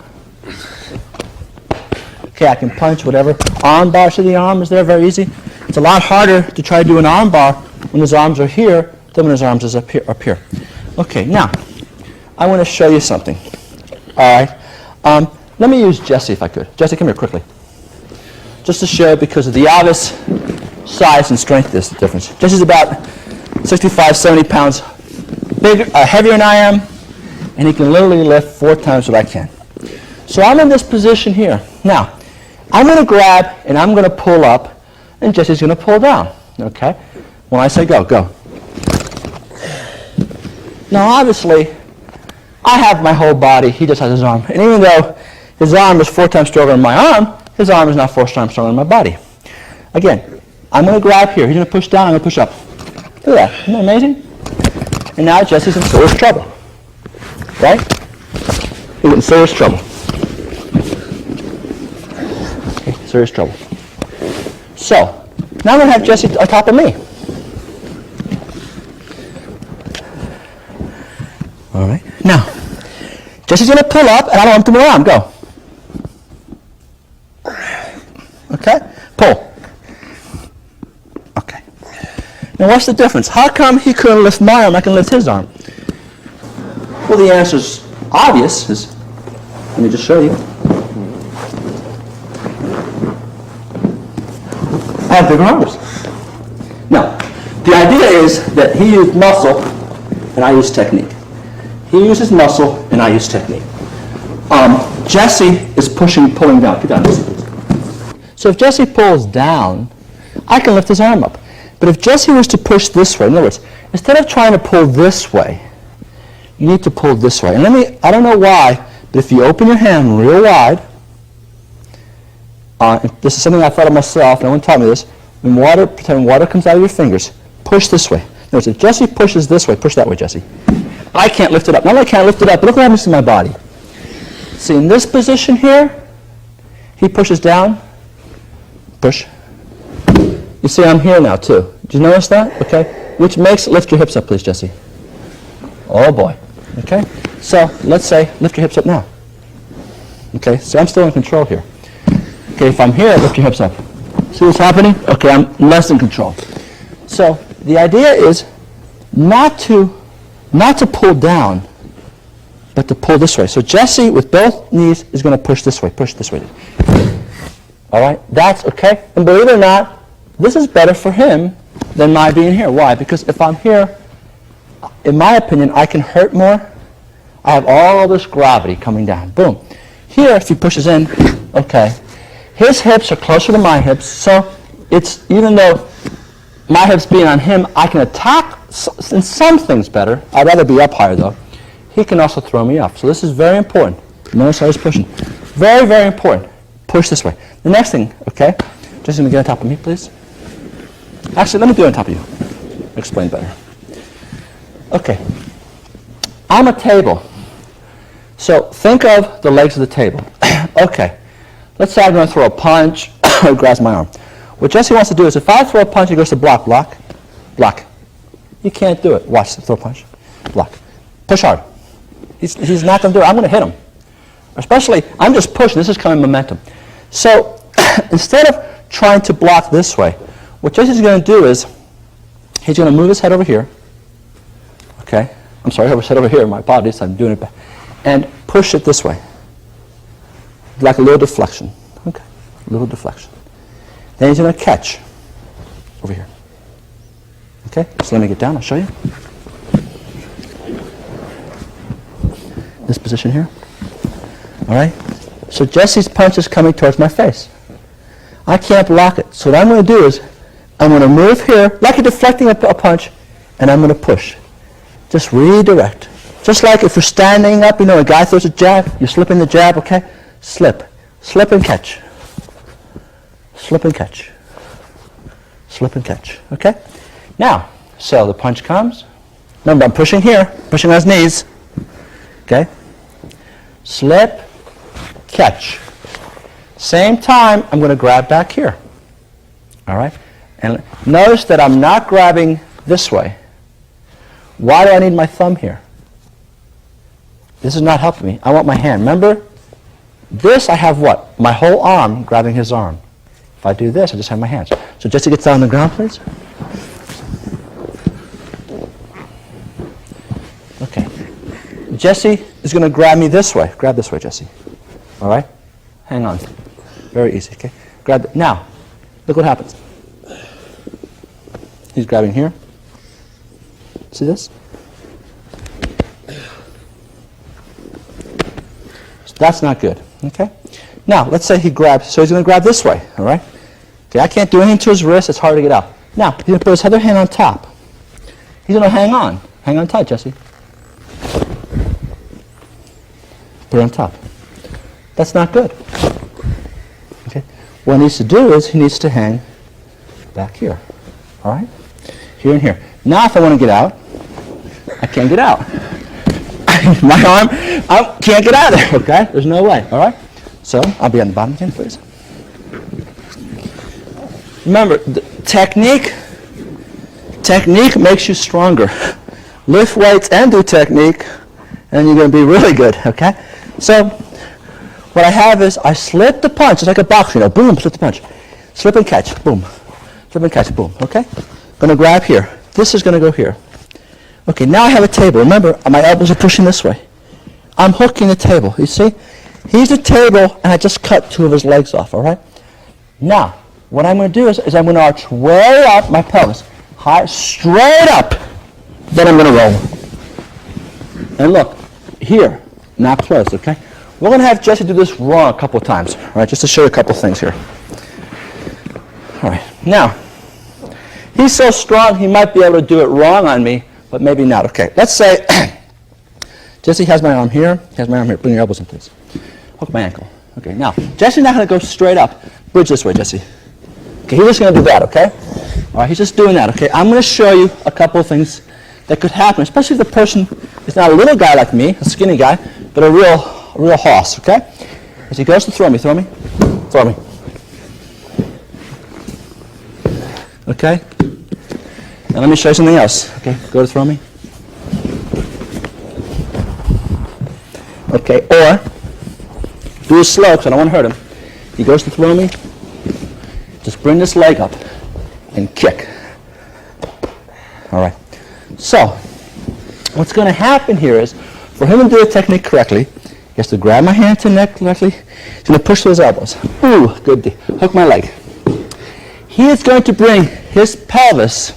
Okay, I can punch whatever. Arm bar, see the arm is there, very easy. It's a lot harder to try to do an arm bar when his arms are here than when his arms is up here. Okay, now, I want to show you something. All right. Let me use Jesse if I could. Jesse, come here quickly. Just to show, because of the obvious size and strength, there's the difference. Jesse's about 65, 70 pounds bigger, heavier than I am, and he can literally lift 4 times what I can. So I'm in this position here. Now, I'm going to grab and I'm going to pull up, and Jesse's going to pull down. Okay? When I say go, go. Now, obviously, I have my whole body. He just has his arm. And even though his arm is 4 times stronger than my arm, his arm is not 4 times stronger than my body. Again, I'm going to grab here. He's going to push down. I'm going to push up. Look at that. Isn't that amazing? And now Jesse's in serious trouble. Right? He's in serious trouble. Okay, serious trouble. So, now I'm going to have Jesse on top of me. All right. Now, Jesse's going to pull up, and I don't want him to move around. Go. Okay? Pull. Okay. Now, what's the difference? How come he couldn't lift my arm, I can lift his arm? Well, the answer is obvious. Let me just show you. I have bigger arms. Now, the idea is that he used muscle, and I use technique. He uses muscle, and I use technique. Jesse is pulling down. Get down, Jesse, please. So if Jesse pulls down, I can lift his arm up. But if Jesse was to push this way, in other words, instead of trying to pull this way, you need to pull this way. And I don't know why, but if you open your hand real wide, this is something I thought of myself, no one taught me this, pretend water comes out of your fingers, push this way. In other words, if Jesse pushes this way, push that way, Jesse. I can't lift it up. Not only can't I lift it up, but look what happens to my body. See, in this position here, he pushes down, push. You see, I'm here now, too. Did you notice that? Okay. Which makes, lift your hips up, please, Jesse. Oh, boy. Okay. So, let's say, lift your hips up now. Okay. So, I'm still in control here. Okay, if I'm here, lift your hips up. See what's happening? Okay, I'm less in control. So, the idea is not to pull down, but to pull this way. So Jesse, with both knees, is going to push this way. All right? That's okay. And believe it or not, this is better for him than my being here. Why? Because if I'm here, in my opinion, I can hurt more. I have all this gravity coming down. Boom. Here, if he pushes in, okay, his hips are closer to my hips, so it's, even though my hips being on him, I can attack in some things better. I'd rather be up higher, though. He can also throw me off. So this is very important. Notice how he's pushing. Very, very important. Push this way. The next thing, okay? Just going to get on top of me, please. Actually, let me do it on top of you. Explain better. Okay. I'm a table. So think of the legs of the table. Okay. Let's say I'm going to throw a punch or grabs my arm. What Jesse wants to do is if I throw a punch, he goes to block. You can't do it. Watch, throw a punch. Block. Push hard. He's not going to do it. I'm going to hit him. Especially, I'm just pushing. This is coming momentum. So instead of trying to block this way, what Jesse's going to do is he's going to move his head over here. Okay? I'm sorry, his head over here. My apologies. I'm doing it back. And push it this way. Like a little deflection. Okay? A little deflection. Then he's going to catch over here. Okay? So let me get down. I'll show you. This position here. All right? So Jesse's punch is coming towards my face. I can't block it. So what I'm going to do is I'm going to move here like you're deflecting a punch, and I'm going to push. Just redirect. Just like if you're standing up, a guy throws a jab, you slip in the jab, okay? Slip. Slip and catch. Slip and catch. Slip and catch. Okay? Now, so the punch comes. Remember, I'm pushing here, pushing on his knees. Okay? Slip, catch. Same time, I'm going to grab back here. All right? And notice that I'm not grabbing this way. Why do I need my thumb here? This is not helping me. I want my hand. Remember? This, I have what? My whole arm grabbing his arm. If I do this, I just have my hands. So Jesse gets down on the ground, please. Okay. Jesse is going to grab me this way. Grab this way, Jesse. All right? Hang on. Very easy, okay? Grab it. Now, look what happens. He's grabbing here. See this? So that's not good, okay? Now, let's say he grabs, so he's going to grab this way, all right? Okay, I can't do anything to his wrist. It's hard to get out. Now, he's going to put his other hand on top. He's going to hang on. Hang on tight, Jesse. Put it on top. That's not good. Okay? What he needs to do is he needs to hang back here, all right? Here and here. Now, if I want to get out, I can't get out. My arm, I can't get out of there, okay? There's no way, all right? So, I'll be on the bottom again, please. Remember, technique makes you stronger. Lift weights and do technique, and you're going to be really good, okay? So, what I have is I slip the punch. It's like a box, boom, slip the punch. Slip and catch, boom. Slip and catch, boom, okay? Going to grab here. This is going to go here. Okay, now I have a table. Remember, my elbows are pushing this way. I'm hooking the table. You see? He's the table, and I just cut two of his legs off, all right? Now, what I'm going to do is I'm going to arch way up my pelvis. High, straight up. Then I'm going to roll. And look, here, not close, okay? We're going to have Jesse do this wrong a couple of times, all right, just to show you a couple of things here. All right, now, he's so strong he might be able to do it wrong on me, but maybe not. Okay, let's say Jesse has my arm here. He has my arm here. Bring your elbows in, please. Hook my ankle. Okay, now, Jesse's not going to go straight up. Bridge this way, Jesse. Okay, he's just going to do that, okay? All right, he's just doing that, okay? I'm going to show you a couple of things that could happen, especially if the person is not a little guy like me, a skinny guy, but a real real hoss, okay? As he goes to throw me. Okay? Now let me show you something else. Okay, go to throw me. Okay, or do it slow because I don't want to hurt him. He goes to throw me. Just bring this leg up and kick. All right. So, what's going to happen here is, for him to do the technique correctly, he has to grab my hand to the neck correctly. He's going to push those elbows. Ooh, good. Hook my leg. He is going to bring his pelvis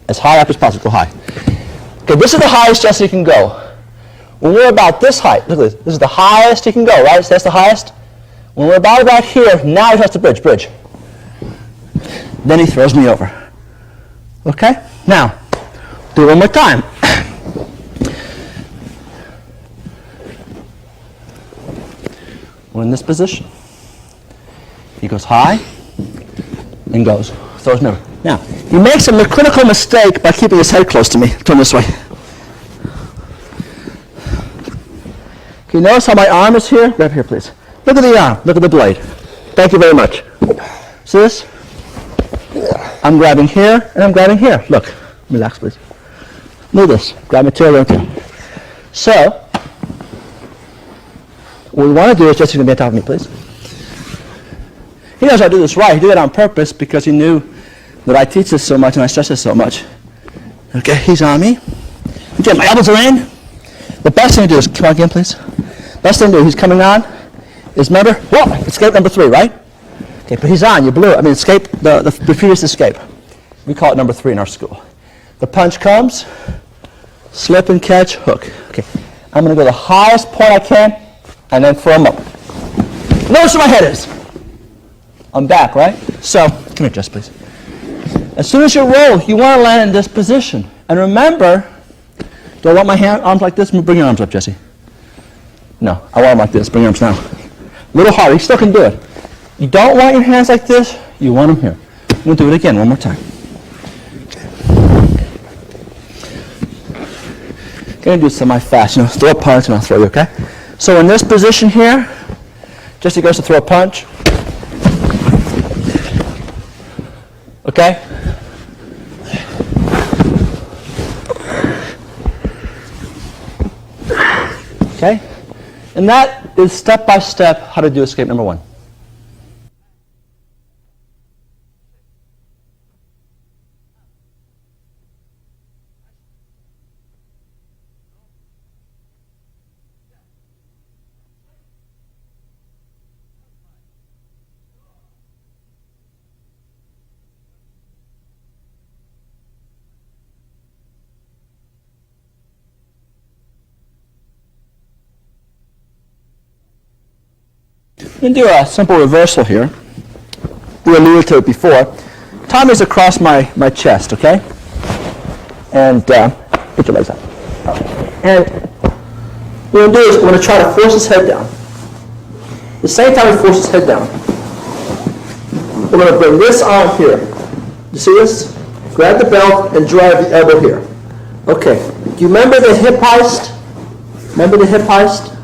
as high up as possible. Go high. Okay, this is the highest Jesse can go. When we're about this height, look at this. This is the highest he can go, right? So that's the highest. When we're about here, now he has to bridge. Then he throws me over. Okay? Now, do it one more time. We're in this position. He goes high and throws me over. Now, he makes a critical mistake by keeping his head close to me. Turn this way. Okay, notice how my arm is here? Grab here, please. Look at the arm. Look at the blade. Thank you very much. See this? I'm grabbing here, and I'm grabbing here. Look. Relax, please. Move this. Grab material right here. So, what we want to do is just going to be on top of me, please. He knows I do this right. He did it on purpose because he knew that I teach this so much and I stress this so much. Okay, he's on me. Okay, my elbows are in. The best thing to do is, come on again, please. Best thing to do, he's coming on, is remember, whoa, escape number 3, right? Okay, but he's on, you blew it. I mean, escape, the previous escape. We call it number 3 in our school. The punch comes, slip and catch, hook. Okay, I'm going to go the highest point I can, and then throw him up. Notice where my head is. I'm back, right? So, come here, Jess, please. As soon as you roll, you want to land in this position. And remember, do I want my arms like this? Bring your arms up, Jesse. No, I want them like this. Bring your arms now. A little harder. You still can do it. You don't want your hands like this. You want them here. We'll do it again one more time. Going to do semi-fast. Throw a punch and I'll throw you, okay? So in this position here, Jesse goes to throw a punch. Okay? Okay? And that is step-by-step how to do escape number 1. I'm going to do a simple reversal here. We alluded to it before. Tommy's across my chest, okay? And put your legs up. And what we're going to do is we're going to try to force his head down. The same time we force his head down, we're going to bring this arm here. You see this? Grab the belt and drive the elbow here. Okay. Do you remember the hip heist? Remember the hip heist?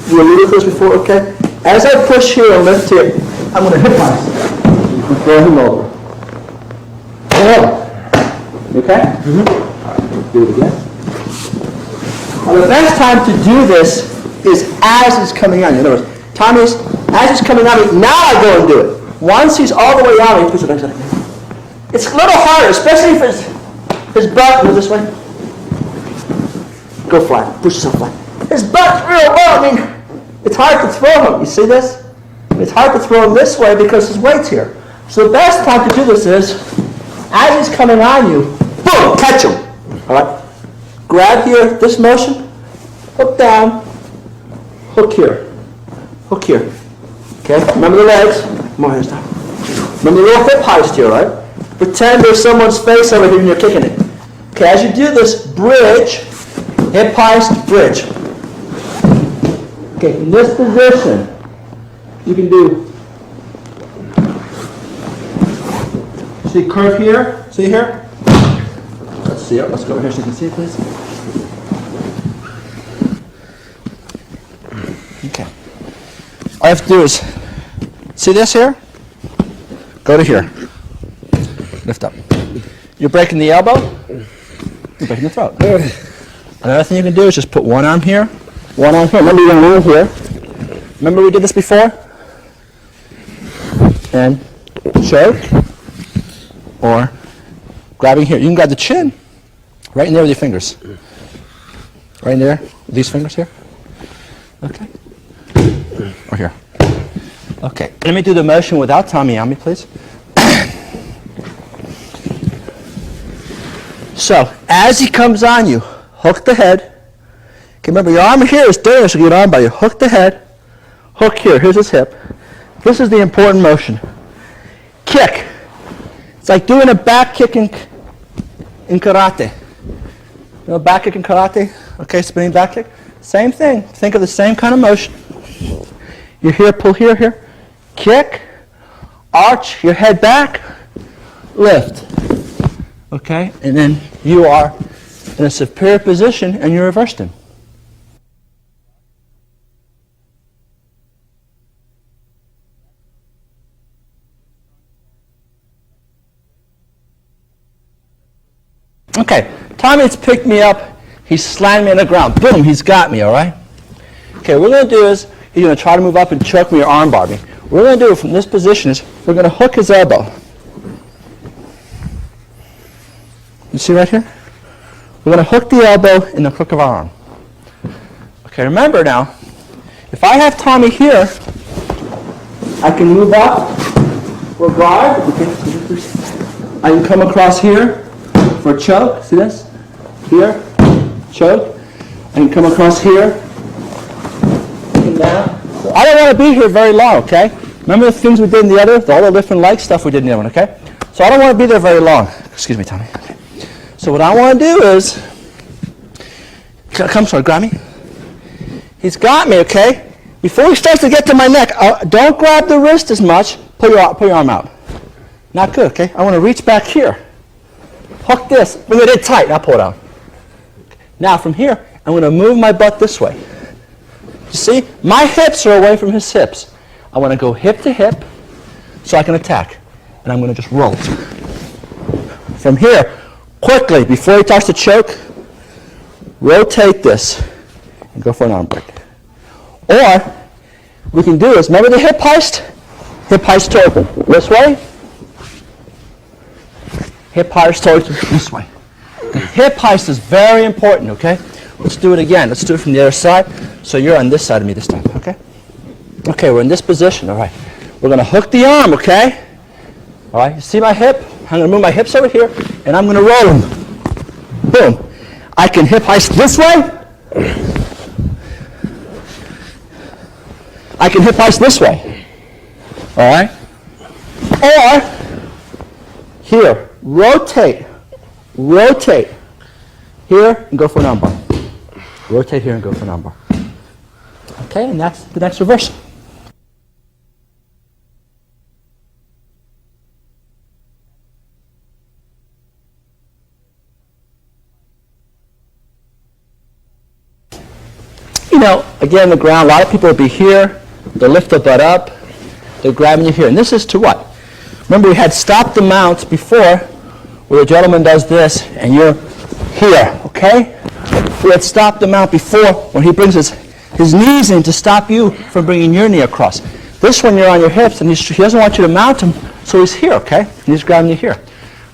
You alluded to this before, okay? As I push here and lift here, I'm going to hip heist. And throw him over. You okay? Mm-hmm. All right, do it again. Now the best time to do this is as he's coming on. In other words, Tommy's, as he's coming on me, now I go and do it. Once he's all the way on me, he puts it like that. It's a little harder, especially if his butt goes this way. Go flat. Push yourself flat. His butt's real low. I mean, it's hard to throw him. You see this? It's hard to throw him this way because his weight's here. So the best time to do this is, as he's coming on you, boom, catch him. All right? Grab here, this motion, hook down, hook here, hook here. Okay? Remember the legs? More hands down. Remember the little hip heist here, right? Pretend there's someone's face over here and you're kicking it. Okay, as you do this, bridge, hip heist, bridge. Okay, in this position, you can do, see curve here, see here? Let's see it, let's go over here so you can see it, please. All you have to do is, see this here? Go to here. Lift up. You're breaking the elbow, you're breaking the throat. Another thing you can do is just put one arm here, one arm here. Remember you're going to move here. Remember we did this before? And choke, or grabbing here. You can grab the chin, right in there with your fingers. Right in there, with these fingers here. Okay. Or here. Okay. Let me do the motion without Tommy on me, please. So, as he comes on you, hook the head. Okay, remember your arm here is there, so you get an arm by you. Hook the head. Hook here. Here's his hip. This is the important motion. Kick. It's like doing a back kick in karate. You know, back kick in karate? Okay, spinning back kick. Same thing. Think of the same kind of motion. You're here, pull here, here. Kick. Arch your head back. Lift. Okay, and then you are in a superior position and you reversed him. Okay, Tommy's picked me up. He's slammed me on the ground. Boom, he's got me, all right? Okay, what we're going to do is he's going to try to move up and choke me or arm bar me. What we're going to do from this position is we're going to hook his elbow. You see right here? We're going to hook the elbow in the crook of our arm. Okay, remember now, if I have Tommy here, I can move up for guard. I can come across here for choke. See this? Here, choke. I can come across here. And down. I don't want to be here very long, okay? Remember the things we did in the other, all the different leg stuff we did in the other one, okay? So I don't want to be there very long. Excuse me, Tommy. Okay. So what I want to do is, come, sorry, grab me. He's got me, okay? Before he starts to get to my neck, don't grab the wrist as much. Pull your arm out. Not good, okay? I want to reach back here. Hook this. Bring it in tight. Now pull it out. Now from here, I'm going to move my butt this way. You see? My hips are away from his hips. I want to go hip to hip so I can attack. And I'm going to just roll. From here, quickly, before he starts to choke, rotate this and go for an arm break. Or, we can do is, remember the hip heist? Hip heist to open. This way. Hip heist to open this way. The hip heist is very important, okay? Let's do it again. Let's do it from the other side. So you're on this side of me this time, okay? Okay, we're in this position, all right. We're going to hook the arm, okay? All right, you see my hip? I'm going to move my hips over here, and I'm going to roll them. Boom. I can hip heist this way. I can hip heist this way. All right? Or, here, rotate. Rotate. Here, and go for an arm bar. Rotate here and go for an arm bar. Okay, and that's the next reversal. You know, again, the ground, a lot of people will be here. They'll lift the butt up. They're grabbing you here. And this is to what? Remember, we had stopped the mount before, where the gentleman does this, and you're here, okay? We had stopped the mount before when he brings his knees in to stop you from bringing your knee across. This one, you're on your hips, and he doesn't want you to mount him, so he's here, okay? And he's grabbing you here.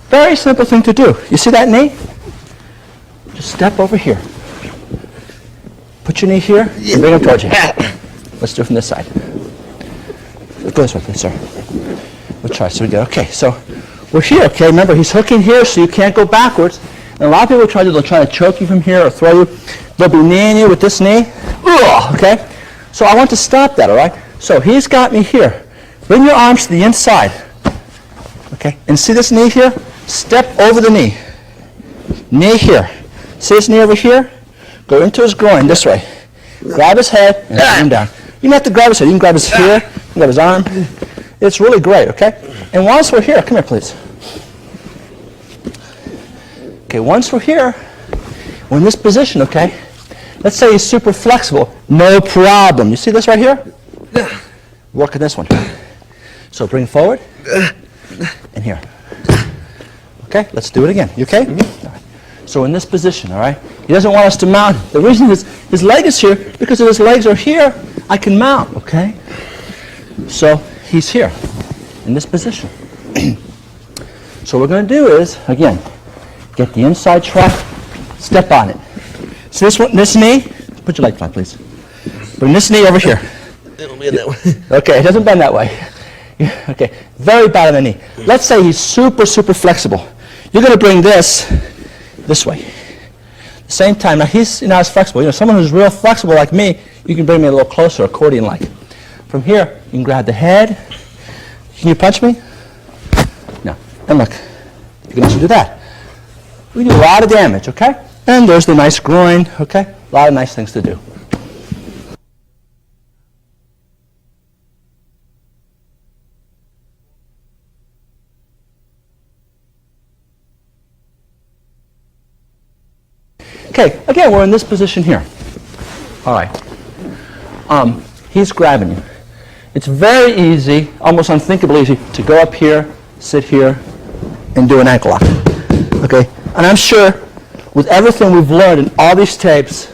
Very simple thing to do. You see that knee? Just step over here. Put your knee here and bring him towards you. Let's do it from this side. Go this way, please, sir. We'll try. So we go. Okay, so we're here, okay? Remember, he's hooking here, so you can't go backwards. And a lot of people they'll try to choke you from here or throw you. They'll be kneeing you with this knee. Ugh, okay? So I want to stop that, all right? So he's got me here. Bring your arms to the inside. Okay? And see this knee here? Step over the knee. Knee here. See this knee over here? Go into his groin this way. Grab his head and bring him down. You don't have to grab his head. You can grab his here. You can grab his arm. It's really great, okay? And once we're here, come here, please. Okay, once we're here, we're in this position, okay? Let's say he's super flexible. No problem. You see this right here? work on this one. So bring forward and here. Okay, let's do it again. You okay? Mm-hmm. All right. So in this position, all right? He doesn't want us to mount. The reason his leg is here, because if his legs are here, I can mount, okay? So he's here in this position. So what we're going to do is, again, get the inside track, step on it. So this knee, put your leg flat, please. Bring this knee over here. It'll be that way. Okay, it doesn't bend that way. Okay, very bad on the knee. Let's say he's super, super flexible. You're going to bring this way. At the same time, now he's not as flexible. You know, someone who's real flexible like me, you can bring me a little closer, accordion-like. From here, you can grab the head. Can you punch me? No. And look, you can also do that. We do a lot of damage, okay? And there's the nice groin, okay? A lot of nice things to do. Okay, again, we're in this position here. All right. He's grabbing you. It's very easy, almost unthinkably easy, to go up here, sit here, and do an ankle lock. Okay? And I'm sure with everything we've learned in all these tapes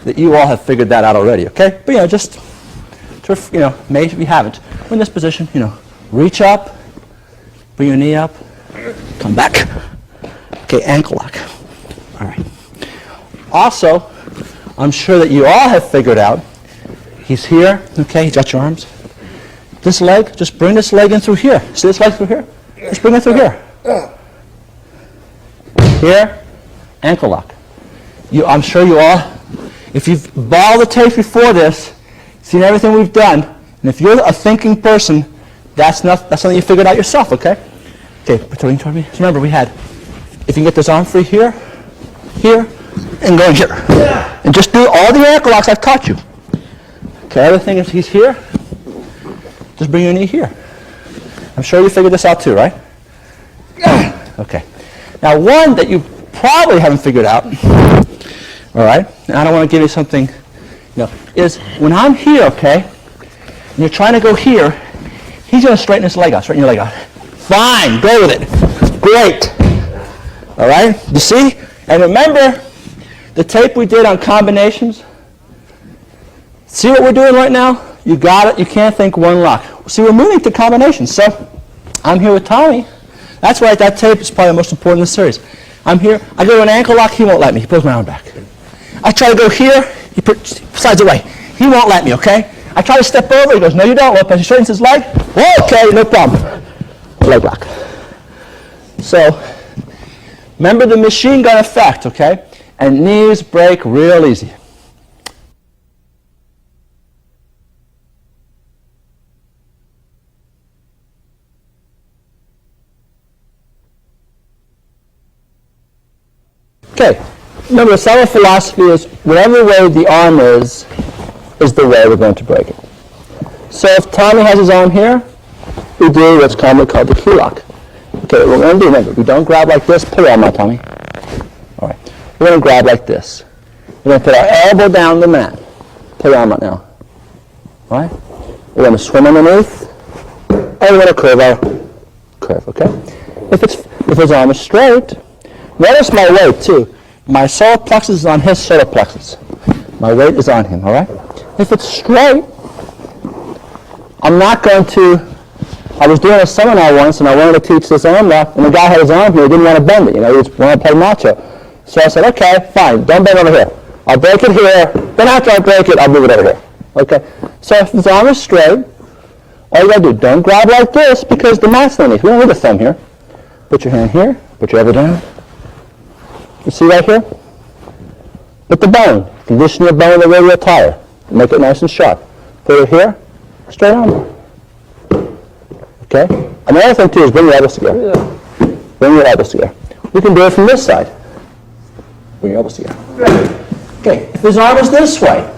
that you all have figured that out already, okay? But, you know, just to, you know, maybe you haven't. We're in this position, you know, reach up, bring your knee up, come back. Okay, ankle lock. All right. Also, I'm sure that you all have figured out, he's here, okay, he's got your arms. This leg, just bring this leg in through here. See this leg through here? Just bring it through here. Here, ankle lock. I'm sure you all, if you've balled the tape before this, seen everything we've done, and if you're a thinking person, that's something you figured out yourself, okay? Okay, turning toward me. So remember, we had, if you can get this arm free here, here, and going here. Yeah. And just do all the ankle locks I've taught you. Okay, everything is he's here. Just bring your knee here. I'm sure you figured this out too, right? Okay. Now one that you probably haven't figured out, all right, and I don't want to give you something, you know, is when I'm here, okay, and you're trying to go here, he's going to straighten his leg out, straighten your leg out. Fine, go with it. Great. All right, you see? And remember, the tape we did on combinations, see what we're doing right now? You got it. You can't think one lock. See, we're moving to combinations. So I'm here with Tommy. That's why that tape is probably the most important in the series. I'm here. I go to an ankle lock. He won't let me. He pulls my arm back. I try to go here. He slides away. He won't let me, okay? I try to step over. He goes, no, you don't, Lopez. He straightens his leg. Okay, no problem. Leg lock. So remember the machine gun effect, okay? And knees break real easy. Okay, remember the Sambo philosophy is whatever way the arm is the way we're going to break it. So if Tommy has his arm here, we do what's commonly called the key lock. Okay, what we're going to do, remember, we don't grab like this. Put your arm out, Tommy. All right, we're going to grab like this. We're going to put our elbow down the mat. Put your arm out now. All right, we're going to swim underneath, and we're going to curve our curve, okay? If his arm is straight, notice my weight, too. My solar plexus is on his solar plexus. My weight is on him, all right? If it's straight, I'm not going to... I was doing a seminar once, and I wanted to teach this arm lock, and the guy had his arm here. He didn't want to bend it. You know, he just wanted to play macho. So I said, okay, fine. Don't bend over here. I'll break it here. Then after I break it, I'll move it over here. Okay? So if his arm is straight, all you got to do, don't grab like this, because the mat's underneath. We don't need a thumb here. Put your hand here. Put your elbow down. You see right here? Put the bone. Condition your bone with a radial tire. Make it nice and sharp. Put it here. Straight arm. Okay? Another thing, too, is bring your elbows together. Bring your elbows together. We can do it from this side. Bring your elbows together. Okay, if his arm is this way.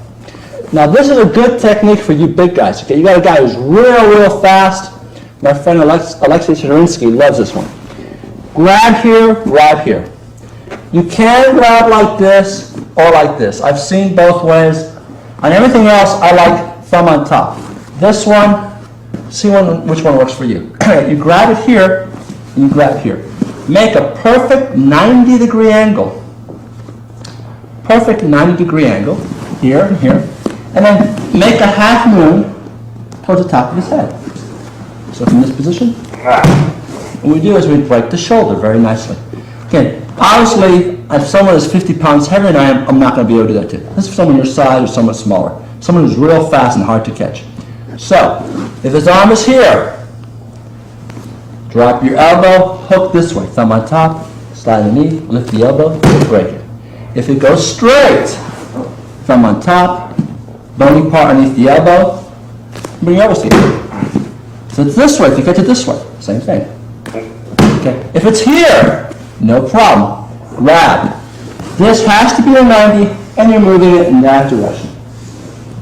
Now, this is a good technique for you big guys. Okay, you got a guy who's real fast. My friend Alexei Sherinsky loves this one. Grab here. You can grab like this or like this. I've seen both ways. On everything else, I like thumb on top. This one, see which one works for you. You grab it here, and you grab it here. Make a perfect 90-degree angle. Perfect 90-degree angle, here and here. And then make a half moon towards the top of his head. So from this position, what we do is we break the shoulder very nicely. Okay, obviously, if someone is 50 pounds heavier than I am, I'm not going to be able to do that too. This is someone your size or someone smaller. Someone who's real fast and hard to catch. So, if his arm is here, drop your elbow, hook this way, thumb on top, slide the knee, lift the elbow, break it. If it goes straight, thumb on top, bony part underneath the elbow, bring your elbow together. So it's this way, if you catch it this way, same thing. Okay. If it's here, no problem. Grab. This has to be a 90, and you're moving it in that direction.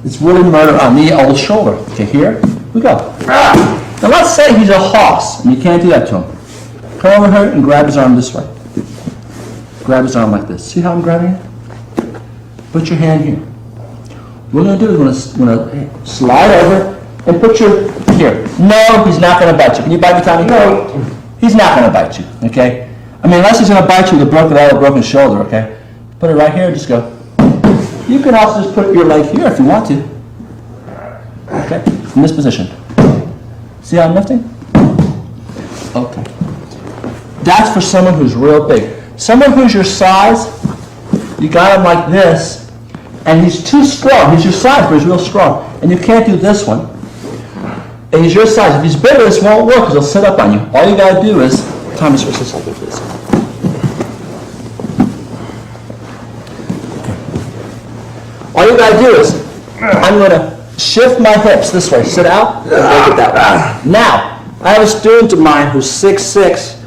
It's really murder on the old shoulder. Okay, here we go. Now let's say he's a hoss, and you can't do that to him. Come over here and grab his arm this way. Grab his arm like this. See how I'm grabbing it? Put your hand here. What we're going to do is we're going to slide over and put your here. No, he's not going to bite you. Can you bite me, Tommy? No. He's not going to bite you, okay? I mean, unless he's going to bite you with a broken shoulder, okay? Put it right here and just go. You can also just put your leg here if you want to. Okay? In this position. See how I'm lifting? Okay. That's for someone who's real big. Someone who's your size, you got him like this, and he's too strong. He's your size, but he's real strong. And you can't do this one. And he's your size. If he's bigger, this won't work because he'll sit up on you. All you got to do is, Tommy, switch this over, please. All you got to do is, I'm going to shift my hips this way, sit out, and break it that way. Now, I have a student of mine who's 6'6",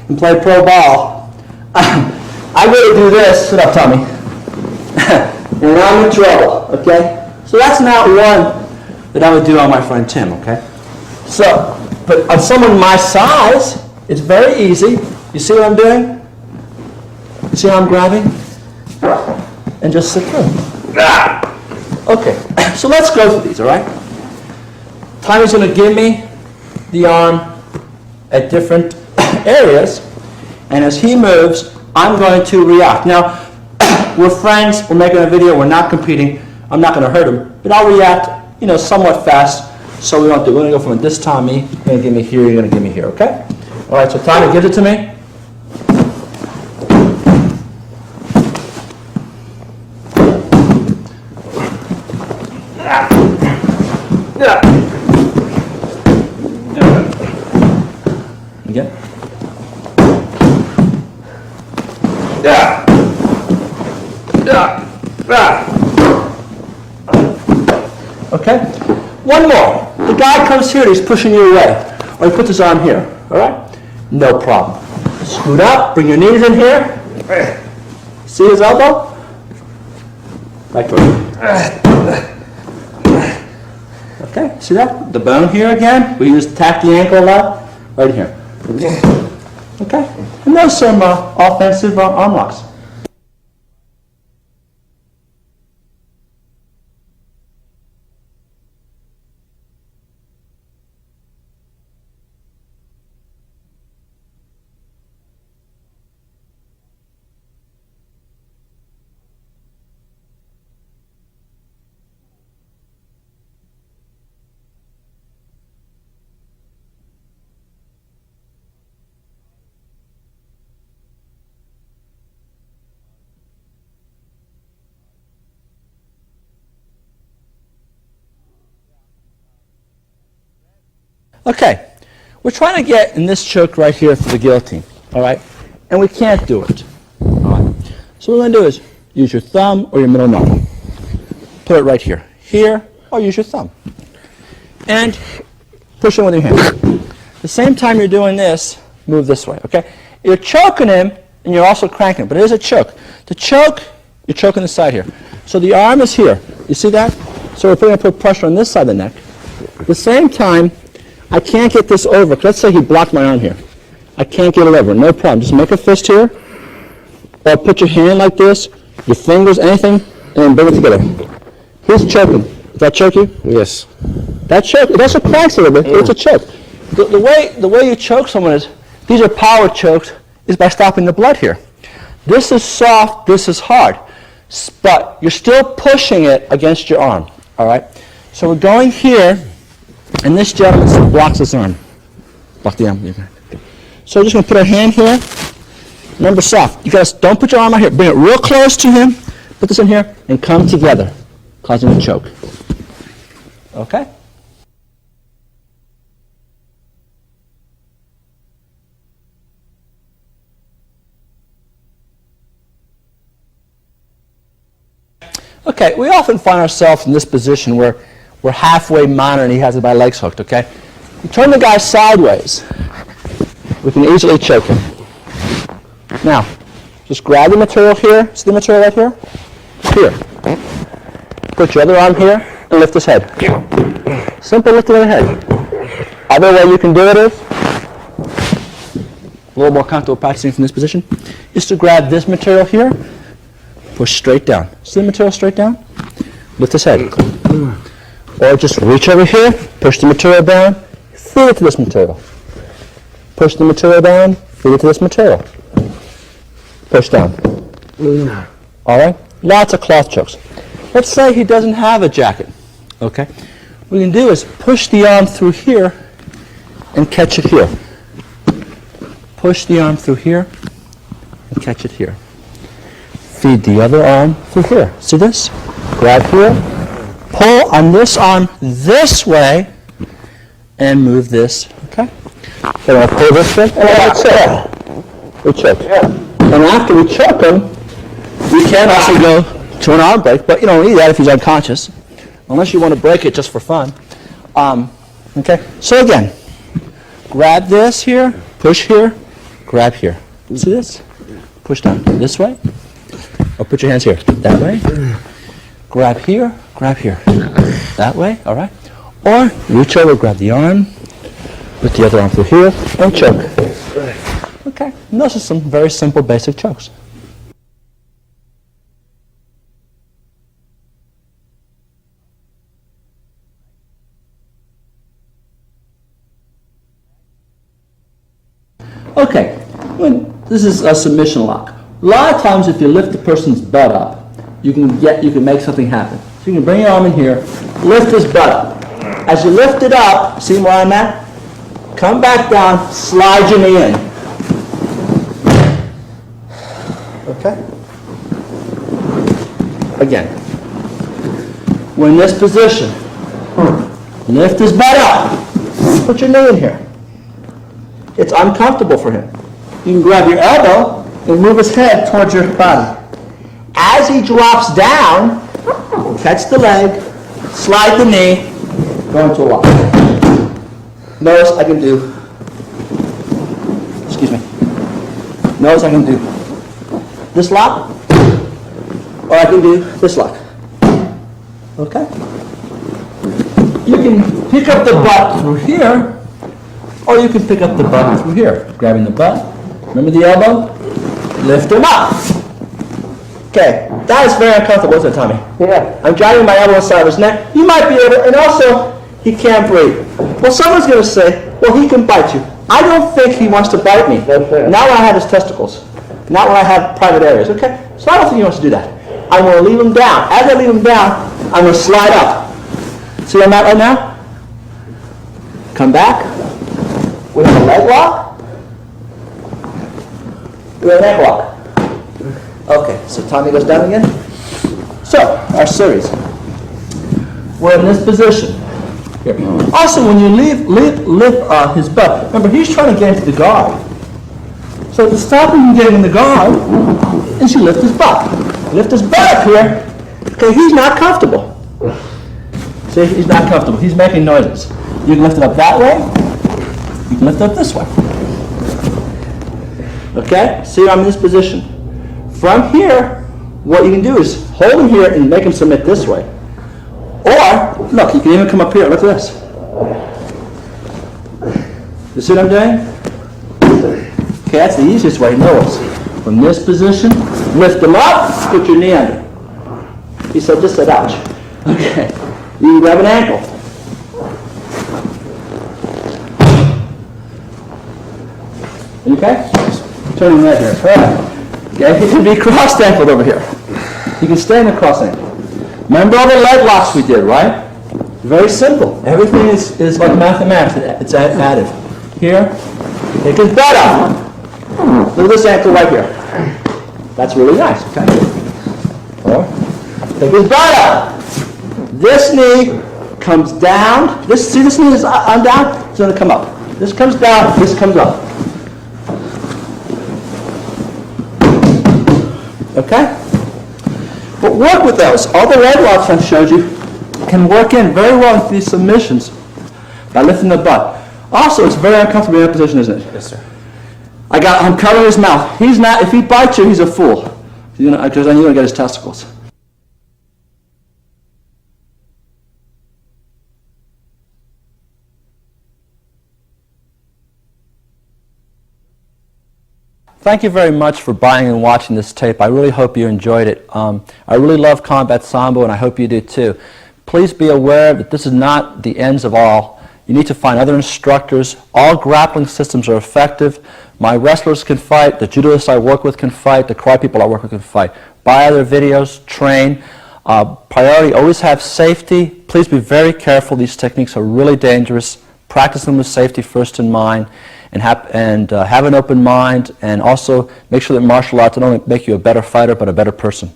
and play pro ball. I go to do this, sit up, Tommy, and I'm in trouble, okay? So that's not one that I would do on my friend Tim, okay? So, but on someone my size, it's very easy. You see what I'm doing? You see how I'm grabbing? And just sit through. Okay, so let's go through these, all right? Tommy's going to give me the arm at different areas, and as he moves, I'm going to react. Now, we're friends, we're making a video, we're not competing, I'm not going to hurt him, but I'll react, somewhat fast, so we won't do. We're going to go from this Tommy, you're going to give me here, you're going to give me here, okay? All right, so Tommy gives it to me. Again. Okay? One more. The guy comes here and he's pushing you away. Or he puts his arm here. Alright? No problem. Scoot up, bring your knees in here. See his elbow? Back toward you. Okay, see that? The bone here again. We use tack the ankle a lot. Right here. Okay? And there's some offensive arm locks. Okay, we're trying to get in this choke right here for the guillotine, all right? And we can't do it, all right? So what we're going to do is use your thumb or your middle knuckle. Put it right here. Here, or use your thumb. And push in with your hand. The same time you're doing this, move this way, okay? You're choking him, and you're also cranking him, but it is a choke. To choke, you're choking the side here. So the arm is here. You see that? So we're going to put pressure on this side of the neck. At the same time, I can't get this over. Let's say he blocked my arm here. I can't get it over. No problem. Just make a fist here. Or put your hand like this, your fingers, anything, and then bring it together. He's choking. Does that choke you? Yes. That choke, it also cracks a little bit, it's a choke. The way you choke someone is, these are power chokes, is by stopping the blood here. This is soft, this is hard, but you're still pushing it against your arm, all right? So we're going here, and this gentleman blocks his arm. Block the arm. So we're just going to put our hand here. Remember, soft. You guys don't put your arm out here. Bring it real close to him. Put this in here, and come together, causing a choke. Okay? Okay, we often find ourselves in this position where we're halfway mounted and he has my legs hooked, okay? You turn the guy sideways. We can easily choke him. Now, just grab the material here. See the material right here? Here. Put your other arm here and lift his head. Simple lifting of the head. Other way you can do it is, a little more comfortable practicing from this position, is to grab this material here, push straight down. See the material straight down? Lift his head. Or just reach over here, push the material down, feed it to this material. Push the material down, feed it to this material. Push down. All right? Lots of cloth chokes. Let's say he doesn't have a jacket. Okay? What you can do is push the arm through here and catch it here. Push the arm through here and catch it here. Feed the other arm through here. See this? Grab here. Pull on this arm this way and move this. Okay? Then I'll pull this way and that's it. We choke. And after we choke him, we can also go to an arm break, but you don't need that if he's unconscious, unless you want to break it just for fun. Okay? So again, grab this here, push here, grab here. See this? Push down this way. Or put your hands here. That way. Grab here, that way, all right? Or reach over, grab the arm, put the other arm through here, and choke. Okay, and those are some very simple, basic chokes. Okay, this is a submission lock. A lot of times if you lift the person's butt up, you can make something happen. So you can bring your arm in here, lift his butt up. As you lift it up, see where I'm at? Come back down, slide your knee in. Okay? Again. We're in this position. Lift his butt up. Put your knee in here. It's uncomfortable for him. You can grab your elbow and move his head towards your body. As he drops down, catch the leg, slide the knee, go into a lock. Notice I can do, notice I can do this lock, or I can do this lock. Okay? You can pick up the butt through here, or you can pick up the butt through here. Grabbing the butt, remember the elbow? Lift him up. Okay, that is very uncomfortable, isn't it, Tommy? Yeah. I'm driving my elbow inside of his neck. You might be able, and also, he can't breathe. Well, someone's going to say, well, he can bite you. I don't think he wants to bite me. Not when I have his testicles. Not when I have private areas, okay? So I don't think he wants to do that. I'm going to leave him down. As I leave him down, I'm going to slide up. See where I'm at right now? Come back. We have a leg lock. We have a neck lock. Okay, so Tommy goes down again. So, our series. We're in this position. Here. Also, when you lift his butt, remember, he's trying to get into the guard. So to stop him from getting in the guard, is you lift his butt. Lift his butt up here. Okay, he's not comfortable. See, he's not comfortable. He's making noises. You can lift it up that way. You can lift it up this way. Okay, see, I'm in this position. From here, what you can do is hold him here and make him submit this way. Or, look, you can even come up here. Look at this. You see what I'm doing? Okay, that's the easiest way. Notice. From this position, lift him up, put your knee under. He said, just said, ouch. Okay. You can grab an ankle. Okay? Turning right here. All right. Okay, he can be cross-ankled over here. You can stay in the cross-ankle. Remember all the leg locks we did, right? Very simple. Everything is like mathematics. It's additive. Here, take his butt up. Look at this ankle right here. That's really nice, okay? Or, take his butt up. This knee comes down. See, this knee is down. It's going to come up. This comes down. This comes up. Okay? But work with those. All the leg locks I showed you can work in very well into these submissions by lifting the butt. Also, it's very uncomfortable in that position, isn't it? Yes, sir. I'm covering his mouth. He's not. If he bites you, he's a fool. Because then you're going to get his testicles. Thank you very much for buying and watching this tape. I really hope you enjoyed it. I really love combat Sambo, and I hope you do too. Please be aware that this is not the ends of all. You need to find other instructors. All grappling systems are effective. My wrestlers can fight. The judoists I work with can fight. The karate people I work with can fight. Buy other videos. Train. Priority, always have safety. Please be very careful. These techniques are really dangerous. Practice them with safety first in mind. And have an open mind, and also make sure that martial arts not only make you a better fighter, but a better person.